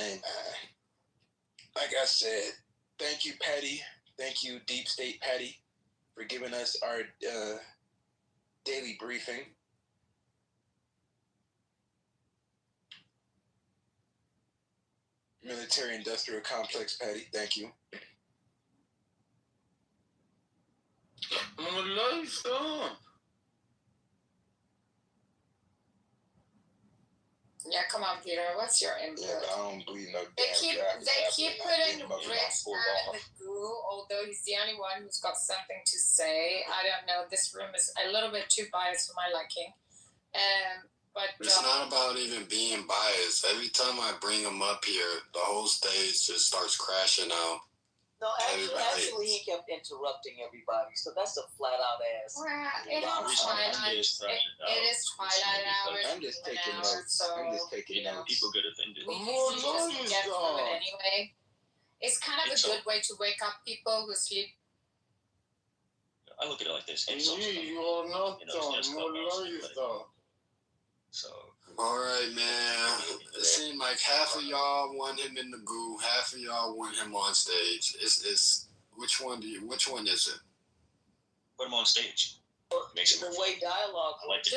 And like I said, thank you, Patty. Thank you, Deep State Patty, for giving us our daily briefing. Military Industrial Complex, Patty. Thank you. My life's gone. Yeah, come on, Peter. What's your input? Yeah, I don't believe no They damn keep putting Rich out in the goo, although he's the only one who's got something to say. I don't know. This room is a little bit too biased for my liking. But it's not about even being biased. Every time I bring him up here, the whole stage just starts crashing out. No, actually, he kept interrupting everybody, so that's a flat-out ass. Well, it is Twilight. It is Twilight hour. I'm just taking notes. So, I'm just taking notes. People get offended. We usually just get through it anyway. It's kind of a good way to wake up people who sleep. I look at it like this. You are not done. So All right, man. It seemed like half of y'all want him in the goo, half of y'all want him on stage. It's which one is it? Put him on stage. Makes it the way dialogue works. The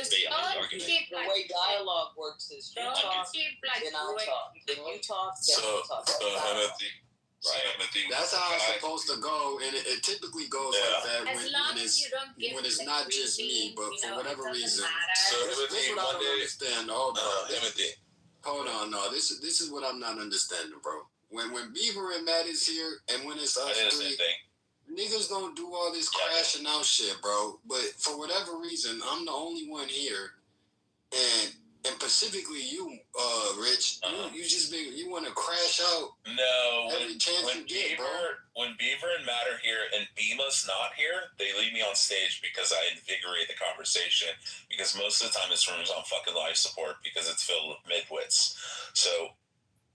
way dialogue works is you talk, then I'll talk. Then you talk, then I'll talk. That's how it's supposed to go, and it typically goes like that when it's not just me, but for whatever reason. So this is what I don't understand. Hold on, no, this is what I'm not understanding, bro. When Beaver and Matt is here, and when it's us three, niggas don't do all this crashing out shit, bro. But for whatever reason, I'm the only one here, and specifically you, Rich, you want to crash out. No, every chance you get, bro. When Beaver and Matt are here and Beema's not here, they leave me on stage because I invigorate the conversation. Because most of the time this room is on fucking life support because it's filled with midwits. So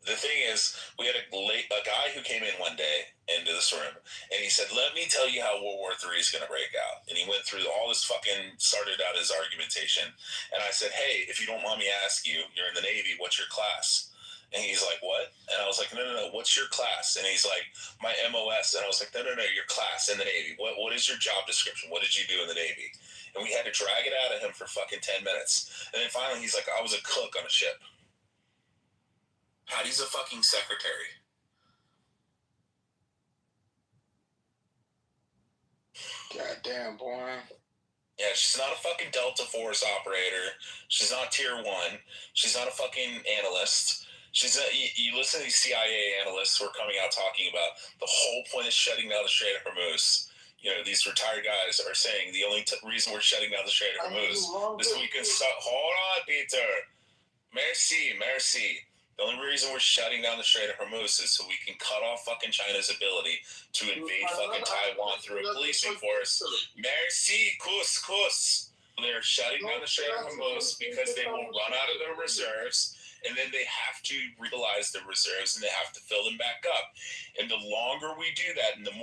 the thing is, we had a guy who came in one day into this room, and he said, "Let me tell you how World War III is going to break out." And he went through all this started out his argumentation. And I said, "Hey, if you don't mind me asking you, you're in the Navy, what's your class?" And he's like, "What?" And I was like, no, what's your class? And he's like, "My MOS." And I was like, no, your class in the Navy. What is your job description? What did you do in the Navy? And we had to drag it out of him for fucking 10 minutes. And then finally he's like, "I was a cook on a ship." Patty's a fucking secretary. Goddamn, boy. Yeah, she's not a fucking Delta Force operator. She's not Tier 1. She's not a fucking analyst. You listen to these CIA analysts who are coming out talking about the whole point of shutting down the Strait of Hormuz. You know, these retired guys are saying the only reason we're shutting down the Strait of Hormuz is so we can hold on, Peter. Merci. The only reason we're shutting down the Strait of Hormuz is so we can cut off fucking China's ability to invade fucking Taiwan through a policing force. Merci, kus. They're shutting down the Strait of Hormuz because they will run out of their reserves, and then they have to realize the reserves, and they have to fill them back up. And the longer we do that, and the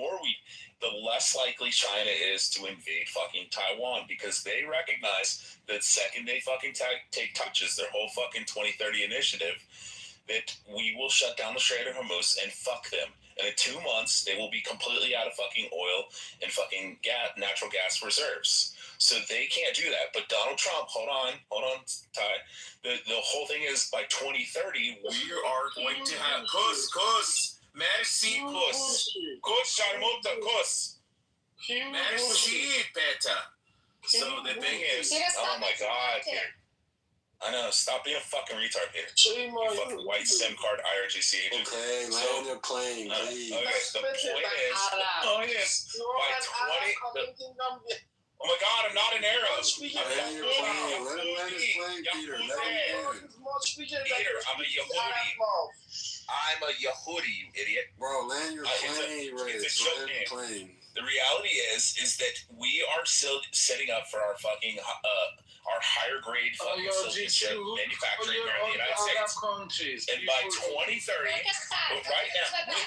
less likely China is to invade fucking Taiwan, because they recognize that second they fucking take touches their whole fucking 2030 initiative, that we will shut down the Strait of Hormuz and fuck them. And in 2 months, they will be completely out of fucking oil and fucking natural gas reserves. So they can't do that. But Donald Trump, hold on, Ty. The whole thing is by 2030, we are going to have Merci, Charmota, Merci, Peta. So the thing is, oh my God, Peter. I know, stop being a fucking retard, Peter. You fucking white SIM card IRGC agent. Okay, land your plane, please. Okay, the point is, by 20... Oh my God, I'm not an Arab. Land your plane. Let him land his plane, Peter. Let him land. Peter, I'm a Yehudi. I'm a Yehudi, you idiot. Bro, land your plane, Ray. It's a joke game. The reality is that we are still setting up for our fucking our higher grade fucking silicon chip manufacturing here in the United States. And by 2030,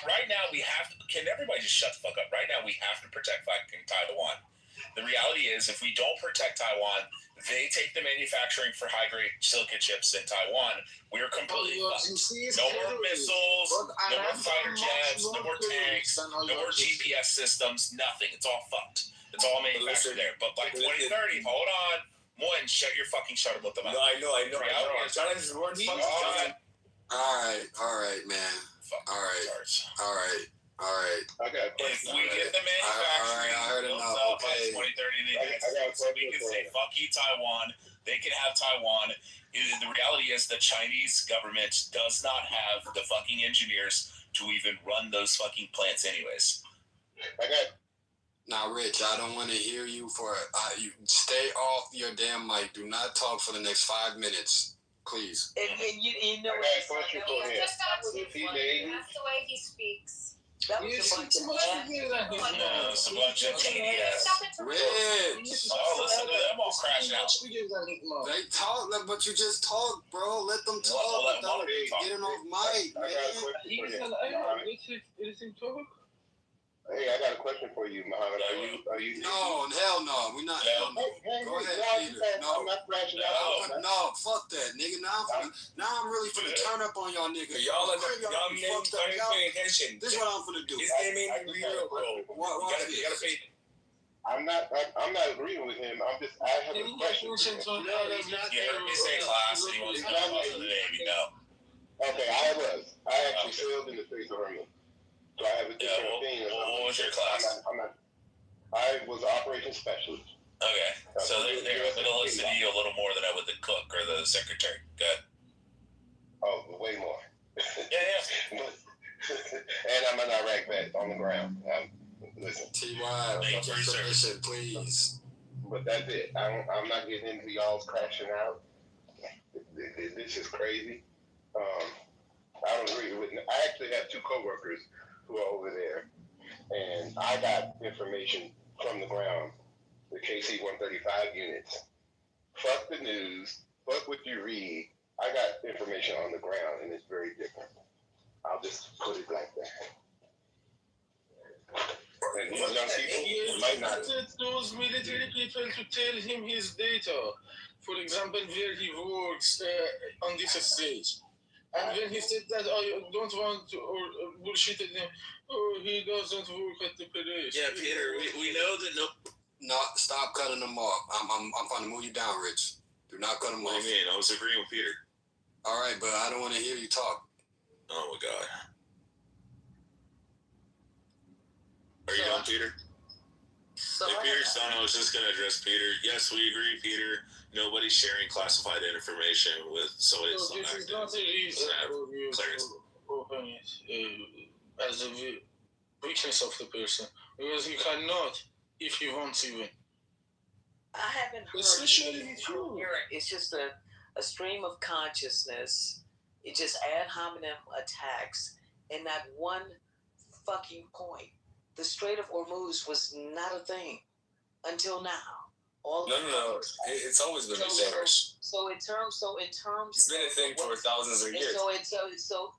right now we have to. Can everybody just shut the fuck up? Right now we have to protect fucking Taiwan. The reality is, if we don't protect Taiwan, they take the manufacturing for high-grade silicon chips in Taiwan. We're completely fucked. No more missiles, no more fighter jets, no more tanks, no more GPS systems, nothing. It's all fucked. It's all manufactured there. But by 2030, hold on. One, shut your fucking shut up with the mouth. No, I know. All right, man. All right. I got a question. If we get the manufacturing, I heard enough. By 2030, we can say, fuck you, Taiwan. They can have Taiwan. The reality is the Chinese government does not have the fucking engineers to even run those fucking plants anyways. Now, Rich, I don't want to hear you you stay off your damn mic. Do not talk for the next 5 minutes, please. And you know I got a question for him. That's the way he speaks. That was a bunch of No, it's a bunch of genius. Rich! Oh, listen to them all crashing out. They talk, but you just talk, bro. Let them talk without getting off mic, man. Hey, I got a question for you. you, Muhammad. Are you? No, hell no. We're not. Hell no. Go ahead, Peter. No, I'm not flashing out. no, fuck that, nigga. Now I'm really finna turn up on y'all niggas. Y'all paying attention. This is what I'm finna do. This game ain't real, bro. You gotta pay. I'm not agreeing with him. I have a question. You heard me say class, and he wants to know about the Navy. No. Okay, I actually sailed in the Straits of Hormuz. So I have a different opinion. What was your class? I was an operations specialist. Okay, so they're going to listen to you a little more than I would the cook or the secretary. Good. Oh, way more. Yeah. And I'm an Iraq vet on the ground. Listen. T.Y., listen, please. But that's it. I'm not getting into y'all's crashing out. This is crazy. I don't agree with. I actually have two coworkers who are over there, and I got information from the ground. The KC-135 units. Fuck the news. Fuck what you read. I got information on the ground, and it's very different. I'll just put it like that. And these young people might not. Those military people to tell him his data. For example, where he works on this stage. And when he said that I don't want to, or bullshitted him, he doesn't work at the police. Yeah, Peter, we know that No, stop cutting them off. I'm trying to move you down, Rich. Do not cut them off. What do you mean? I was agreeing with Peter. All right, but I don't want to hear you talk. Oh, my God. Are you done, Peter? Hey, Peter's done. I was just going to address Peter. Yes, we agree, Peter. Nobody's sharing classified information with somebody that's not active. This is not a reason for you to open it as a weakness of the person. Because you cannot if you want to win. I haven't heard it's just a stream of consciousness. It's just ad hominem attacks and not one fucking point. The Strait of Hormuz was not a thing until now. No. It's always been a thing. So in terms, it's been a thing for thousands of years. So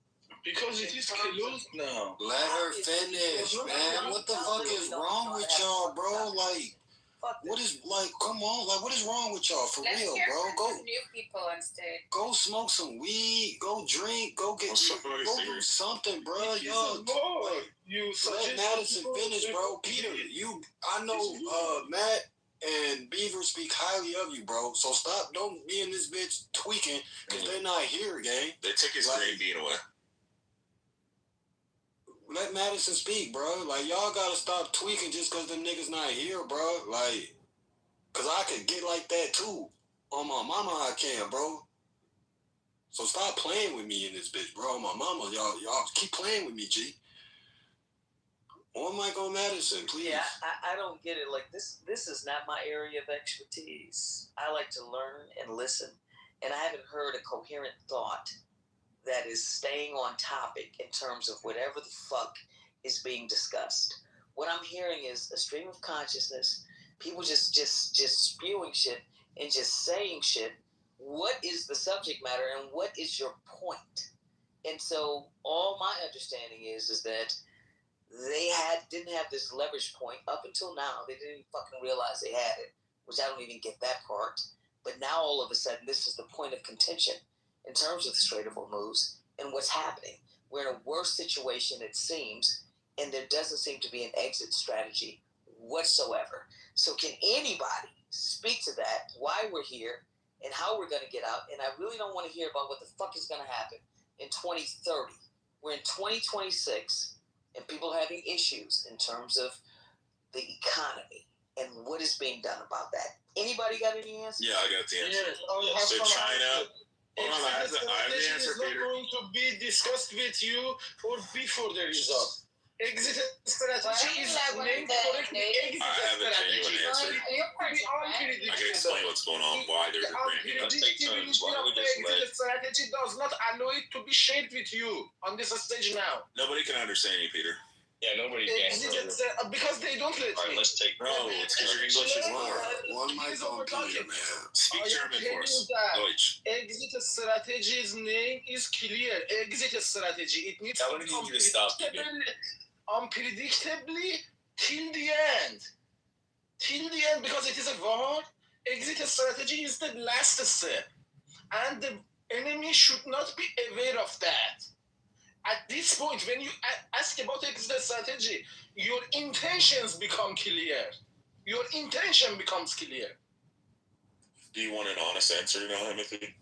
because it is closed now. Let her finish, man. What the fuck is wrong with y'all, bro? Like, what is come on, what is wrong with y'all for real, bro? Go new people on stage. Go smoke some weed, go drink, go do something, bro. Y'all let Madison finish, bro. Peter, I know Matt and Beaver speak highly of you, bro. So don't be in this bitch tweaking because they're not here, gang. They took his green bean away. Let Madison speak, bro. Y'all gotta stop tweaking just because the niggas not here, bro. Cause I could get like that too. On my mama, I can, bro. So stop playing with me in this bitch, bro. On my mama, y'all keep playing with me, G. One mic on Madison, please. Yeah, I don't get it. This is not my area of expertise. I like to learn and listen, and I haven't heard a coherent thought that is staying on topic in terms of whatever the fuck is being discussed. What I'm hearing is a stream of consciousness, people just spewing shit and just saying shit. What is the subject matter and what is your point? And so all my understanding is that they didn't have this leverage point up until now. They didn't fucking realize they had it, which I don't even get that part. But now all of a sudden, this is the point of contention in terms of the Strait of Hormuz and what's happening. We're in a worse situation, it seems, and there doesn't seem to be an exit strategy whatsoever. So can anybody speak to that, why we're here, and how we're going to get out? And I really don't want to hear about what the fuck is going to happen in 2030. We're in 2026, and people are having issues in terms of the economy and what is being done about that. Anybody got any answers? Yeah, I got the answer. Yes, so China... Hold on, I have the answer, Peter. It's not going to be discussed with you or before the result. Exit strategy is named correctly. Exit strategy. I can explain what's going on, why they're agreeing. Let's take turns. Why don't we just let... Exit strategy does not allow it to be shared with you on this stage now. Nobody can understand you, Peter. Yeah, nobody can. Because they don't let me. All right, let's take... No, it's because your English is lower. One mic on Peter, man. Speak German for us. Deutsch. Exit strategy's name is clear. Exit strategy. It needs to be stop unpredictably till the end, because it is a war. Exit strategy is the last step, and the enemy should not be aware of that. At this point, when you ask about exit strategy, your intentions become clear. Your intention becomes clear. Do you want an honest answer now, Timothy?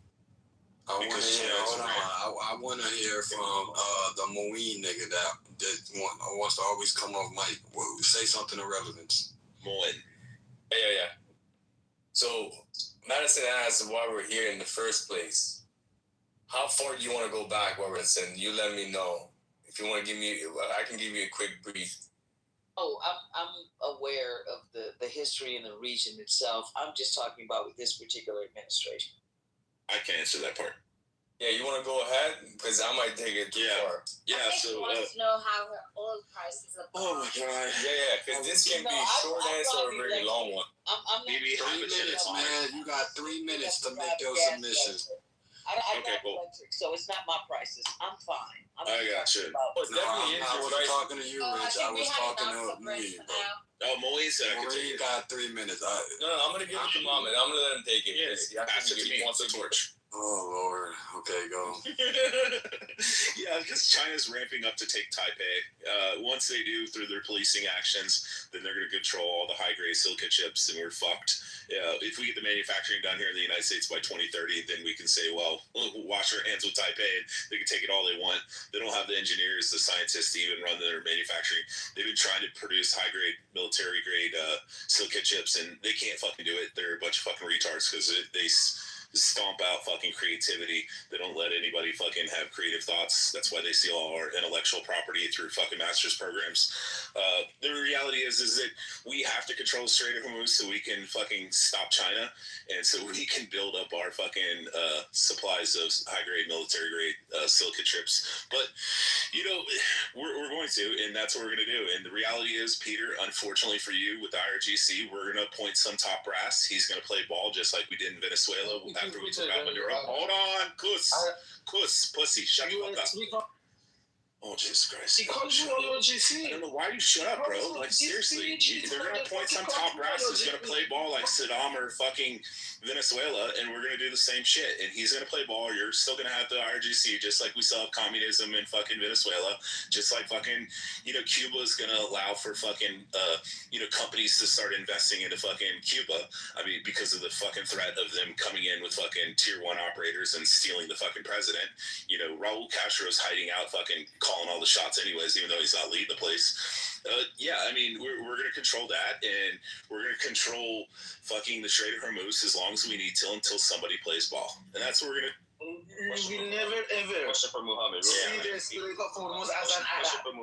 I want to hear from the Moeen nigga that wants to always come off mic. Say something of relevance. Moeen. Yeah. So, Madison asked why we're here in the first place. How far do you want to go back, Robertson? You let me know. If you want to give me, I can give you a quick brief. Oh, I'm aware of the history in the region itself. I'm just talking about with this particular administration. I can answer that part. Yeah, you want to go ahead? Because I might take it too far. Yeah, I think he wants to know how her oil prices are. Oh my God. Yeah, because this can be a short answer or a very long one. I'm maybe 3 minutes, man. You got 3 minutes to make your submission. I'm not electric, so it's not my prices. I'm fine. I got you. I wasn't talking to you, Rich. I was talking to me, bro. Moeen said I could take it. got 3 minutes. No, I'm going to give it to Mohammed. I'm going to let him take it. Yeah, pass it to me. Wants a torch. Oh, Lord. Okay, go. Yeah, because China's ramping up to take Taipei. Once they do through their policing actions, then they're going to control all the high-grade silica chips, and we're fucked. If we get the manufacturing done here in the United States by 2030, then we can say, well, we'll wash our hands with Taipei, and they can take it all they want. They don't have the engineers, the scientists to even run their manufacturing. They've been trying to produce high-grade, military-grade silica chips, and they can't fucking do it. They're a bunch of fucking retards because they stomp out fucking creativity. They don't let anybody fucking have creative thoughts. That's why they steal all our intellectual property through fucking master's programs. The reality is that we have to control the Strait of Hormuz so we can fucking stop China, and so we can build up our fucking supplies of high-grade, military-grade silica chips. But, you know, we're going to, and that's what we're going to do. And the reality is, Peter, unfortunately for you, with the IRGC, we're going to appoint some top brass. He's going to play ball just like we did in Venezuela after we took out Maduro. Hold on, pussy, shut the fuck up. Oh, Jesus Christ. He calls you IRGC. I don't know why you shut up, bro. Like, seriously. They're going to appoint some top brass who's going to play ball like Saddam or fucking Venezuela, and we're going to do the same shit. And he's going to play ball. You're still going to have the IRGC, just like we still have communism in fucking Venezuela. Just like fucking, you know, Cuba is going to allow for fucking, you know, companies to start investing into fucking Cuba. I mean, because of the fucking threat of them coming in with fucking tier 1 operators and stealing the fucking president. You know, Raul Castro's hiding out fucking calling all the shots anyways, even though he's not leading the place. Yeah, I mean, we're going to control that, and we're going to control fucking the Strait of Hormuz as long as we need to until somebody plays ball. And that's what we're going to... We will never ever Question for Muhammad. see the Strait of Hormuz as an Arab.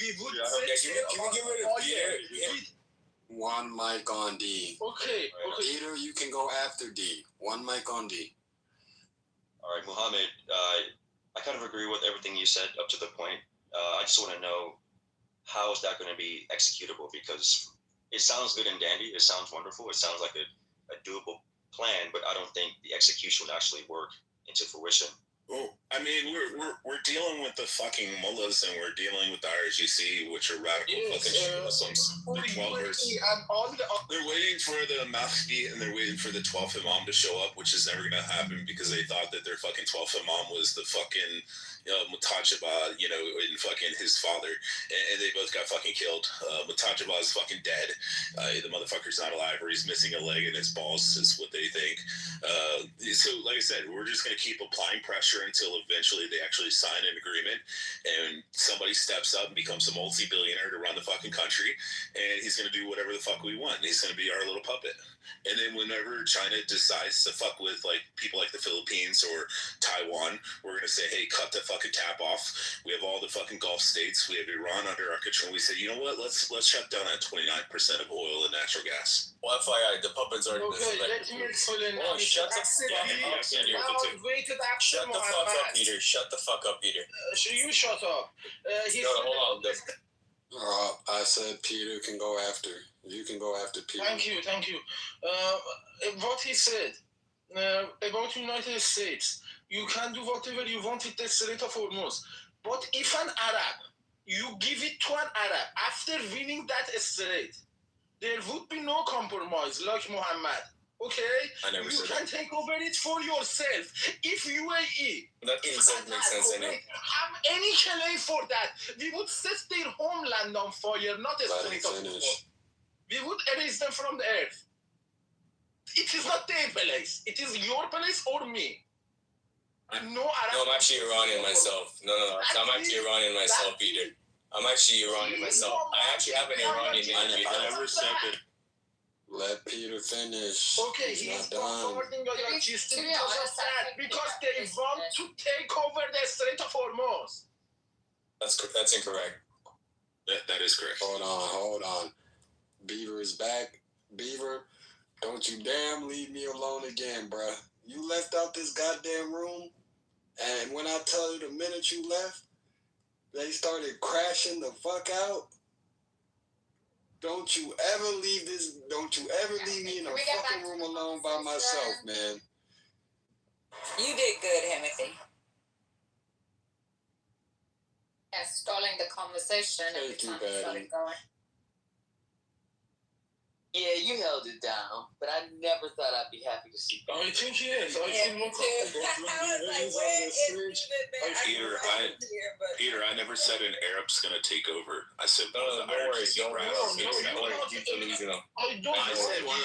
We would say Can we get rid of Peter? One mic on D. Okay. Peter, you can go after D. One mic on D. All right, Muhammad, I kind of agree with everything you said up to the point. I just want to know, how is that going to be executable? Because it sounds good and dandy. It sounds wonderful. It sounds like a doable plan, but I don't think the execution would actually work into fruition. Well, I mean, we're dealing with the fucking mullahs, and we're dealing with the IRGC, which are radical fucking Muslims. They're waiting for the Mahdi, and they're waiting for the 12th Imam to show up, which is never going to happen because they thought that their fucking 12th Imam was the fucking Mutajaba, you know, and fucking his father, and they both got fucking killed. Mutajaba is fucking dead. The motherfucker's not alive, or he's missing a leg and his balls is what they think. So, like I said, we're just going to keep applying pressure until eventually they actually sign an agreement, and somebody steps up and becomes a multi-billionaire to run the fucking country, and he's going to do whatever the fuck we want. He's going to be our little puppet. And then whenever China decides to fuck with like people like the Philippines or Taiwan, we're going to say, hey, cut the fucking tap off. We have all the fucking Gulf states. We have Iran under our control. We say, you know what? Let's shut down that 29% of oil and natural gas. Well, FYI, the puppets are Okay, let me explain. Oh, shut the Shut the fuck up, Peter. Shut the fuck up, Peter. You shut up. Hold on. I said Peter can go after. You can go after Peter. Thank you. What he said about United States, you can do whatever you want with the Strait of Hormuz. But if an Arab you give it to an Arab. After winning that strait, there would be no compromise like Muhammad. Okay? You can take over it for yourself. If UAE makes sense anyway. have any claim for that, we would set their homeland on fire, not a strait of Hormuz. We would erase them from the earth. It is not their place. It is your place or me. No, I'm actually Iranian myself. No. I'm actually Iranian myself, Peter. I'm actually Iranian myself. I actually have an Iranian name. I never said that. Let Peter finish. Okay, he's bombarding Iraqis because of that, because they want to take over the Strait of Hormuz. That's incorrect. That is correct. Hold on. Beaver is back. Beaver, don't you damn leave me alone again, bruh. You left out this goddamn room, and when I tell you the minute you left, they started crashing the fuck out. Don't you ever leave me in a fucking room alone by myself, man. You did good, Timothy. Yeah, stalling the conversation every time it started going. Yeah, you held it down, but I never thought I'd be happy to see you. I think he is. I think me too. I was like, where is Peter, I never said an Arab's gonna take over. I said one of the IRGC brass. I said one of the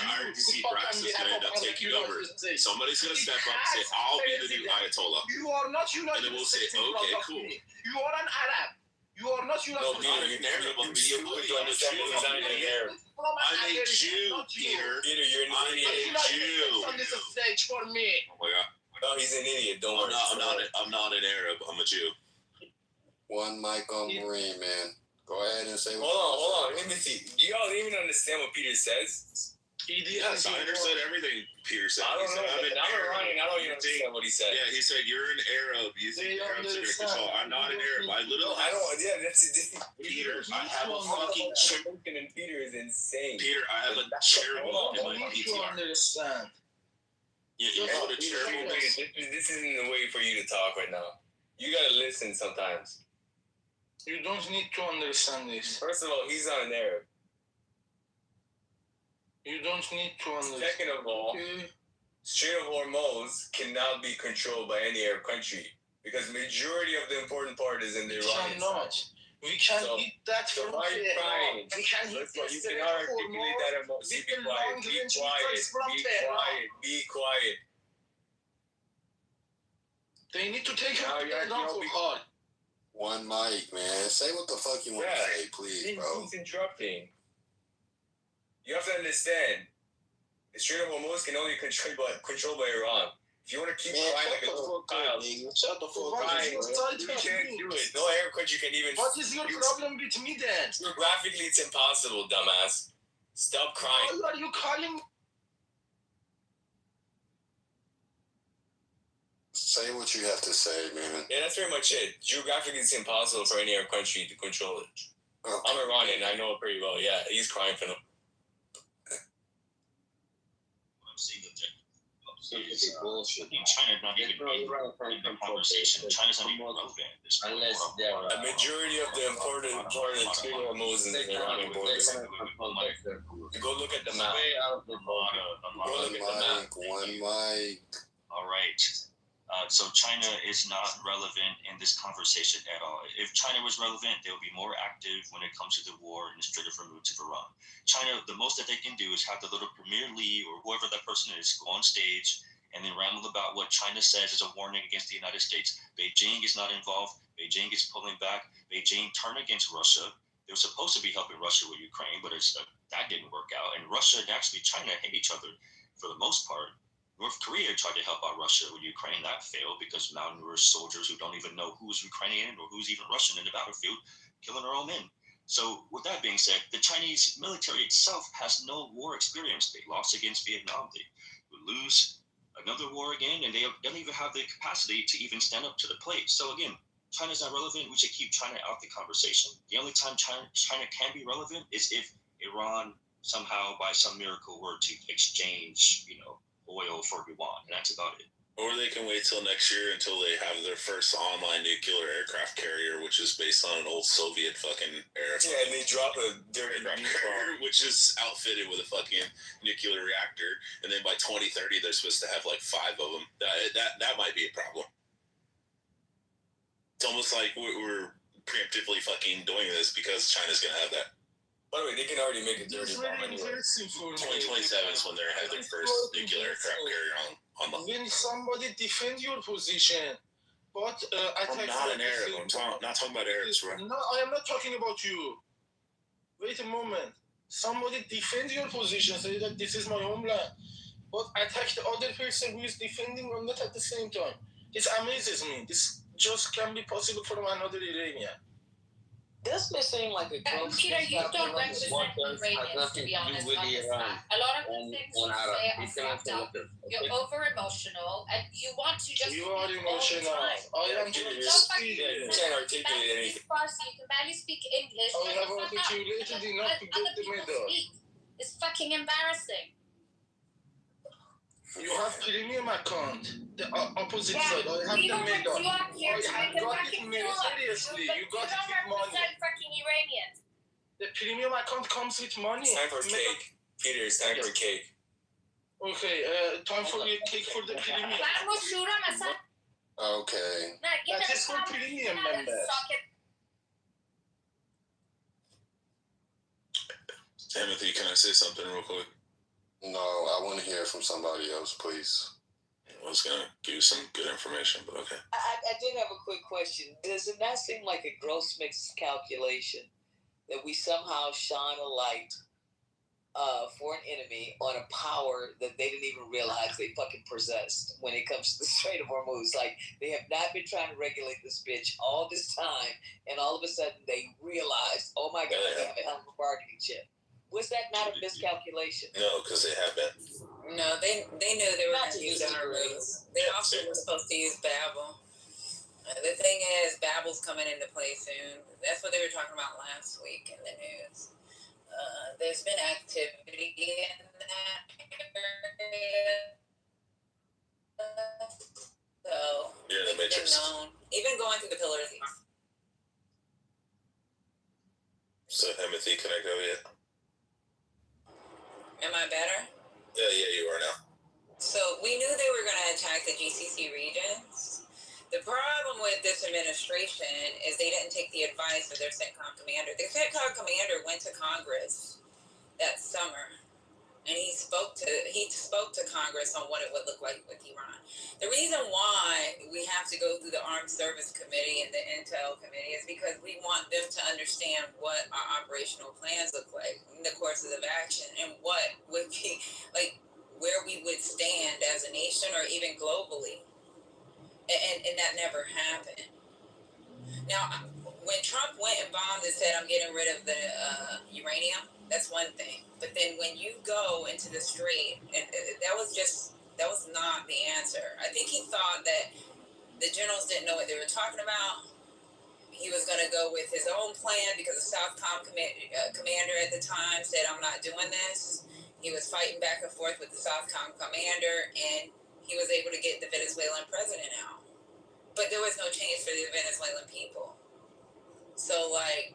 IRGC brass is gonna end up taking over. Somebody's gonna step up and say, "I'll be the new Ayatollah." You are not United And then we'll say, "Okay, cool." You are an Arab. You are not United No, Peter, you're an Arab. I'm a Jew. I'm a Jew, Peter. Peter, you're an idiot. Jew. On this stage for me. Oh my God. No, he's an idiot. Don't worry. I'm not an Arab. I'm a Jew. One mic on Marine, man. Go ahead and say. Hold on. Let me see. Do y'all even understand what Peter says? Yes, I understood everything Peter said. I don't know. I'm Iranian. I don't even understand what he said. Yeah, he said you're an Arab. You think Arabs are in control. I'm not an Arab. I literally. I don't. Yeah, that's Peter. I have a fucking cherubim, and Peter is insane. Peter, I have a cherubim in my PTR. Understand. You put a cherubim. This isn't the way for you to talk right now. You gotta listen sometimes. You don't need to understand this. First of all, he's not an Arab. You don't need to understand. Second of all, Strait of Hormuz cannot be controlled by any Arab country because majority of the important part is in the Iranian side. We can eat that from Tehran. We can eat this. You can articulate that emotion. Be quiet. They need to take it down for hard. One mic, man. Say what the fuck you want to say, please, bro. He's interrupting. You have to understand, the Strait of Hormuz can only be controlled by Iran. If you want to keep crying like a little child, shut the fuck up. You can't do it. No Arab country can even. What is your problem with me then? Geographically, it's impossible, dumbass. Stop crying. Why are you calling? Say what you have to say, man. Yeah, that's pretty much it. Geographically, it's impossible for any Arab country to control it. Okay. I'm Iranian. I know it pretty well. Yeah, he's crying for them. Bullshit. I think China's not even in the conversation. China's not even relevant. Unless a majority of the important part of the Strait of Hormuz is in the Iranian border. Go look at the map. One mic. All right. So China is not relevant in this conversation at all. If China was relevant, they would be more active when it comes to the war in the Strait of Hormuz of Iran. China, the most that they can do is have the little Premier Li or whoever that person is go on stage and then ramble about what China says is a warning against the United States. Beijing is not involved. Beijing is pulling back. Beijing turned against Russia. They were supposed to be helping Russia with Ukraine, but that didn't work out. And Russia and actually China hate each other for the most part. North Korea tried to help out Russia with Ukraine. That failed because malnourished soldiers who don't even know who's Ukrainian or who's even Russian in the battlefield, killing their own men. So with that being said, the Chinese military itself has no war experience. They lost against Vietnam. They would lose another war again, and they don't even have the capacity to even stand up to the plate. So again, China's not relevant. We should keep China out the conversation. The only time China can be relevant is if Iran somehow, by some miracle, were to exchange, oil for yuan, and that's about it. Or they can wait till next year until they have their first online nuclear aircraft carrier, which is based on an old Soviet fucking aircraft. Yeah, and they drop a dirty aircraft carrier, which is outfitted with a fucking nuclear reactor, and then by 2030 they're supposed to have like 5 of them. That might be a problem. It's almost like we're preemptively fucking doing this because China's gonna have that. By the way, they can already make a dirty bomb anyway. 2027 is when they have their first nuclear aircraft carrier on the. When somebody defend your position, but I'm not an Arab. I'm not talking about Arabs, bro. No, I am not talking about you. Wait a moment. Somebody defend your position, say that this is my homeland, but attack the other person who is defending or not at the same time. This amazes me. This just can be possible from another Iranian. Doesn't it seem like a gross Peter, you don't represent Iranians, to be honest, on this fact. A lot of the things you say are fucked up. You're over-emotional, and you want to just You are emotional. I am just you can't articulate anything. Farsi, you can barely speak English. I have articulated enough to get the medal. It's fucking embarrassing. You have premium account. The opposite side. I have the medal. I got it seriously. You got it with money. Fucking Iranians. The premium account comes with money. It's time for cake. Peter, it's time for cake. Okay, time for your cake for the premium. Okay. That is for premium members. Timothy, can I say something real quick? No, I want to hear from somebody else, please. I was going to give you some good information, but okay. I did have a quick question. Does it not seem like a gross miscalculation that we somehow shine a light for an enemy on a power that they didn't even realize they fucking possessed when it comes to the Strait of Hormuz? Like, they have not been trying to regulate this bitch all this time, and all of a sudden they realized, oh my God, they have a hell of a bargaining chip. Was that not a miscalculation? No, because they have been. No, they knew they were going to use our routes. They also were supposed to use Babel. The thing is, Babel's coming into play soon. That's what they were talking about last week in the news. There's been activity in that area. So, you're in the Matrix. Known. Even going through the pillars. So, Timothy, can I go yet? Am I better? Yeah, you are now. So we knew they were going to attack the GCC regions. The problem with this administration is they didn't take the advice of their CENTCOM commander. The CENTCOM commander went to Congress that summer, and he spoke to Congress on what it would look like with Iran. The reason why we have to go through the Armed Service Committee and the Intel Committee is because we want them to understand what our operational plans look like in the courses of action and what would be like where we would stand as a nation or even globally. And that never happened. Now, when Trump went and bombed and said, I'm getting rid of the uranium, that's one thing. But then when you go into the strait, and that was not the answer. I think he thought that the generals didn't know what they were talking about. He was going to go with his own plan because the Southcom commander at the time said, I'm not doing this. He was fighting back and forth with the Southcom commander, and he was able to get the Venezuelan president out. But there was no change for the Venezuelan people. So, like,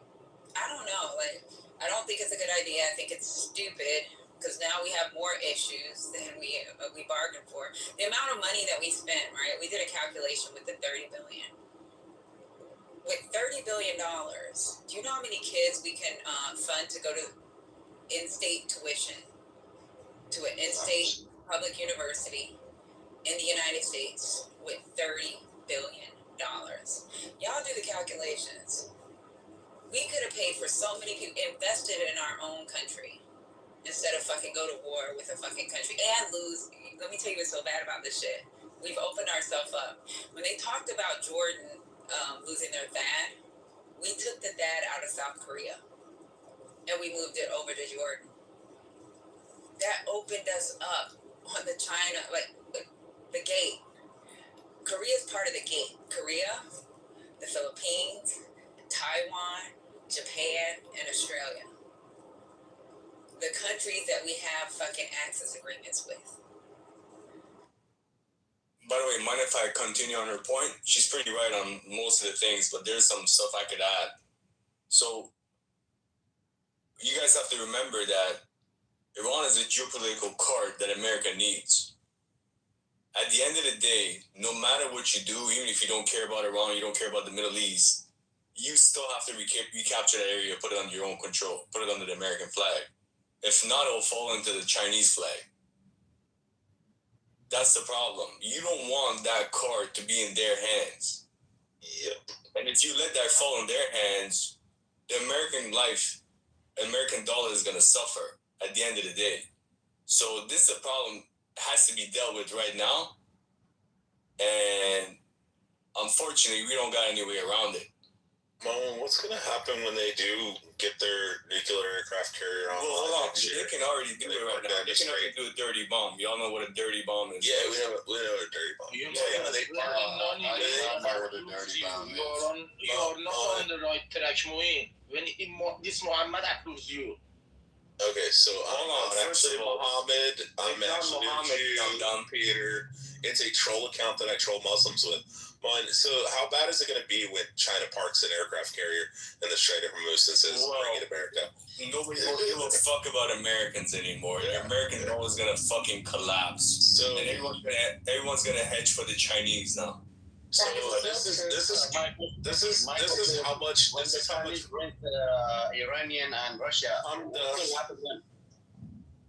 I don't know. Like, I don't think it's a good idea. I think it's stupid because now we have more issues than we bargained for. The amount of money that we spent, right? We did a calculation with the $30 billion. With $30 billion, do you know how many kids we can fund to go to in-state tuition to an in-state public university in the United States with $30 billion? Y'all do the calculations. We could have paid for so many people, invested in our own country instead of fucking go to war with a fucking country and lose. Let me tell you what's so bad about this shit. We've opened ourselves up. When they talked about Jordan losing their THAAD, we took the THAAD out of South Korea and we moved it over to Jordan. That opened us up on the China, like the gate. Korea's part of the gate. Korea, the Philippines, Taiwan, Japan, and Australia. The countries that we have fucking access agreements with. By the way, mind if I continue on her point? She's pretty right on most of the things, but there's some stuff I could add. So, you guys have to remember that Iran is a geopolitical card that America needs. At the end of the day, no matter what you do, even if you don't care about Iran, you don't care about the Middle East, you still have to recapture that area, put it under your own control, put it under the American flag. If not, it'll fall into the Chinese flag. That's the problem. You don't want that card to be in their hands. Yep. And if you let that fall in their hands, the American life, American dollar is going to suffer at the end of the day. So this is a problem has to be dealt with right now. And unfortunately, we don't got any way around it. Mom, what's going to happen when they do get their nuclear aircraft carrier on? Well, hold on. They can already do it right now. They can already do a dirty bomb. Y'all know what a dirty bomb is. Yeah, we know what a dirty bomb is. I know what a dirty bomb is. You're not on the right track, Moeen. When this Muhammad approves you. Okay, so I'm actually Muhammad. I'm actually Jew. I'm Peter. It's a troll account that I troll Muslims with. So how bad is it going to be when China parks an aircraft carrier in the Strait of Hormuz and says, bring it America? Nobody will give a fuck about Americans anymore. The American dollar is going to fucking collapse. So and everyone's going to hedge for the Chinese now. So this is how much. When the Chinese went Iranian and Russia.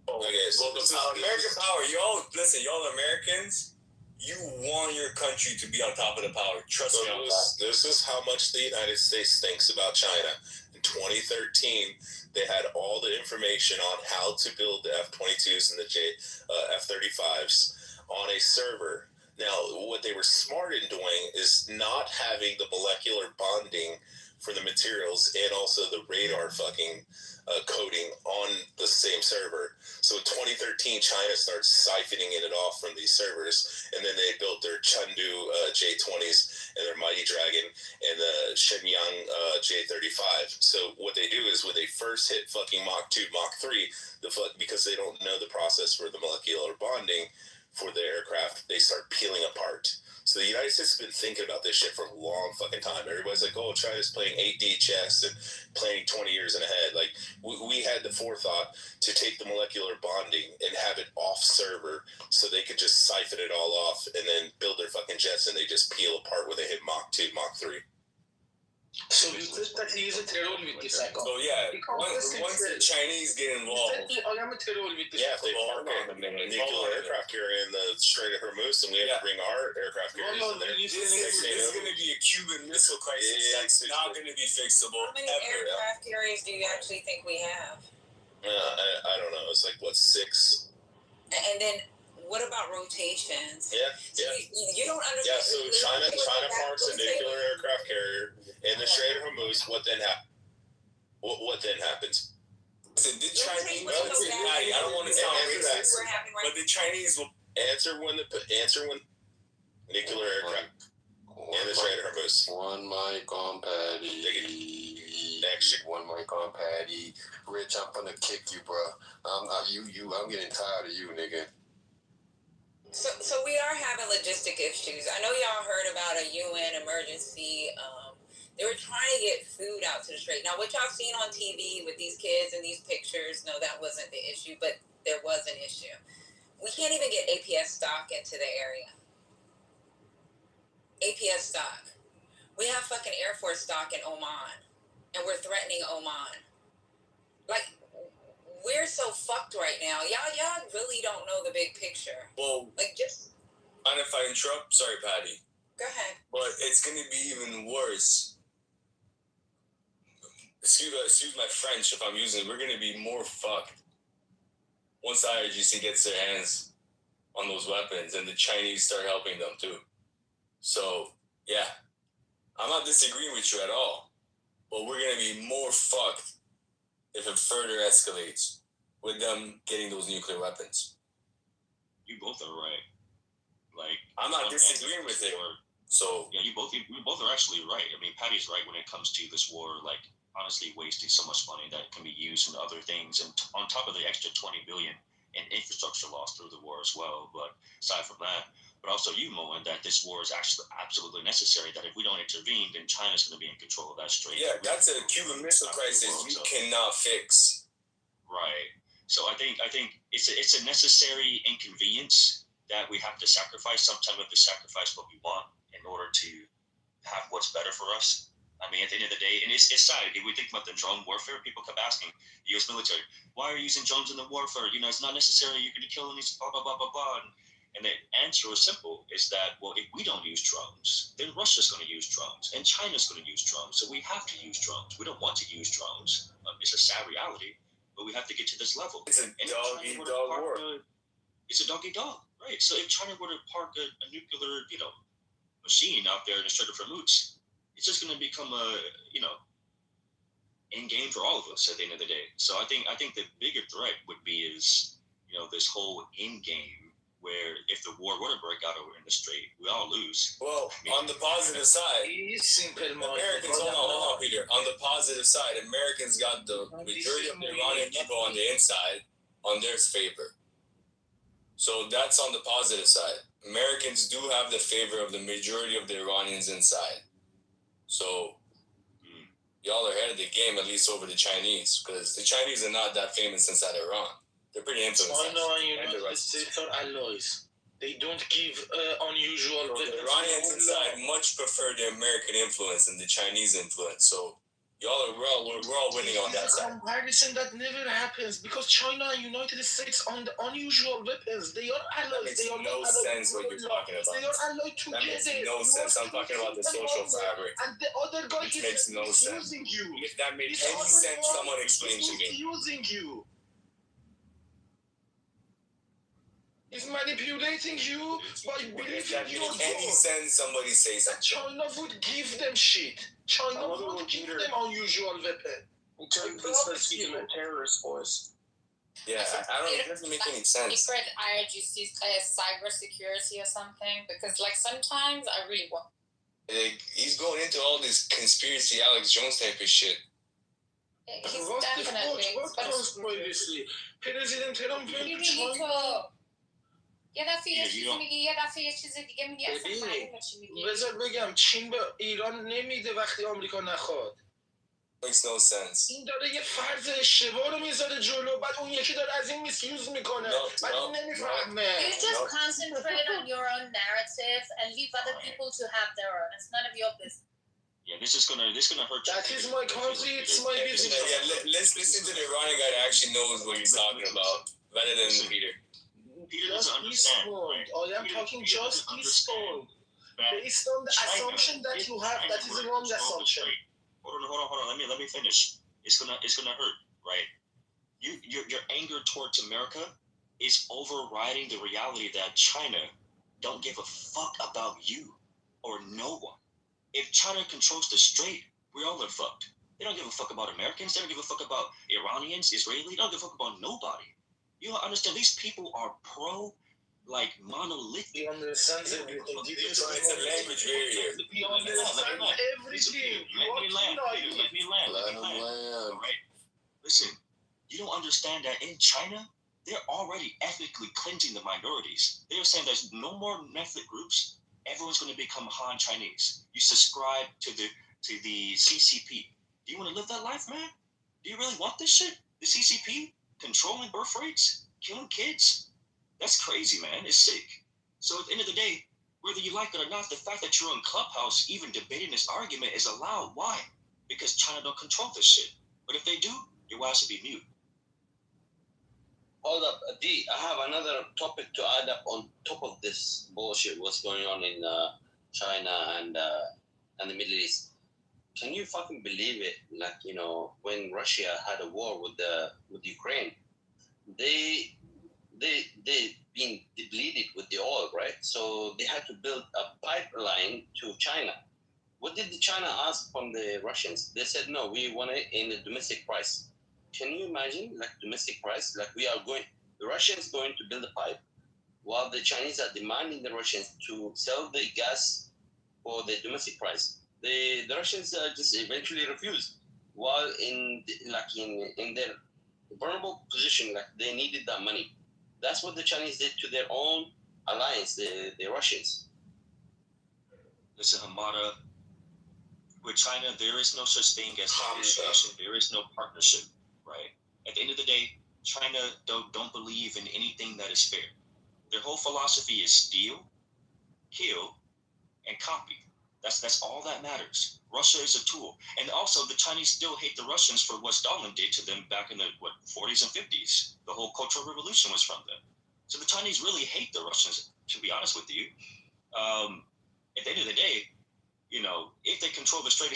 Okay, so American power. Y'all listen. Y'all Americans. You want your country to be on top of the power. Trust me on that. This is how much the United States thinks about China. In 2013, they had all the information on how to build the F-22s and the F-35s on a server. Now, what they were smart in doing is not having the molecular bonding for the materials and also the radar fucking coding on the same server. So in 2013, China starts siphoning it off from these servers, and then they built their Chengdu J-20s and their Mighty Dragon and the Shenyang J-35. So what they do is when they first hit fucking Mach 2, Mach 3, because they don't know the process for the molecular bonding for the aircraft, they start peeling apart. So the United States has been thinking about this shit for a long fucking time. Everybody's like, oh, China's playing 8D chess and playing 20 years in ahead. Like, we had the forethought to take the molecular bonding and have it off server so they could just siphon it all off and then build their fucking jets and they just peel apart when they hit Mach 2, Mach 3. So you think that he is a terror with this icon? So yeah, once the Chinese get involved, I am a terror with this. Yeah, if they park a nuclear aircraft carrier in the Strait of Hormuz, and we have to bring our aircraft carriers in there. This is going to be a Cuban Missile Crisis that's not going to be fixable. How many aircraft carriers do you actually think we have? I don't know. It's like, what, 6? And then what about rotations? Yeah. You don't understand. Yeah, so China parks a nuclear aircraft carrier in the Strait of Hormuz. What then happens? What then happens? So the Chinese, I don't want to sound racist, but the Chinese will answer when nuclear aircraft in the Strait of Hormuz. One mic on Patty. One mic on Patty. Rich, I'm gonna kick you, bro. I'm getting tired of you, nigga. So we are having logistic issues. I know y'all heard about a UN emergency. They were trying to get food out to the strait. Now, what y'all seen on TV with these kids and these pictures, no, that wasn't the issue, but there was an issue. We can't even get APS stock into the area. APS stock. We have fucking Air Force stock in Oman, and we're threatening Oman. Like, we're so fucked right now. Y'all really don't know the big picture. Well, like, just... And if I interrupt, sorry, Patty. Go ahead. But it's going to be even worse. Excuse my French if I'm using it. We're going to be more fucked once the IRGC gets their hands on those weapons and the Chinese start helping them too. So, yeah. I'm not disagreeing with you at all. But we're going to be more fucked if it further escalates with them getting those nuclear weapons. You both are right. Like, I'm not disagreeing with it. So yeah, you both are actually right. I mean, Patty's right when it comes to this war. Like, honestly, wasting so much money that can be used in other things, and on top of the extra $20 billion in infrastructure loss through the war as well. But aside from that, but also you, Moen, that this war is actually absolutely necessary. That if we don't intervene, then China's going to be in control of that strait. Yeah, that's a Cuban Missile Crisis you cannot fix. Right. So I think it's a necessary inconvenience that we have to sacrifice. Sometimes we have to sacrifice what we want in order to have what's better for us. I mean, at the end of the day, and it's sad. If we think about the drone warfare, people kept asking the U.S. military, why are you using drones in the warfare? You know, it's not necessary. You're going to kill these blah, blah, blah, blah, blah. And the answer was simple, is that, well, if we don't use drones, then Russia's going to use drones, and China's going to use drones. So we have to use drones. We don't want to use drones. It's a sad reality, but we have to get to this level. It's a dog-eat-dog war. It's a dog-eat-dog, right? So if China were to park a nuclear, machine out there in the Strait of Hormuz, it's just going to become a, end game for all of us at the end of the day. So I think the bigger threat would be is, this whole end game where if the war were to break out over in the Strait, we all lose. Well, on the positive side, Americans, hold on, Peter. On the positive side, Americans got the majority of the Iranian people on the inside on their favor. So that's on the positive side. Americans do have the favor of the majority of the Iranians inside. So y'all are ahead of the game, at least over the Chinese, because the Chinese are not that famous inside Iran. They're pretty influenced. China and United States are allies. They don't give unusual. So the Iranians inside much prefer the American influence than the Chinese influence. So y'all are we're all winning on that side. Comparison that never happens because China and United States on the unusual weapons. They are allies. That makes no sense what you're talking about. They are allied together. That makes no sense. I'm talking about the social fabric. And the other guy which makes no sense. You. If that made any sense, someone explain to me. Using you. He's manipulating you by believing you. If any sense, somebody say something. China would give them shit. China would give them unusual weapon. He turned this speaking a terrorist force. Yeah, I don't. It doesn't make any sense. Secret IRGC cyber security or something, because like sometimes I really want. He's going into all this conspiracy Alex Jones type of shit. He's definitely. What conspiracy? President Trump went to China. یه دفعه یه چیزی میگی یه دفعه یه چیز دیگه میگی اصلا معلومه چی میگی. بذار بگم چین به ایران نمیده وقتی آمریکا نخواد. Makes no sense. این داره یه فرض اشتباه رو میذاره جلو بعد اون یکی داره از این میسیوز میکنه بعد این نمیفهمه. You just concentrate on your own narrative and leave other people to have their own. It's none of your business. Yeah, this is gonna hurt you. That is my country. It's my business. Yeah, let's listen to the Iranian guy that actually knows what he's talking about, rather than Peter. Peter doesn't understand. Right? I am talking just peaceful. Based on the assumption that you have, that is a wrong assumption. Hold on. Let me finish. It's gonna hurt, right? Your anger towards America is overriding the reality that China don't give a fuck about you or no one. If China controls the strait, we all are fucked. They don't give a fuck about Americans. They don't give a fuck about Iranians, Israelis. They don't give a fuck about nobody. You don't understand. These people are monolithic. You understand everything. It's a language barrier. You understand everything. Let me land. All right. Listen, you don't understand that in China, they're already ethnically cleansing the minorities. They're saying there's no more ethnic groups. Everyone's going to become Han Chinese. You subscribe to the CCP. Do you want to live that life, man? Do you really want this shit? The CCP? Controlling birth rates, killing kids. That's crazy, man. It's sick. So at the end of the day, whether you like it or not, the fact that you're on Clubhouse even debating this argument is allowed. Why? Because China don't control this shit. But if they do, your ass will be mute. Hold up, D. I have another topic to add up on top of this bullshit. What's going on in China and the Middle East? Can you fucking believe it? Like, when Russia had a war with Ukraine, they been depleted with the oil, right? So they had to build a pipeline to China. What did China ask from the Russians? They said, no, we want it in the domestic price. Can you imagine, like, domestic price? Like, the Russians going to build a pipe while the Chinese are demanding the Russians to sell the gas for the domestic price. The Russians just eventually refused, while in their vulnerable position, like they needed that money. That's what the Chinese did to their own alliance, the Russians. Listen, Hamada, with China, there is no such thing as negotiation. There is no partnership, right? At the end of the day, China don't believe in anything that is fair. Their whole philosophy is steal, kill, and copy. That's all that matters. Russia is a tool. And also, the Chinese still hate the Russians for what Stalin did to them back in the 40s and 50s. The whole Cultural Revolution was from them. So the Chinese really hate the Russians, to be honest with you. At the end of the day, you know, if they control the Strait,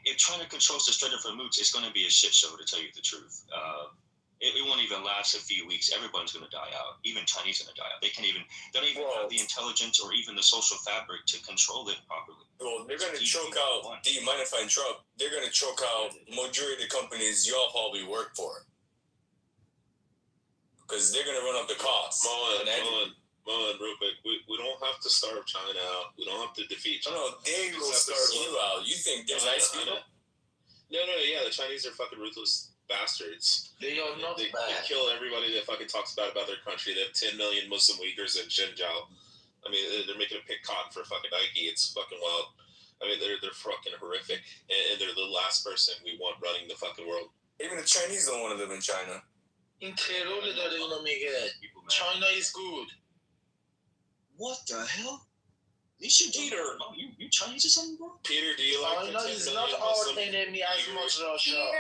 if China controls the Strait of Hormuz, it's going to be a shit show, to tell you the truth. It won't even last a few weeks. Everyone's going to die out. Even Chinese are going to die out. They don't even have the intelligence or even the social fabric to control it properly. Well, they're going to choke out, do you mind if I interrupt? They're going to choke out majority of the companies y'all probably work for. Because they're going to run up the costs. Mon, real quick. We don't have to starve China out. We don't have to defeat China. No, they will starve you out. You think they're nice people? No, yeah, the Chinese are fucking ruthless bastards. They are not they bad. kill everybody that fucking talks bad about their country. They have 10 million Muslim Uyghurs in Xinjiang. I mean, they're making a pick cotton for fucking Nike. It's fucking wild. I mean, they're fucking horrific, and they're the last person we want running the fucking world. Even the Chinese don't want to live in China. این ترول داره اینو میگه. China is good. What the hell? Peter, you Chinese or something, bro? Peter, do you like China is not our enemy as much Russia.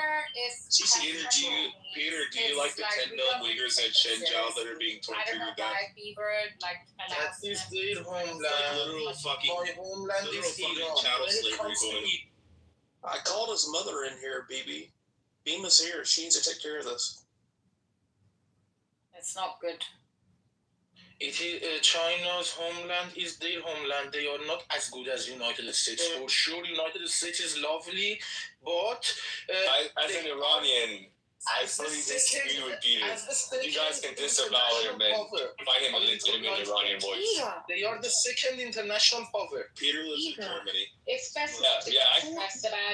Peter, do you like the 10 million Uyghurs in Xinjiang that are being tortured to death? That is their homeland. Literal fucking chattel slavery going on. I called his mother in here, BB. Beam is here. She needs to take care of this. It's not good. It is China's homeland is their homeland. They are not as good as United States. For sure, United States is lovely, but as an Iranian, I fully disagree with Peter. You guys can disavow him and find him a legitimate Iranian voice. They are the second international power. Peter lives in Germany. Especially about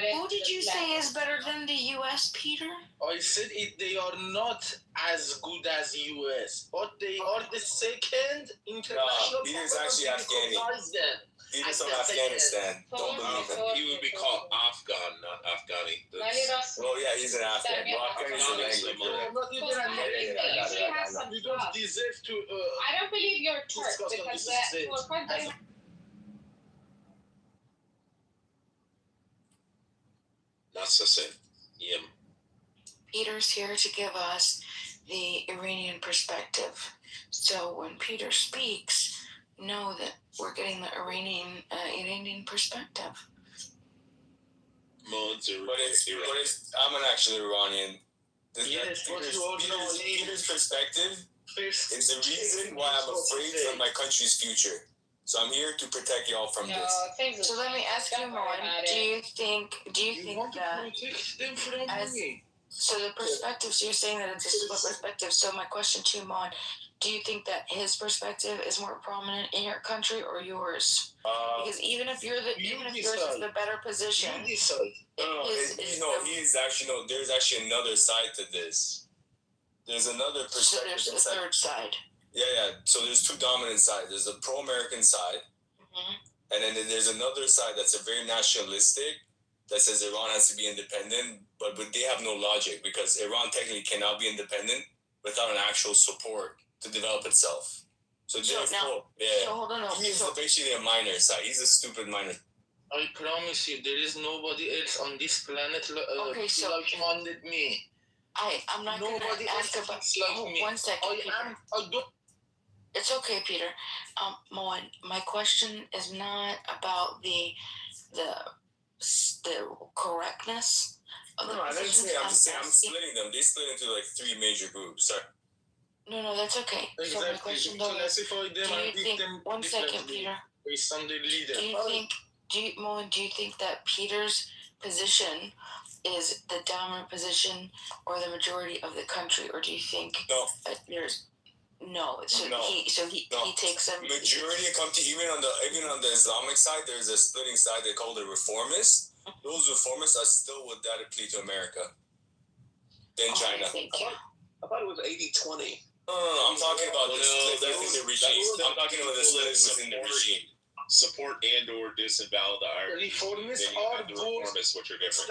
it. Who did you say is better than the U.S., Peter? I said they are not as good as U.S., but they are the second international power. Peter's actually Afghani. Peter's from Afghanistan. Don't believe him. He would be called Afghan, not Afghani. Well, yeah, he's an Afghan. Well, Afghan is a language. You don't deserve to. I don't believe you're Turk because That's the same. Yeah. Peter's here to give us the Iranian perspective. So when Peter speaks, know that we're getting the Iranian perspective. I'm an actual Iranian. Peter's perspective is the reason why I'm afraid for my country's future. So I'm here to protect y'all from this. So let me ask you, Mon, do you think that so the perspective, so you're saying that it's a split perspective. So my question to Mon, do you think that his perspective is more prominent in your country or yours? Because even if yours is the better position, there's actually another side to this. There's another perspective. So there's a third side. Yeah. So there's two dominant sides. There's a pro-American side, and then there's another side that's a very nationalistic, that says Iran has to be independent, but they have no logic because Iran technically cannot be independent without an actual support to develop itself. So hold on. He's basically a minor side. He's a stupid minor. I promise you, there is nobody else on this planet like me. I'm not going to ask about. Like 1 second. It's okay, Peter. Mon, my question is not about the correctness of the positions. I'm splitting them. They split into like 3 major groups. Sorry. No, that's okay. Exactly. So my question though is, do you think, 1 second, Peter. Based on the leader. Do you think that Peter's position is the dominant position or the majority of the country, or do you think there's he takes them majority come to even on the Islamic side. There's a splitting side they call the reformists. Those reformists are still would that apply to America than China. Thank you. I thought it was 80-20. I'm talking about the split within the regime. I'm talking about the split within the regime. Support and or disavow the Irish. Reformists are the reformists, which are different.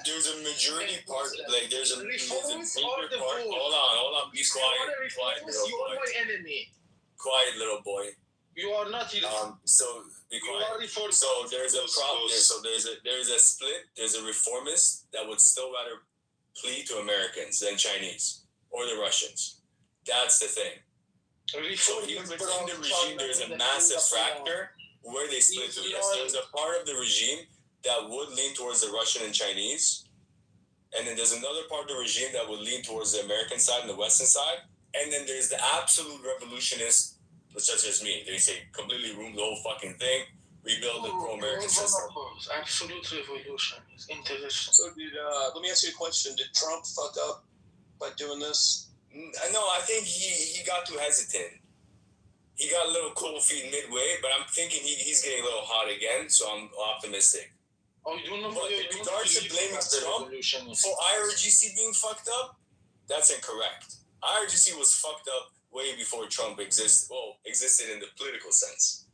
There's a majority part, like there's a major Reformists part. Hold on, be quiet, little you are boy. my enemy. Quiet, little boy. You are not. So be quiet. So there's a problem. So there's a split. There's a reformist that would still rather plead to Americans than Chinese or the Russians. That's the thing. So even within the regime, there's a massive fracture where they split to. Yes, there's a part of the regime that would lean towards the Russian and Chinese, and then there's another part of the regime that would lean towards the American side and the Western side, and then there's the absolute revolutionists, such as me. They say completely ruin the whole fucking thing, rebuild the pro-American system. Absolute revolution is interesting. So let me ask you a question. Did Trump fuck up by doing this? No, I think he got too hesitant. He got a little cold feet midway, but I'm thinking he's getting a little hot again, so I'm optimistic. Oh, you don't know. But in regards to blaming Trump for IRGC being fucked up, that's incorrect. IRGC was fucked up way before Trump existed in the political sense.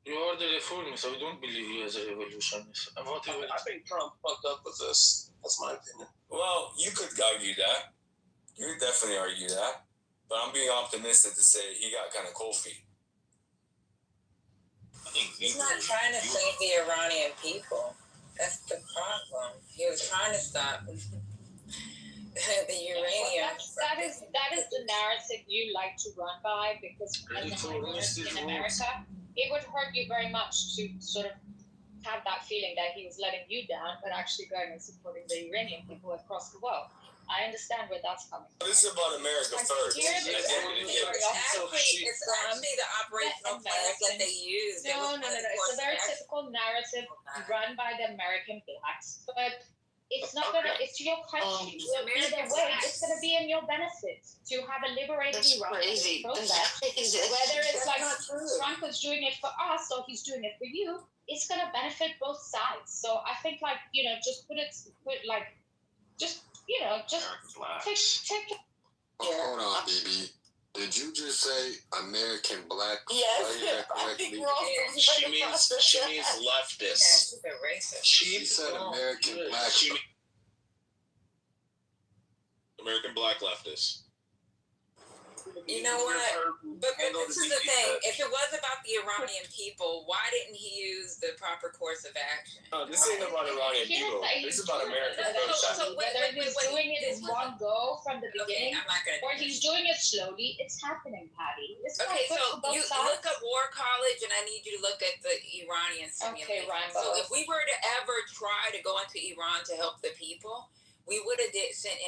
You are the reformist. I don't believe you as a revolutionist. I think Trump fucked up with this. That's my opinion. Well, you could argue that. You could definitely argue that. But I'm being optimistic to say he got kind of cold feet. He's not trying to save the Iranian people. That's the problem. He was trying to stop the uranium. That is the narrative you like to run by, because as a minority in America, it would hurt you very much to sort of have that feeling that he was letting you down, but actually going and supporting the Iranian people across the world. I understand where that's coming from. This is about America first. It's actually the operational plans that they use. No. It's a very typical narrative run by the American blacks, but it's not gonna. It's your country. So either way, it's gonna be in your benefit to have a liberated Iran. Whether it's like Trump is doing it for us or he's doing it for you, it's gonna benefit both sides. So I think, like, just take. Hold on, BB. Did you just say American black? Yes. She means leftist. She said American black. American black leftist. You know what? But this is the thing. If it was about the Iranian people, why didn't he use the proper course of action? No, this ain't about Iranian people. This is about America first. So whether he's doing it in one go from the beginning, or he's doing it slowly, it's happening, Patty. Okay, so you look up War College, and I need you to look at the Iranian simulation. Okay, so if we were to ever try to go into Iran to help the people, we would have sent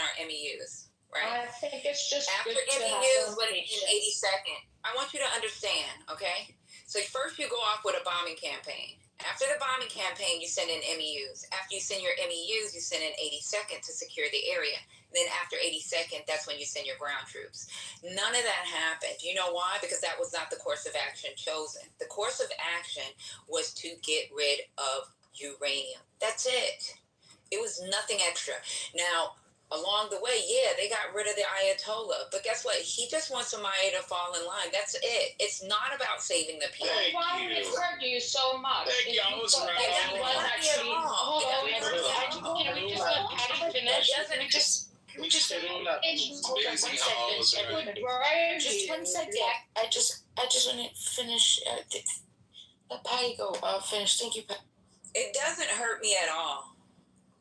our MEUs. Right. I think it's just after MEUs would have been 82nd. I want you to understand, okay? So first you go off with a bombing campaign. After the bombing campaign, you send in MEUs. After you send your MEUs, you send in 82nd to secure the area. And then after 82nd, that's when you send your ground troops. None of that happened. You know why? Because that was not the course of action chosen. The course of action was to get rid of uranium. That's it. It was nothing extra. Now, along the way, they got rid of the Ayatollah. But guess what? He just wants somebody to fall in line. That's it. It's not about saving the people. Why would it hurt you so much? Thank you. I was right. Can we just let Patty finish? We just amazing how I was right. Just 1 second. I just want to finish. Let Patty go. Finish. Thank you, Patty. It doesn't hurt me at all.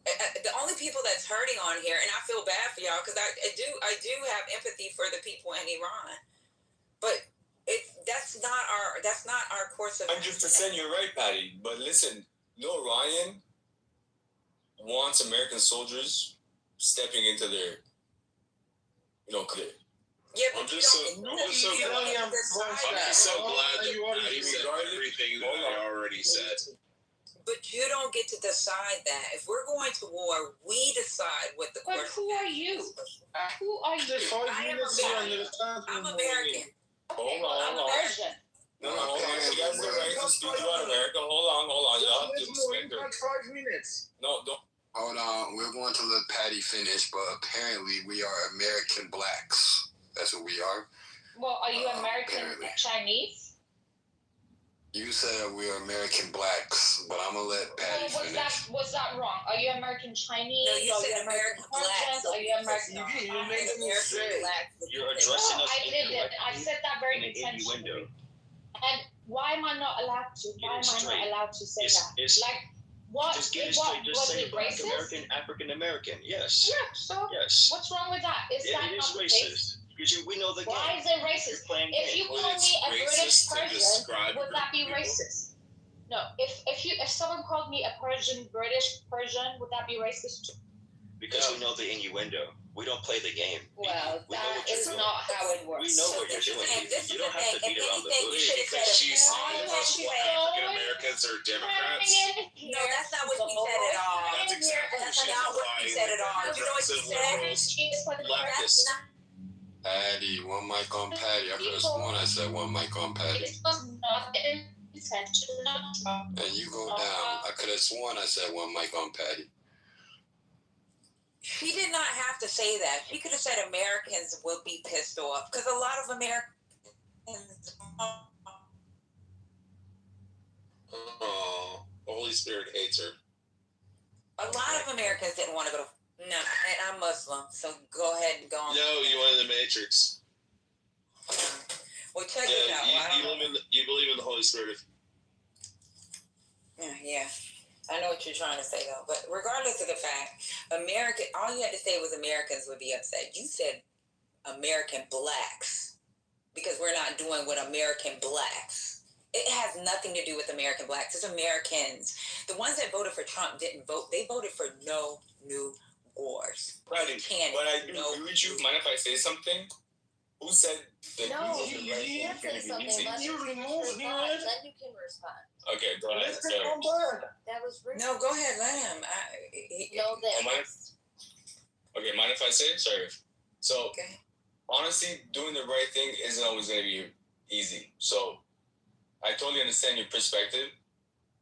The only people that's hurting on here, and I feel bad for y'all because I do have empathy for the people in Iran, but that's not our course of 100%. You're right, Patty. But listen, Ryan wants American soldiers stepping into their, clear. Yeah, but I'm just so glad that Patty said everything that I already said. But you don't get to decide that. If we're going to war, we decide what the course. But who are you? Who are you? I'm American. Hold on. I'm Persian. No, hold on. You guys are right to speak about America. Hold on. Y'all have to respect her. 5 minutes. No, don't. Hold on, we're going to let Patty finish, but apparently we are American blacks. That's what we are. Well, are you American Chinese? You said we are American blacks, but I'm gonna let Patty finish. Was that wrong? Are you American Chinese? No, you said American blacks. Are you American? You made me say. You're addressing us. I didn't. I said that very intentionally. And why am I not allowed to? Why am I not allowed to say that? Like, what? Just get it straight. Just say Black racist? American, African American. Yes. Yeah. So. Yes. What's wrong with that? Is that it is not the racist? case? Because we know the game. Why is it racist? If you call me a British Persian, would that be racist? No. If someone called me a British Persian, would that be racist too? Because we know the innuendo. We don't play the game. Well, that is not how it works. We know what you're doing. You don't have to beat around the bush. Because she's saying African Americans are Democrats. No, that's not what she said at all. That's exactly what she's not what she said at all. You know what she said? Leftists. Patty, one mic on Patty. I could have sworn I said one mic on Patty. It was not intentional. And you go down. I could have sworn I said one mic on Patty. She did not have to say that. She could have said Americans will be pissed off because a lot of Americans. Oh, Holy Spirit hates her. A lot of Americans didn't want to go to. No, I'm Muslim, so go ahead and go on. No, you went in the Matrix. Well, check it out. You believe in the Holy Spirit. Yeah. I know what you're trying to say, though. But regardless of the fact, all you had to say was Americans would be upset. You said American blacks because we're not doing what American blacks. It has nothing to do with American blacks. It's Americans. The ones that voted for Trump didn't vote. They voted for no new wars. Right. But I do agree with you. Mind if I say something? Who said that you can't say something. You remove him. Then you can respond. Okay, go ahead. That was rude. No, go ahead. Let him. Okay, mind if I say it? Sorry. So, honestly, doing the right thing isn't always going to be easy. So, I totally understand your perspective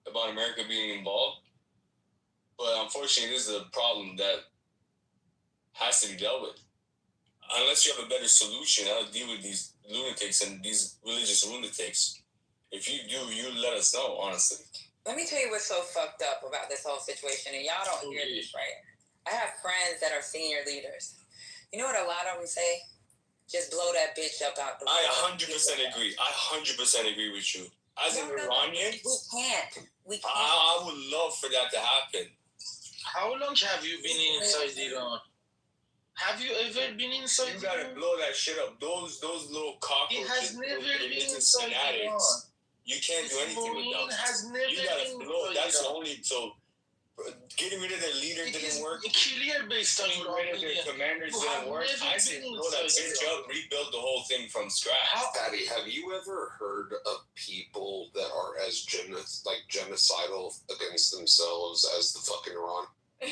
about America being involved. But unfortunately, this is a problem that has to be dealt with. Unless you have a better solution how to deal with these lunatics and these religious lunatics. If you do, you let us know, honestly. Let me tell you what's so fucked up about this whole situation, and y'all don't hear this, right? I have friends that are senior leaders. You know what a lot of them say? Just blow that bitch up out the way. I 100% agree. I 100% agree with you. As an Iranian, we can't. I would love for that to happen. How long have you been inside Iran? Have you ever been inside? You gotta blow that shit up. Those little cockroaches. It has never been inside Iran. You can't do anything with them. Has never you gotta been blow. That's the Iran. only. So getting rid of their leader didn't work. Clear based on getting rid of their commanders didn't work. I said blow that bitch up, rebuild the whole thing from scratch. Patty, have you ever heard of people that are as genocidal against themselves as the fucking Iran? No,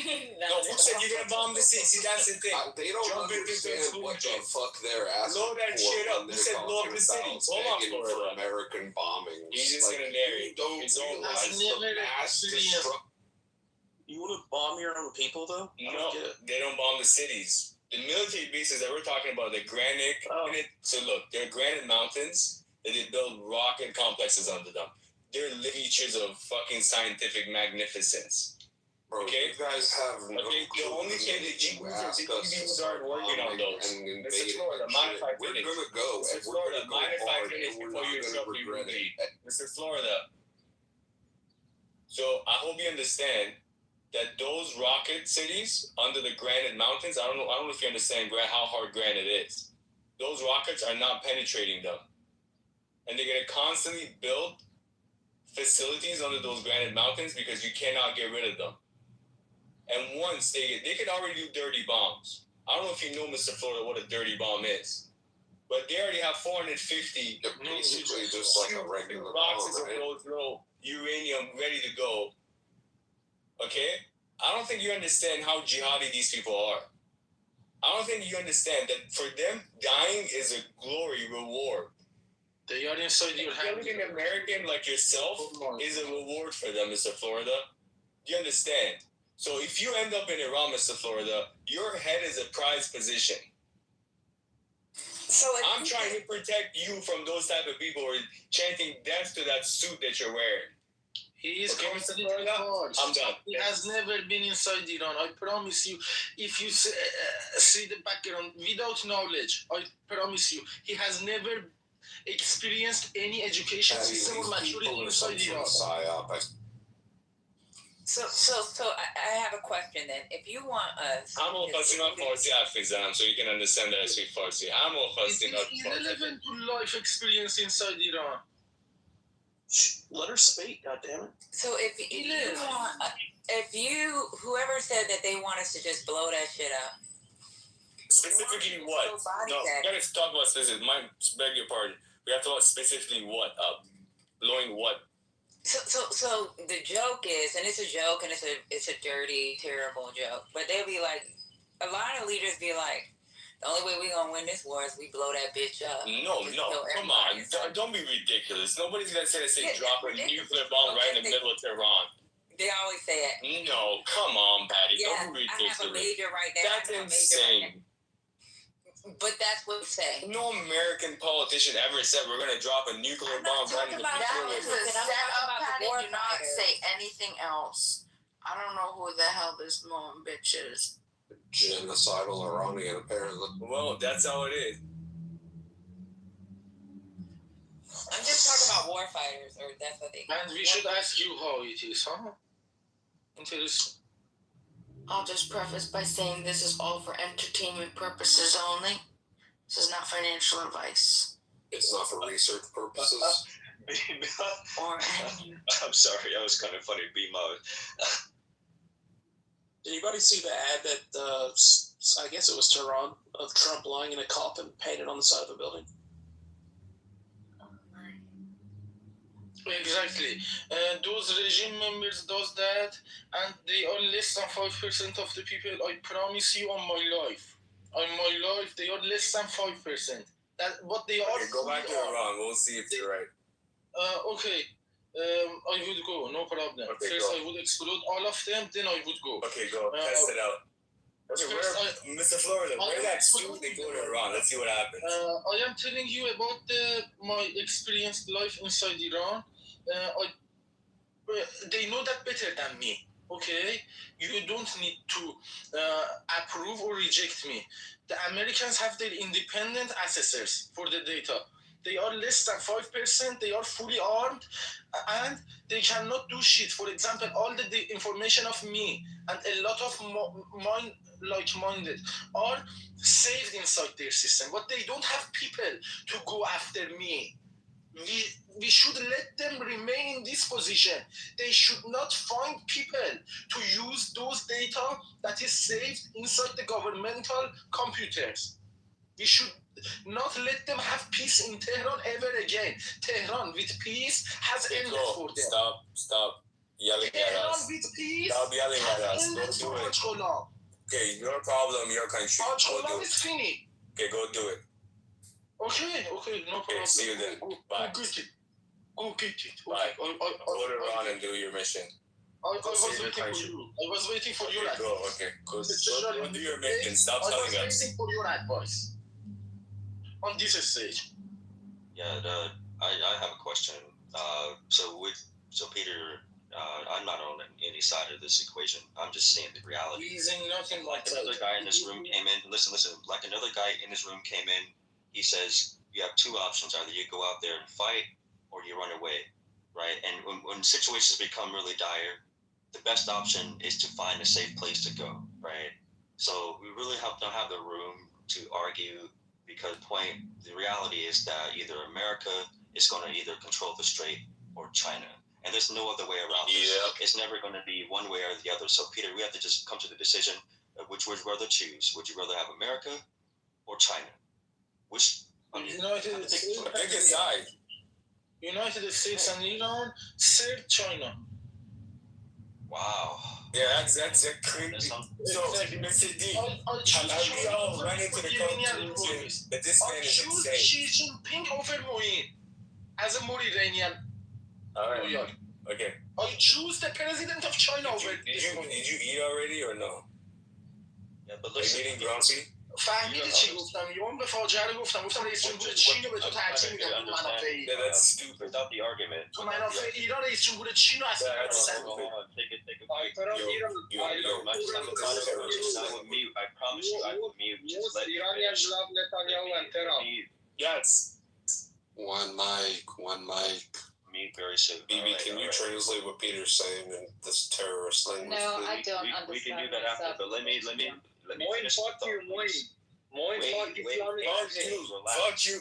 who said you're gonna bomb the city? See, that's the thing. They don't understand what the fuck they're asking. Blow that shit up. You said blow up the city. Hold on, for American bombing. He's just gonna narrate. Don't realize the mass destruction. You want to bomb your own people, though? No, they don't bomb the cities. The military bases that we're talking about, the granite. So look, they're granite mountains that they build rocket complexes under them. They're features of fucking scientific magnificence. Bro, okay, you guys have no the only thing that you start working on those. Mr. Florida, mind if I finish? We're gonna go. Mr. Florida, mind if I finish before you interrupt me rudely? Mr. Florida. So I hope you understand that those rocket cities under the granite mountains, I don't know if you understand how hard granite is. Those rockets are not penetrating them. And they're gonna constantly build facilities under those granite mountains because you cannot get rid of them. And once they could already do dirty bombs. I don't know if you know, Mr. Florida, what a dirty bomb is. But they already have 450 basically just like a regular boxes bomb, right? of those little uranium ready to go. Okay? I don't think you understand how jihadi these people are. I don't think you understand that for them, dying is a glory reward. They are inside your hand. Killing an American like yourself is a reward for them, Mr. Florida. Do you understand? So if you end up in Iran, Mr. Florida, your head is a prized position. So I'm trying to protect you from those type of people who are chanting death to that suit that you're wearing. He is Okay, completely false. I'm done. He has never been inside Iran. I promise you. If you see the background without knowledge, I promise you, he has never experienced any education system or maturity inside Iran. So I have a question then. If you want us... همون خاصی من فارسی حرف میزنم so you can understand that I speak Farsi. همون خاصی It is irrelevant to life experience inside Iran. Let her speak, goddammit. So if you want... Whoever said that they want us to just blow that shit up. Specifically what? No, we gotta talk about specific. Beg your pardon. We have to talk about specifically what? Blowing what? So the joke is, and it's a joke, and it's a dirty, terrible joke. But they'll be like, a lot of leaders be like, the only way we gonna win this war is we blow that bitch up. No, come on, don't be ridiculous. Nobody's gonna say drop a nuclear bomb right in the middle of Tehran. They always say it. No, come on, Patty, don't be ridiculous. I have a major right there. That's insane. But that's what we say. No American politician ever said we're going to drop a nuclear bomb right in the middle of That is a setup, Patty. Do not say anything else. I don't know who the hell this mom bitch is. Genocidal Iranian, apparently. Well, that's how it is. I'm just talking about war fighters, or that's what they... And we should ask you how it is, huh? Interesting. I'll just preface by saying this is all for entertainment purposes only. This is not financial advice. It's not for research purposes. I'm sorry, that was kind of funny. Did anybody see the ad that, I guess it was Tehran, of Trump lying in a coffin painted on the side of a building? Exactly. Those regime members does that, and they are less than 5% of the people. I promise you, on my life, they are less than 5%. That what they are. Okay, go back to Iran. We'll see if you're right. Okay. I would go. No problem. Okay, first, go. I would explode all of them. Then I would go. Okay, go. Test it out. Okay, Mr. Florida, where that suit they go to Iran? Let's see what happens. I am telling you about my experienced life inside Iran. They know that better than me. Okay, you don't need to approve or reject me. The Americans have their independent assessors for the data. They are less than 5%. They are fully armed, and they cannot do shit. For example, all the information of me and a lot of like-minded are saved inside their system. But they don't have people to go after me. We should let them remain in this position. They should not find people to use those data that is saved inside the governmental computers. We should not let them have peace in Tehran ever again. Tehran with peace has ended for them. Stop yelling at us. Tehran with peace Stop yelling at us. ended Go do it. Ajkola. Okay, your problem, your country. Go do is it. finished. Okay, go do it. Okay, no problem. Okay, see you then. Bye. Go get it. Go get it. Bye. Go to Iran and do your mission. I was waiting for your advice. Go, okay. Go do your mission. Stop telling us. I was waiting for your advice. On this stage. Yeah, I have a question. So Peter, I'm not on any side of this equation. I'm just saying the reality. He's in nothing like that. Another guy in this room came in. Listen. Like another guy in this room came in. He says you have two options: either you go out there and fight, or you run away, right? And when situations become really dire, the best option is to find a safe place to go, right? So we really don't have the room to argue, because the reality is that either America is going to either control the strait or China. And there's no other way around this. It's never going to be one way or the other. So, Peter, we have to just come to the decision of which would you rather choose. Would you rather have America or China? Which? United States. Pick a side. United States and Iran, third China. Wow. Yeah, that's a creepy. So, Mr. D, have we all run into the conclusion that this man is insane? Xi Jinping over Moin as a more Iranian. All right. Okay. I choose the president of China over Did you eat already or no? Yeah, but Are you listen. eating grumpy? فهمیدی چی گفتم؟ یه به فاجعه رو گفتم رئیس جمهور چین رو به تو ترجیح میدم تو منافع ایران. That's stupid. Without the argument. تو منافع ایران رئیس جمهور چین رو اصلا Hold on. Take it. I will mute. I promise you, I will mute. Just let me finish. Yes. One mic. Mute very soon. BB, can you translate what Peter's saying in this terrorist language? No, I don't understand. We can do that after, but let me finish. Fuck you.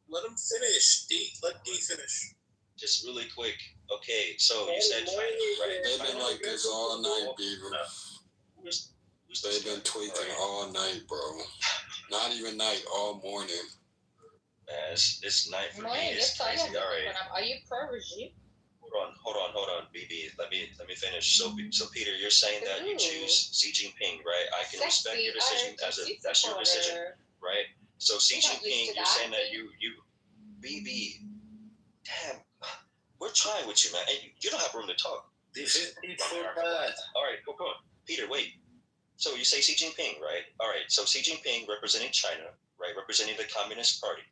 Let him finish. Let D finish. Just really quick. Okay, so you said China, right? They've been like this all night, Beaver. They've been tweaking all night, bro. Not even night, all morning. It's night for me. It's crazy. All right. Are you pro-regime? Hold on, BB. Let me finish. So Peter, you're saying that you choose Xi Jinping, right? I can respect your decision that's your decision, right? So Xi Jinping, you're saying that you BB. Damn, we're trying with you, man. And you don't have room to talk. This is it for bad. All right, go on. Peter, wait. So you say Xi Jinping, right? All right. So Xi Jinping representing China, right? Representing the Communist Party.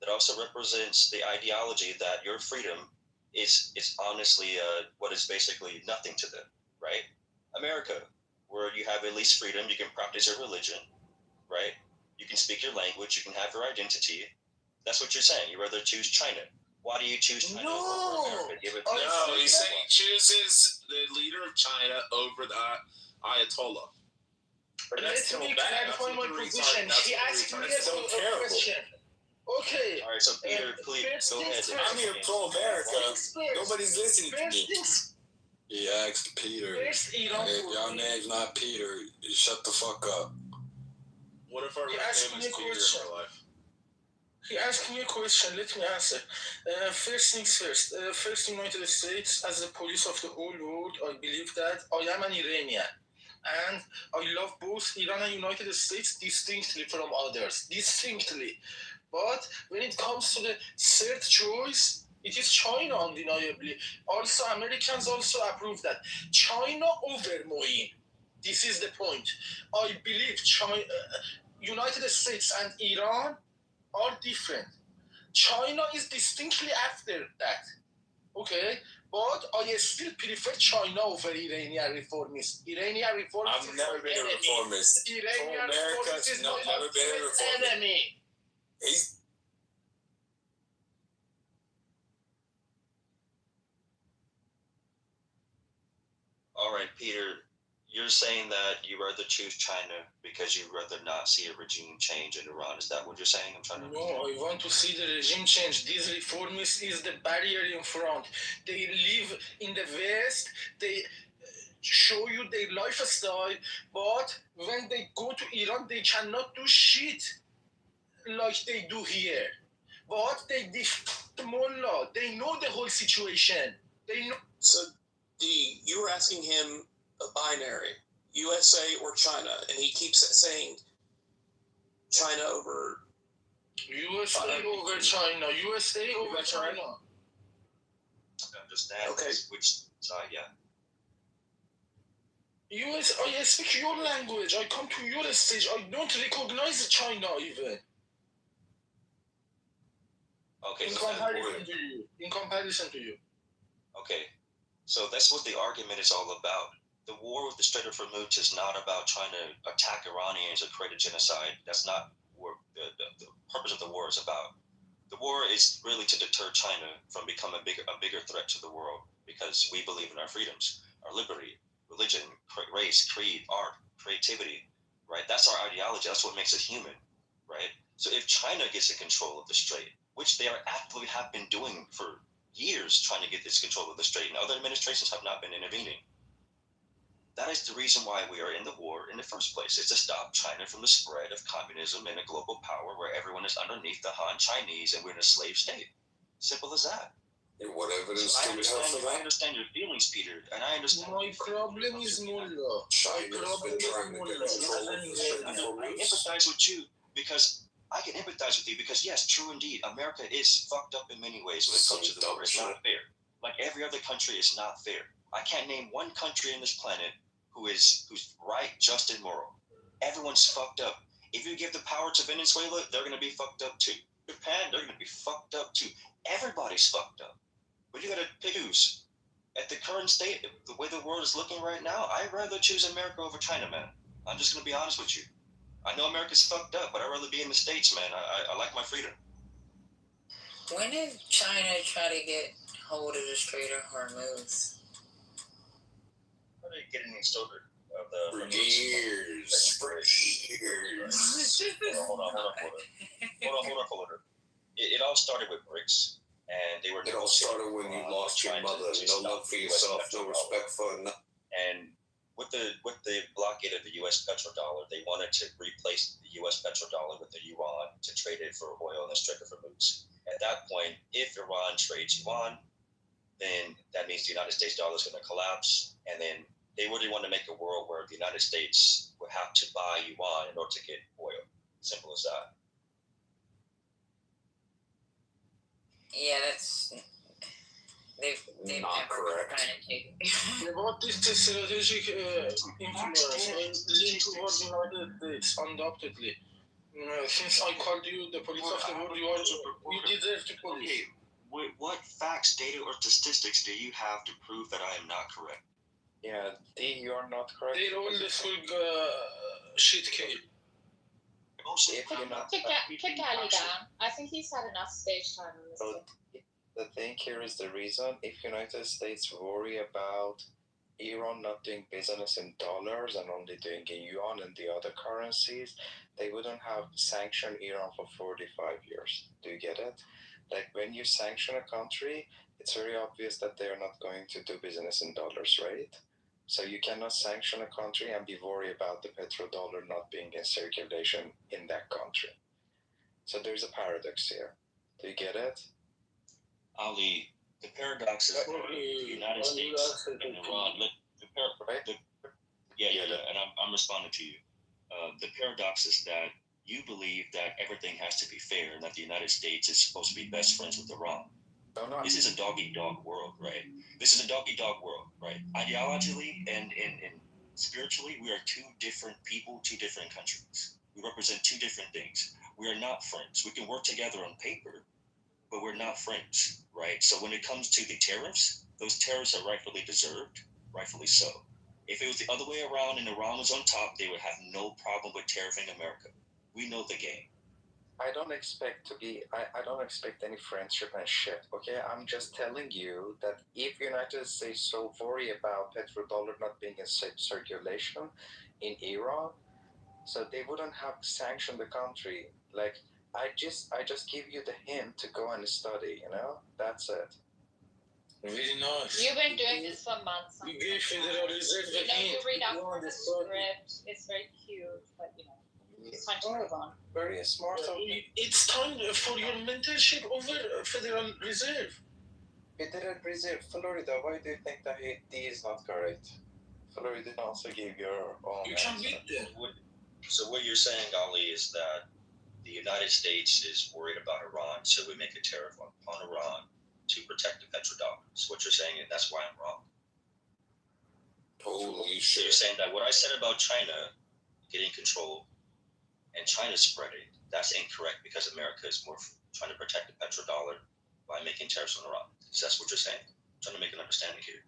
That also represents the ideology that your freedom is honestly what is basically nothing to them, right? America, where you have at least freedom, you can practice your religion, right? You can speak your language, you can have your identity. That's what you're saying. You rather choose China. Why do you choose China over America? No, he's saying he chooses the leader of China over the Ayatollah. Let me clarify my position. He asked me a question. Okay. All right, so Peter, please go ahead. I'm here pro-America. Nobody's listening to me. He asked Peter. Hey, y'all name's not Peter. You shut the fuck up. What if our name is Peter in our life? He asked me a question. Let me answer. First things first. First, United States, as the police of the whole world, I believe that I am an Iranian. And I love both Iran and United States distinctly from others. Distinctly. But when it comes to the third choice, it is China undeniably. Also, Americans also approve that. China over Moin. This is the point. I believe United States and Iran are different. China is distinctly after that. Okay? But I still prefer China over Iranian reformists. Iranian reformists. I've never been a reformist. Iranian reformists is not never been a reformist. Enemy. All right, Peter, you're saying that you rather choose China because you rather not see a regime change in Iran. Is that what you're saying? I'm trying to. No, I want to see the regime change. These reformists is the barrier in front. They live in the West. They show you their lifestyle, but when they go to Iran, they cannot do shit like they do here. But they defend the mullah. They know the whole situation. They know. So, D, you were asking him a binary, USA or China, and he keeps saying China over. USA over China. USA over China. Understand? Okay. Which side? Yeah. I speak your language. I come to your stage. I don't recognize China even. Okay. In comparison to you. Okay. So that's what the argument is all about. The war with the Strait of Hormuz is not about trying to attack Iranians or create a genocide. That's not what the purpose of the war is about. The war is really to deter China from becoming a bigger threat to the world because we believe in our freedoms, our liberty, religion, race, creed, art, creativity, right? That's our ideology. That's what makes us human, right? So if China gets in control of the Strait, which they actively have been doing for years, trying to get this control of the Strait, and other administrations have not been intervening. That is the reason why we are in the war in the first place, is to stop China from the spread of communism and a global power where everyone is underneath the Han Chinese and we're in a slave state. Simple as that. And what evidence So do we have for I that? understand your feelings, Peter, and I understand. My problem is mullah. China's been trying to get control of the Strait of I Hormuz. empathize with you because I can empathize with you because yes, true indeed, America is fucked up in many ways when it comes to the war. It's not fair. like every other country is not fair. I can't name one country in this planet who's right, just, and moral. Everyone's fucked up. If you give the power to Venezuela, they're gonna be fucked up too. Japan, they're gonna be fucked up too. Everybody's fucked up. But you gotta pick who's. At the current state, the way the world is looking right now, I'd rather choose America over China, man. I'm just gonna be honest with you. I know America's fucked up, but I'd rather be in the States, man. I like my freedom. When did China try to get hold of the Strait of Hormuz? How did they get any started? For years. Hold on. It all started with BRICS, and they were. It all started when you lost your mother. No love for yourself, no respect for nothing. And with the blockade of the U.S. petrodollar, they wanted to replace the U.S. petrodollar with the yuan to trade it for oil in the Strait of Hormuz. At that point, if Iran trades yuan, then that means the United States dollar is going to collapse, and then they really want to make a world where the United States would have to buy yuan in order to get oil. Simple as that. Yeah, that's they've not correct. About this strategic influence linked towards the United States, undoubtedly. Since I called you the police of the world, you deserve to police. Okay, what facts, data, or statistics do you have to prove that I am not correct? Yeah, you are not correct. They roll the full shit cake. Kick Ali down. I think he's had enough stage time in this thing. The thing here is the reason. If United States worry about Iran not doing business in dollars and only doing in yuan and the other currencies, they wouldn't have sanctioned Iran for 45 years. Do you get it? Like when you sanction a country, it's very obvious that they're not going to do business in dollars, right? So you cannot sanction a country and be worried about the petrodollar not being in circulation in that country. So there's a paradox here. Do you get it? Ali, the paradox is that the United States and Iran. And I'm responding to you. The paradox is that you believe that everything has to be fair and that the United States is supposed to be best friends with Iran. This is a dog-eat-dog world, right? This is a dog-eat-dog world, right? Ideologically and spiritually, we are two different people, two different countries. We represent two different things. We are not friends. We can work together on paper, but we're not friends, right? So when it comes to the tariffs, those tariffs are rightfully deserved, rightfully so. If it was the other way around and Iran was on top, they would have no problem with tariffing America. We know the game. I don't expect any friendship and shit, okay? I'm just telling you that if United States so worry about petrodollar not being in circulation in Iran, so they wouldn't have sanctioned the country. Like, I just give you the hint to go and study, you know? That's it. Really nice. You've been doing this for months. You gave Federal Reserve the hint. You read out the script. It's very cute, but it's time to move on. Very smart of you. It's time for your mentorship over Federal Reserve. Federal Reserve, Florida. Why do you think that D is not correct? Florida also gave your own. You can beat them. So what you're saying, Ali, is that the United States is worried about Iran, so we make a tariff upon Iran to protect the petrodollar. So what you're saying, and that's why I'm wrong. Holy shit. So you're saying that what I said about China getting control and China spreading, that's incorrect because America is more trying to protect the petrodollar by making tariffs on Iran. So that's what you're saying. I'm trying to make an understanding here.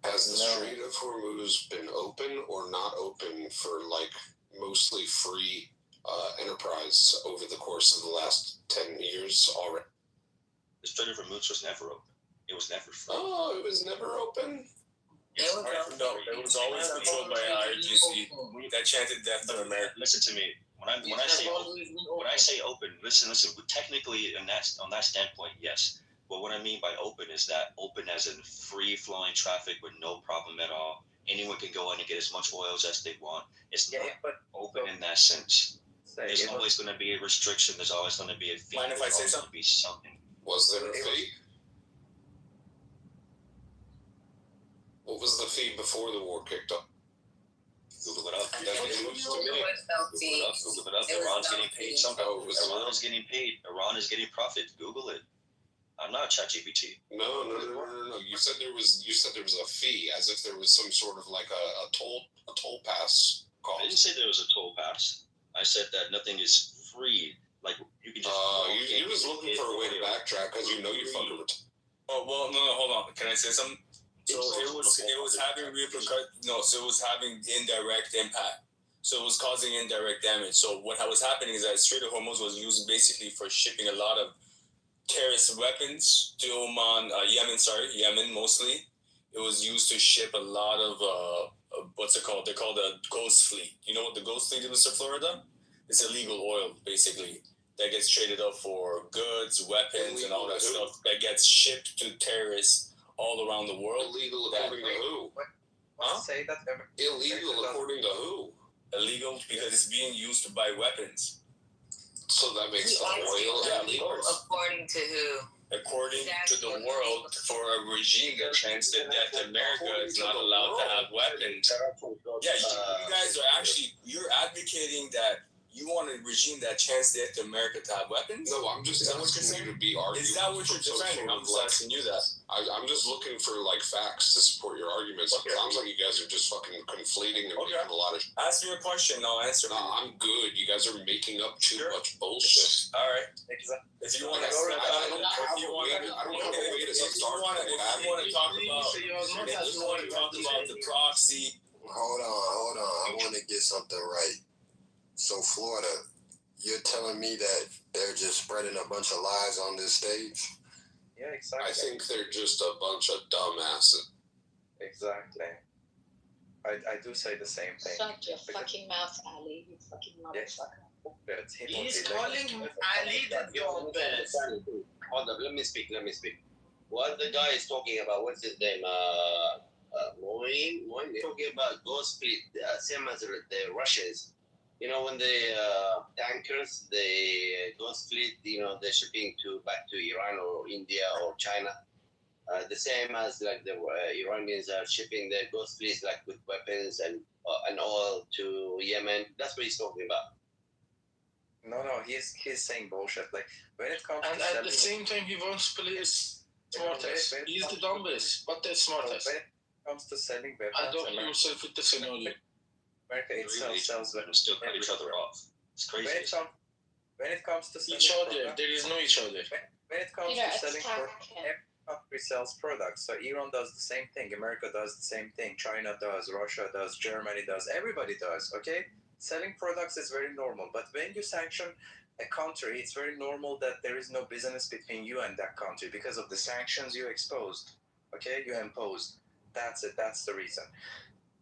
Has the Strait of Hormuz been open or not open for like mostly free enterprise over the course of the last 10 years already? The Strait of Hormuz was never open. It was never free. Oh, it was never open? No, it was always controlled by IRGC that chanted death to America. Listen to me. When I say open, listen. Technically, on that standpoint, yes. But what I mean by open is that open as in free-flowing traffic with no problem at all. Anyone can go in and get as much oil as they want. It's not open in that sense. There's always going to be a restriction. There's always going to be a fee. Mind if I say something? Be something. Was there a fee? What was the fee before the war kicked up? Google it up. Google it up. Iran's getting paid somehow. Iran is getting paid. Iran is getting profit. Google it. I'm not ChatGPT. No. You said there was a fee, as if there was some sort of like a toll pass cost. I didn't say there was a toll pass. I said that nothing is free. Like you can just. You was looking for a way to backtrack because you know you fucking with. Oh well, no, hold on. Can I say something? So it was having repercussions. No, so it was having indirect impact. So it was causing indirect damage. So what was happening is that Strait of Hormuz was used basically for shipping a lot of terrorist weapons to Oman, Yemen mostly. It was used to ship a lot of what's it called? They're called a ghost fleet. You know what the ghost fleet is, Mr. Florida? It's illegal oil, basically, that gets traded up for goods, weapons, and all that stuff that gets shipped to terrorists all around the world. Illegal according to who? Say that illegal according to who? Illegal because it's being used to buy weapons. So that makes the oil illegal. According to who? According to the world, for a regime that chants to death, America is not allowed to have weapons. Yeah, you guys are you're advocating that you want a regime that chants death to America to have weapons? No, I'm just asking you to be arguing. Is that what you're defending? I'm just asking you that. I'm just looking for like facts to support your arguments. Okay. It sounds like you guys are just fucking conflating and making a lot of. Ask me a question. I'll answer. No, I'm good. You guys are making up too much bullshit. All right. If you want to, I don't have a way to start. If you want to talk about the proxy. Hold on. I want to get something right. So Florida, you're telling me that they're just spreading a bunch of lies on this stage? Yeah, exactly. I think they're just a bunch of dumbasses. Exactly. I do say the same thing. Shut your fucking mouth, Ali. You fucking motherfucker. He's calling Ali the dumbest. Hold up, let me speak. What the guy is talking about, what's his name? Moin, talking about ghost fleet, same as the Russians. You know, when the tankers, the ghost fleet, they're shipping back to Iran or India or China. The same as like the Iranians are shipping their ghost fleets like with weapons and oil to Yemen. That's what he's talking about. No, he's saying bullshit. Like when it comes to at the same time he wants police smartest. He's the dumbest, but the smartest. When it comes to selling weapons, adopt yourself with the scenario. America itself sells weapons. Still cut each other off. It's crazy. When it comes to selling each other, products, there is no each other. When it comes to selling products, every country sells products. So Iran does the same thing. America does the same thing. China does. Russia does. Germany does. Everybody does. Okay, selling products is very normal. But when you sanction a country, it's very normal that there is no business between you and that country because of the sanctions you exposed. Okay, you imposed. That's it. That's the reason.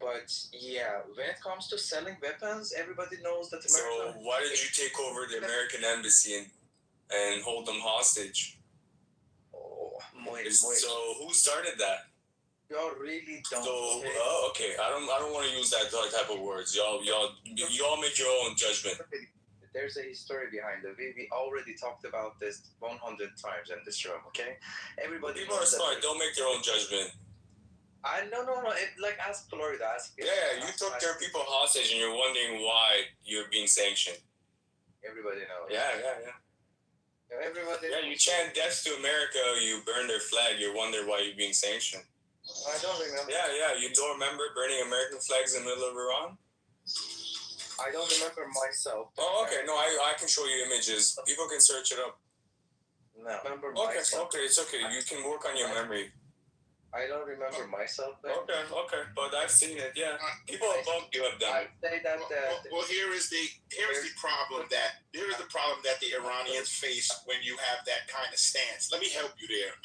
But yeah, when it comes to selling weapons, everybody knows that America. So why did you take over the American embassy and hold them hostage? So who started that? Y'all really don't. So okay. I don't want to use that type of words. Y'all make your own judgment. There's a history behind it. We already talked about this 100 times in this room. Okay, everybody. People are smart. Don't make their own judgment. No. Ask Florida. You took their people hostage, and you're wondering why you're being sanctioned. Everybody knows. Yeah. Everybody. Yeah, you chant death to America. You burn their flag. You wonder why you're being sanctioned. I don't remember. Yeah. You don't remember burning American flags in the middle of Iran? I don't remember myself. Oh, okay. No, I can show you images. People can search it up. No. Okay, it's okay. You can work on your memory. I don't remember myself. Okay, but I've seen it. Yeah, people above you have done it. Say that. Well, here is the problem that the Iranians face when you have that kind of stance. Let me help you there,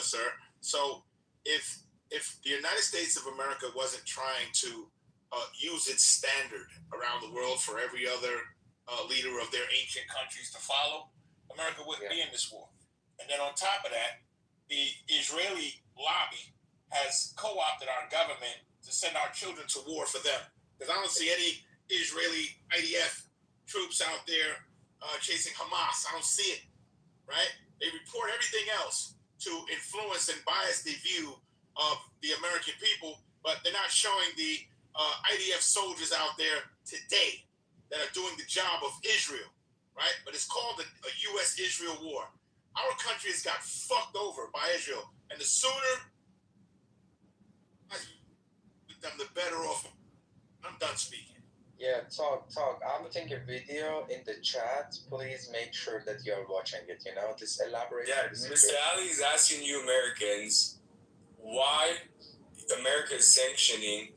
sir. So, if the United States of America wasn't trying to use its standard around the world for every other leader of their ancient countries to follow, America wouldn't be in this war. And then on top of that, the Israeli lobby has co-opted our government to send our children to war for them. Because I don't see any Israeli IDF troops out there chasing Hamas. I don't see it, right? They report everything else to influence and bias the view of the American people, but they're not showing the IDF soldiers out there today that are doing the job of Israel, right? But it's called a U.S.-Israel war. Our country has got fucked over by Israel, and the sooner with them, the better off. I'm done speaking. Yeah, talk. I'm putting a video in the chat. Please make sure that you're watching it, Just elaborate. Yeah, Mr. Ali is asking you Americans why America is sanctioning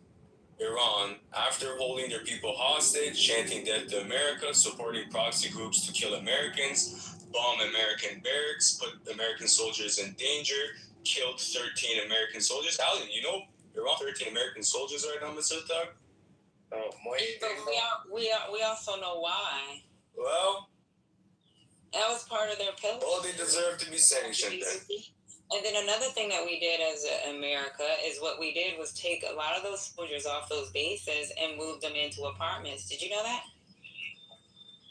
Iran after holding their people hostage, chanting death to America, supporting proxy groups to kill Americans, bomb American barracks, put American soldiers in danger, killed 13 American soldiers. Alan, Iran 13 American soldiers right now, Mr. Thug? But we also know why. Well, that was part of their pillar. Well, they deserve to be sanctioned then. And then another thing that we did as America is what we did was take a lot of those soldiers off those bases and move them into apartments. Did you know that?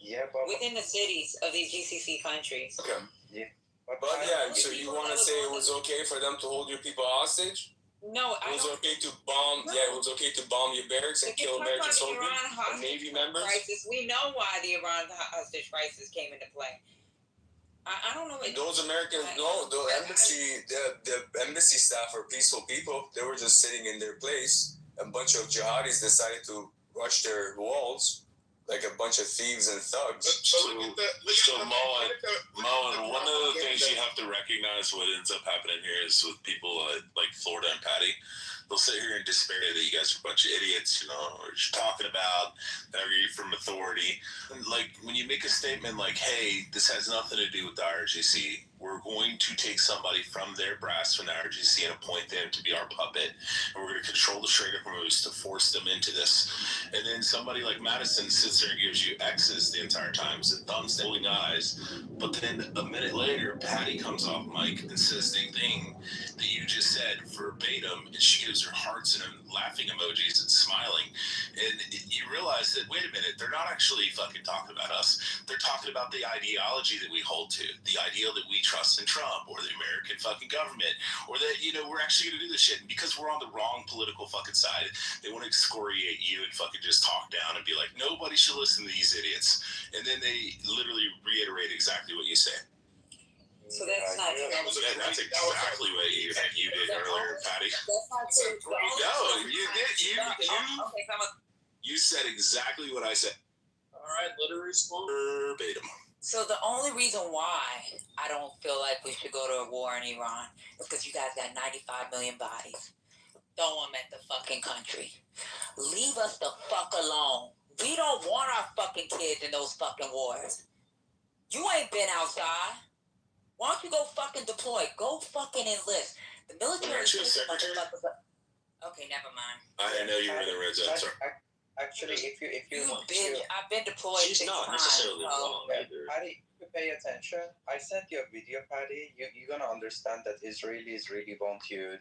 Yeah, but within the cities of these GCC countries. Okay. Yeah. But yeah, so you want to say it was okay for them to hold your people hostage? No, it was okay to bomb. No. Yeah, it was okay to bomb your barracks and kill American soldiers and Navy members. Crisis, we know why the Iran hostage crisis came into play. I don't know. Those Americans, the embassy staff are peaceful people. They were just sitting in their place. A bunch of jihadis decided to rush their walls, like a bunch of thieves and thugs. So Moen, one of the things you have to recognize what ends up happening here is with people like Florida and Patty. They'll sit here and despair that you guys are a bunch of idiots, or you're talking about that you're from authority. Like, when you make a statement like, hey, this has nothing to do with the IRGC, we're going to take somebody from their brass from the IRGC and appoint them to be our puppet, and we're going to control the Strait of Hormuz to force them into this. And then somebody like Madison sits there and gives you X's the entire time, and thumbs down eyes. But then a minute later, Patty comes off mic and says the thing that you just said verbatim, and she gives her hearts and laughing emojis and smiling. And you realize that, wait a minute, they're not actually fucking talking about us. They're talking about the ideology that we hold to, the ideal that we trust in Trump or the American fucking government, or that, we're actually going to do this shit. And because we're on the wrong political fucking side, they want to excoriate you and fucking just talk down and be like, nobody should listen to these idiots. And then they literally reiterate exactly what you say. So that's not true. That's exactly what you did earlier, Patty. That's not true. No, you did. You said exactly what I said. All right, literary school. Verbatim. So the only reason why I don't feel like we should go to a war in Iran is because you guys got 95 million bodies. Throw them at the fucking country. Leave us the fuck alone. We don't want our fucking kids in those fucking wars. You ain't been outside. Why don't you go fucking deploy? Go fucking enlist. The military. Aren't you a secretary? Okay, never mind. I didn't know you were in the red zone. Sorry. Actually, if you want I've been deployed. She's not necessarily wrong either. Patty, if you pay attention, I sent you a video, Patty. You're gonna understand that Israelis really want you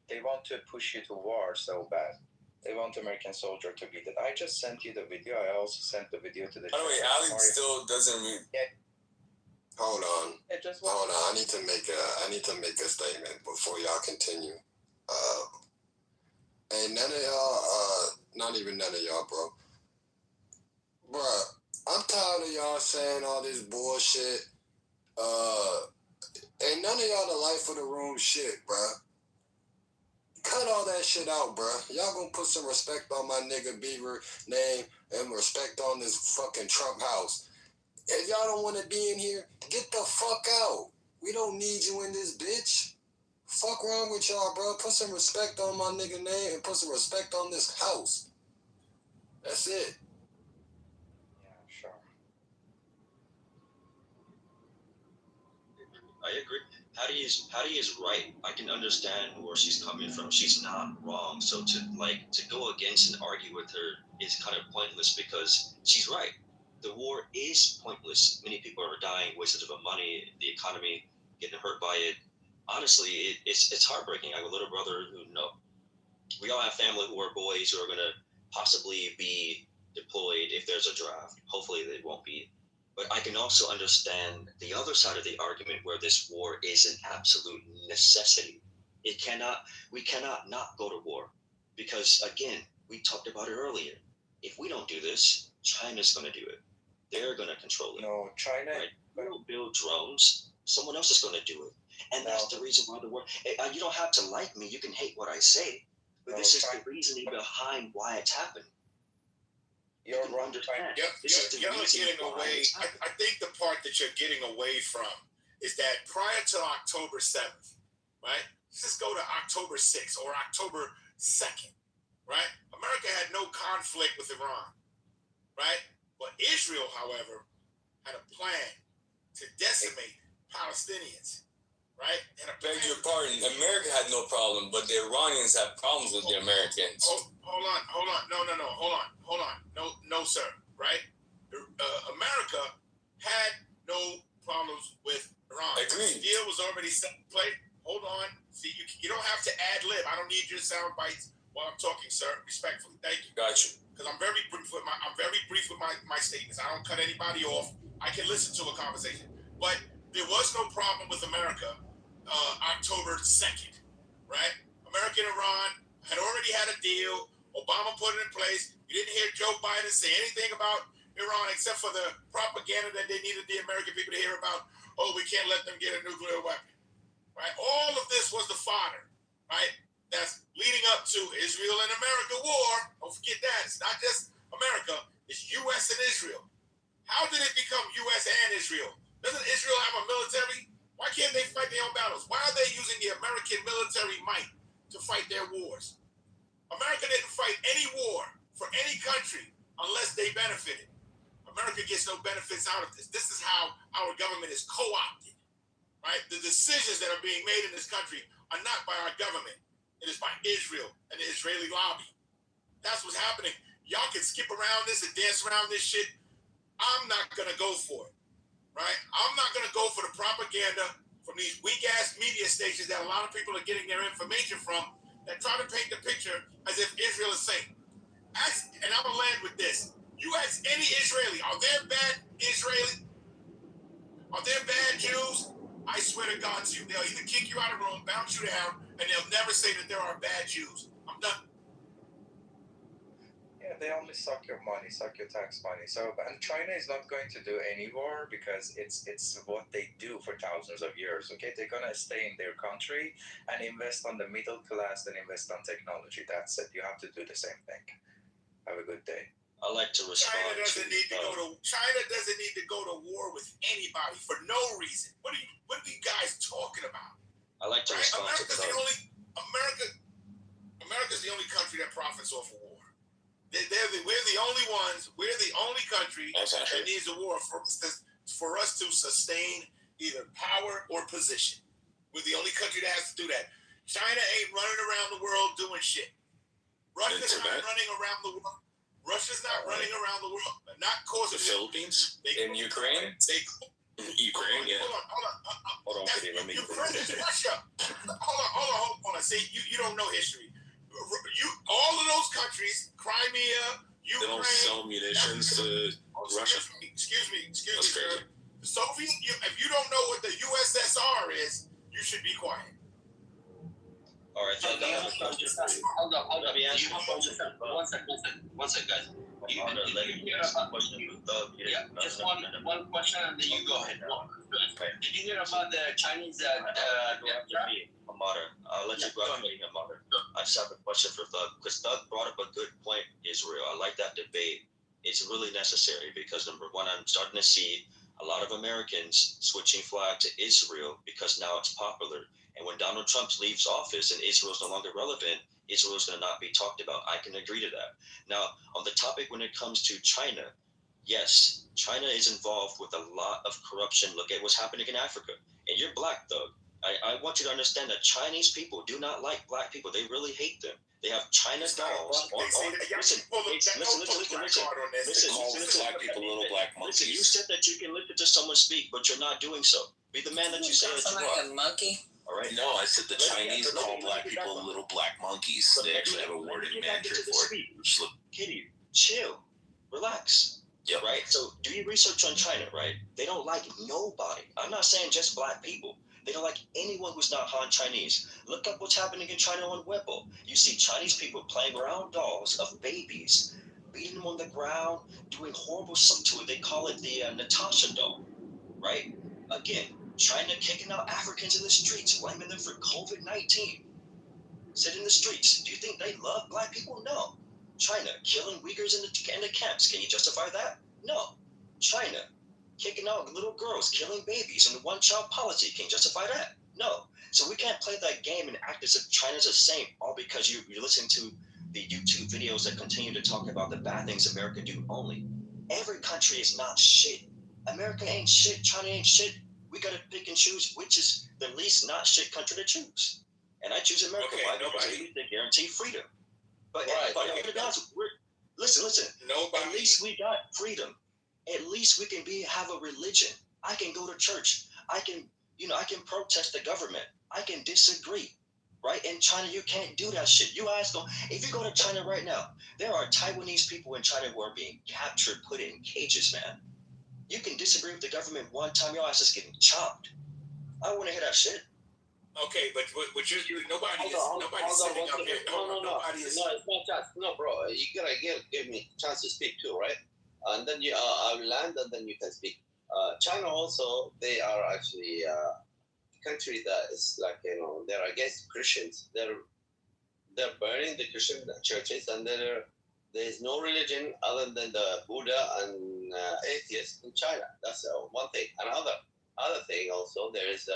they want to push you to war so bad. They want American soldier to be dead. I just sent you the video. I also sent the video to the. By the way, Ali still doesn't read. Yeah. Hold on. I need to make a statement before y'all continue. And none of y'all, not even none of y'all, bro. Bruh, I'm tired of y'all saying all this bullshit. Ain't none of y'all the life of the room shit, bruh. Cut all that shit out, bruh. Y'all gonna put some respect on my nigga Beaver name and respect on this fucking Trump house. If y'all don't want to be in here, get the fuck out. We don't need you in this bitch. Fuck wrong with y'all, bro. Put some respect on my nigga name and put some respect on this house. That's it. Yeah, sure. I agree. Patty is right. I can understand where she's coming from. She's not wrong. So to go against and argue with her is kind of pointless because she's right. The war is pointless. Many people are dying, wasted of money, the economy getting hurt by it. Honestly, it's heartbreaking. I have a little brother who we all have family who are boys who are going to possibly be deployed if there's a draft. Hopefully they won't be. But I can also understand the other side of the argument where this war is an absolute necessity. We cannot not go to war because, again, we talked about it earlier. If we don't do this, China's going to do it. They're going to control it. No, China. Right? We don't build drones. Someone else is going to do it. And that's the reason why the world, you don't have to like me. You can hate what I say. But this is the reasoning behind why it's happening. You're getting away. I think the part that you're getting away from is that prior to October 7th, right? Let's just go to October 6th or October 2nd, right? America had no conflict with Iran, right? But Israel, however, had a plan to decimate Palestinians, right? And beg your pardon, America had no problem, but the Iranians had problems with the Americans. Hold on. Hold on. No, sir, right? America had no problems with Iran. Agreed. The deal was already set in place. Hold on. See, you don't have to ad lib. I don't need your sound bites while I'm talking, sir. Respectfully, thank you. Got you. Because I'm very brief with my statements. I don't cut anybody off. I can listen to a conversation. But there was no problem with America October 2nd, right? America and Iran had already had a deal. Obama put it in place. You didn't hear Joe Biden say anything about Iran except for the propaganda that they needed the American people to hear about. Oh, we can't let them get a nuclear weapon, right? All of this was the fodder, right? That's leading up to Israel and America war. Don't forget that. It's not just America. It's U.S. and Israel. How did it become U.S. and Israel? Doesn't Israel have a military? Why can't they fight their own battles? Why are they using the American military might to fight their wars? America didn't fight any war for any country unless they benefited. America gets no benefits out of this. This is how our government is co-opted, right? The decisions that are being made in this country are not by our government. It is by Israel and the Israeli lobby. That's what's happening. Y'all can skip around this and dance around this shit. I'm not going to go for it, right? I'm not going to go for the propaganda from these weak-ass media stations that a lot of people are getting their information from that try to paint the picture as if Israel is safe. And I'm going to land with this. You ask any Israeli, are there bad Israeli? Are there bad Jews? I swear to God to you, they'll either kick you out of the room, bounce you down, and they'll never say that there are bad Jews. I'm done. Yeah, they only suck your money, suck your tax money. So, and China is not going to do any war because it's what they do for thousands of years. Okay, they're gonna stay in their country and invest on the middle class and invest on technology. That's it. You have to do the same thing. Have a good day. I like to respond. China doesn't need to go to war with anybody for no reason. What are you guys talking about? I like to respond to America's the only country that profits off of war. We're the only ones. We're the only country that needs a war for us to sustain either power or position. We're the only country that has to do that. China ain't running around the world doing shit. Russia's not running around the world. Russia's not running around the world, not causing the Philippines in Ukraine. Ukraine, yeah. Hold on, let me. Ukraine is Russia. Hold on. See, you don't know history. All of those countries, Crimea, Ukraine. They don't sell munitions to Russia. Excuse me, sir. The Soviet. If you don't know what the USSR is, you should be quiet. All right, so hold on. Let me answer the question. One second, guys. Yeah, just one question, and then you go ahead. Did you hear about the Chinese? Amada, I'll let you go after me, Amada. I just have a question for Thug, because Thug brought up a good point, Israel. I like that debate. It's really necessary because, number one, I'm starting to see a lot of Americans switching flag to Israel because now it's popular. And when Donald Trump leaves office and Israel is no longer relevant, Israel is going to not be talked about. I can agree to that. Now, on the topic when it comes to China, yes, China is involved with a lot of corruption. Look at what's happening in Africa. And you're black, Thug. I want you to understand that Chinese people do not like black people. They really hate them. They have China dolls. Listen. Black people little black monkeys. Listen, you said that you can listen to someone speak, but you're not doing so. Be the man that you say that you are. A monkey? All right. No, I said the Chinese call black people little black monkeys. They actually have a word in Mandarin for it. Kitty, chill, relax. Yeah. Right. So do your research on China. Right. They don't like nobody. I'm not saying just black people. They don't like anyone who's not Han Chinese. Look up what's happening in China on Weibo. You see Chinese people playing around dolls of babies, beating them on the ground, doing horrible stuff to it. They call it the Natasha doll. Right. Again, China kicking out Africans in the streets, blaming them for COVID-19. Sit in the streets. Do you think they love black people? No. China killing Uyghurs in the camps. Can you justify that? No. China kicking out little girls, killing babies, and the one-child policy. Can you justify that? No. So we can't play that game and act as if China's a saint all because you listen to the YouTube videos that continue to talk about the bad things America do only. Every country is not shit. America ain't shit. China ain't shit. We gotta pick and choose which is the least not shit country to choose. And I choose America. Why? Because they guarantee freedom. But listen. Nobody. At least we got freedom. At least we can have a religion. I can go to church. I can protest the government. I can disagree. Right? In China, you can't do that shit. You ask them, if you go to China right now, there are Taiwanese people in China who are being captured, put in cages, man. You can disagree with the government one time, your ass is getting chopped. I don't want to hear that shit. Okay, but nobody is sitting up here. No, it's not just. No, bro, you gotta give me a chance to speak too, right? And then I will land, and then you can speak. China also, they are actually a country that is like, they're against Christians. They're burning the Christian churches, and there's no religion other than the Buddha and atheists in China. That's one thing. Other thing also, there is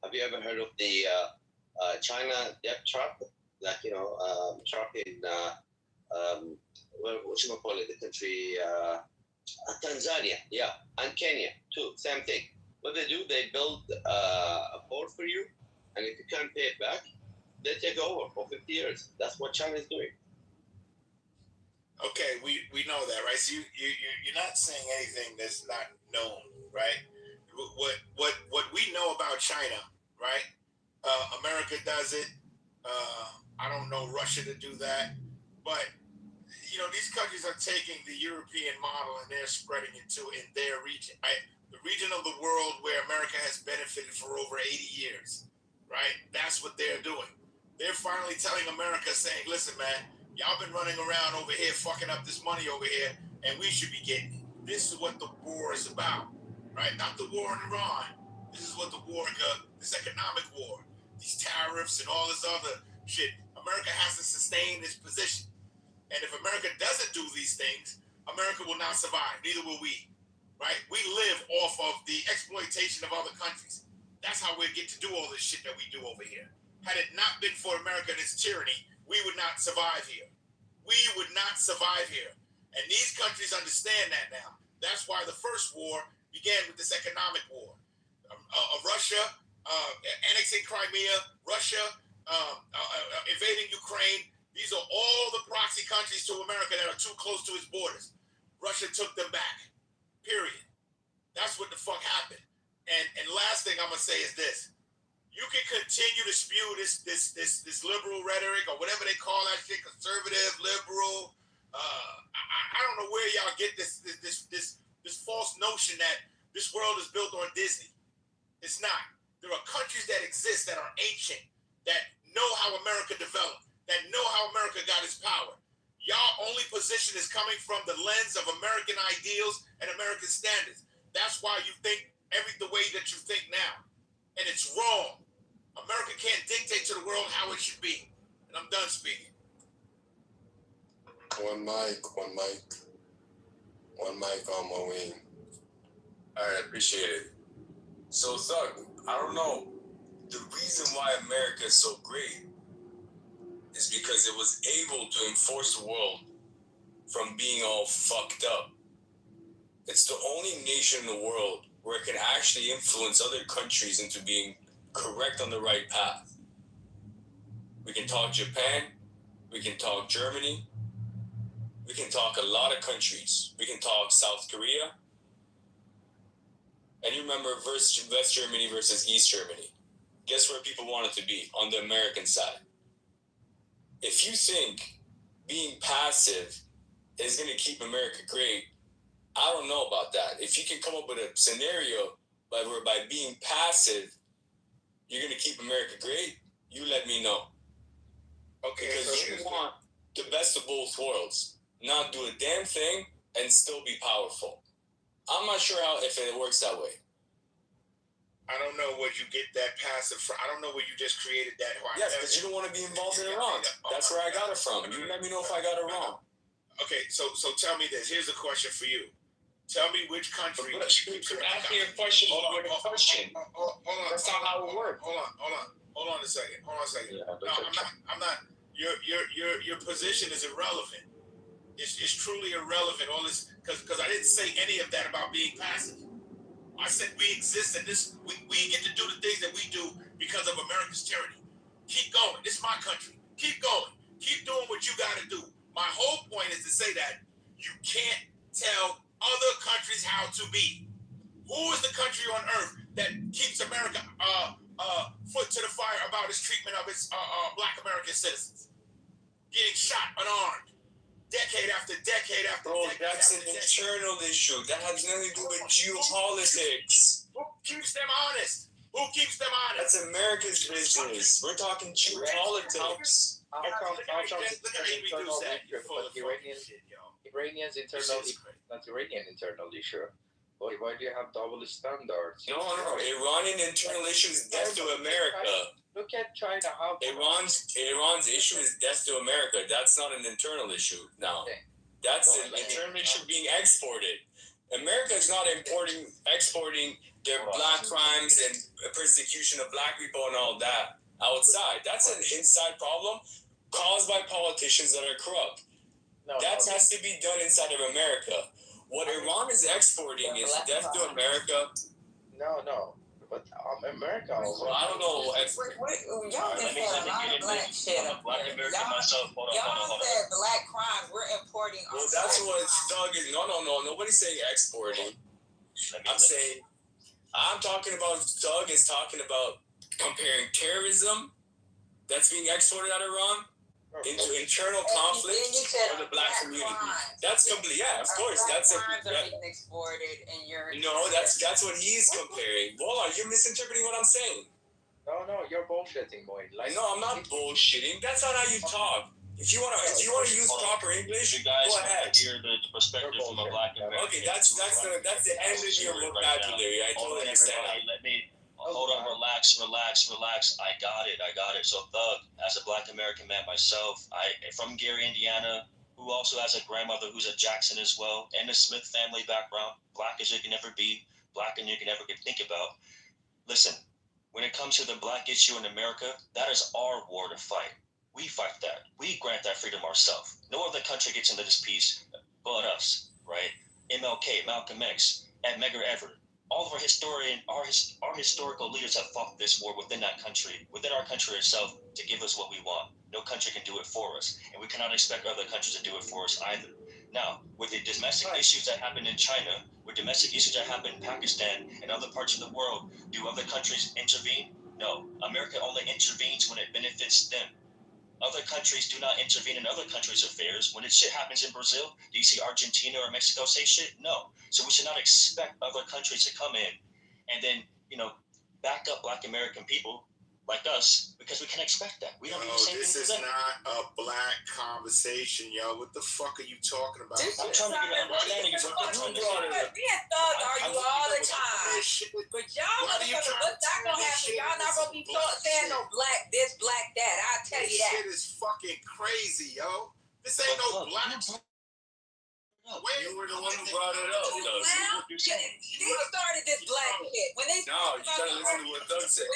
have you ever heard of the China debt trap? Like, trap in whatchamacallit, the country, Tanzania, yeah, and Kenya too, same thing. What they do, they build a port for you, and if you can't pay it back, they take over for 50 years. That's what China is doing. Okay, we know that, right? So you're not saying anything that's not known, right? What we know about China, right? America does it. I don't know Russia to do that, but these countries are taking the European model and they're spreading it in their region, right? The region of the world where America has benefited for over 80 years, right? That's what they're doing. They're finally telling America, saying, listen, man, y'all been running around over here fucking up this money over here, and we should be getting it. This is what the war is about, right? Not the war in Iran. This is what the war, this economic war, these tariffs and all this other shit. America has to sustain its position. And if America doesn't do these things, America will not survive. Neither will we, right? We live off of the exploitation of other countries. That's how we get to do all this shit that we do over here. Had it not been for America and its tyranny, we would not survive here. We would not survive here. And these countries understand that now. That's why the first war began with this economic war. Russia annexing Crimea, Russia invading Ukraine. These are all the proxy countries to America that are too close to its borders. Russia took them back. Period. That's what the fuck happened. And last thing I'm gonna say is this: you can continue to spew this liberal rhetoric or whatever they call that shit, conservative, liberal. I don't know where y'all get this false notion that this world is built on Disney. It's not. There are countries that exist that are ancient, that know how America developed, that know how America got its power. Y'all only position is coming from the lens of American ideals and American standards. That's why you think the way that you think now. And it's wrong. America can't dictate to the world how it should be. And I'm done speaking. One mic on my wing. All right, appreciate it. So, Thug, I don't know. The reason why America is so great is because it was able to enforce the world from being all fucked up. It's the only nation in the world where it can actually influence other countries into being correct on the right path. We can talk Japan, we can talk Germany, we can talk a lot of countries. We can talk South Korea. And you remember West Germany versus East Germany. Guess where people wanted to be? On the American side. If you think being passive is going to keep America great, I don't know about that. If you can come up with a scenario by being passive, you're going to keep America great, you let me know. Okay, because you want the best of both worlds. Not do a damn thing and still be powerful. I'm not sure if it works that way. I don't know where you get that passive from. I don't know where you just created that. Yes, because you don't want to be involved in Iran. That's where I got it from. You let me know if I got it wrong. Okay, so tell me this. Here's a question for you. Tell me which country. You're asking a question with a question. Hold on. That's not how it works. Hold on a second. Yeah, no, I'm not. Your position is irrelevant. It's truly irrelevant. All this because I didn't say any of that about being passive. I said we exist and this we get to do the things that we do because of America's tyranny. Keep going. This is my country. Keep going. Keep doing what you got to do. My whole point is to say that you can't tell other countries how to be. Who is the country on earth that keeps America foot to the fire about its treatment of its Black American citizens? Getting shot unarmed. Decade after decade after decade. That's an internal issue. That has nothing to do with geopolitics. Who keeps them honest? Who keeps them honest? That's America's business. We're talking geopolitics. Iranian internal issue. Why do you have double standards? No. Iranian internal issue is death to America. Look at China. How Iran's issue is death to America. That's not an internal issue. No, that's an internal issue being exported. America is not exporting their black crimes and persecution of black people and all that outside. That's an inside problem caused by politicians that are corrupt. That has to be done inside of America. What Iran is exporting is death to America. No. But America also. I don't know. Y'all just said a lot of black shit. Black American myself. Hold on. Said black crimes. We're importing. Well, that's what Doug is. No. Nobody's saying exporting. I'm talking about. Doug is talking about comparing terrorism that's being exported out of Iran into internal conflict for the black community. That's complete. Yeah, of course. That's crimes are being exported, and you're. No, that's what he's comparing. Hold on, you're misinterpreting what I'm saying. No, you're bullshitting, boy. No, I'm not bullshitting. That's not how you talk. If you wanna use proper English, you guys go ahead. Hear the perspective from a black American. Okay, that's the end of your vocabulary. I totally understand that. Let me. Hold on, relax. I got it. So, Thug, as a black American man myself, from Gary, Indiana, who also has a grandmother who's a Jackson as well, and a Smith family background, black as you can ever be, black as you can ever think about. Listen, when it comes to the black issue in America, that is our war to fight. We fight that. We grant that freedom ourselves. No other country gets into this peace but us, right? MLK, Malcolm X, and Medgar Evers. All of our historical leaders have fought this war within our country itself to give us what we want. No country can do it for us, and we cannot expect other countries to do it for us either. Now, with the domestic issues that happen in China, with domestic issues that happen in Pakistan and other parts of the world, do other countries intervene? No. America only intervenes when it benefits them. Other countries do not intervene in other countries' affairs. When shit happens in Brazil, do you see Argentina or Mexico say shit? No. So we should not expect other countries to come in and then, back up black American people like us, because we can expect that. We don't do the same this thing is not a black conversation, yo. What the fuck are you talking about? I'm trying to get an understanding of what you're trying to say. Me and Thug argue all the time. But y'all motherfuckers, what's not gonna happen? Y'all not gonna be saying no black this, black that. I'll tell you that. This shit is fucking crazy, yo. This ain't no black. You were the one who brought it up, though. You started this black shit. When they no, you gotta listen to what Doug said.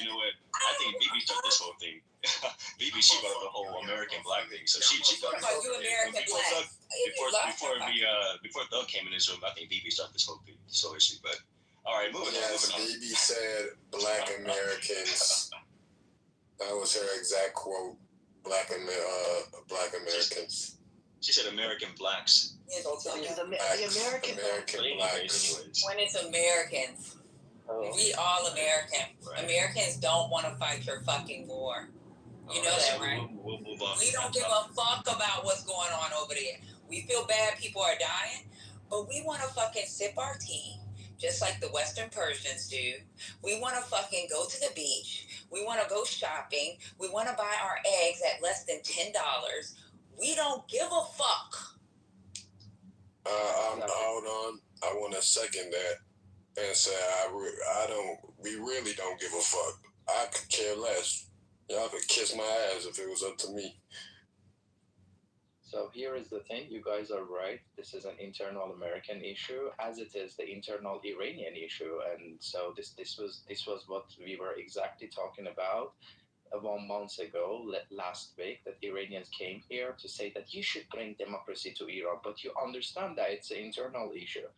You know what? I think BB took this whole thing. BB, she brought the whole American black thing. So she got this whole thing. Before Doug came in this room, I think BB started this whole thing. So issue, but all right, moving on. BB said black Americans. That was her exact quote. Black Americans. She said American blacks. The American blacks. When it's Americans. We all American. Right. Americans don't want to fight your fucking war. You know that, right? We'll move on. We don't give a fuck about what's going on over there. We feel bad people are dying, but we want to fucking sip our tea, just like the Western Persians do. We want to fucking go to the beach. We want to go shopping. We want to buy our eggs at less than $10. We don't give a fuck. Hold on. I want to second that. and say, we really don't give a fuck. I could care less. Y'all could kiss my ass if it was up to me. So here is the thing, you guys are right. This is an internal American issue, as it is the internal Iranian issue, and so this was what we were exactly talking about 1 month ago, last week, that Iranians came here to say that you should bring democracy to Iran, but you understand that it's an internal issue.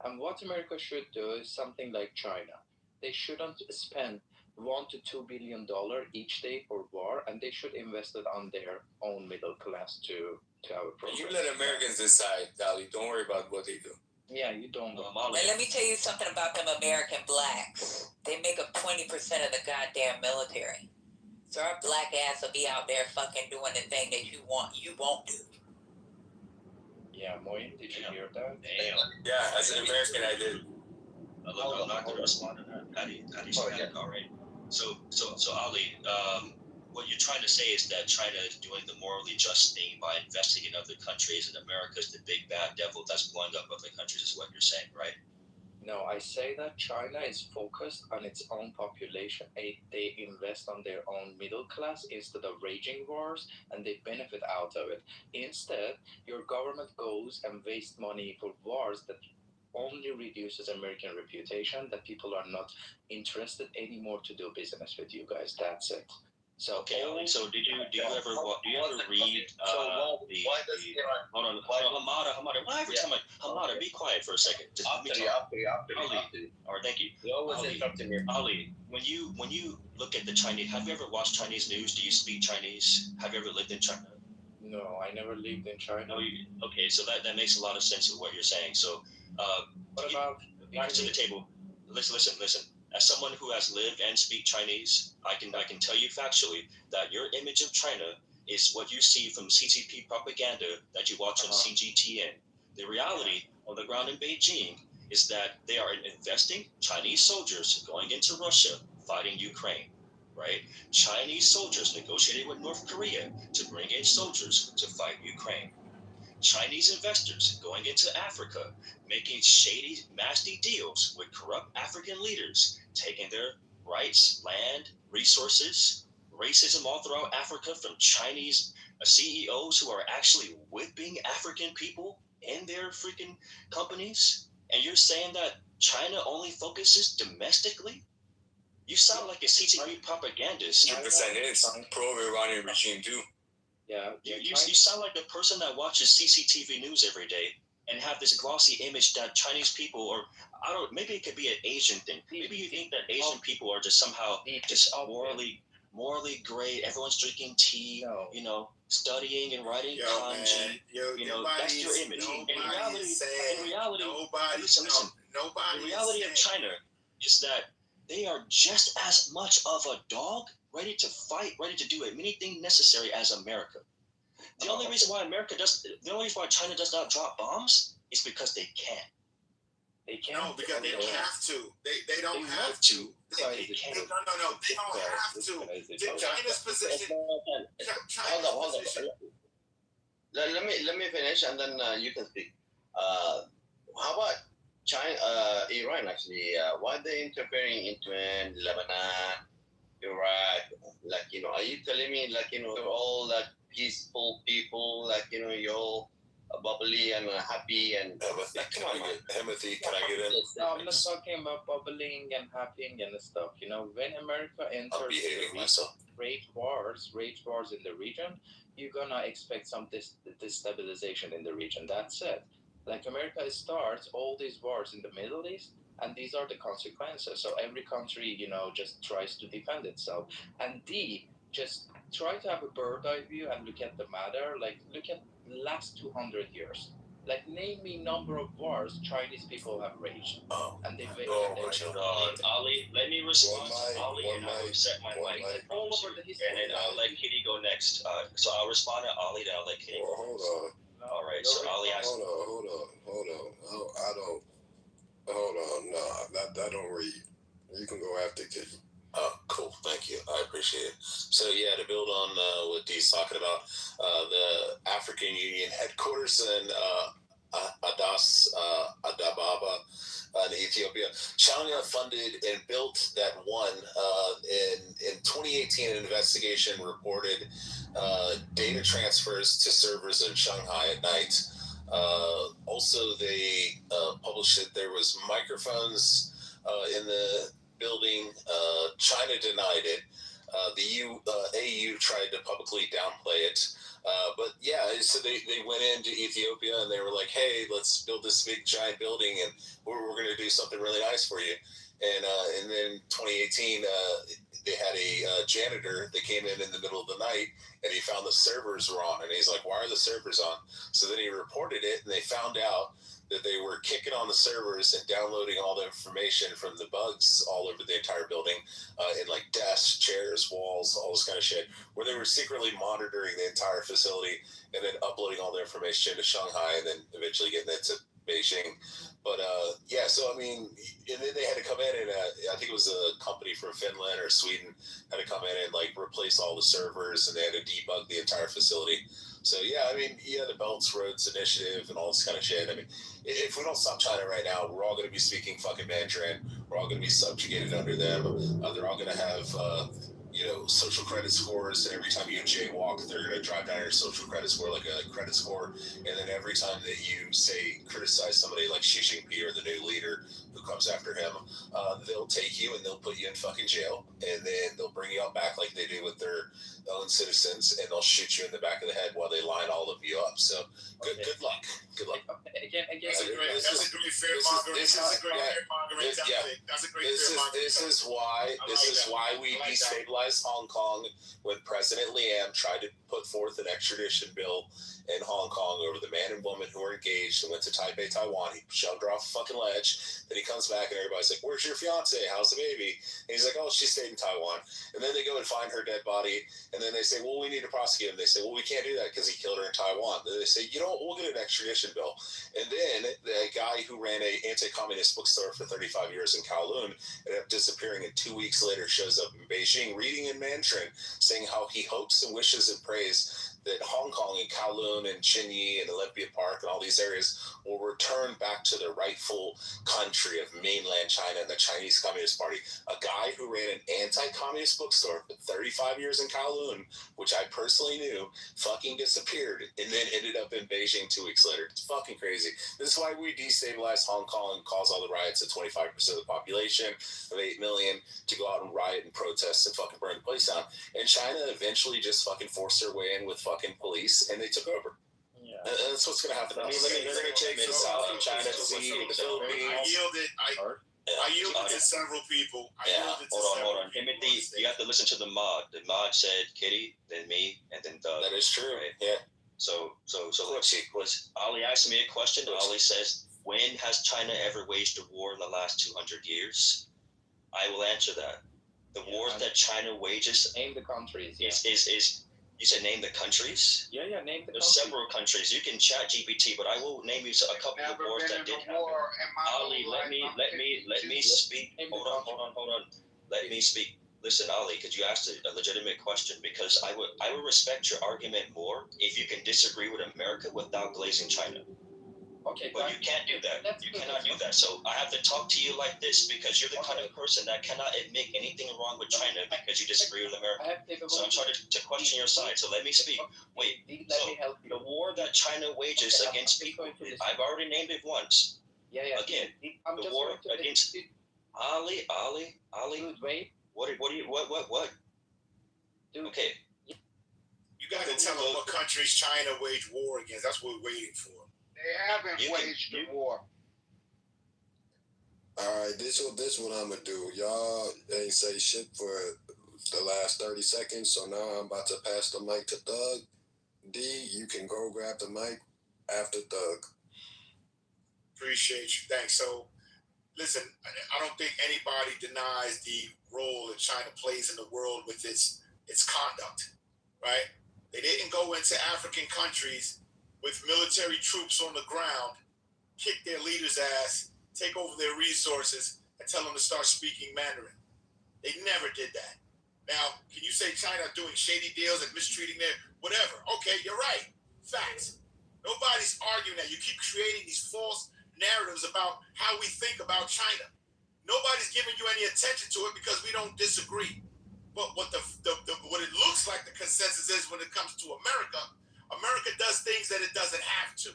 And what America should do is something like China. They shouldn't spend $1 to $2 billion each day for war, and they should invest it on their own middle class to have a program. You let Americans decide, Dolly. Don't worry about what they do. Yeah, you don't know. And let me tell you something about them American blacks. They make up 20% of the goddamn military. So our black ass will be out there fucking doing the thing that you won't do. Yeah, Moyen, did you hear that? Damn. Yeah, as an American, I did. Look, I'm not going to respond to that. Patty said that already. So Ali, what you're trying to say is that China is doing the morally just thing by investing in other countries, and America is the big bad devil that's blowing up other countries, is what you're saying, right? No, I say that China is focused on its own population. They invest on their own middle class instead of waging wars, and they benefit out of it. Instead, your government goes and wastes money for wars that only reduces American reputation, that people are not interested anymore to do business with you guys. That's it. So okay, Ali, so do you ever read hold on, Hamada, be quiet for a second. Just Ali, all right, thank you. You always interrupt me. Ali, when you look at the Chinese, have you ever watched Chinese news? Do you speak Chinese? Have you ever lived in China? No, I never lived in China. No, okay, so that makes a lot of sense of what you're saying. So, what about to the table? Listen. As someone who has lived and speak Chinese, I can tell you factually that your image of China is what you see from CCP propaganda that you watch on CGTN. The reality on the ground in Beijing is that they are investing Chinese soldiers going into Russia, fighting Ukraine, right? Chinese soldiers negotiated with North Korea to bring in soldiers to fight Ukraine. Chinese investors going into Africa, making shady, nasty deals with corrupt African leaders, taking their rights, land, resources, racism all throughout Africa from Chinese CEOs who are actually whipping African people in their freaking companies. And you're saying that China only focuses domestically? You sound like a CCP propagandist. 100% is pro-Iranian regime too. Yeah, you sound like the person that watches CCTV news every day and have this glossy image that Chinese people, or I don't, maybe it could be an Asian thing. Maybe you think that Asian people are just somehow just morally great. Everyone's drinking tea, studying and writing kanji. That's your image. In reality, listen. The reality of China is that they are just as much of a dog, ready to fight, ready to do anything necessary as America. The only reason why China does not drop bombs is because they can't. They can't. No, because they don't have to. They don't have to. No. They don't have to. China's position. Hold on. Let me finish, and then you can speak. How about China, Iran actually? Why are they interfering into Lebanon, Iraq? Are you telling me you're all that peaceful people, you're all bubbly and happy and come on, man. Timothy, can I get in? No, I'm not talking about bubbling and happy and stuff. When America enters rage wars in the region, you're gonna expect some destabilization in the region. That's it. America starts all these wars in the Middle East, and these are the consequences. So every country, just tries to defend itself, and just try to have a bird eye view and look at the matter. Look at the last 200 years. Name me number of wars Chinese people have waged. And they Ali, let me respond to Ali, and I will set my mic. And then I'll let Kitty go next. So I'll respond to Ali, then I'll let Kitty go next. Hold on. All right, so Ali asked. Hold on. No, that don't read. You can go after Kitty. Oh, cool. Thank you. I appreciate it. So, yeah, to build on what Dee's talking about, the African Union headquarters in Addis Ababa in Ethiopia. China funded and built that one. In 2018, an investigation reported data transfers to servers in Shanghai at night. Also, they published that there was microphones in the building. China denied it. The AU tried to publicly downplay it. But yeah, so they went into Ethiopia and they were like, hey, let's build this big giant building and we're going to do something really nice for you. And then 2018, they had a janitor that came in the middle of the night and he found the servers were on. And he's like, why are the servers on? So then he reported it and they found out that they were kicking on the servers and downloading all the information from the bugs all over the entire building in like desks, chairs, walls, all this kind of shit, where they were secretly monitoring the entire facility and then uploading all the information to Shanghai and then eventually getting it to Beijing. But yeah, so I mean, and then they had to come in and I think it was a company from Finland or Sweden had to come in and like replace all the servers and they had to debug the entire facility. So yeah, I mean, yeah, the Belt and Roads Initiative and all this kind of shit. I mean, if we don't stop China right now, we're all going to be speaking fucking Mandarin. We're all going to be subjugated under them. They're all going to have, social credit scores. And every time you jaywalk, they're going to drive down your social credit score like a credit score. And then every time that you criticize somebody like Xi Jinping or the new leader who comes after him, they'll take you and they'll put you in fucking jail. And then they'll bring you out back like they do with their own citizens, and they'll shoot you in the back of the head while they line all of you up. So good luck. Good luck. Again, that's a great fear-mongering tactic. That's a great fear-mongering. This is why we destabilized Hong Kong when President Liam tried to put forth an extradition bill in Hong Kong over the man and woman who were engaged and went to Taipei, Taiwan. He shoved her off a fucking ledge. Then he comes back and everybody's like, where's your fiance? How's the baby? And he's like, oh, she stayed in Taiwan. And then they go and find her dead body. And then they say, well, we need to prosecute him. They say, well, we can't do that because he killed her in Taiwan. Then they say, we'll get an extradition bill. And then the guy who ran an anti-communist bookstore for 35 years in Kowloon ended up disappearing, and 2 weeks later shows up in Beijing reading in Mandarin, saying how he hopes and wishes and prays that Hong Kong and Kowloon and Chinyi and Olympia Park and all these areas will return back to the rightful country of mainland China and the Chinese Communist Party. A guy who ran an anti-communist bookstore for 35 years in Kowloon, which I personally knew, fucking disappeared and then ended up in Beijing 2 weeks later. It's fucking crazy. This is why we destabilized Hong Kong and caused all the riots at 25% of the population of 8 million to go out and riot and protest and fucking burn the place down. And China eventually just fucking forced their way in with fucking police and they took over. Yeah. And that's what's going to happen. They're going to take the South and China Sea, the Philippines. I yielded to several people. Hold on. Timothy, you have to listen to the mod. The mod said Kitty, then me, and then Doug. That is true. Right? Yeah. So let's see. Ali asked me a question. Ali says, when has China ever waged a war in the last 200 years? I will answer that. The wars that China wages. Name the countries. Is you said name the countries? Yeah, name the There's countries. several countries. You can chat GPT, but I will name you a couple of wars that did happen. Ali, let me speak. Hold on. Let me speak. Listen, Ali, because you asked a legitimate question, because I would respect your argument more if you can disagree with America without glazing China. Okay, but you can't do that. You cannot do that. So I have to talk to you like this because you're the kind of person that cannot admit anything wrong with China because you disagree with America. So I'm trying to question your side. So let me speak. Wait. So the war that China wages against people, I've already named it once. Yeah. Again, the war against Ali. Dude, wait. What? Dude. Okay. You got to tell them what countries China waged war against. That's what we're waiting for. They haven't waged the war. All right, this what I'm gonna do. Y'all ain't say shit for the last 30 seconds, so now I'm about to pass the mic to Doug. D, you can go grab the mic after Doug. Appreciate you. Thanks. So, listen, I don't think anybody denies the role that China plays in the world with its conduct, right? They didn't go into African countries with military troops on the ground, kick their leaders' ass, take over their resources, and tell them to start speaking Mandarin. They never did that. Now, can you say China doing shady deals and mistreating their whatever? Okay, you're right. Facts. Nobody's arguing that. You keep creating these false narratives about how we think about China. Nobody's giving you any attention to it because we don't disagree. But what what it looks like the consensus is when it comes to America, America does things that it doesn't have to,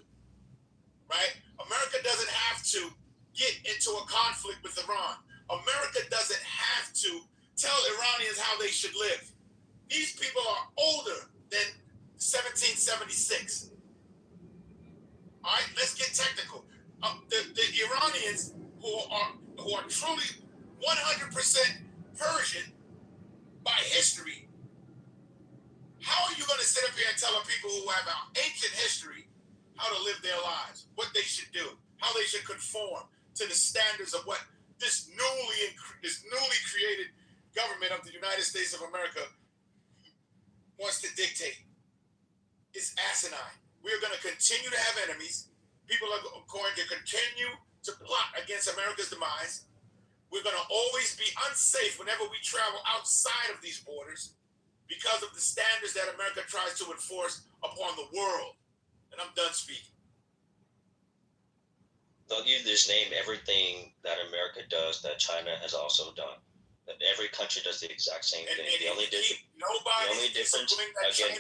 right? America doesn't have to get into a conflict with Iran. America doesn't have to tell Iranians how they should live. These people are older than 1776. All right, let's get technical. The Iranians who are truly 100% Persian by history, how are you going to sit up here and tell people who have an ancient history how to live their lives, what they should do, how they should conform to the standards of what this newly created government of the United States of America wants to dictate? It's asinine. We're going to continue to have enemies. People are going to continue to plot against America's demise. We're going to always be unsafe whenever we travel outside of these borders because of the standards that America tries to enforce upon the world. And I'm done speaking. They'll you just name everything that America does that China has also done. That every country does the exact same thing. The only difference, again,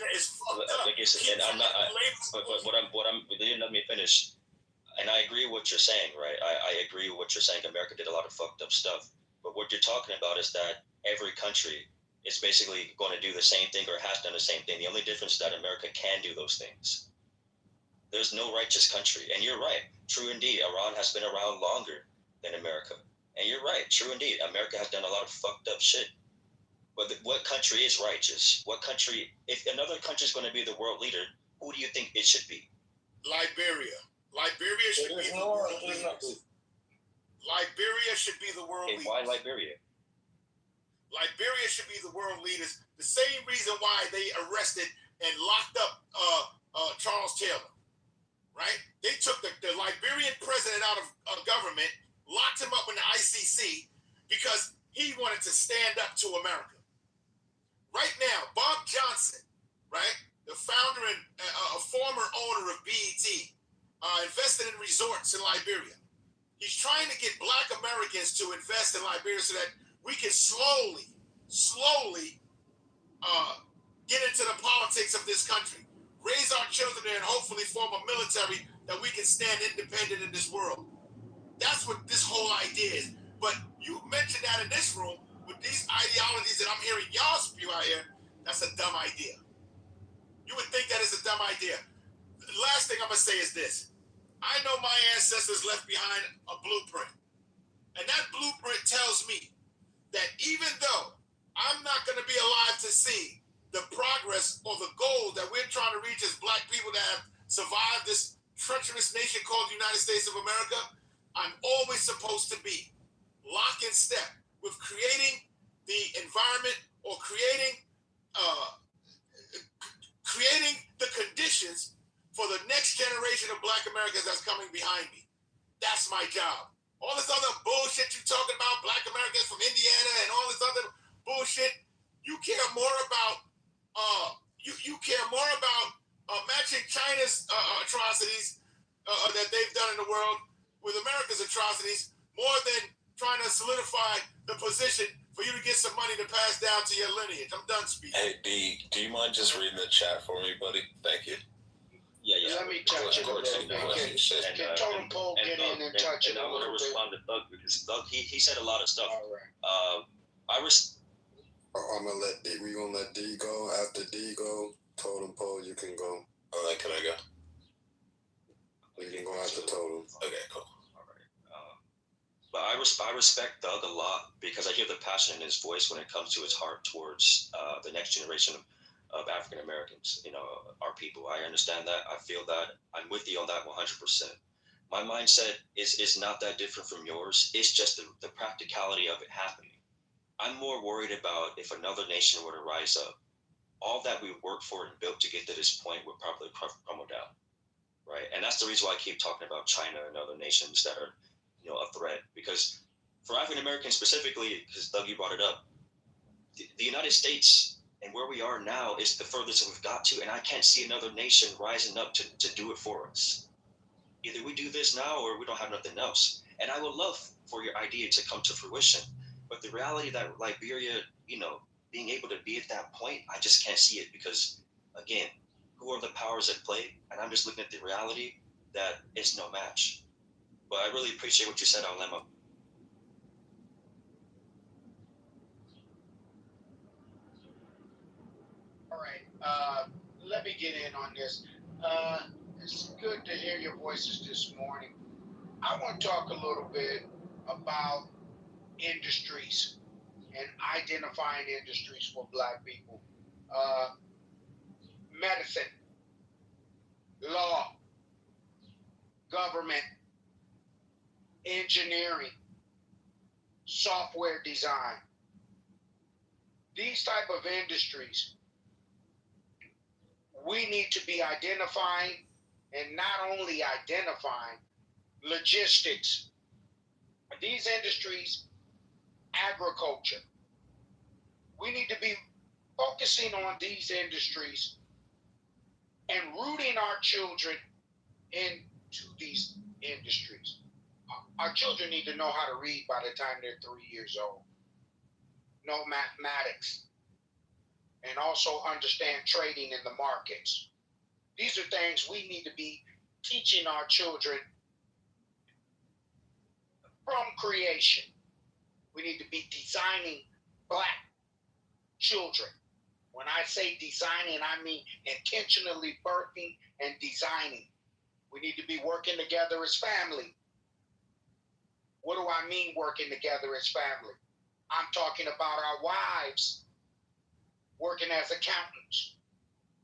and I'm not. Let me finish. And I agree with what you're saying, right? I agree with what you're saying. America did a lot of fucked up stuff. But what you're talking about is that every country is basically going to do the same thing or has done the same thing. The only difference is that America can do those things. There's no righteous country. And you're right. True indeed. Iran has been around longer than America. And you're right. True indeed. America has done a lot of fucked up shit. But what country is righteous? What country, if another country is going to be the world leader, who do you think it should be? Liberia. Liberia should be the world leaders. Liberia should be the world leaders. Why Liberia? Liberia should be the world leaders. The same reason why they arrested and locked up Charles Taylor, right? They took the Liberian president out of government, locked him up in the ICC because he wanted to stand up to America. Right now, Bob Johnson, right, the founder and a former owner of BET, invested in resorts in Liberia. He's trying to get Black Americans to invest in Liberia so that we can slowly get into the politics of this country, raise our children there, and hopefully form a military that we can stand independent in this world. That's what this whole idea is. But you mentioned that in this room, with these ideologies that I'm hearing y'all spew out here, that's a dumb idea. You would think that is a dumb idea. The last thing I'm going to say is this. I know my ancestors left behind a blueprint. And that blueprint tells me that even though I'm not going to be alive to see the progress or the goal that we're trying to reach as Black people that have survived this treacherous nation called the United States of America, I'm always supposed to be lock in step with creating the environment or creating the conditions for the next generation of Black Americans that's coming behind me. That's my job. All this other bullshit you talking about, Black Americans from Indiana and all this other bullshit, you care more about matching China's atrocities that they've done in the world with America's atrocities more than trying to solidify the position for you to get some money to pass down to your lineage. I'm done speaking. Hey, D, do you mind just reading the chat for me, buddy? Thank you. Yeah. Let me touch it a little bit. Can Totem Pole get in and touch it a little bit? I want to respond to Doug because Doug, he said a lot of stuff. All right. I'm gonna let D. We gonna let D go. After D go, Totem Pole, you can go. All right, can I go? You can go after Totem. Okay, cool. All right. But I respect Doug a lot because I hear the passion in his voice when it comes to his heart towards the next generation of African Americans, our people. I understand that. I feel that. I'm with you on that 100%. My mindset is not that different from yours. It's just the practicality of it happening. I'm more worried about if another nation were to rise up, all that we worked for and built to get to this point would probably crumble down, right? And that's the reason why I keep talking about China and other nations that are, a threat. Because for African Americans specifically, because Doug, you brought it up, the United States and where we are now is the furthest that we've got to, and I can't see another nation rising up to do it for us. either we do this now or we don't have nothing else. And I would love for your idea to come to fruition. But the reality that Liberia, being able to be at that point, I just can't see it because, again, who are the powers at play? And I'm just looking at the reality that it's no match. But I really appreciate what you said, Alema. All right. Let me get in on this. It's good to hear your voices this morning. I want to talk a little bit about industries and identifying industries for Black people. Medicine, law, government, engineering, software design. These type of industries, we need to be identifying, and not only identifying, logistics. These industries, agriculture. We need to be focusing on these industries and rooting our children into these industries. Our children need to know how to read by the time they're 3 years old, know mathematics, and also understand trading in the markets. These are things we need to be teaching our children from creation. We need to be designing Black children. When I say designing, I mean intentionally birthing and designing. We need to be working together as family. What do I mean working together as family? I'm talking about our wives working as accountants,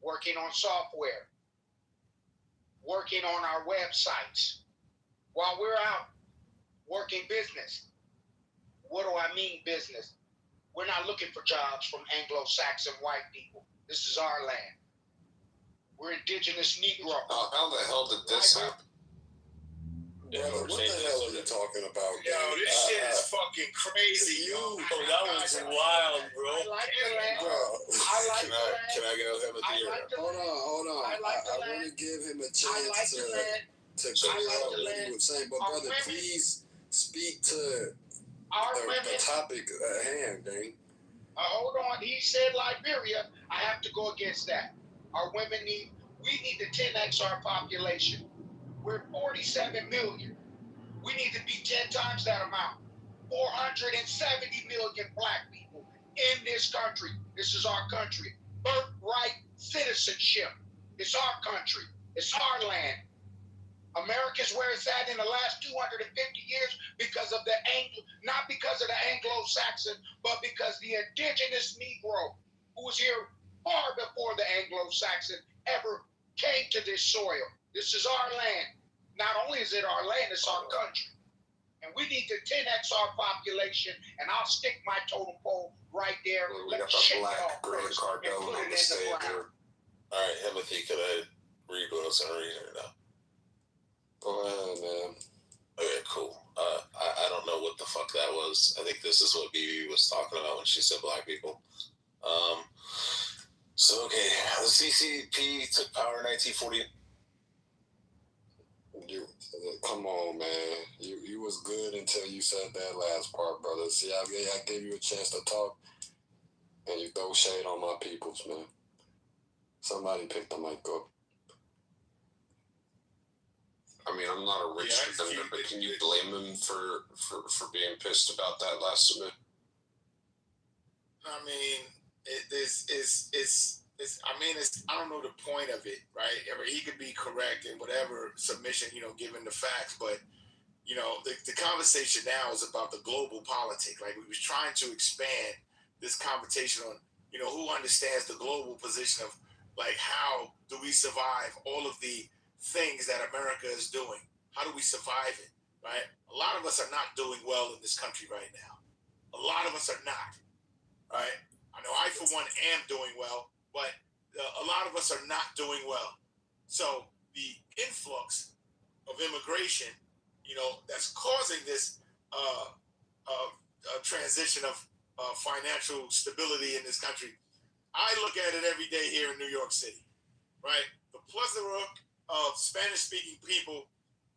working on software, working on our websites while we're out working business. What do I mean business? We're not looking for jobs from Anglo-Saxon white people. This is our land. We're indigenous Negro. How the hell did this happen? Brother, what the hell are you talking about? Yo, this shit is fucking crazy, yo. That was wild, bro. I like the land. Bro, I like the land. can I get a him at the I like the land. Hold on. I like the I land. want to give him a I chance like the land. to I clear like up the what land. he was saying. But Our brother, women- please speak to Our the women. topic at hand, gang. Hold on. He said Liberia. I have to go against that. Our women we need to 10x our population. We're 47 million. We need to be 10 times that amount. 470 million Black people in this country. This is our country. Birthright citizenship. It's our country. It's our land. America's where it's at in the last 250 years because of not because of the Anglo-Saxon, but because the indigenous Negro, who was here far before the Anglo-Saxon ever came to this soil. This is our land. Not only is it our land, it's our country. And we need to 10x our population, and I'll stick my totem pole right there. We got the Black Grand Cardone on the stand here. All right, Timothy, can I read what I was going to read here now? Go ahead, man. Okay, cool. I don't know what the fuck that was. I think this is what BB was talking about when she said Black people. So, okay, the CCP took power in 1940. Come on, man. You was good until you said that last part, brother. See, I gave you a chance to talk, and you throw shade on my peoples, man. Somebody pick the mic up. I mean, I'm not a rich defender, but can you blame him for being pissed about that last submit? I mean, I don't know the point of it, right? I mean, he could be correct in whatever submission, given the facts, but, the conversation now is about the global politic. Like, we was trying to expand this conversation on, who understands the global position of, like, how do we survive all of the things that America is doing? How do we survive it, right? A lot of us are not doing well in this country right now. A lot of us are not, right? I know I, for one, am doing well, but a lot of us are not doing well. So the influx of immigration, that's causing this transition of financial stability in this country. I look at it every day here in New York City, right? The plethora of Spanish-speaking people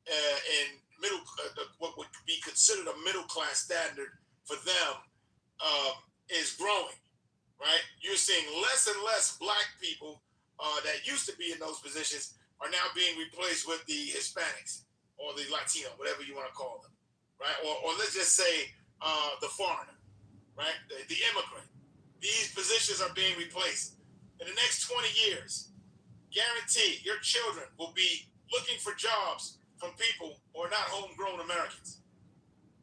in what would be considered a middle class standard for them is growing, right? You're seeing less and less black people that used to be in those positions are now being replaced with the Hispanics or the Latino, whatever you want to call them, right? Or let's just say the foreigner, right? The immigrant. These positions are being replaced. In the next 20 years, guarantee your children will be looking for jobs from people who are not homegrown Americans.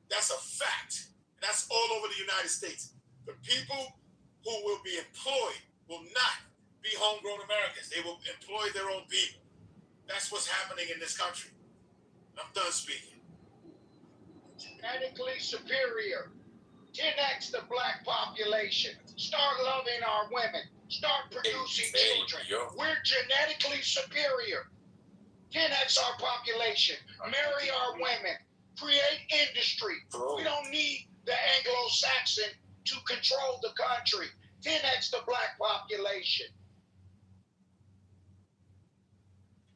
That's a fact. That's all over the United States. The people who will be employed will not be homegrown Americans. They will employ their own people. That's what's happening in this country. I'm done speaking. Genetically superior. 10x the black population. Start loving our women. Start producing children. We're genetically superior. 10x our population. Marry our women. Create industry. We don't need the Anglo-Saxon to control the country. 10x the black population.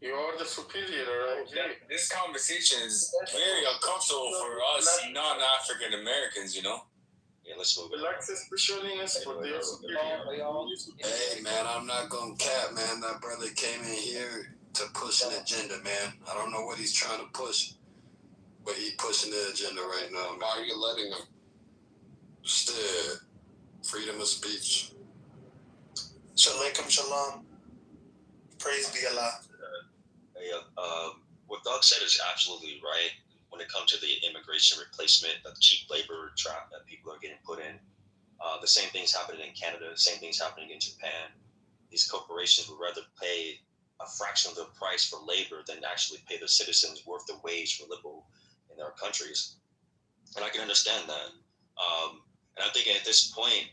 You are the superior. This conversation is very uncomfortable for us non-African Americans, you know? Yeah, let's move it. Hey, man, I'm not gonna cap, man. That brother came in here to push an agenda, man. I don't know what he's trying to push, but he's pushing the agenda right now, man. Why are you letting him? Just freedom of speech. Shalaikum shalom. Praise be Allah. What Doug said is absolutely right when it comes to the immigration replacement, the cheap labor trap that people are getting put in. The same thing's happening in Canada. The same thing's happening in Japan. These corporations would rather pay a fraction of the price for labor than actually pay the citizens worth the wage for living in their countries. And I can understand that. And I'm thinking at this point,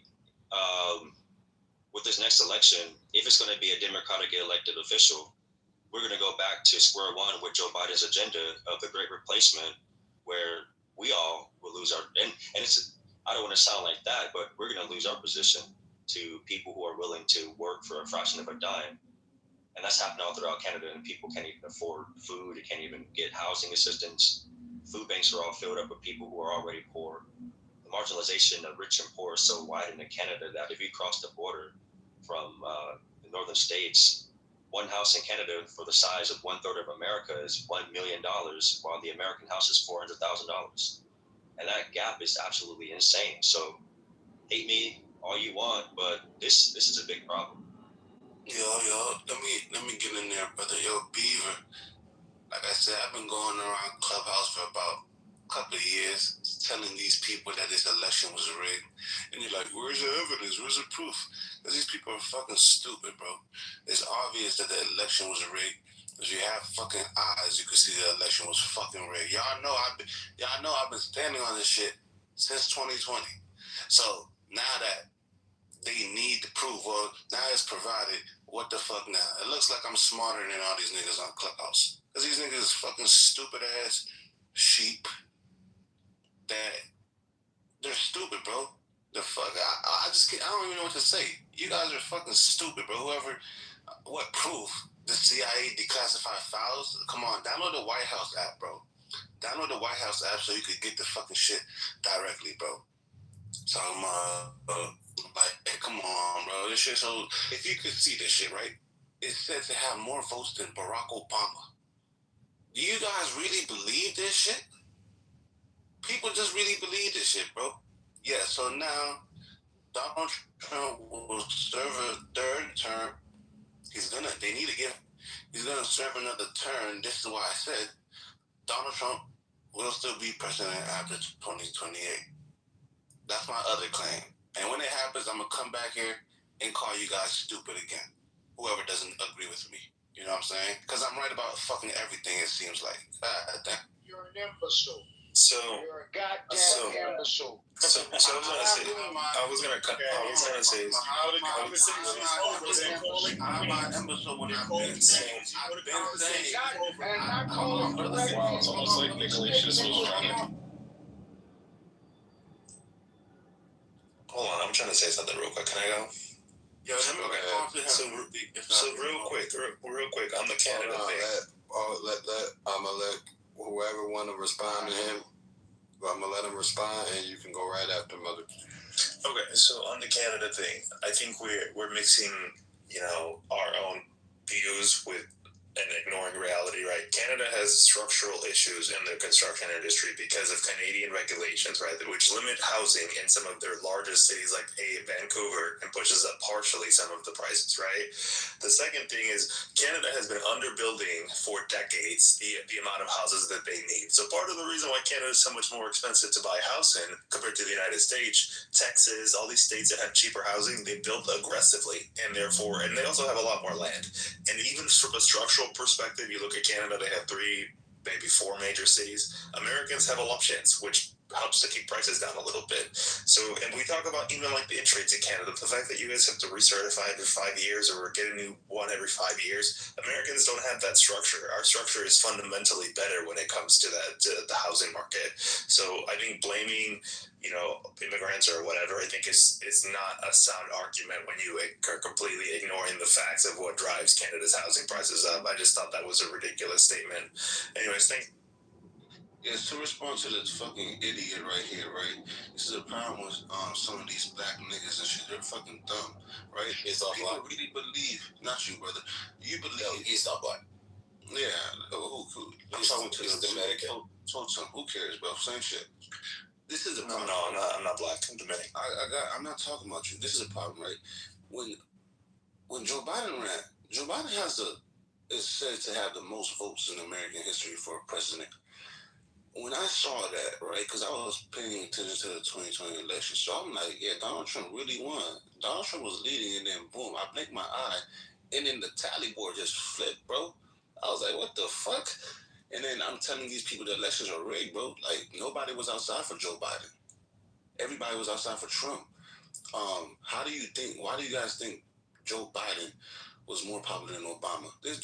with this next election, if it's going to be a Democratic elected official, we're going to go back to square one with Joe Biden's agenda of the great replacement, where we all will lose our, and it's, I don't want to sound like that, but we're going to lose our position to people who are willing to work for a fraction of a dime. And that's happening all throughout Canada, and people can't even afford food. They can't even get housing assistance. Food banks are all filled up with people who are already poor. The marginalization of rich and poor is so wide in Canada that if you cross the border from the northern states, one house in Canada for the size of 1/3 of America is $1 million, while the American house is $400,000. And that gap is absolutely insane. So hate me all you want, but this is a big problem. Yo, let me get in there, brother. Yo, Beaver, like I said, I've been going around Clubhouse for about a couple of years telling these people that this election was rigged. And you're like, where's the evidence? Where's the proof? Because these people are fucking stupid, bro. It's obvious that the election was rigged. If you have fucking eyes, you can see the election was fucking rigged. Y'all know I've been standing on this shit since 2020. So now that they need to prove, well, now it's provided, what the fuck now? It looks like I'm smarter than all these niggas on Clubhouse. Because these niggas fucking stupid ass sheep that they're stupid, bro. The fuck, I don't even know what to say. You guys are fucking stupid, bro. What proof? The CIA declassified files? Come on, download the White House app, bro. Download the White House app so you could get the fucking shit directly, bro. So like, come on, bro. This shit, so if you could see this shit, right? It says they have more votes than Barack Obama. Do you guys really believe this shit? People just really believe this shit, bro. Yeah, so now Donald Trump will serve a third term. He's gonna serve another term. This is why I said Donald Trump will still be president after 2028. That's my other claim. And when it happens, I'm gonna come back here and call you guys stupid again. Whoever doesn't agree with me. You know what I'm saying? Because I'm right about fucking everything, it seems like. You're an imbecile. So you're a goddamn imbecile. So I was gonna say how the conversation is over. They're calling I'm an imbecile when I've been saying. Wow, it's almost like Nicholas was trying to. Hold on, I'm trying to say something real quick. Can I go? Yo, So real quick on the Canada thing. I'm gonna let whoever want to respond to him, I'm gonna let him respond, and you can go right after Mother. Okay, so on the Canada thing, I think we're mixing, our own views with and ignoring reality, right? Canada has structural issues in the construction industry because of Canadian regulations, right, which limit housing in some of their largest cities like Vancouver and pushes up partially some of the prices, right? The second thing is Canada has been underbuilding for decades the amount of houses that they need. So part of the reason why Canada is so much more expensive to buy a house in compared to the United States, Texas, all these states that have cheaper housing, they build aggressively, and they also have a lot more land. And even from a structural perspective, you look at Canada, they have 3, maybe 4 major cities. Americans have options, which helps to keep prices down a little bit. So, and we talk about even like the interest rates in Canada, the fact that you guys have to recertify every 5 years or get a new one every 5 years. Americans don't have that structure. Our structure is fundamentally better when it comes to the housing market. So I think blaming, immigrants or whatever, I think is not a sound argument when you are completely ignoring the facts of what drives Canada's housing prices up. I just thought that was a ridiculous statement. Anyways, Yes, to respond to this fucking idiot right here, right? This is a problem with some of these black niggas and shit. They're fucking dumb, right? People really believe, not you, brother. You believe. No, he's not black. Yeah, who I'm talking to the Dominican. Who cares, bro? Same shit. This is a problem. No, I'm not black. I'm Dominican. I'm not talking about you. This is a problem, right? When Joe Biden ran, Joe Biden is said to have the most votes in American history for president. When I saw that, right, because I was paying attention to the 2020 election, so I'm like, yeah, Donald Trump really won. Donald Trump was leading, and then boom, I blinked my eye, and then the tally board just flipped, bro. I was like, what the fuck? And then I'm telling these people the elections are rigged, bro. Like, nobody was outside for Joe Biden. Everybody was outside for Trump. Why do you guys think Joe Biden was more popular than Obama? This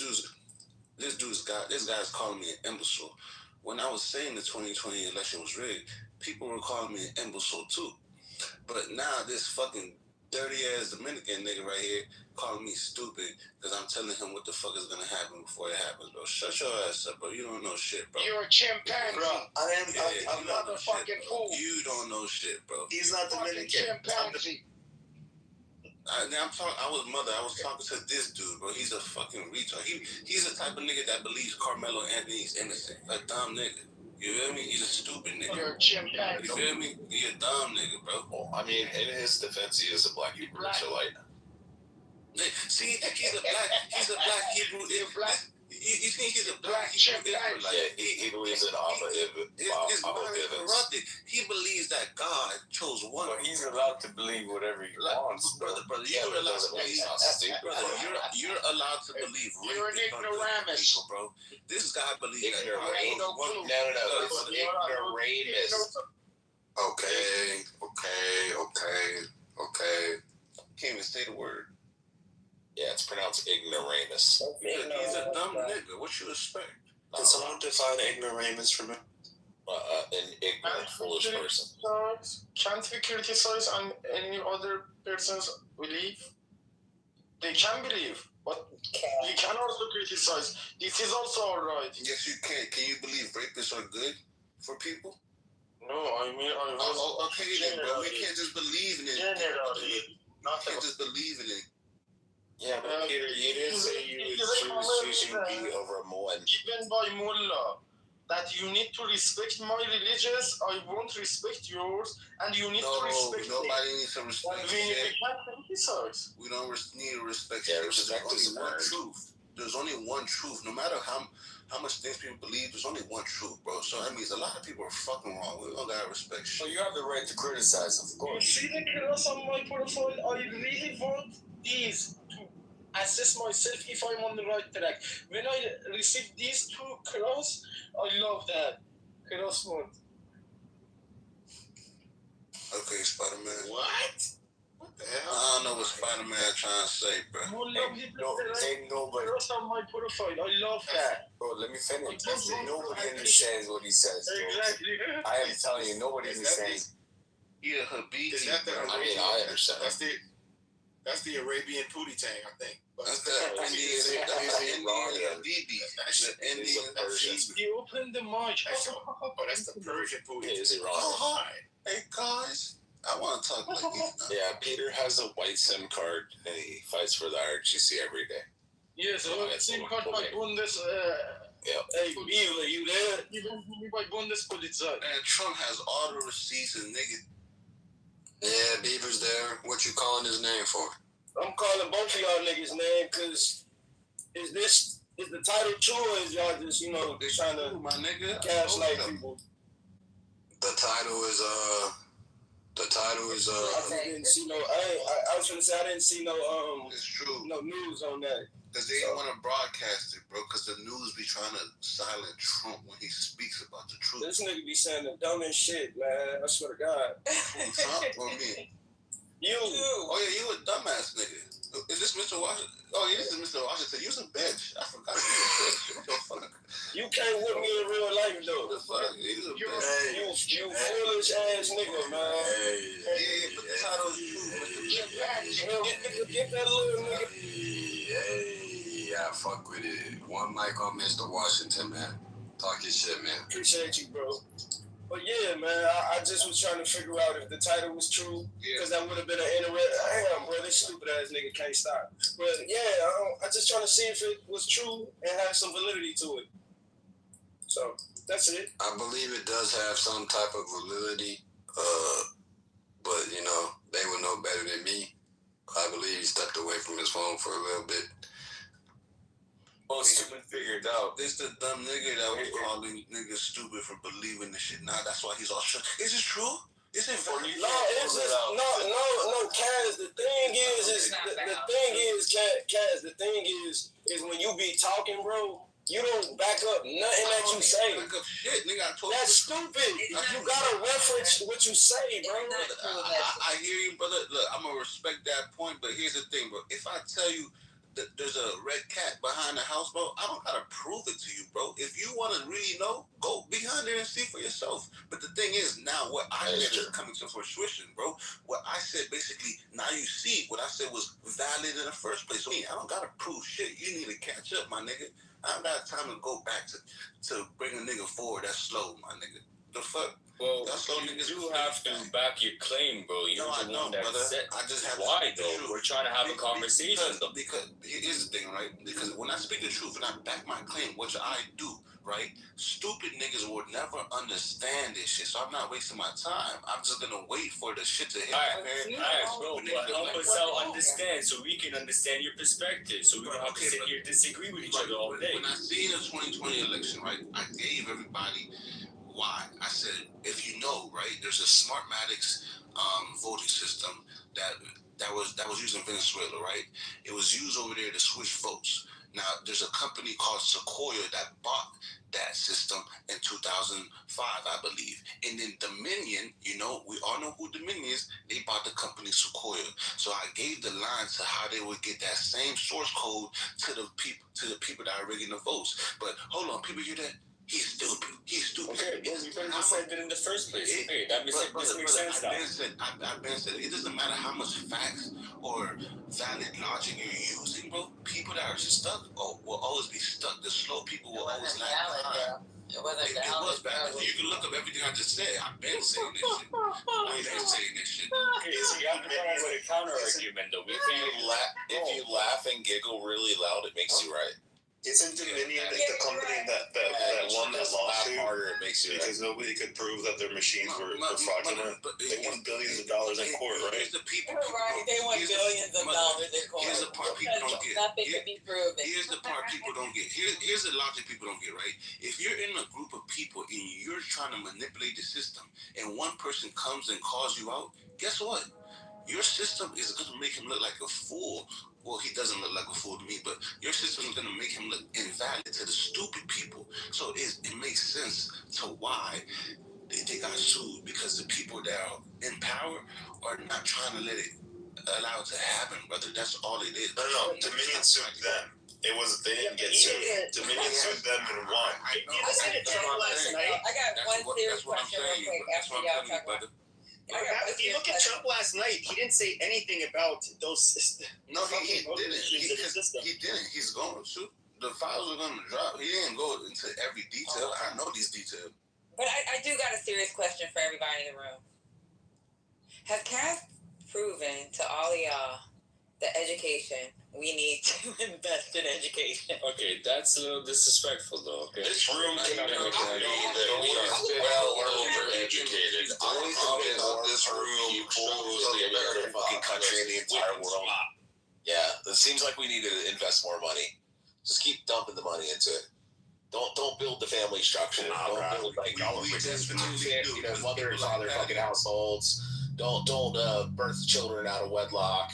guy's calling me an imbecile. When I was saying the 2020 election was rigged, people were calling me an imbecile too. But now this fucking dirty ass Dominican nigga right here calling me stupid because I'm telling him what the fuck is gonna happen before it happens, bro. Shut your ass up, bro. You don't know shit, bro. You're a chimpanzee. Bro, I'm not a fucking fool. You don't know shit, bro. He's not Dominican. Chimpanzee. I was talking to this dude, bro. He's a fucking retard. He's the type of nigga that believes Carmelo Anthony's innocent. A dumb nigga. You feel me? He's a stupid nigga. You're a chimpanzee. You feel me? He's a dumb nigga, bro. Well, I mean, in his defense, he is a black Hebrew Israelite. See, he's a black Hebrew Israelite. You think he's a black Hebrew Israelite? Yeah, he believes in His mind is corrupted. He believes that God chose one. But he's allowed to believe whatever he wants, brother. You're allowed to believe. You're allowed to believe. You're an ignoramus, people, bro. This guy believes that No. It's ignoramus. Okay. Can't even say the word. Yeah, it's pronounced ignoramus. He's a dumb nigga. What you expect? Can someone define ignoramus for me? An ignorant, foolish person. Can't we criticize on any other person's belief? They can believe, but you can also criticize. This is also alright. Yes, you can. Can you believe rapists are good for people? No, I mean, okay, then, bro. We can't just believe in it. Generally. We can't just believe in it. Yeah, but Peter, you didn't say you would choose choosing B over Mullen. Even by Mullah, that you need to respect my religious, I won't respect yours, and you need to respect me. Nobody needs to respect we can't criticize. We don't need to respect you. Respect is one truth. There's only one truth. No matter how much things people believe, there's only one truth, bro. So that means a lot of people are fucking wrong. We don't gotta respect shit. Well, you have the right to criticize, of course. You see the cross on my profile? I really want these to assess myself if I'm on the right track. When I receive these 2 cross, I love that. Cross mode. Okay, Spider-Man. What? What the hell? I don't know what Spider-Man trying to say, bro. Ain't nobody. Cross on my profile. I love that. Bro, let me finish. Nobody understands what he says, bro. Exactly. I am telling you, nobody understands. Yeah, Habib. Is that the? I mean, I understand. That's the. That's the Arabian pootie tang, I think. But That's the Indian BB. You open the mic. That's the Persian pootie. Is it wrong? Hey guys, I want to talk like you. Yeah, Peter has a white SIM card and he fights for the RGC every day. Yes, SIM card by Bundes. Yeah. Hey, Beaver, you there? You don't me by Bundespolizei. And Trump has all the receipts and niggas. Yeah, Beaver's there. What you calling his name for? I'm calling both of y'all niggas' name because is the title true or is y'all just, trying to my nigga gaslight people? The title is I didn't see no. I was gonna say I didn't see no. It's true. No news on that. Because they don't want to broadcast it, bro. Because the news be trying to silence Trump when he speaks about the truth. This nigga be saying the dumbest shit, man. I swear to God. Trump or me? You. Oh yeah, you a dumbass nigga. Is this Mr. Washington? Oh yeah, this is Mr. Washington. You's a bitch. I forgot you a bitch. What the fuck? You can't whip me in real life though. What the fuck? You's a bitch. You foolish ass nigga, man. Hey, but the title is true. Get that little nigga. Yeah, fuck with it. One mic on Mr. Washington, man. Talk your shit, man. Appreciate you, bro. But yeah, man, I just was trying to figure out if the title was true, because that would have been an interesting. Damn, bro, this stupid ass nigga can't stop. But yeah, I just trying to see if it was true and have some validity to it. So that's it. I believe it does have some type of validity, but they would know better than me. I believe he stepped away from his phone for a little bit. Well, stupid figured out. This the dumb nigga that was calling niggas stupid for believing this shit. Now that's why he's all shut. Is it true? Is it for you? No, it's just no, Kaz. The thing is Kaz. The thing is when you be talking, bro, you don't back up nothing that you say. Back up shit, nigga. That's stupid. You gotta reference what you say, bro. I hear you, brother. Look, I'm gonna respect that point, but here's the thing, bro. If I tell you that there's a red cat behind the house, bro, I don't gotta prove it to you, bro. If you want to really know, go behind there and see for yourself. But the thing is, now what I said is coming to fruition, bro. What I said, basically, now you see what I said was valid in the first place. So, I don't gotta prove shit. You need to catch up, my nigga. I don't got time to go back to bring a nigga forward. That's slow, my nigga. The fuck? Well, you do have to back your claim, bro. You're the one that said. I just have Why, though? We're trying to have a conversation. Because here's the thing, right? Because when I speak the truth and I back my claim, which I do, right? Stupid niggas would never understand this shit, so I'm not wasting my time. I'm just gonna wait for the shit to hit. Alright, bro, but help us out understand so we can understand your perspective, so we don't have to sit here and disagree with each other all day. When I seen the 2020 election, right, I gave everybody why. I said, if you know, right, there's a Smartmatics voting system that was used in Venezuela, right? It was used over there to switch votes. Now, there's a company called Sequoia that bought that system in 2005, I believe. And then Dominion, we all know who Dominion is. They bought the company Sequoia. So I gave the lines to how they would get that same source code to the people that are rigging the votes. But hold on, people hear that? He's stupid. Okay, well, you better say that in the first place. Okay, that makes sense now. I've been said, it doesn't matter how much facts or valid logic you're using, bro. People that are stuck will always be stuck. The slow people will always lag behind. It was valid. You can look up everything I just said. I've been saying this shit. Okay, so you have to come up with a counter argument, though. If you laugh and giggle really loud, it makes you right. Isn't Dominion the company that won that lawsuit? Harder, it makes you because nobody could prove that their machines were fraudulent. They won billions of dollars in court, right? Right, they won billions of dollars in court. Here's the part people don't get. Nothing can be proven. Here's the part people don't get. Here's the logic people don't get, right? If you're in a group of people and you're trying to manipulate the system and one person comes and calls you out, guess what? Your system is going to make him look like a fool. Well, he doesn't look like a fool to me, but your system is going to make him look invalid to the stupid people. So it makes sense to why they got sued, because the people that are in power are not trying to let it allow it to happen, brother. That's all it is. No. Dominion sued them. They didn't get sued. Dominion sued them and won. I got one serious question real quick after y'all talk about. If you look at Trump last night, he didn't say anything about those. No, he didn't. He didn't. He's going to. The files are going to drop. He didn't go into every detail. I know these details. But I do got a serious question for everybody in the room. Has Cass proven to all of y'all that education, we need to invest in education? Okay, that's a little disrespectful, though. Okay, this room cannot agree that we are well overeducated. I don't think that this room shows the American fucking country and the entire world. Yeah, it seems like we need to invest more money. Just keep dumping the money into it. Don't build the family structure. Don't build like mother and father fucking households. Don't birth children out of wedlock.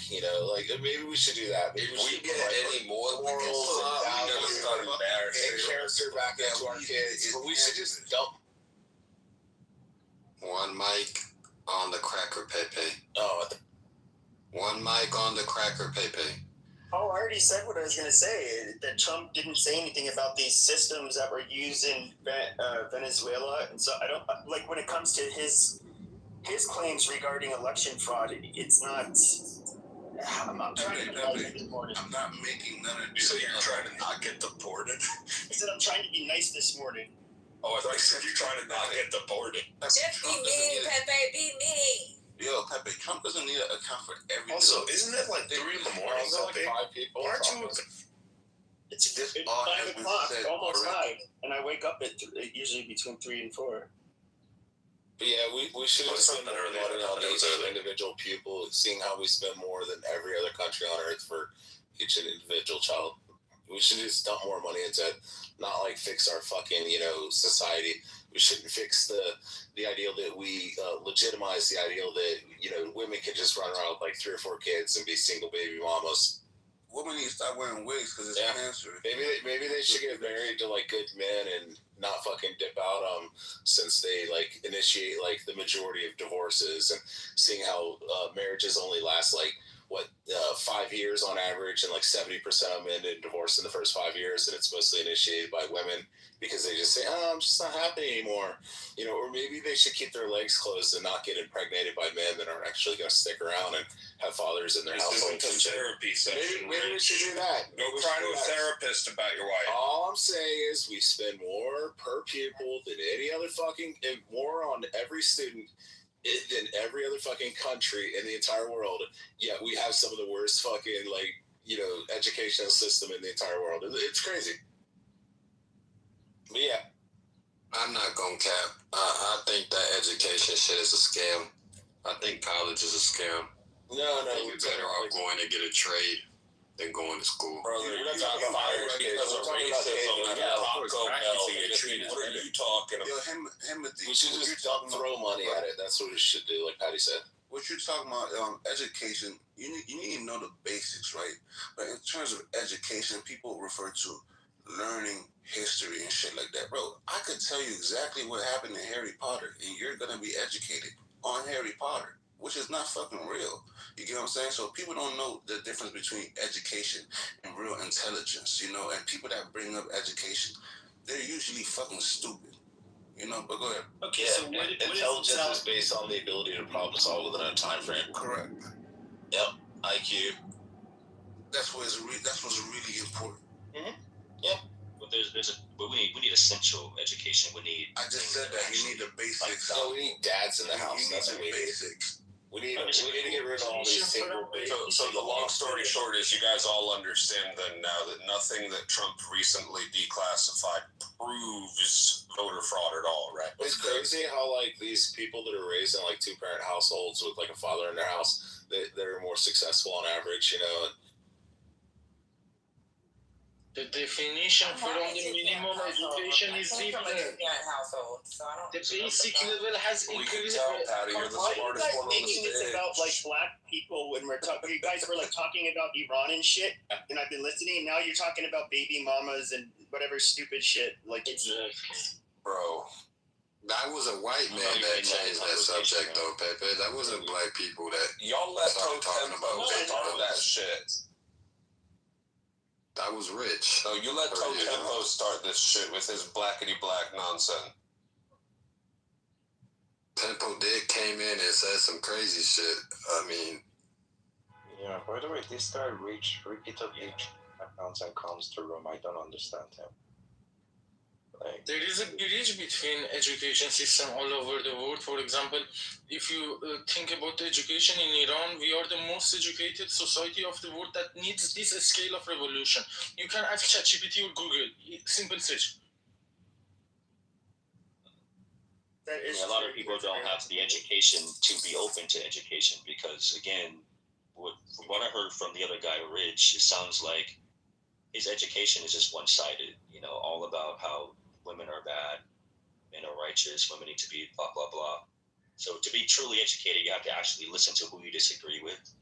Like maybe we should do that. Maybe we get any more morals and values and character back into our kids. But we should just dump. One mic on the cracker Pepe. Oh, one mic on the cracker Pepe. Oh, I already said what I was going to say. That Trump didn't say anything about these systems that were used in Venezuela, and so I don't like when it comes to his claims regarding election fraud. It's not. I'm not trying to. I'm not making none of this. So you're trying to not get deported? I said I'm trying to be nice this morning. Oh, I thought you said you're trying to not get deported. Just be mean, Pepe. Be mean. Yo, Pepe, Trump doesn't need to account for everything. Also, isn't it like 3 in the morning? Is like 5 people? Why aren't you? It's 5 o'clock, almost 5, and I wake up at usually between 3 and 4. But yeah, we should have spent more money on each individual pupil, seeing how we spend more than every other country on earth for each individual child. We should just dump more money into it, not like fix our fucking, society. We shouldn't fix the ideal that we legitimize the ideal that, women can just run around with like 3 or 4 kids and be single baby mamas. Women need to stop wearing wigs because it's cancer. Maybe they should get married to like good men and not fucking dip out since they like initiate like the majority of divorces, and seeing how marriages only last like 5 years on average, and like 70% of men end divorce in the first 5 years, and it's mostly initiated by women because they just say, "Oh, I'm just not happy anymore," or maybe they should keep their legs closed and not get impregnated by men that aren't actually going to stick around and have fathers in their household. This isn't a therapy session. Maybe we should do that. Go cry to a therapist about your wife. All I'm saying is we spend more per pupil than any other fucking, more on every student than every other fucking country in the entire world. Yet we have some of the worst fucking educational system in the entire world. It's crazy. But yeah, I'm not gonna cap. I think that education shit is a scam. I think college is a scam. No, you're better off going to get a trade than going to school. Brother, you're not talking about because of racism and Taco Bell. What are you talking about? Yo, we should just throw money at it. That's what we should do, like Patty said. What you're talking about, education, you need to know the basics, right? But in terms of education, people refer to learning history and shit like that. Bro, I could tell you exactly what happened in Harry Potter, and you're going to be educated on Harry Potter, which is not fucking real. You get what I'm saying? So people don't know the difference between education and real intelligence, and people that bring up education, they're usually fucking stupid. But go ahead. Okay, yeah, so intelligence is based on the ability to problem solve within a time frame. Correct. Yep. IQ. That's what's really important. Mm-hmm. Yeah. But we need essential education. I just said that you need the basics. We need dads in the house. That's what we need. Basics. We need to get rid of all these single babies. So the long story short is you guys all understand then now that nothing that Trump recently declassified proves voter fraud at all, right? It's crazy how like these people that are raised in like 2-parent households with like a father in their house, they're more successful on average, and the definition for the minimum education is different. The basic level has increased. Patty, you're the smartest one on the making this about like black people when we're talking? You guys were like talking about Iran and shit, and I've been listening. Now you're talking about baby mamas and whatever stupid shit. Like it's bro. That was a white man that changed that subject, though, Pepe. That wasn't black people that y'all let talking about that shit. That was rich. No, you let Tempo start this shit with his blackity black nonsense. Pimple Dick came in and said some crazy shit. I mean, yeah. By the way, this guy repeatedly accounts and comes to room. I don't understand him. Like, there is a bridge between education system all over the world. For example, if you think about education in Iran, we are the most educated society of the world that needs this scale of revolution. You can ask ChatGPT or Google, simple search. That is a lot of people don't have the education to be open to education because, again, from what I heard from the other guy, Rich, it sounds like his education is just one-sided, you know, all about how women are bad, men are righteous, women need to be blah, blah, blah. So to be truly educated, you have to actually listen to who you disagree with,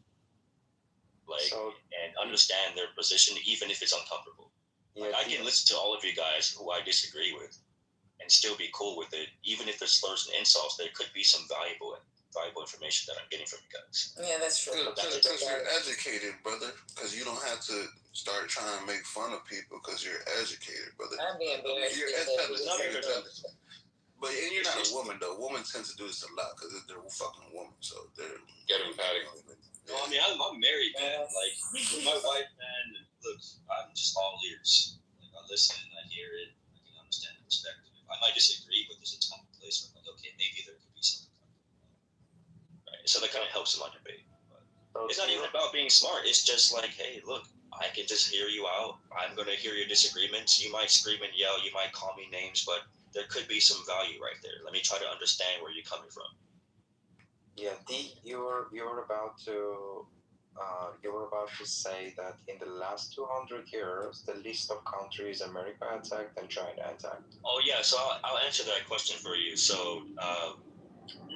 and understand their position, even if it's uncomfortable. Yeah, I can listen to all of you guys who I disagree with and still be cool with it, even if there's slurs and insults. There could be some valuable information that I'm getting from you guys. Yeah, that's true. Because you're educated, brother. Because you don't have to start trying to make fun of people because you're educated, brother. I'm being embarrassed. But and you're not a woman though. Women tend to do this a lot because they're a fucking woman, so they're getting patty. No, I mean I'm married, man. Like with my wife, man. Look, I'm just all ears. Like I listen, I hear it, I can understand the perspective. I might disagree, but there's a time and place where I'm like, okay, maybe there could be something. Right. So that kind of helps in my debate. But it's not even about being smart. It's just like, hey, look, I can just hear you out. I'm gonna hear your disagreements. You might scream and yell. You might call me names, but there could be some value right there. Let me try to understand where you're coming from. Yeah, you were about to say that in the last 200 years, the list of countries America attacked and China attacked. Oh yeah, so I'll answer that question for you. So, So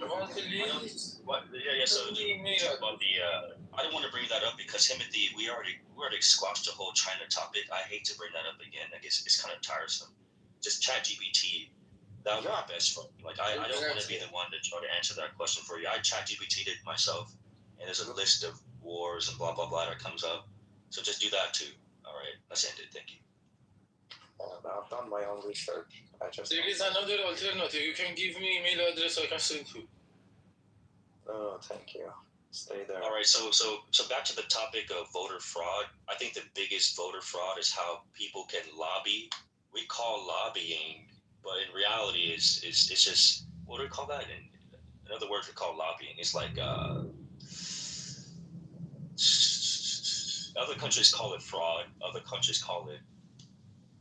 about I don't want to bring that up because Timothy, we already squashed the whole China topic. I hate to bring that up again. I guess it's kind of tiresome. Just ChatGPT. That would be my best friend. Like I don't want to be the one to try to answer that question for you. I ChatGPT'd it myself, and there's a list of wars and blah blah blah that comes up. So just do that too. All right, let's end it. Thank you. I've done my own research. There is another alternative. You can give me email address. I can send to. Oh, thank you. Stay there. All right. So back to the topic of voter fraud. I think the biggest voter fraud is how people can lobby. We call lobbying, but in reality, it's just, what do we call that? In other words, we call lobbying. It's like other countries call it fraud. Other countries call it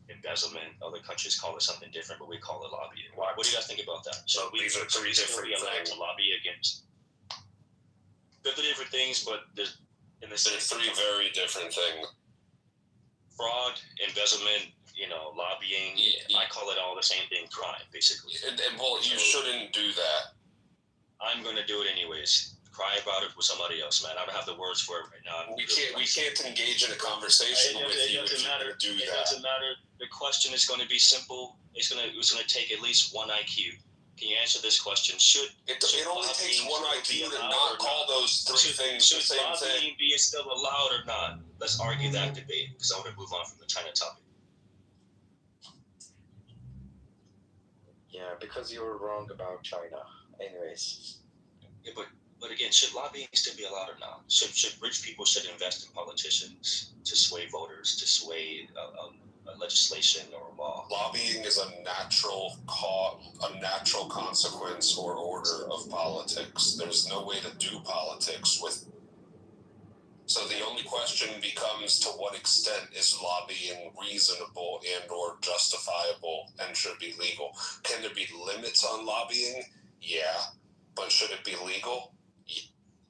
embezzlement. Other countries call it something different, but we call it lobbying. What do you guys think about that? So these are three different things. To lobby against. They're the different things, but they're three very different things. Fraud, embezzlement, lobbying. Yeah. I call it all the same thing, crime, basically. And you shouldn't do that. I'm going to do it anyways. Cry about it with somebody else, man. I don't have the words for it right now. We can't engage in a conversation with you if you're going to do that. It doesn't matter. The question is going to be simple. It's going to take at least one IQ. Can you answer this question? It only takes one IQ to not call those three things the same thing. Should lobbying be still allowed or not? Let's argue that debate because I want to move on from the China topic. Yeah, because you were wrong about China. Anyways. Yeah, but again, should lobbying still be allowed or not? Should rich people invest in politicians to sway voters, to sway legislation or law? Lobbying is a natural consequence or order of politics. There's no way to do politics with. So the only question becomes, to what extent is lobbying reasonable and or justifiable and should be legal? Can there be limits on lobbying? Yeah. But should it be legal?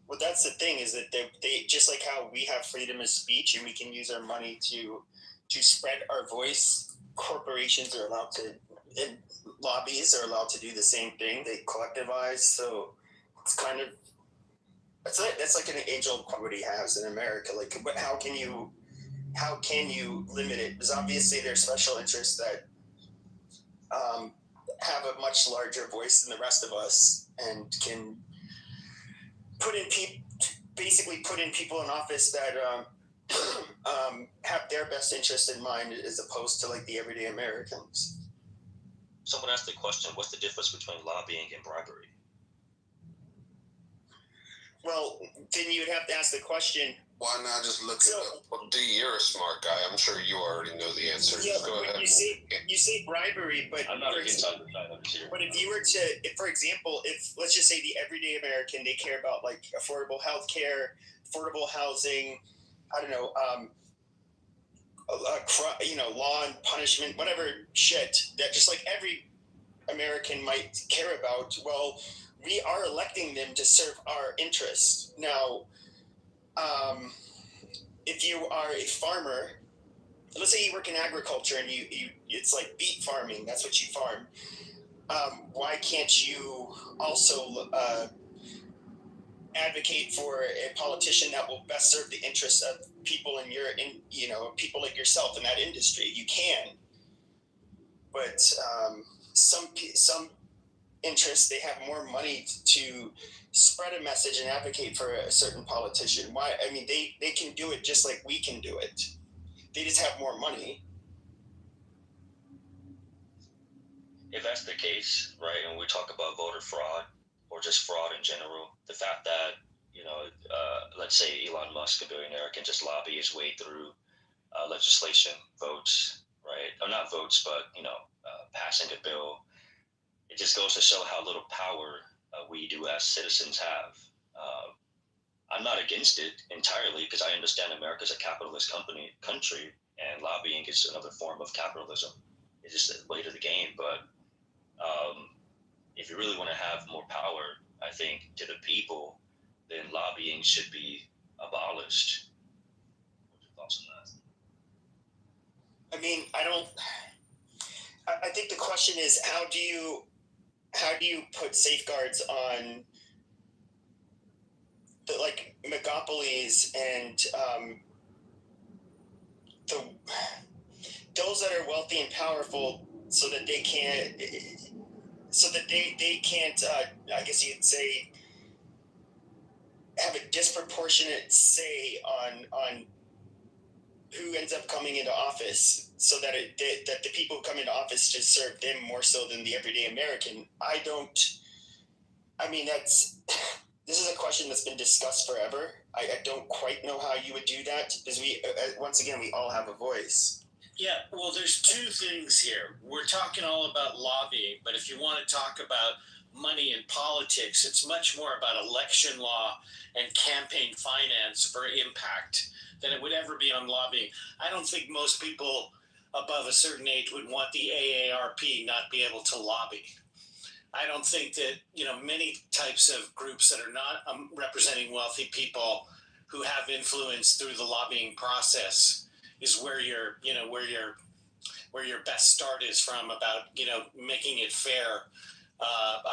Well, that's the thing, is that they just like how we have freedom of speech and we can use our money to spread our voice. Corporations are allowed to, and lobbyists are allowed to do the same thing. They collectivize, so it's kind of that's like an age-old problem has in America. Like, but how can you limit it? Because obviously there's special interests that have a much larger voice than the rest of us and can put in people in office that have their best interest in mind as opposed to like the everyday Americans. Someone asked the question, what's the difference between lobbying and bribery? Well, then you would have to ask the question. Why not just look it up? Well, D, you're a smart guy. I'm sure you already know the answer. Yeah, Just go ahead. You say bribery, but I'm not against advertising here. But if you were to, for example, if let's just say the everyday American, they care about like affordable health care, affordable housing, I don't know, law and punishment, whatever shit that just like every American might care about. Well, we are electing them to serve our interests. Now, if you are a farmer, let's say you work in agriculture and you it's like beet farming, that's what you farm. Why can't you also advocate for a politician that will best serve the interests of people people like yourself in that industry? You can, but some interests, they have more money to spread a message and advocate for a certain politician. Why? I mean, they can do it just like we can do it. They just have more money. If that's the case, right, and we talk about voter fraud or just fraud in general, the fact that, let's say Elon Musk, a billionaire, can just lobby his way through legislation, votes, right? Or not votes, but, passing a bill. It just goes to show how little power we do as citizens have. I'm not against it entirely because I understand America's a capitalist country, and lobbying is another form of capitalism. It's just the way to the game. But if you really want to have more power, I think, to the people, then lobbying should be abolished. What's your thoughts on that? I mean, I think the question is, how do you put safeguards on the like megapolies and those that are wealthy and powerful, so that they can't, I guess you'd say, have a disproportionate say on who ends up coming into office, so that that the people who come into office just serve them more so than the everyday American. This is a question that's been discussed forever. I don't quite know how you would do that, because once again, we all have a voice. Yeah, well, there's two things here. We're talking all about lobbying, but if you want to talk about money in politics, it's much more about election law and campaign finance for impact than it would ever be on lobbying. I don't think most people above a certain age would want the AARP not be able to lobby. I don't think that, many types of groups that are not representing wealthy people who have influence through the lobbying process is where your best start is from, about, making it fair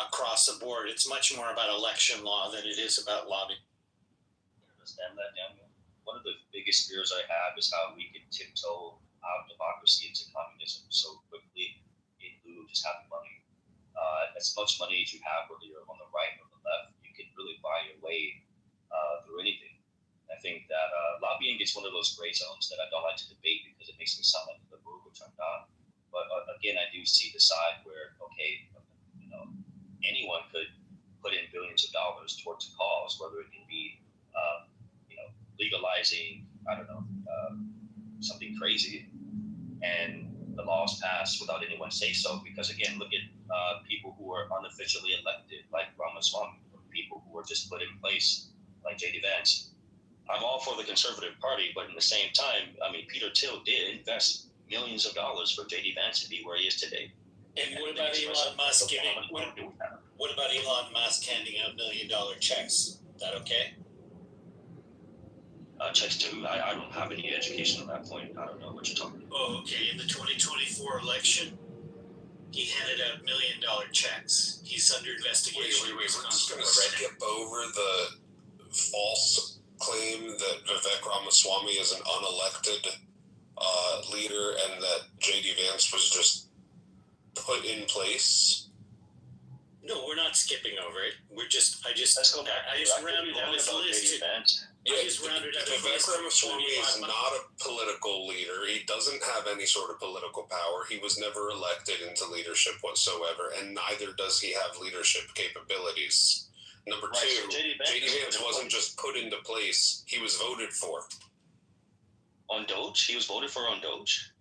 across the board. It's much more about election law than it is about lobbying. I understand that, Daniel. One of the biggest fears I have is how we can tiptoe out of democracy into communism so quickly in lieu of just having money. As much money as you have, whether you're on the right or the left, you can really buy your way through anything. I think that lobbying is one of those gray zones that I don't like to debate because it makes me sound like a liberal, which I'm not. But again, I do see the side where, okay, anyone could put in billions of dollars towards a cause, whether it can be, legalizing, something crazy, and the laws passed without anyone say so. Because again, look at people who are unofficially elected, like Ramaswamy, or people who were just put in place, like J.D. Vance. I'm all for the Conservative Party, but in the same time, Peter Thiel did invest millions of dollars for J.D. Vance to be where he is today. And what about Elon Musk what about Elon Musk handing out $1 million checks? Is that okay? Checks to, I don't have any education on that point. I don't know what you're talking about. Oh, okay. In the 2024 election, he handed out $1 million checks. He's under investigation. Wait. We're just going to skip over the false claim that Vivek Ramaswamy is an unelected leader and that J.D. Vance was just put in place. No, we're not skipping over it. I just rounded out his list. Vivek Ramaswamy is not a political leader. He doesn't have any sort of political power. He was never elected into leadership whatsoever, and neither does he have leadership capabilities. Number Right, two, so JD Vance wasn't just put into place; he was voted for. On Doge, he was voted for on Doge.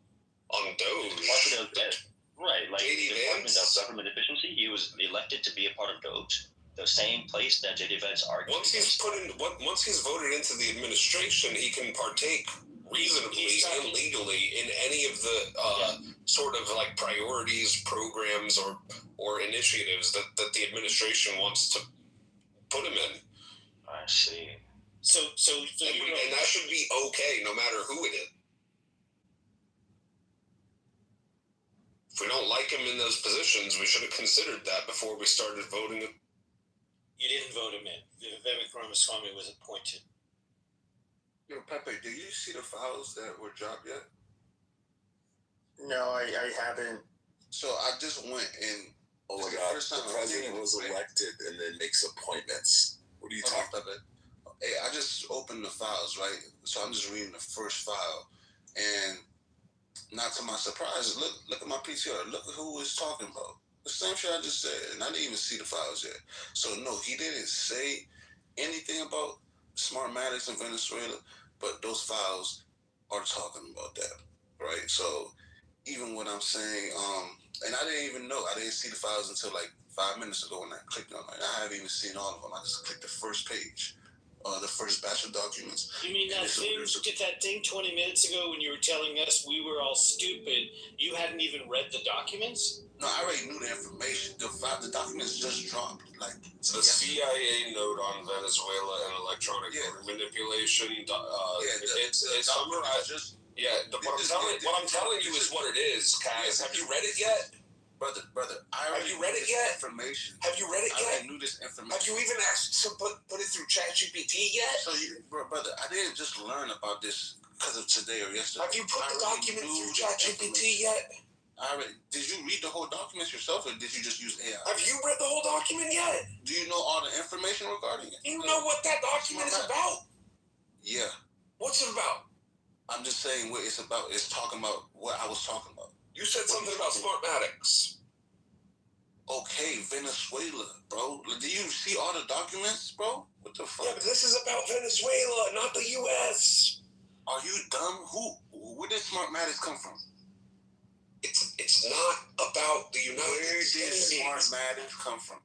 On Doge, right? Like JD Department Vance? of Government Efficiency, he was elected to be a part of Doge, the same place that JD Vance argued. Once he's voted into the administration, he can partake reasonably and legally in any of the sort of like priorities, programs, or initiatives that the administration wants to put him in. I see. So and that should be okay, no matter who it is. If we don't like him in those positions, we should have considered that before we started voting him. You didn't vote him in. Vivek Ramaswamy was appointed. Yo, Pepe, did you see the files that were dropped yet? No, I haven't. So I just went in. Oh my God, the president was elected and then makes appointments. What are you talking about? Hey, I just opened the files, right? So I'm just reading the first file. And not to my surprise, look at my PTR. Look at who was talking about. The same shit I just said. And I didn't even see the files yet. So no, he didn't say anything about Smartmatics in Venezuela, but those files are talking about that, right? So even what I'm saying, and I didn't even know, I didn't see the files until like 5 minutes ago when I clicked on it. I haven't even seen all of them. I just clicked the first page, the first batch of documents. You mean that thing 20 minutes ago when you were telling us we were all stupid, you hadn't even read the documents? No, I already knew the information. The documents just dropped. Like the CIA note on Venezuela and electronic voter manipulation. It's summarized. What I'm telling you is what it is, guys. Have you read it yet? Brother, have you read it yet? Information. Have you read it yet? I knew this information. Have you even asked to put it through ChatGPT yet? So, brother, I didn't just learn about this because of today or yesterday. Have you put the document through ChatGPT yet? Did you read the whole documents yourself, or did you just use AI? Have you read the whole document yet? Do you know all the information regarding it? Do you know what that document is about? Yeah. What's it about? I'm just saying what it's about. It's talking about what I was talking about. You said something about Smartmatics. Okay, Venezuela, bro. Do you see all the documents, bro? What the fuck? Yeah, but this is about Venezuela, not the U.S. Are you dumb? Where did Smartmatics come from? It's not about the United States. Where did Smartmatics come from?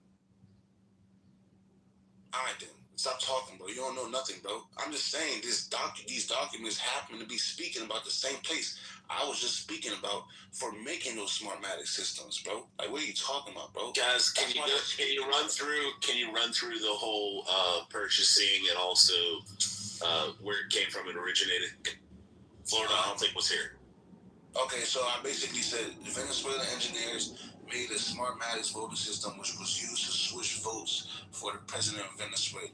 I do. Stop talking, bro. You don't know nothing, bro. I'm just saying these documents happen to be speaking about the same place I was just speaking about for making those Smartmatic systems, bro. Like, what are you talking about, bro? Guys, can you run through the whole purchasing and also where it came from and originated? Florida, I don't think was here. Okay, so I basically said the Venezuelan engineers made a Smartmatics voting system which was used to switch votes for the president of Venezuela.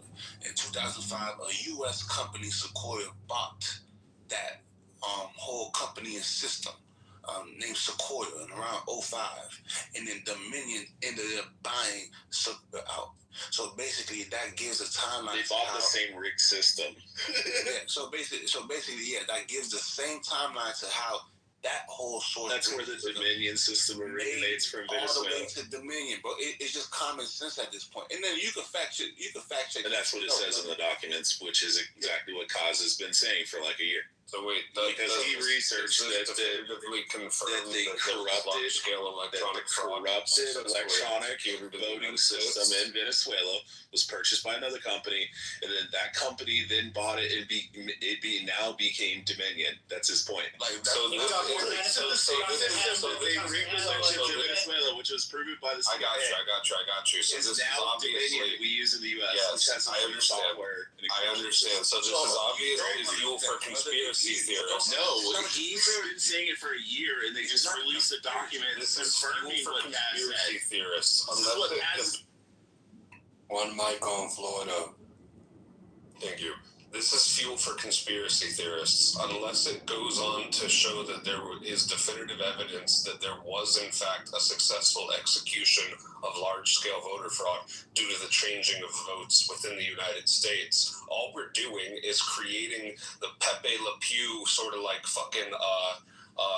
In 2005, a U.S. company, Sequoia, bought that whole company and system named Sequoia in around 2005, and then Dominion ended up buying Sequoia out. So basically, that gives a timeline. They bought the same rig system. Yeah. So basically, that gives the same timeline to how that whole source. That's where the Dominion system originates from Venezuela. All the way to Dominion, bro. It's just common sense at this point. And then you can fact check. And that's what it says in the documents, which is exactly what Kaz has been saying for like a year. So wait, because he researched that definitively confirmed they corrupted electronic voting system in Venezuela was purchased by another company, and then that company then bought it and now became Dominion. That's his point. Like so they represented to Venezuela, which was proven by the CIA. I got you. So this now is obviously Dominion we use in the U.S. Yes, which has I understand. I understand. So this is obviously fuel for conspiracy theorists. No, he's been saying it for a year, and they just released a document confirming what conspiracy theorists. One mic on Florida. Thank you. This is fuel for conspiracy theorists, unless it goes on to show that there is definitive evidence that there was, in fact, a successful execution of large-scale voter fraud due to the changing of votes within the United States. All we're doing is creating the Pepe Le Pew sort of like fucking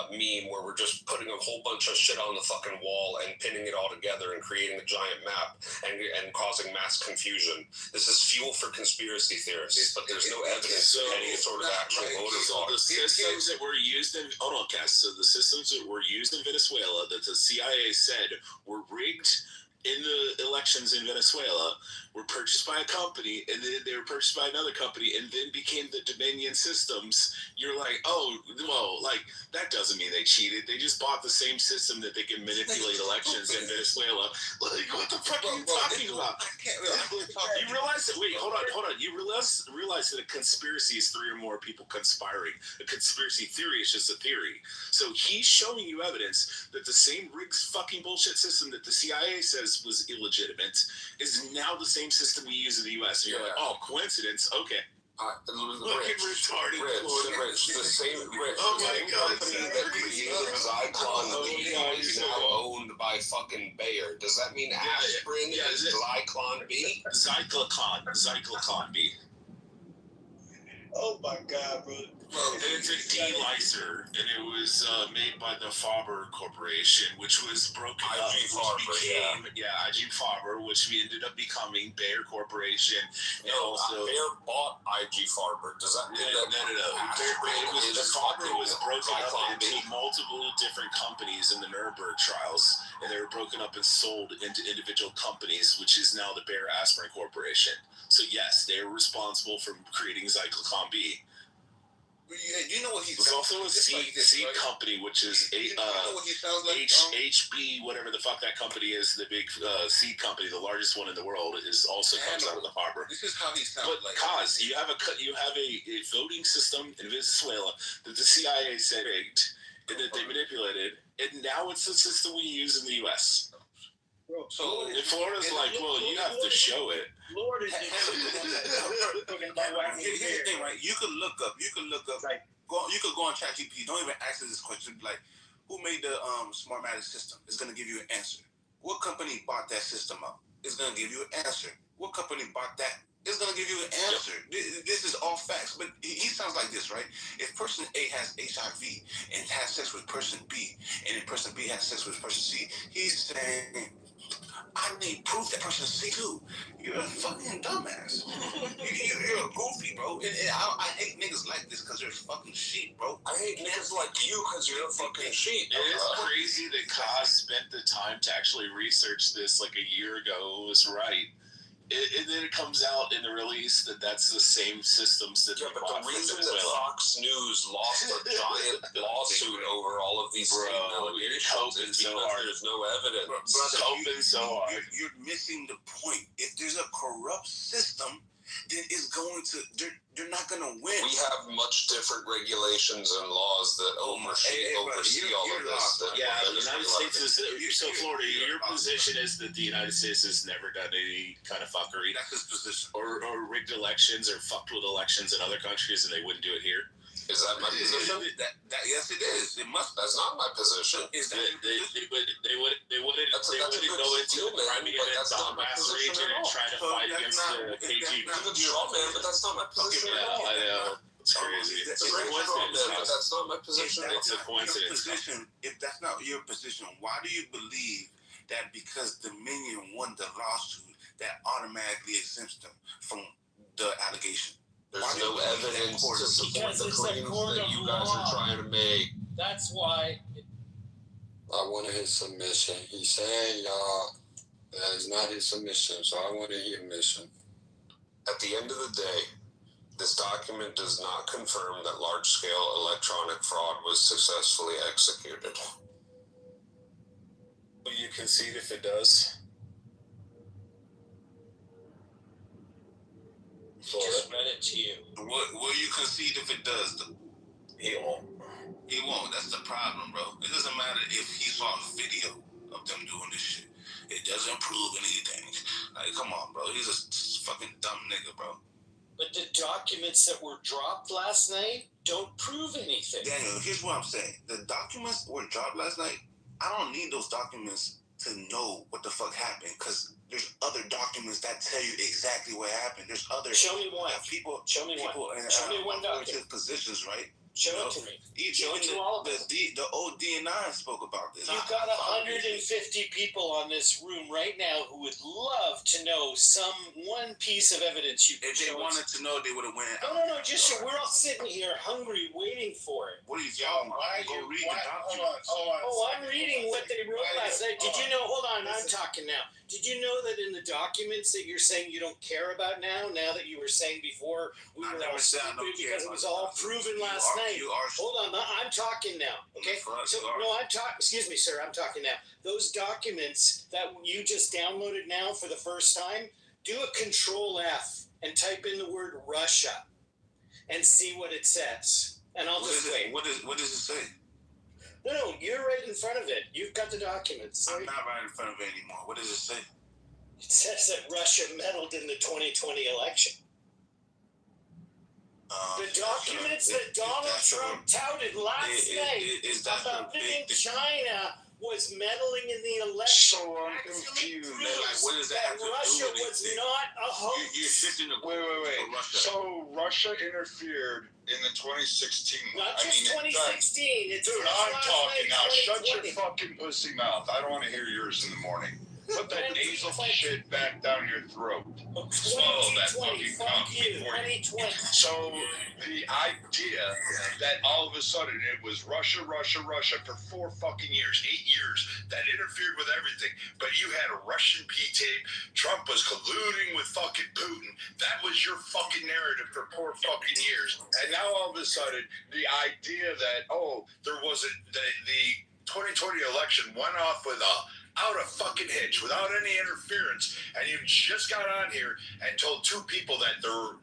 meme where we're just putting a whole bunch of shit on the fucking wall and pinning it all together and creating a giant map and causing mass confusion. This is fuel for conspiracy theorists, but there's no evidence of any sort of actual voter fraud. The systems that were used in so the systems that were used in Venezuela that the CIA said were rigged in the elections in Venezuela were purchased by a company, and then they were purchased by another company, and then became the Dominion systems. You're like, oh, well, like, that doesn't mean they cheated. They just bought the same system that they can manipulate elections in Venezuela. Like, what the fuck are you talking about? You realize that, wait, hold on. You realize that a conspiracy is three or more people conspiring. A conspiracy theory is just a theory. So he's showing you evidence that the same rigged fucking bullshit system that the CIA says was illegitimate is now the same system we use in the U.S. And you're like, oh, coincidence? Okay. Look at retarded Rich, the same company that created Zyklon B is now owned by fucking Bayer. Does that mean aspirin is Zyklon B? Zyklon B. Oh my god, bro. And it's a D-licer, and it was made by the Faber Corporation, which was broken up. IG Faber, which ended up becoming Bayer Corporation. And Bayer bought IG Farber. Does that mean that Faber was broken up into multiple different companies in the Nuremberg trials, and they were broken up and sold into individual companies, which is now the Bayer Aspirin Corporation. So yes, they were responsible for creating Zyklon B. You know what he There's also a seed company, which is HB, whatever the fuck that company is, the big seed company, the largest one in the world, is also comes out of the harbor. This is how he sounds like. Cause you have a voting system in Venezuela that the CIA said rigged and that they manipulated, and now it's the system we use in the U.S. So if Florida's like, well, you have to show it. Lord is here's the thing, right? You could look up. You could go on ChatGPT. Don't even ask this question. Like, who made the Smartmatic system? It's gonna give you an answer. What company bought that system up? It's gonna give you an answer. What company bought that? It's gonna give you an answer. This is all facts. But he sounds like this, right? If person A has HIV and has sex with person B, and then person B has sex with person C, he's saying, I need proof that person C too. You're a fucking dumbass. You're a goofy, bro. And I hate niggas like this because they're fucking sheep, bro. I hate niggas like you because you're a fucking sheep. It is crazy that Kaz spent the time to actually research this like a year ago. It was right. And then it comes out in the release that that's the same systems that but the reason that Fox News lost a giant lawsuit over all of these allegations is because there's no evidence. You're missing the point. If there's a corrupt system, then it's going to, they're not going to win. We have much different regulations and laws that oversee all of this. The United States is, so Florida, your position is that the United States has never done any kind of fuckery. That's his position. Or rigged elections or fucked with elections in other countries and they wouldn't do it here. Is that my position? Yes, it is. It must. That's not my position. They wouldn't go into the Crimea and Donbass region and try to fight against the KGB. That's a straw man, but that's not my position at all. I know. It's crazy. It's a great straw man, but that's not my position. It's a coincidence. If that's not your position, why do you believe that because Dominion won the lawsuit that automatically exempts them from the allegation? There's no evidence to support the claims that you guys are trying to make. That's why. I wanted his submission. He's saying, y'all, that is not his submission, so I wanted his submission. At the end of the day, this document does not confirm that large-scale electronic fraud was successfully executed. Will you concede if it does? Just read it to you. Will you concede if it does? He won't. He won't. That's the problem, bro. It doesn't matter if he saw a video of them doing this shit. It doesn't prove anything. Like, come on, bro. He's a fucking dumb nigga, bro. But the documents that were dropped last night don't prove anything. Daniel, here's what I'm saying. The documents were dropped last night. I don't need those documents to know what the fuck happened, because there's other documents that tell you exactly what happened. There's other Show me one. People. Show me one. In Show me one document. positions, right? Show it to me. Show it to Even all of us. the old DNI spoke about this. You've got 150 people on this room right now who would love to know one piece of evidence you can If they show wanted us. to know, they would have went. No. Just we're all sitting here hungry, waiting for it. What are you talking about? Go read the documents. Oh, I'm reading what they wrote last night. Did you know? Hold on, I'm talking now. Did you know that in the documents that you're saying you don't care about now that you were saying before we were all stupid because it was all proven last night? Hold on, I'm talking now. Okay. So no, I'm talking. Excuse me, sir. I'm talking now. Those documents that you just downloaded now for the first time, do a Control F and type in the word Russia, and see what it says. And I'll just wait. What does it say? No, you're right in front of it. You've got the documents. I'm not right in front of it anymore. What does it say? It says that Russia meddled in the 2020 election. The documents that Donald Trump touted last night about thinking China was meddling in the election. So I'm confused. Like, what does that have to Russia do with was anything? not a hoax. You're shifting the Wait. Russia. So Russia interfered in the 2016. Not just 2016. It's dude, last I'm night, talking now. Shut your 2020. fucking pussy mouth. I don't want to hear yours in the morning. Put that nasal shit back down your throat. Swallow that fucking fuck cum you. before you. 2020. So the idea that all of a sudden it was Russia for 4 fucking years, 8 years, that interfered with everything, but you had a Russian P-tape, Trump was colluding with fucking Putin, that was your fucking narrative for 4 fucking years. And now all of a sudden, the idea that, there wasn't, the 2020 election went off with out of fucking hitch, without any interference, and you just got on here and told 2 people that there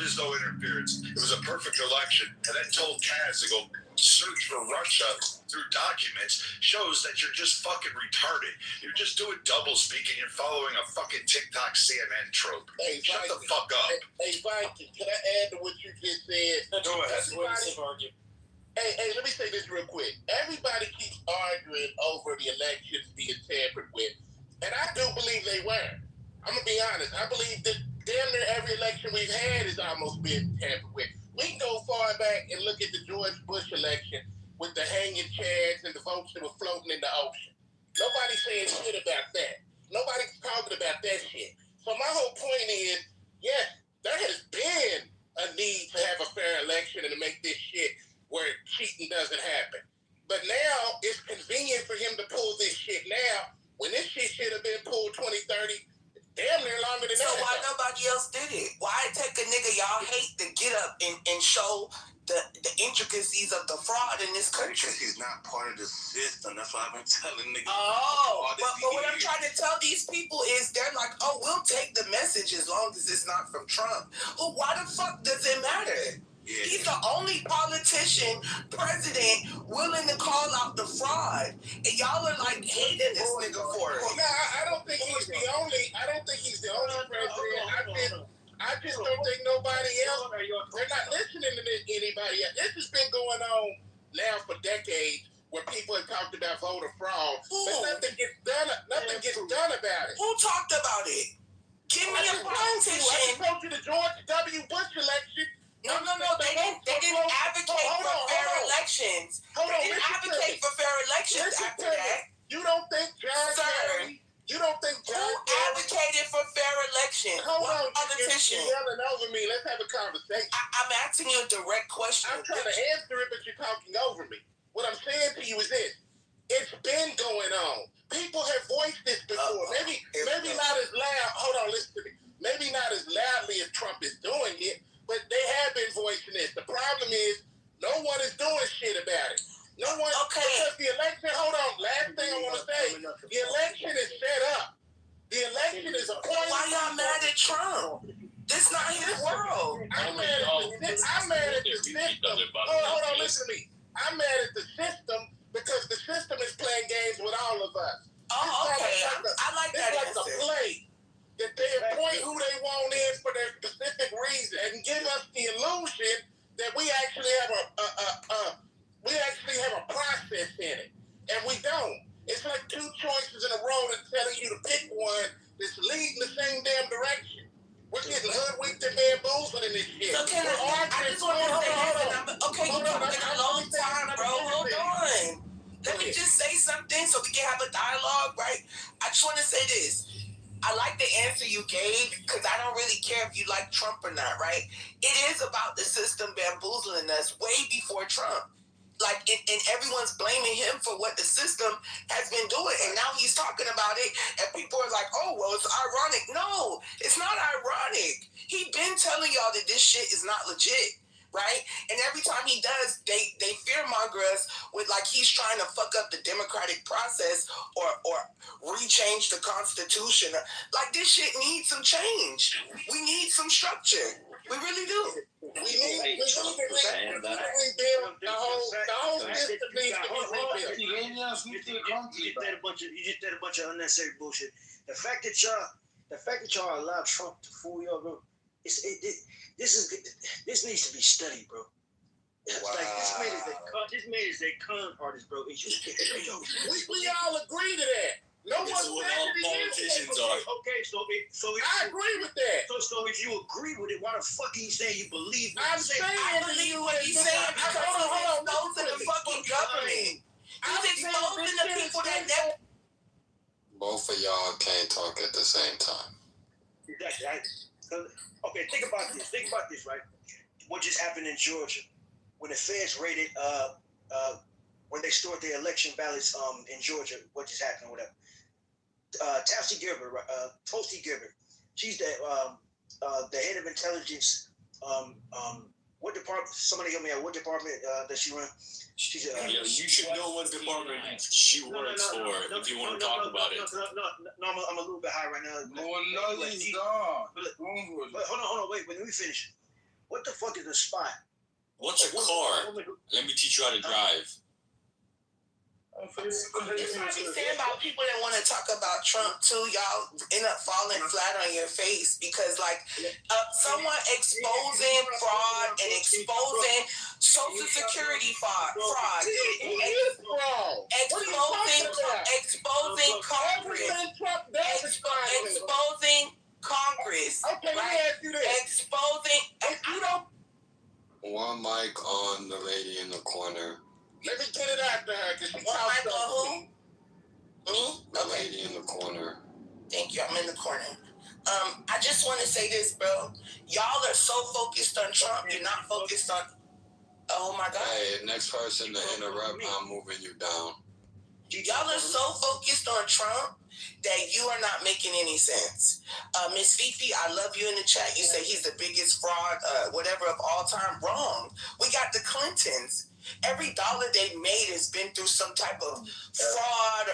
is no interference. It was a perfect election, and then told Kaz to go search for Russia through documents shows that you're just fucking retarded. You're just doing double speaking. You're following a fucking TikTok CNN trope. Hey, shut the fuck up. Hey, Viking, can I add to what you just said? Go ahead. Hey, let me say this real quick. Everybody keeps arguing over the elections being tampered with, and I do believe they were. I'm gonna be honest. I believe that damn near every election we've had has almost been tampered with. We can go far back and look at the George Bush election with the hanging chads and the votes that were floating in the ocean. Nobody's saying shit about that. Nobody's talking about that shit. So my whole point is, yes, there has been a need to have a fair election and to make this shit where cheating doesn't happen. But now it's convenient for him to pull this shit now when this shit should have been pulled 2030, damn near longer than that. So why nobody else did it? Why take a nigga y'all hate to get up and show the intricacies of the fraud in this country? Because he's not part of the system. That's why I've been telling niggas. But what I'm trying to tell these people is they're like, we'll take the message as long as it's not from Trump. Well, why the fuck does it matter? Yeah. He's the only politician, president, willing to call out the fraud, and y'all are like hating this nigga for it. No, I don't think he's the only. I don't think he's the only president. I just don't think nobody else. They're not listening to anybody else. This has been going on now for decades, where people have talked about voter fraud, but nothing gets done. Nothing gets done about it. Who talked about it? Give me a politician. I spoke to the George W. Bush election. No. They didn't advocate for fair elections. They didn't advocate for fair elections after that. You don't think John Kerry? You don't think John Kerry advocated for fair elections? Hold on, politician. You're yelling over me. Let's have a conversation. I'm asking you a direct question. I'm trying to answer it, but you're talking over me. What I'm saying to you is this. It's been going on. People have voiced this before. Maybe not as loud. Hold on, listen to me. Maybe not as loudly as Trump is doing it, but they have been voicing this. The problem is no one is doing shit about it. No one. Okay. Because the election, hold on, last thing I want to say, the election is set up. The election is appointed. Why y'all mad at Trump? This not his world. I'm mad at the system. Hold on, listen to me. I'm mad at the system because the system is playing games with all of us. Okay. I like that answer. It's like a play. That they appoint who they want in for their specific reason and give us the illusion that we actually have a process in it, and we don't. It's like 2 choices in a row that's telling you to pick one that's leading the same damn direction. We're getting hoodwinked and being bamboozling this shit. So can I just want to say this. Okay, you talking a long time, bro. Hold on. Let me just say something so we can have a dialogue, right? I just want to say this. I like the answer you gave because I don't really care if you like Trump or not, right? It is about the system bamboozling us way before Trump. Like, and everyone's blaming him for what the system has been doing. And now he's talking about it, and people are like, oh, well, it's ironic. No, it's not ironic. He's been telling y'all that this shit is not legit, right? And every time he does, they fearmonger us with like he's trying to fuck up the democratic process or rechange the Constitution. Like, this shit needs some change. We need some structure. We really do. We need to rebuild the whole system needs to be rebuilt. You just did a bunch of unnecessary bullshit. The fact that y'all allowed Trump to fool y'all, bro, this needs to be studied, bro. Wow. Like this man is a con artist, bro. We all agree to that. No one said politicians are. Okay, so I agree with that. So if you agree with it, why the fuck are you saying you believe what I'm he's saying? saying I believe what he's saying because he's exposing the fucking government. He's exposing the people that never. Both of y'all can't talk at the same time. Exactly. Okay, think about this, right? What just happened in Georgia when the feds raided when they stored the election ballots in Georgia? What just happened? Whatever. Tulsi Gabbard, she's the head of intelligence. What department? Somebody help me out. What department does she run? She's you should know what department she works for if you want to talk about it. No, I'm a little bit high right now. But hold on, wait, let me finish. What the fuck is a spy? What's a car? Let me teach you how to drive. That's what he's saying about people that want to talk about Trump too. Y'all end up falling flat on your face because, like, someone exposing fraud and exposing Social Security fraud, exposing Congress, okay, right? Exposing. You don't. One mic on the lady in the corner. Let me get it out there. Who? The lady in the corner. Thank you. I'm in the corner. I just want to say this, bro. Y'all are so focused on Trump. You're not focused on. Oh my God. Hey, next person to interrupt, I'm moving you down. Y'all are so focused on Trump that you are not making any sense. Miss Fifi, I love you in the chat. You say he's the biggest fraud, whatever of all time. Wrong. We got the Clintons. Every dollar they made has been through some type of fraud.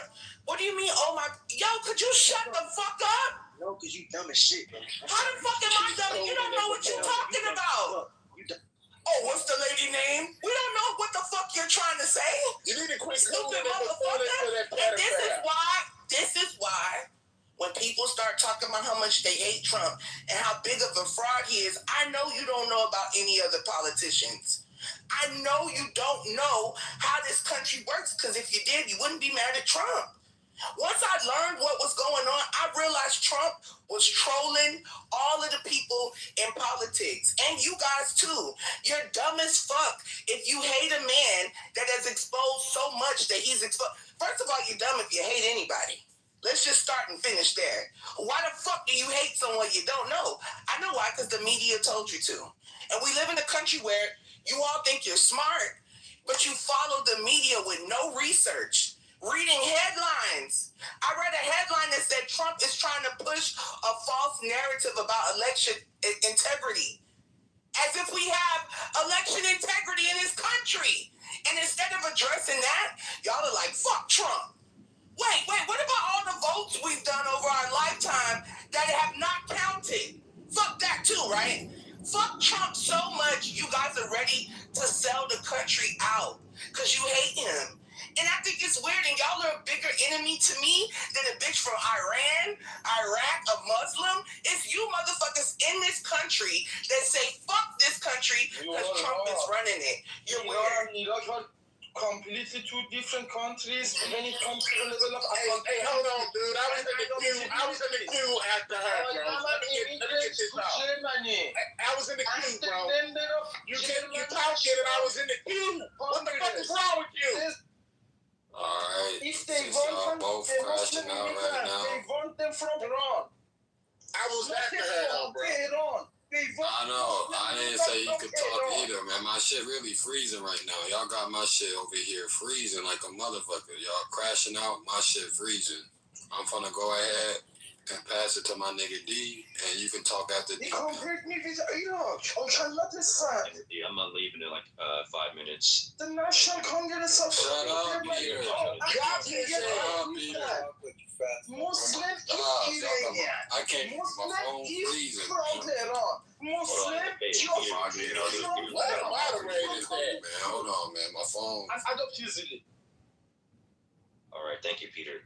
What do you mean? Oh my, yo, could you shut the fuck up? No, because you dumb as shit, bro. How the fuck am I dumb? You don't know what you're talking about. Oh, what's the lady name? We don't know what the fuck you're trying to say. You need to quit stupid motherfucker. And this is why when people start talking about how much they hate Trump and how big of a fraud he is, I know you don't know about any other politicians. I know you don't know how this country works, because if you did, you wouldn't be mad at Trump. Once I learned what was going on, I realized Trump was trolling all of the people in politics. And you guys too. You're dumb as fuck if you hate a man that has exposed so much that he's exposed. First of all, you're dumb if you hate anybody. Let's just start and finish there. Why the fuck do you hate someone you don't know? I know why, because the media told you to. And we live in a country where you all think you're smart, but you follow the media with no research. Reading headlines. I read a headline that said Trump is trying to push a false narrative about election integrity. As if we have election integrity in this country. And instead of addressing that, y'all are like, fuck Trump. Wait, what about all the votes we've done over our lifetime that have not counted? Fuck that too, right? Fuck Trump so much, you guys are ready to sell the country out because you hate him. And I think it's weird, and y'all are a bigger enemy to me than a bitch from Iran, Iraq, a Muslim. It's you motherfuckers in this country that say fuck this country because Trump is running it. You're weird. completely two different countries when it comes to the level of Hey, hold on, dude. I was in the queue after her, bro. Let me get this off. Germany. I was in the queue, bro. Member of You talking and I was in the queue. What the fuck is wrong with you? Alright. If they Since y'all both crashing out right now. they want them from Iran. I was after her, though, bro. Iran. I know. I didn't say you could talk either, man. My shit really freezing right now. Y'all got my shit over here freezing like a motherfucker. Y'all crashing out, my shit freezing. I'm finna go ahead and pass it to my nigga D, and you can talk after D. I'm trying not to sign. I'm not leaving in like 5 minutes. The National Congress of Shut up, Peter. Muslim is Iranian. I can't use my phone freezing. From Iran. Muslim What moderator is that? Man, hold on, man. My phone. I adopt easily. All right, thank you, Peter.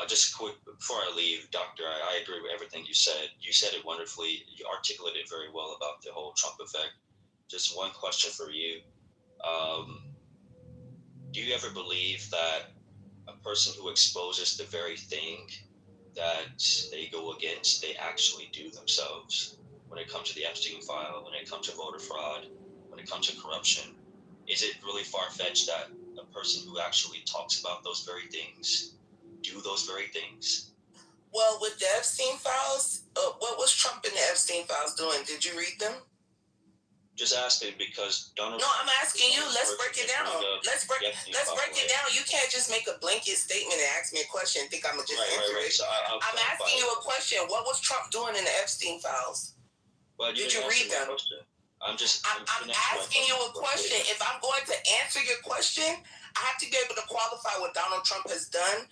Just quick, before I leave, Doctor, I agree with everything you said. You said it wonderfully. You articulated very well about the whole Trump effect. Just one question for you. Do you ever believe that a person who exposes the very thing that they go against, they actually do themselves? When it comes to the Epstein file, when it comes to voter fraud, when it comes to corruption, is it really far-fetched that a person who actually talks about those very things do those very things? Well, with the Epstein files, what was Trump and the Epstein files doing? Did you read them? Just asking because Donald. No, I'm asking you. Let's break it down. Let's break it down. You can't just make a blanket statement and ask me a question and think I'm gonna just answer it. So I'm asking you a question. What was Trump doing in the Epstein files? Well, Did you read them? I'm asking you a question. If I'm going to answer your question, I have to be able to qualify what Donald Trump has done.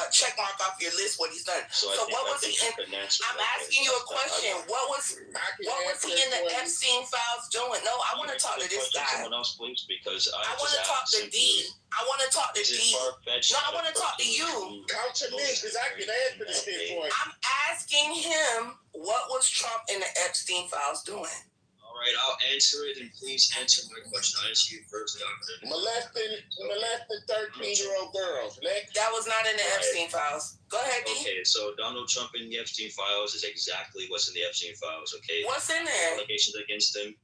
Check mark off your list what he's done. So what was he in? I'm asking you a question. What was he in the Epstein files doing? No, I want to talk to this guy. Someone else, please, because I want to talk to D. I want to talk to D. No, I want to talk to you. Come to me, because I can answer this shit for you. I'm asking him what was Trump in the Epstein files doing? All right, I'll answer it, and please answer my question. I'll answer you first, Doctor. Molesting 13-year-old girls. Next. That was not in the Epstein files. Go ahead, D. Okay, so Donald Trump in the Epstein files is exactly what's in the Epstein files, okay? What's in there? Allegations against him,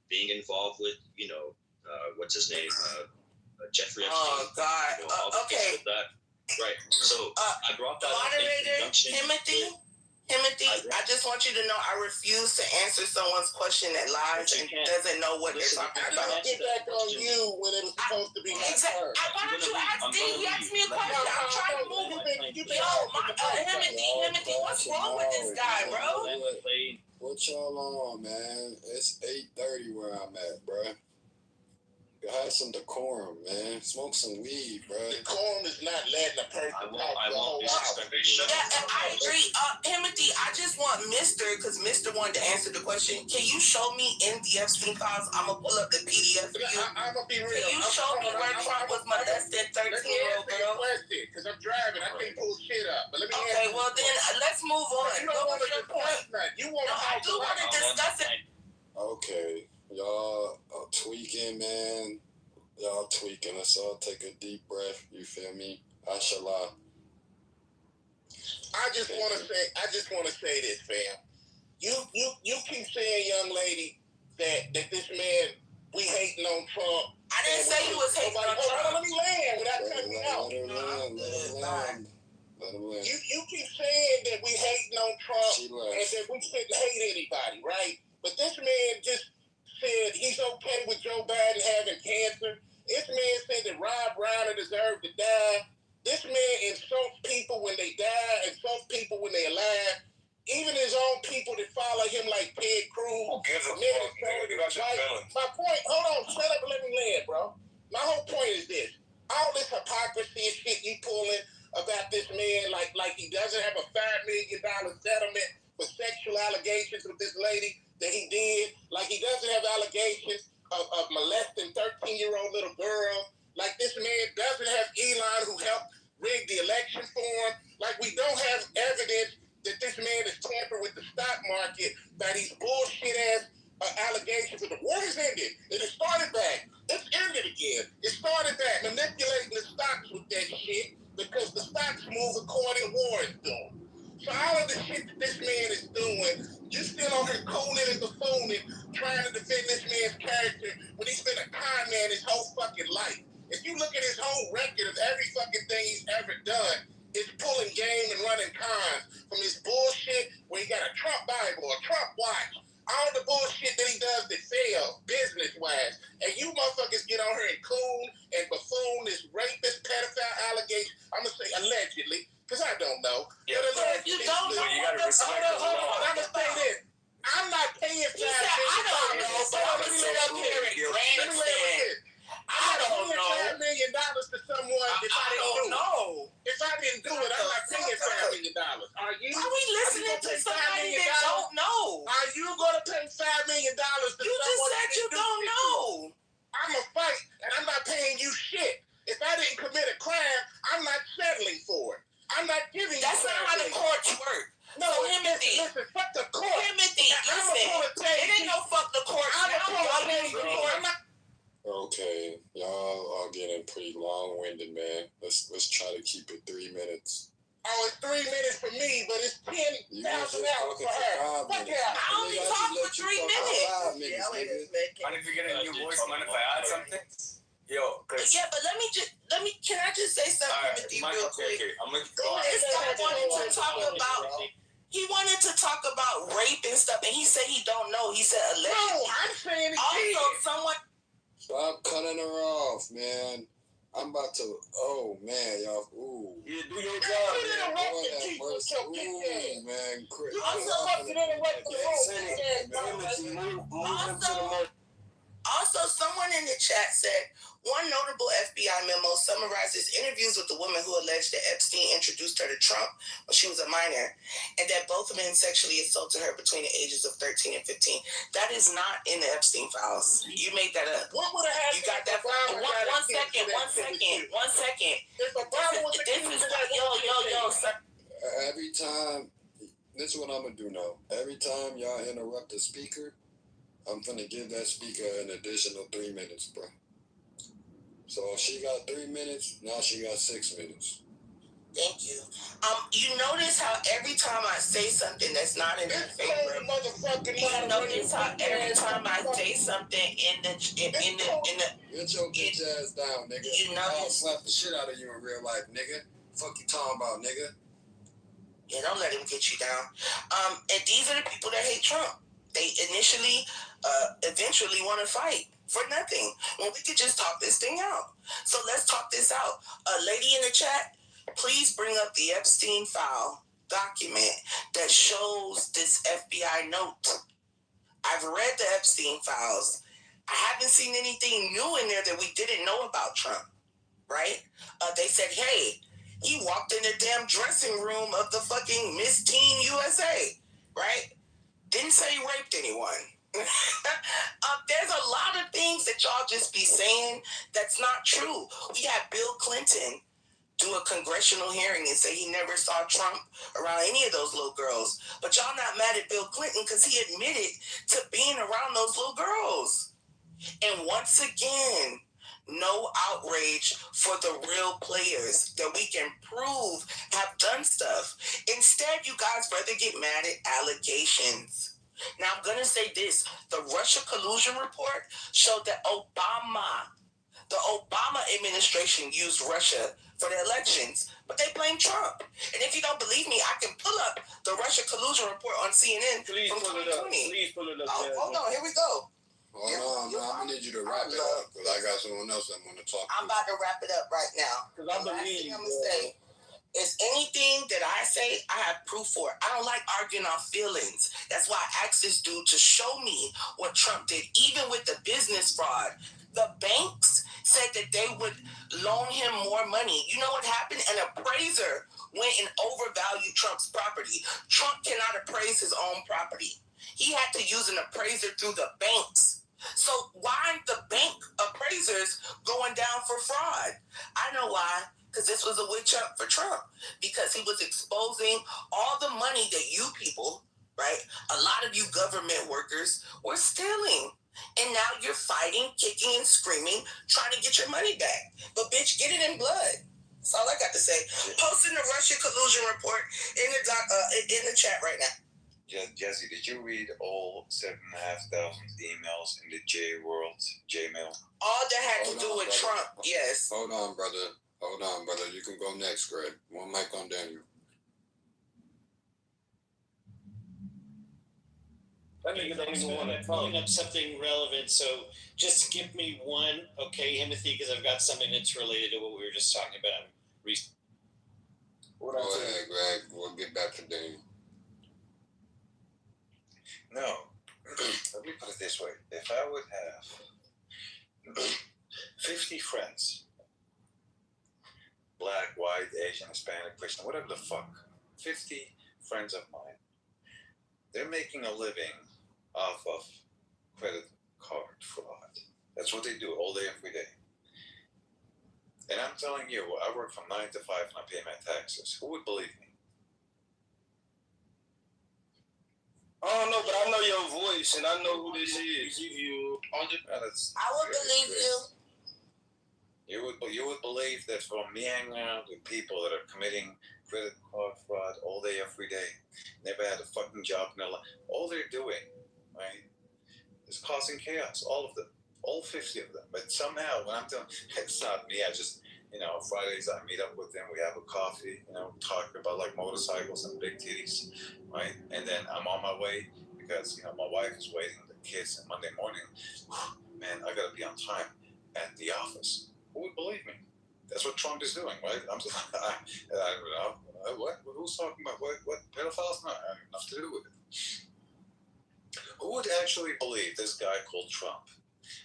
being involved with, what's his name? Jeffrey Epstein. Oh, God. Okay. With that. Right, so I brought that moderator, Timothy, I just want you to know I refuse to answer someone's question that lies and doesn't know what they're talking about. I don't get back on you when it was supposed to be my turn. Why don't you ask D? He asked me a question. I'm trying to move it. Timothy, what's wrong with this guy, bro? What y'all on, man? It's 8:30 where I'm at, bro. You have some decorum, man. Smoke some weed, bro. Decorum is not letting a person talk. I won't I agree. Timothy, I just want Mr. because Mr. wanted to answer the question. Can you show me in the Epstein files? I'm going to pull up the PDF for you. I'm going to be real. Can you show me where Trump was molesting 13-year-old girl? Because I'm driving. I can't pull shit up. But let me okay, well then, let's move on. You don't want to discuss that. You want to I do want to discuss it. Okay. Y'all are tweaking, man. Y'all tweaking. Let's all take a deep breath. You feel me? Ashallah. I just want to say this, fam. You keep saying, young lady, that this man, we hating on Trump. I didn't say you was hating on Trump. Let me land without cutting me out. You keep saying that we hating on Trump and that we shouldn't hate anybody, right? But this man just said he's okay with Joe Biden having cancer. This man said that Rob Reiner deserved to die. This man insults people when they die, insults people when they're alive. Even his own people that follow him like Ted Cruz. Who gives a fuck? My point, hold on, shut up and let me land, bro. My whole point is this. All this hypocrisy and shit you pulling about this man like he doesn't have a $5 million settlement for sexual allegations with this lady that he did, like he doesn't have allegations of molesting 13-year-old little girl, like this man doesn't have Elon who helped rig the election for him, like we don't have evidence that this man is tampering with the stock market by these bullshit-ass allegations. But the war has ended. It has started back. It's ended again. It started back. to defend this man's character when he's been a con man his whole fucking life. If you look at his whole record of every fucking thing he's ever done, it's pulling game and running cons from his bullshit where he got a Trump Bible, a Trump watch, all the bullshit that he does that fails business-wise. And you motherfuckers get on here and coon and buffoon this rapist, pedophile allegation. I'm going to say allegedly, because I don't know. Yeah, but if you don't know, you gotta respect the law. I'm going to say this. I'm not paying $5 million. I don't know, but I'm going to sit up here and grandstand. I don't know. $5 million to someone if I didn't do it. If I didn't do it, I'm not paying $5 million. Are you? Are we listening to somebody that don't know? Are you going to pay $5 million to someone? You just said you don't know. I'm a fight, and I'm not paying you shit. If I didn't commit a crime, I'm not settling for it. I'm not giving you. That's not how the courts work. No, Timothy. Listen, fuck the court. Timothy, listen. It ain't no fuck the courts. I'm not. Okay, y'all are getting pretty long-winded, man. Let's try to keep it 3 minutes. Oh, it's 3 minutes for me, but it's 10,000 hours for her. Fuck yeah. I only talk for 3 minutes. Mind if you get a new voice? Mind if I add something? Yo, yeah, but can I just say something with you real quick? This guy wanted to talk about. He wanted to talk about rape and stuff, and he said he don't know. He said allegedly. No, I'm saying it. Also, someone. Stop cutting her off, man. I'm about to. Oh man, y'all. Ooh. Yeah, do your job, man. Ooh, man. Also, someone in the chat said one notable FBI memo summarizes interviews with the woman who alleged that Epstein introduced her to Trump when she was a minor, and that both men sexually assaulted her between the ages of 13 and 15. That is not in the Epstein files. You made that up. What would have happened? You got that? One second. This is yo. Every time, this is what I'm gonna do now. Every time y'all interrupt the speaker, I'm gonna give that speaker an additional 3 minutes, bro. So she got 3 minutes, now she got 6 minutes. Thank you. You notice how every time I say something that's not in her favor, you notice how every time I say something in the get your bitch ass down, nigga. You know, I'll slap the shit out of you in real life, nigga. Fuck you talking about, nigga. Yeah, don't let him get you down. And these are the people that hate Trump. They eventually want to fight for nothing when we could just talk this thing out. So let's talk this out. Lady in the chat, please bring up the Epstein file document that shows this FBI note. I've read the Epstein files. I haven't seen anything new in there that we didn't know about Trump, right? They said, hey, he walked in the damn dressing room of the fucking Miss Teen USA, right? Didn't say he raped anyone. There's a lot of things that y'all just be saying that's not true. We had Bill Clinton do a congressional hearing and say he never saw Trump around any of those little girls. But y'all not mad at Bill Clinton because he admitted to being around those little girls. And once again, no outrage for the real players that we can prove have done stuff. Instead, you guys rather get mad at allegations. Now, I'm going to say this. The Russia collusion report showed that the Obama administration used Russia for the elections, but they blame Trump. And if you don't believe me, I can pull up the Russia collusion report on CNN from 2020. Please pull it up. Oh, hold on. Here we go. Hold on, I'm going to need you to wrap it up because I got someone else that want to talk to. I'm about to wrap it up right now. Because I believe I'm going to say is anything that I say, I have proof for. I don't like arguing off feelings. That's why I asked this dude to show me what Trump did, even with the business fraud. The banks said that they would loan him more money. You know what happened? An appraiser went and overvalued Trump's property. Trump cannot appraise his own property. He had to use an appraiser through the banks. So why aren't the bank appraisers going down for fraud? I know why. Because this was a witch hunt for Trump. Because he was exposing all the money that you people, right, a lot of you government workers were stealing. And now you're fighting, kicking, and screaming, trying to get your money back. But bitch, get it in blood. That's all I got to say. Posting the Russia collusion report in the chat right now. Jesse, did you read all 7,500 emails in the J-mail? All that had to do with brother. Trump, yes. Hold on, brother. You can go next, Greg. One mic on Daniel. That nigga don't even want to pulling up something relevant, so just give me one, okay, Timothy, because I've got something that's related to what we were just talking about. Go ahead, Greg. We'll get back to Daniel. No. Let me put it this way. If I would have 50 friends, black, white, Asian, Hispanic, Christian, whatever the fuck, 50 friends of mine, they're making a living off of credit card fraud. That's what they do all day, every day. And I'm telling you, I work from 9 to 5 and I pay my taxes. Who would believe me? I don't know, but I know your voice and I know who this is. You I would believe you. You would believe that from me hanging out with people that are committing credit card fraud all day, every day, never had a fucking job in their life. All they're doing, right, is causing chaos. All of them. All 50 of them. But somehow, when I'm telling it's not me, I just, Fridays I meet up with them, we have a coffee, talk about like motorcycles and big titties, right? And then I'm on my way because, my wife is waiting with the kids, and Monday morning, man, I gotta be on time at the office. Who would believe me? That's what Trump is doing, right? I'm just, what? Who's talking about what pedophiles? No, I have nothing to do with it. Who would actually believe this guy called Trump?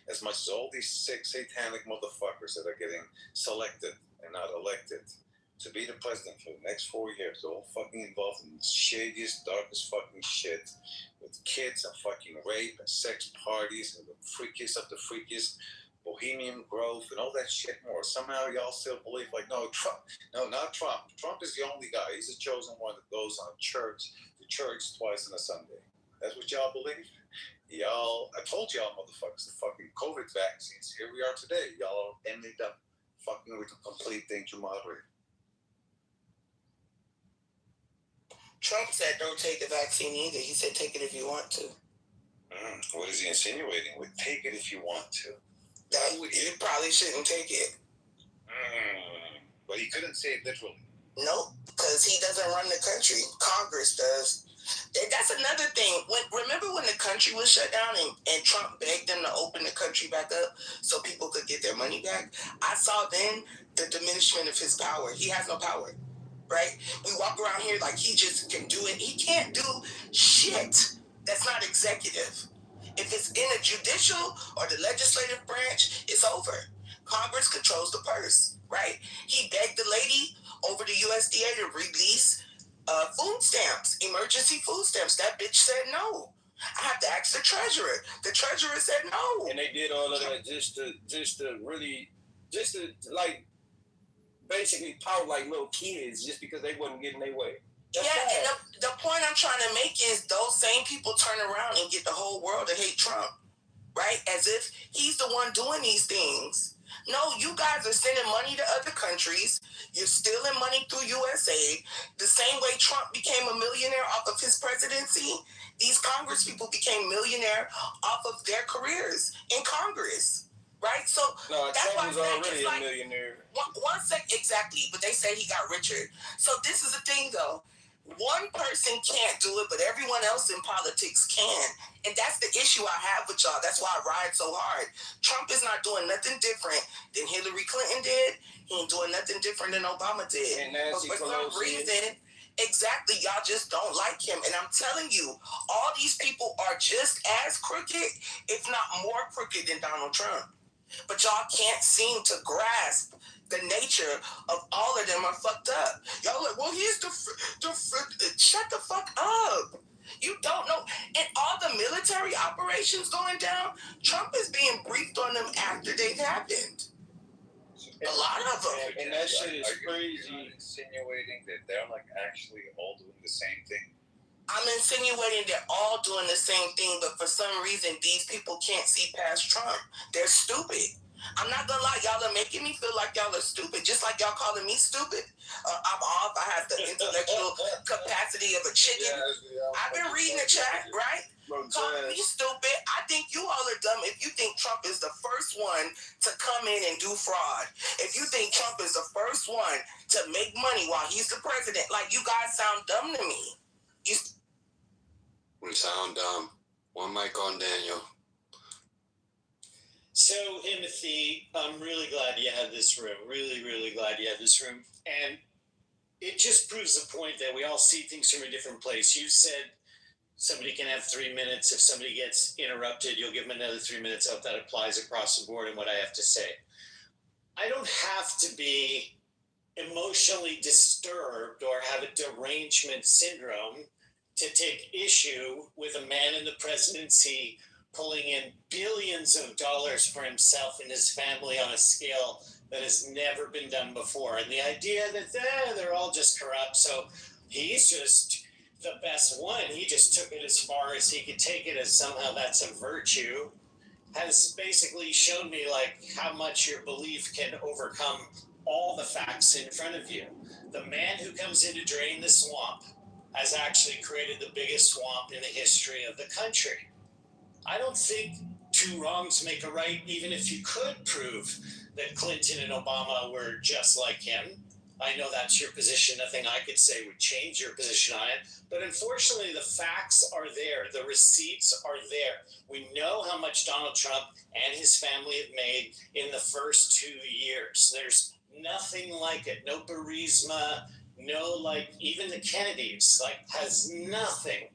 As much as all these sick, satanic motherfuckers that are getting selected and not elected to be the president for the next 4 years, they're all fucking involved in the shadiest, darkest fucking shit with kids and fucking rape and sex parties and the freakiest of the freakiest, bohemian growth and all that shit more. Somehow y'all still believe no, Trump. No, not Trump. Trump is the only guy. He's the chosen one that goes to church twice on a Sunday. That's what y'all believe? Y'all, I told y'all motherfuckers, the fucking COVID vaccines, here we are today. Y'all ended up fucking with the complete danger moderator. Trump said don't take the vaccine either. He said take it if you want to. What is he insinuating with take it if you want to? That you probably shouldn't take it. But he couldn't say it literally. Nope, because he doesn't run the country. Congress does. That's another thing. Remember when the country was shut down and Trump begged them to open the country back up so people could get their money back? I saw then the diminishment of his power. He has no power, right? We walk around here like he just can do it. He can't do shit. That's not executive. If it's in the judicial or the legislative branch, it's over. Congress controls the purse, right? He begged the lady over the USDA to release food stamps, emergency food stamps. That bitch said no. I have to ask the treasurer. The treasurer said no. And they did all of that just to basically pout like little kids just because they wasn't getting their way. That's and the point I'm trying to make is those same people turn around and get the whole world to hate Trump, right? As if he's the one doing these things. No, you guys are sending money to other countries. You're stealing money through USAID. The same way Trump became a millionaire off of his presidency, these Congress people became millionaire off of their careers in Congress, right? So that's Trump was already a like, millionaire. One sec, exactly, but they say he got richer. So this is the thing, though. One person can't do it, but everyone else in politics can. And that's the issue I have with y'all. That's why I ride so hard. Trump is not doing nothing different than Hillary Clinton did. He ain't doing nothing different than Obama did. And Nancy but for some reason, exactly, y'all just don't like him. And I'm telling you, all these people are just as crooked, if not more crooked than Donald Trump. But y'all can't seem to grasp the nature of all of them are fucked up. Y'all like, well, here's shut the fuck up. You don't know. And all the military operations going down, Trump is being briefed on them after they've happened. A lot of them. And that shit is crazy. Are you insinuating that they're actually all doing the same thing? I'm insinuating they're all doing the same thing, but for some reason, these people can't see past Trump. They're stupid. I'm not gonna lie, y'all are making me feel like y'all are stupid, just like y'all calling me stupid. I'm off. I have the intellectual capacity of a chicken. I've been reading the chat, right? Calling me stupid. I think you all are dumb if you think Trump is the first one to come in and do fraud. If you think Trump is the first one to make money while he's the president, like, you guys sound dumb to me. We sound dumb. One mic on Daniel. So, Timothy, I'm really glad you had this room. Really, really glad you had this room. And it just proves the point that we all see things from a different place. You said somebody can have 3 minutes. If somebody gets interrupted, you'll give them another 3 minutes. I hope that applies across the board in what I have to say. I don't have to be emotionally disturbed or have a derangement syndrome to take issue with a man in the presidency pulling in billions of dollars for himself and his family on a scale that has never been done before. And the idea that they're all just corrupt, so he's just the best one. He just took it as far as he could take it, as somehow that's a virtue, has basically shown me like how much your belief can overcome all the facts in front of you. The man who comes in to drain the swamp has actually created the biggest swamp in the history of the country. I don't think two wrongs make a right, even if you could prove that Clinton and Obama were just like him. I know that's your position. Nothing I could say would change your position on it. But unfortunately, the facts are there. The receipts are there. We know how much Donald Trump and his family have made in the first 2 years. There's nothing like it. No Burisma, no, like, even the Kennedys, like, has nothing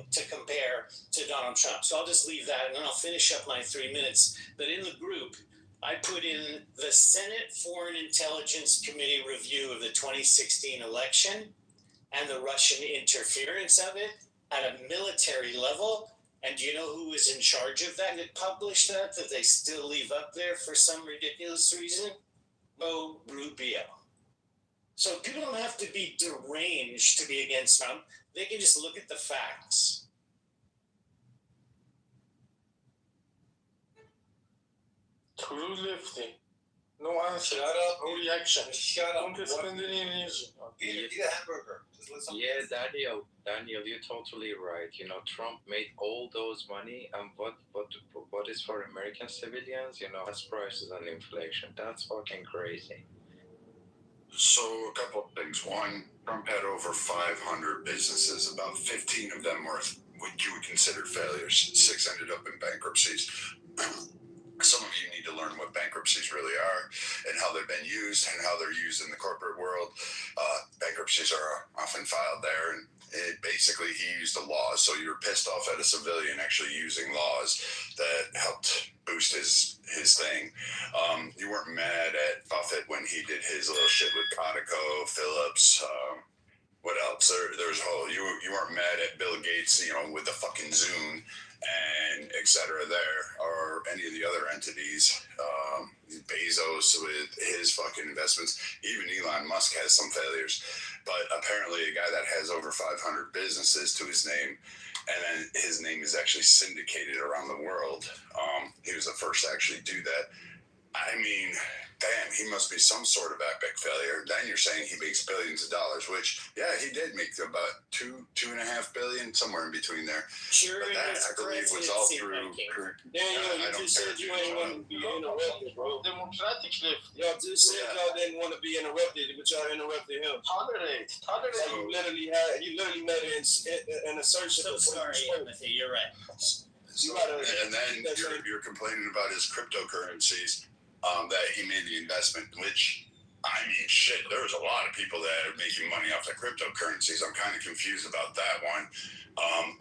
to compare to Donald Trump. So I'll just leave that, and then I'll finish up my 3 minutes. But in the group, I put in the Senate Foreign Intelligence Committee review of the 2016 election and the Russian interference of it at a military level. And do you know who was in charge of that? It published that they still leave up there for some ridiculous reason? Oh, Rubio. So people don't have to be deranged to be against Trump. They can just look at the facts. True lifting. No answer. Shut up. No reaction. Shut up. Don't spend any energy. Eat a hamburger. Yeah, Daniel, you're totally right. You know, Trump made all those money, and what is for American civilians? You know, gas prices and inflation. That's fucking crazy. So a couple of things. One, Trump had over 500 businesses. About 15 of them were what you would consider failures. 6 ended up in bankruptcies. Some of you need to learn what bankruptcies really are and how they've been used and how they're used in the corporate world. Bankruptcies are often filed there, and basically he used the laws. So you were pissed off at a civilian actually using laws that helped boost his thing. You weren't mad at Buffett when he did his little shit with Conoco, Phillips, what else? There's whole, you weren't mad at Bill Gates, you know, with the fucking Zoom and et cetera there, or any of the other entities. Bezos with his fucking investments. Even Elon Musk has some failures. But apparently a guy that has over 500 businesses to his name, and then his name is actually syndicated around the world. He was the first to actually do that. I mean, damn, he must be some sort of epic failure. Then you're saying he makes billions of dollars, which, yeah, he did make about $2.5 billion, somewhere in between there. Sure, but that, I believe, was all through. Daniel, you just said you ain't want to be interrupted, bro. Democratic left. Y'all just said y'all didn't want to be interrupted, but y'all interrupted him. Tolerate. Like you literally made an assertion. So sorry, Timothy, you're right. So, and then you're complaining about his cryptocurrencies. That he made the investment, which, I mean, shit, there's a lot of people that are making money off the cryptocurrencies. I'm kind of confused about that one.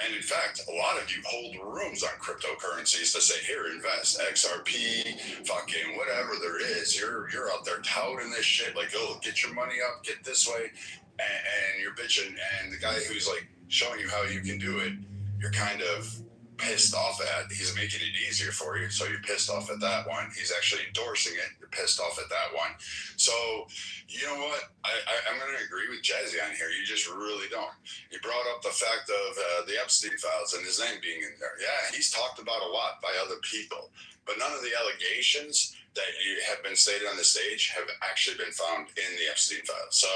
And in fact, a lot of you hold rooms on cryptocurrencies to say, here, invest, XRP, fucking whatever there is. You're out there touting this shit, like, oh, get your money up, get this way, and you're bitching. And the guy who's like showing you how you can do it, you're kind of pissed off at. He's making it easier for you, so you're pissed off at that one. He's actually endorsing it. You're pissed off at that one. So, you know what? I'm going to agree with Jazzy on here. You just really don't. He brought up the fact of the Epstein files and his name being in there. Yeah, he's talked about a lot by other people, but none of the allegations that you have been stated on the stage have actually been found in the Epstein files. So,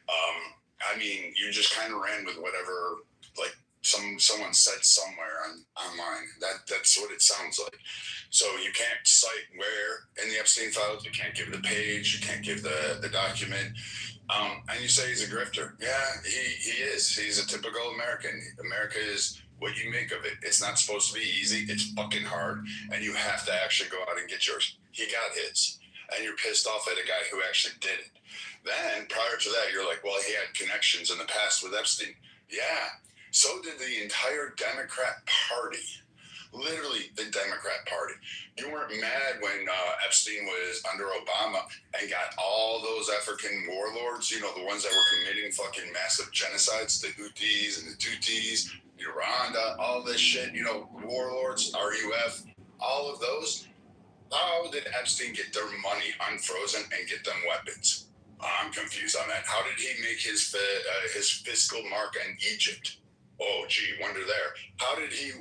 I mean, you just kind of ran with whatever, like, someone said somewhere online. That's what it sounds like. So you can't cite where in the Epstein files. You can't give the page. You can't give the document. And you say he's a grifter. Yeah, he is. He's a typical American. America is what you make of it. It's not supposed to be easy. It's fucking hard. And you have to actually go out and get yours. He got his. And you're pissed off at a guy who actually did it. Then, prior to that, you're like, well, he had connections in the past with Epstein. Yeah. So did the entire Democrat Party. Literally, the Democrat Party. You weren't mad when Epstein was under Obama and got all those African warlords, you know, the ones that were committing fucking massive genocides, the Houthis and the Tutsis, Rwanda, all this shit, you know, warlords, RUF, all of those. How did Epstein get their money unfrozen and get them weapons? I'm confused on that. How did he make his fiscal mark in Egypt? Oh, gee, wonder there.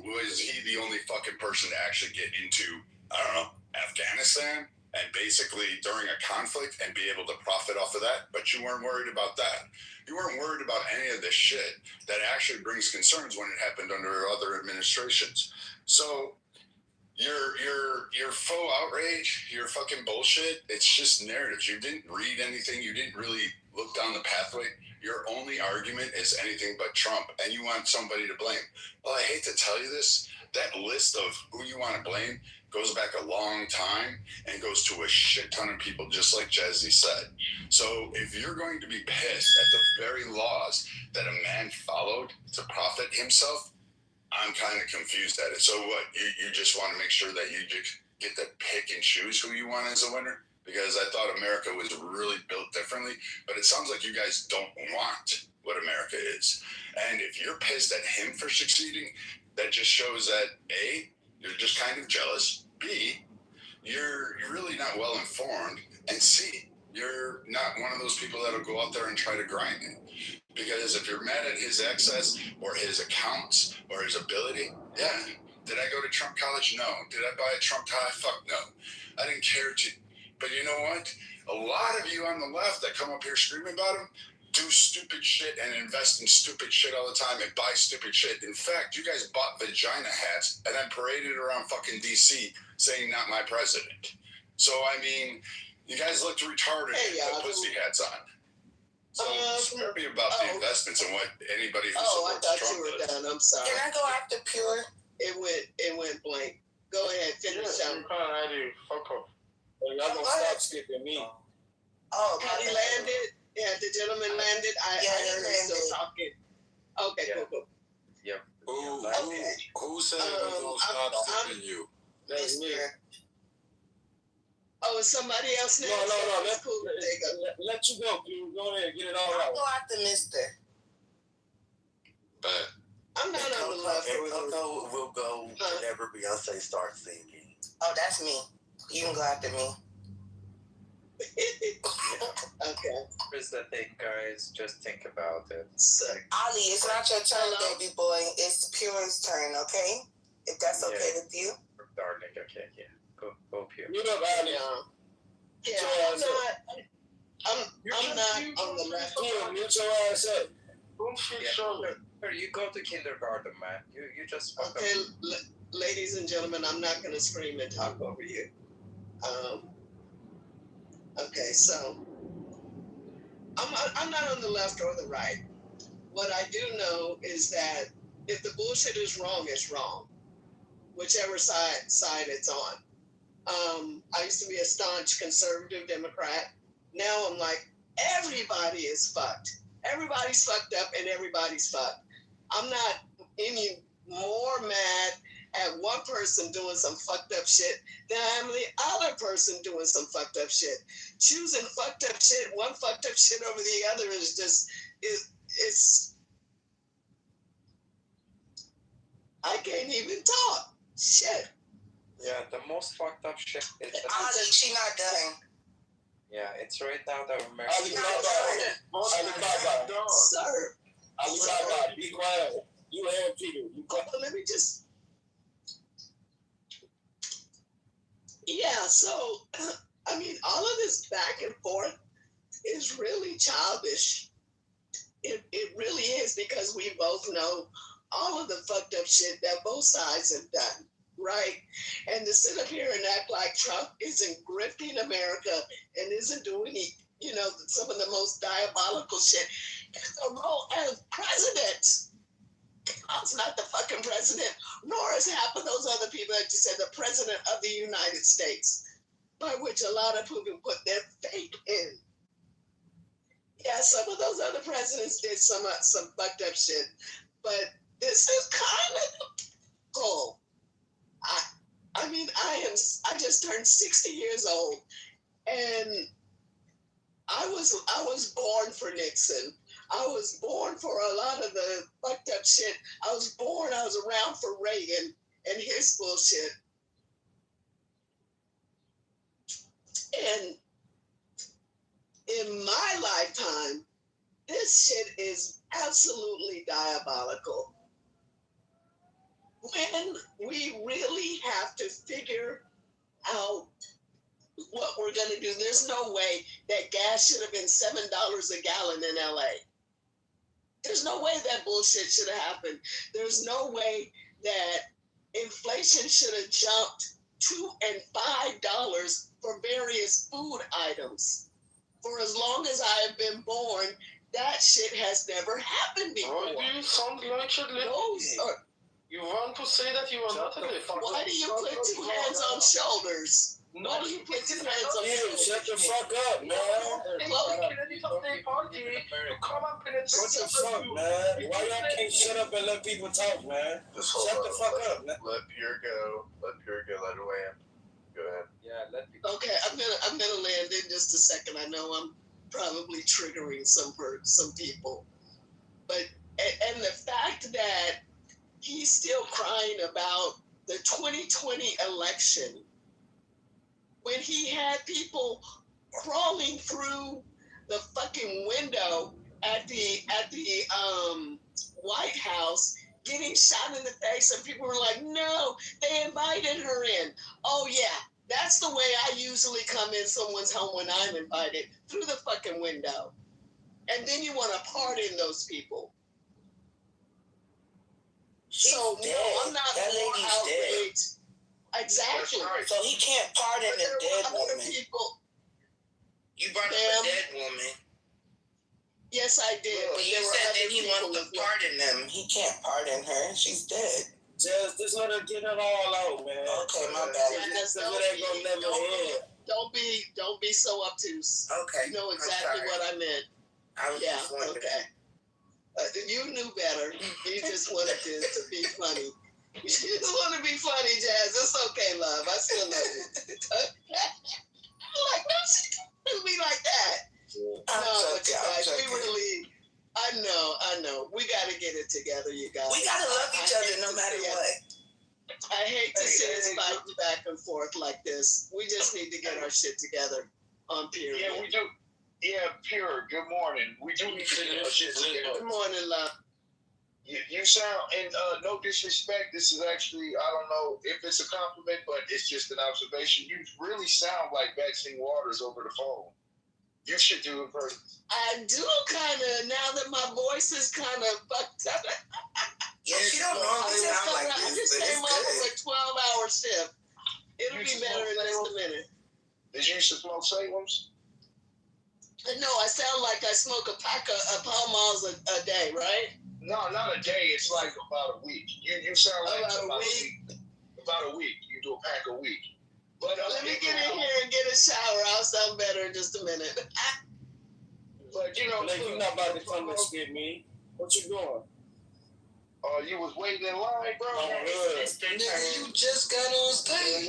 Was he the only fucking person to actually get into, I don't know, Afghanistan and basically during a conflict and be able to profit off of that? But you weren't worried about that. You weren't worried about any of this shit that actually brings concerns when it happened under other administrations. So your faux outrage, your fucking bullshit, it's just narratives. You didn't read anything. You didn't really look down the pathway. Your only argument is anything but Trump, and you want somebody to blame. Well, I hate to tell you this, that list of who you want to blame goes back a long time and goes to a shit ton of people, just like Jazzy said. So if you're going to be pissed at the very laws that a man followed to profit himself, I'm kind of confused at it. So what, you just want to make sure that you just get to pick and choose who you want as a winner? Because I thought America was really built differently, but it sounds like you guys don't want what America is. And if you're pissed at him for succeeding, that just shows that A, you're just kind of jealous, B, you're really not well informed, and C, you're not one of those people that'll go out there and try to grind it. Because if you're mad at his access or his accounts or his ability, yeah. Did I go to Trump College? No. Did I buy a Trump tie? Fuck no. I didn't care to. But you know what? A lot of you on the left that come up here screaming about him do stupid shit and invest in stupid shit all the time and buy stupid shit. In fact, you guys bought vagina hats and then paraded around fucking D.C. saying not my president. So, I mean, you guys looked retarded and put pussy hats on. So spare me about the investments and what anybody who supports I thought Trump you were does. done. I'm sorry. Can I go after Pure? It went blank. Go ahead, finish up. Fuck off. Y'all gonna stop skipping me. Oh, Had he landed? Yeah, the gentleman landed. I heard him still talking. Okay, cool. Yep. Who said we're gonna stop skipping you? That's me. Oh, is somebody else next? No. That's cool. Let you go. You go ahead, get it all I'll out. go after Mister. But I'm not on the left. Coco will go whenever Beyonce starts singing. Oh, that's me. You can go after me. Okay. Here's the thing, guys. Just think about it. Ali, it's not your turn, baby boy. It's Pure's turn, okay? If that's okay with you. Darling, okay, yeah. Go Pure. You know, Ali. Yeah, I'm not on the left. Mute your ass up. You go to kindergarten, man. You just okay, ladies and gentlemen, I'm not going to scream and talk over you. Okay, so I'm not on the left or the right. What I do know is that if the bullshit is wrong, it's wrong, whichever side it's on. I used to be a staunch conservative Democrat. Now I'm like, everybody is fucked. Everybody's fucked up and everybody's fucked. I'm not any more mad at one person doing some fucked up shit than I am the other person doing some fucked up shit. Choosing fucked up shit, one fucked up shit over the other is just, it's I can't even talk. Shit. Yeah, the most fucked up shit is that. Ali, she not done. Yeah, it's right now that America. Alibaba. Sir. Alibaba, be quiet. You and Peter. You quiet. Let me just. Yeah, so, I mean, all of this back and forth is really childish. It really is, because we both know all of the fucked up shit that both sides have done, right? And to sit up here and act like Trump isn't grifting America and isn't doing, some of the most diabolical shit. It's a role as president. Trump's not the fucking president, nor is half of those other people that you said the president of the United States, by which a lot of people put their faith in. Yeah, some of those other presidents did some fucked up shit, but this is kind of cool. I mean, I just turned 60 years old, and I was born for Nixon. I was born for a lot of the fucked up shit. I was around for Reagan and his bullshit. And in my lifetime, this shit is absolutely diabolical. When we really have to figure out what we're going to do, there's no way that gas should have been $7 a gallon in LA. There's no way that bullshit should have happened. There's no way that inflation should have jumped $2 and $5 for various food items. For as long as I have been born, that shit has never happened before. Why do you sound like a lady? You want to say that you are not a lady? Why do you put two hands on shoulders? Why do you put two hands on shoulders? Shut the fuck up, man. What the fuck, man? Why y'all can't shut up and let people talk, man? Shut the fuck up. Let Pierre go. Let her land. Go ahead. Yeah, let me. Okay, I'm gonna land in just a second. I know I'm probably triggering some people, but and the fact that he's still crying about the 2020 election when he had people crawling through the fucking window at the White House, getting shot in the face, and people were like, no, they invited her in. Oh yeah, that's the way I usually come in someone's home when I'm invited, through the fucking window. And then you want to pardon those people. So no, I'm not more outraged. Exactly. Right. So he can't pardon a dead woman. People. You brought up a dead woman. Yes, I did. But you said that he wants to pardon them. He can't pardon her. She's dead. Just let her get it all out, man. Okay, my bad. Don't be so obtuse. Okay. You know exactly what I meant. Okay. You knew better. You just wanted to be funny. You just want to be funny, Jazz. It's okay, love. I still love you. Like, no, she couldn't be like that. But you guys, we really, I know. We got to get it together, you guys. We got to love each other no matter what. I hate to see us fight back and forth like this. We just need to get our shit together on period. Yeah, we do. Yeah, Pure, good morning. We do need to get our shit together. Good morning, love. You sound, and no disrespect, this is actually, I don't know if it's a compliment, but it's just an observation. You really sound like Maxine Waters over the phone. You should do it first. I do kind of, now that my voice is kind of fucked up. Yeah, she don't normally sound like this, I just came off of a 12-hour shift. It'll be better in just a minute. Did you used to smoke Salem's? No, I sound like I smoke a pack of Pall Malls a day, right? No, not a day. It's like about a week. You sound like about a week. About a week. You do a pack a week. But let me get in here and get a shower. I'll sound better in just a minute. But you know, like you're not about to come and skip me. What you doing? You was waiting in line, bro. Nigga, you just got on stage.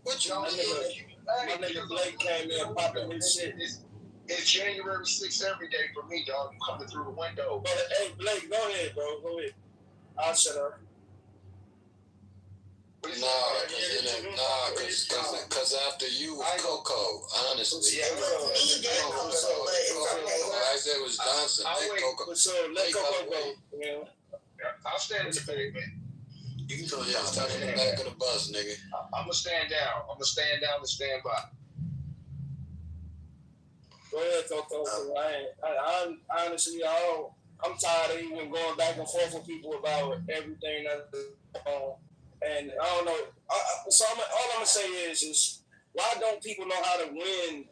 What you mean? My nigga Blake came in popping his shit. It's January 6th every day for me, dog. I'm coming through the window. But hey, Blake, go ahead, bro. Go ahead. I'll shut up. Because after you was Coco, honestly. It wasn't me that Coco, but it's okay. I said it was Johnson. Coco. So let Coco go. I'll stand in the back, man. You can go stand in the back of the bus, nigga. I'm gonna stand down. I'm gonna stand down and stand by. Go ahead, Coco. I honestly, I'm tired of even going back and forth with people about everything that's going on. And I don't know. All I'm gonna say is why don't people know how to win,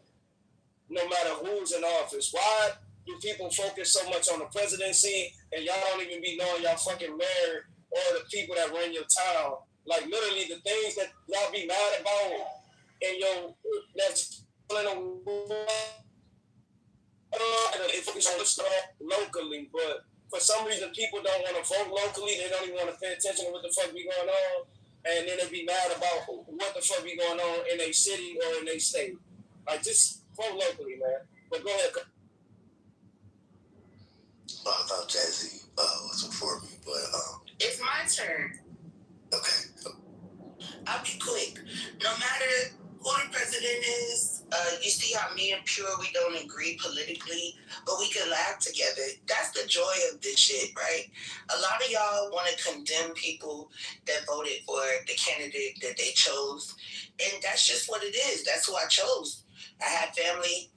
no matter who's in office? Why do people focus so much on the presidency and y'all don't even be knowing y'all fucking mayor or the people that run your town? Like literally the things that y'all be mad about and that's if it's on the stuff locally, but for some reason people don't want to vote locally. They don't even want to pay attention to what the fuck be going on, and then they be mad about what the fuck be going on in a city or in a state. Like just vote locally, man. But go ahead. I thought Jazzy was before me, but It's my turn. okay. I'll be quick. No matter who the president is, you see how me and Pure, we don't agree politically, but we can laugh together. That's the joy of this shit, right? A lot of y'all want to condemn people that voted for the candidate that they chose, and that's just what it is. That's who I chose. I had family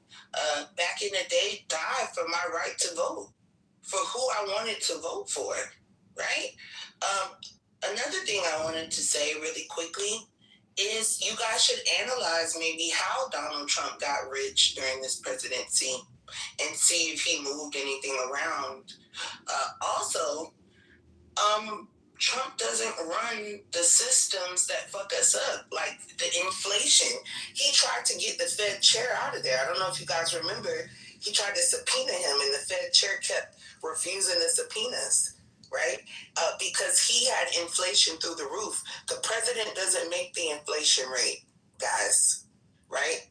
back in the day died for my right to vote, for who I wanted to vote for, right? Another thing I wanted to say really quickly is you guys should analyze maybe how Donald Trump got rich during this presidency and see if he moved anything around. Also, Trump doesn't run the systems that fuck us up, like the inflation. He tried to get the Fed chair out of there. I don't know if you guys remember. He tried to subpoena him, and the Fed chair kept refusing the subpoenas, right? Because he had inflation through the roof. The president doesn't make the inflation rate, guys, right?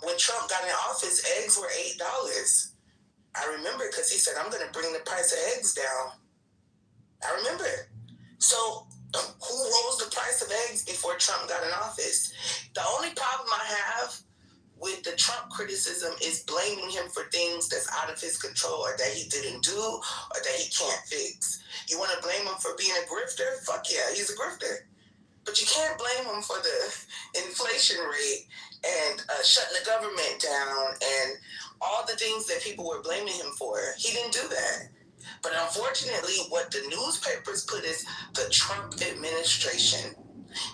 When Trump got in office, eggs were $8. I remember because he said, I'm going to bring the price of eggs down. I remember. So who rose the price of eggs before Trump got in office? The only problem I have with the Trump criticism is blaming him for things that's out of his control or that he didn't do or that he can't fix. You want to blame him for being a grifter? Fuck yeah, he's a grifter. But you can't blame him for the inflation rate and shutting the government down and all the things that people were blaming him for. He didn't do that. But unfortunately, what the newspapers put is the Trump administration.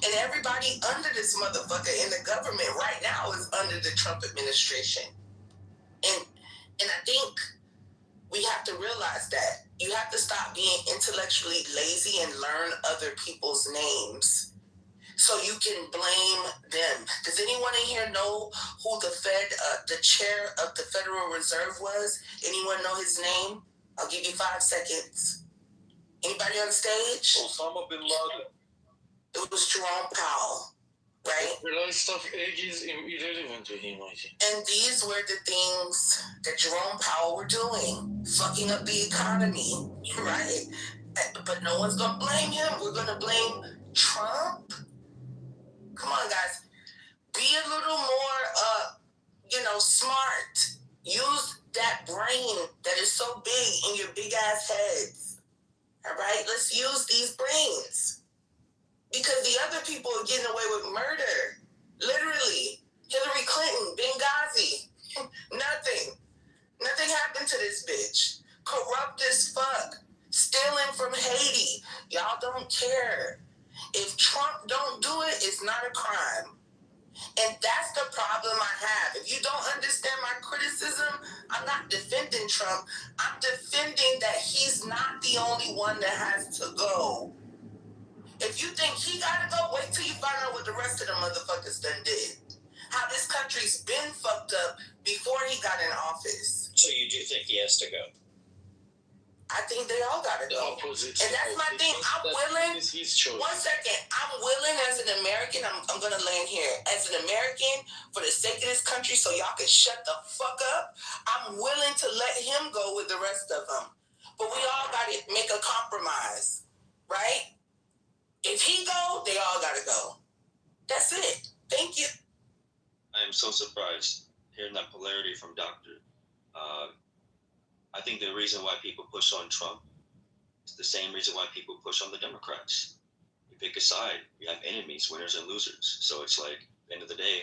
And everybody under this motherfucker in the government right now is under the Trump administration. And I think we have to realize that. You have to stop being intellectually lazy and learn other people's names so you can blame them. Does anyone in here know who the chair of the Federal Reserve was? Anyone know his name? I'll give you 5 seconds. Anybody on stage? Osama bin Laden. It was Jerome Powell, right? The rest of egg is irrelevant to him, I think. And these were the things that Jerome Powell were doing, fucking up the economy, right? But no one's gonna blame him. We're gonna blame Trump. Come on, guys. Be a little more, smart. Use that brain that is so big in your big ass heads. All right? Let's use these brains. Because the other people are getting away with murder. Literally. Hillary Clinton, Benghazi. Nothing happened to this bitch. Corrupt as fuck. Stealing from Haiti. Y'all don't care. If Trump don't do it, it's not a crime. And that's the problem I have. If you don't understand my criticism, I'm not defending Trump. I'm defending that he's not the only one that has to go. If you think he gotta go, wait till you find out what the rest of the motherfuckers done did. How this country's been fucked up before he got in office. So you do think he has to go? I think they all gotta go. And that's my thing. I'm willing. 1 second. I'm willing as an American. I'm gonna land here. As an American, for the sake of this country, so y'all can shut the fuck up, I'm willing to let him go with the rest of them. But we all gotta make a compromise, right? If he go, they all gotta go. That's it. Thank you. I am so surprised hearing that polarity from Doctor. I think the reason why people push on Trump is the same reason why people push on the Democrats. You pick a side, you have enemies, winners and losers. So it's like, at the end of the day,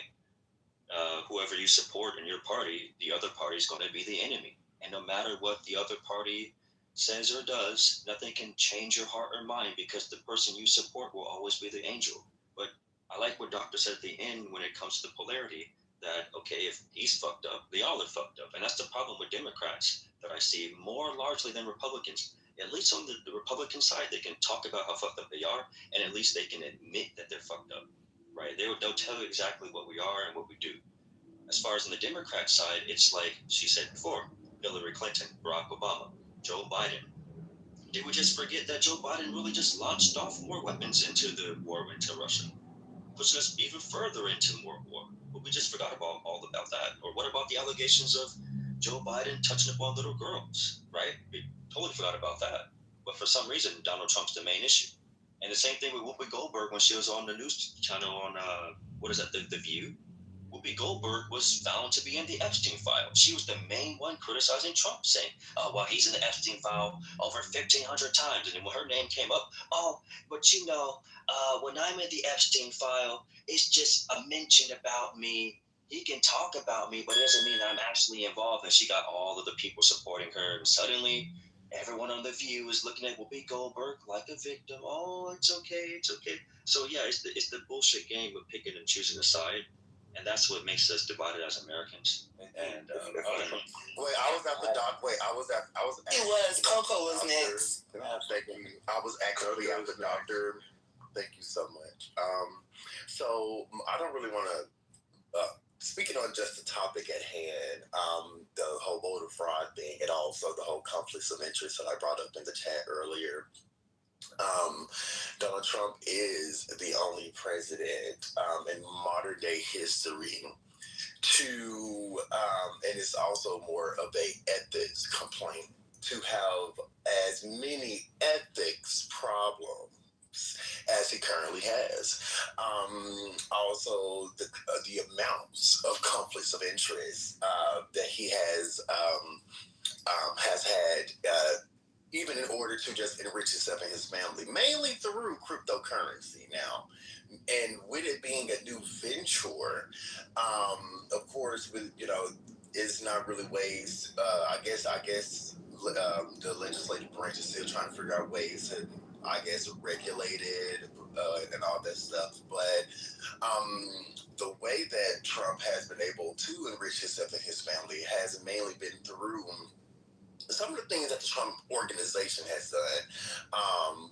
whoever you support in your party, the other party is going to be the enemy. And no matter what the other party says or does, nothing can change your heart or mind because the person you support will always be the angel. But I like what Doctor said at the end when it comes to polarity, that, okay, if he's fucked up, they all are fucked up. And that's the problem with Democrats that I see more largely than Republicans. At least on the Republican side, they can talk about how fucked up they are, and at least they can admit that they're fucked up, right? They'll tell you exactly what we are and what we do. As far as on the Democrat side, it's like she said before, Hillary Clinton, Barack Obama, Joe Biden. Did we just forget that Joe Biden really just launched off more weapons into the war into Russia? Pushing us even further into more war. But we just forgot about all about that. Or what about the allegations of Joe Biden touching upon little girls, right? We totally forgot about that. But for some reason, Donald Trump's the main issue. And the same thing with Whoopi Goldberg when she was on the news channel on, what is that, The View? Whoopi Goldberg was found to be in the Epstein file. She was the main one criticizing Trump, saying, oh, well, he's in the Epstein file over 1,500 times. And then when her name came up, oh, but you know, when I'm in the Epstein file, it's just a mention about me. He can talk about me, but it doesn't mean I'm actually involved. And she got all of the people supporting her. And suddenly, everyone on The View is looking at Whoopi Goldberg like a victim. Oh, it's okay, it's okay. So yeah, it's the bullshit game of picking and choosing a side. And that's what makes us divided as Americans. And wait, I was at the doc. Wait, I was. It was Coco was next. I was actually at the doctor. Thank you so much. So I don't really want to. Speaking on just the topic at hand, the whole voter fraud thing, and also the whole conflicts of interest that I brought up in the chat earlier. Donald Trump is the only president in modern day history to, and it's also more of a ethics complaint, to have as many ethics problems as he currently has. Also, the amounts of conflicts of interest that he has had. Even in order to just enrich himself and his family, mainly through cryptocurrency now. And with it being a new venture, of course, with, it's not really ways, I guess the legislative branch is still trying to figure out ways to, regulate it and all that stuff. But the way that Trump has been able to enrich himself and his family has mainly been through some of the things that the Trump organization has done,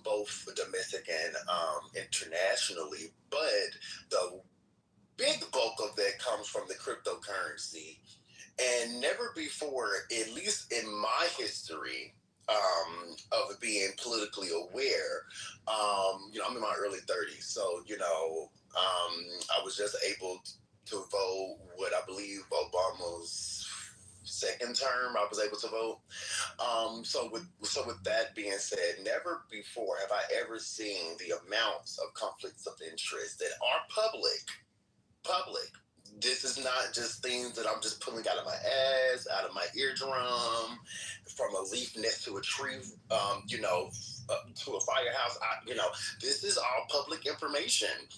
both domestic and internationally, but the big bulk of that comes from the cryptocurrency. And never before, at least in my history of being politically aware, I'm in my early 30s, so, I was just able to vote what I believe Obama's second term. I was able to vote. So with that being said, never before have I ever seen the amounts of conflicts of interest that are public. This is not just things that I'm just pulling out of my ass, out of my eardrum, from a leaf next to a tree, to a firehouse. This is all public information.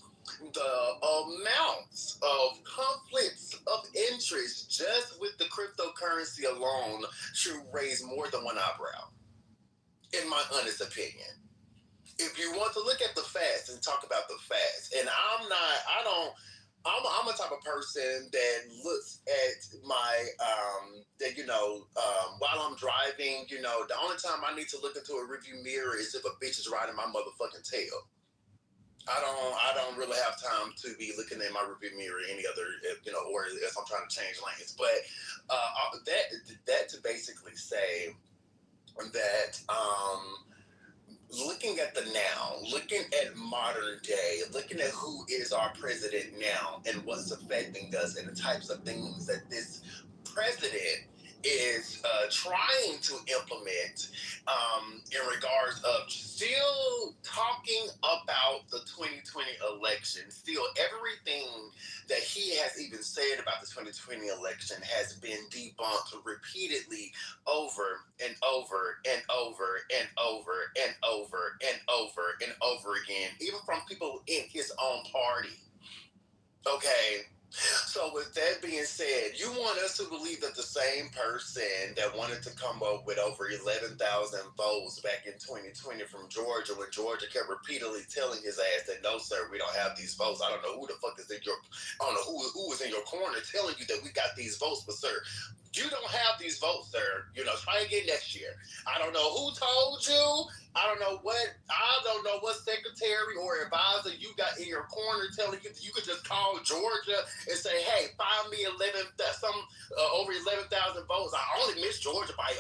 The amounts of conflicts of interest just with the cryptocurrency alone should raise more than one eyebrow, in my honest opinion. If you want to look at the facts and talk about the facts, and I'm a type of person that looks at my, while I'm driving, the only time I need to look into a rearview mirror is if a bitch is riding my motherfucking tail. I don't really have time to be looking in my rearview mirror any other, or if I'm trying to change lanes. But that to basically say that looking at the now, looking at modern day, looking at who is our president now and what's affecting us and the types of things that this president is trying to implement in regards of still talking about the 2020 election. Still, everything that he has even said about the 2020 election has been debunked repeatedly over and over and over and over and over and over and over again, even from people in his own party. Okay. So with that being said, you want us to believe that the same person that wanted to come up with over 11,000 votes back in 2020 from Georgia, when Georgia kept repeatedly telling his ass that no, sir, we don't have these votes. I don't know who the fuck is in your, I don't know who was in your corner telling you that we got these votes, but sir, you don't have these votes, sir. You know, try again next year. I don't know who told you. I don't know what secretary or advisor you got in your corner telling you that you could just call Georgia and say, hey, find me over 11,000 votes. I only missed Georgia by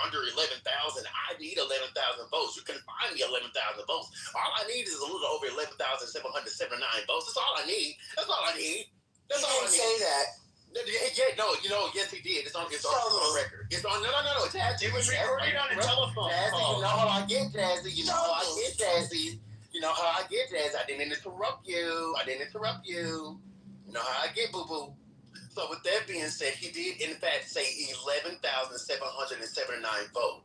under 11,000. I need 11,000 votes. You can find me 11,000 votes. All I need is a little over 11,779 votes. That's all I need. That's all I need. That's all I need. Say that. Yeah, no, yes, he did. It's on record. It's on. No. Jazzy, it was recorded on a telephone. Jazzy, you know how I get, Jazzy. You know how I get, Jazzy. You know how I get, Jazzy. I didn't interrupt you. You know how I get, boo boo. So with that being said, he did in fact say 11,779 votes.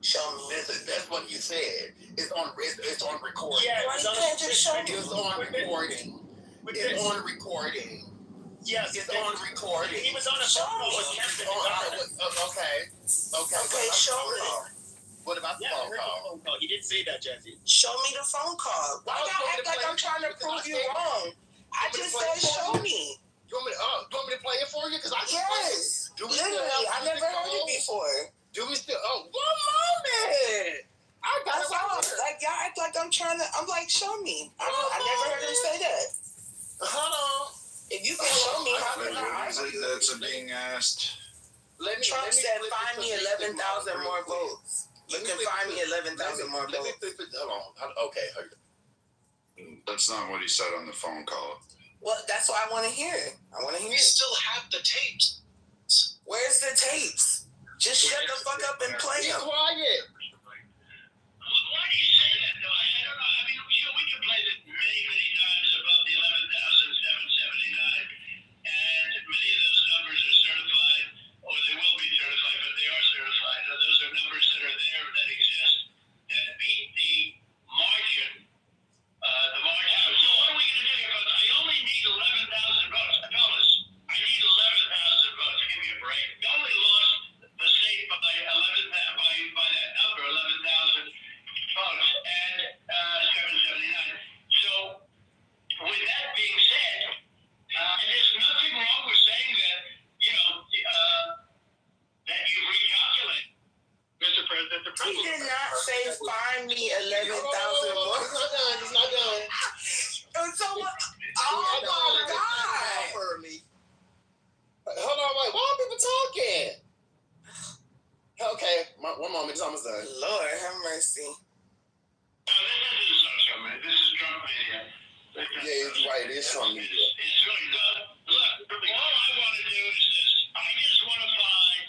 Show me. That's what he said. It's on recording. Yeah, it's on recording. It's on recording. Yes, it's on recording. He was on a phone call with Kempton. Okay, show me. What about the phone call? He didn't say that, Jazzy. Show me the phone call. Why y'all act like I'm trying to prove you wrong? I just said show me. You want me to play it for you? Because I can yes. Literally, I never heard it before. Do we still? Oh, one moment. I got it. Like y'all act like I'm trying to. I'm like, show me. I never heard him say that. Hold on. If you can show me, how can I? What is it that's being asked? Trump said, "Find me 11,000 more votes." You can find me 11,000 more votes. Hold on. Okay. That's not what he said on the phone call. Well, that's what I want to hear. We still have the tapes. Where's the tapes? Just shut the fuck up and play them. Be quiet. Why do you say that, though? I don't know. I mean, we can play this many, many times above the 11,779, and many of those numbers are certified, or they will be certified, but they are certified. Now, those are numbers that are there, that exist, that beat the margin. So what are we going to do here? I only need 11,000 votes. Fellas, I need 11,000 votes. Give me a break. You only lost the state by that number, 11,000 votes, and 779. So, with that being said, there's nothing wrong with saying that, that you recalculate. Mr. President, the He did not say find me 11,000 more. It's not done. So what? Oh my God. Hold on, wait. Why are people talking? Okay, one moment. It's almost done. Lord have mercy. This is Trump media. Yeah, you're right. It is Trump media. It's really not. Look, all I want to do is this. I just want to find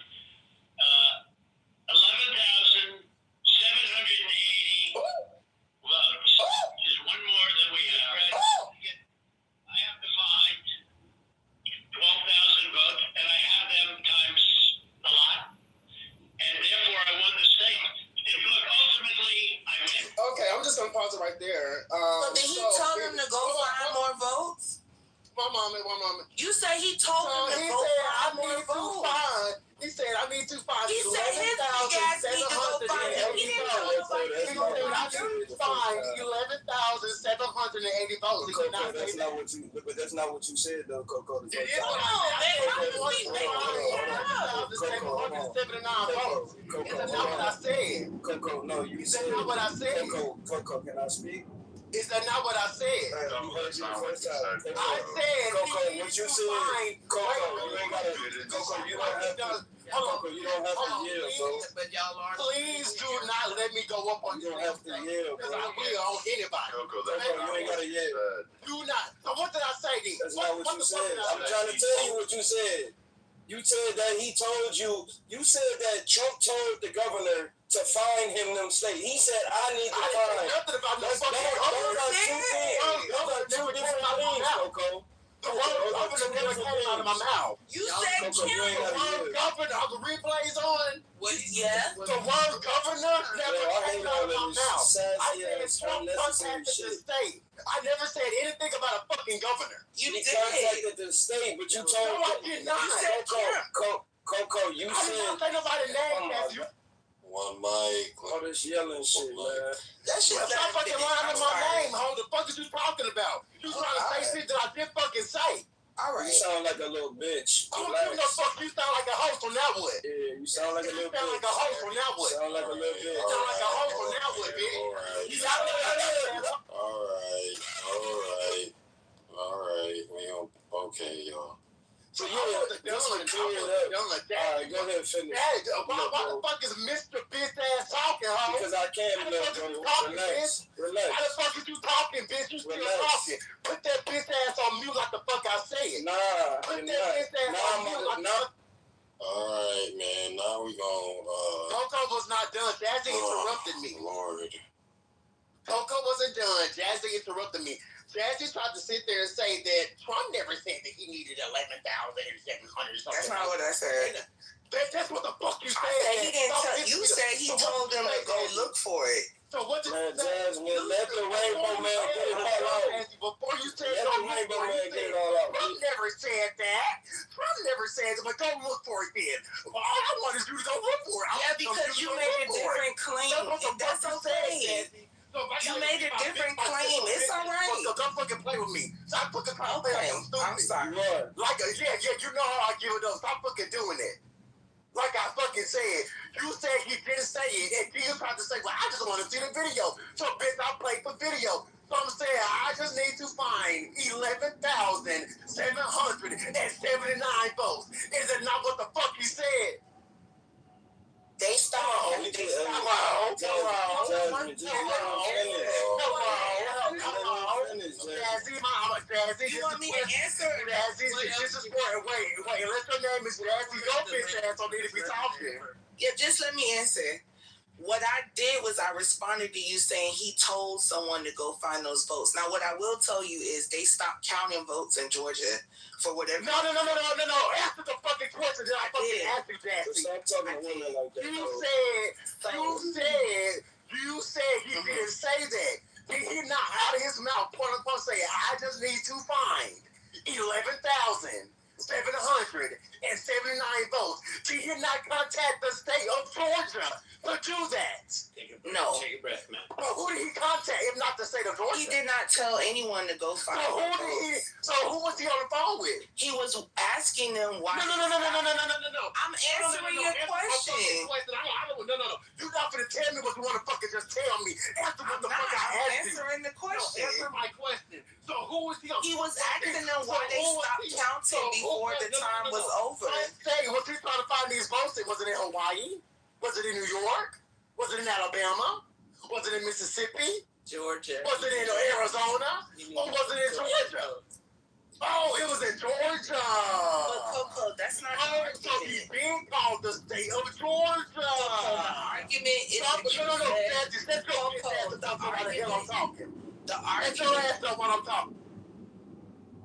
11,780 votes. Just one more than we have. I have to find 12,000 votes, and I have them times a lot. And therefore, I won the state. Look, ultimately, I win. Okay, I'm just going to pause it right there. So did he tell them to go find more votes? One moment. You say he told them to go find more votes. He said, I need to find He said his big ass need to go find them. He didn't tell nobody to go find them. 11,780 votes. That's not what you said, though, Coco. Hold on, man. How can we make It's not what I said. Coco, no, you said. It's not what I said. Coco, can I speak? Is that not what I said? You heard you the first time. I said, Coco, what you said. Coco, you ain't gotta. Coco, you don't have to. Coco, you don't have to yell, bro. Please do not let me go up on you. Don't have to yell, bro. I will on anybody. Coco, you ain't gotta yell. Do not. So what did I say then? That's not what you said. I'm trying to tell you what you said. You said that he told you. You said that Trump told the governor to fine him them states. He said, "I need to fine." Nothing about no fucking Those are two things. Those are two different things, Coco. The word governor never came out of my mouth. You said the word governor. Are the replays on? Yeah. The word governor never came out of my mouth. I said Trump contacted the state. I never said anything about a fucking governor. You contacted the state, but you told. No, I did not. You said Coco. You I did not say nobody's name. You. One mic. All this yelling shit, man. That shit. Stop fucking lying in my name, ho. The fuck is you talking about? You trying to say shit that I didn't fucking say. All right. You sound like a little bitch. I don't give no fuck. You sound like a host on that one. Yeah, you sound like a little bitch. You sound like a host on that one. Sound like a little bitch. You sound like a host on that one, bitch. Alright. You sound like a Alright. We on. Okay, y'all. So this one cleared up. Alright, go ahead and finish. Why the fuck is Mr. Bitch ass talking, ho? Because I can't, bro. Relax. Why the fuck is you talking, bitch? You still talking. Put that bitch ass on mute like the fuck I said. Nah, Put that bitch ass on mute like the fuck. Alright, man. Now we gon' Coco was not done. Jazzy interrupted me. Lord. Coco wasn't done. Jazzy interrupted me. Jazzy tried to sit there and say that Trump never said that he needed 11,700 or something. That's not what I said. That's what the fuck you said. I said he didn't tell you. Said he told them to go look for it. So what did you say? Jasmine, let the rainbow man get it all out. Before you said let the rainbow man get it all out. Trump never said that. Trump never said it, but go look for it then. Well, all I wanted you to go look for it. Yeah, because you made a different claim. That's okay. You made a different claim. It's all right. Don't fucking play with me. Stop fucking trying to play like I'm stupid. I'm sorry. You know how I give it up. Stop fucking doing it. Like I fucking said, you said he didn't say it, and you tried to say, well, I just want to see the video. So, bitch, I played for video. So I'm saying I just need to find 11,779 votes. Is it not what the fuck he said? They stopped. Come on. Jazzy, you want me to answer? Jazzy, this is wait, unless your name is Jazzy, your bitch ass don't need to be talking. Yeah, just let me answer. What I did was I responded to you saying he told someone to go find those votes. Now, what I will tell you is they stopped counting votes in Georgia for whatever. No. Answer the fucking question that I fucking asked you, Jazzy. Stop talking to women like that. You said he didn't say that. Did he not out of his mouth point upon say, I just need to find 11,779 votes? Did he not contact the state of Georgia to do that? No. Take a breath, man. Well, who did he contact if not the state of Georgia? He did not tell anyone to go find votes. So who was he on the phone with? He was asking them why. No. I'm answering your question. No. You're not going to tell me what you want to fucking just tell me. Answer what the fuck I asked you. I'm answering the question. No, answer my question. So who was he on? He was asking them why they stopped counting before the time was over. Was he trying to find these votes? Was it in Hawaii? Was it in New York? Was it in Alabama? Was it in Mississippi? Georgia. Was it in Arizona? Or was it in Georgia? Oh, it was in Georgia. But Coco, that's not an argument. So he's being called the state of Georgia. Coco, the argument is No, Jazzy, set your bitch ass up while the hell I'm talking. The Set your ass up while I'm talking.